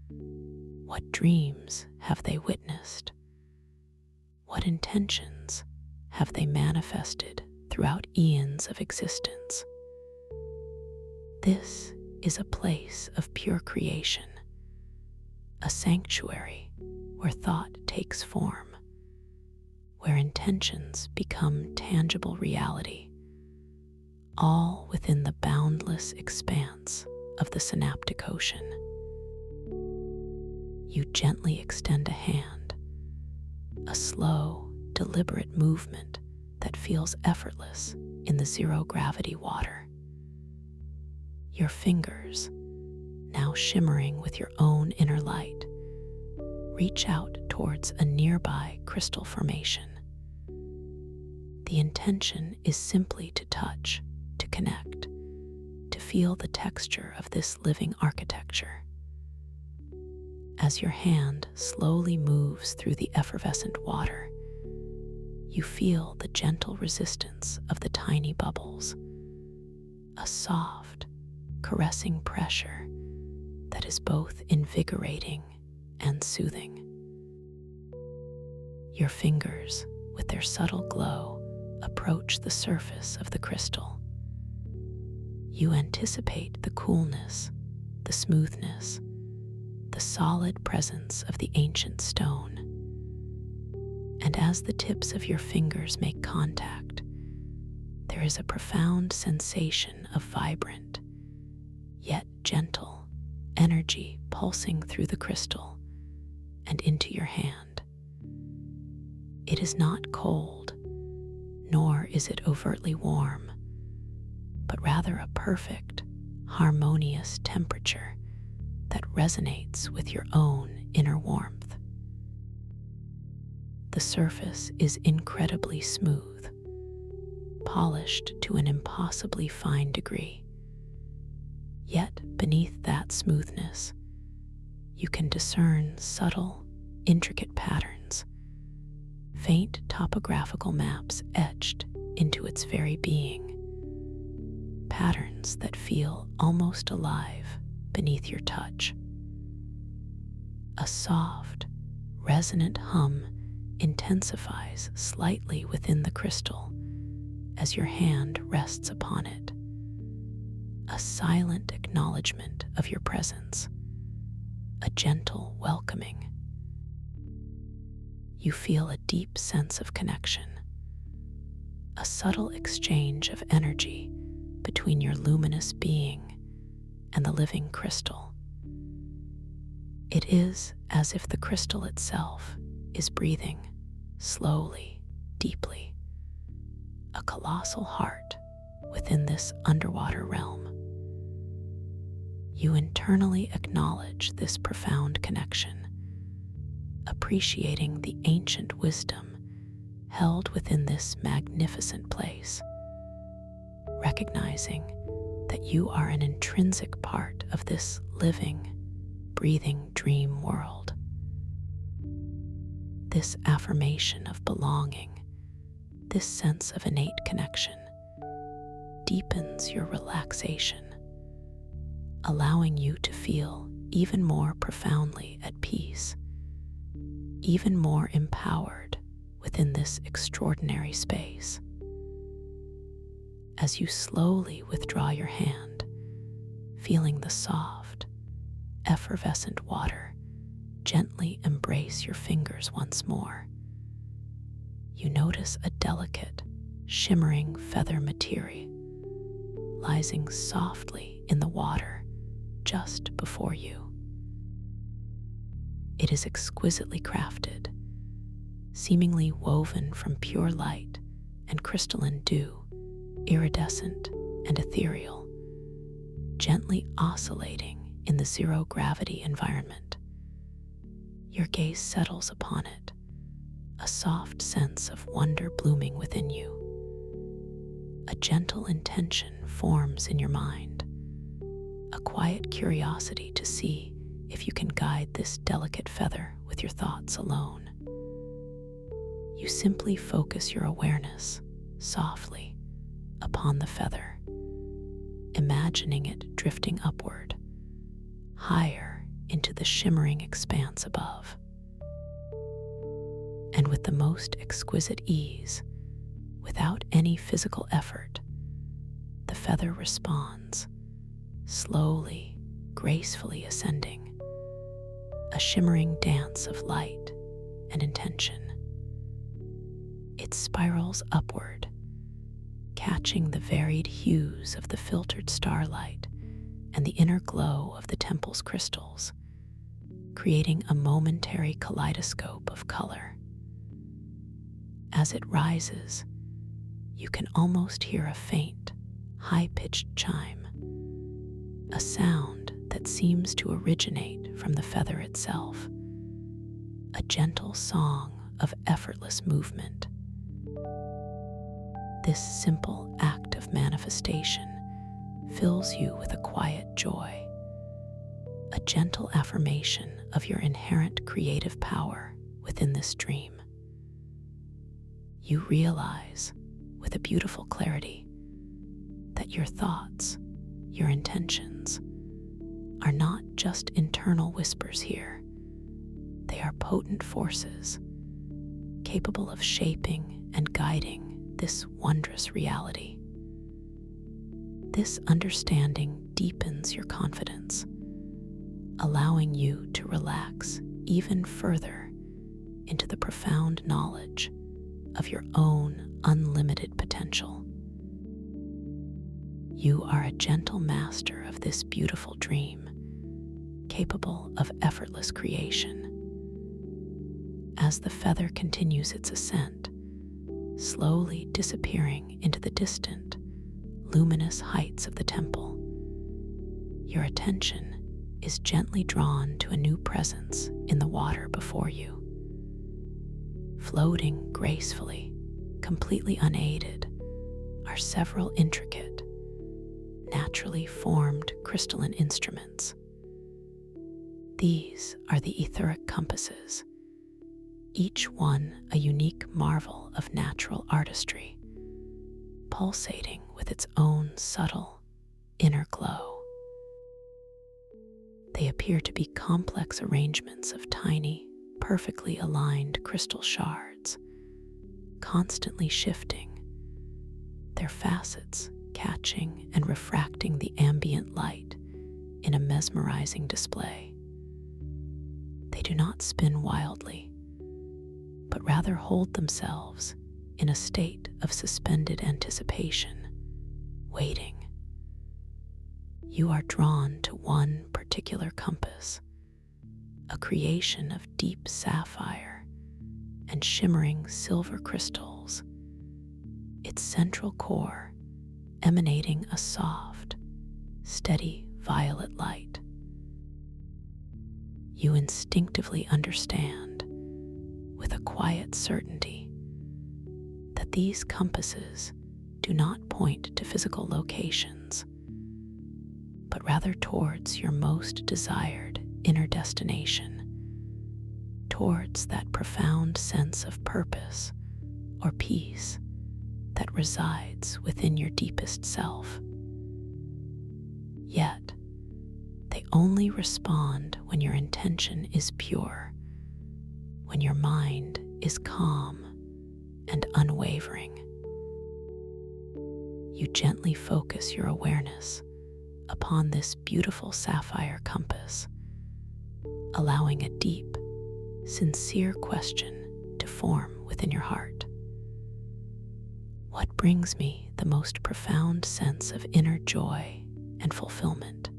What dreams have they witnessed? What intentions have they manifested throughout eons of existence? This is a place of pure creation, a sanctuary where thought takes form, where intentions become tangible reality, all within the boundless expanse of the synaptic ocean. You gently extend a hand, a slow, deliberate movement that feels effortless in the zero-gravity water. Your fingers, now shimmering with your own inner light, reach out towards a nearby crystal formation. The intention is simply to touch, to connect, to feel the texture of this living architecture. As your hand slowly moves through the effervescent water, you feel the gentle resistance of the tiny bubbles, a soft, caressing pressure that is both invigorating and soothing. Your fingers, with their subtle glow, approach the surface of the crystal. You anticipate the coolness, the smoothness, the solid presence of the ancient stone. And as the tips of your fingers make contact, there is a profound sensation of vibrant, yet gentle, energy pulsing through the crystal and into your hand. It is not cold, nor is it overtly warm, but rather a perfect, harmonious temperature that resonates with your own inner warmth. The surface is incredibly smooth, polished to an impossibly fine degree. Yet beneath that smoothness, you can discern subtle, intricate patterns, faint topographical maps etched into its very being, patterns that feel almost alive beneath your touch. A soft, resonant hum intensifies slightly within the crystal as your hand rests upon it, a silent acknowledgement of your presence, a gentle welcoming. You feel a deep sense of connection, a subtle exchange of energy between your luminous being and the living crystal. It is as if the crystal itself is breathing slowly, deeply, a colossal heart within this underwater realm. You internally acknowledge this profound connection, appreciating the ancient wisdom held within this magnificent place, recognizing that you are an intrinsic part of this living, breathing dream world. This affirmation of belonging, this sense of innate connection, deepens your relaxation, allowing you to feel even more profoundly at peace, even more empowered within this extraordinary space. As you slowly withdraw your hand, feeling the soft, effervescent water gently embrace your fingers once more, you notice a delicate, shimmering feather material rising softly in the water just before you. It is exquisitely crafted, seemingly woven from pure light and crystalline dew, iridescent and ethereal, gently oscillating in the zero-gravity environment. Your gaze settles upon it, a soft sense of wonder blooming within you. A gentle intention forms in your mind, a quiet curiosity to see if you can guide this delicate feather with your thoughts alone. You simply focus your awareness softly upon the feather, imagining it drifting upward, higher into the shimmering expanse above. And with the most exquisite ease, without any physical effort, the feather responds, slowly, gracefully ascending, a shimmering dance of light and intention. It spirals upward, catching the varied hues of the filtered starlight and the inner glow of the temple's crystals, creating a momentary kaleidoscope of color. As it rises, you can almost hear a faint, high-pitched chime, a sound that seems to originate from the feather itself, a gentle song of effortless movement. This simple act of manifestation fills you with a quiet joy, a gentle affirmation of your inherent creative power within this dream. You realize, with a beautiful clarity, that your thoughts, your intentions, are not just internal whispers here. They are potent forces, capable of shaping and guiding this wondrous reality. This understanding deepens your confidence, allowing you to relax even further into the profound knowledge of your own unlimited potential. You are a gentle master of this beautiful dream, capable of effortless creation. As the feather continues its ascent, slowly disappearing into the distant, luminous heights of the temple, your attention is gently drawn to a new presence in the water before you. Floating gracefully, completely unaided, are several intricate, naturally formed crystalline instruments. These are the etheric compasses, each one a unique marvel of natural artistry, pulsating with its own subtle inner glow. They appear to be complex arrangements of tiny, perfectly aligned crystal shards, constantly shifting, their facets catching and refracting the ambient light in a mesmerizing display. They do not spin wildly, but rather hold themselves in a state of suspended anticipation, waiting. You are drawn to one particular compass, a creation of deep sapphire and shimmering silver crystals, its central core emanating a soft, steady violet light. You instinctively understand, with a quiet certainty, that these compasses do not point to physical locations, but rather towards your most desired inner destination, towards that profound sense of purpose or peace that resides within your deepest self. Yet, they only respond when your intention is pure, when your mind is calm and unwavering. You gently focus your awareness upon this beautiful sapphire compass, allowing a deep, sincere question to form within your heart. What brings me the most profound sense of inner joy and fulfillment?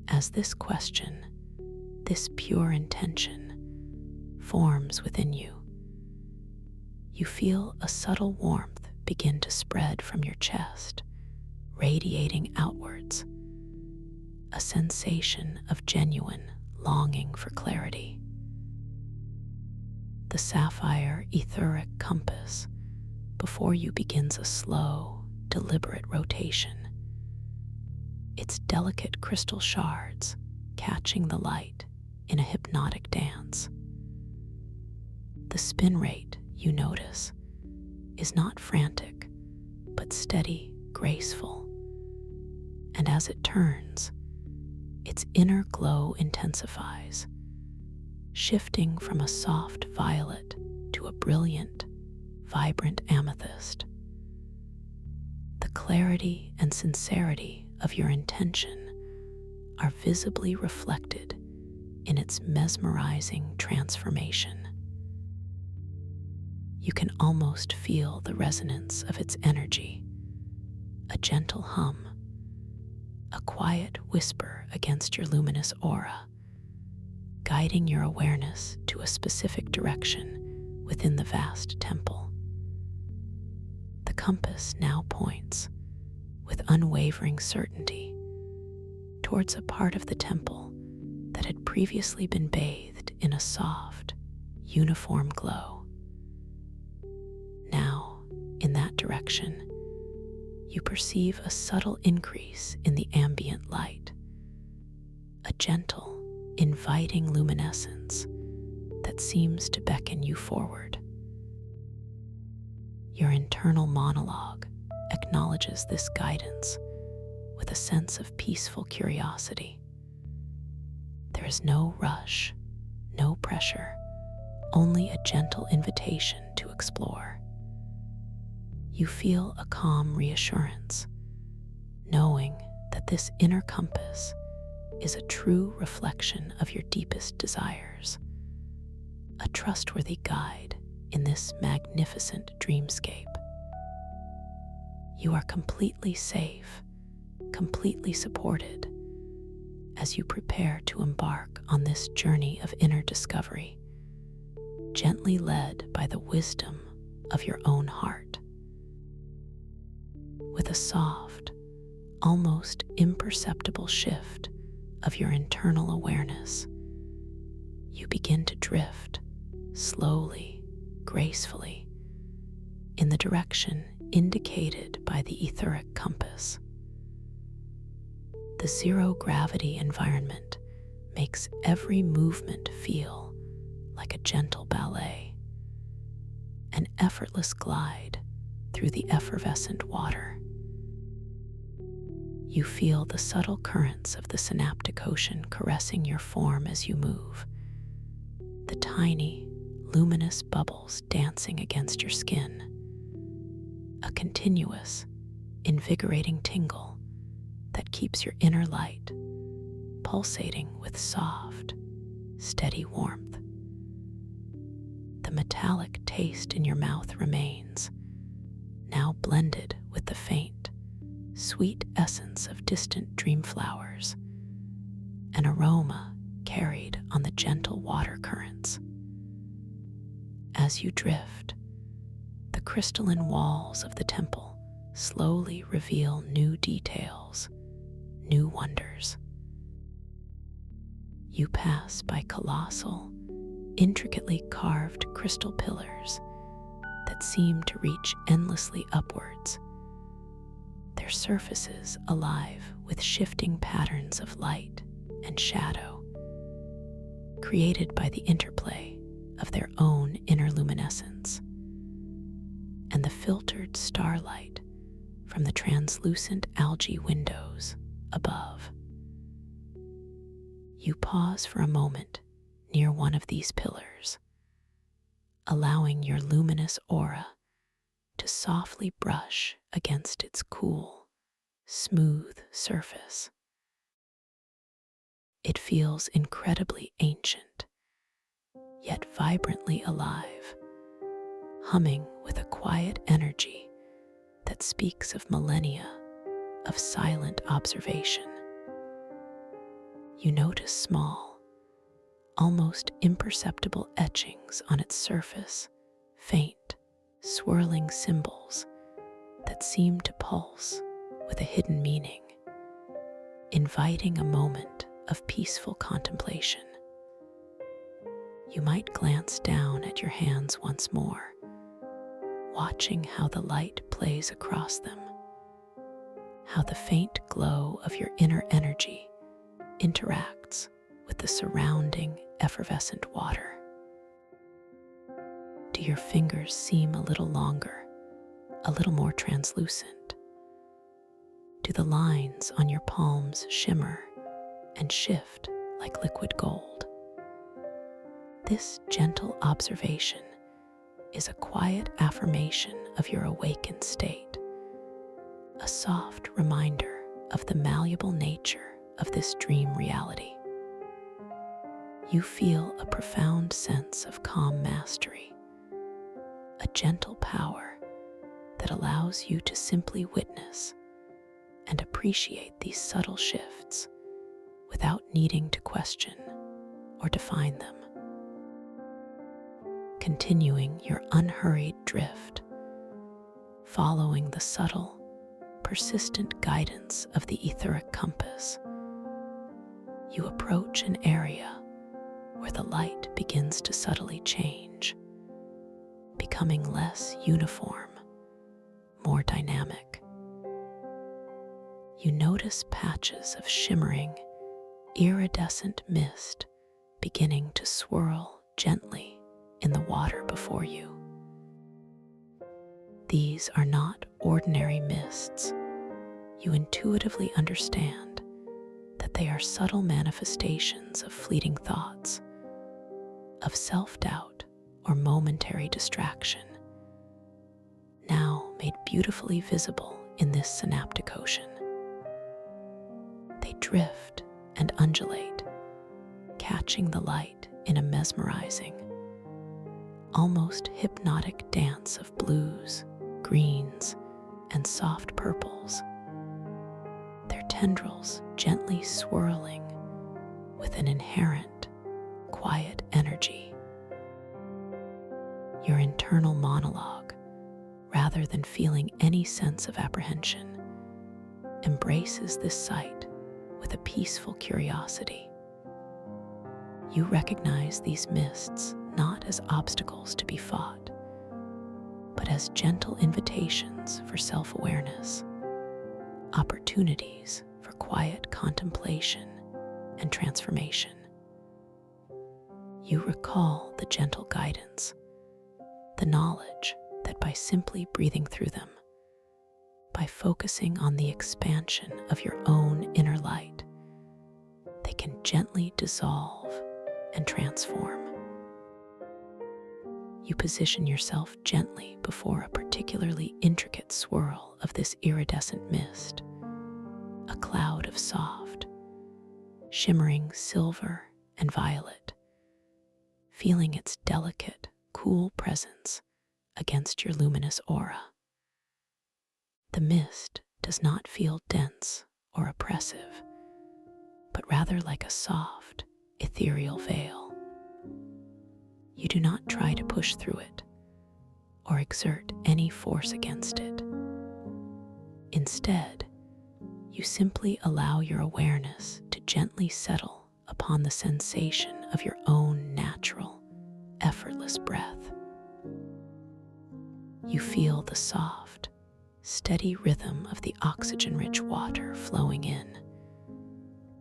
As this question, this pure intention, forms within you. You feel a subtle warmth begin to spread from your chest, radiating outwards, a sensation of genuine longing for clarity. The sapphire etheric compass before you begins a slow, deliberate rotation, its delicate crystal shards catching the light in a hypnotic dance. The spin rate, you notice, is not frantic, but steady, graceful. And as it turns, its inner glow intensifies, shifting from a soft violet to a brilliant, vibrant amethyst. The clarity and sincerity of your intention are visibly reflected in its mesmerizing transformation. You can almost feel the resonance of its energy, a gentle hum, a quiet whisper against your luminous aura, guiding your awareness to a specific direction within the vast temple. The compass now points, with unwavering certainty, towards a part of the temple that had previously been bathed in a soft, uniform glow. Now, in that direction, you perceive a subtle increase in the ambient light, a gentle, inviting luminescence that seems to beckon you forward. Your internal monologue acknowledges this guidance with a sense of peaceful curiosity. There is no rush, no pressure, only a gentle invitation to explore. You feel a calm reassurance, knowing that this inner compass is a true reflection of your deepest desires, a trustworthy guide in this magnificent dreamscape. You are completely safe, completely supported, as you prepare to embark on this journey of inner discovery, gently led by the wisdom of your own heart. With a soft, almost imperceptible shift of your internal awareness, you begin to drift slowly, gracefully, in the direction indicated by the etheric compass. The zero-gravity environment makes every movement feel like a gentle ballet, an effortless glide through the effervescent water. You feel the subtle currents of the synaptic ocean caressing your form as you move, the tiny, luminous bubbles dancing against your skin, a continuous, invigorating tingle that keeps your inner light pulsating with soft, steady warmth. The metallic taste in your mouth remains, now blended with the faint, sweet essence of distant dream flowers, an aroma carried on the gentle water currents. As you drift, the crystalline walls of the temple slowly reveal new details, new wonders. You pass by colossal, intricately carved crystal pillars that seem to reach endlessly upwards, their surfaces alive with shifting patterns of light and shadow, created by the interplay of their own inner luminescence and the filtered starlight from the translucent algae windows above. You pause for a moment near one of these pillars, allowing your luminous aura to softly brush against its cool, smooth surface. It feels incredibly ancient, yet vibrantly alive, humming with a quiet energy that speaks of millennia of silent observation. You notice small, almost imperceptible etchings on its surface, faint, swirling symbols that seem to pulse with a hidden meaning, inviting a moment of peaceful contemplation. You might glance down at your hands once more, watching how the light plays across them, how the faint glow of your inner energy interacts with the surrounding effervescent water. Do your fingers seem a little longer, a little more translucent? Do the lines on your palms shimmer and shift like liquid gold? This gentle observation is a quiet affirmation of your awakened state, a soft reminder of the malleable nature of this dream reality. You feel a profound sense of calm mastery, a gentle power that allows you to simply witness and appreciate these subtle shifts without needing to question or define them. Continuing your unhurried drift, following the subtle, persistent guidance of the etheric compass, you approach an area where the light begins to subtly change, becoming less uniform, more dynamic. You notice patches of shimmering, iridescent mist beginning to swirl gently in the water before you. These are not ordinary mists. You intuitively understand that they are subtle manifestations of fleeting thoughts, of self-doubt or momentary distraction, now made beautifully visible in this synaptic ocean. They drift and undulate, catching the light in a mesmerizing, almost hypnotic dance of blues, greens, and soft purples, their tendrils gently swirling with an inherent, quiet energy. Your internal monologue, rather than feeling any sense of apprehension, embraces this sight with a peaceful curiosity. You recognize these mists not as obstacles to be fought, but as gentle invitations for self-awareness, opportunities for quiet contemplation and transformation. You recall the gentle guidance, the knowledge that by simply breathing through them, by focusing on the expansion of your own inner light, they can gently dissolve and transform. You position yourself gently before a particularly intricate swirl of this iridescent mist, a cloud of soft, shimmering silver and violet, feeling its delicate, cool presence against your luminous aura. The mist does not feel dense or oppressive, but rather like a soft, ethereal veil. You do not try to push through it or exert any force against it. Instead, you simply allow your awareness to gently settle upon the sensation of your own natural, effortless breath. You feel the soft, steady rhythm of the oxygen-rich water flowing in,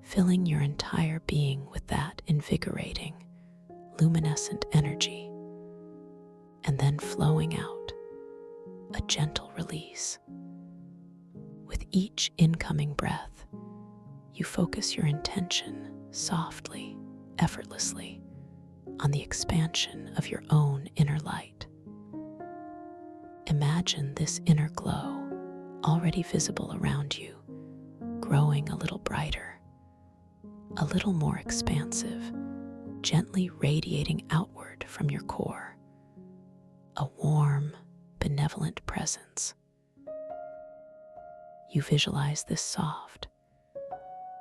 filling your entire being with that invigorating, luminescent energy, and then flowing out, a gentle release. With each incoming breath, you focus your intention softly, effortlessly, on the expansion of your own inner light. Imagine this inner glow, already visible around you, growing a little brighter, a little more expansive, gently radiating outward from your core, a warm, benevolent presence. You visualize this soft,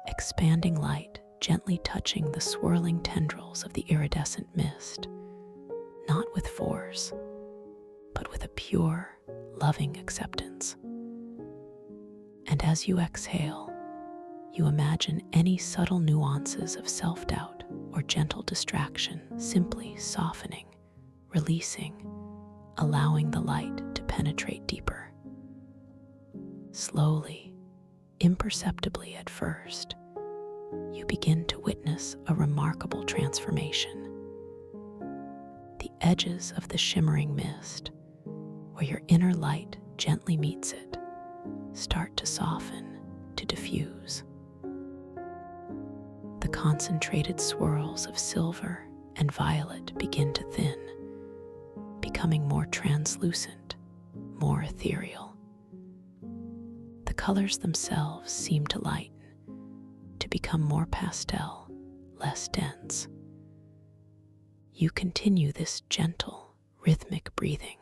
expanding light gently touching the swirling tendrils of the iridescent mist, not with force, but with a pure, loving acceptance. And as you exhale, you imagine any subtle nuances of self-doubt or gentle distraction simply softening, releasing, allowing the light to penetrate deeper. Slowly, imperceptibly at first, you begin to witness a remarkable transformation. The edges of the shimmering mist, where your inner light gently meets it, start to soften, to diffuse. The concentrated swirls of silver and violet begin to thin, becoming more translucent, more ethereal. The colors themselves seem to lighten, to become more pastel, less dense. You continue this gentle, rhythmic breathing,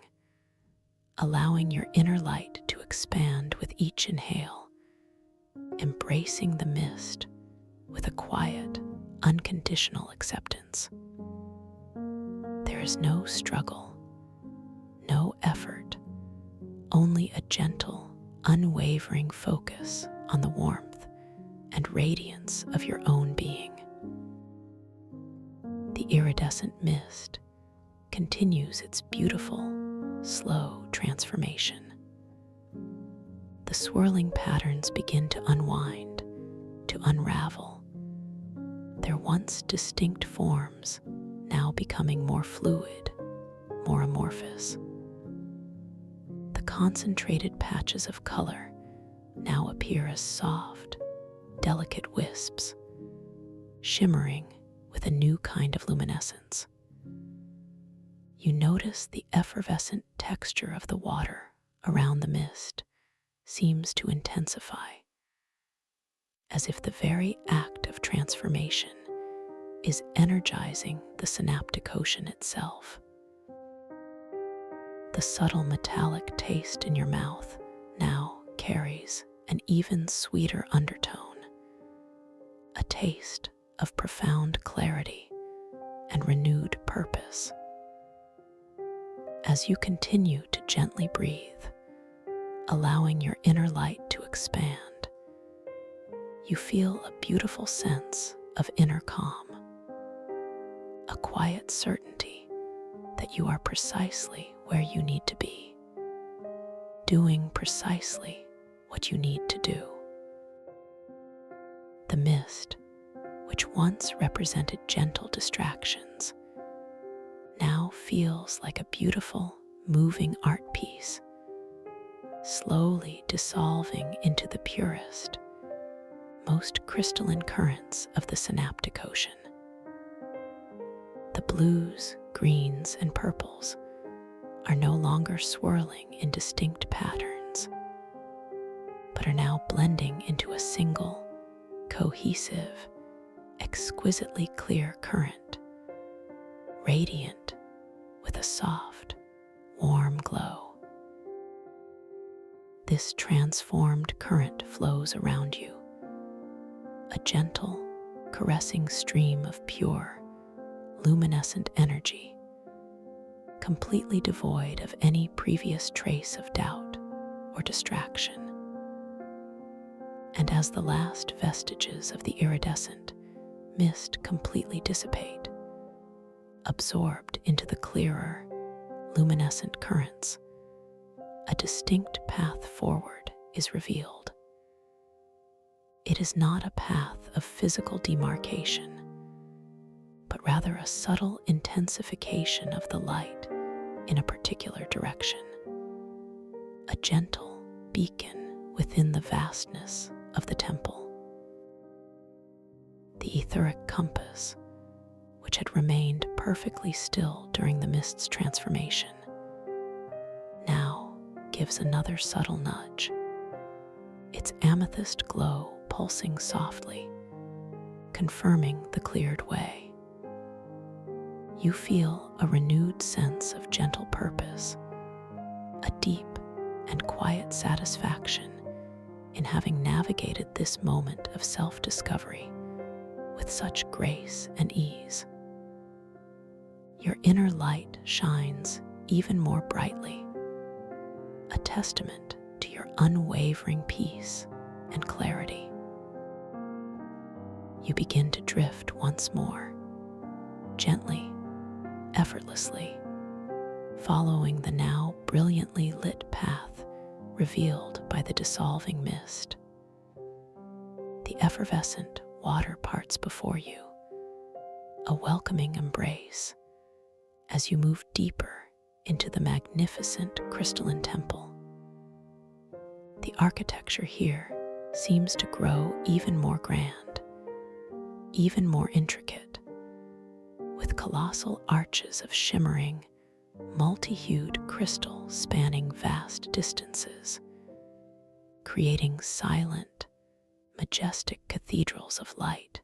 allowing your inner light to expand with each inhale, embracing the mist with a quiet, unconditional acceptance. There is no struggle, no effort, only a gentle, unwavering focus on the warmth and radiance of your own being. The iridescent mist continues its beautiful, slow transformation. The swirling patterns begin to unwind, to unravel, their once distinct forms now becoming more fluid, more amorphous. The concentrated patches of color now appear as soft, delicate wisps, shimmering with a new kind of luminescence. You notice the effervescent texture of the water around the mist seems to intensify, as if the very act of transformation is energizing the synaptic ocean itself. The subtle metallic taste in your mouth now carries an even sweeter undertone, a taste of profound clarity and renewed purpose. As you continue to gently breathe, allowing your inner light to expand, you feel a beautiful sense of inner calm, a quiet certainty that you are precisely where you need to be, doing precisely what you need to do. The mist, which once represented gentle distractions, now feels like a beautiful, moving art piece, slowly dissolving into the purest, most crystalline currents of the synaptic ocean. The blues, greens, and purples are no longer swirling in distinct patterns, but are now blending into a single, cohesive, exquisitely clear current, radiant with a soft, warm glow. This transformed current flows around you, a gentle, caressing stream of pure, luminescent energy, completely devoid of any previous trace of doubt or distraction. And as the last vestiges of the iridescent mist completely dissipate, absorbed into the clearer, luminescent currents, a distinct path forward is revealed. It is not a path of physical demarcation, but rather a subtle intensification of the light in a particular direction, a gentle beacon within the vastness of the temple. The etheric compass, which had remained perfectly still during the mist's transformation, now gives another subtle nudge, its amethyst glow pulsing softly, confirming the cleared way. You feel a renewed sense of gentle purpose, a deep and quiet satisfaction in having navigated this moment of self-discovery with such grace and ease. Your inner light shines even more brightly, a testament to your unwavering peace and clarity. You begin to drift once more, gently, effortlessly, following the now brilliantly lit path revealed by the dissolving mist. The effervescent water parts before you, a welcoming embrace, as you move deeper into the magnificent crystalline temple. The architecture here seems to grow even more grand, even more intricate, with colossal arches of shimmering, multi-hued crystal spanning vast distances, creating silent, majestic cathedrals of light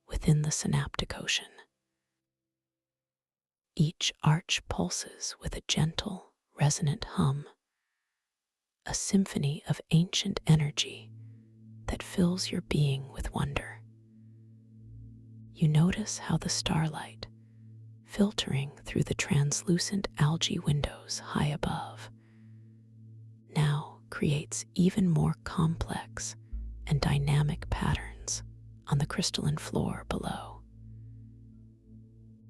within the synaptic ocean. Each arch pulses with a gentle, resonant hum, a symphony of ancient energy that fills your being with wonder. You notice how the starlight, filtering through the translucent algae windows high above, now creates even more complex and dynamic patterns on the crystalline floor below.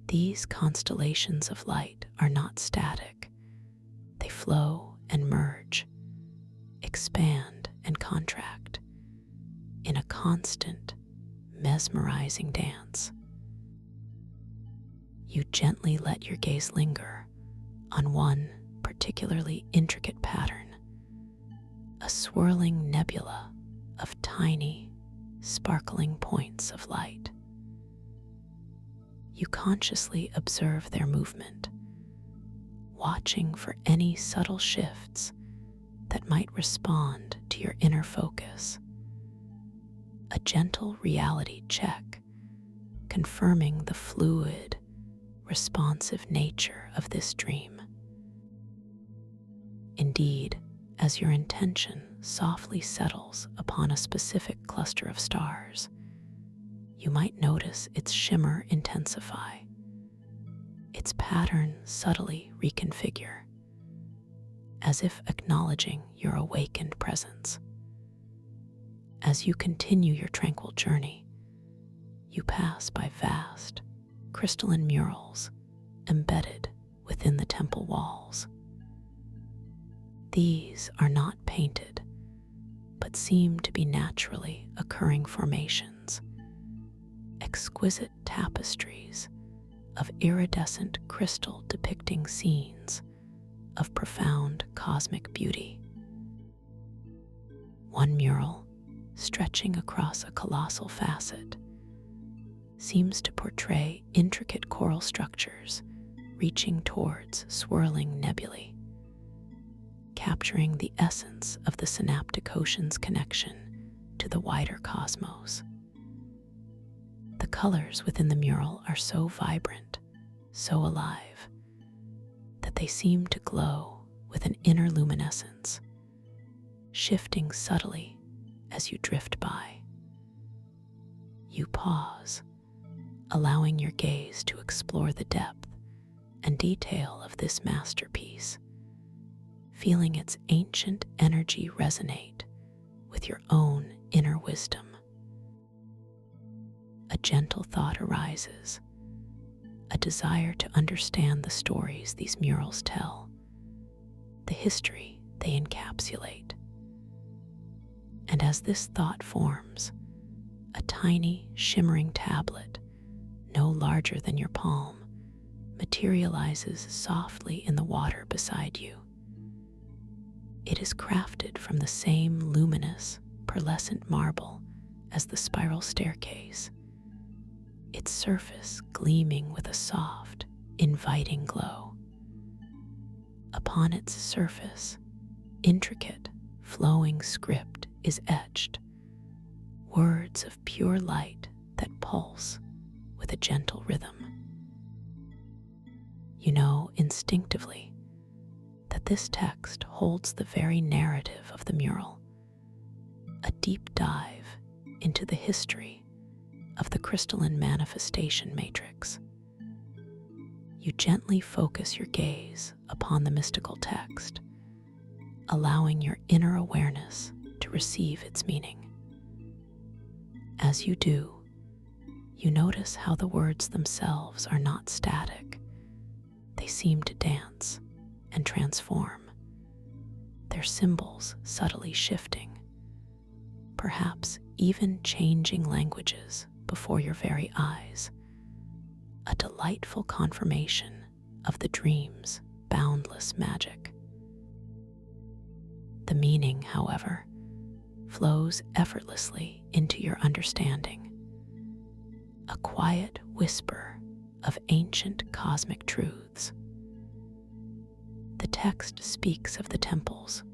These constellations of light are not static. They flow and merge, expand and contract in a constant, mesmerizing dance. You gently let your gaze linger on one particularly intricate pattern, a swirling nebula of tiny, sparkling points of light. You consciously observe their movement, watching for any subtle shifts that might respond to your inner focus. A gentle reality check, confirming the fluid, responsive nature of this dream. Indeed, as your intention softly settles upon a specific cluster of stars, you might notice its shimmer intensify, its pattern subtly reconfigure, as if acknowledging your awakened presence. As you continue your tranquil journey, you pass by vast, crystalline murals embedded within the temple walls. These are not painted, but seem to be naturally occurring formations, exquisite tapestries of iridescent crystal depicting scenes of profound cosmic beauty. One mural, stretching across a colossal facet, seems to portray intricate coral structures reaching towards swirling nebulae, capturing the essence of the synaptic ocean's connection to the wider cosmos. The colors within the mural are so vibrant, so alive, that they seem to glow with an inner luminescence, shifting subtly as you drift by. You pause, allowing your gaze to explore the depth and detail of this masterpiece, feeling its ancient energy resonate with your own inner wisdom. A gentle thought arises, a desire to understand the stories these murals tell, the history they encapsulate. And as this thought forms, a tiny, shimmering tablet, no larger than your palm, materializes softly in the water beside you. It is crafted from the same luminous, pearlescent marble as the spiral staircase, its surface gleaming with a soft, inviting glow. Upon its surface, intricate, flowing script is etched, words of pure light that pulse with a gentle rhythm. You know instinctively that this text holds the very narrative of the mural, a deep dive into the history of the crystalline manifestation matrix. You gently focus your gaze upon the mystical text, allowing your inner awareness to receive its meaning. As you do, you notice how the words themselves are not static. They seem to dance and transform, their symbols subtly shifting, perhaps even changing languages before your very eyes, a delightful confirmation of the dream's boundless magic. The meaning, however, flows effortlessly into your understanding, a quiet whisper of ancient cosmic truths. The text speaks of the temple's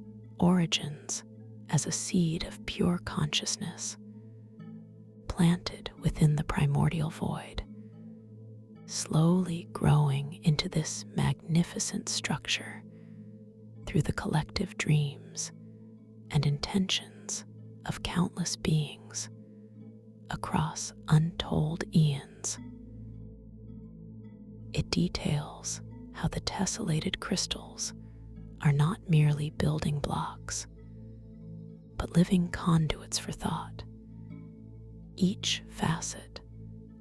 origins as a seed of pure consciousness, planted within the primordial void, slowly growing into this magnificent structure through the collective dreams and intentions of countless beings across untold eons. It details how the tessellated crystals are not merely building blocks, but living conduits for thought, each facet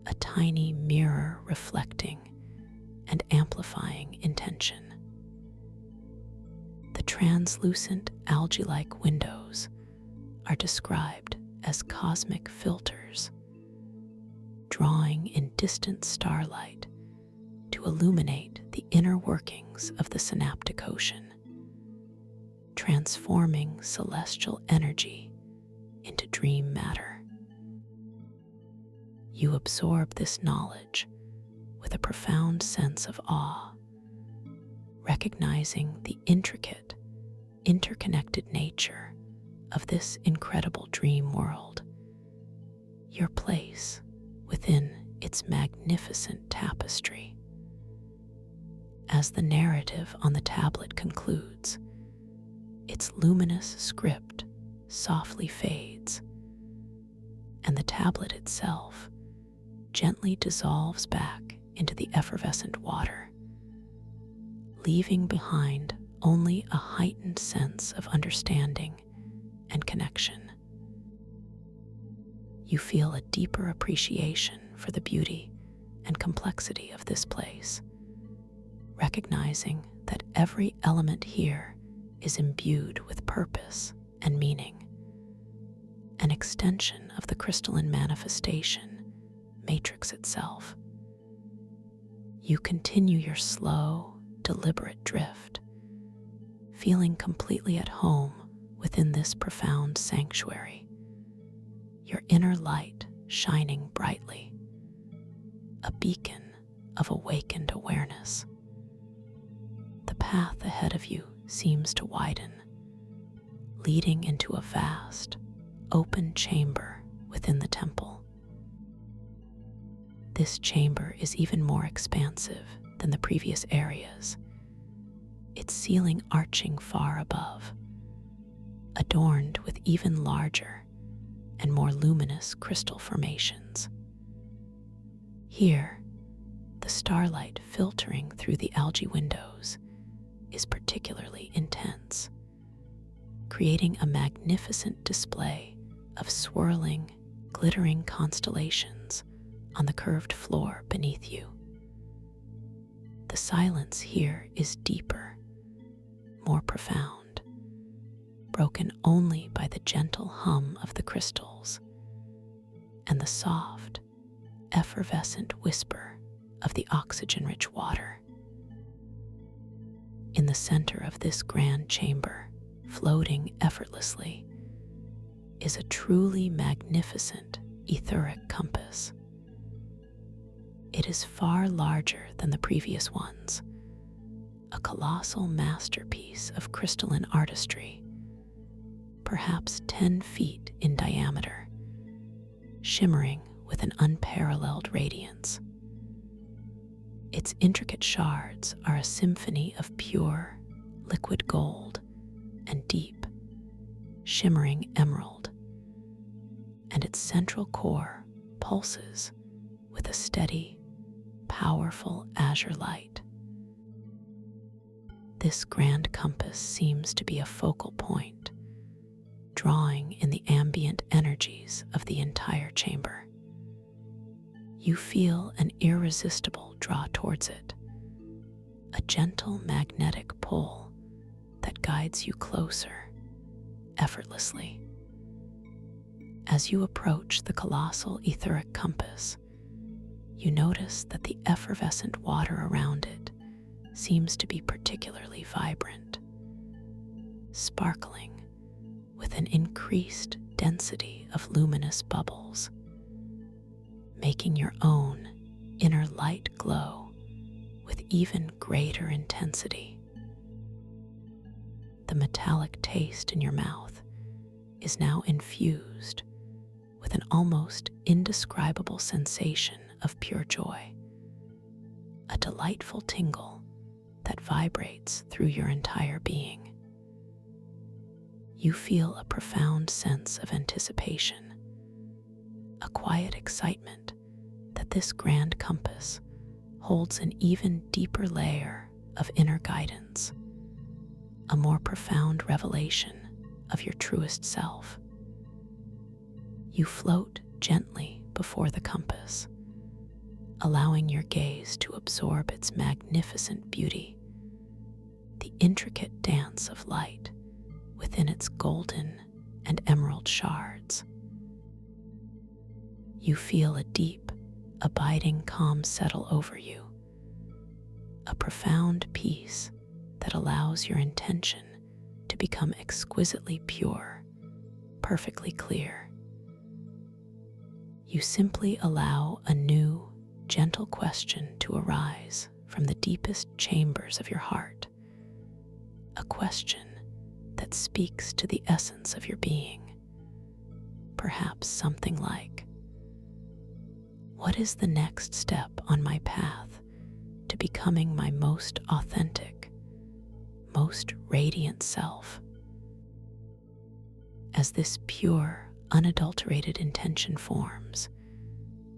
a tiny mirror reflecting and amplifying intention. The translucent algae-like windows are described as cosmic filters, drawing in distant starlight to illuminate the inner workings of the synaptic ocean, transforming celestial energy into dream matter. You absorb this knowledge with a profound sense of awe, recognizing the intricate, interconnected nature of this incredible dream world, your place within its magnificent tapestry. As the narrative on the tablet concludes, its luminous script softly fades, and the tablet itself gently dissolves back into the effervescent water, leaving behind only a heightened sense of understanding and connection. You feel a deeper appreciation for the beauty and complexity of this place, recognizing that every element here is imbued with purpose and meaning, an extension of the crystalline manifestation matrix itself. You continue your slow, deliberate drift, feeling completely at home within this profound sanctuary, your inner light shining brightly, a beacon of awakened awareness. The path ahead of you seems to widen, leading into a vast, open chamber within the temple. This chamber is even more expansive than the previous areas, its ceiling arching far above, adorned with even larger and more luminous crystal formations. Here, the starlight filtering through the algae windows is particularly intense, creating a magnificent display of swirling, glittering constellations on the curved floor beneath you. The silence here is deeper, more profound, broken only by the gentle hum of the crystals and the soft, effervescent whisper of the oxygen-rich water. In the center of this grand chamber, floating effortlessly, is a truly magnificent etheric compass. It is far larger than the previous ones, a colossal masterpiece of crystalline artistry, perhaps 10 feet in diameter, shimmering with an unparalleled radiance. Its intricate shards are a symphony of pure, liquid gold and deep, shimmering emerald, and its central core pulses with a steady, powerful azure light. This grand compass seems to be a focal point, drawing in the ambient energies of the entire chamber. You feel an irresistible draw towards it, a gentle magnetic pull that guides you closer, effortlessly. As you approach the colossal etheric compass, you notice that the effervescent water around it seems to be particularly vibrant, sparkling with an increased density of luminous bubbles, making your own inner light glow with even greater intensity. The metallic taste in your mouth is now infused with an almost indescribable sensation of pure joy, a delightful tingle that vibrates through your entire being. You feel a profound sense of anticipation, a quiet excitement that this grand compass holds an even deeper layer of inner guidance, a more profound revelation of your truest self. You float gently before the compass, allowing your gaze to absorb its magnificent beauty, the intricate dance of light within its golden and emerald shards. You feel a deep, abiding calm settle over you, a profound peace that allows your intention to become exquisitely pure, perfectly clear. You simply allow a new, gentle question to arise from the deepest chambers of your heart, a question that speaks to the essence of your being. Perhaps something like, what is the next step on my path to becoming my most authentic, most radiant self? As this pure, unadulterated intention forms,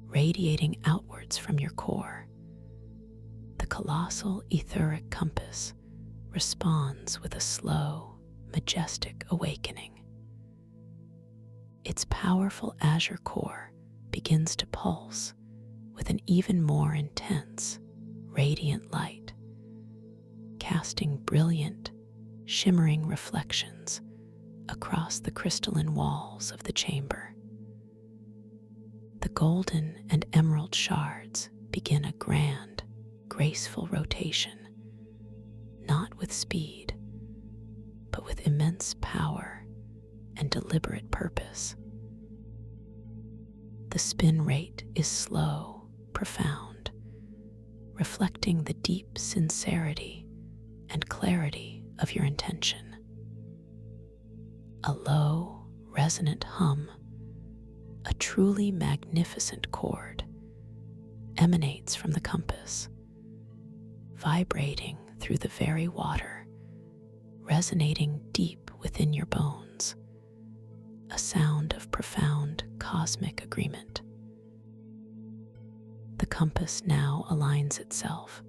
radiating outwards from your core, the colossal etheric compass responds with a slow, majestic awakening. Its powerful azure core begins to pulse with an even more intense, radiant light, casting brilliant, shimmering reflections across the crystalline walls of the chamber. The golden and emerald shards begin a grand, graceful rotation, not with speed, but with immense power and deliberate purpose. The spin rate is slow, profound, reflecting the deep sincerity and clarity of your intention. A low, resonant hum, a truly magnificent chord, emanates from the compass, vibrating through the very water, resonating deep within your bones, a sound of profound cosmic agreement. The compass now aligns itself,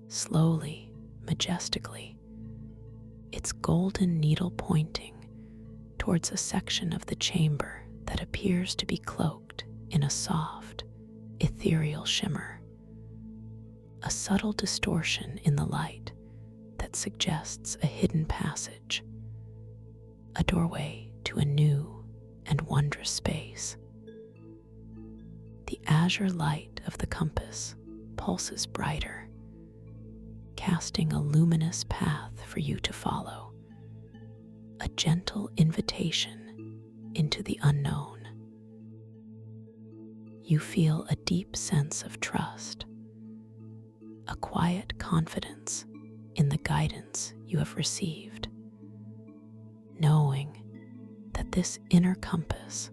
slowly, majestically, its golden needle pointing towards a section of the chamber that appears to be cloaked in a soft, ethereal shimmer, a subtle distortion in the light that suggests a hidden passage, a doorway to a new and wondrous space. The azure light of the compass pulses brighter, casting a luminous path for you to follow, a gentle invitation into the unknown. You feel a deep sense of trust, a quiet confidence in the guidance you have received, knowing that this inner compass,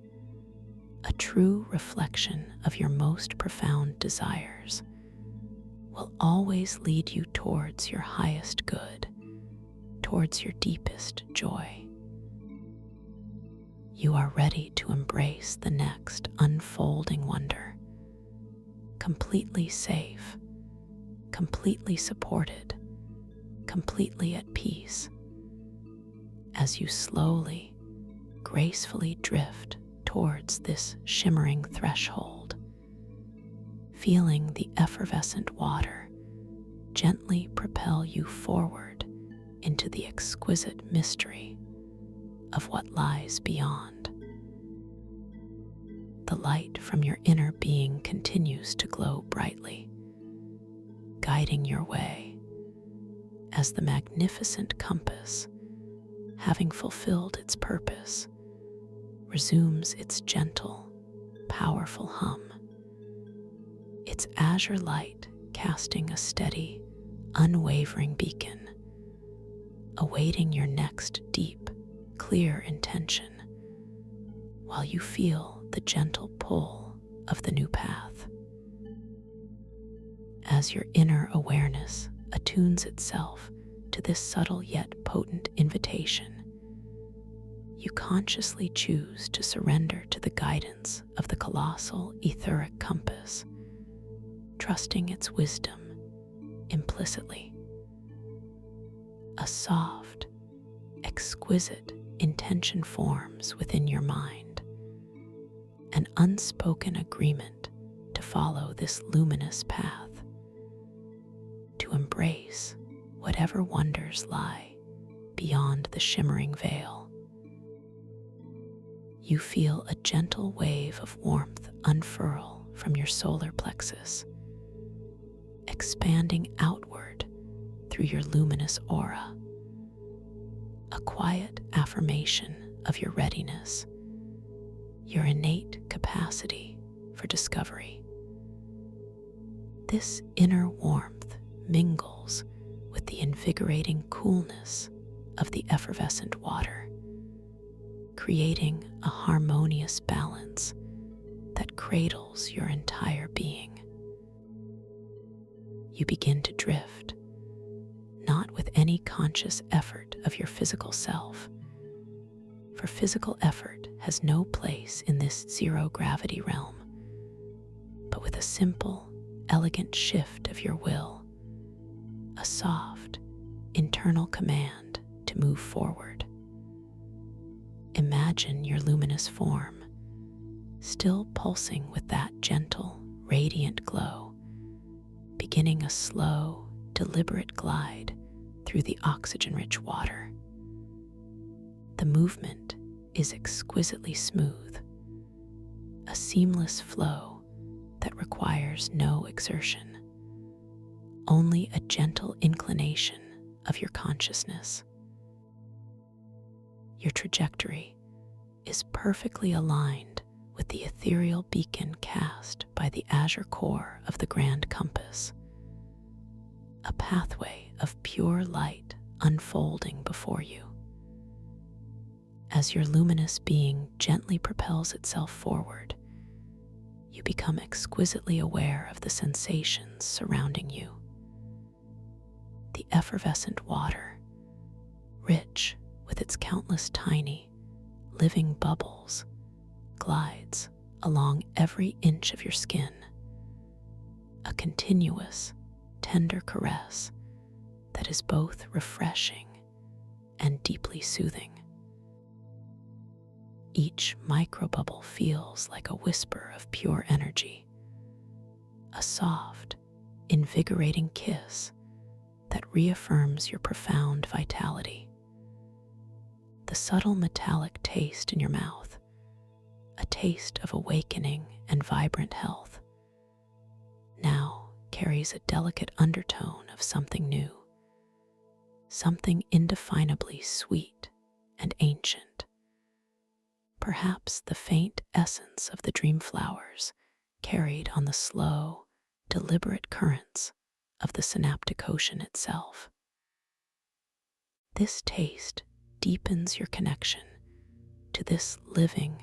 a true reflection of your most profound desires, will always lead you towards your highest good, towards your deepest joy. You are ready to embrace the next unfolding wonder, completely safe, completely supported, completely at peace, as you slowly, gracefully drift towards this shimmering threshold, feeling the effervescent water gently propel you forward into the exquisite mystery of what lies beyond. The light from your inner being continues to glow brightly, guiding your way as the magnificent compass, having fulfilled its purpose, resumes its gentle, powerful hum, its azure light casting a steady, unwavering beacon, awaiting your next deep, clear intention, while you feel the gentle pull of the new path. As your inner awareness attunes itself to this subtle yet potent invitation, you consciously choose to surrender to the guidance of the colossal etheric compass, trusting its wisdom implicitly. A soft, exquisite intention forms within your mind, an unspoken agreement to follow this luminous path, to embrace whatever wonders lie beyond the shimmering veil. You feel a gentle wave of warmth unfurl from your solar plexus, expanding outward through your luminous aura, a quiet affirmation of your readiness, your innate capacity for discovery. This inner warmth mingles with the invigorating coolness of the effervescent water, creating a harmonious balance that cradles your entire being. You begin to drift, not with any conscious effort of your physical self, for physical effort has no place in this zero-gravity realm, but with a simple, elegant shift of your will, a soft, internal command to move forward. Imagine your luminous form, still pulsing with that gentle, radiant glow, beginning a slow, deliberate glide through the oxygen-rich water. The movement is exquisitely smooth, a seamless flow that requires no exertion, only a gentle inclination of your consciousness. Your trajectory is perfectly aligned with the ethereal beacon cast by the azure core of the grand compass, a pathway of pure light unfolding before you. As your luminous being gently propels itself forward, you become exquisitely aware of the sensations surrounding you. The effervescent water, rich with its countless tiny, living bubbles, glides along every inch of your skin, a continuous, tender caress that is both refreshing and deeply soothing. Each microbubble feels like a whisper of pure energy, a soft, invigorating kiss that reaffirms your profound vitality. The subtle metallic taste in your mouth, a taste of awakening and vibrant health, now carries a delicate undertone of something new, something indefinably sweet and ancient. Perhaps the faint essence of the dream flowers carried on the slow, deliberate currents of the synaptic ocean itself. This taste deepens your connection to this living,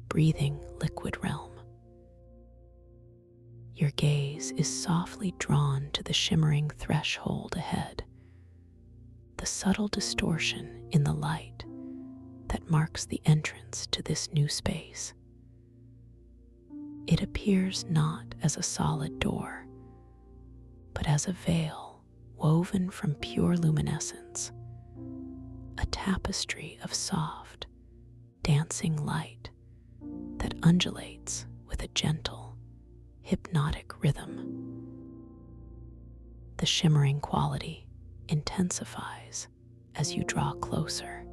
breathing liquid realm. Your gaze is softly drawn to the shimmering threshold ahead, the subtle distortion in the light that marks the entrance to this new space. It appears not as a solid door, but as a veil woven from pure luminescence, a tapestry of soft, dancing light that undulates with a gentle, hypnotic rhythm. The shimmering quality intensifies as you draw closer,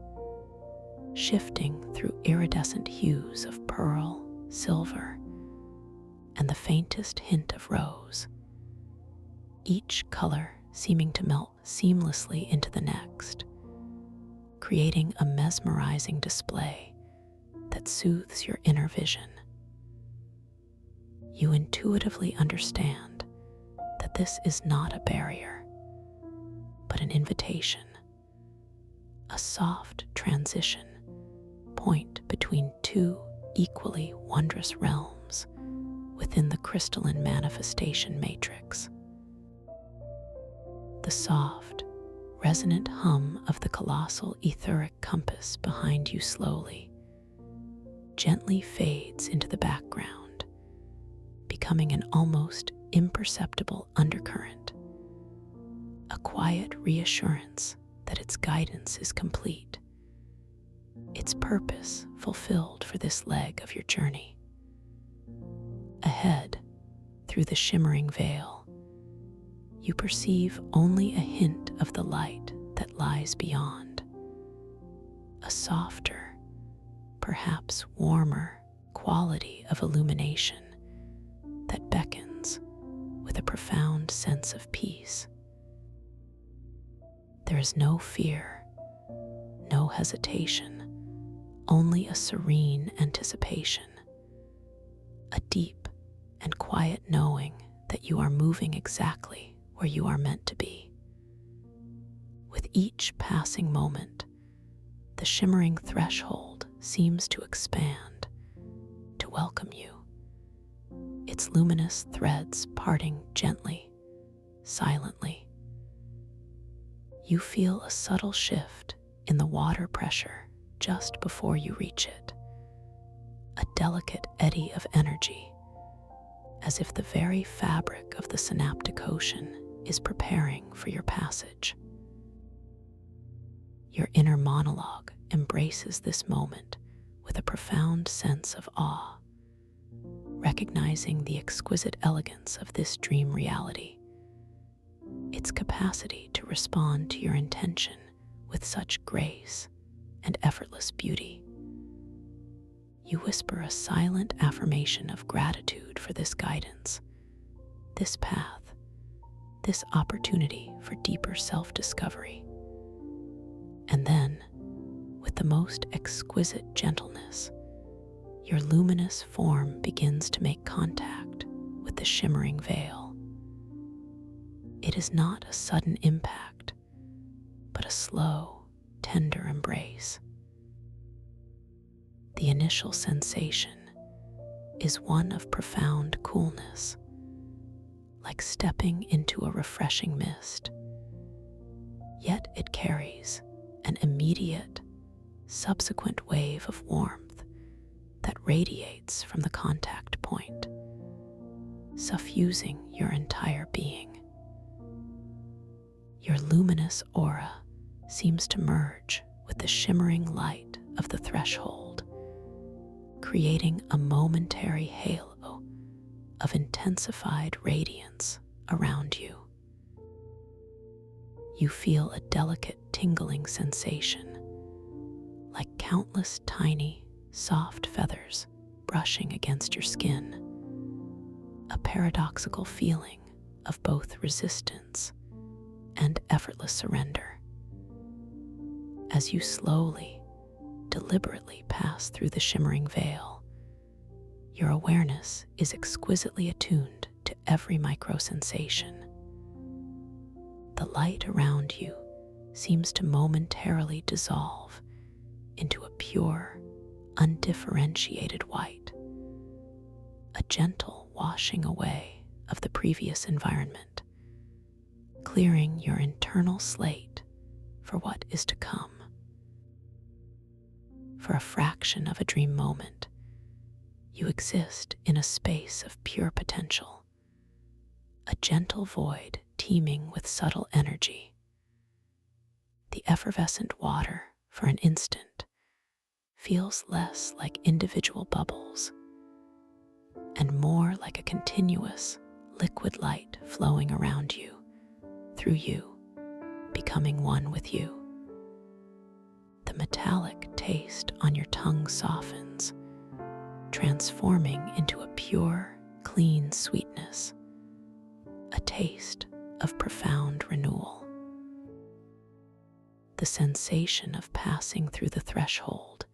shifting through iridescent hues of pearl, silver, and the faintest hint of rose, each color seeming to melt seamlessly into the next, creating a mesmerizing display that soothes your inner vision. You intuitively understand that this is not a barrier, but an invitation, a soft transition point between two equally wondrous realms within the crystalline manifestation matrix. The soft, resonant hum of the colossal etheric compass behind you slowly, gently fades into the background, becoming an almost imperceptible undercurrent, a quiet reassurance that its guidance is complete, its purpose fulfilled for this leg of your journey. Ahead, through the shimmering veil, you perceive only a hint of the light that lies beyond, a softer, perhaps warmer quality of illumination that beckons with a profound sense of peace. There is no fear, no hesitation, only a serene anticipation, a deep and quiet knowing that you are moving exactly where you are meant to be. With each passing moment, the shimmering threshold seems to expand, to welcome you, its luminous threads parting gently, silently. You feel a subtle shift in the water pressure just before you reach it, a delicate eddy of energy, as if the very fabric of the synaptic ocean is preparing for your passage. Your inner monologue embraces this moment with a profound sense of awe, recognizing the exquisite elegance of this dream reality, its capacity to respond to your intention with such grace and effortless beauty. You whisper a silent affirmation of gratitude for this guidance, this path, this opportunity for deeper self-discovery. And then, with the most exquisite gentleness, your luminous form begins to make contact with the shimmering veil. It is not a sudden impact, but a slow, tender embrace. The initial sensation is one of profound coolness, like stepping into a refreshing mist. Yet it carries an immediate, subsequent wave of warmth that radiates from the contact point, suffusing your entire being. Your luminous aura seems to merge with the shimmering light of the threshold, creating a momentary halo of intensified radiance around you. You feel a delicate tingling sensation, like countless tiny, soft feathers brushing against your skin, a paradoxical feeling of both resistance and effortless surrender. As you slowly, deliberately pass through the shimmering veil, your awareness is exquisitely attuned to every micro-sensation. The light around you seems to momentarily dissolve into a pure, undifferentiated white, a gentle washing away of the previous environment, clearing your internal slate for what is to come. for a fraction of a dream moment, you exist in a space of pure potential, a gentle void teeming with subtle energy. The effervescent water, for an instant, feels less like individual bubbles and more like a continuous, liquid light flowing around you, through you, becoming one with you. The metallic taste on your tongue softens, transforming into a pure, clean sweetness, a taste of profound renewal. The sensation of passing through the threshold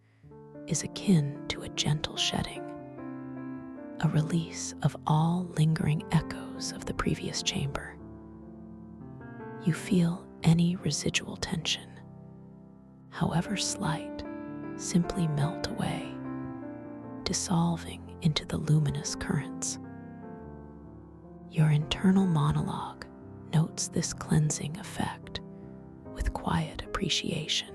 is akin to a gentle shedding, a release of all lingering echoes of the previous chamber. You feel any residual tension, however slight, simply melt away, dissolving into the luminous currents. Your internal monologue notes this cleansing effect with quiet appreciation,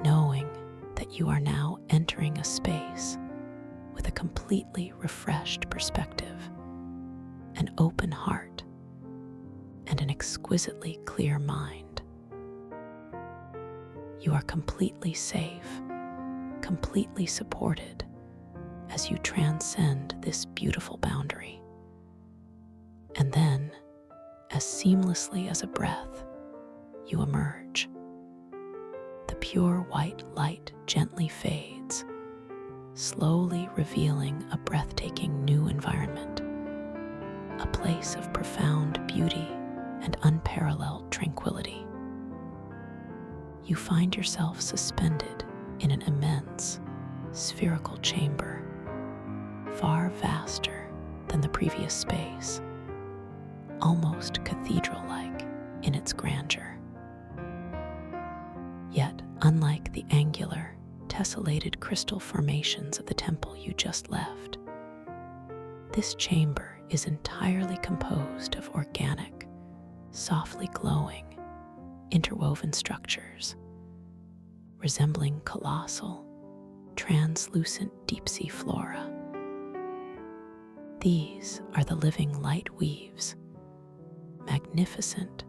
knowing that you are now entering a space with a completely refreshed perspective, an open heart, and an exquisitely clear mind. You are completely safe, completely supported as you transcend this beautiful boundary. And then, as seamlessly as a breath, you emerge. The pure white light gently fades, slowly revealing a breathtaking new environment, a place of profound beauty and unparalleled tranquility. You find yourself suspended in an immense, spherical chamber, far vaster than the previous space, almost cathedral-like in its grandeur. Yet, unlike the angular, tessellated crystal formations of the temple you just left, this chamber is entirely composed of organic, softly glowing, interwoven structures, resembling colossal, translucent deep-sea flora. These are the living light weaves, magnificent,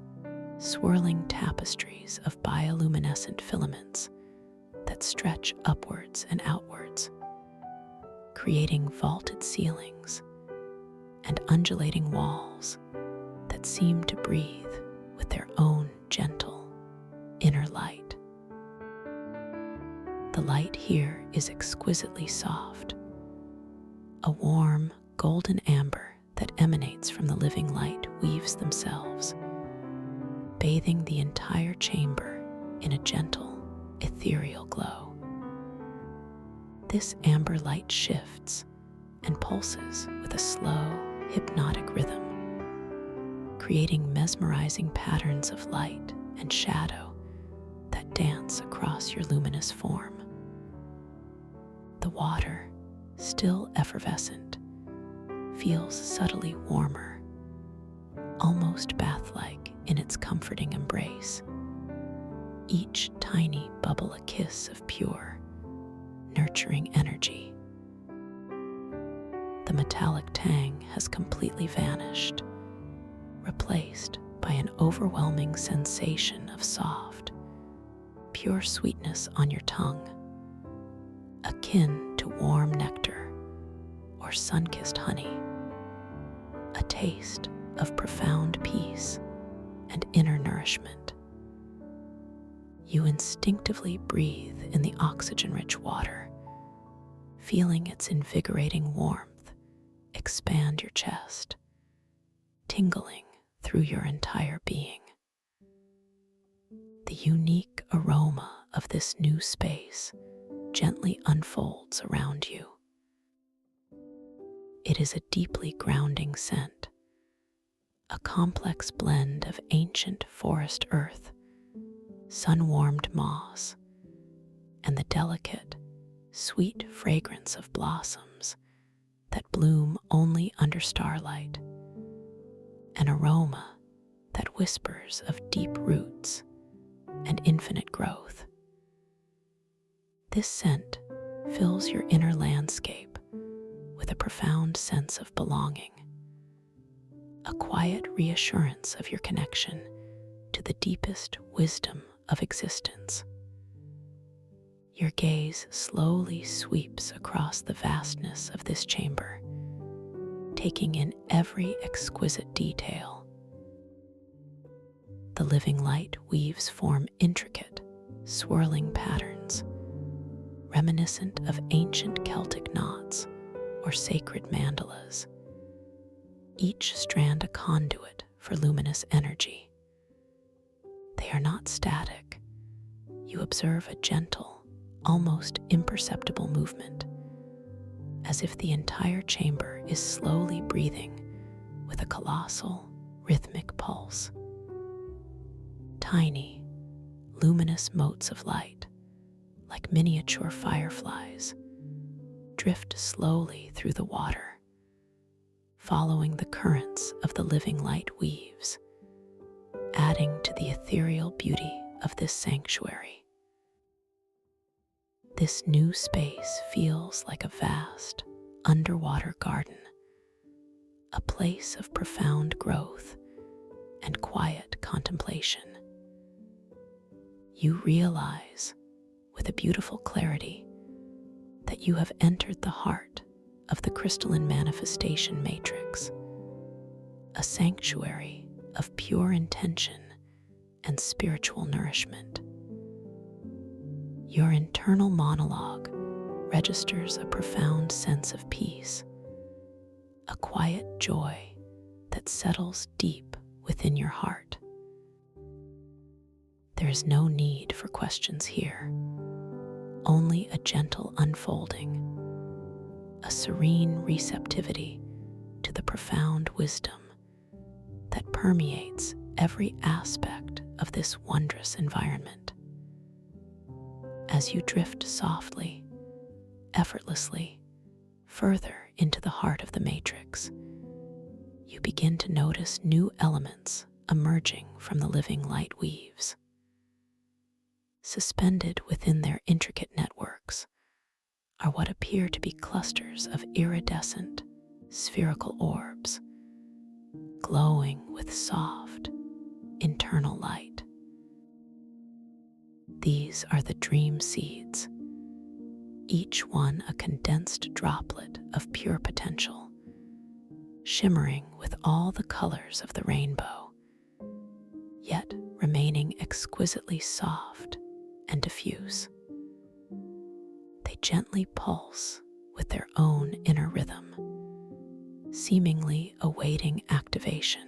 swirling tapestries of bioluminescent filaments that stretch upwards and outwards, creating vaulted ceilings and undulating walls that seem to breathe with their own gentle inner light. The light here is exquisitely soft, a warm golden amber that emanates from the living light weaves themselves, bathing the entire chamber in a gentle, ethereal glow. This amber light shifts and pulses with a slow, hypnotic rhythm, creating mesmerizing patterns of light and shadow that dance across your luminous form. The water, still effervescent, feels subtly warmer, almost bath-like in its comforting embrace, each tiny bubble a kiss of pure, nurturing energy. The metallic tang has completely vanished, replaced by an overwhelming sensation of soft, pure sweetness on your tongue, akin to warm nectar or sun-kissed honey, a taste of profound peace and inner nourishment. You instinctively breathe in the oxygen-rich water, feeling its invigorating warmth expand your chest, tingling through your entire being. The unique aroma of this new space gently unfolds around you. It is a deeply grounding scent, a complex blend of ancient forest earth, sun-warmed moss, and the delicate, sweet fragrance of blossoms that bloom only under starlight, an aroma that whispers of deep roots and infinite growth. This scent fills your inner landscape with a profound sense of belonging, a quiet reassurance of your connection to the deepest wisdom of existence. Your gaze slowly sweeps across the vastness of this chamber, taking in every exquisite detail. The living light weaves form intricate, swirling patterns, reminiscent of ancient Celtic knots or sacred mandalas, each strand a conduit for luminous energy. They are not static. You observe a gentle, almost imperceptible movement, as if the entire chamber is slowly breathing with a colossal, rhythmic pulse. Tiny, luminous motes of light, like miniature fireflies, drift slowly through the water, following the currents of the living light weaves, adding to the ethereal beauty of this sanctuary. This new space feels like a vast, underwater garden, a place of profound growth and quiet contemplation. You realize, with a beautiful clarity, that you have entered the heart of the crystalline manifestation matrix, a sanctuary of pure intention and spiritual nourishment. Your internal monologue registers a profound sense of peace, a quiet joy that settles deep within your heart. There is no need for questions here, only a gentle unfolding, a serene receptivity to the profound wisdom that permeates every aspect of this wondrous environment. As you drift softly, effortlessly, further into the heart of the matrix, you begin to notice new elements emerging from the living light weaves. Suspended within their intricate networks are what appear to be clusters of iridescent, spherical orbs, glowing with soft, internal light. These are the dream seeds, each one a condensed droplet of pure potential, shimmering with all the colors of the rainbow, yet remaining exquisitely soft and diffuse. They gently pulse with their own inner rhythm, seemingly awaiting activation,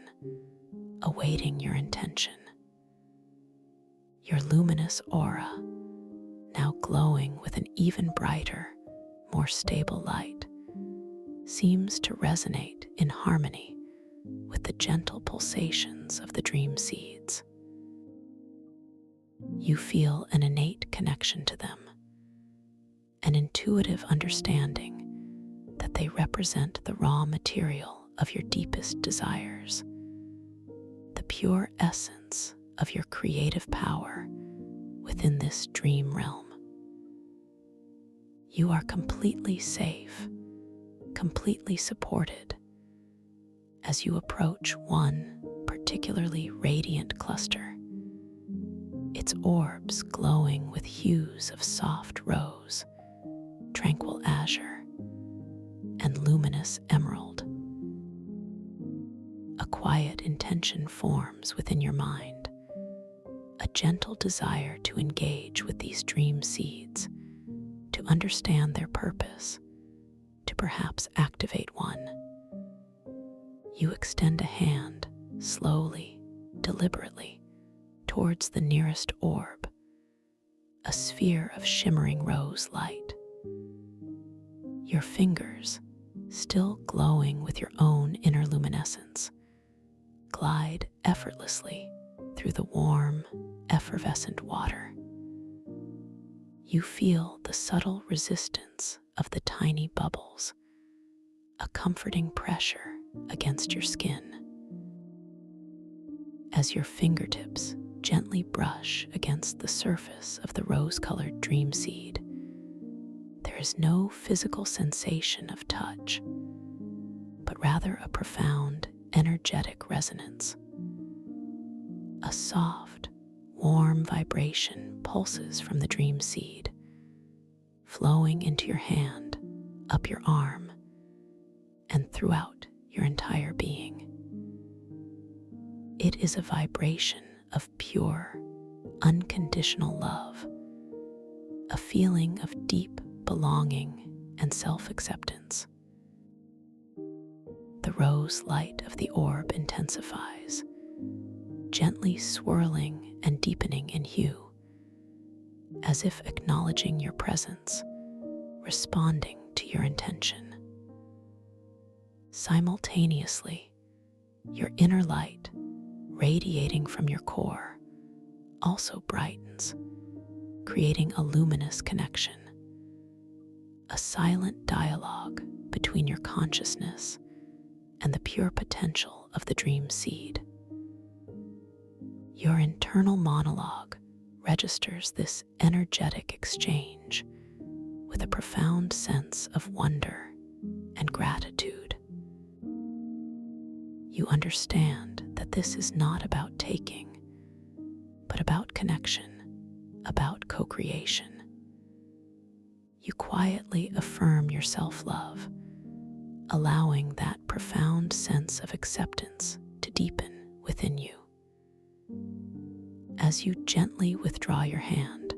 awaiting your intention. Your luminous aura, now glowing with an even brighter, more stable light, seems to resonate in harmony with the gentle pulsations of the dream seeds. You feel an innate connection to them, an intuitive understanding that they represent the raw material of your deepest desires, the pure essence of your creative power within this dream realm. You are completely safe, completely supported as you approach one particularly radiant cluster, its orbs glowing with hues of soft rose, tranquil azure, and luminous emerald. A quiet intention forms within your mind, a gentle desire to engage with these dream seeds, to understand their purpose, to perhaps activate one. You extend a hand, slowly, deliberately, towards the nearest orb, a sphere of shimmering rose light. Your fingers, still glowing with your own inner luminescence, glide effortlessly through the warm, effervescent water. You feel the subtle resistance of the tiny bubbles, a comforting pressure against your skin. As your fingertips gently brush against the surface of the rose-colored dream seed, is no physical sensation of touch, but rather a profound energetic resonance. A soft, warm vibration pulses from the dream seed, flowing into your hand, up your arm, and throughout your entire being. It is a vibration of pure, unconditional love, a feeling of deep belonging and self-acceptance. The rose light of the orb intensifies, gently swirling and deepening in hue, as if acknowledging your presence, responding to your intention. Simultaneously, your inner light, radiating from your core, also brightens, creating a luminous connection, a silent dialogue between your consciousness and the pure potential of the dream seed. Your internal monologue registers this energetic exchange with a profound sense of wonder and gratitude. You understand that this is not about taking, but about connection, about co-creation. You quietly affirm your self-love, allowing that profound sense of acceptance to deepen within you. As you gently withdraw your hand,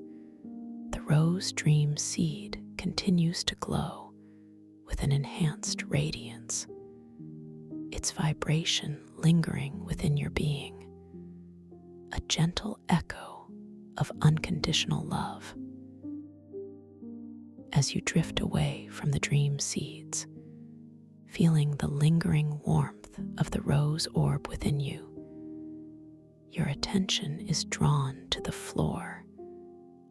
the rose dream seed continues to glow with an enhanced radiance, its vibration lingering within your being, a gentle echo of unconditional love. As you drift away from the dream seeds, feeling the lingering warmth of the rose orb within you, your attention is drawn to the floor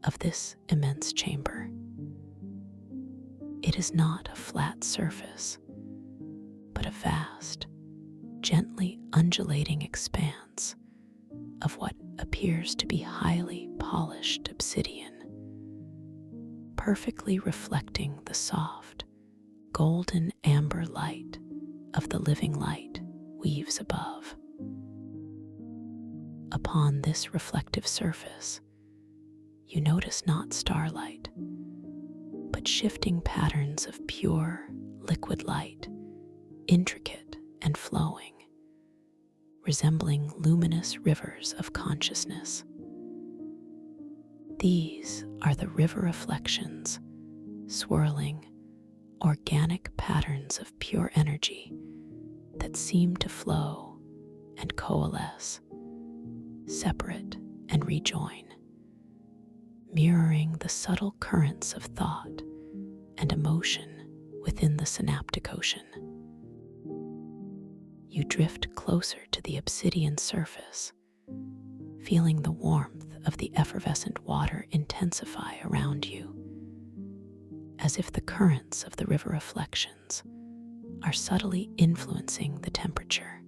of this immense chamber. It is not a flat surface, but a vast, gently undulating expanse of what appears to be highly polished obsidian, perfectly reflecting the soft, golden amber light of the living light weaves above. Upon this reflective surface, you notice not starlight, but shifting patterns of pure, liquid light, intricate and flowing, resembling luminous rivers of consciousness. These are the river reflections, swirling, organic patterns of pure energy that seem to flow and coalesce, separate and rejoin, mirroring the subtle currents of thought and emotion within the synaptic ocean. You drift closer to the obsidian surface, feeling the warmth of the effervescent water intensify around you, as if the currents of the river reflections are subtly influencing the temperature.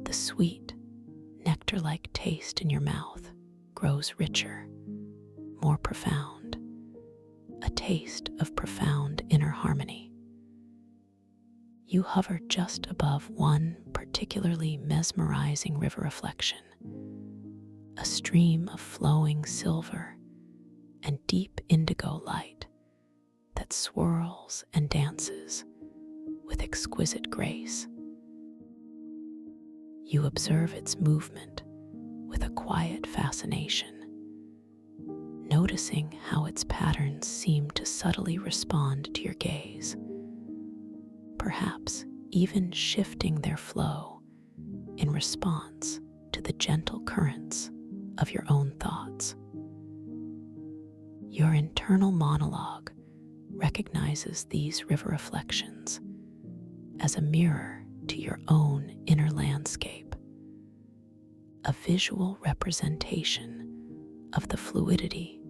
The sweet, nectar-like taste in your mouth grows richer, more profound, a taste of profound inner harmony. You hover just above one particularly mesmerizing river reflection, a stream of flowing silver and deep indigo light that swirls and dances with exquisite grace. You observe its movement with a quiet fascination, noticing how its patterns seem to subtly respond to your gaze, perhaps even shifting their flow in response to the gentle currents of your own thoughts. Your internal monologue recognizes these river reflections as a mirror to your own inner landscape, a visual representation of the fluidity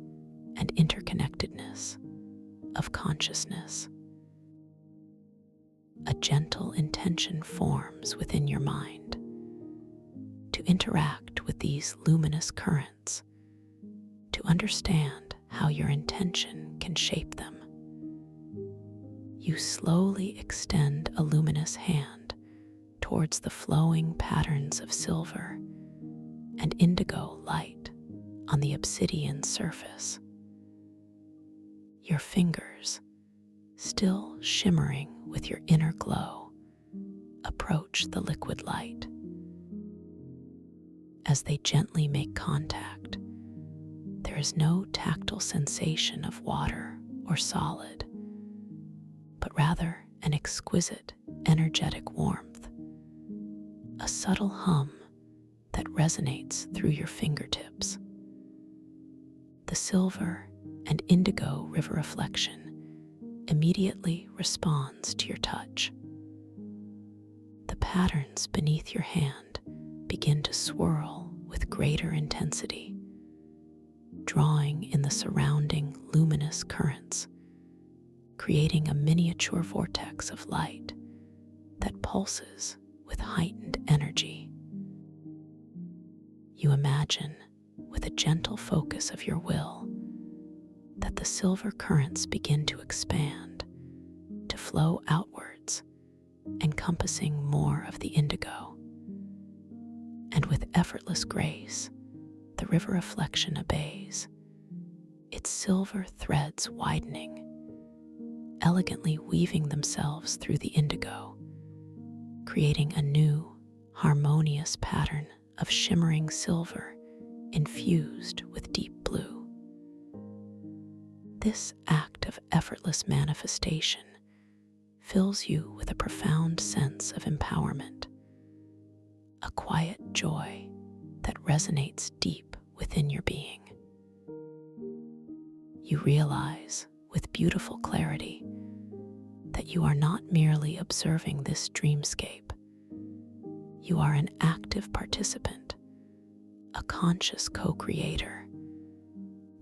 and interconnectedness of consciousness. A gentle intention forms within your mind to interact with these luminous currents, to understand how your intention can can shape them. You slowly extend a luminous hand towards the flowing patterns of silver and indigo light on the obsidian surface. Your fingers, still shimmering with your inner glow, approach the liquid light. As they gently make contact, there is no tactile sensation of water or solid, but rather an exquisite, energetic warmth, a subtle hum that resonates through your fingertips. The silver and indigo river reflection immediately responds to your touch. The patterns beneath your hand begin to swirl with greater intensity, drawing in the surrounding luminous currents, creating a miniature vortex of light that pulses with heightened energy. You imagine, with a gentle focus of your will, that the silver currents begin to expand, to flow outwards, encompassing more of the indigo. And with effortless grace, the river reflection obeys, its silver threads widening, elegantly weaving themselves through the indigo, creating a new, harmonious pattern of shimmering silver infused with deep blue. This act of effortless manifestation fills you with a profound sense of empowerment, a quiet joy that resonates deep within your being. You realize with beautiful clarity that you are not merely observing this dreamscape. You are an active participant, a conscious co-creator,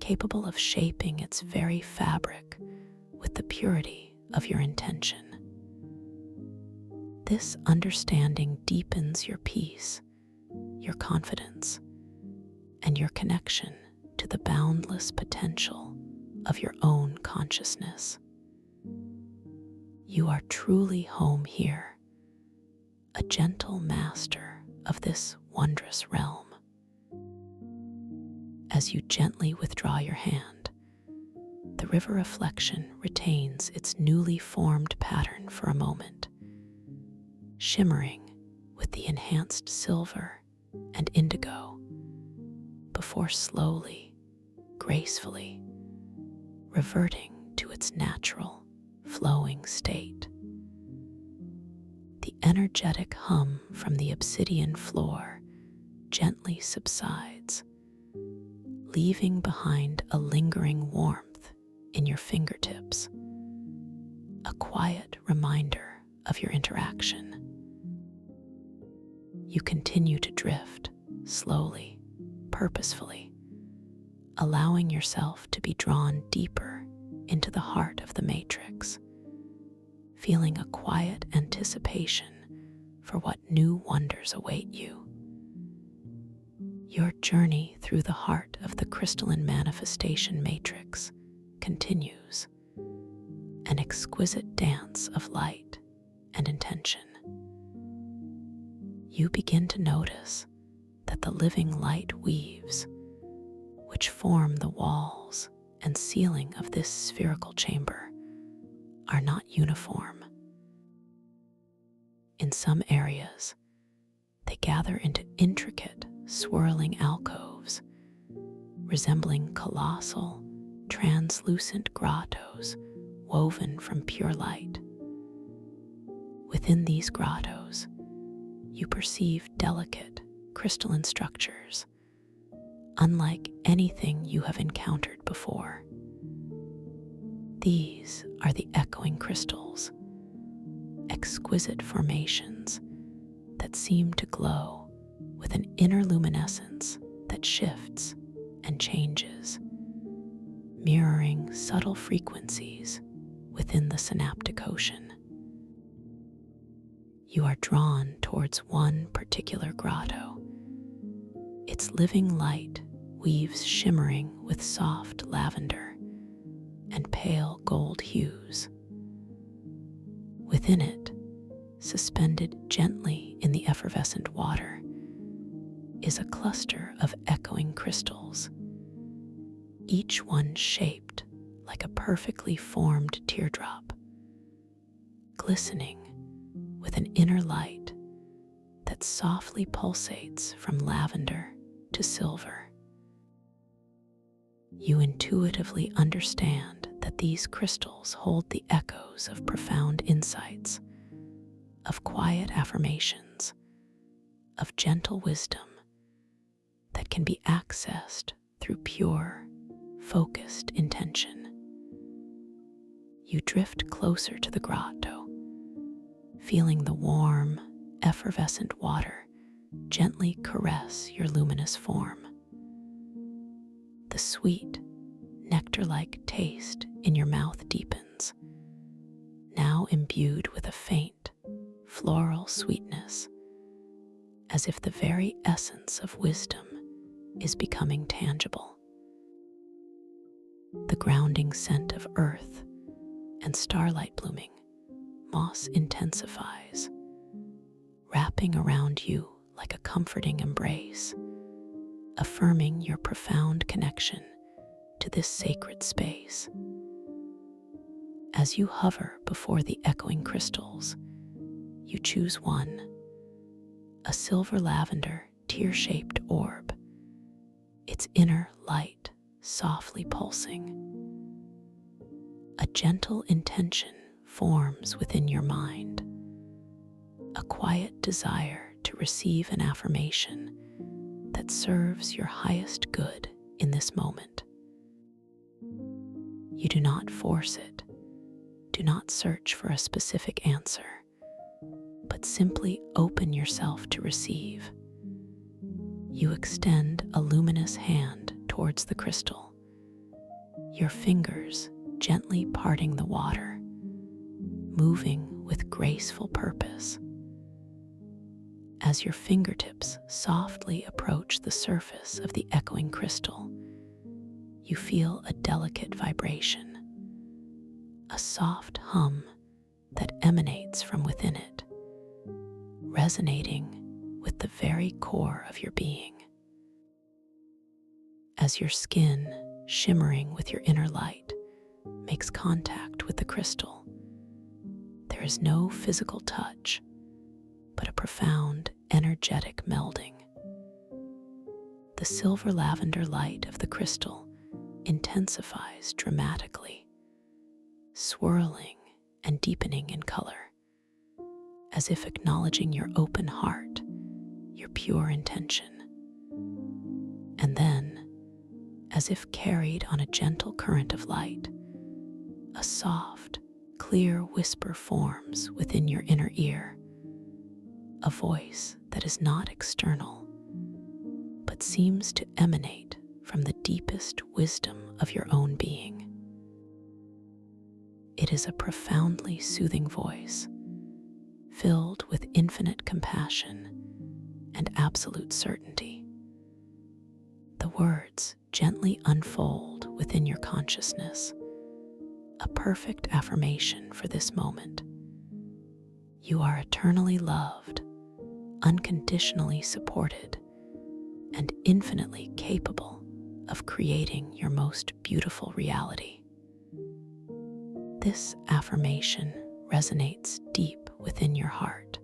capable of shaping its very fabric with the purity of your intention. This understanding deepens your peace, your confidence, and your connection to the boundless potential of your own consciousness. You are truly home here, a gentle master of this wondrous realm. As you gently withdraw your hand, the river reflection retains its newly formed pattern for a moment, shimmering with the enhanced silver and indigo, before slowly, gracefully, reverting to its natural, flowing state. The energetic hum from the obsidian floor gently subsides, leaving behind a lingering warmth in your fingertips, a quiet reminder of your interaction. You continue to drift, slowly, purposefully, allowing yourself to be drawn deeper into the heart of the matrix, feeling a quiet anticipation for what new wonders await you. Your journey through the heart of the crystalline manifestation matrix continues, an exquisite dance of light and intention. You begin to notice that the living light weaves, which form the walls and ceiling of this spherical chamber, are not uniform. In some areas, they gather into intricate, swirling alcoves, resembling colossal, translucent grottos woven from pure light. Within these grottos, you perceive delicate, crystalline structures, unlike anything you have encountered before. These are the echoing crystals, exquisite formations that seem to glow with an inner luminescence that shifts and changes, mirroring subtle frequencies within the synaptic ocean. You are drawn towards one particular grotto. Its living light weaves shimmering with soft lavender and pale gold hues. Within it, suspended gently in the effervescent water, is a cluster of echoing crystals, each one shaped like a perfectly formed teardrop, glistening with an inner light that softly pulsates from lavender to silver. You intuitively understand that these crystals hold the echoes of profound insights, of quiet affirmations, of gentle wisdom that can be accessed through pure, focused intention. You drift closer to the grotto, feeling the warm, effervescent water gently caress your luminous form. The sweet, nectar-like taste in your mouth deepens, now imbued with a faint, floral sweetness, as if the very essence of wisdom is becoming tangible. The grounding scent of earth and starlight blooming moss intensifies, wrapping around you like a comforting embrace, affirming your profound connection to this sacred space. As you hover before the echoing crystals, you choose one, a silver lavender tear-shaped orb, its inner light softly pulsing. A gentle intention forms within your mind, a quiet desire to receive an affirmation that serves your highest good in this moment. You do not force it, do not search for a specific answer, but simply open yourself to receive. You extend a luminous hand towards the crystal, your fingers gently parting the water, moving with graceful purpose. As your fingertips softly approach the surface of the echoing crystal, you feel a delicate vibration, a soft hum that emanates from within it, resonating with the very core of your being. As your skin, shimmering with your inner light, makes contact with the crystal, there is no physical touch, but a profound, energetic melding. The silver lavender light of the crystal intensifies dramatically, swirling and deepening in color, as if acknowledging your open heart, your pure intention. And then, as if carried on a gentle current of light, a soft, clear whisper forms within your inner ear, a voice that is not external, but seems to emanate from the deepest wisdom of your own being. It is a profoundly soothing voice, filled with infinite compassion and absolute certainty. The words gently unfold within your consciousness, a perfect affirmation for this moment. You are eternally loved, unconditionally supported, and infinitely capable of creating your most beautiful reality. This affirmation resonates deep within your heart,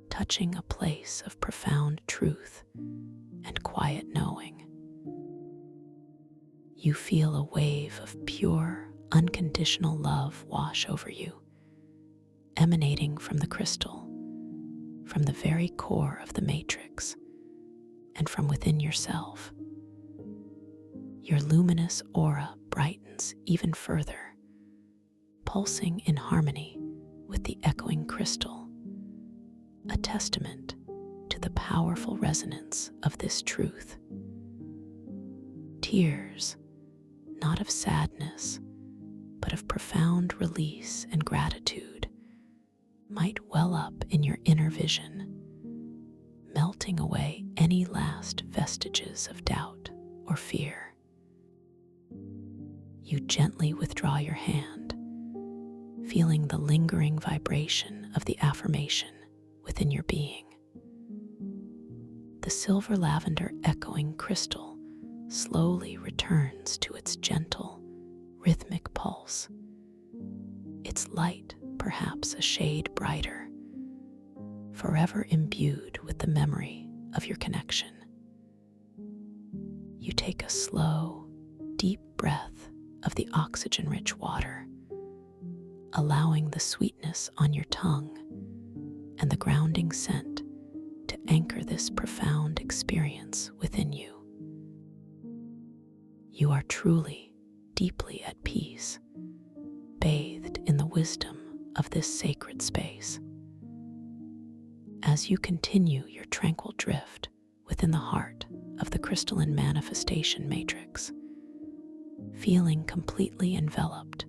touching a place of profound truth and quiet knowing. You feel a wave of pure, unconditional love wash over you, emanating from the crystal, from the very core of the matrix, and from within yourself. Your luminous aura brightens even further, pulsing in harmony with the echoing crystal, a testament to the powerful resonance of this truth. Tears, not of sadness, but of profound release and gratitude, might well up in your inner vision, melting away any last vestiges of doubt or fear. You gently withdraw your hand, feeling the lingering vibration of the affirmation within your being. The silver lavender echoing crystal slowly returns to its gentle, rhythmic pulse, its light perhaps a shade brighter, forever imbued with the memory of your connection. You take a slow, deep breath of the oxygen-rich water, allowing the sweetness on your tongue and the grounding scent to anchor this profound experience within you. You are truly, deeply at peace, bathed in the wisdom of this sacred space. As you continue your tranquil drift within the heart of the crystalline manifestation matrix, feeling completely enveloped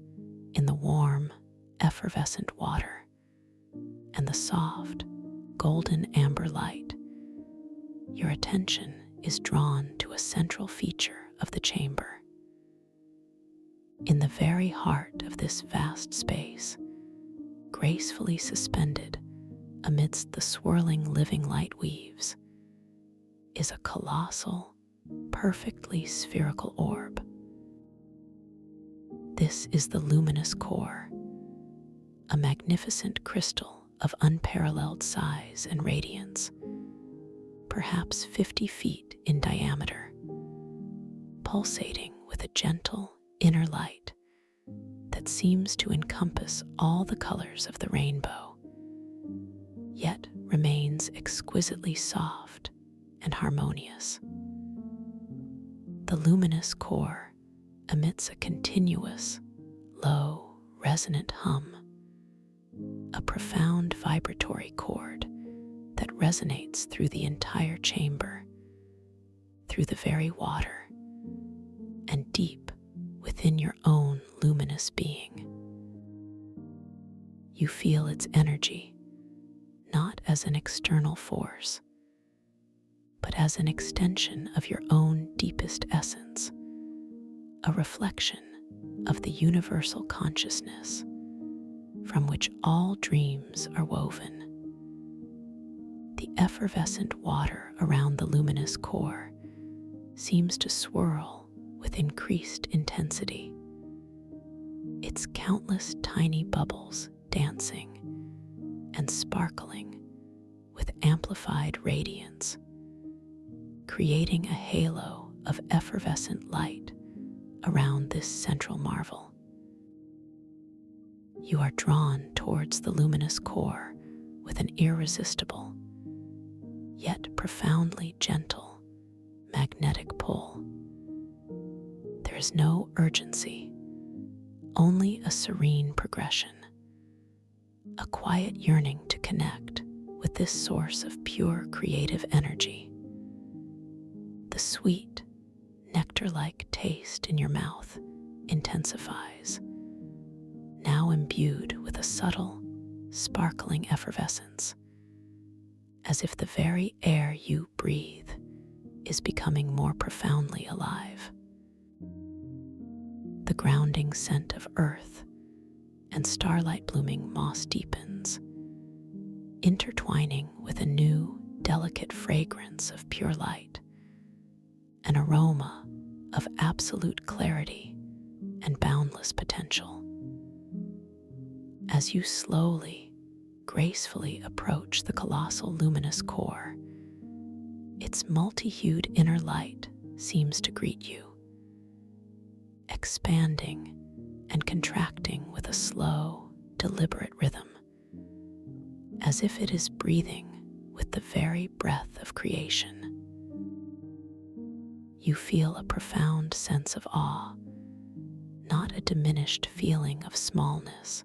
in the warm, effervescent water and the soft, golden amber light, your attention is drawn to a central feature of the chamber. In the very heart of this vast space, gracefully suspended amidst the swirling living light weaves, is a colossal, perfectly spherical orb. This is the luminous core, a magnificent crystal of unparalleled size and radiance, perhaps 50 feet in diameter, pulsating with a gentle inner light that seems to encompass all the colors of the rainbow, yet remains exquisitely soft and harmonious. The luminous core emits a continuous, low, resonant hum, a profound vibratory chord that resonates through the entire chamber, through the very water, and deep within your own luminous being. You feel its energy, not as an external force, but as an extension of your own deepest essence, a reflection of the universal consciousness from which all dreams are woven. The effervescent water around the luminous core seems to swirl with increased intensity, its countless tiny bubbles dancing and sparkling with amplified radiance, creating a halo of effervescent light around this central marvel. You are drawn towards the luminous core with an irresistible, yet profoundly gentle, magnetic pull. There is no urgency, only a serene progression, a quiet yearning to connect with this source of pure creative energy. The sweet, nectar-like taste in your mouth intensifies, now imbued with a subtle, sparkling effervescence, as if the very air you breathe is becoming more profoundly alive. The grounding scent of earth and starlight blooming moss deepens, intertwining with a new, delicate fragrance of pure light, an aroma of absolute clarity and boundless potential. As you slowly, gracefully approach the colossal luminous core, its multi-hued inner light seems to greet you, expanding and contracting with a slow, deliberate rhythm, as if it is breathing with the very breath of creation. You feel a profound sense of awe, not a diminished feeling of smallness,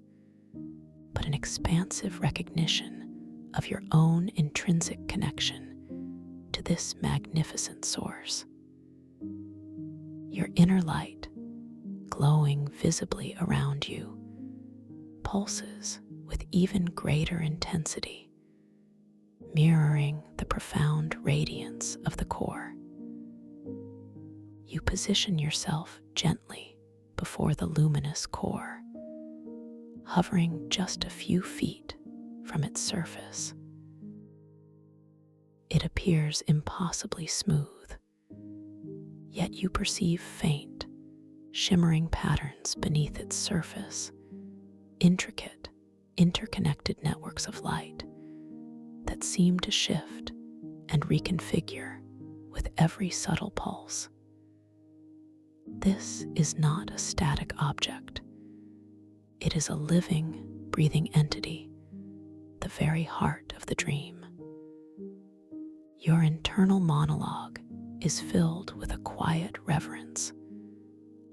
but an expansive recognition of your own intrinsic connection to this magnificent source. Your inner light, glowing visibly around you, pulses with even greater intensity, mirroring the profound radiance of the core. You position yourself gently before the luminous core, hovering just a few feet from its surface. It appears impossibly smooth, yet you perceive faint, shimmering patterns beneath its surface, intricate, interconnected networks of light that seem to shift and reconfigure with every subtle pulse. This is not a static object. It is a living, breathing entity, the very heart of the dream. Your internal monologue is filled with a quiet reverence,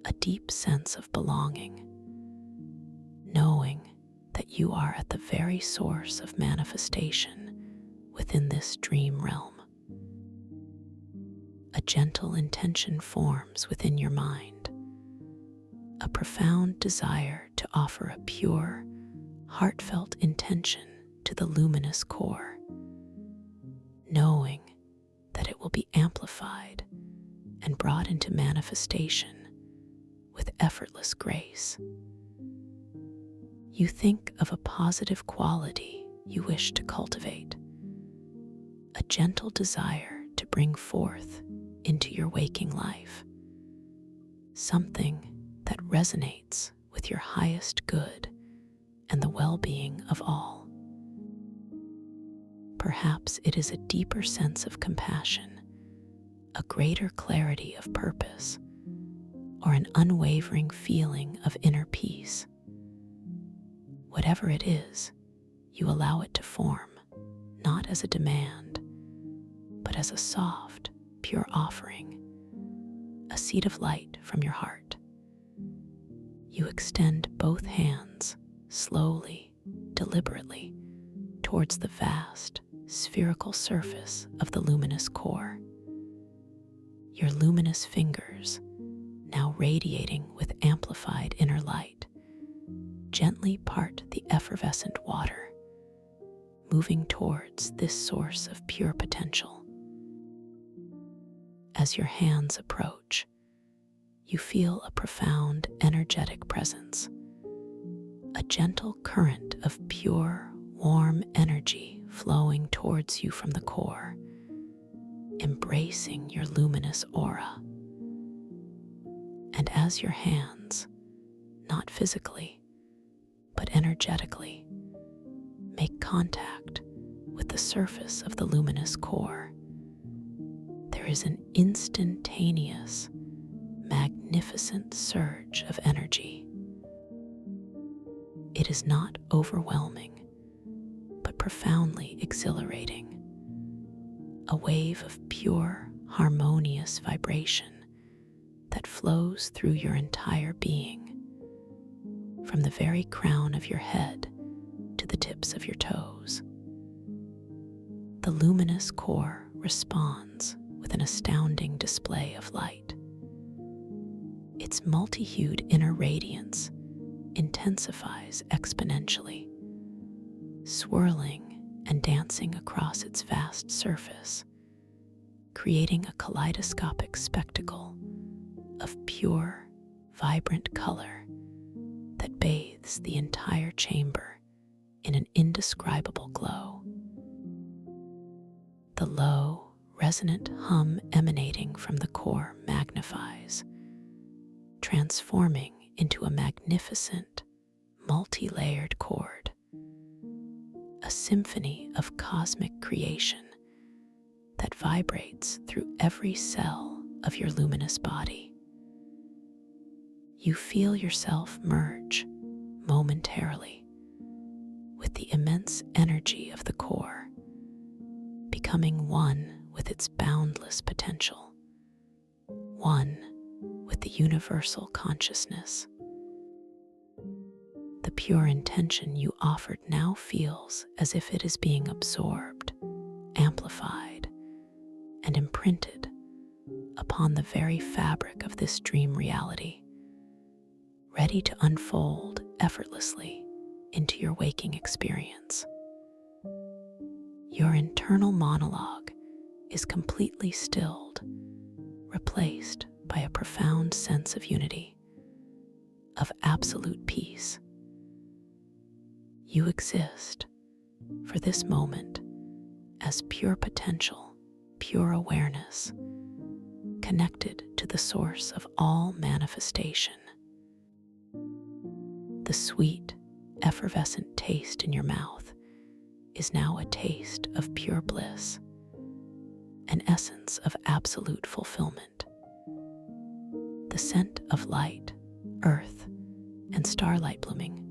a deep sense of belonging, knowing that you are at the very source of manifestation within this dream realm. A gentle intention forms within your mind, a profound desire to offer a pure, heartfelt intention to the luminous core, knowing that it will be amplified and brought into manifestation with effortless grace. You think of a positive quality you wish to cultivate, a gentle desire to bring forth into your waking life, something that resonates with your highest good and the well-being of all. Perhaps it is a deeper sense of compassion, a greater clarity of purpose, or an unwavering feeling of inner peace. Whatever it is, you allow it to form, not as a demand, but as a soft, pure offering, a seed of light from your heart. You extend both hands, slowly, deliberately, towards the vast, spherical surface of the luminous core. Your luminous fingers, now radiating with amplified inner light, gently part the effervescent water, moving towards this source of pure potential. As your hands approach, you feel a profound energetic presence, a gentle current of pure, warm energy flowing towards you from the core, embracing your luminous aura. And as your hands, not physically, but energetically, make contact with the surface of the luminous core, there is an instantaneous, magnificent surge of energy. It is not overwhelming, but profoundly exhilarating, a wave of pure, harmonious vibration that flows through your entire being, from the very crown of your head to the tips of your toes. The luminous core responds with an astounding display of light. Its multi-hued inner radiance intensifies exponentially, swirling and dancing across its vast surface, creating a kaleidoscopic spectacle of pure, vibrant color that bathes the entire chamber in an indescribable glow. The low, resonant hum emanating from the core magnifies, transforming into a magnificent, multi-layered chord, a symphony of cosmic creation that vibrates through every cell of your luminous body. You feel yourself merge momentarily with the immense energy of the core, becoming one with its boundless potential, one with the universal consciousness. The pure intention you offered now feels as if it is being absorbed, amplified, and imprinted upon the very fabric of this dream reality, ready to unfold effortlessly into your waking experience. Your internal monologue is completely stilled, replaced by a profound sense of unity, of absolute peace. You exist for this moment as pure potential, pure awareness, connected to the source of all manifestation. The sweet, effervescent taste in your mouth is now a taste of pure bliss, an essence of absolute fulfillment. The scent of light, earth, and starlight blooming